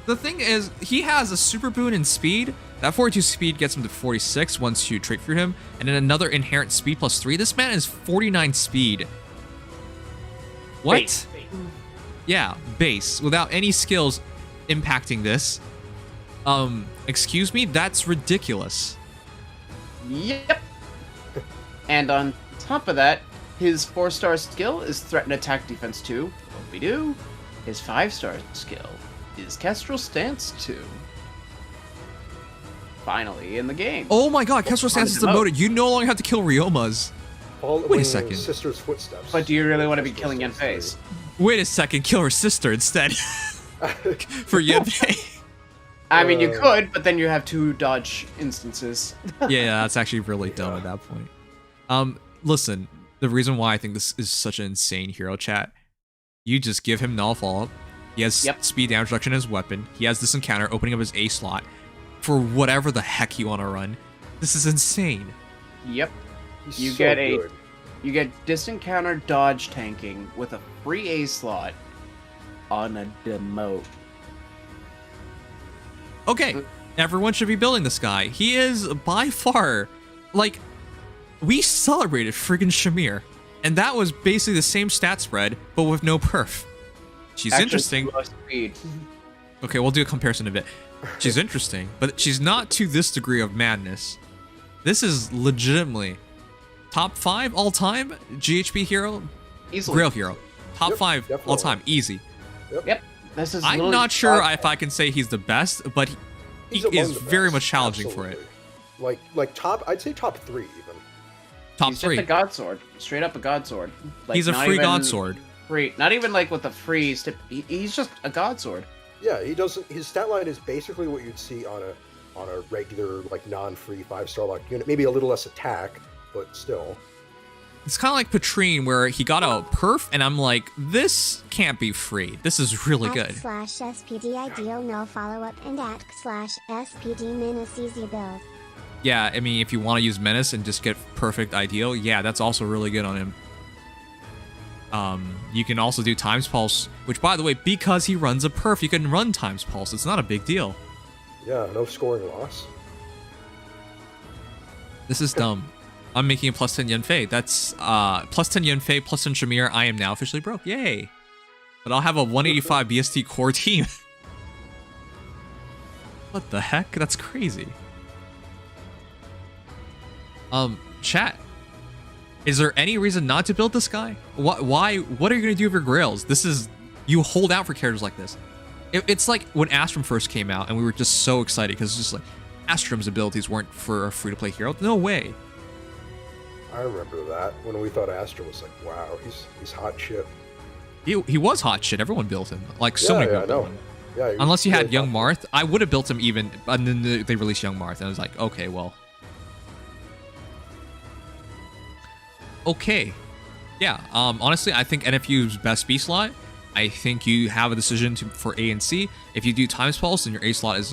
The thing is, he has a super boon in speed. That 42 speed gets him to 46 once you trait for him, and then another inherent speed plus 3. This man is 49 speed. What? Base. Yeah, base without any skills impacting this. Excuse me, that's ridiculous. Yep. And on top of that, his 4-star skill is Threat and Attack Defense 2. What we do? His 5-star skill is Kestrel Stance 2. Finally in the game. Oh my god, Kestrel Stance is demoted. You no longer have to kill Ryomas. Wait a second. Sister's footsteps. But do you really want to be killing Yanfei's? Wait a second, kill her sister instead. For Yanfei. I mean, you could, but then you have 2 dodge instances. Yeah, that's actually really dumb at that point. Listen, the reason why I think this is such an insane hero, chat, you just give him null follow-up. He has speed damage reduction in his weapon. He has this encounter opening up his A slot for whatever the heck you want to run. This is insane. Yep. You get distant counter dodge tanking with a free A slot on a demote. Okay, everyone should be building this guy. He is by far, like, we celebrated friggin' Shamir, and that was basically the same stat spread, but with no perf. She's interesting. Okay, we'll do a comparison in a bit. She's interesting, but she's not to this degree of madness. This is legitimately top 5 all time GHP hero, easily. Grail hero. Top 5 all time, easy. Yep. This is. I'm not sure if I can say he's the best, but he is very much challenging for it. Like top, I'd say top 3 even. Top 3. He's just a god sword, straight up a god sword. Like, he's a free god sword. Free, not even like with a free. He's just a god sword. Yeah, he doesn't. His stat line is basically what you'd see on a regular like non-free 5-star lock unit. Maybe a little less attack, but still. It's kind of like Patrine, where he got a perf, and I'm like, this can't be free. This is really good. @/SPD ideal no follow-up and @/SPD menace easy build. Yeah, I mean, if you want to use menace and just get perfect ideal, yeah, that's also really good on him. You can also do times pulse, which, by the way, because he runs a perf, you can run times pulse. It's not a big deal. Yeah, no scoring loss. This is dumb. I'm making a +10 Yanfei. That's +10 Yanfei, +10 Shamir. I am now officially broke. Yay! But I'll have a 185 BST core team. What the heck? That's crazy. Chat. Is there any reason not to build this guy? Why? What are you gonna do with your grails? This is, you hold out for characters like this. It's like when Astrum first came out, and we were just so excited because it's just like Astrum's abilities weren't for a free-to-play hero. No way. I remember that when we thought Astrum was like, wow, he's hot shit. He was hot shit. Everyone built him. Like so many people built him. Yeah, unless you had Young Marth, I would have built him even. And then they released Young Marth, and I was like, okay, well. Okay. Yeah, honestly, I think NFU's best B slot. I think you have a decision for A and C. If you do times pulse, then your A slot is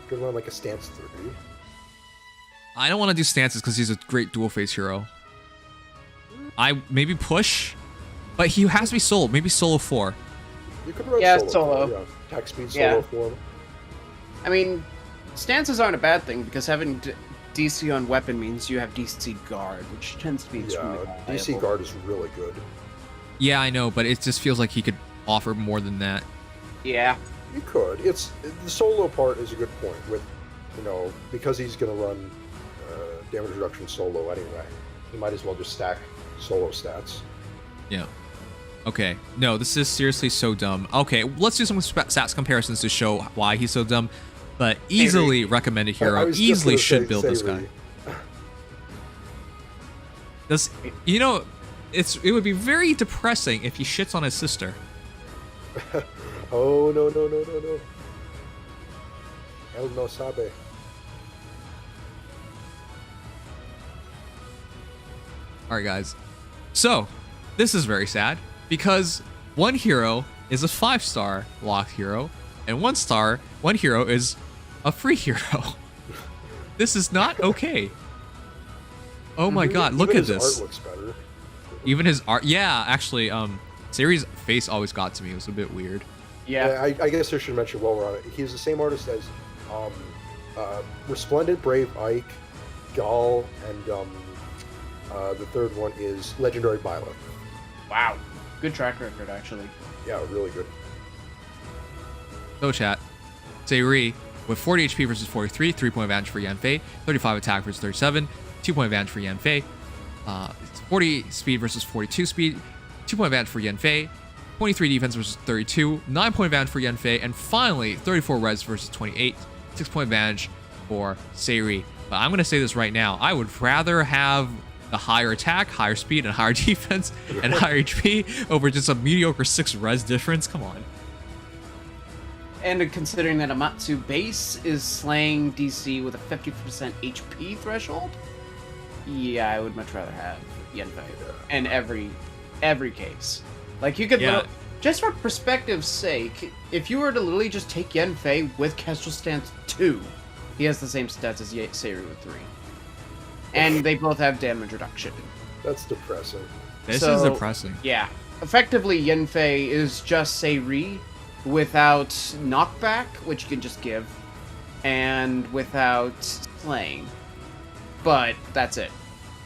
Could run like a stance 3. I don't want to do stances because he's a great dual phase hero. I maybe push, but he has to be solo. Maybe solo 4. You could run solo. Yeah. Attack speed solo 4. I mean, stances aren't a bad thing because having DC on weapon means you have DC guard, which tends to be extremely valuable. DC guard is really good. Yeah, I know, but it just feels like he could offer more than that. Yeah. You could. It's the solo part is a good point with, because he's gonna run damage reduction solo anyway. You might as well just stack solo stats. Yeah. Okay. No, this is seriously so dumb. Okay, let's do some stats comparisons to show why he's so dumb. But easily recommended hero. Easily should build this guy. Does it would be very depressing if he shits on his sister. Oh no. Él no sabe. Alright guys. So, this is very sad because one hero is a 5-star locked hero, and one hero is a free hero. This is not okay. Oh my god, look at this. Art looks better. Even his art, yeah, actually, Sayri's face always got to me. It was a bit weird. Yeah. I guess I should mention while we're on it, he's the same artist as Resplendent Brave Ike, Gal, and the third one is Legendary Violet. Wow. Good track record, actually. Yeah, really good. So chat, Sayri with 40 HP versus 43, 3-point advantage for Yanfei, 35 attack versus 37, 2-point advantage for Yanfei, 40 speed versus 42 speed, 2-point advantage for Yanfei, 23 defense versus 32, 9-point advantage for Yanfei, and finally 34 res versus 28, 6-point advantage for Sayri. But I'm going to say this right now, I would rather have the higher attack, higher speed, and higher defense, and higher HP over just a mediocre 6 res difference. Come on. And considering that Amatsu base is slaying DC with a 50% HP threshold, yeah, I would much rather have Yanfei in every case. Like, you could, just for perspective's sake, if you were to literally just take Yanfei with Kestrel Stance 2, he has the same stats as Sayri with 3. And they both have damage reduction. That's depressing. This is depressing. Yeah. Effectively, Yanfei is just Sayri without knockback, which you can just give, and without slaying. But that's it.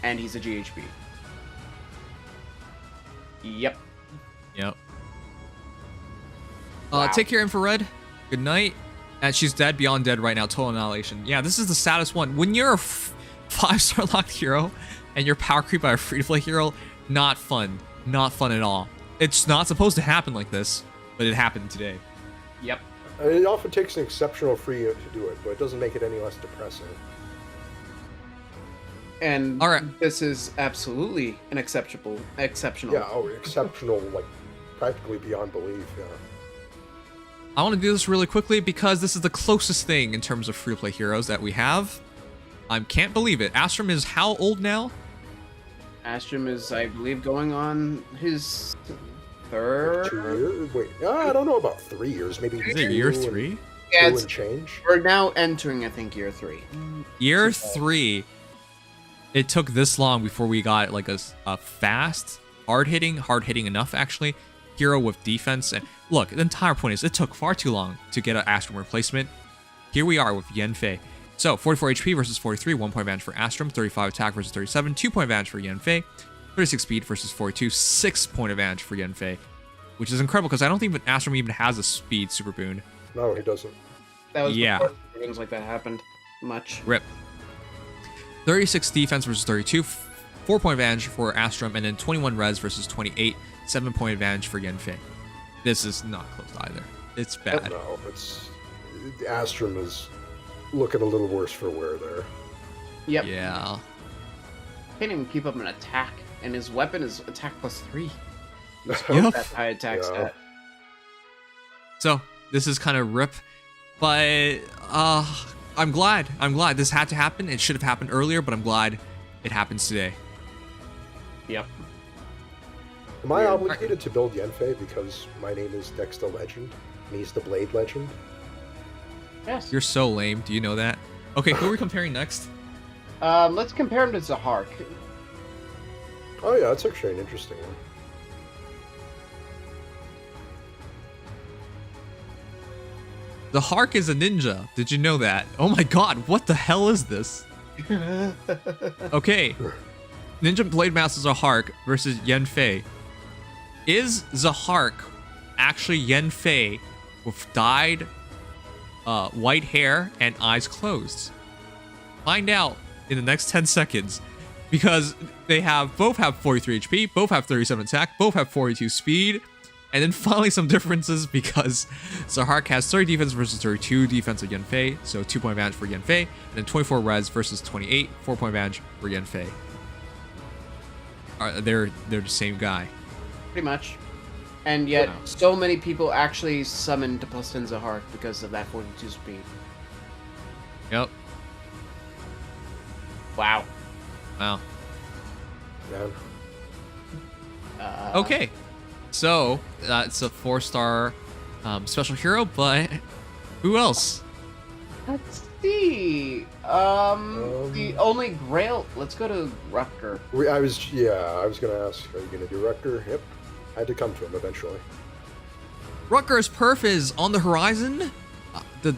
And he's a GHB. Yep. Yep. Take care, Infrared. Good night. And she's dead, beyond dead right now. Total annihilation. Yeah, this is the saddest one. When you're a 5-star locked hero and you're power creep by a free-to-play hero, not fun. Not fun at all. It's not supposed to happen like this, but it happened today. Yep. It often takes an exceptional free to do it, but it doesn't make it any less depressing. And this is absolutely an exceptional. Yeah, exceptional, like practically beyond belief. Yeah. I want to do this really quickly because this is the closest thing in terms of free-to-play heroes that we have. I can't believe it. Astrum is how old now? Astrum is, I believe, going on his 3rd. 2 years? Wait, I don't know about 3 years. Maybe is it year 3? Yeah, and change. We're now entering, I think, year 3. Year 3. It took this long before we got like a fast, hard-hitting enough actually, hero with defense. And look, the entire point is it took far too long to get an Astrum replacement. Here we are with Yanfei. So 44 HP versus 43, 1-point advantage for Astrum, 35 attack versus 37, 2-point advantage for Yanfei, 36 speed versus 42, 6-point advantage for Yanfei, which is incredible because I don't think Astrum even has a speed super boon. No, he doesn't. That was before things like that happened much. Rip. 36 defense versus 32, 4-point advantage for Astrum, and then 21 res versus 28, 7-point advantage for Yanfei. This is not close either. It's bad. No, Astrum is looking a little worse for wear there. Yep. Yeah. Can't even keep up an attack, and his weapon is attack +3. Yep. That high attack stat. So this is kind of rip, but I'm glad this had to happen. It should have happened earlier, but I'm glad it happens today. Yep. Am I obligated to build Yanfei because my name is Dexter Legend and he's the Blade Legend? Yes. You're so lame. Do you know that? Okay, who are we comparing next? Let's compare him to Zahark. Oh yeah, that's actually an interesting one. The Hark is a ninja. Did you know that? Oh my god, what the hell is this? Okay. Ninja Blade Master Zahark versus Yanfei. Is Zahark actually Yanfei with dyed white hair and eyes closed? Find out in the next 10 seconds. Because they both have 43 HP, both have 37 attack, both have 42 speed. And then finally some differences because Zahark has 30 defense versus 32 defense of Yanfei, so 2-point advantage for Yanfei, and then 24 res versus 28, 4-point advantage for Yanfei. They're the same guy. Pretty much. And yet, so many people actually summon to +10 Zahark because of that 42 speed. Yep. Wow. Wow. Yeah. Okay. So that's a 4-star special hero, but who else? Let's see. The only Grail. Let's go to Rutger. I was gonna ask, are you gonna do Rutger? Yep. I had to come to him eventually. Rutger's perf is on the horizon. The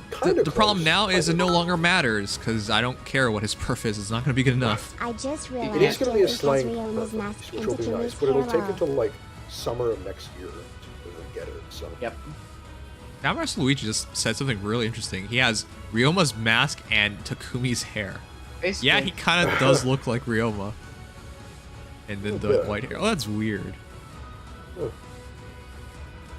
problem now is it no longer matters because I don't care what his perf is. It's not going to be good enough. I just realized it is going to be a slang perf, which will be nice, but it'll take until like summer of next year to really get it. So. Yep. Gamera's Luigi just said something really interesting. He has Ryoma's mask and Takumi's hair. Basically. Yeah, he kind of does look like Ryoma. And then the white hair. Oh, that's weird. Oh.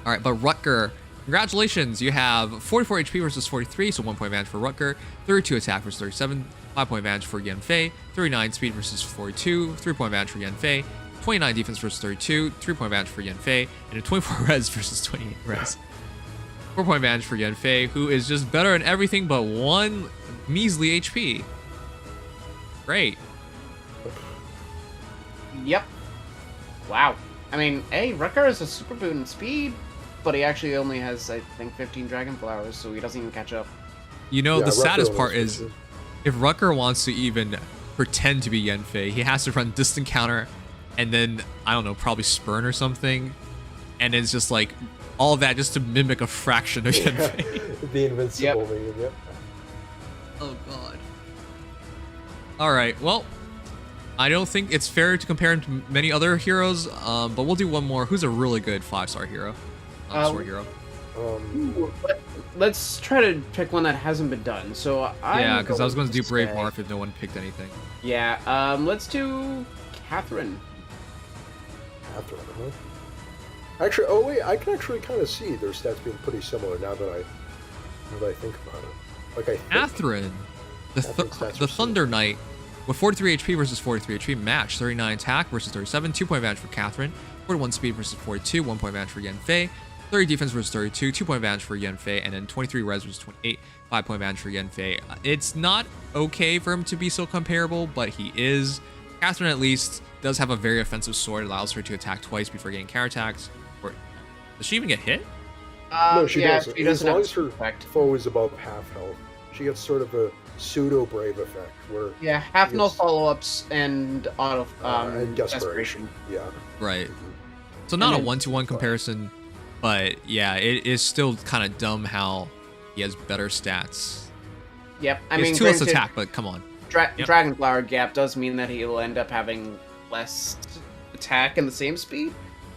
All right, but Rutger, congratulations. You have 44 HP versus 43, so 1 point advantage for Rutger. 32 attack versus 37, 5 point advantage for Yanfei. 39 speed versus 42, 3 point advantage for Yanfei. 29 defense versus 32, 3 point advantage for Yanfei. And a 24 res versus 28 res. 4 point advantage for Yanfei, who is just better in everything but 1 measly HP. Great. Yep. Wow. I mean, hey, Rutger is a super boot in speed, but he actually only has, I think, 15 Dragon Flowers, so he doesn't even catch up. You know, the saddest part is, if Rutger wants to even pretend to be Yanfei, he has to run distant counter, and then, I don't know, probably Spurn or something, and it's just like, all of that just to mimic a fraction of Yanfei. The invincible meme, yep. Oh god. Alright, well, I don't think it's fair to compare him to many other heroes, but we'll do one more. Who's a really good 5-star hero? Sword hero. Let's try to pick one that hasn't been done. So yeah, because I was going to do Brave Marth if no one picked anything. Yeah, let's do Catherine. Catherine, huh? Actually, oh wait, I can actually kind of see their stats being pretty similar now that I think about it. Like Catherine, the Thunder Knight, with 43 HP versus 43 HP, match 39 attack versus 37, 2 point advantage for Catherine, 41 speed versus 42, 1 point advantage for Yanfei, 30 defense versus 32, 2 point advantage for Yanfei, and then 23 res versus 28, 5 point advantage for Yanfei. It's not okay for him to be so comparable, but he is. Catherine at least does have a very offensive sword, allows her to attack twice before getting counterattacks. Or does she even get hit? No, she doesn't. As long as her foe is above half health, she gets sort of a pseudo brave effect where half no follow-ups and auto and desperation. Yeah. Right. So not a 1-to-1 comparison, but yeah, it is still kind of dumb how he has better stats. Yep. I mean, mean, 2 less attack, but come on. Dragon Flower gap does mean that he'll end up having less attack and the same speed,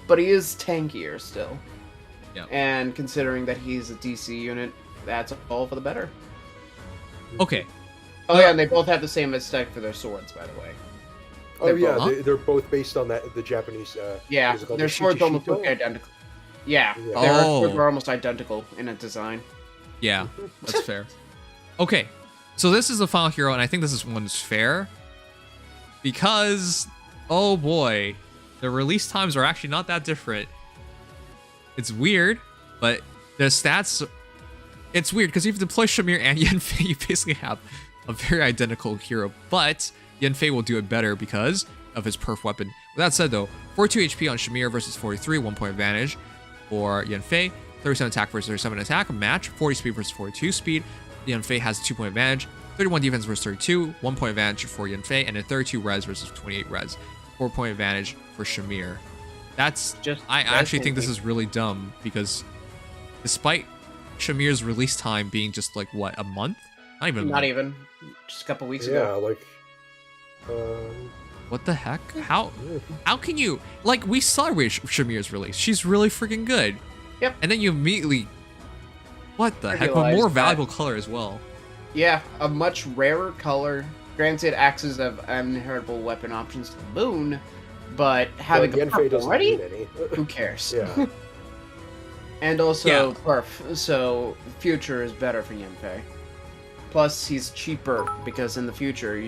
but he is tankier still. Yep. And considering that he's a DC unit, that's all for the better. Okay. Oh yeah, and they both have the same aesthetic for their swords, by the way. They're both based on the Japanese. Yeah, their swords almost look identical. Yeah, their swords are almost identical in a design. Yeah, that's fair. Okay, so this is the final hero, and I think this one's fair because, oh boy, the release times are actually not that different. It's weird, but the stats. It's weird because if you deploy Shamir and Yanfei, you basically have a very identical hero, but Yanfei will do it better because of his perf weapon. With that said though, 42 HP on Shamir versus 43, 1 point advantage for Yanfei, 37 attack versus 37 attack, match, 40 speed versus 42 speed. Yanfei has 2 point advantage, 31 defense versus 32, 1 point advantage for Yanfei, and a 32 res versus 28 res, 4 point advantage for Shamir. That's just, I actually think this is really dumb because despite Shamir's release time being just like what, a month? Not even just a couple weeks ago. Yeah, like what the heck? How can you, like, we celebrate Shamir's release. She's really freaking good. Yep. And then you immediately, what the heck? A more valuable color as well. Yeah, a much rarer color. Granted, axes have inheritable weapon options to the moon, but having a perf already, who cares? Yeah. And also perf, so future is better for Yanfei. Plus, he's cheaper because in the future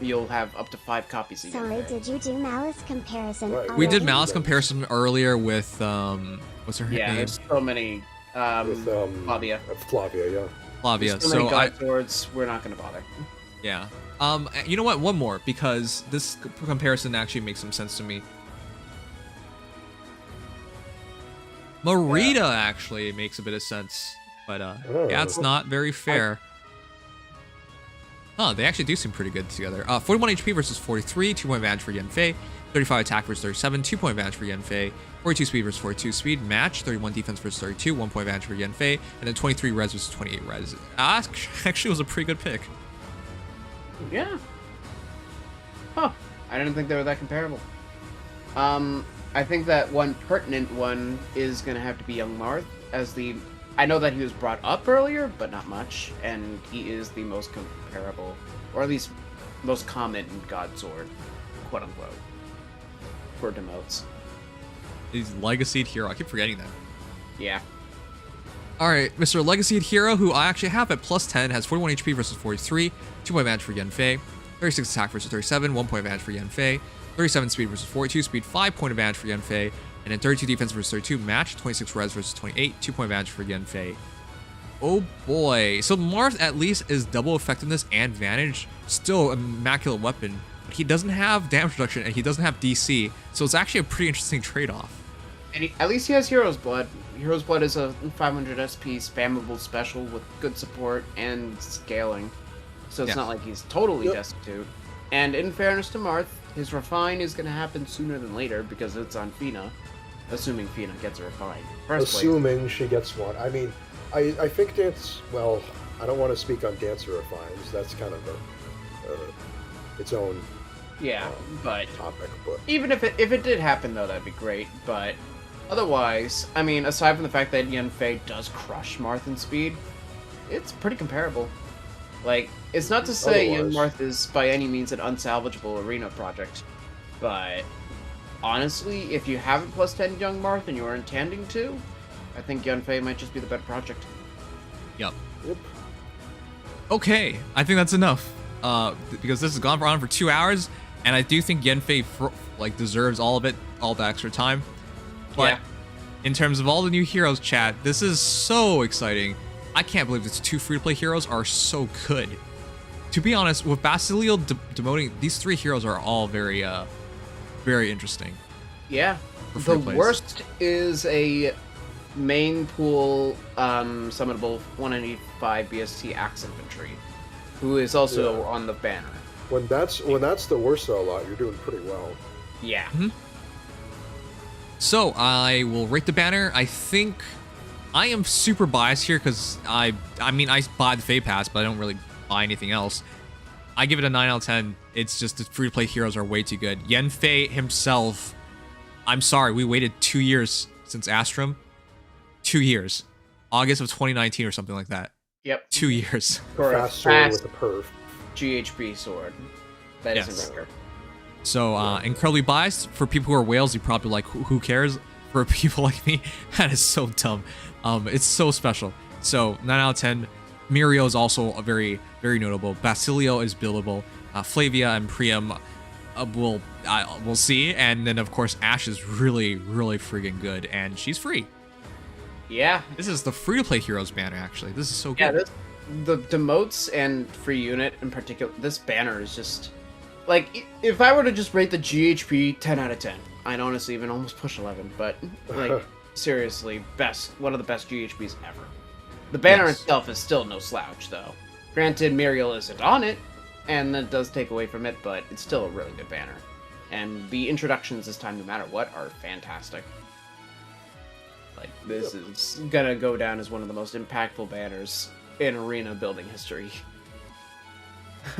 you'll have up to 5 copies of Sorry, Yanfei. did you do Malice comparison? We did Malice comparison earlier with what's her name? Yeah, there's so many. Flavia. Flavia, yeah. Flavia. So many god swords, we're not gonna bother. Yeah. You know what? One more, because this comparison actually makes some sense to me. Marita actually makes a bit of sense, but yeah, it's not very fair. They actually do seem pretty good together. 41 HP versus 43, 2-point advantage for Yanfei. 35 attack versus 37, 2-point advantage for Yanfei. 42 speed versus 42 speed, match. 31 defense versus 32, 1-point advantage for Yanfei. And then 23 res versus 28 res. Actually was a pretty good pick. Yeah. Huh. I didn't think they were that comparable. I think that one pertinent one is going to have to be Young Marth as the... I know that he was brought up earlier, but not much, and he is the most comparable, or at least most common God Sword, quote-unquote, for Emotes. He's Legacied Hero. I keep forgetting that. Yeah. Alright, Mr. Legacied Hero, who I actually have at plus 10, has 41 HP versus 43, 2-point advantage for Yanfei, 36 attack versus 37, 1-point advantage for Yanfei, 37 speed versus 42 speed, 5-point advantage for Yanfei, and then 32 defense versus 32, match. 26 res versus 28, 2-point advantage for Yanfei. Oh boy. So Marth at least is double effectiveness and advantage. Still an immaculate weapon. But he doesn't have damage reduction and he doesn't have DC. So it's actually a pretty interesting trade-off. And at least he has Hero's Blood. Hero's Blood is a 500 SP spammable special with good support and scaling. So it's not like he's totally destitute. And in fairness to Marth, his refine is going to happen sooner than later because it's on Fina. Assuming Fina gets a refine. Assuming she gets one. I mean, I think Dance... Well, I don't want to speak on Dancer refines. That's kind of its own but topic. But even if it did happen, though, that'd be great. But otherwise, I mean, aside from the fact that Yanfei does crush Marth in speed, it's pretty comparable. Like, it's not to say Young Marth is by any means an unsalvageable arena project, but... honestly, if you have a plus 10 Young Marth and you are intending to, I think Yanfei might just be the better project. Yep. Okay, I think that's enough. Because this has gone on for 2 hours, and I do think Yanfei deserves all of it, all the extra time. But in terms of all the new heroes, chat, this is so exciting. I can't believe these 2 free-to-play heroes are so good. To be honest, with Basilio demoting, these 3 heroes are all very interesting. Yeah. The worst is a main pool summonable 195 BST Axe Infantry, who is also on the banner. When that's the worst though, a lot, you're doing pretty well. Yeah. So I will rate the banner. I think I am super biased here because I mean I buy the Fate Pass, but I don't really buy anything else. I give it a 9 out of 10. It's just the free-to-play heroes are way too good. Yanfei himself, I'm sorry, we waited 2 years since Astrum. 2 years. August of 2019 or something like that. Yep. 2 years. For a sword with a perf. GHB sword. That is a record. So, incredibly biased. For people who are whales, you probably like, who cares? For people like me, that is so dumb. It's so special. So, 9 out of 10. Mirio is also a very, very notable. Basilio is buildable. Flavia and Priam, we'll see. And then, of course, Ashe is really, really freaking good. And she's free. Yeah. This is the free-to-play heroes banner, actually. This is so good. Yeah, the demotes and free unit in particular, this banner is just... Like, if I were to just rate the GHP 10 out of 10, I'd honestly even almost push 11. But, like, seriously, one of the best GHPs ever. The banner itself is still no slouch, though. Granted, Muriel isn't on it, and that does take away from it, but it's still a really good banner. And the introductions this time, no matter what, are fantastic. Like, this is gonna go down as one of the most impactful banners in arena building history.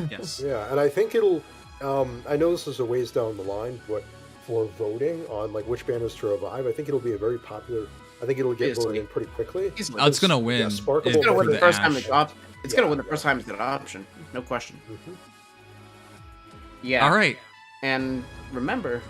Yes. Yeah, and I think it'll... I know this is a ways down the line, but for voting on like which banners to revive, I think it'll be a very popular... I think it'll get voted in pretty quickly. It's gonna win. Yeah, it's gonna win the first time it's option. It's gonna win the first time it's an option. No question. Yeah. All right. And remember,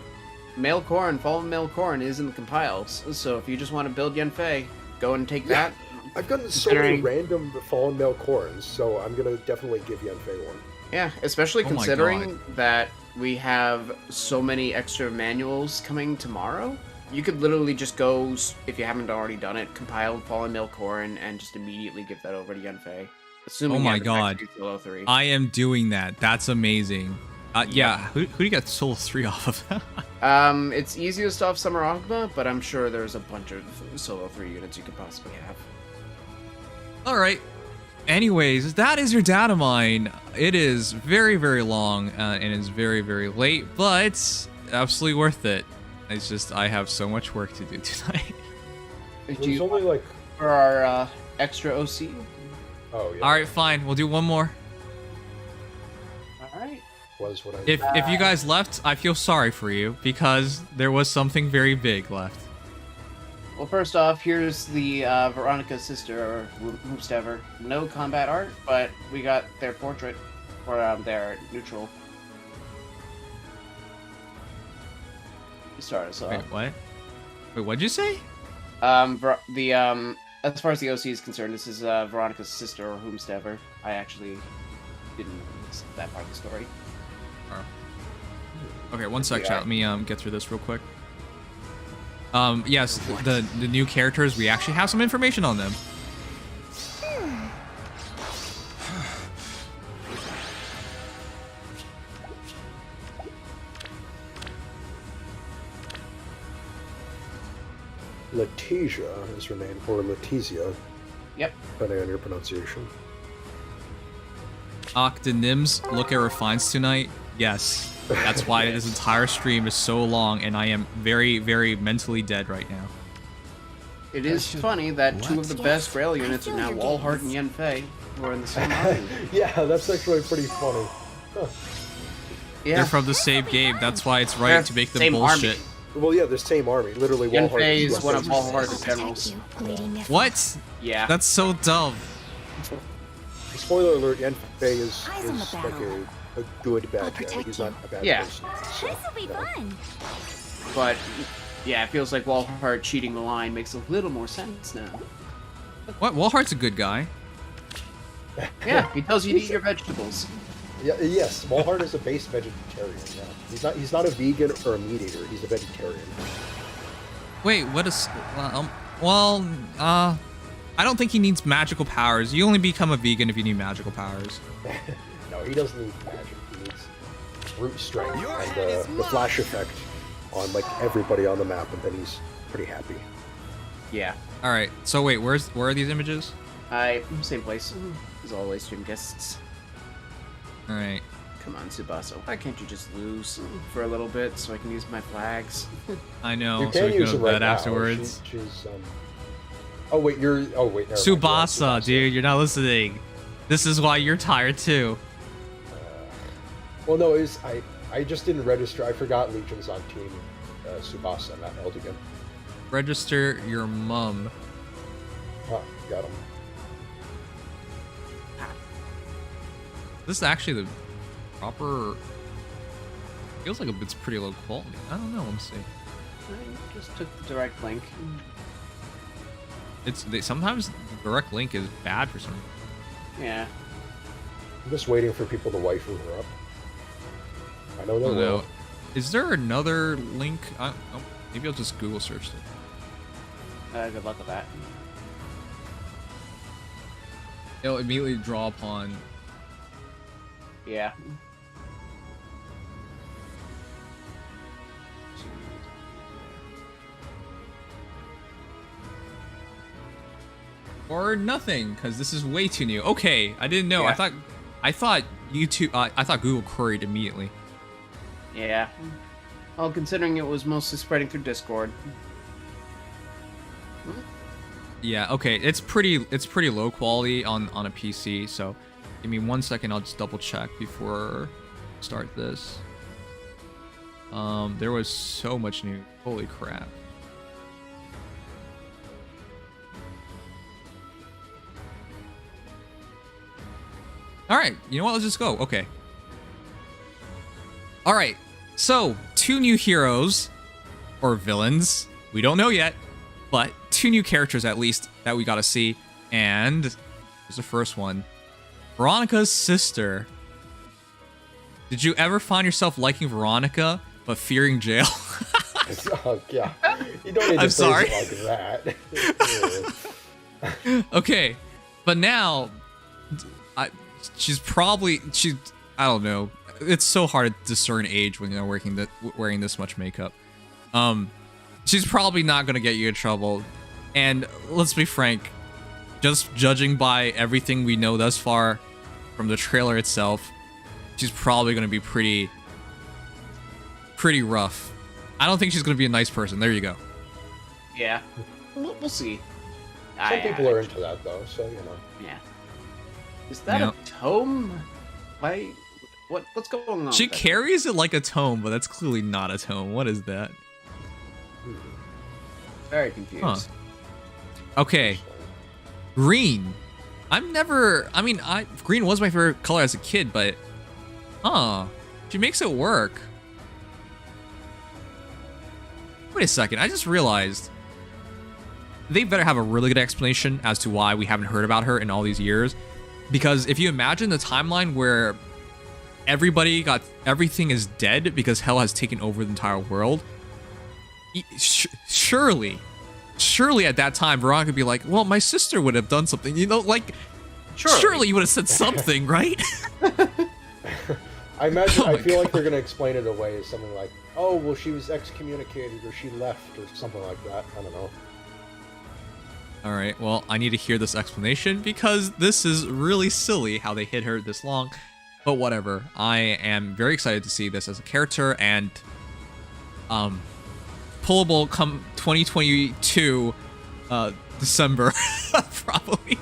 Male Corrin, Fallen Male Corrin is in the compiles. So if you just want to build Yanfei, go and take that. I've gotten so many random Fallen Male Corrins, so I'm gonna definitely give Yanfei one. Yeah, especially considering that we have so many extra manuals coming tomorrow. You could literally just go, if you haven't already done it, compile Fallen Male Corrin and just immediately give that over to Yanfei. Assuming oh my god. I am doing that. That's amazing. Yeah. Who do you get Solo 3 off of? It's easiest off Summer Ogma, but I'm sure there's a bunch of Solo 3 units you could possibly have. All right. Anyways, that is your data mine. It is very, very long and it's very, very late, but absolutely worth it. It's just I have so much work to do tonight. There's only like for our extra OC. Oh yeah. All right, fine. We'll do one more. All right. Was what I. If you guys left, I feel sorry for you because there was something very big left. Well, first off, here's the Veronica's sister, or whomever. No combat art, but we got their portrait, or their neutral. You start us off. Wait, what? Wait, what'd you say? As far as the OC is concerned, this is Veronica's sister, or whomstever. I actually didn't miss that part of the story. Oh. Okay, one sec, chat. Let me get through this real quick. Yes, the new characters, we actually have some information on them. Letizia is her name, or Letizia. Yep. Depending on your pronunciation. The Nims look at refines tonight. Yes. That's why this entire stream is so long, and I am very, very mentally dead right now. It is funny that two of the best Grail units are now Walhart and Yenfei, who are in the same army. Yeah, that's actually pretty funny. Huh. Yeah. They're from the same game. That's why it's right to make them bullshit. Army. Well, yeah, the same army. Literally, Yenfei is one of Walhart's generals. What? Yeah. That's so dumb. Spoiler alert: Yenfei is like a good bad guy. Like, he's not a bad person. So, this will be fun. But yeah, it feels like Walhart cheating the line makes a little more sense now. What? Walhart's a good guy. Yeah, he tells you to eat your vegetables. Yeah, yes, Walhart is a base vegetarian. Yeah, he's not a vegan or a meat eater. He's a vegetarian. Wait, what is? I don't think he needs magical powers. You only become a vegan if you need magical powers. No, he doesn't need magic. He needs brute strength and the flash effect on like everybody on the map, and then he's pretty happy. Yeah. All right. So wait, where are these images? Same place as always. Stream guests. All right. Come on, Tsubasa. Why can't you just lose for a little bit so I can use my flags? I know. You so can we use go it to right bed now. afterwards. She's Oh wait, never mind. Tsubasa, dude, you're not listening. This is why you're tired too. Well, no, I just didn't register. I forgot Legion's on team Tsubasa, not Eldigan. Register your mum. Oh, got him. This is actually the proper. Feels like it's pretty low quality. I don't know. Let me see. I just took the direct link. Sometimes the direct link is bad for some reason. Yeah. I'm just waiting for people to waifu her up. I know they will. Is there another link? Maybe I'll just Google search it. Good luck with that. It'll immediately draw upon. Yeah. Or nothing, because this is way too new. Okay, I didn't know. Yeah. I thought YouTube. I thought Google queried immediately. Yeah. Well, considering it was mostly spreading through Discord. Yeah. Okay. It's pretty low quality on a PC. So, give me 1 second. I'll just double check before I start this. There was so much new. Holy crap. All right, you know what? Let's just go. Okay. All right. So, 2 new heroes or villains. We don't know yet, but 2 new characters at least that we got to see. And here's the first one. Veronica's sister. Did you ever find yourself liking Veronica but fearing jail? Oh, yeah. You don't need to say it like that. Okay. But now I don't know. it's so hard to discern age when you're wearing this much makeup. She's probably not gonna get you in trouble. And let's be frank, just judging by everything we know thus far from the trailer itself, she's probably gonna be pretty rough. I don't think she's gonna be a nice person. There you go. Yeah, we'll see. Some people are into that though, so you know. Yeah. Is that a tome? Why? What's going on? She carries it like a tome, but that's clearly not a tome. What is that? Very confused. Huh. Okay. Green. Green was my favorite color as a kid, but she makes it work. Wait a second, I just realized they better have a really good explanation as to why we haven't heard about her in all these years. Because if you imagine the timeline where everything is dead because hell has taken over the entire world, surely at that time, Veronica would be like, well, my sister would have done something, you know, like, surely you would have said something, right? I feel like they're going to explain it away as something like, oh, well, she was excommunicated or she left or something like that. I don't know. All right, well, I need to hear this explanation because this is really silly how they hid her this long, but whatever. I am very excited to see this as a character, and pullable come 2022 December probably.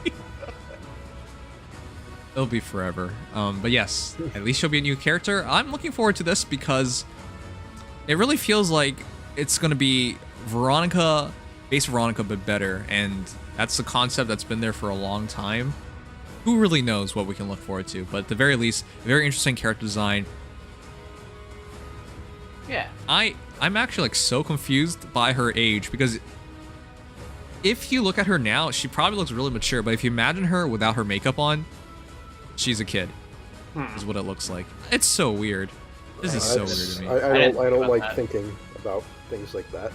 It'll be forever. But yes, at least she'll be a new character. I'm looking forward to this because it really feels like it's gonna be Veronica, base Veronica, but better, and that's the concept that's been there for a long time. Who really knows what we can look forward to? But at the very least, a very interesting character design. Yeah. I'm actually like so confused by her age, because if you look at her now, she probably looks really mature, but if you imagine her without her makeup on, she's a kid. Is what it looks like. It's so weird. This is so weird to me. I don't like thinking about things like that.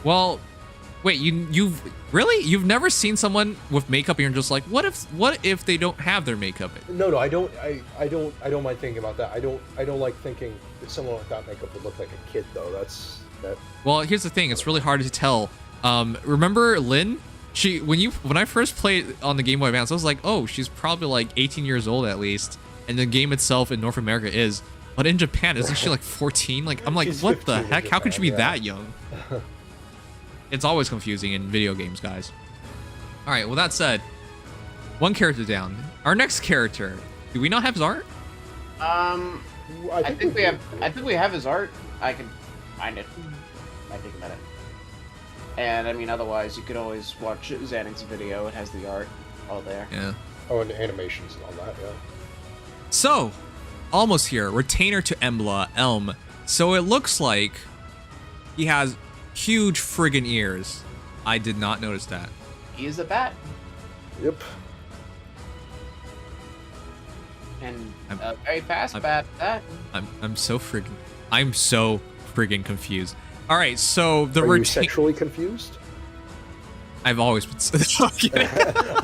Well, wait, you've never seen someone with makeup and you're just like, what if they don't have their makeup? No, I don't mind thinking about that. I don't like thinking that someone without makeup would look like a kid though. That's that. Well, here's the thing, it's really hard to tell. Remember Lynn? When I first played on the Game Boy Advance, I was like, oh, she's probably like 18 years old at least. And the game itself in North America is. But in Japan, isn't she like 14? Like, I'm like, what the heck? How could she be that young? It's always confusing in video games, guys. All right, well, that said, one character down. Our next character. Do we not have his art? I think we have his art. I can find it. Might take a minute. And I mean, otherwise, you could always watch Xanix's video. It has the art all there. Yeah. Oh, and animations and all that. Yeah. So, almost here. Retainer to Elm. So it looks like he has huge friggin' ears. I did not notice that. He is a bat. Yep. And a very fast bat. I'm so friggin' confused. All right, so the Are you sexually confused? I've always been.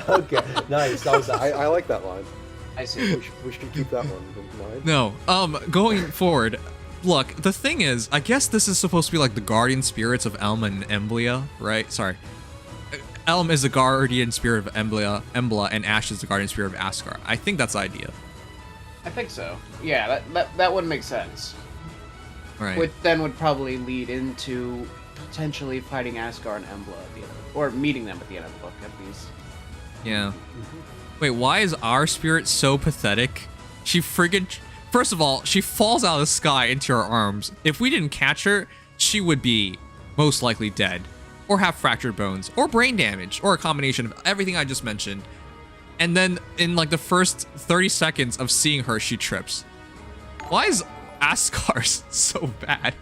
Okay, nice. I like that line. I see. We should keep that one in mind. No, going forward, look, the thing is, I guess this is supposed to be like the guardian spirits of Elm and Embla, right? Sorry. Elm is the guardian spirit of Embla, and Ash is the guardian spirit of Asgard. I think that's the idea. I think so. Yeah, that would make sense. Right. Which then would probably lead into potentially fighting Asgard and Embla at the end, or meeting them at the end of the book, at least. Yeah. Wait, why is our spirit so pathetic? She friggin'... First of all, she falls out of the sky into our arms. If we didn't catch her, she would be most likely dead, or have fractured bones, or brain damage, or a combination of everything I just mentioned. And then in like the first 30 seconds of seeing her, she trips. Why is Asgard so bad?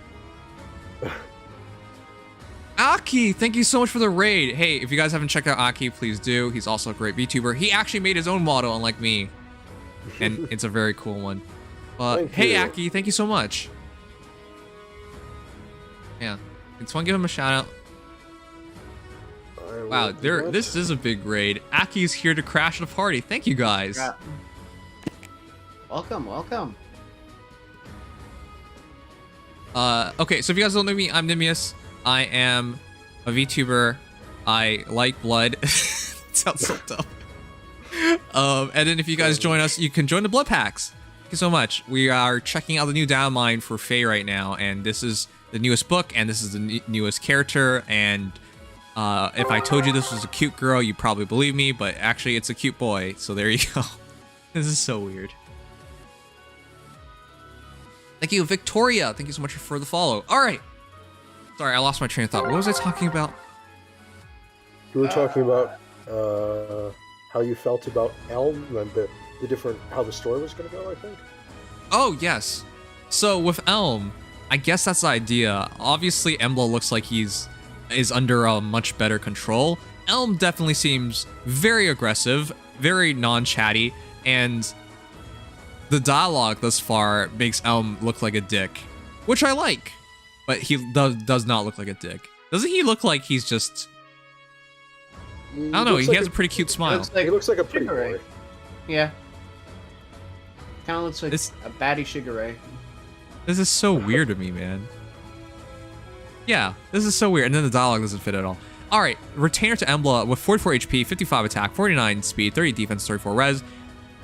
Aki, thank you so much for the raid. Hey, if you guys haven't checked out Aki, please do. He's also a great VTuber. He actually made his own model, unlike me. And it's a very cool one. Hey, Aki, thank you so much. Yeah. Can someone give him a shout out? Wow, this is a big raid. Aki's here to crash the party. Thank you guys. Welcome, welcome. Okay, so if you guys don't know me, I'm Nimious. I am a VTuber. I like blood. Sounds so dumb. And then if you guys join us, you can join the Blood Packs. Thank you so much. We are checking out the new downline for Faye right now, and this is the newest book, and this is the newest character, and if I told you this was a cute girl, you'd probably believe me, but actually it's a cute boy, so there you go. This is so weird. Thank you, Victoria. Thank you so much for the follow. All right. Sorry, I lost my train of thought. What was I talking about? You were talking about how you felt about Elm and the different, how the story was going to go, I think. Oh, yes. So with Elm, I guess that's the idea. Obviously, Emblem looks like is under a much better control. Elm definitely seems very aggressive, very non-chatty, and the dialogue thus far makes Elm look like a dick, which I like, but he does not look like a dick. Doesn't he look like he's just... I don't know, he has a pretty cute smile. He looks like a pretty boy. Yeah. Kind of looks like a baddie Shigure. This is so weird to me, man. Yeah, this is so weird, and then the dialogue doesn't fit at all. All right, Retainer to Embla with 44 HP, 55 attack, 49 speed, 30 defense, 34 res.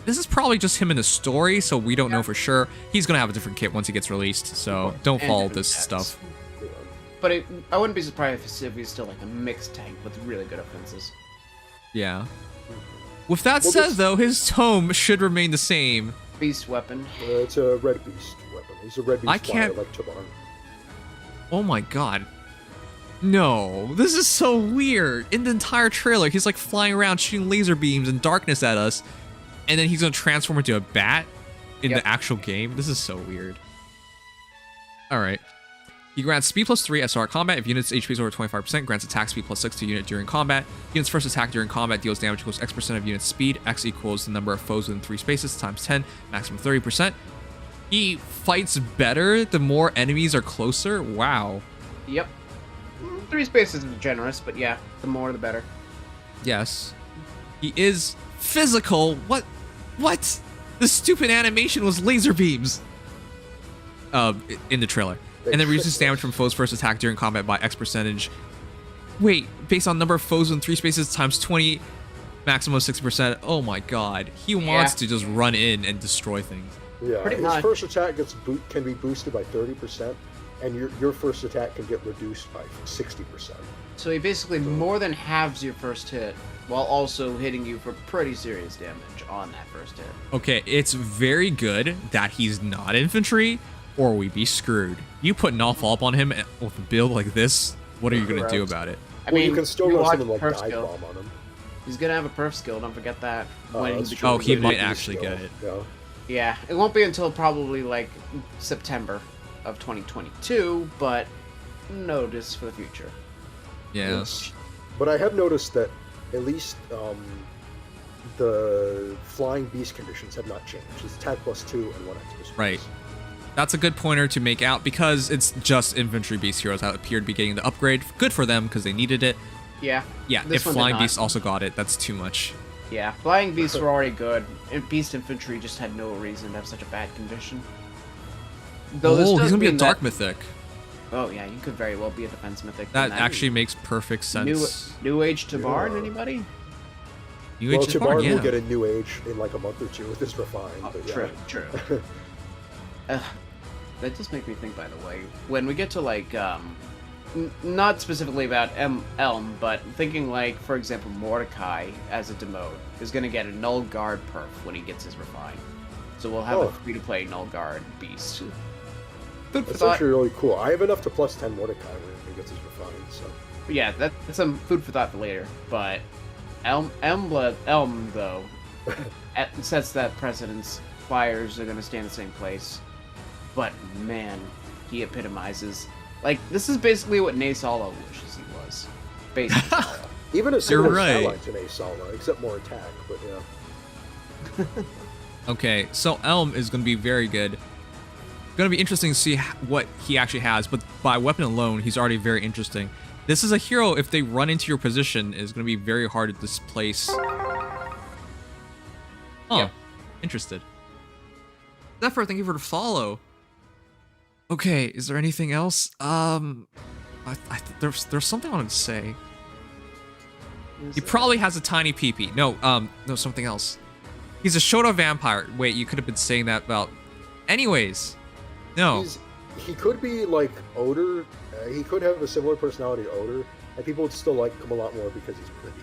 This is probably just him in the story, so we don't know for sure. He's gonna have a different kit once he gets released, so don't follow this stuff. But I wouldn't be surprised if he's still like a mixed tank with really good offenses. Yeah. With that said, though, his tome should remain the same. Beast weapon. It's a red beast weapon. He's a red beast flyer like Tabar. Oh my god. No, this is so weird. In the entire trailer, he's like flying around shooting laser beams and darkness at us, and then he's gonna transform into a bat in the actual game. This is so weird. Alright. He grants speed plus 3 at start combat. If unit's HP is over 25%, grants attack speed plus 6 to unit during combat. Unit's first attack during combat deals damage equals X% of unit's speed. X equals the number of foes within 3 spaces times 10, maximum 30%. He fights better the more enemies are closer. Wow. Yep. 3 spaces is generous, but yeah, the more the better. Yes. He is physical. What? The stupid animation was laser beams. In the trailer. And then reduces damage from foes' first attack during combat by X percentage. Wait, based on number of foes in 3 spaces times 20, maximum of 60%. Oh my god. He wants to just run in and destroy things. Yeah, his first attack can be boosted by 30%, and your first attack can get reduced by 60%. So he basically more than halves your first hit, while also hitting you for pretty serious damage on that first hit. Okay, it's very good that he's not infantry, or we'd be screwed. You put Null up on him with a build like this, what are you going to do about it? I mean, you can still run something like Dive Bomb on him. He's going to have a perf skill, don't forget that. He might actually get it. Yeah, it won't be until probably like September of 2022, but notice for the future. Yes. But I have noticed that at least the flying beast conditions have not changed. It's attack plus 2 and 1 extra space. Right. That's a good pointer to make out because it's just infantry beast heroes that appear to be getting the upgrade. Good for them because they needed it. Yeah. Yeah, if flying beasts also got it, that's too much. Yeah, flying beasts were already good. Beast infantry just had no reason to have such a bad condition. Though he's gonna be a dark mythic. Oh yeah, you could very well be a defense mythic. That actually makes perfect sense. New Age Tabar, anybody? New Age Tabar will get a New Age in like a month or two with this refine. True. That just makes me think, by the way, when we get to like, not specifically about Elm, but thinking like, for example, Mordecai as a demote is going to get a Null Guard perf when he gets his refine. So we'll have a free-to-play Null Guard beast. That's actually really cool. I have enough to plus 10 Mordecai when he gets his refine, so... But yeah, that's some food for thought for later, but Elm though, sets that precedence. Fires are going to stay in the same place. But man, he epitomizes. Like, this is basically what Naysala wishes he was. Basically. Even a similar ally to Naysala, except more attack, but yeah. Okay, so Elm is going to be very good. Going to be interesting to see what he actually has, but by weapon alone, he's already very interesting. This is a hero, if they run into your position, is going to be very hard to displace. Oh, interested. Zephyr, thank you for the follow. Okay, is there anything else? There's something I wanted to say. He probably has a tiny peepee. No, no, something else. He's a Shota vampire. Wait, you could have been saying that about... Anyways, no. He could be like Odor. He could have a similar personality to Odor, and people would still like him a lot more because he's pretty.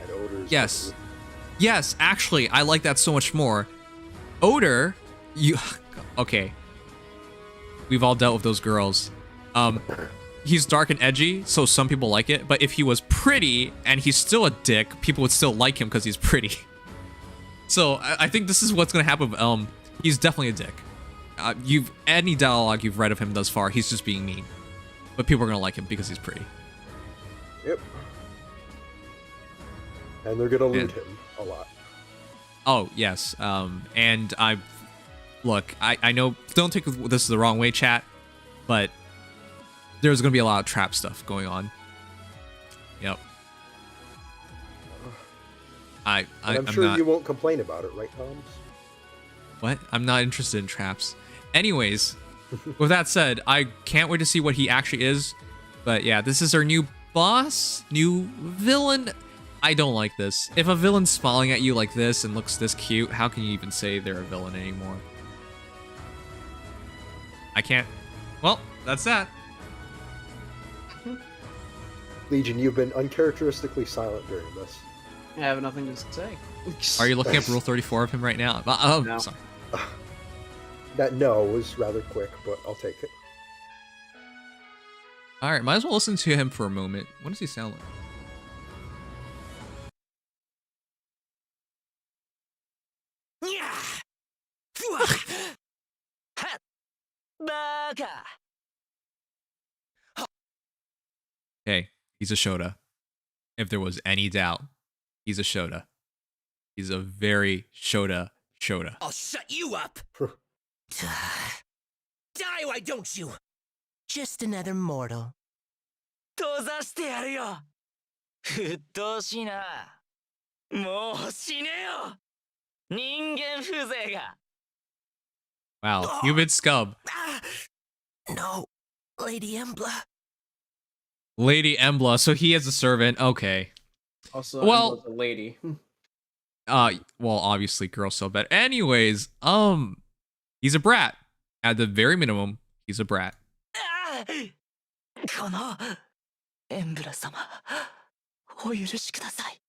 And Odor's yes. Yes, actually, I like that so much more. Odor, okay. We've all dealt with those girls. He's dark and edgy, so some people like it. But if he was pretty and he's still a dick, people would still like him because he's pretty. So I think this is what's gonna happen with he's definitely a dick. Any dialogue you've read of him thus far, he's just being mean. But people are gonna like him because he's pretty. Yep. And they're gonna loot him a lot. Oh yes. And look, I know, don't take this the wrong way, chat, but there's gonna be a lot of trap stuff going on. Yep. I'm sure you won't complain about it, right, Toms? What? I'm not interested in traps. Anyways, with that said, I can't wait to see what he actually is. But yeah, this is our new boss, new villain. I don't like this. If a villain's smiling at you like this and looks this cute, how can you even say they're a villain anymore? I can't. Well, that's that. Legion, you've been uncharacteristically silent during this. I have nothing to say. Are you looking up Rule 34 of him right now? Oh, no. Sorry. That no was rather quick, but I'll take it. All right, might as well listen to him for a moment. What does he sound like? Hey, he's a Shota. If there was any doubt, he's a Shota. He's a very Shota. I'll shut you up! Die, why don't you? Just another mortal. 閉ざしてやるよ。鬱陶しいな。もう死ねよ。人間風情が。Wow, human scum. No, Lady Embla. Lady Embla, so he is a servant. Okay. Also, well, a lady. Well, obviously, girls so bad. Anyways, he's a brat. At the very minimum, he's a brat. このエンブラ様、お許しください。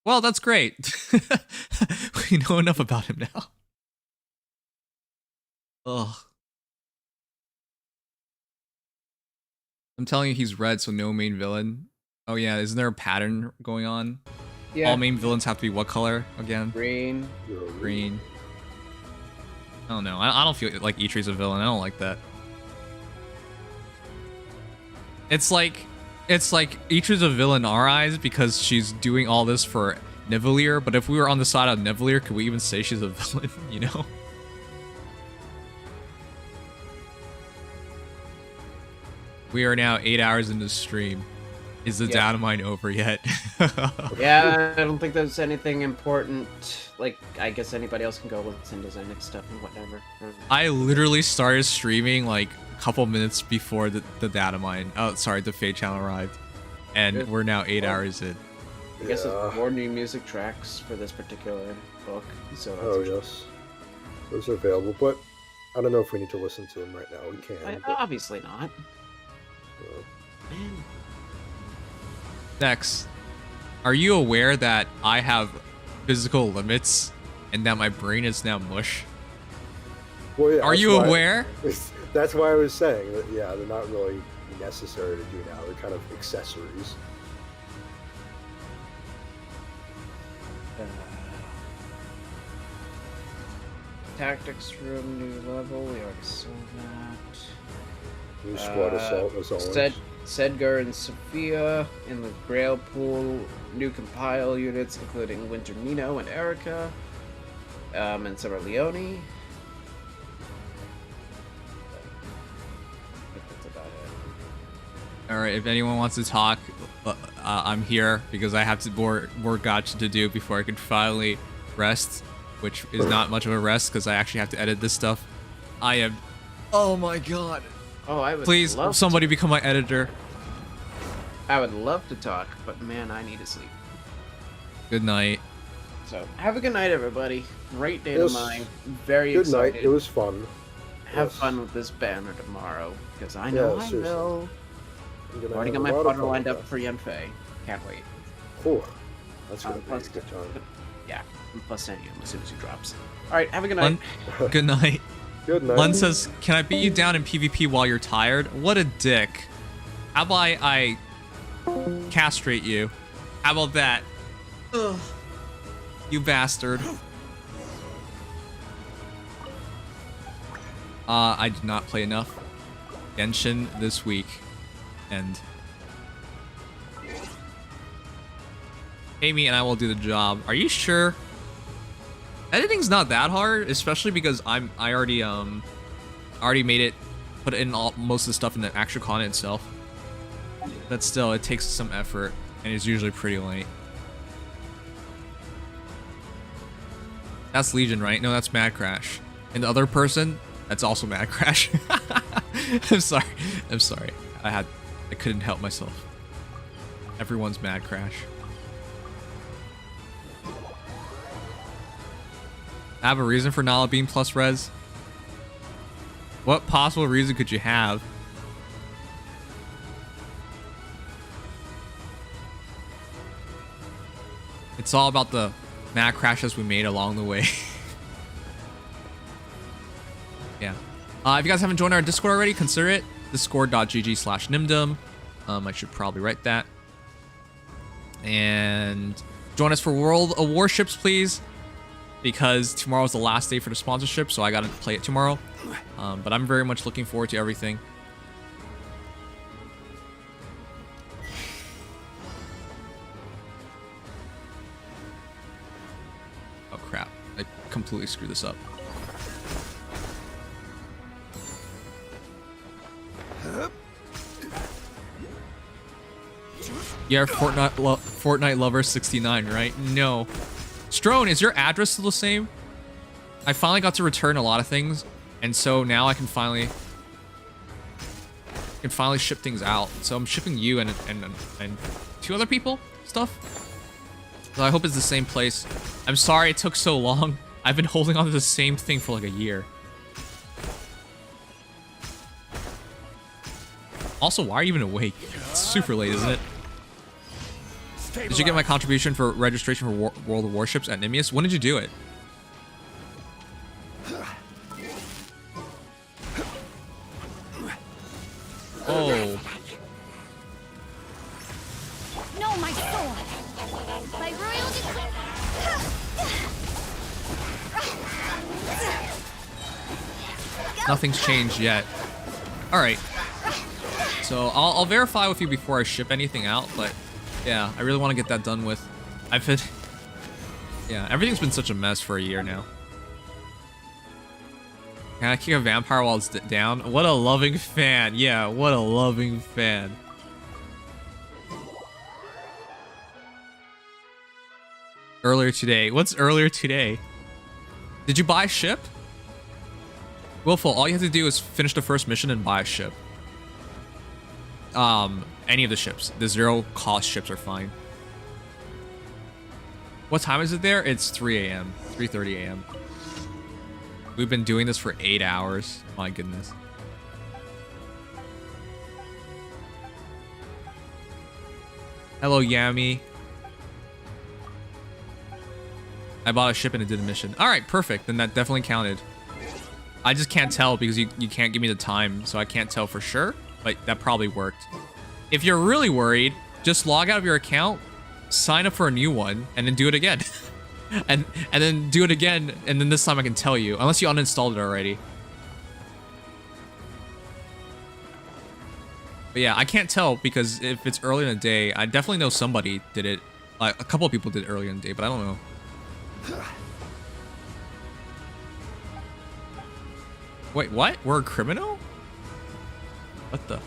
Well, that's great. We know enough about him now. Ugh. I'm telling you, he's red, so no main villain. Oh yeah, isn't there a pattern going on? Yeah. All main villains have to be what color again? Green. Green. I don't know. I don't feel like Itri's a villain. I don't like that. It's like Itri's a villain in our eyes because she's doing all this for Nivelier, but if we were on the side of Nivelier, could we even say she's a villain, you know? We are now 8 hours into the stream. Is the data mine over yet? Yeah, I don't think there's anything important. Like, I guess anybody else can go listen to Zenix stuff and whatever. I literally started streaming like a couple minutes before the data mine. Oh, sorry, the Fate channel arrived. And we're now 8 hours in. I guess there's more new music tracks for this particular book. So that's yes. Those are available, but I don't know if we need to listen to them right now. We can. Obviously not. Next, are you aware that I have physical limits and that my brain is now mush? Well, yeah, are you aware? That's why I was saying that, yeah, they're not really necessary to do now. They're kind of accessories. Tactics room, new level. We already saw that. New squad assault was always. Sedgar and Sophia in the Grail pool. New compile units, including Winter Nino and Erica. And Summer Leone. That's about it. Alright, if anyone wants to talk, I'm here because I have more gacha to do before I can finally rest, which is not much of a rest because I actually have to edit this stuff. I am. Oh my god. Oh, I would. Please, love somebody become my editor. I would love to talk, but man, I need to sleep. Good night. So, have a good night, everybody. Great day to mine. Very excited. Good night. It was fun. Have fun with this banner tomorrow, because I know I will. I've already got my fodder lined up for Yenfei. Can't wait. Cool. That's gonna be a good time. Yeah, plus send him as soon as he drops. All right, have a good night. Good night. Good night. Lun says, "Can I beat you down in PvP while you're tired?" What a dick. How about I castrate you? How about that? Ugh. You bastard. I did not play enough Genshin this week, and pay me and I will do the job. Are you sure? Editing's not that hard, especially because I already made it, put in most of the stuff in the actual content itself. But still, it takes some effort, and it's usually pretty late. That's Legion, right? No, that's Mad Crash. And the other person, that's also Mad Crash. I'm sorry. I'm sorry. I couldn't help myself. Everyone's Mad Crash. I have a reason for Nala being plus res. What possible reason could you have? It's all about the mad crashes we made along the way. Yeah. If you guys haven't joined our Discord already, consider it. Discord.gg/Nimdom. I should probably write that. And join us for World of Warships, please. Because tomorrow's the last day for the sponsorship, so I gotta play it tomorrow. But I'm very much looking forward to everything. Oh crap, I completely screwed this up. Yeah, Fortnite lover 69, right? No. Strone, is your address still the same? I finally got to return a lot of things, and so now I can finally ship things out. So I'm shipping you and 2 other people stuff. So I hope it's the same place. I'm sorry it took so long. I've been holding on to the same thing for like a year. Also, why are you even awake? It's super late, isn't it? Did you get my contribution for registration for World of Warships at Nimious? When did you do it? Oh. No, my soul. By royal Nothing's changed yet. All right. So I'll verify with you before I ship anything out, but yeah, I really want to get that done with. Yeah, everything's been such a mess for a year now. Can I kick a vampire while it's down? What a loving fan. Yeah, what a loving fan. Earlier today. What's earlier today? Did you buy a ship? Willful, all you have to do is finish the first mission and buy a ship. Any of the ships. The 0 cost ships are fine. What time is it there? It's 3 a.m. 3:30 a.m. We've been doing this for 8 hours. My goodness. Hello, Yami. I bought a ship and it did a mission. All right, perfect. Then that definitely counted. I just can't tell because you can't give me the time, so I can't tell for sure. But that probably worked. If you're really worried, just log out of your account, sign up for a new one, and then do it again. and then do it again, and then this time I can tell you, unless you uninstalled it already. But yeah, I can't tell because if it's early in the day, I definitely know somebody did it. Like a couple of people did it early in the day, but I don't know. Wait, what? We're a criminal? What the?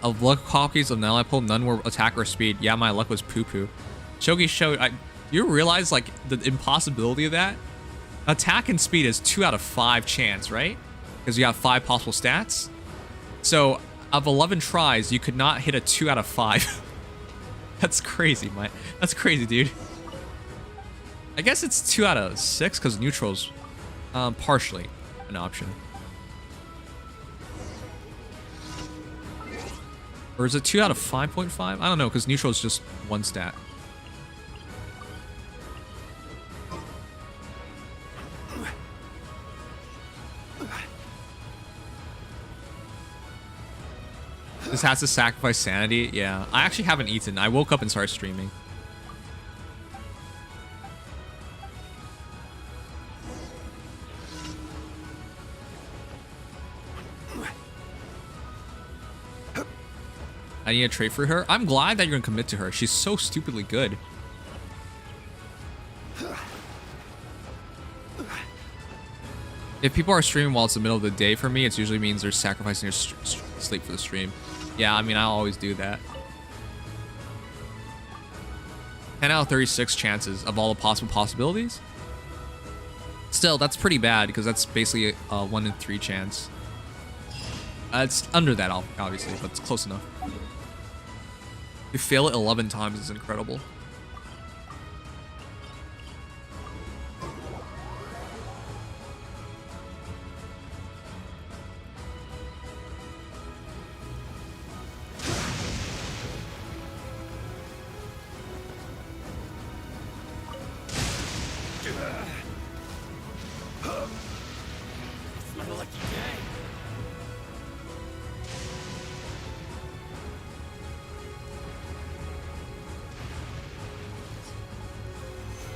Of luck copies of now I pulled none were attack or speed. Yeah, my luck was poo-poo. Shogi showed. You realize like the impossibility of that? Attack and speed is 2 out of 5 chance, right? Because you have 5 possible stats. So of 11 tries, you could not hit a 2 out of 5. That's crazy, man. That's crazy, dude. I guess it's 2 out of 6 because neutral's partially an option. Or is it 2 out of 5.5? I don't know, because neutral is just 1 stat. This has to sacrifice sanity? Yeah. I actually haven't eaten. I woke up and started streaming. I need a trait for her. I'm glad that you're gonna commit to her. She's so stupidly good. If people are streaming while it's the middle of the day for me, it usually means they're sacrificing their sleep for the stream. Yeah, I mean, I'll always do that. 10 out of 36 chances of all the possible possibilities. Still, that's pretty bad because that's basically a 1 in 3 chance. It's under that, obviously, but it's close enough. You fail it 11 times is incredible.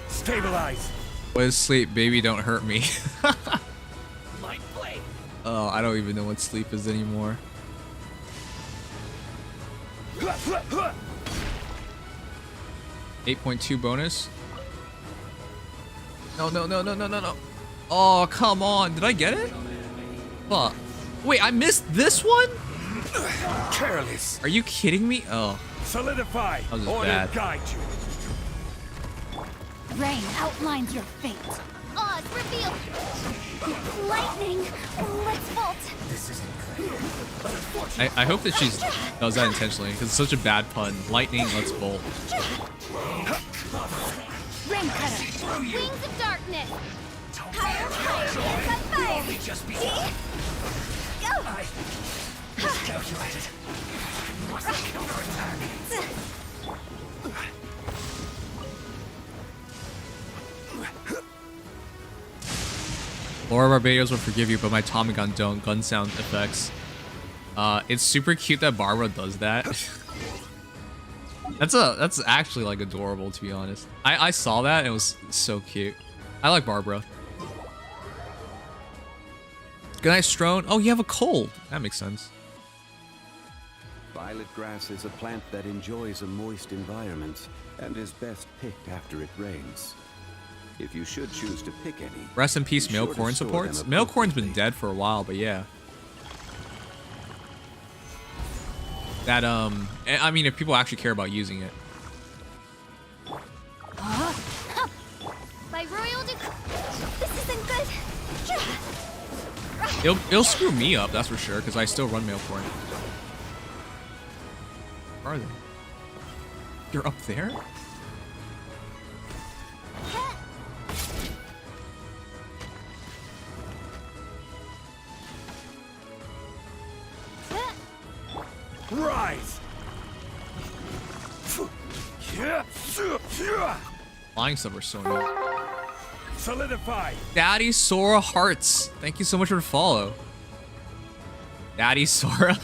Stabilize. What sleep, baby? Don't hurt me. Oh, I don't even know what sleep is anymore. 8.2 bonus. No. Oh, come on. Did I get it? Fuck. Wait, I missed this one? Careless. Are you kidding me? Oh. Solidify. That was just Order bad. guide you. Rain outlines your fate. Oz revealed. Lightning. Let's vault. This is incredible. I hope that she does that intentionally because it's such a bad pun. Lightning, let's bolt. Rain cutter. Wings of darkness. Higher, fire. Just be Go. miscalculated. Must counterattack. Laura Barbados will forgive you, but my Tommy gun don't. Gun sound effects. It's super cute that Barbara does that. That's actually like adorable, to be honest. I saw that and it was so cute. I like Barbara. Good night, Strone. Oh, you have a cold. That makes sense. Violet grass is a plant that enjoys a moist environment and is best picked after it rains. If you should choose to pick any, Rest in peace, Milcorn supports. Milcorn's been dead for a while, but yeah. That I mean, if people actually care about using it. By royal this isn't good. It'll screw me up, that's for sure, because I still run Milcorn. Where are they? You're up there? Rise. Flying stuff are so annoying. Solidify. Daddy Sora Hearts. Thank you so much for the follow. Daddy Sora.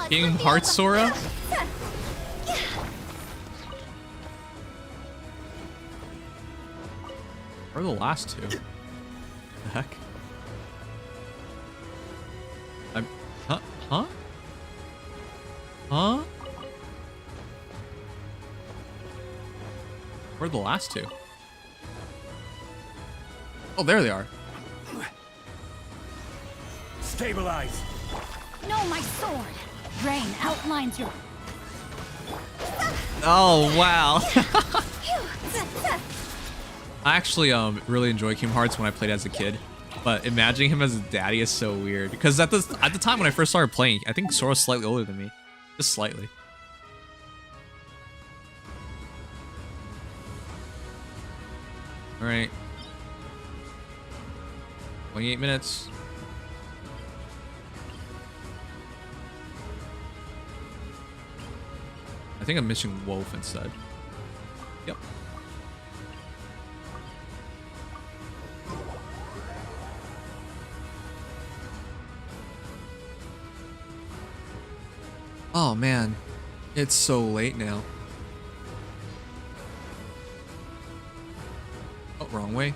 King Heart Sora. Where are the last two? The heck? Huh? Where are the last two? Oh, there they are. Stabilize. No, my sword. Rain outlines your... Oh, wow. I actually really enjoy Kingdom Hearts when I played as a kid, but imagining him as a daddy is so weird. Because at the time when I first started playing, I think Sora's slightly older than me, just slightly. All right, 28 minutes. I think I'm missing Wolf instead. Yep. Oh man, it's so late now. Oh, wrong way.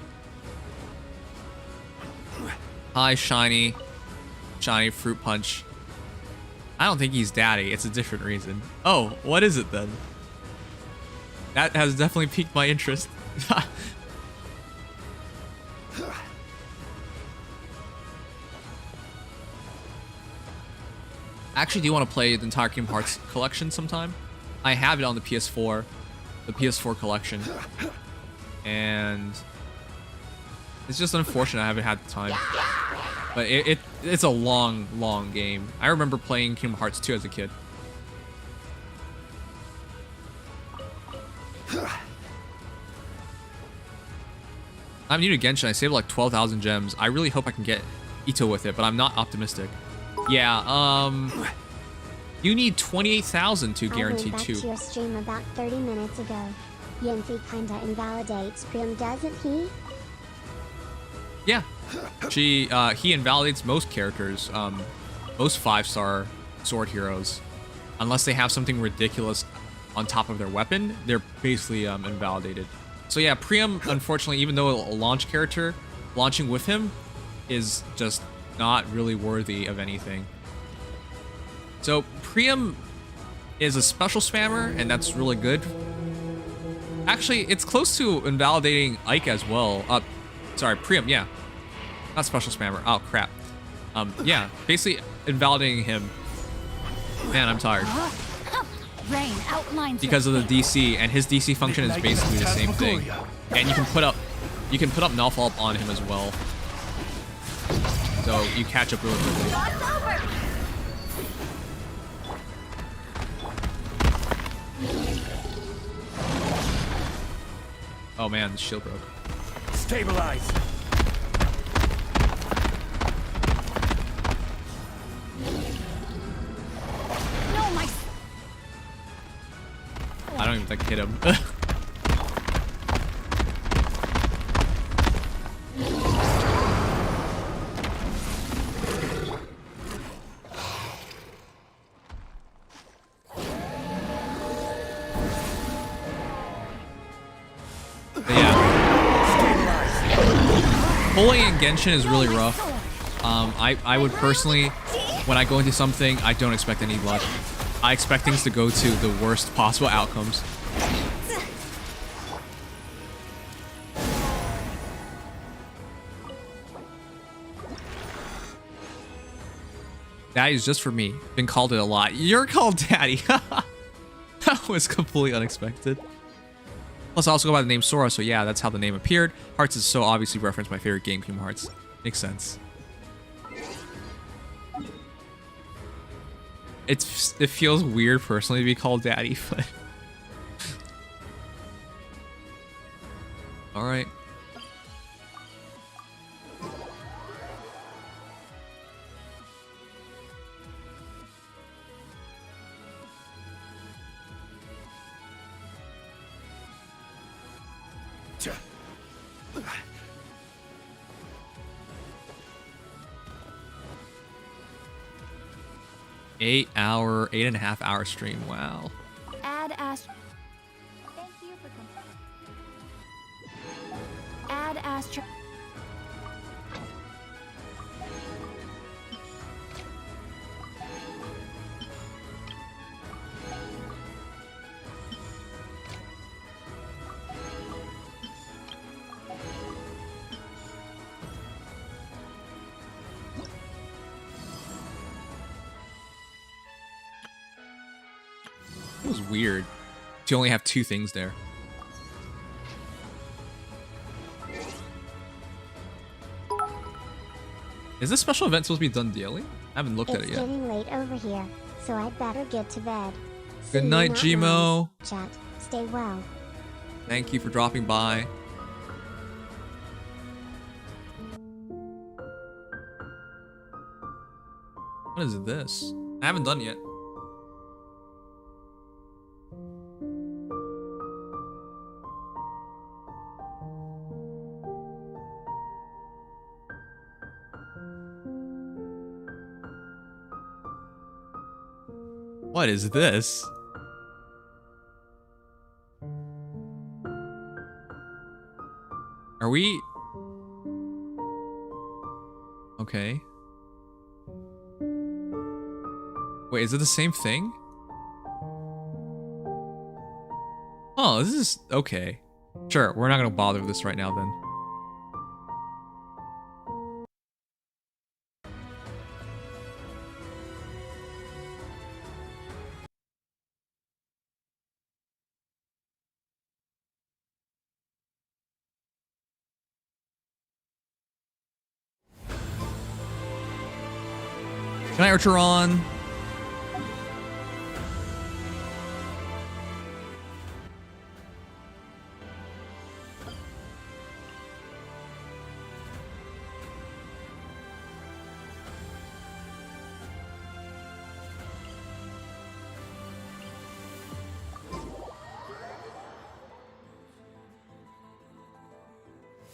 Hi, Shiny Fruit Punch. I don't think he's daddy. It's a different reason. Oh, what is it then? That has definitely piqued my interest. I actually do want to play the entire Kingdom Hearts collection sometime. I have it on the PS4, the PS4 collection. And it's just unfortunate I haven't had the time. But it's a long game. I remember playing Kingdom Hearts 2 as a kid. I'm new to Genshin. I saved like 12,000 gems. I really hope I can get Ito with it, but I'm not optimistic. Yeah, you need 28,000 to guarantee 2. I went back to your stream about 30 minutes ago. Yancy kinda invalidates Priam, doesn't he? Yeah, he invalidates most characters, most 5-star sword heroes, unless they have something ridiculous on top of their weapon. They're basically invalidated. So yeah, Priam, unfortunately, even though a launch character, launching with him is just not really worthy of anything. So Priam is a special spammer, and that's really good. Actually, it's close to invalidating Ike as well. Sorry, Priam, yeah. Not special spammer. Oh, crap. Yeah, basically invalidating him. Man, I'm tired. Rain outlines because of the DC, and his DC function is basically the same thing. And you can put up Nullfall on him as well. So you catch up really quickly. Oh man, the shield broke. Stabilize. No, my... I don't even think I hit him. Pulling in Genshin is really rough. I would personally, when I go into something, I don't expect any luck. I expect things to go to the worst possible outcomes. Daddy's just for me. Been called it a lot. You're called Daddy. That was completely unexpected. Plus, I also go by the name Sora, so yeah, that's how the name appeared. Hearts is so obviously referenced my favorite game, Kingdom Hearts. Makes sense. It feels weird personally to be called Daddy, but... Alright. Eight and a half hour stream. Wow. Add Astro. Thank you for Add Astro. was weird to only have 2 things there. Is this special event supposed to be done daily? I haven't looked at it yet. It's getting late over here, so I'd better get to bed. Good night, Gmo. Chat, stay well. Thank you for dropping by. What is this? I haven't done yet. What is this? Are we... Okay. Wait, is it the same thing? Oh, this is... Okay. Sure, we're not gonna bother with this right now then. Good night, Archeron.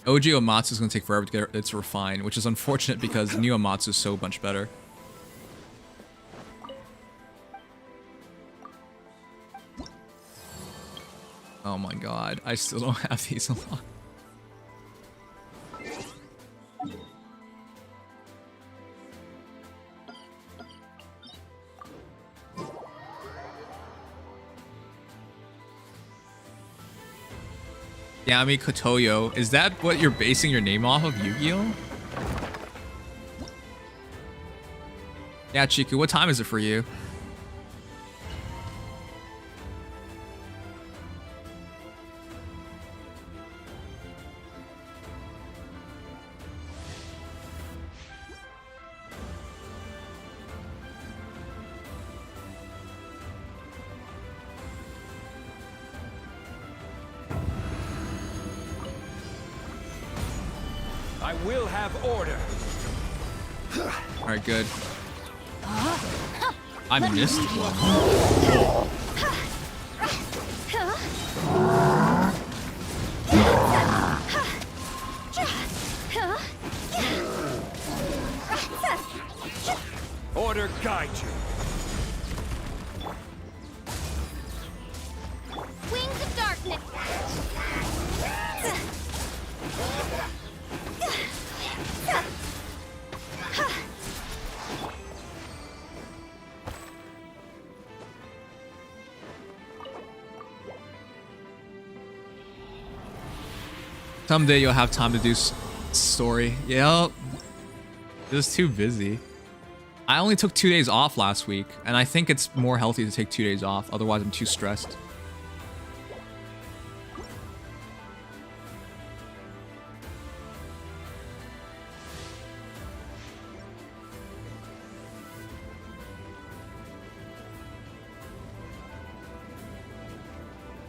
OG Emotes is going to take forever to get it to refine, which is unfortunate because new Emotes is so much better. Oh my god, I still don't have these unlocked. Yami Kotoyo, is that what you're basing your name off of, Yu-Gi-Oh? Yeah, Chiku, what time is it for you? I will have order. Alright, good. I missed one. Order guide you. Wings of darkness. Someday you'll have time to do story. Yep. It was too busy. I only took 2 days off last week, and I think it's more healthy to take 2 days off. Otherwise, I'm too stressed.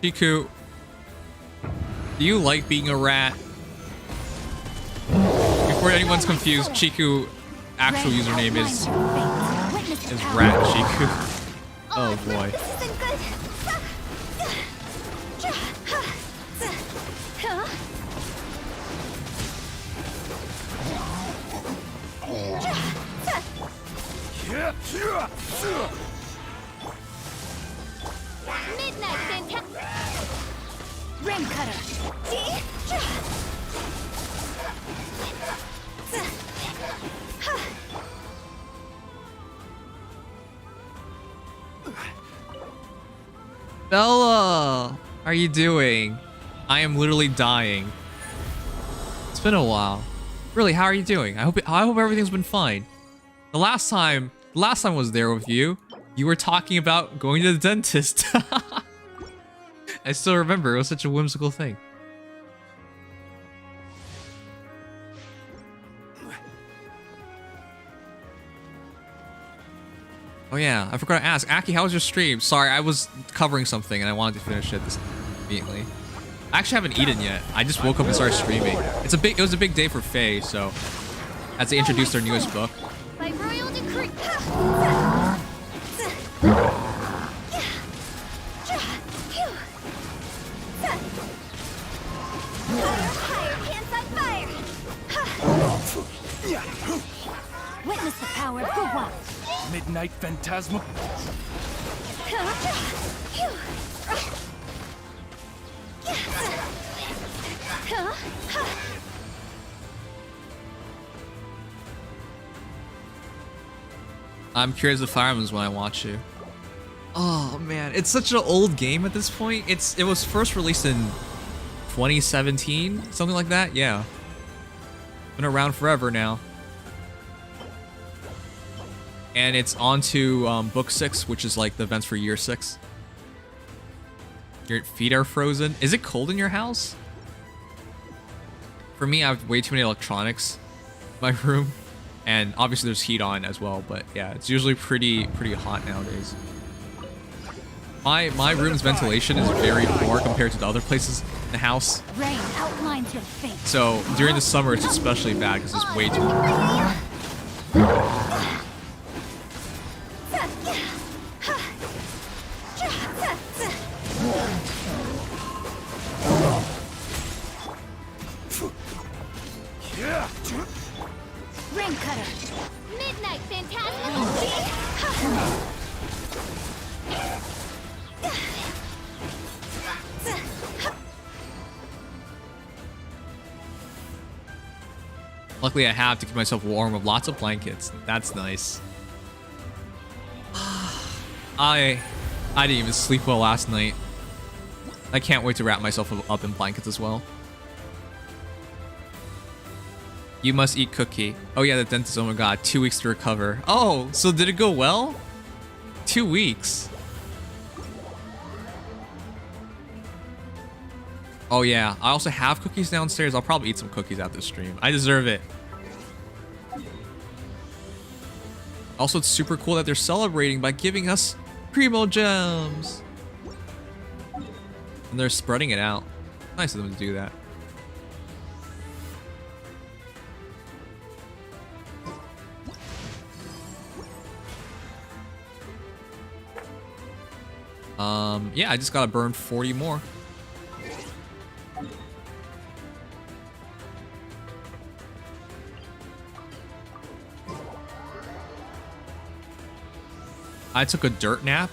Chiku, do you like being a rat? Before anyone's confused, Chiku actual username is Rat Chiku. Oh boy. Midnight fantastic. Rim cutter. Bella, how are you doing? I am literally dying. It's been a while. Really, how are you doing? I hope everything's been fine. The last time I was there with you, You were talking about going to the dentist. I still remember. It was such a whimsical thing. Oh yeah, I forgot to ask. Aki, how was your stream? Sorry, I was covering something and I wanted to finish it this immediately. I actually haven't eaten yet. I just woke up and started streaming. It was a big day for Faye, so as they introduced their newest book. By royal decree. Witness the power of the wild. Midnight Phantasma. I'm curious if Fireman's when I watch you. Oh man, it's such an old game at this point. It was first released in 2017, something like that. Yeah, been around forever now. And it's on to book 6, which is like the events for year 6. Your feet are frozen. Is it cold in your house? For me, I have way too many electronics in my room. And obviously there's heat on as well, but yeah, it's usually pretty hot nowadays. My room's ventilation is very poor compared to the other places in the house. Rain outlines your fate. So during the summer, it's especially bad because it's way too hot. Ring cutter. Midnight Phantasm. Luckily, I have to keep myself warm with lots of blankets. That's nice. I didn't even sleep well last night. I can't wait to wrap myself up in blankets as well. You must eat cookie. Oh yeah, the dentist. Oh my god, 2 weeks to recover. Oh, so did it go well? 2 weeks. Oh yeah, I also have cookies downstairs. I'll probably eat some cookies after the stream. I deserve it. Also, it's super cool that they're celebrating by giving us Primo Gems. And they're spreading it out. Nice of them to do that. Yeah, I just gotta burn 40 more. I took a dirt nap.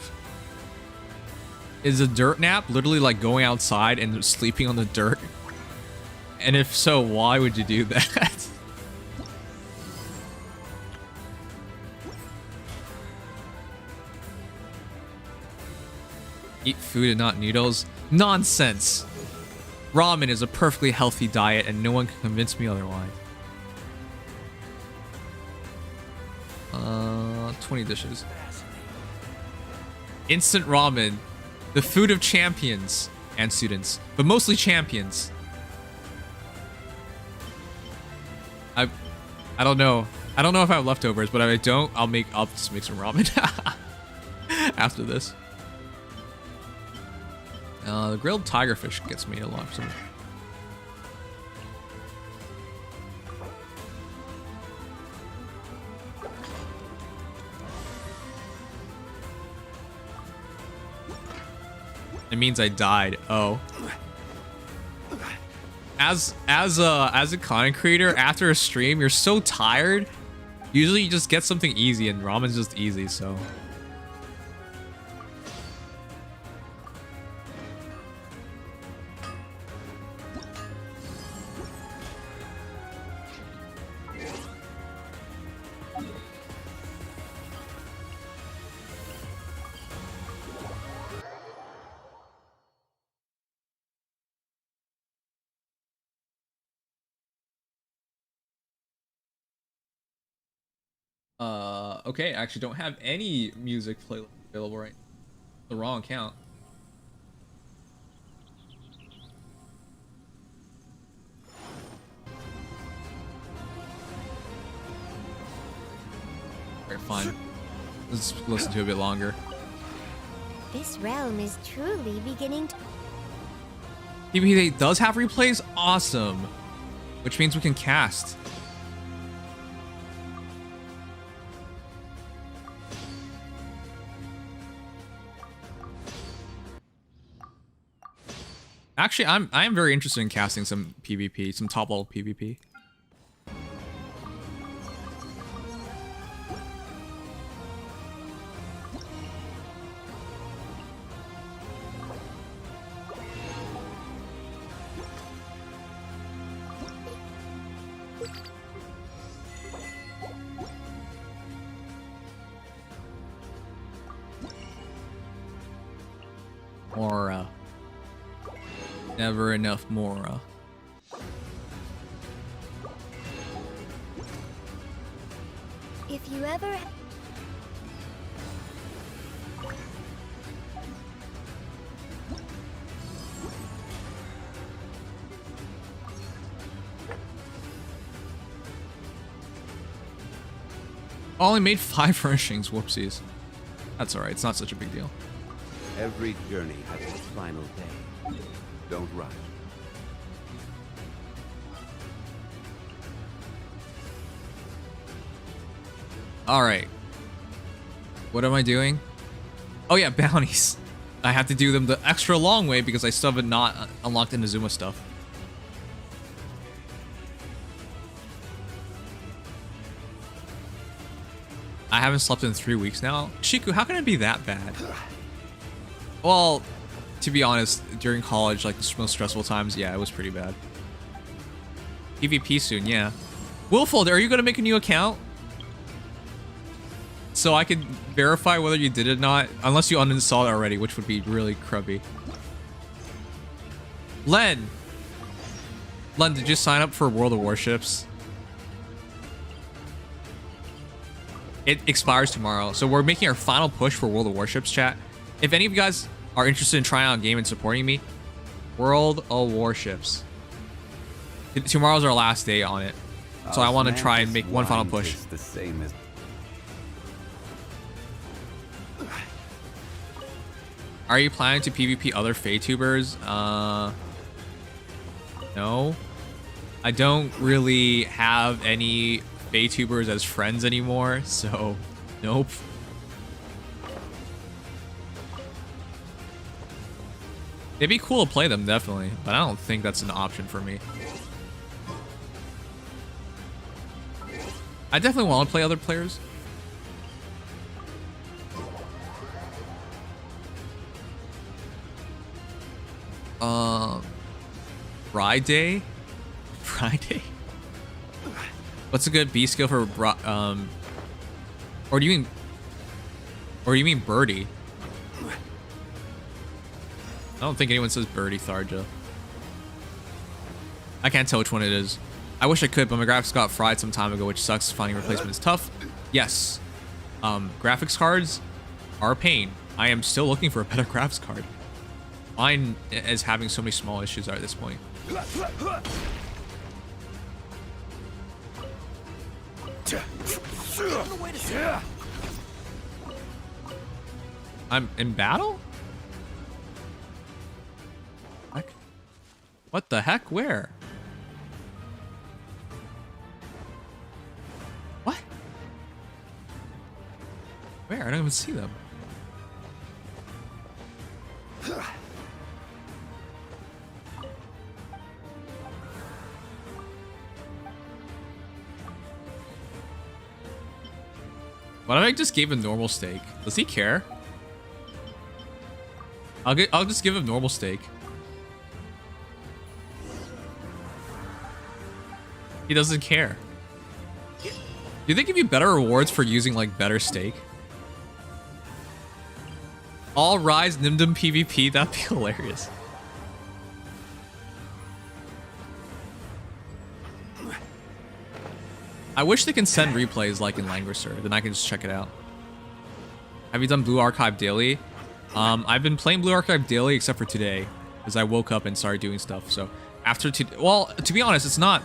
Is a dirt nap literally like going outside and sleeping on the dirt? And if so, why would you do that? Eat food and not noodles? Nonsense! Ramen is a perfectly healthy diet and no one can convince me otherwise. 20 dishes. Instant ramen. The food of champions and students, but mostly champions. I don't know. I don't know if I have leftovers, but if I don't, I'll just make some ramen after this. The grilled tigerfish gets me a lot. It means I died. Oh. As a content creator, after a stream, you're so tired. Usually you just get something easy, and ramen's just easy, so. Okay, I actually don't have any music playlist available right now. The wrong account. Alright, fine. Let's listen to it a bit longer. This realm is truly beginning to... PvP does have replays? Awesome. Which means we can cast. Actually, I am very interested in casting some PvP, some top level PvP. Mora. Never enough Mora. If you ever... Only made 5 furnishings, whoopsies. That's alright, it's not such a big deal. Every journey has its final day. Don't rush. Alright. What am I doing? Oh yeah, bounties. I have to do them the extra long way because I still have not unlocked Inazuma stuff. I haven't slept in 3 weeks now. Shiku, how can it be that bad? Well, to be honest, during college, like the most stressful times, yeah, it was pretty bad. PvP soon, yeah. Wilfold, are you going to make a new account? So I can verify whether you did it or not, unless you uninstalled it already, which would be really crubby. Len, did you sign up for World of Warships? It expires tomorrow, so we're making our final push for World of Warships, chat. If any of you guys are interested in trying out a game and supporting me, World of Warships. Tomorrow's our last day on it, so I want to try and make one final push. The same as... Are you planning to PvP other VTubers? No. I don't really have any VTubers as friends anymore, so nope. It'd be cool to play them, definitely, but I don't think that's an option for me. I definitely want to play other players. Friday? What's a good B skill for or do you mean birdie? I don't think anyone says birdie, Tharja. I can't tell which one it is. I wish I could, but my graphics got fried some time ago, which sucks. Finding replacement is tough. Yes. Graphics cards are a pain. I am still looking for a better graphics card. Mine is having so many small issues at this point. I'm in battle? Heck? What the heck? Where? What? Where? I don't even see them. What if I just gave him normal steak? Does he care? I'll just give him normal steak. He doesn't care. Do they give you better rewards for using like better steak? All rise Nimdom PvP, that'd be hilarious. I wish they can send replays like in Langrisser, then I can just check it out. Have you done Blue Archive daily? I've been playing Blue Archive daily except for today, because I woke up and started doing stuff. So after well, to be honest, it's not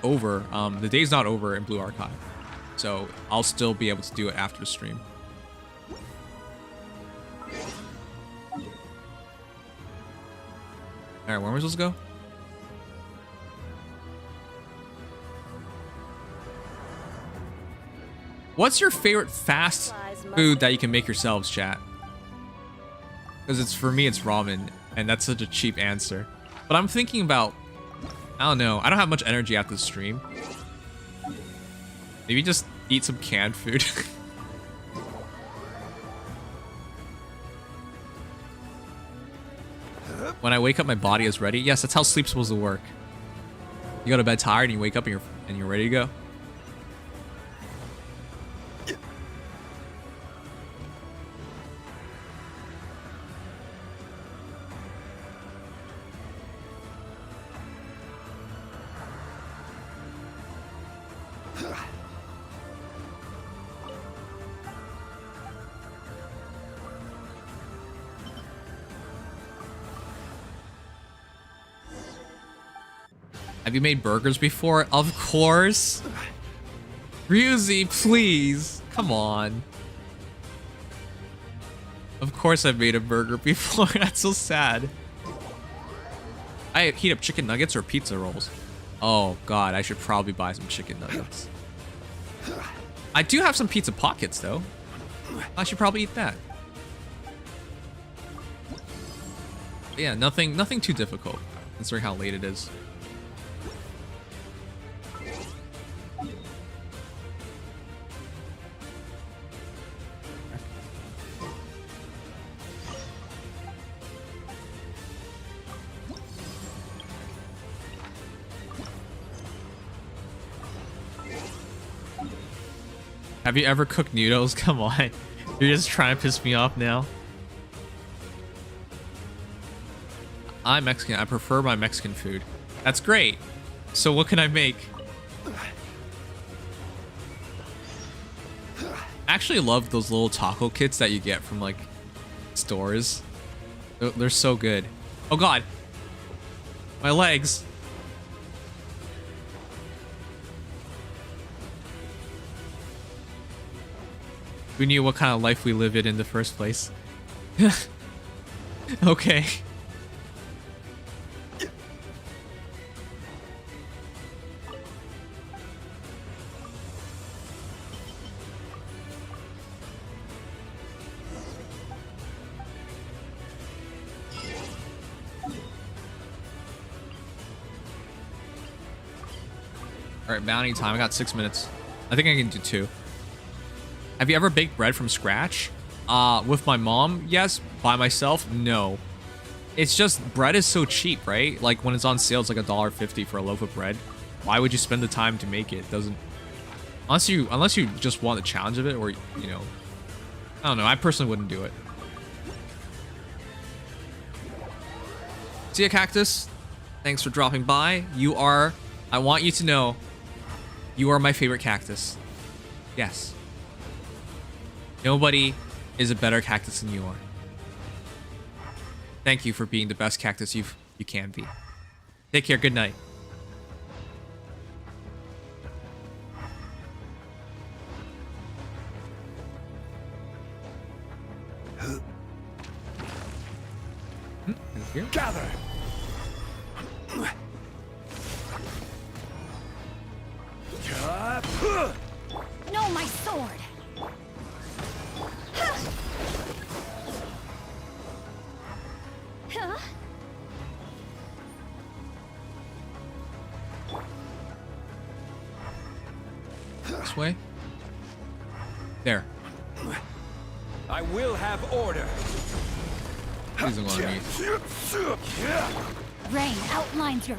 over. The day's not over in Blue Archive, so I'll still be able to do it after the stream. All right, where am I supposed to go? What's your favorite fast food that you can make yourselves, chat? Because for me, it's ramen, and that's such a cheap answer. But I'm thinking about, I don't know, I don't have much energy after the stream. Maybe just eat some canned food. When I wake up, my body is ready. Yes, that's how sleep's supposed to work. You go to bed tired, and you wake up, and you're ready to go. Have you made burgers before? Of course. Ryuzi, please. Come on. Of course I've made a burger before. That's so sad. I heat up chicken nuggets or pizza rolls. Oh god, I should probably buy some chicken nuggets. I do have some pizza pockets though. I should probably eat that. Yeah, nothing too difficult, considering how late it is. Have you ever cooked noodles? Come on. You're just trying to piss me off now. I'm Mexican. I prefer my Mexican food. That's great. So what can I make? I actually love those little taco kits that you get from like stores. They're so good. Oh god. My legs. Who knew what kind of life we live in the first place? Okay. Alright, bounty time. I got 6 minutes. I think I can do 2. Have you ever baked bread from scratch? With my mom, yes. By myself, no. It's just, bread is so cheap, right? Like, when it's on sale, it's like $1.50 for a loaf of bread. Why would you spend the time to make it? Doesn't... Unless you just want the challenge of it, or, you know... I don't know, I personally wouldn't do it. See ya, Cactus. Thanks for dropping by. You are... I want you to know, you are my favorite cactus. Yes. Nobody is a better cactus than you are. Thank you for being the best cactus you can be. Take care. Good night. Here. Gather. No, my sword. Huh? This way. There. I will have order. Please don't go on me. Rain outlines your...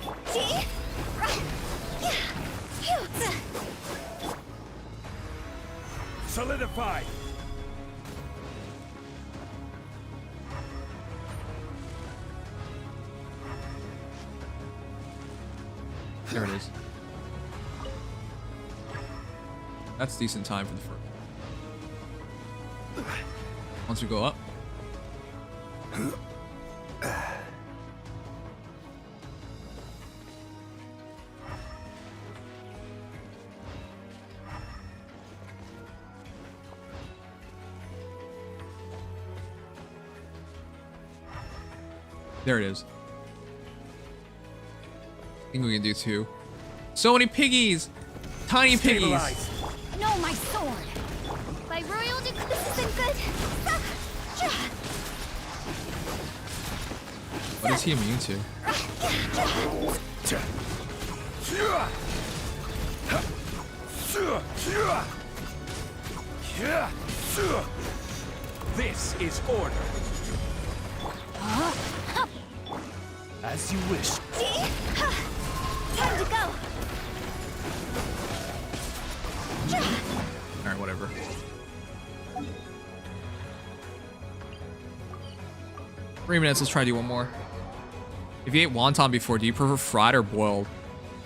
Solidify. There it is. That's decent time for the first. Once we go up. There it is. I think we can do 2. So many piggies! Tiny piggies! No, my sword! By royal decree, this isn't good. What is he immune to? This is order. As you wish. Time to go! Alright, whatever. Three minutes, let's try to do one more. If you ate wonton before, do you prefer fried or boiled?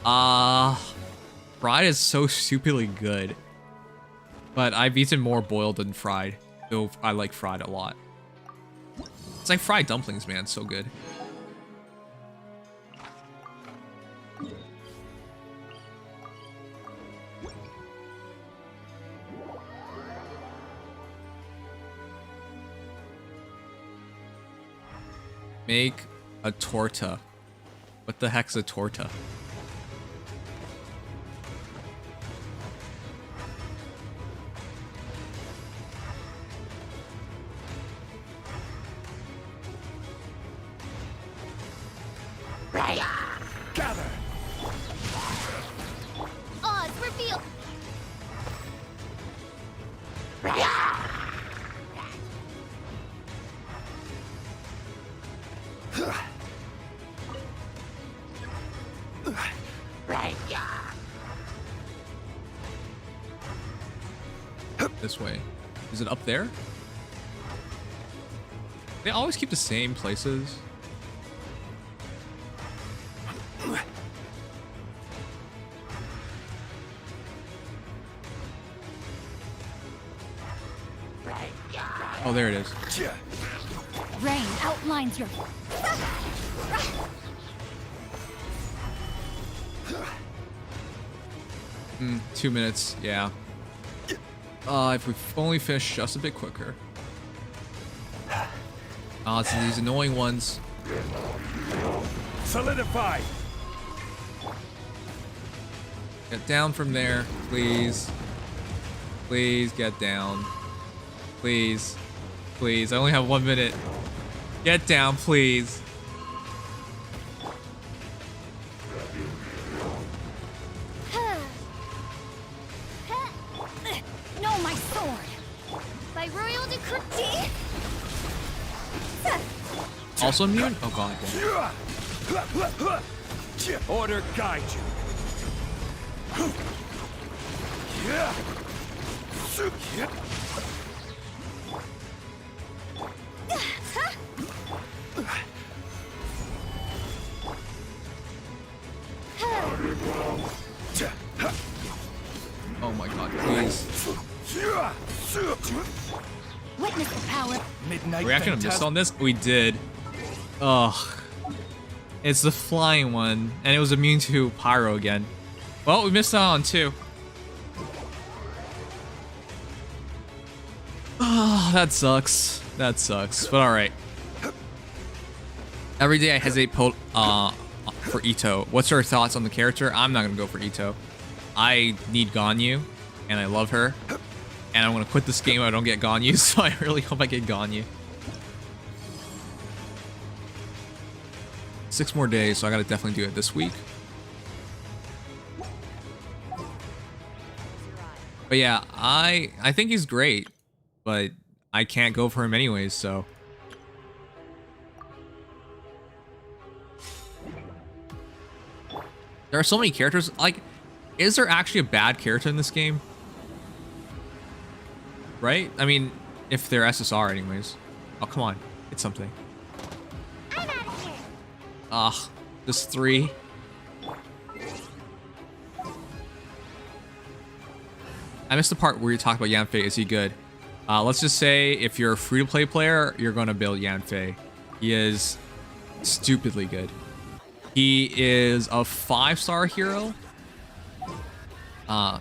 Fried is so stupidly good. But I've eaten more boiled than fried. Though I like fried a lot. It's like fried dumplings, man. So good. Make a torta. What the heck's a torta? Gather. Odds reveal. This way. Is it up there? They always keep the same places. Oh, there it is. Rain outlines your... 2 minutes, yeah. If we only finish just a bit quicker. It's these annoying ones. Solidify. Get down from there, please. Please get down. Please. Please, I only have 1 minute. Get down, please. No, my sword! By royal decree. Also immune? Oh god. Yeah. Order guide you. Oh my god, please. Witness the power. Midnight. Are we actually gonna miss on this? We did. Ugh. It's the flying one, and it was immune to Pyro again. Well, we missed out on 2. Oh, that sucks. That sucks. But alright. Every day I hesitate for Ito. What's your thoughts on the character? I'm not gonna go for Ito. I need Ganyu, and I love her. And I'm gonna quit this game if I don't get Ganyu, so I really hope I get Ganyu. 6 more days, so I gotta definitely do it this week. But yeah, I think he's great, but I can't go for him anyways, so. There are so many characters, like, is there actually a bad character in this game? Right? I mean, if they're SSR anyways. Oh, come on. It's something. I'm out of here. Ugh. Just 3. I missed the part where you talked about Yanfei. Is he good? Let's just say if you're a free-to-play player, you're going to build Yanfei. He is stupidly good. He is a 5-star hero.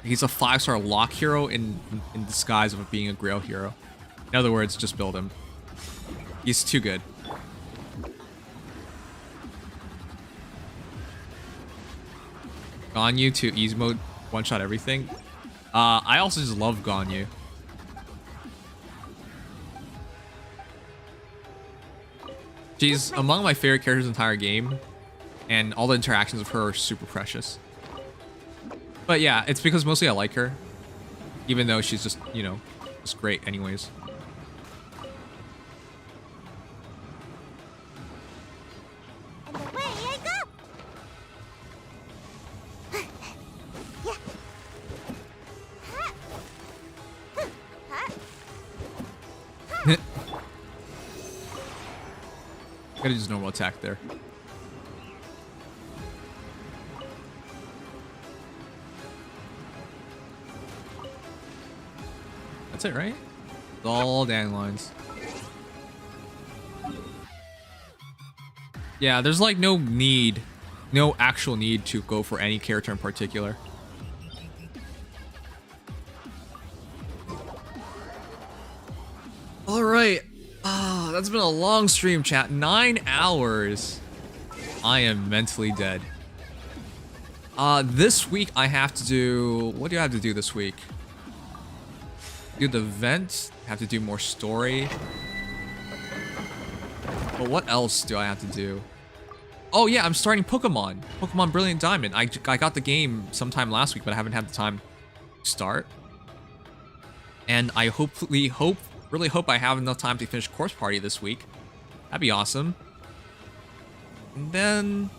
He's a 5-star lock hero in disguise of being a Grail hero. In other words, just build him. He's too good. Ganyu to easy mode, one-shot everything. I also just love Ganyu. She's among my favorite characters in the entire game, and all the interactions with her are super precious. But yeah, it's because mostly I like her, even though she's just, you know, just great anyways. And away I go! Gotta use normal attack there. That's it, right? It's all dandelions. Yeah, there's like no actual need to go for any character in particular. All right. That's been a long stream, chat. 9 hours. I am mentally dead. This week I have to do... What do I have to do this week? Do the vent. Have to do more story. But what else do I have to do? Oh yeah, I'm starting Pokemon. Pokemon Brilliant Diamond. I got the game sometime last week, but I haven't had the time to start. And I really hope I have enough time to finish Course Party this week. That'd be awesome. And then...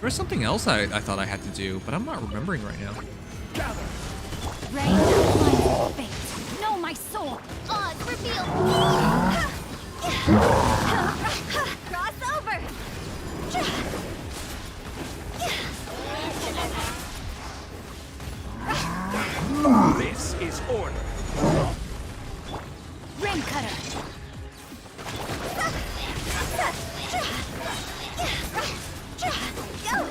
There's something else I thought I had to do, but I'm not remembering right now. Rain outlines fate. Know my soul. Odds reveal. Cross over. This is order. Rain cutter. Go.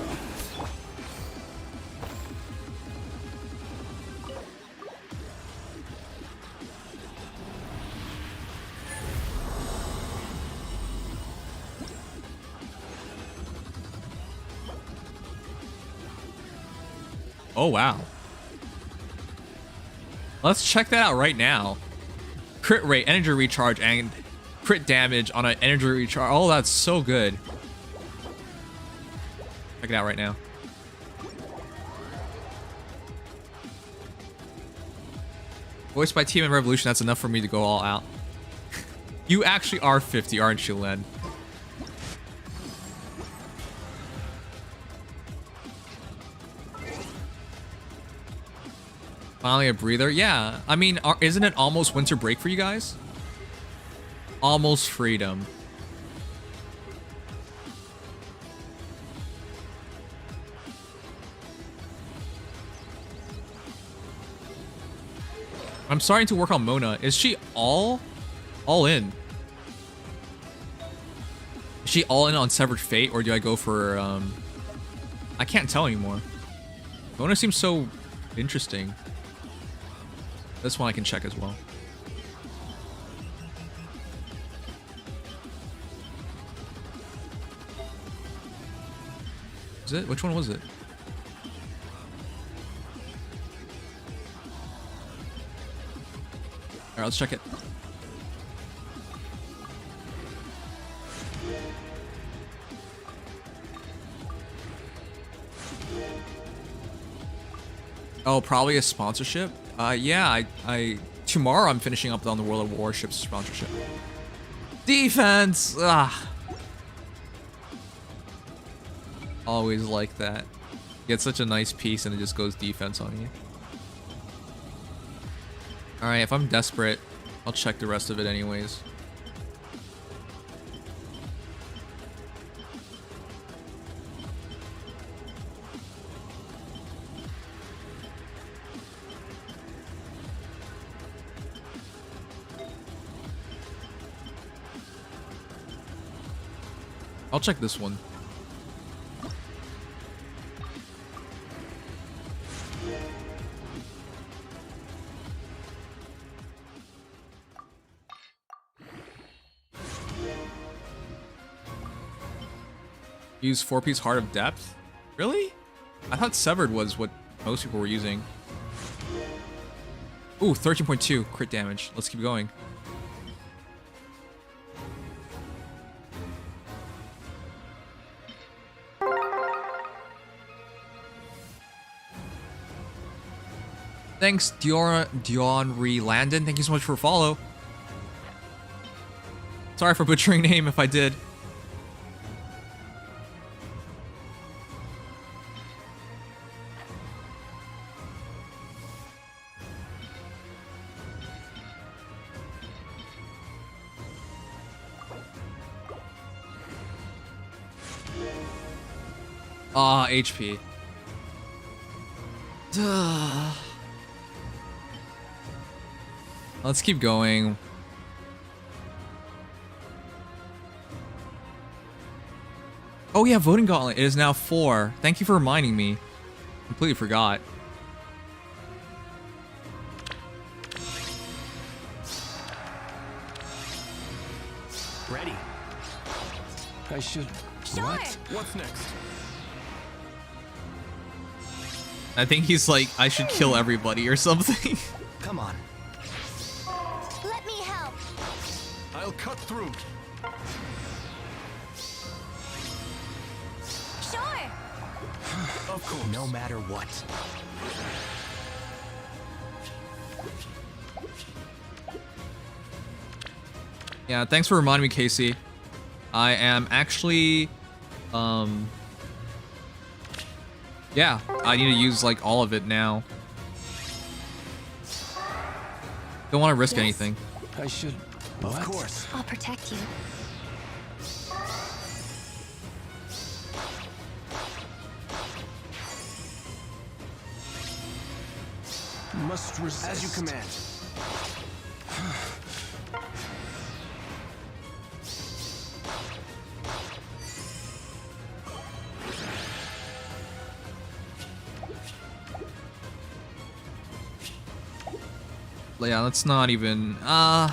Oh, wow. Let's check that out right now. Crit rate, energy recharge, and crit damage on an energy recharge. Oh, that's so good. Check it out right now. Voiced by Team and Revolution, that's enough for me to go all out. You actually are 50, aren't you, Len? Finally a breather. Yeah, I mean, isn't it almost winter break for you guys? Almost freedom. I'm starting to work on Mona. Is she all in? Is she all in on Severed Fate, or do I go for, I can't tell anymore. Mona seems so interesting. This one I can check as well. Is it? Which one was it? Alright, let's check it. Oh, probably a sponsorship? Yeah, tomorrow I'm finishing up on the World of Warships sponsorship. Defense! Ah. Always like that. Get such a nice piece and it just goes defense on you. Alright, if I'm desperate, I'll check the rest of it anyways. I'll check this one. Use 4-piece Heart of Depth? Really? I thought Severed was what most people were using. Ooh, 13.2 crit damage. Let's keep going. Thanks, Dionry Landon. Thank you so much for a follow. Sorry for butchering name if I did. HP. Duh. Let's keep going. Oh yeah, voting gauntlet. It is now 4. Thank you for reminding me. Completely forgot. Ready. I should. Sure. What? What's next? I think he's like, I should kill everybody or something. Come on. Let me help. I'll cut through. Sure. Of course. No matter what. Yeah, thanks for reminding me, Casey. I am actually, yeah, I need to use like all of it now. Don't want to risk anything. I should. Of course. I'll protect you. Must resist. As you command. Yeah, let's not even, do I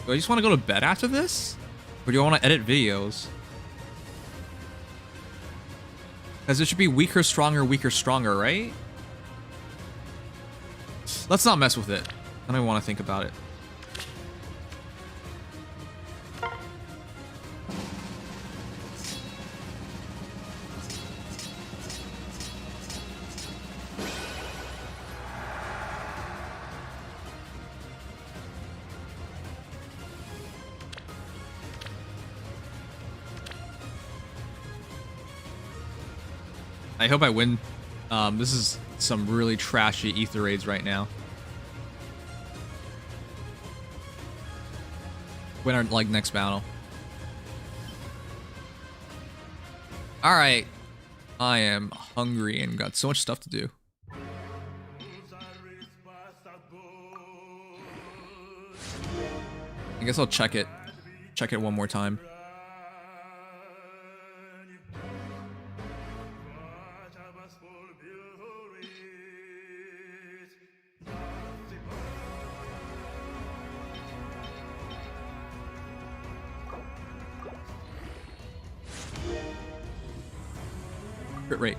just want to go to bed after this? Or do I want to edit videos? Because it should be weaker, stronger, right? Let's not mess with it. I don't even want to think about it. I hope I win. This is some really trashy ether raids right now. Win our like next battle. All right, I am hungry and got so much stuff to do. I guess I'll check it. Check it one more time. Crit rate.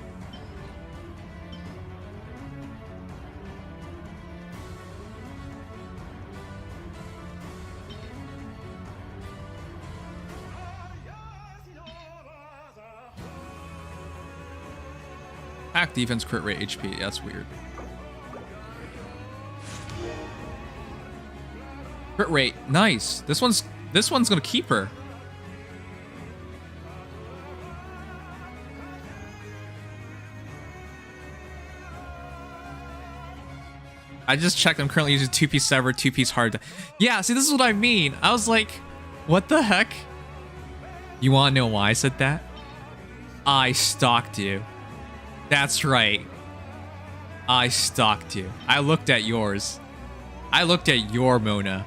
Attack, defense, crit rate, HP. That's weird. Crit rate, nice. This one's gonna keep her. I just checked. I'm currently using 2-piece Severed, 2-piece Hard. Yeah, see, this is what I mean. I was like, what the heck? You want to know why I said that? I stalked you. That's right. I stalked you. I looked at yours. I looked at your Mona.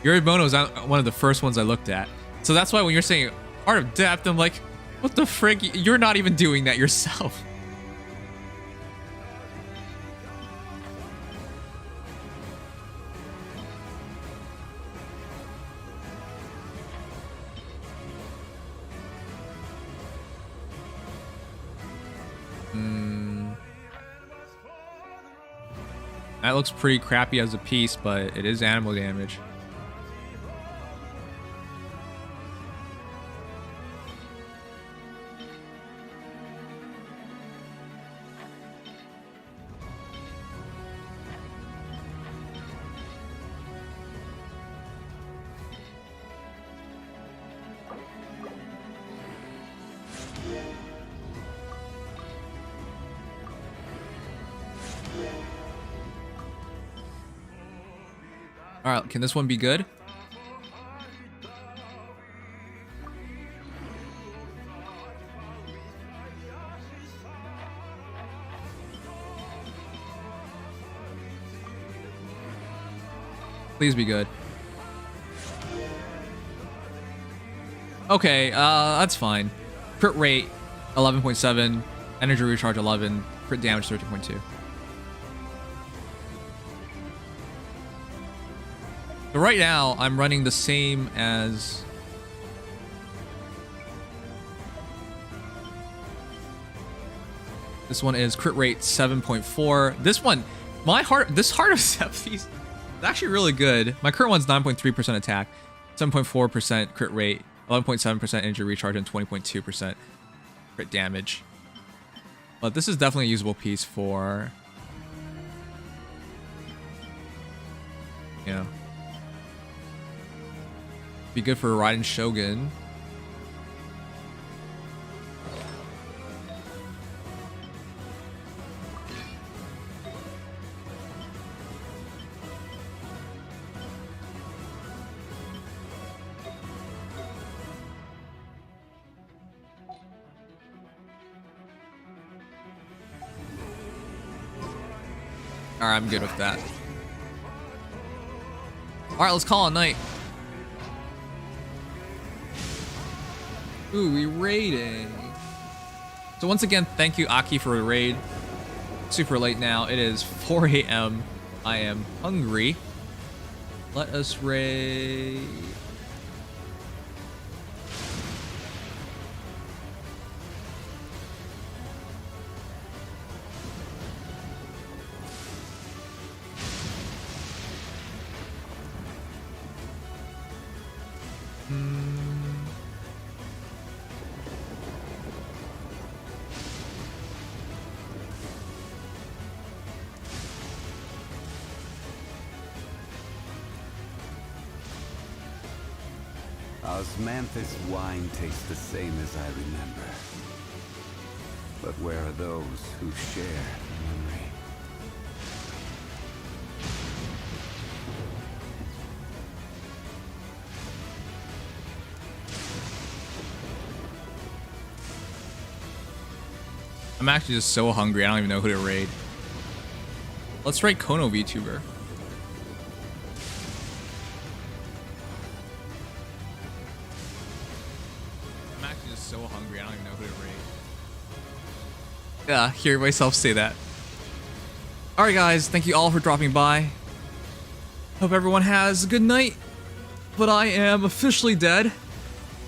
Yoribono was one of the first ones I looked at. So that's why when you're saying Art of Depth, I'm like, what the frick? You're not even doing that yourself. That looks pretty crappy as a piece, but it is animal damage. All right, can this one be good? Please be good. Okay, that's fine. Crit rate 11.7, energy recharge 11, crit damage 13.2. So right now, I'm running the same as... This one is crit rate 7.4. This one, this Heart of Zephyr is actually really good. My current one's 9.3% attack, 7.4% crit rate, 11.7% energy recharge, and 20.2% crit damage. But this is definitely a usable piece for... Yeah. Be good for Raiden Shogun. Alright, I'm good with that. Alright, let's call it a night. Ooh, we raiding. So once again, thank you, Aki, for the raid. Super late now. It is 4 a.m. I am hungry. Let us raid. Osmanthus wine tastes the same as I remember. But where are those who share the memory? I'm actually just so hungry, I don't even know who to raid. Let's raid Kono VTuber. So hungry, I don't even know who to raid. Yeah, hear myself say that. Alright guys, thank you all for dropping by. Hope everyone has a good night. But I am officially dead.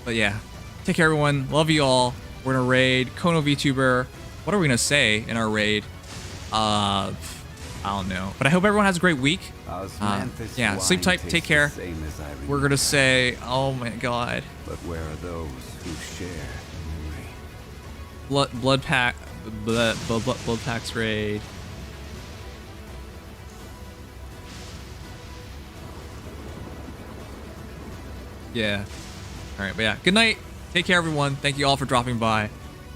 But yeah, take care everyone. Love you all. We're gonna raid Kono VTuber. What are we gonna say in our raid? I don't know. But I hope everyone has a great week. Yeah, sleep tight, take care. We're gonna say, oh my god. But where are those who share memory? Blood packs raid. Yeah. Alright, but yeah. Good night. Take care everyone. Thank you all for dropping by.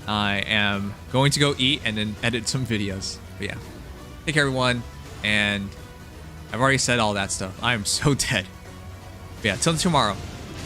I am going to go eat and then edit some videos. But yeah. Take care everyone. And I've already said all that stuff. I am so dead. But yeah, till tomorrow.